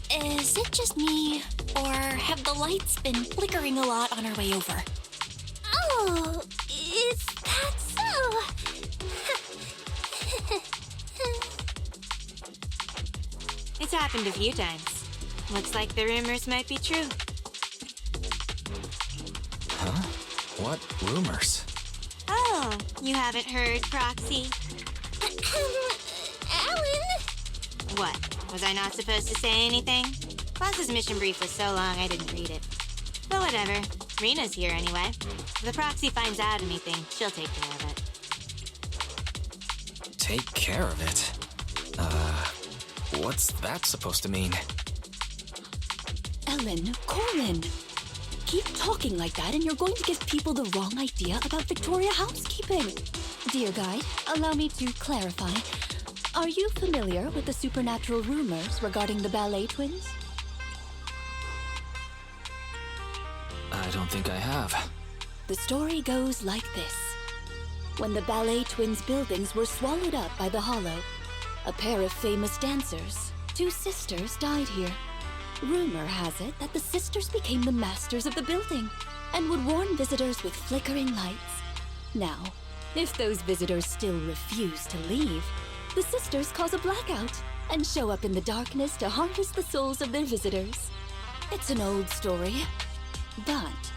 Is it just me, or have the lights been flickering a lot on our way over?
Oh, is that so?
It's happened a few times. Looks like the rumors might be true.
Huh? What rumors?
Oh, you haven't heard, Proxy?
Alan?
What? Was I not supposed to say anything? Plaza's mission brief was so long I didn't read it. But whatever. Rena's here anyway. If the Proxy finds out anything, she'll take care of it.
Take care of it? What's that supposed to mean?
Ellen, Corin, keep talking like that and you're going to give people the wrong idea about Victoria Housekeeping. Dear guide, allow me to clarify. Are you familiar with the supernatural rumors regarding the Ballet Twins?
I don't think I have.
The story goes like this. When the Ballet Twins buildings were swallowed up by the Hollow, a pair of famous dancers, two sisters, died here. Rumor has it that the sisters became the masters of the building and would warn visitors with flickering lights. Now, if those visitors still refuse to leave, the sisters cause a blackout and show up in the darkness to harvest the souls of their visitors. It's an old story, but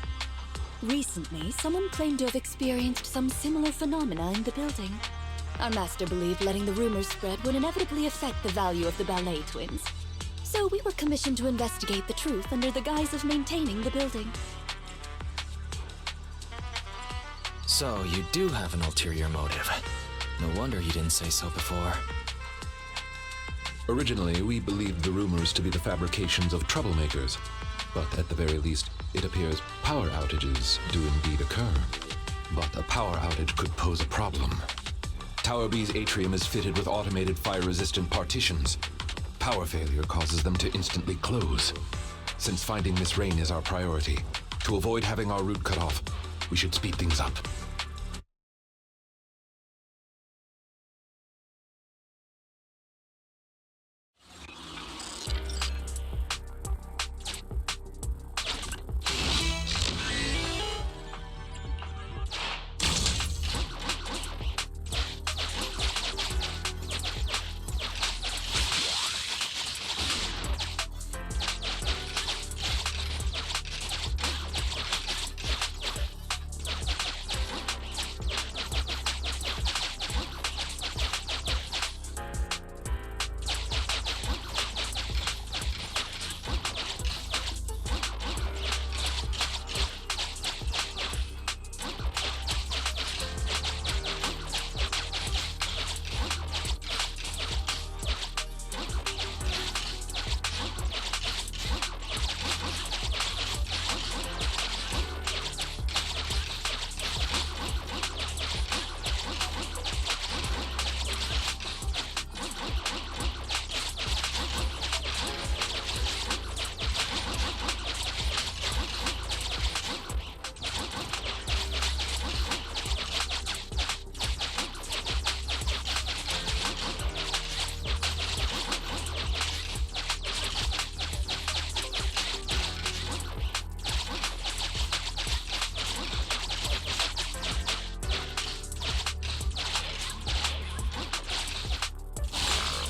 recently someone claimed to have experienced some similar phenomena in the building. Our master believed letting the rumors spread would inevitably affect the value of the Ballet Twins. So we were commissioned to investigate the truth under the guise of maintaining the building.
So you do have an ulterior motive. No wonder you didn't say so before.
Originally, we believed the rumors to be the fabrications of troublemakers, but at the very least, it appears power outages do indeed occur. But a power outage could pose a problem. Tower B's atrium is fitted with automated fire-resistant partitions. Power failure causes them to instantly close. Since finding Miss Rain is our priority, to avoid having our route cut off, we should speed things up.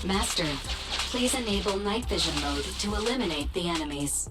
Master, please enable night vision mode to eliminate the enemies.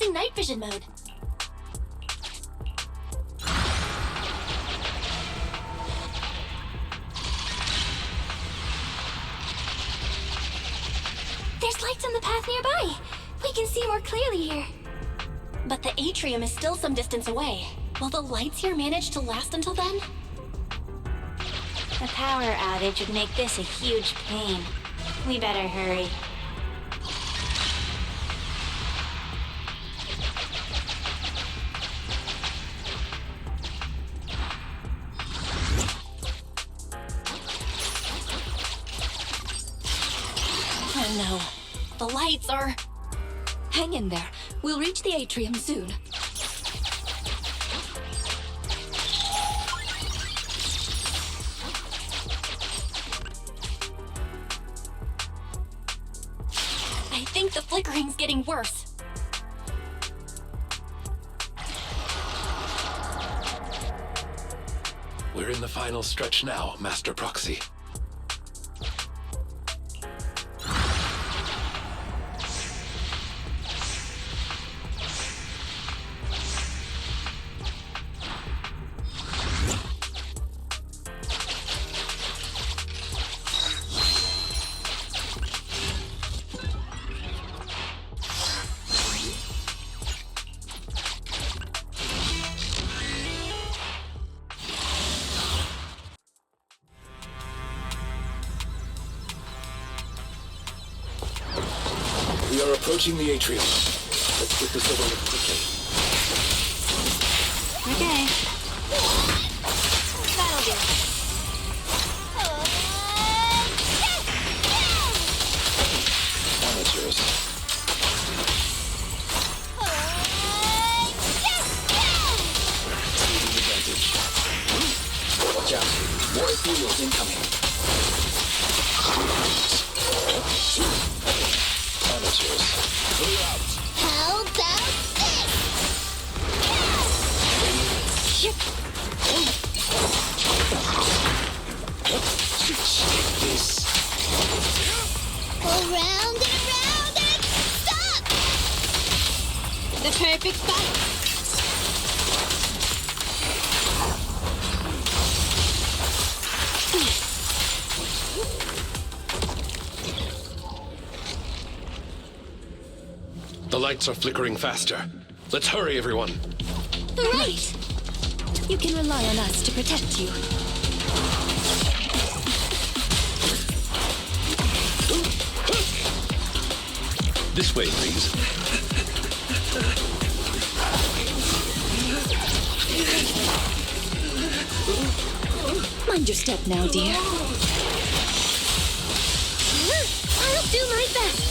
using night vision mode.
There's lights on the path nearby. We can see more clearly here.
But the atrium is still some distance away. Will the lights here manage to last until then?
The power outage would make this a huge pain. We better hurry.
Oh no. The lights are...
Hang in there. We'll reach the atrium soon.
I think the flickering's getting worse.
We're in the final stretch now, Master Proxy.
We are approaching the atrium. Let's get this over with quickly.
Okay. That'll do.
Amateurs.
Taking advantage. Watch out. More ethereals incoming.
Amateurs.
Clear out.
How about this?
Take this.
Go round and stop!
The perfect spot.
The lights are flickering faster. Let's hurry, everyone.
Right! You can rely on us to protect you.
This way, please.
Mind your step now, dear.
I'll do my best.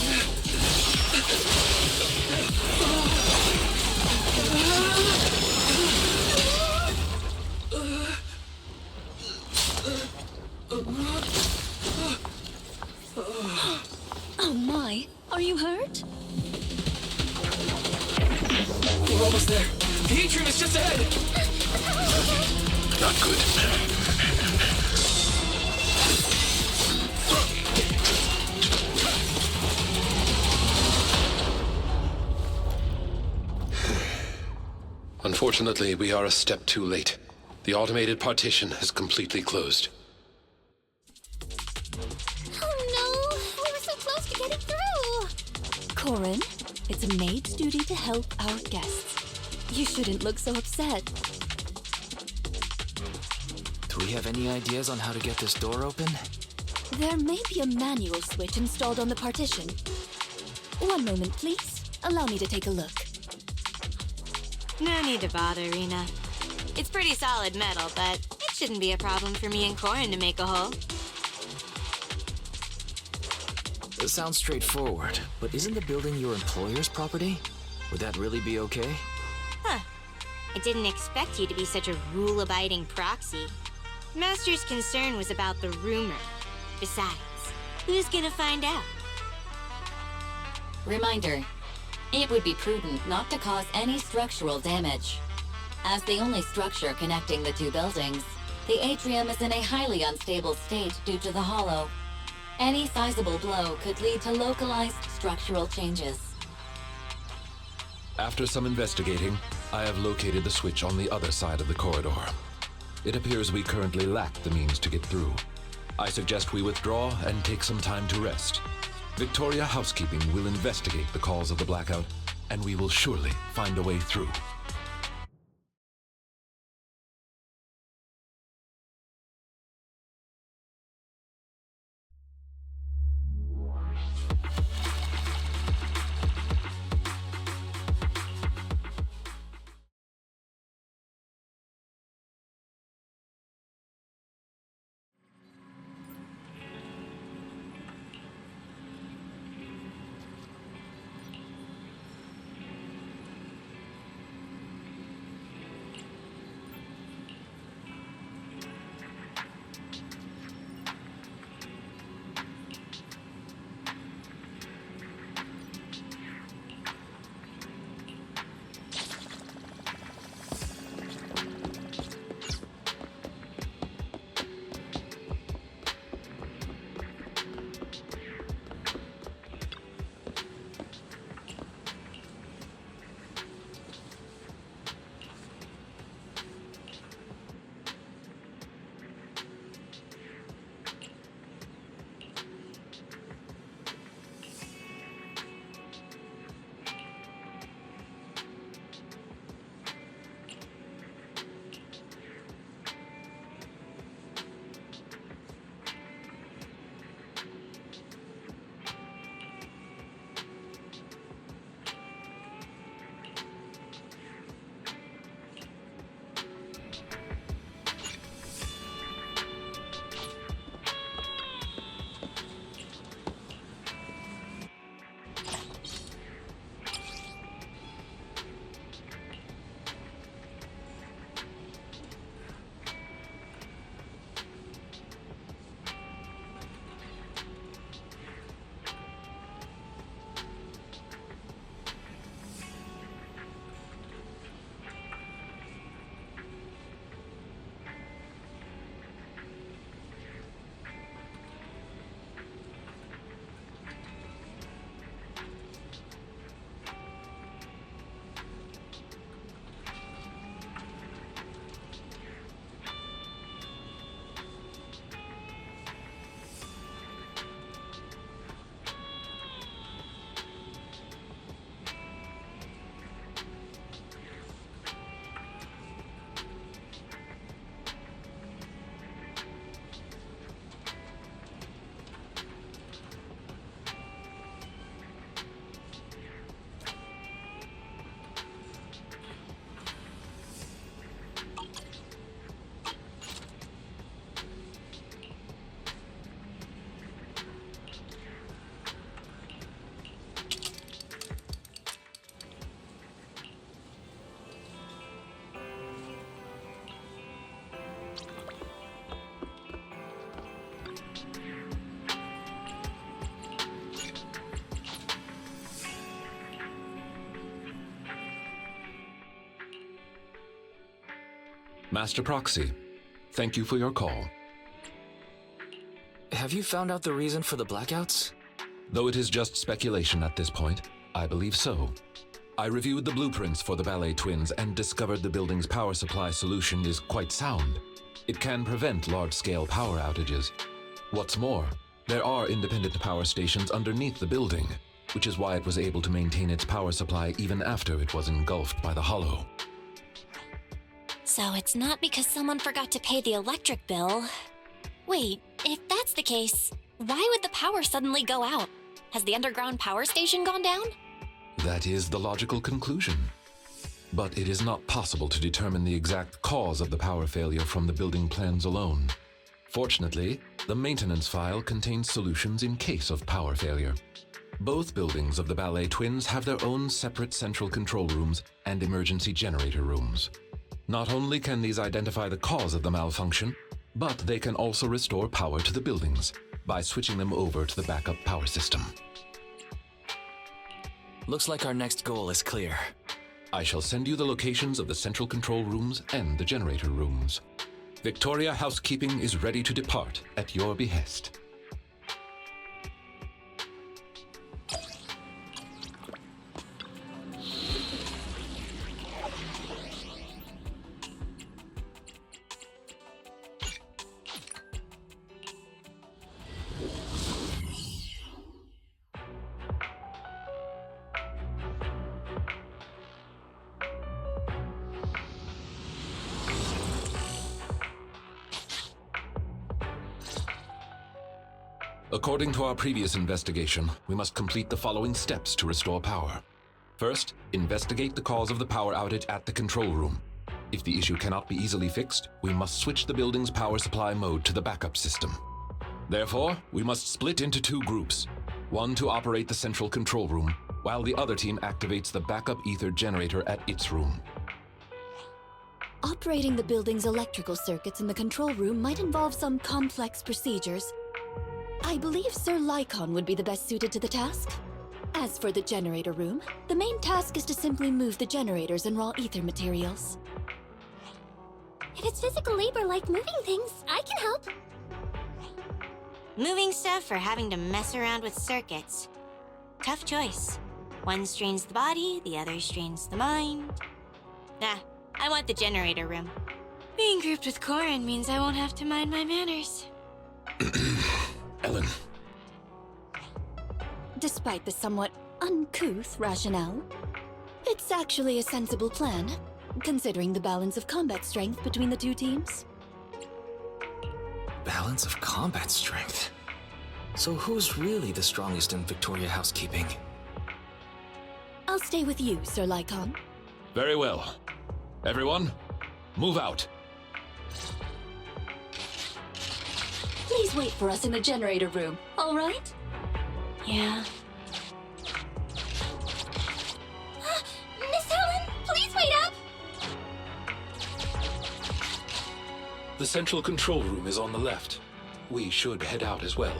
Oh my, are you hurt?
We're almost there. The atrium is just ahead.
Not good. Unfortunately, we are a step too late. The automated partition has completely closed.
Oh no! We were so close to getting through!
Corin, it's a maid's duty to help our guests. You shouldn't look so upset.
Do we have any ideas on how to get this door open?
There may be a manual switch installed on the partition. One moment, please. Allow me to take a look.
No need to bother, Rena. It's pretty solid metal, but it shouldn't be a problem for me and Corin to make a hole.
It sounds straightforward, but isn't the building your employer's property? Would that really be okay?
Huh. I didn't expect you to be such a rule-abiding proxy. Master's concern was about the rumor. Besides, who's gonna find out?
Reminder, it would be prudent not to cause any structural damage. As the only structure connecting the two buildings, the atrium is in a highly unstable state due to the hollow. Any sizable blow could lead to localized structural changes.
After some investigating, I have located the switch on the other side of the corridor. It appears we currently lack the means to get through. I suggest we withdraw and take some time to rest. Victoria Housekeeping will investigate the cause of the blackout, and we will surely find a way through. Master Proxy, thank you for your call.
Have you found out the reason for the blackouts?
Though it is just speculation at this point, I believe so. I reviewed the blueprints for the Ballet Twins and discovered the building's power supply solution is quite sound. It can prevent large-scale power outages. What's more, there are independent power stations underneath the building, which is why it was able to maintain its power supply even after it was engulfed by the hollow.
So it's not because someone forgot to pay the electric bill. Wait, if that's the case, why would the power suddenly go out? Has the underground power station gone down?
That is the logical conclusion. But it is not possible to determine the exact cause of the power failure from the building plans alone. Fortunately, the maintenance file contains solutions in case of power failure. Both buildings of the Ballet Twins have their own separate central control rooms and emergency generator rooms. Not only can these identify the cause of the malfunction, but they can also restore power to the buildings by switching them over to the backup power system.
Looks like our next goal is clear.
I shall send you the locations of the central control rooms and the generator rooms. Victoria Housekeeping is ready to depart at your behest. According to our previous investigation, we must complete the following steps to restore power. First, investigate the cause of the power outage at the control room. If the issue cannot be easily fixed, we must switch the building's power supply mode to the backup system. Therefore, we must split into 2 groups. One to operate the central control room, while the other team activates the backup ether generator at its room.
Operating the building's electrical circuits in the control room might involve some complex procedures. I believe Sir Lycon would be the best suited to the task. As for the generator room, the main task is to simply move the generators and raw ether materials.
If it's physical labor like moving things, I can help.
Moving stuff or having to mess around with circuits. Tough choice. One strains the body, the other strains the mind. Nah, I want the generator room. Being grouped with Corin means I won't have to mind my manners.
Ellen.
Despite the somewhat uncouth rationale, it's actually a sensible plan, considering the balance of combat strength between the 2 teams.
Balance of combat strength? So who's really the strongest in Victoria Housekeeping?
I'll stay with you, Sir Lycon.
Very well. Everyone, move out.
Please wait for us in the generator room, all right?
Yeah.
Miss Helen, please wait up!
The central control room is on the left. We should head out as well.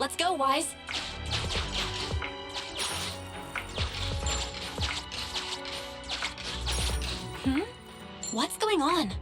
Let's go, Wise. What's going on?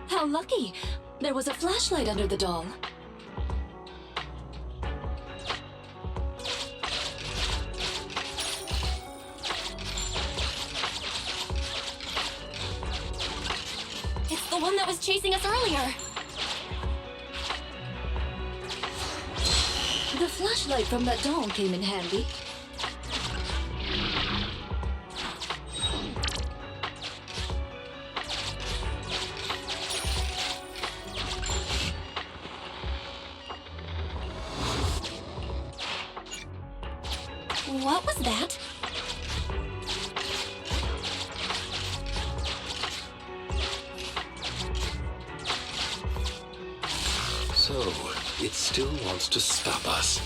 How lucky! There was a flashlight under the doll.
It's the one that was chasing us earlier.
The flashlight from that doll came in handy.
What was that?
So, it still wants to stop us.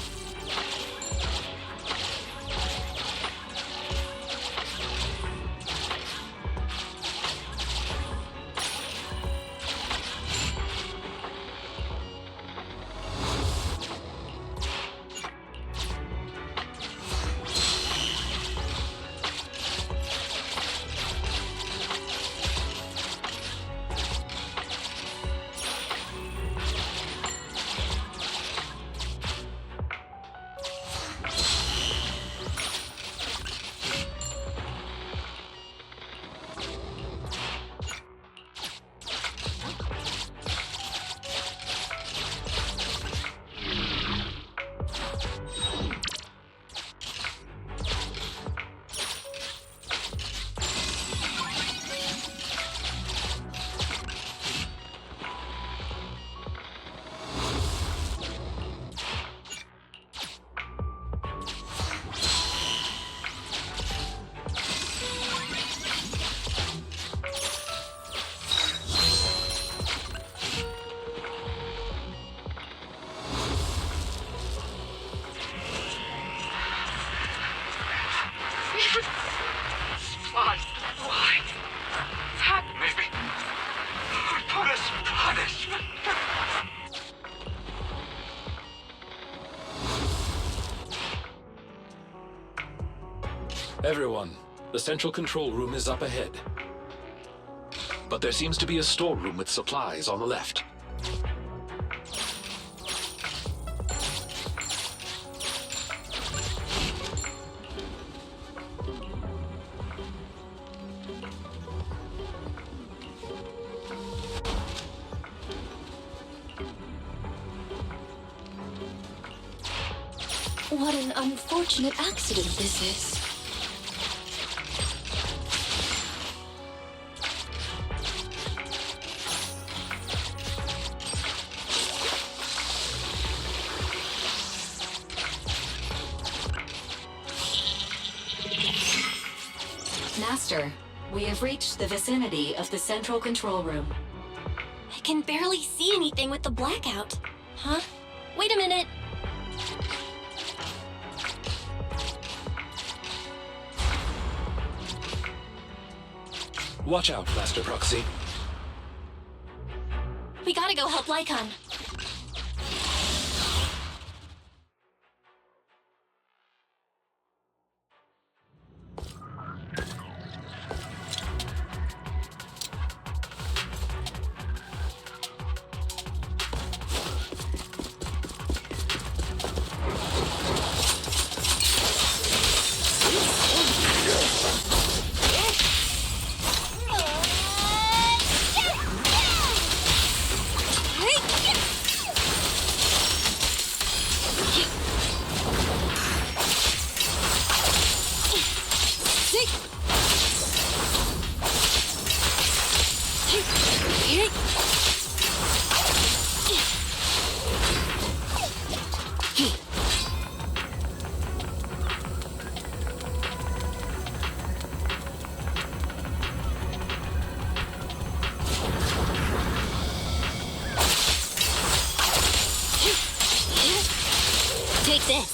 Everyone, the central control room is up ahead. But there seems to be a storeroom with supplies on the left.
What an unfortunate accident this is.
Master, we have reached the vicinity of the central control room.
I can barely see anything with the blackout. Huh? Wait a minute.
Watch out, Master Proxy.
We gotta go help Lycon. Take this.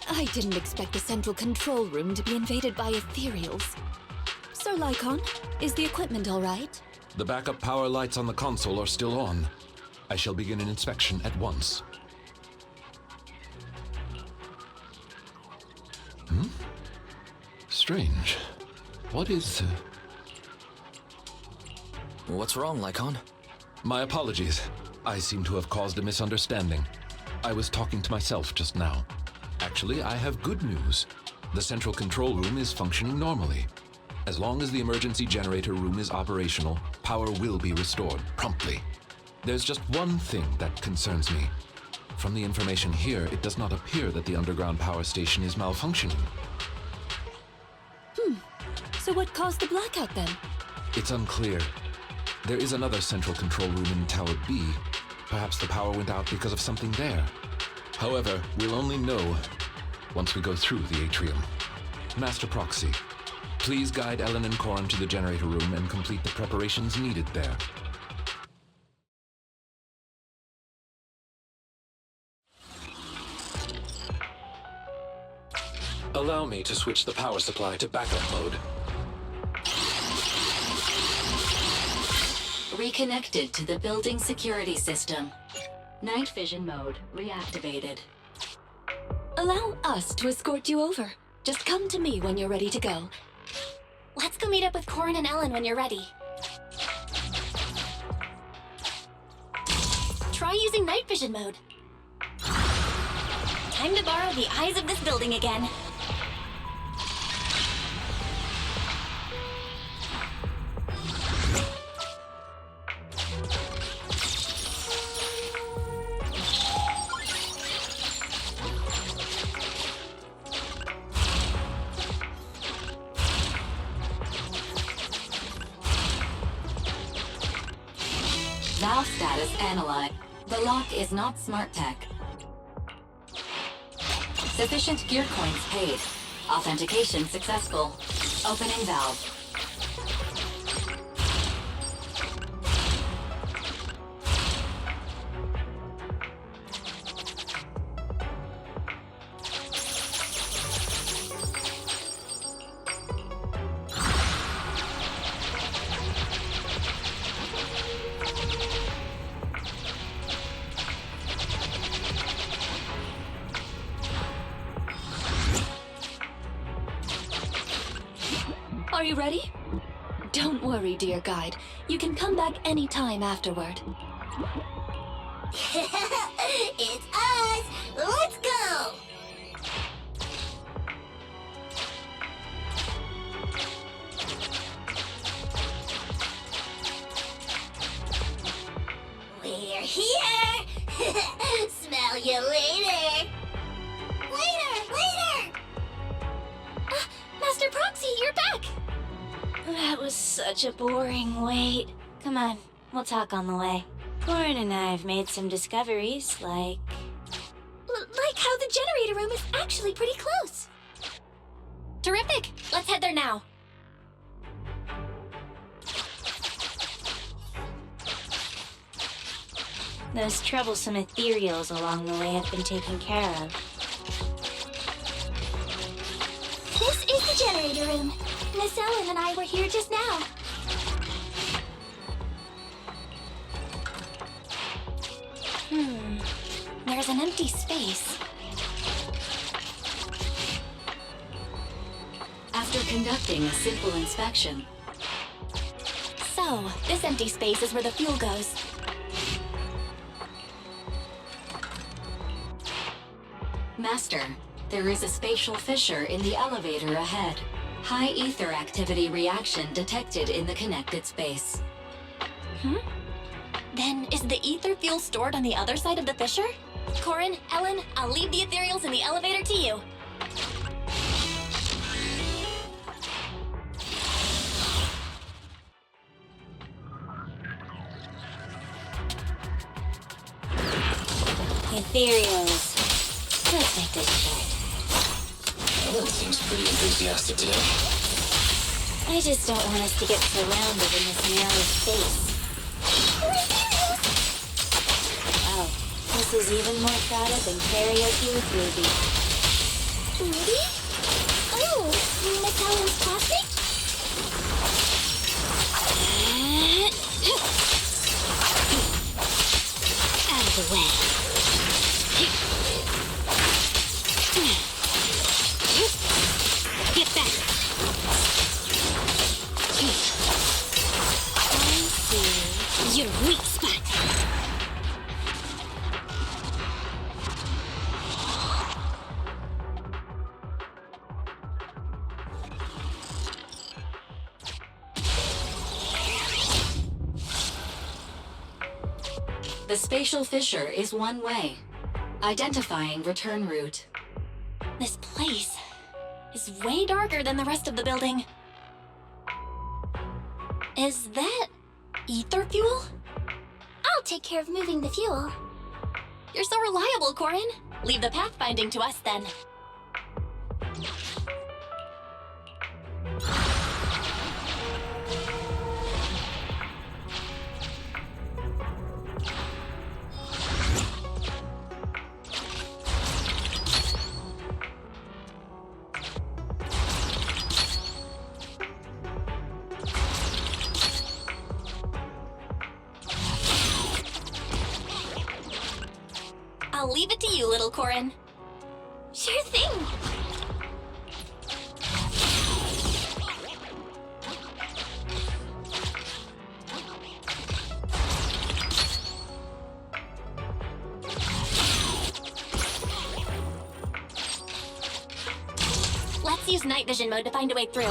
I didn't expect the central control room to be invaded by ethereals. Sir Lycon, is the equipment all right?
The backup power lights on the console are still on. I shall begin an inspection at once. Strange. What is...
What's wrong, Lycon?
My apologies. I seem to have caused a misunderstanding. I was talking to myself just now. Actually, I have good news. The central control room is functioning normally. As long as the emergency generator room is operational, power will be restored promptly. There's just one thing that concerns me. From the information here, it does not appear that the underground power station is malfunctioning.
So what caused the blackout then?
It's unclear. There is another central control room in Tower B. Perhaps the power went out because of something there. However, we'll only know once we go through the atrium. Master Proxy, please guide Ellen and Corin to the generator room and complete the preparations needed there. Allow me to switch the power supply to backup mode.
Reconnected to the building security system. Night vision mode reactivated.
Allow us to escort you over. Just come to me when you're ready to go.
Let's go meet up with Corin and Ellen when you're ready. Try using night vision mode. Time to borrow the eyes of this building again.
Valve status analyzed. The lock is not smart tech. Sufficient gear coins paid. Authentication successful. Opening valve.
Are you ready? Don't worry, dear guide. You can come back anytime afterward.
It's us! Let's go! We're here! Smell you later! Later!
Master Proxy, you're back!
That was such a boring wait. Come on, we'll talk on the way. Corin and I have made some discoveries, like
Like how the generator room is actually pretty close.
Terrific! Let's head there now.
those troublesome ethereals along the way have been taken care of.
This is the generator room. Miss Ellen and I were here just now.
There's an empty space.
After conducting a simple inspection.
So, this empty space is where the fuel goes.
Master, there is a spatial fissure in the elevator ahead. High ether activity reaction detected in the connected space.
Then, is the ether fuel stored on the other side of the fissure? Corin, Ellen, I'll leave the ethereals in the elevator to you.
Ethereals. Let's make this short.
Ellen seems pretty enthusiastic today.
I just don't want us to get surrounded in this narrow space. Wow, this is even more crowded than karaoke with Ruby.
Ruby? Oh, Miss Ellen's plastic?
Out of the way. Get back. I see your weak spot.
The spatial fissure is one way. Identifying return route.
This place is way darker than the rest of the building. Is that ether fuel?
I'll take care of moving the fuel.
You're so reliable, Corin. Leave the pathfinding to us then. I'll leave it to you, little Corin.
Sure thing.
Let's use night vision mode to find a way through.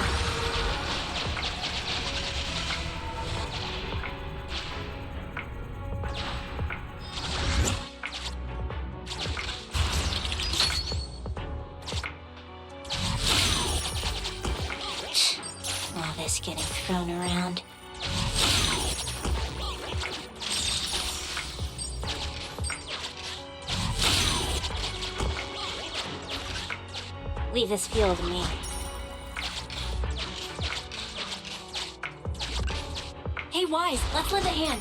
All this getting thrown around. Leave this fuel to me.
Hey, Wise, let's lend a hand.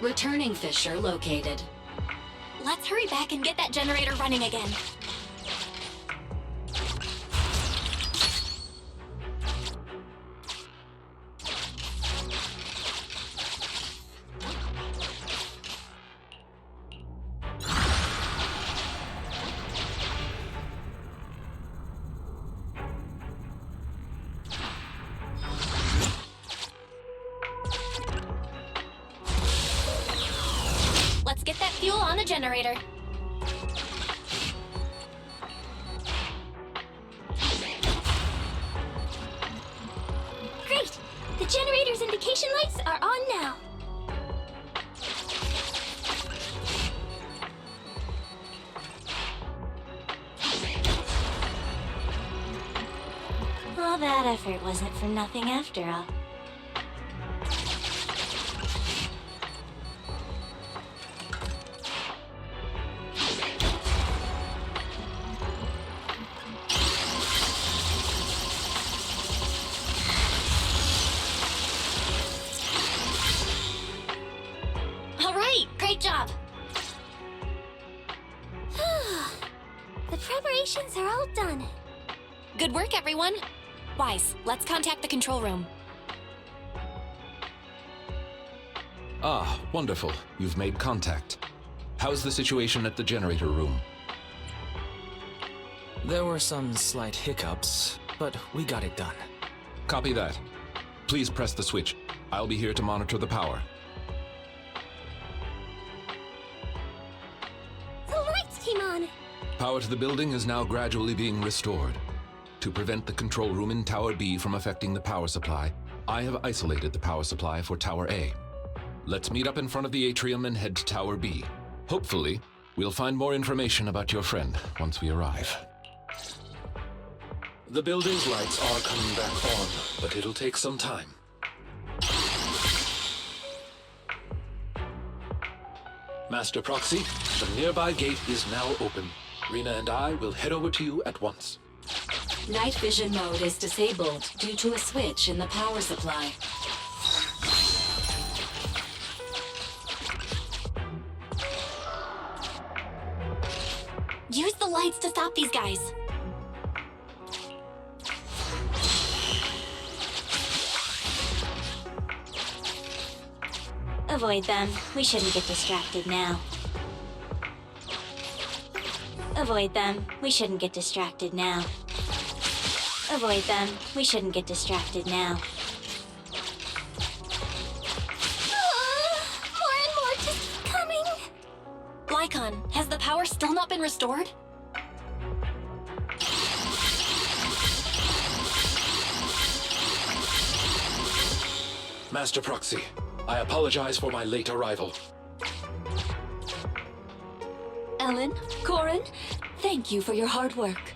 Returning fissure located.
Let's hurry back and get that generator running again. generator.
Great! The generator's indication lights are on now.
All that effort wasn't for nothing after all.
All right, great job.
The preparations are all done.
Good work, everyone. Wise, let's contact the control room.
Ah, wonderful. You've made contact. How's the situation at the generator room?
There were some slight hiccups, but we got it done.
Copy that. Please press the switch. I'll be here to monitor the power.
The lights came on.
Power to the building is now gradually being restored. To prevent the control room in Tower B from affecting the power supply, I have isolated the power supply for Tower A. Let's meet up in front of the atrium and head to Tower B. Hopefully, we'll find more information about your friend once we arrive. The building's lights are coming back on, but it'll take some time. Master Proxy, the nearby gate is now open. Rena and I will head over to you at once.
Night vision mode is disabled due to a switch in the power supply.
Use the lights to stop these guys.
Avoid them. We shouldn't get distracted now. Avoid them. We shouldn't get distracted now. Avoid them. We shouldn't get distracted now.
More and more just keep coming.
Lycon, has the power still not been restored?
Master Proxy, I apologize for my late arrival.
Ellen, Corin, thank you for your hard work.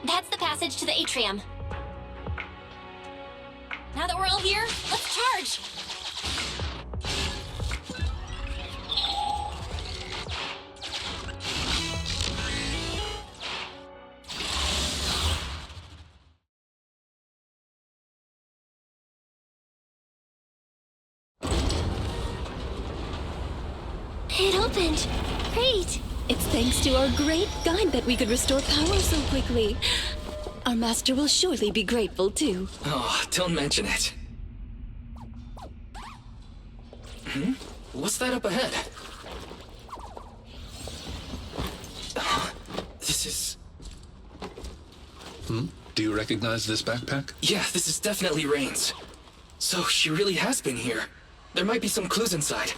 That's the passage to the atrium. Now that we're all here, let's charge!
It opened. Great.
It's thanks to our great guide that we could restore power so quickly. Our master will surely be grateful, too.
Oh, don't mention it. What's that up ahead? This is...
Do you recognize this backpack?
Yeah, this is definitely Rain's. So she really has been here. There might be some clues inside.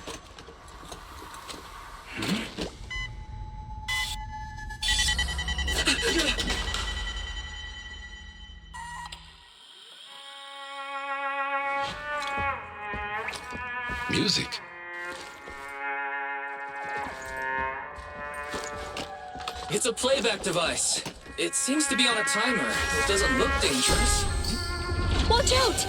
Music.
It's a playback device. It seems to be on a timer. It doesn't look dangerous.
Watch out!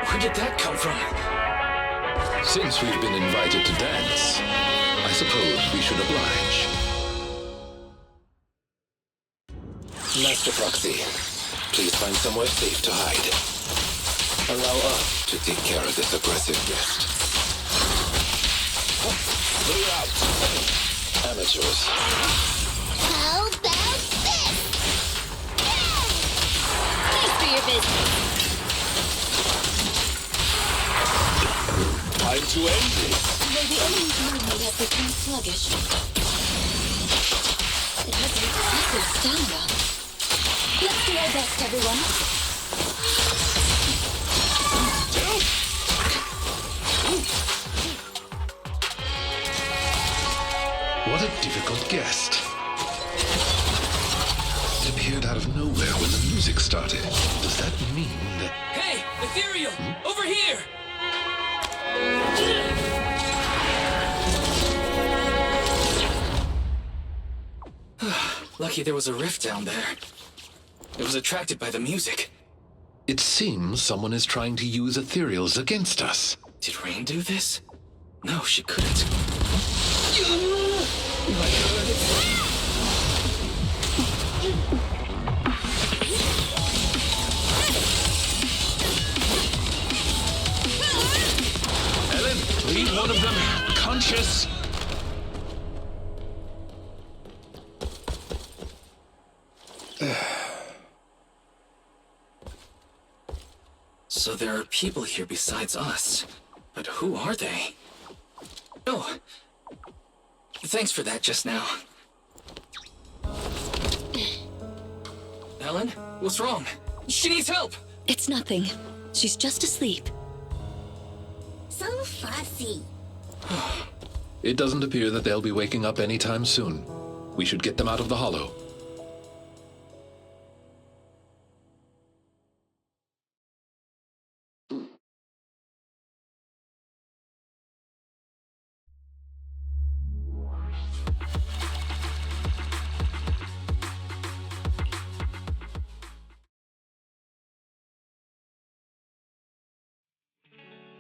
Where did that come from?
Since we've been invited to dance, I suppose we should oblige. Master Proxy, please find somewhere safe to hide. Allow us to take care of this aggressive guest. Clear out! Amateurs.
How about this?
Thanks for your business.
Time to end this.
Though the enemy's movement has become sluggish, it has impressive stamina. Let's do our best, everyone.
What a difficult guest. It appeared out of nowhere when the music started. Does that mean that...
Hey, Ethereal! Over here!
Lucky there was a rift down there. It was attracted by the music.
It seems someone is trying to use ethereals against us.
Did Rain do this? No, she couldn't.
Ellen, leave one of them conscious.
So there are people here besides us. But who are they? Oh, thanks for that just now. Ellen, what's wrong? She needs help!
It's nothing. She's just asleep.
So fussy.
It doesn't appear that they'll be waking up anytime soon. We should get them out of the hollow.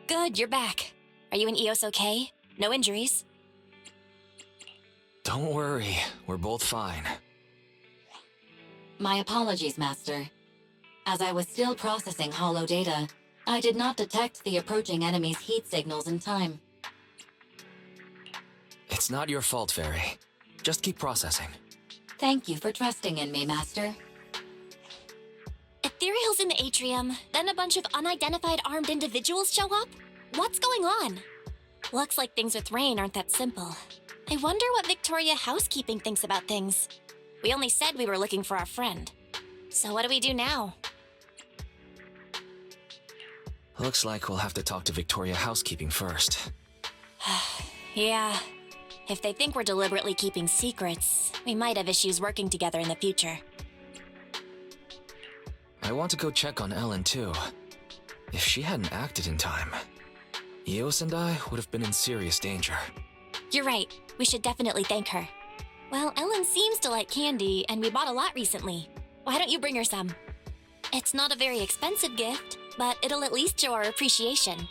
Good, you're back. Are you and Eos okay? No injuries?
Don't worry, we're both fine.
My apologies, Master. As I was still processing holo data, I did not detect the approaching enemy's heat signals in time.
It's not your fault, Fairy. Just keep processing.
Thank you for trusting in me, Master.
Ethereal's in the atrium, then a bunch of unidentified armed individuals show up? What's going on? Looks like things with Rain aren't that simple. I wonder what Victoria Housekeeping thinks about things. We only said we were looking for our friend. So what do we do now?
Looks like we'll have to talk to Victoria Housekeeping first.
Yeah. If they think we're deliberately keeping secrets, we might have issues working together in the future.
I want to go check on Ellen, too. If she hadn't acted in time, Eos and I would have been in serious danger.
You're right. We should definitely thank her. Well, Ellen seems to like candy, and we bought a lot recently. Why don't you bring her some? It's not a very expensive gift, but it'll at least show our appreciation.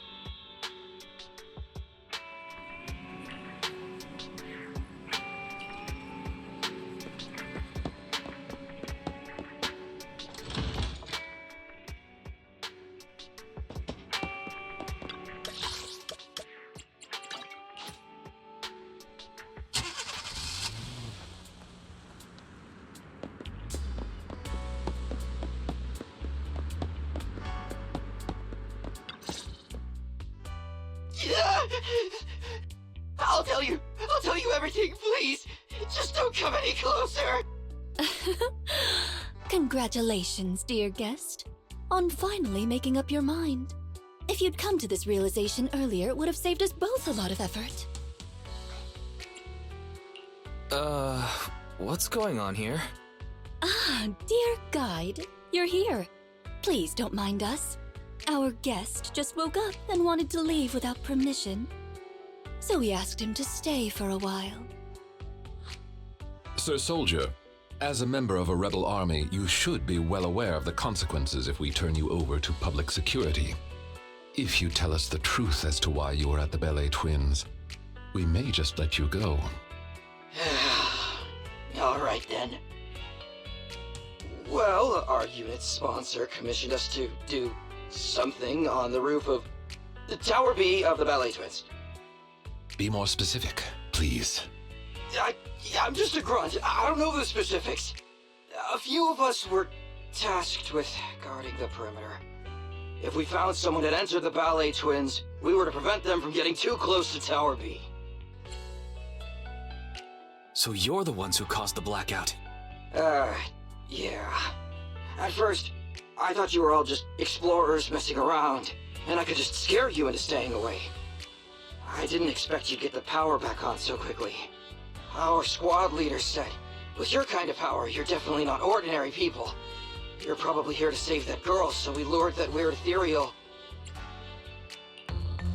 I'll tell you everything, please. Just don't come any closer.
Congratulations, dear guest, on finally making up your mind. If you'd come to this realization earlier, it would have saved us both a lot of effort.
What's going on here?
Ah, dear guide, you're here. Please don't mind us. Our guest just woke up and wanted to leave without permission. So we asked him to stay for a while.
Sir Soldier, as a member of a rebel army, you should be well aware of the consequences if we turn you over to public security. If you tell us the truth as to why you were at the Ballet Twins, we may just let you go.
Alright then. Well, our unit's sponsor commissioned us to do something on the roof of the Tower B of the Ballet Twins.
Be more specific, please.
I'm just a grunt. I don't know the specifics. A few of us were tasked with guarding the perimeter. If we found someone that entered the Ballet Twins, we were to prevent them from getting too close to Tower B.
So you're the ones who caused the blackout?
Yeah. At first, I thought you were all just explorers messing around, and I could just scare you into staying away. I didn't expect you'd get the power back on so quickly. Our squad leader said, with your kind of power, you're definitely not ordinary people. You're probably here to save that girl, so we lured that weird ethereal.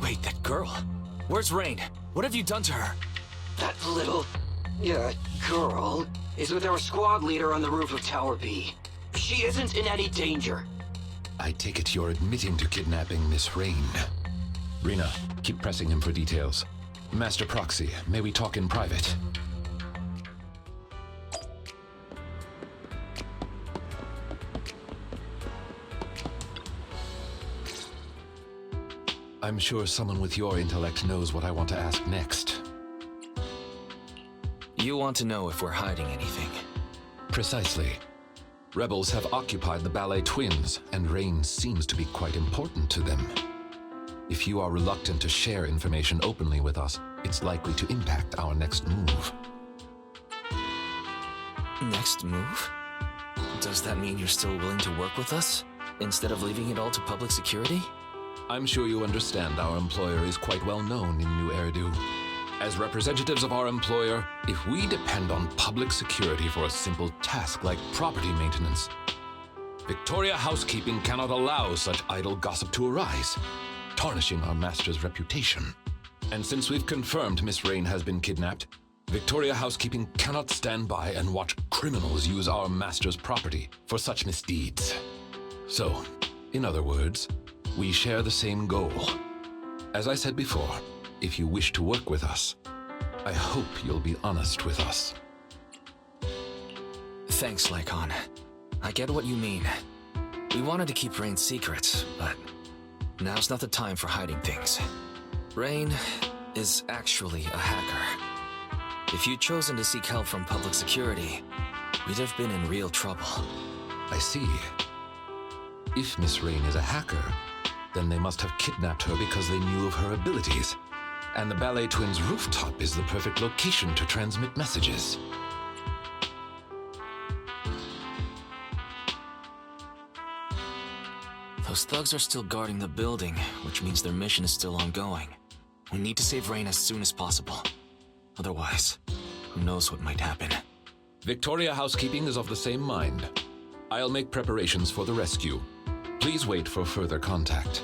Wait, that girl? Where's Rain? What have you done to her?
That little, girl is with our squad leader on the roof of Tower B. She isn't in any danger.
I take it you're admitting to kidnapping Miss Rain. Rena, keep pressing him for details. Master Proxy, may we talk in private? I'm sure someone with your intellect knows what I want to ask next.
You want to know if we're hiding anything?
Precisely. Rebels have occupied the Ballet Twins, and Rain seems to be quite important to them. If you are reluctant to share information openly with us, it's likely to impact our next move.
Next move? Does that mean you're still willing to work with us, instead of leaving it all to public security?
I'm sure you understand our employer is quite well known in New Eridu. As representatives of our employer, if we depend on public security for a simple task like property maintenance, Victoria Housekeeping cannot allow such idle gossip to arise, tarnishing our master's reputation. And since we've confirmed Miss Rain has been kidnapped, Victoria Housekeeping cannot stand by and watch criminals use our master's property for such misdeeds. So, in other words, we share the same goal. As I said before, if you wish to work with us, I hope you'll be honest with us.
Thanks, Lycon. I get what you mean. We wanted to keep Rain secret, but now's not the time for hiding things. Rain is actually a hacker. If you'd chosen to seek help from public security, we'd have been in real trouble.
I see. If Miss Rain is a hacker, then they must have kidnapped her because they knew of her abilities. And the Ballet Twins' rooftop is the perfect location to transmit messages.
Those thugs are still guarding the building, which means their mission is still ongoing. We need to save Rain as soon as possible. Otherwise, who knows what might happen.
Victoria Housekeeping is of the same mind. I'll make preparations for the rescue. Please wait for further contact.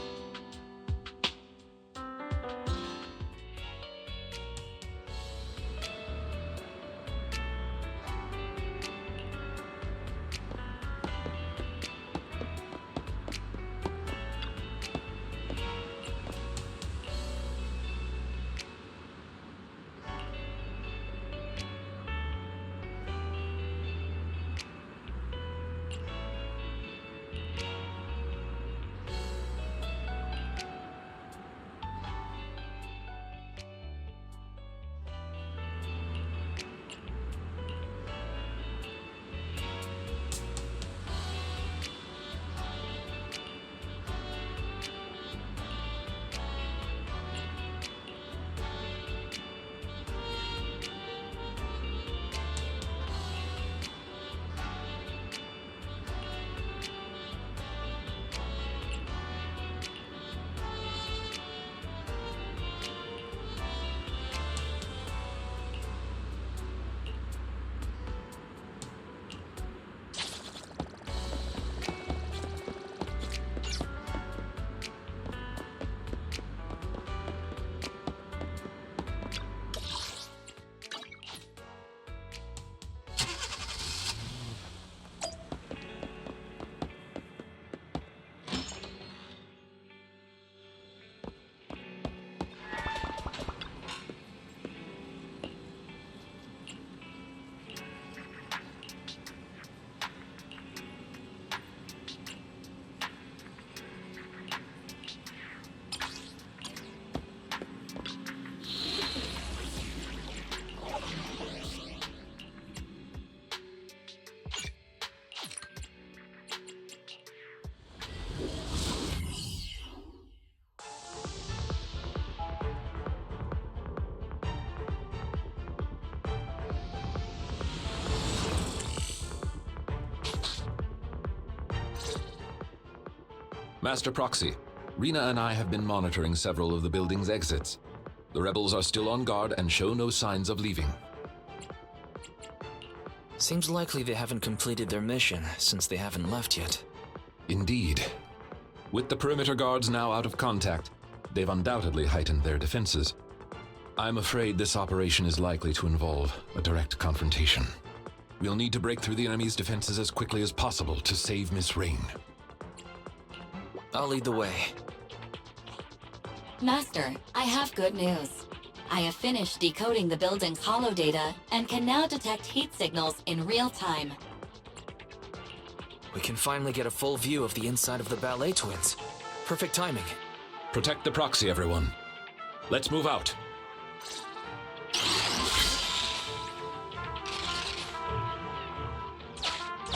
Master Proxy, Rena and I have been monitoring several of the building's exits. The rebels are still on guard and show no signs of leaving.
Seems likely they haven't completed their mission, since they haven't left yet.
Indeed. With the perimeter guards now out of contact, they've undoubtedly heightened their defenses. I'm afraid this operation is likely to involve a direct confrontation. We'll need to break through the enemy's defenses as quickly as possible to save Miss Rain.
I'll lead the way.
Master, I have good news. I have finished decoding the building's holo data and can now detect heat signals in real time.
We can finally get a full view of the inside of the Ballet Twins. Perfect timing.
Protect the proxy, everyone. Let's move out.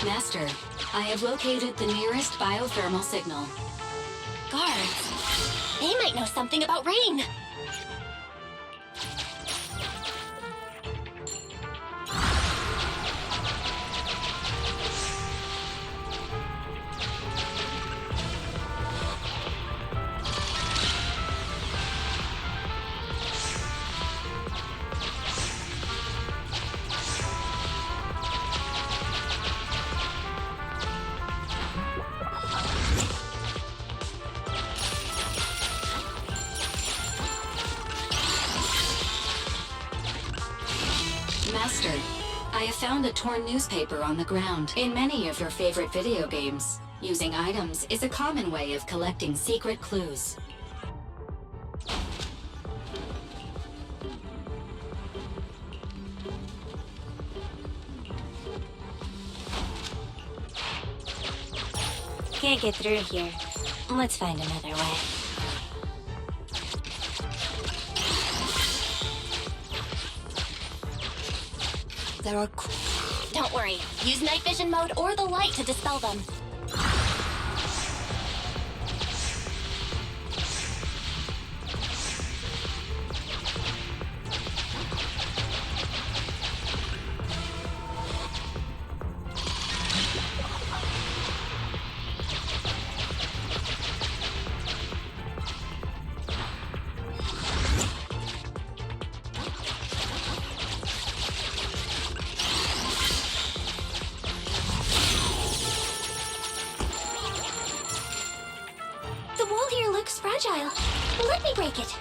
Master, I have located the nearest biothermal signal.
Guards, they might know something about rain.
Master, I have found a torn newspaper on the ground. In many of your favorite video games, using items is a common way of collecting secret clues.
Can't get through here. Let's find another way.
There are... Don't worry. Use night vision mode or the light to dispel them. Fragile. Let me break it.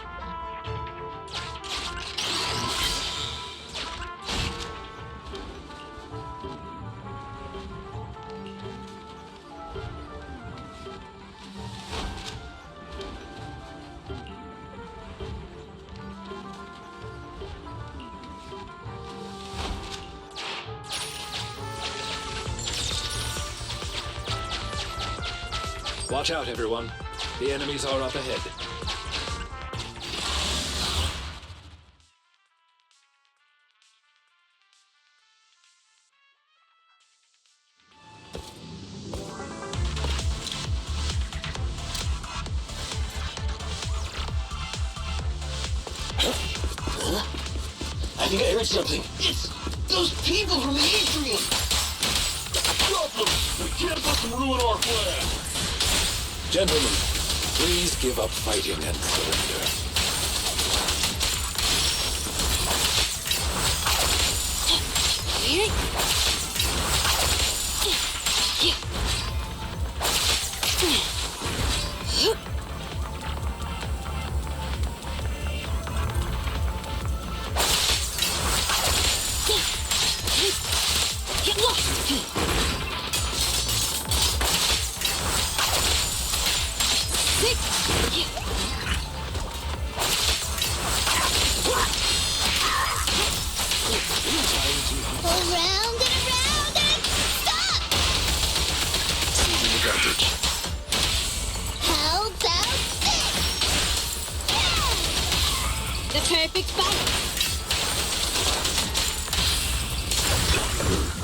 Watch out, everyone. The enemies are up ahead.
I think I heard something. It's those people from the atrium! Stop them! We can't let them ruin our plan!
Gentlemen, please give up fighting and surrender.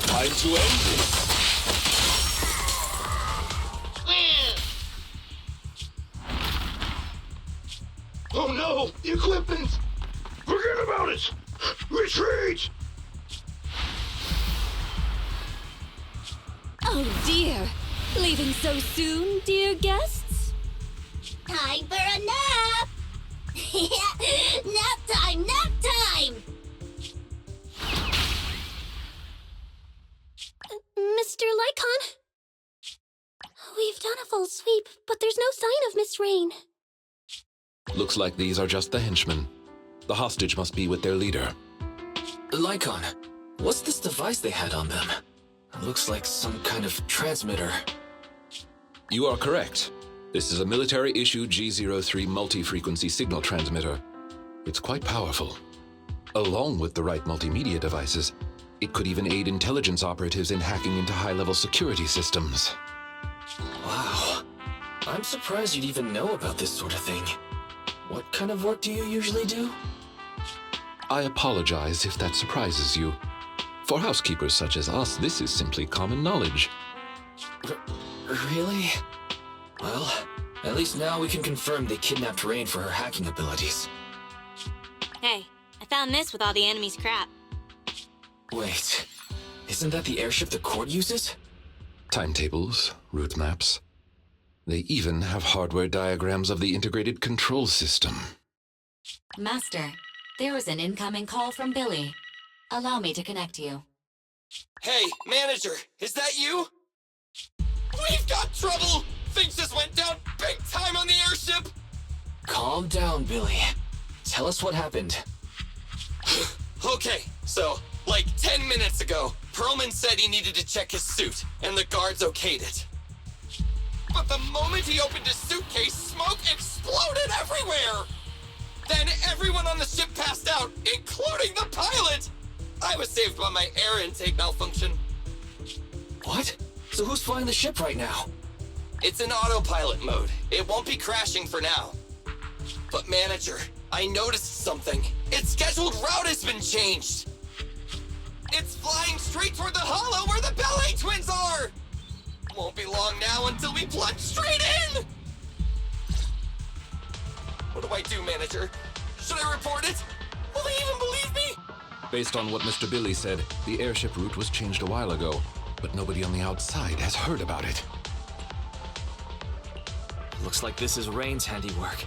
Time to end this! Oh no! The equipment! Forget about it! Retreat!
Oh dear! Leaving so soon, dear guests?
Time for a nap! Nap time, nap time!
Mr. Lycon? We've done a full sweep, but there's no sign of Miss Rain.
Looks like these are just the henchmen. The hostage must be with their leader.
Lycon, what's this device they had on them? It looks like some kind of transmitter.
You are correct. This is a military-issue G-03 multi-frequency signal transmitter. It's quite powerful. Along with the right multimedia devices, it could even aid intelligence operatives in hacking into high-level security systems.
Wow. I'm surprised you'd even know about this sort of thing. What kind of work do you usually do?
I apologize if that surprises you. For housekeepers such as us, this is simply common knowledge.
Really? Well, at least now we can confirm they kidnapped Rain for her hacking abilities.
Hey, I found this with all the enemy's crap.
Wait, isn't that the airship the court uses?
Timetables, route maps. They even have hardware diagrams of the integrated control system.
Master, there is an incoming call from Billy. Allow me to connect you.
Hey, manager, is that you? We've got trouble! Things just went down big time on the airship!
Calm down, Billy. Tell us what happened.
Okay, so, like 10 minutes ago, Perlman said he needed to check his suit, and the guards okayed it. But the moment he opened his suitcase, smoke exploded everywhere! Then everyone on the ship passed out, including the pilot! I was saved by my air intake malfunction.
What? So who's flying the ship right now?
It's in autopilot mode. It won't be crashing for now. But manager, I noticed something. Its scheduled route has been changed. It's flying straight toward the hollow where the Ballet Twins are! Won't be long now until we plunge straight in! What do I do, manager? Should I report it? Will they even believe me?
Based on what Mr. Billy said, the airship route was changed a while ago, but nobody on the outside has heard about it.
Looks like this is Rain's handiwork.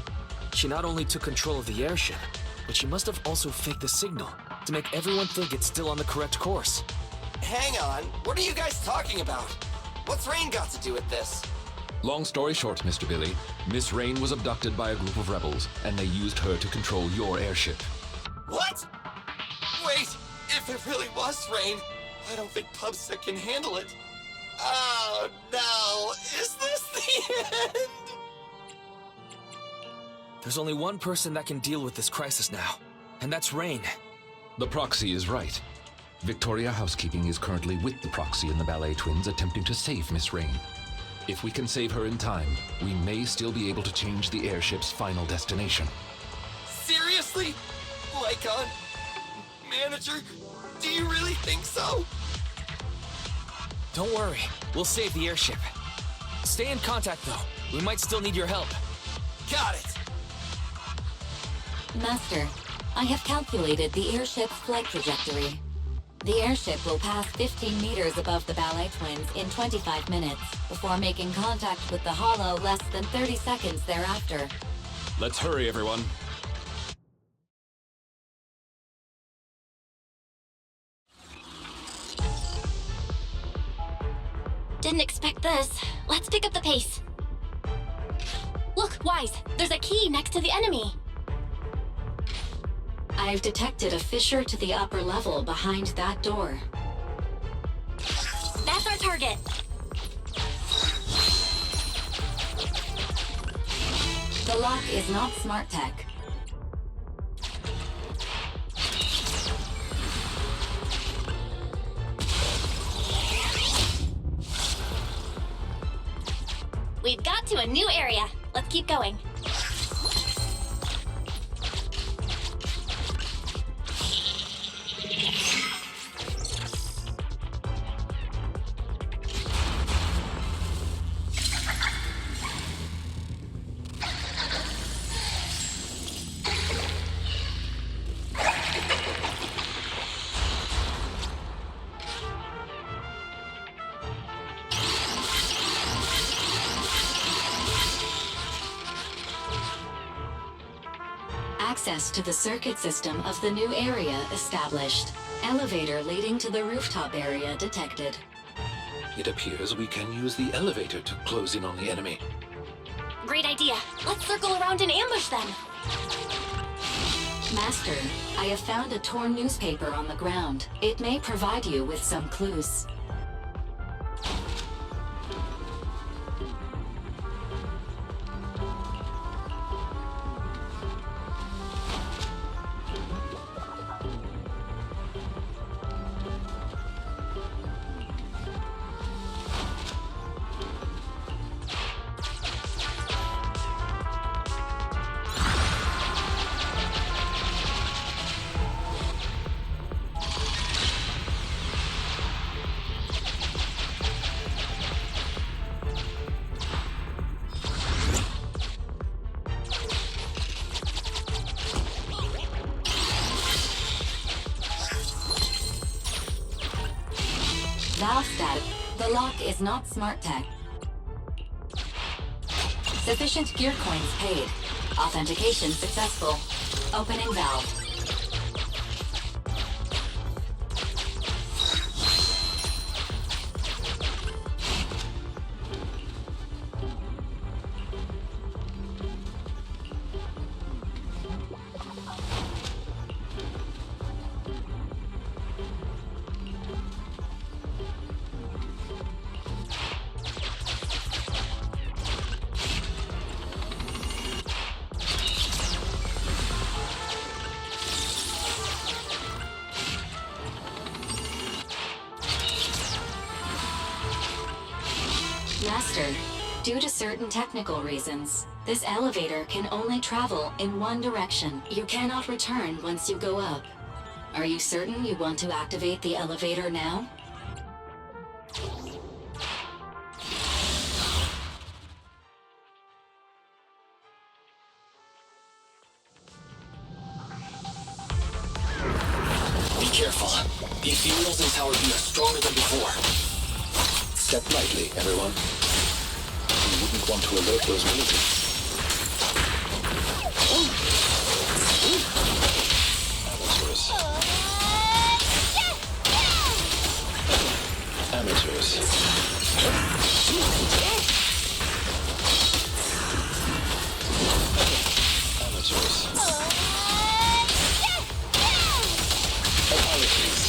She not only took control of the airship, but she must have also faked the signal to make everyone think it's still on the correct course.
Hang on, what are you guys talking about? What's Rain got to do with this?
Long story short, Mr. Billy, Miss Rain was abducted by a group of rebels, and they used her to control your airship.
What? Wait, if it really was Rain, I don't think PubSec can handle it. Oh no, is this the end?
There's only one person that can deal with this crisis now, and that's Rain.
The Proxy is right. Victoria Housekeeping is currently with the Proxy and the Ballet Twins attempting to save Miss Rain. If we can save her in time, we may still be able to change the airship's final destination.
Seriously? Lycon? Manager, do you really think so?
Don't worry, we'll save the airship. Stay in contact though, we might still need your help.
Got it!
Master, I have calculated the airship's flight trajectory. The airship will pass 15 meters above the Ballet Twins in 25 minutes, before making contact with the hollow less than 30 seconds thereafter.
Let's hurry, everyone.
Didn't expect this. Let's pick up the pace. Look, Wise, there's a key next to the enemy.
I've detected a fissure to the upper level behind that door.
That's our target.
The lock is not smart tech.
We've got to a new area. Let's keep going.
access to the circuit system of the new area established. Elevator leading to the rooftop area detected.
It appears we can use the elevator to close in on the enemy.
Great idea. Let's circle around and ambush them.
Master, I have found a torn newspaper on the ground. It may provide you with some clues. Valstat, the lock is not smart tech. Sufficient gear coins paid. Authentication successful. Opening valve. Master, due to certain technical reasons, this elevator can only travel in one direction. You cannot return once you go up. Are you certain you want to activate the elevator now?
Be careful. The ethereals in Tower B are stronger than before.
Step lightly, everyone. You wouldn't want to alert those militants. Amateurs. Apologies.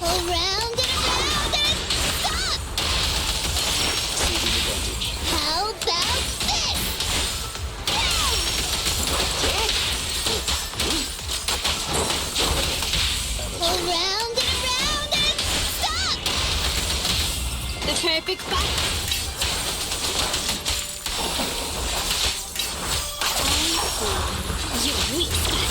Around and around and stop! How about this? Around and stop!
The perfect fight. You weak spot.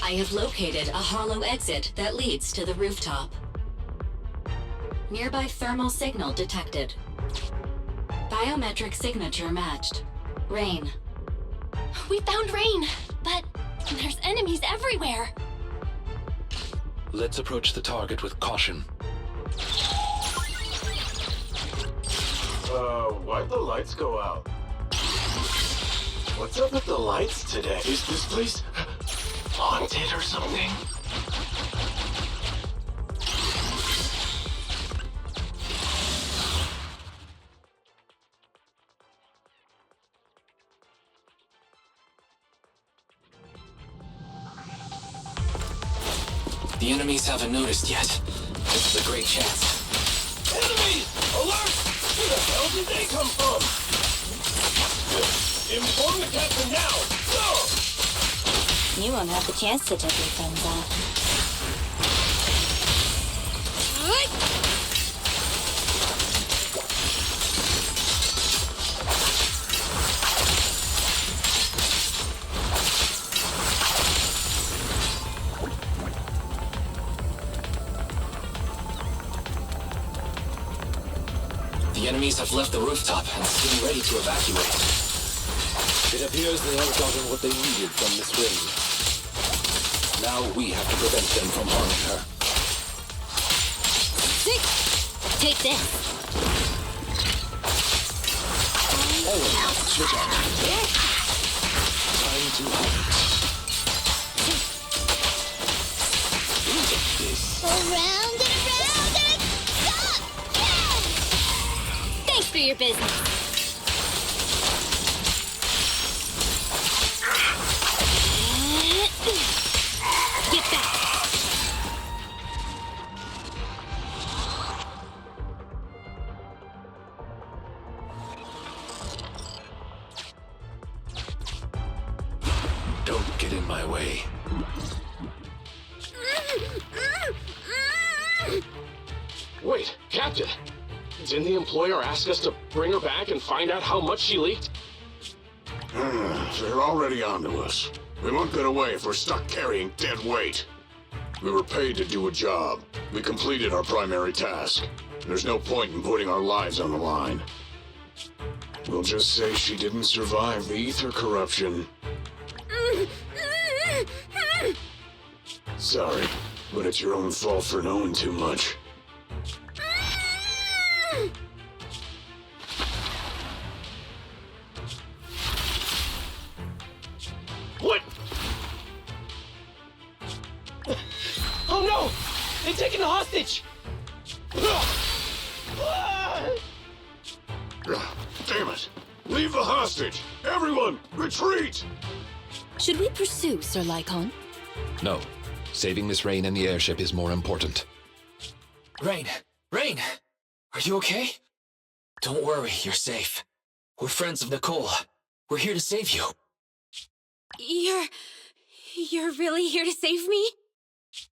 I have located a hollow exit that leads to the rooftop. Nearby thermal signal detected. Biometric signature matched. Rain.
We found Rain, but there's enemies everywhere.
Let's approach the target with caution.
Why'd the lights go out? What's up with the lights today? Is this place haunted or something?
The enemies haven't noticed yet. This is a great chance.
Enemies! Alert! Where the hell did they come from? Inform the captain now! Go!
You won't have the chance to tip your friends off.
enemies have left the rooftop and seem ready to evacuate.
It appears they have gotten what they needed from this raid. Now we have to prevent them from harming her.
Take this.
Elements switch on. Time to act.
Around and around and stop!
Thanks for your business. Get back.
Don't get in my way.
Wait, Captain! Didn't the employer ask us to bring her back and find out how much she leaked?
They're already onto us. We won't get away if we're stuck carrying dead weight. We were paid to do a job. We completed our primary task. There's no point in putting our lives on the line. We'll just say she didn't survive the ether corruption. Sorry, but it's your own fault for knowing too much.
What? Oh no! They've taken the hostage!
Damn it! Leave the hostage! Everyone, retreat!
Should we pursue Sir Lycon?
No. Saving Miss Rain and the airship is more important.
Rain! Rain! Are you okay? Don't worry, you're safe. We're friends of Nicole. We're here to save you.
You're really here to save me?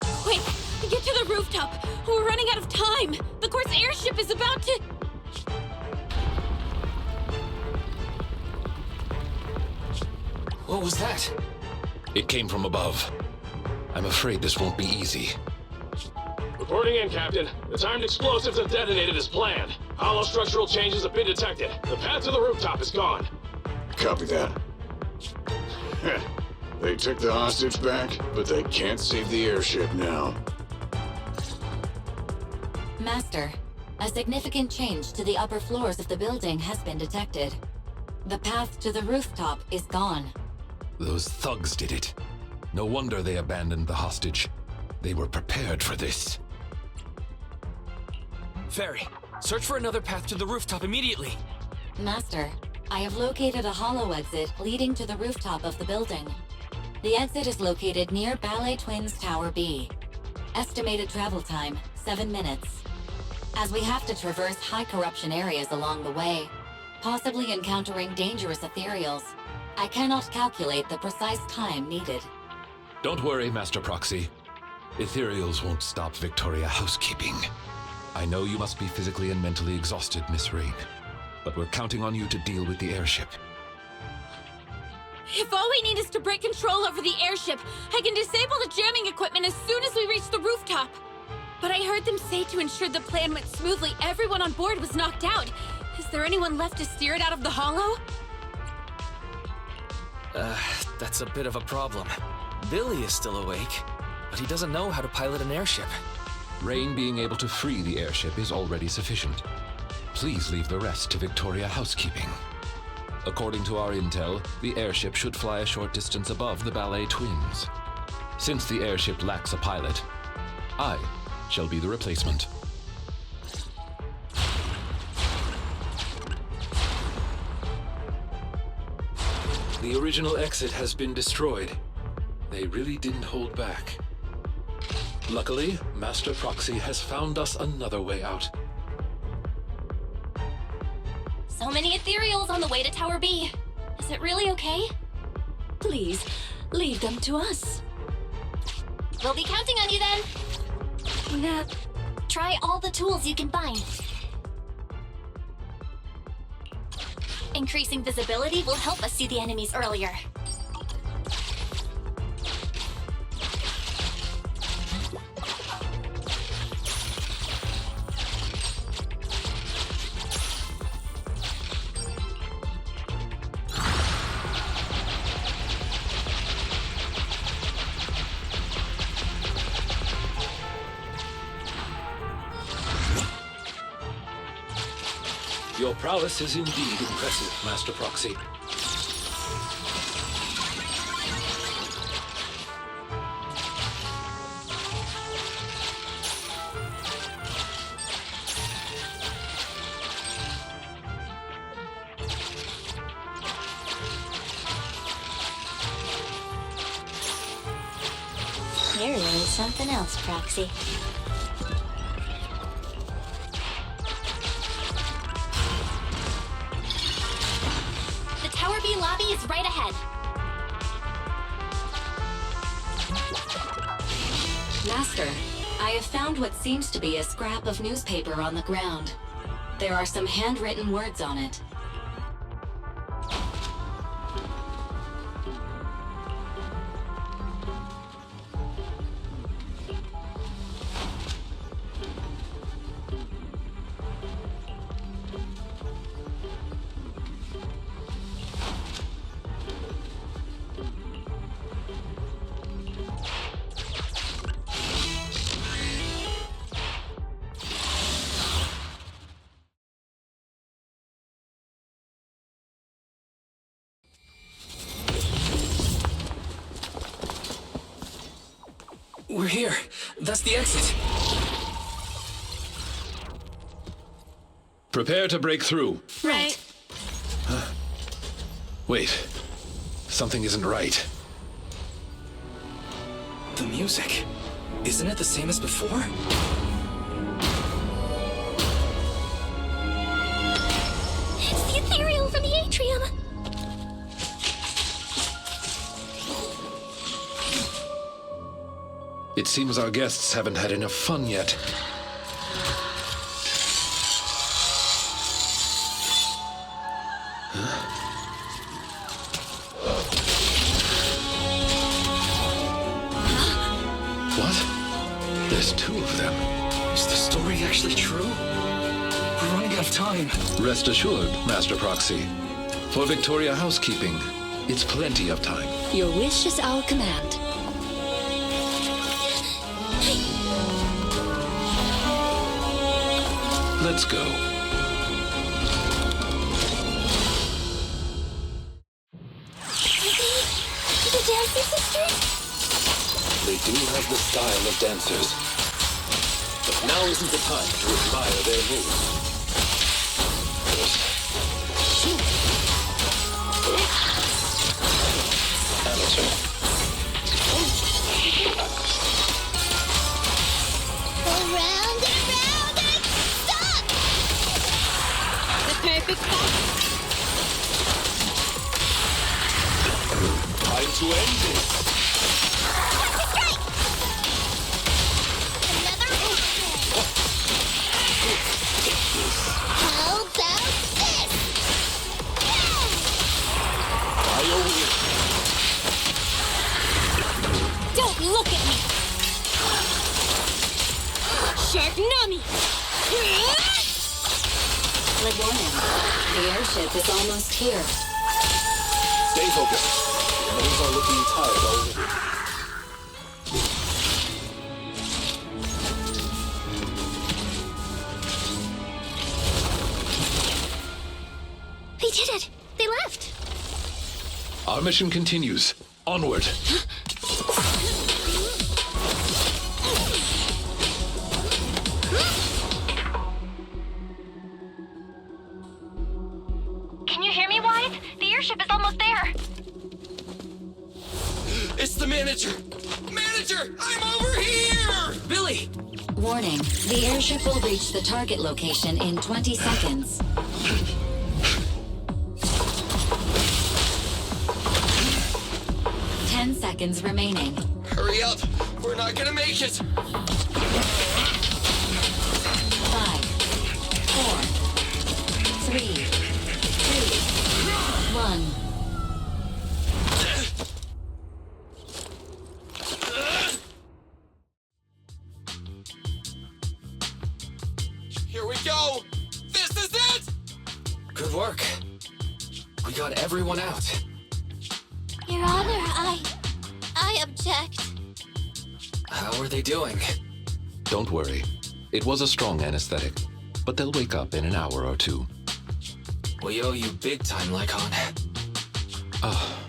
Quick, get to the rooftop. We're running out of time. The court's airship is about to...
What was that?
It came from above. I'm afraid this won't be easy.
Reporting in, Captain. The timed explosives have detonated as planned. Hollow structural changes have been detected. The path to the rooftop is gone.
Copy that. They took the hostage back, but they can't save the airship now.
Master, a significant change to the upper floors of the building has been detected. The path to the rooftop is gone.
Those thugs did it. No wonder they abandoned the hostage. They were prepared for this.
Fairy, search for another path to the rooftop immediately.
Master, I have located a hollow exit leading to the rooftop of the building. The exit is located near Ballet Twins Tower B. Estimated travel time, 7 minutes. As we have to traverse high corruption areas along the way, possibly encountering dangerous ethereals, I cannot calculate the precise time needed.
Don't worry, Master Proxy. Ethereals won't stop Victoria Housekeeping. I know you must be physically and mentally exhausted, Miss Rain, but we're counting on you to deal with the airship.
If all we need is to break control over the airship, I can disable the jamming equipment as soon as we reach the rooftop. But I heard them say to ensure the plan went smoothly, everyone on board was knocked out. Is there anyone left to steer it out of the hollow?
That's a bit of a problem. Billy is still awake, but he doesn't know how to pilot an airship.
Rain being able to free the airship is already sufficient. Please leave the rest to Victoria Housekeeping. According to our intel, the airship should fly a short distance above the Ballet Twins. Since the airship lacks a pilot, I shall be the replacement. The original exit has been destroyed. They really didn't hold back. Luckily, Master Proxy has found us another way out.
So many ethereals on the way to Tower B. Is it really okay?
Please, leave them to us.
We'll be counting on you then.
Nah.
Try all the tools you can find. Increasing visibility will help us see the enemies earlier.
Your prowess is indeed impressive, Master Proxy.
You're really something else, Proxy.
The Tower B lobby is right ahead.
Master, I have found what seems to be a scrap of newspaper on the ground. There are some handwritten words on it.
We're here. That's the exit.
Prepare to break through.
Right.
Wait. Something isn't right.
The music. Isn't it the same as before?
It's the ethereal from the atrium.
It seems our guests haven't had enough fun yet. What? There's two of them.
Is the story actually true? We're running out of time.
Rest assured, Master Proxy. For Victoria Housekeeping, it's plenty of time.
Your wish is our command.
Let's go.
The dancing sisters?
They do have the style of dancers. But now isn't the time to admire their moves. Amateur.
Around and around and stop! The perfect spot.
Time to end this.
Strike! Another How about this?
Fire wheel.
Don't look at me! Shark Nami!
Warning. The airship is almost here.
Stay focused. The enemies are looking tired already.
They did it! They left!
Our mission continues. Onward.
Can you hear me, Wise? The airship is almost there!
It's the manager! Manager! I'm over here!
Billy!
Warning. The airship will reach the target location in 20 seconds. Seconds remaining.
Hurry up! We're not gonna make it!
5, 4, 3, 2, 1.
Here we go! This is it!
Good work. We got everyone out.
Your Honor, I object.
How are they doing?
Don't worry. It was a strong anesthetic, but they'll wake up in an hour or two.
We owe you big time, Lycon.
Ah,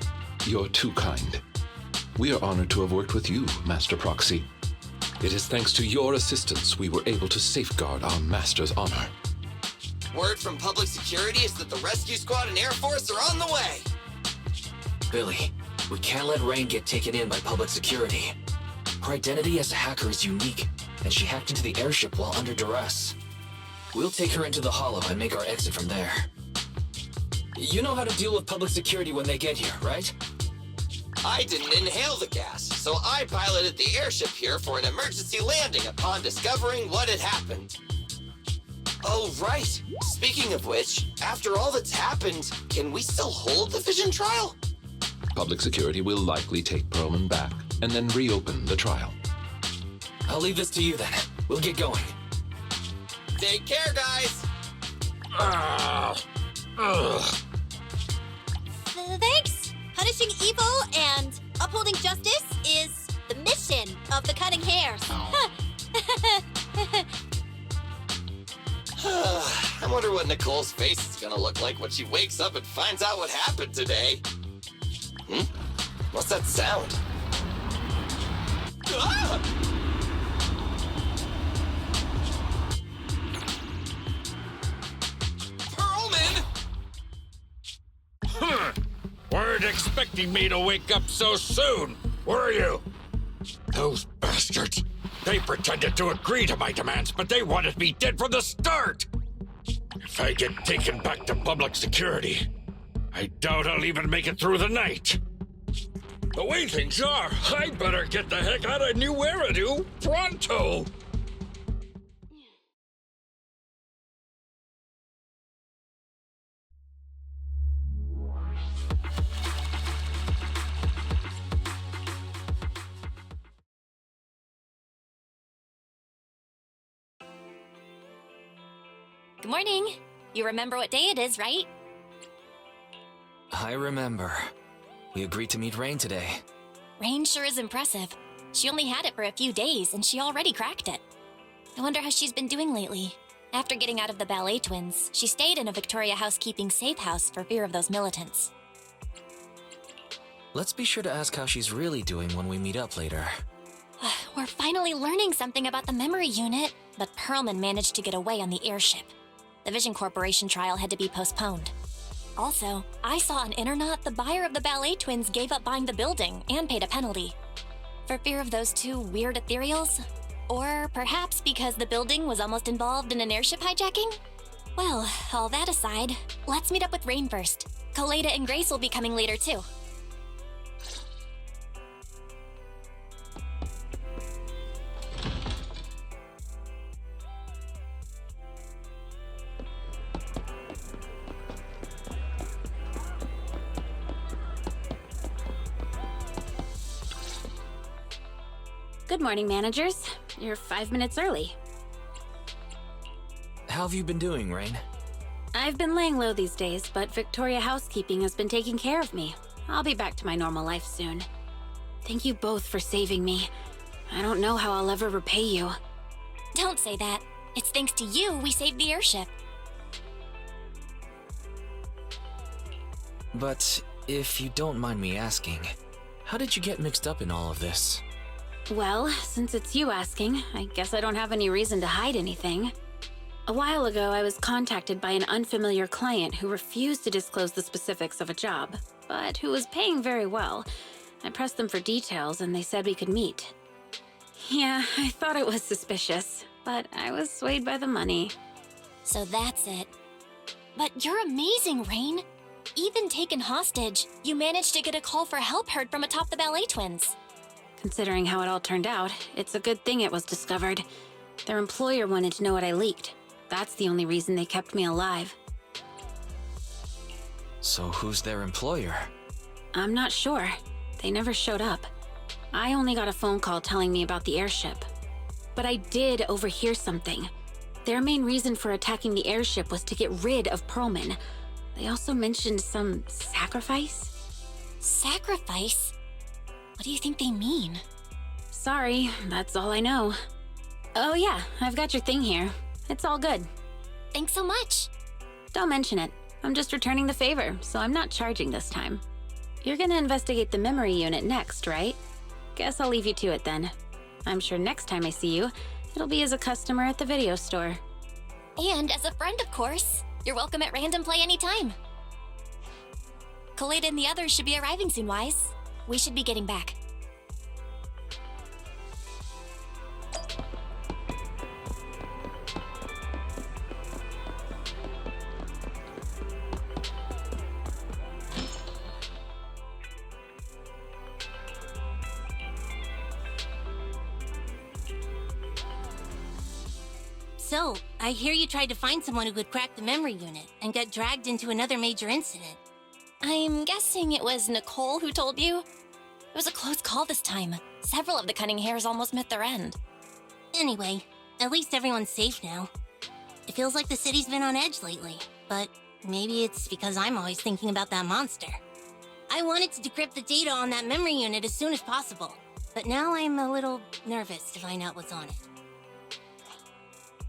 you're too kind. We are honored to have worked with you, Master Proxy. It is thanks to your assistance we were able to safeguard our master's honor.
Word from public security is that the rescue squad and Air Force are on the way.
Billy, we can't let Rain get taken in by public security. Her identity as a hacker is unique, and she hacked into the airship while under duress. We'll take her into the Hollow and make our exit from there. You know how to deal with public security when they get here, right?
I didn't inhale the gas, so I piloted the airship here for an emergency landing upon discovering what had happened. Oh, right. Speaking of which, after all that's happened, can we still hold the Vision trial?
Public security will likely take Perlman back and then reopen the trial.
I'll leave this to you then. We'll get going.
Take care, guys!
Thanks! Punishing evil and upholding justice is the mission of the Cunning Hares.
I wonder what Nicole's face is gonna look like when she wakes up and finds out what happened today. What's that sound? Ah! Perlman!
Weren't expecting me to wake up so soon, were you? Those bastards! They pretended to agree to my demands, but they wanted me dead from the start! If I get taken back to public security, I doubt I'll even make it through the night. The way things are, I better get the heck out of New Eridu pronto!
Good morning. You remember what day it is, right?
I remember. We agreed to meet Rain today.
Rain sure is impressive. She only had it for a few days, and she already cracked it. I wonder how she's been doing lately. After getting out of the Ballet Twins, she stayed in a Victoria Housekeeping safe house for fear of those militants.
Let's be sure to ask how she's really doing when we meet up later.
We're finally learning something about the memory unit, but Perlman managed to get away on the airship. The Vision Corporation trial had to be postponed. Also, I saw on Internet the buyer of the Ballet Twins gave up buying the building and paid a penalty. For fear of those two weird ethereals? Or perhaps because the building was almost involved in an airship hijacking? Well, all that aside, let's meet up with Rain first. Coletta and Grace will be coming later too.
Good morning, managers. You're 5 minutes early.
How have you been doing, Rain?
I've been laying low these days, but Victoria Housekeeping has been taking care of me. I'll be back to my normal life soon. Thank you both for saving me. I don't know how I'll ever repay you.
Don't say that. It's thanks to you we saved the airship.
But if you don't mind me asking, how did you get mixed up in all of this?
Well, since it's you asking, I guess I don't have any reason to hide anything. A while ago, I was contacted by an unfamiliar client who refused to disclose the specifics of a job, but who was paying very well. I pressed them for details and they said we could meet. Yeah, I thought it was suspicious, but I was swayed by the money.
So that's it. But you're amazing, Rain. Even taken hostage, you managed to get a call for help heard from atop the Ballet Twins.
Considering how it all turned out, it's a good thing it was discovered. Their employer wanted to know what I leaked. That's the only reason they kept me alive.
So who's their employer?
I'm not sure. They never showed up. I only got a phone call telling me about the airship. But I did overhear something. Their main reason for attacking the airship was to get rid of Perlman. They also mentioned some sacrifice.
Sacrifice? What do you think they mean?
Sorry, that's all I know. Oh yeah, I've got your thing here. It's all good.
Thanks so much.
Don't mention it. I'm just returning the favor, so I'm not charging this time. You're gonna investigate the memory unit next, right? Guess I'll leave you to it then. I'm sure next time I see you, it'll be as a customer at the video store.
And as a friend, of course. You're welcome at Random Play anytime. Kaleda and the others should be arriving soon, Wise. We should be getting back.
So, I hear you tried to find someone who could crack the memory unit and got dragged into another major incident.
I'm guessing it was Nicole who told you? It was a close call this time. Several of the Cunning Hares almost met their end.
Anyway, at least everyone's safe now. It feels like the city's been on edge lately, but maybe it's because I'm always thinking about that monster. I wanted to decrypt the data on that memory unit as soon as possible, but now I'm a little nervous to find out what's on it.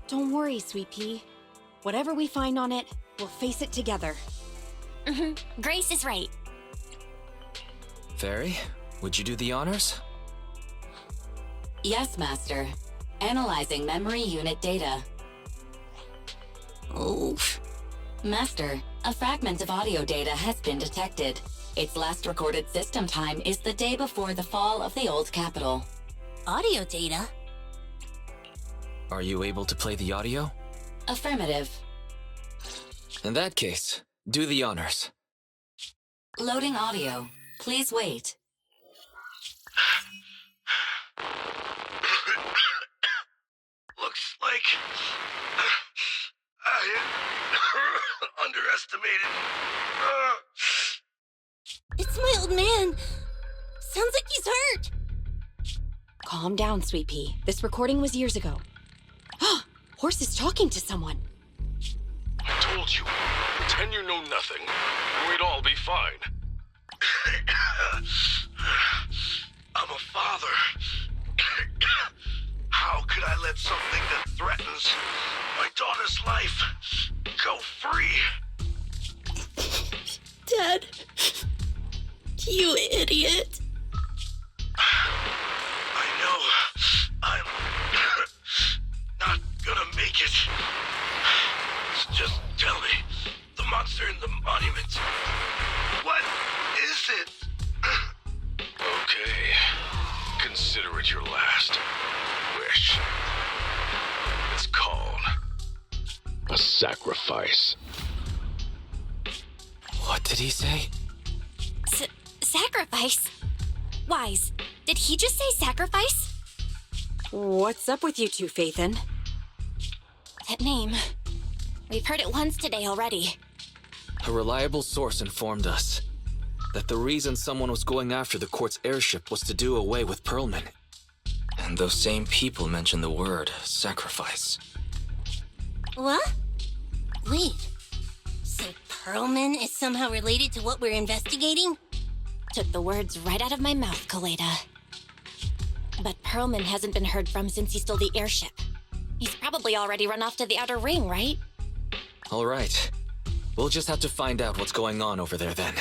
Don't worry, Sweet Pea. Whatever we find on it, we'll face it together.
Grace is right.
Fairy, would you do the honors?
Yes, Master. Analyzing memory unit data.
Oof.
Master, a fragment of audio data has been detected. Its last recorded system time is the day before the fall of the old capital.
Audio data?
Are you able to play the audio?
Affirmative.
In that case, do the honors.
Loading audio. Please wait.
Looks like I underestimated.
It's my old man. Sounds like he's hurt.
Calm down, Sweet Pea. This recording was years ago. Horse is talking to someone.
I told you, pretend you know nothing, and we'd all be fine. I'm a father. How could I let something that threatens my daughter's life go free?
Dad, you idiot.
I know I'm not gonna make it. Just tell me, the monster in the monument, what is it? Okay, consider it your last wish. It's called a sacrifice.
What did he say?
Sacrifice? Wise, did he just say sacrifice?
What's up with you two, Faithin?
That name. We've heard it once today already.
A reliable source informed us that the reason someone was going after the court's airship was to do away with Perlman. And those same people mentioned the word sacrifice.
What? Wait. So Perlman is somehow related to what we're investigating?
Took the words right out of my mouth, Kaleda. But Perlman hasn't been heard from since he stole the airship. He's probably already run off to the outer ring, right?
All right. We'll just have to find out what's going on over there then.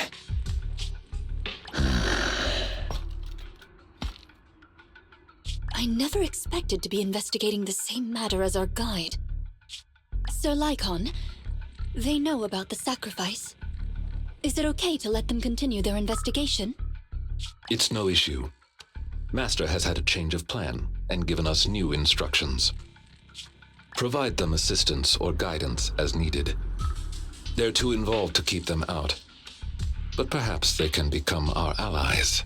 I never expected to be investigating the same matter as our guide. Sir Lycon, they know about the sacrifice. Is it okay to let them continue their investigation?
It's no issue. Master has had a change of plan and given us new instructions. Provide them assistance or guidance as needed. They're too involved to keep them out, but perhaps they can become our allies.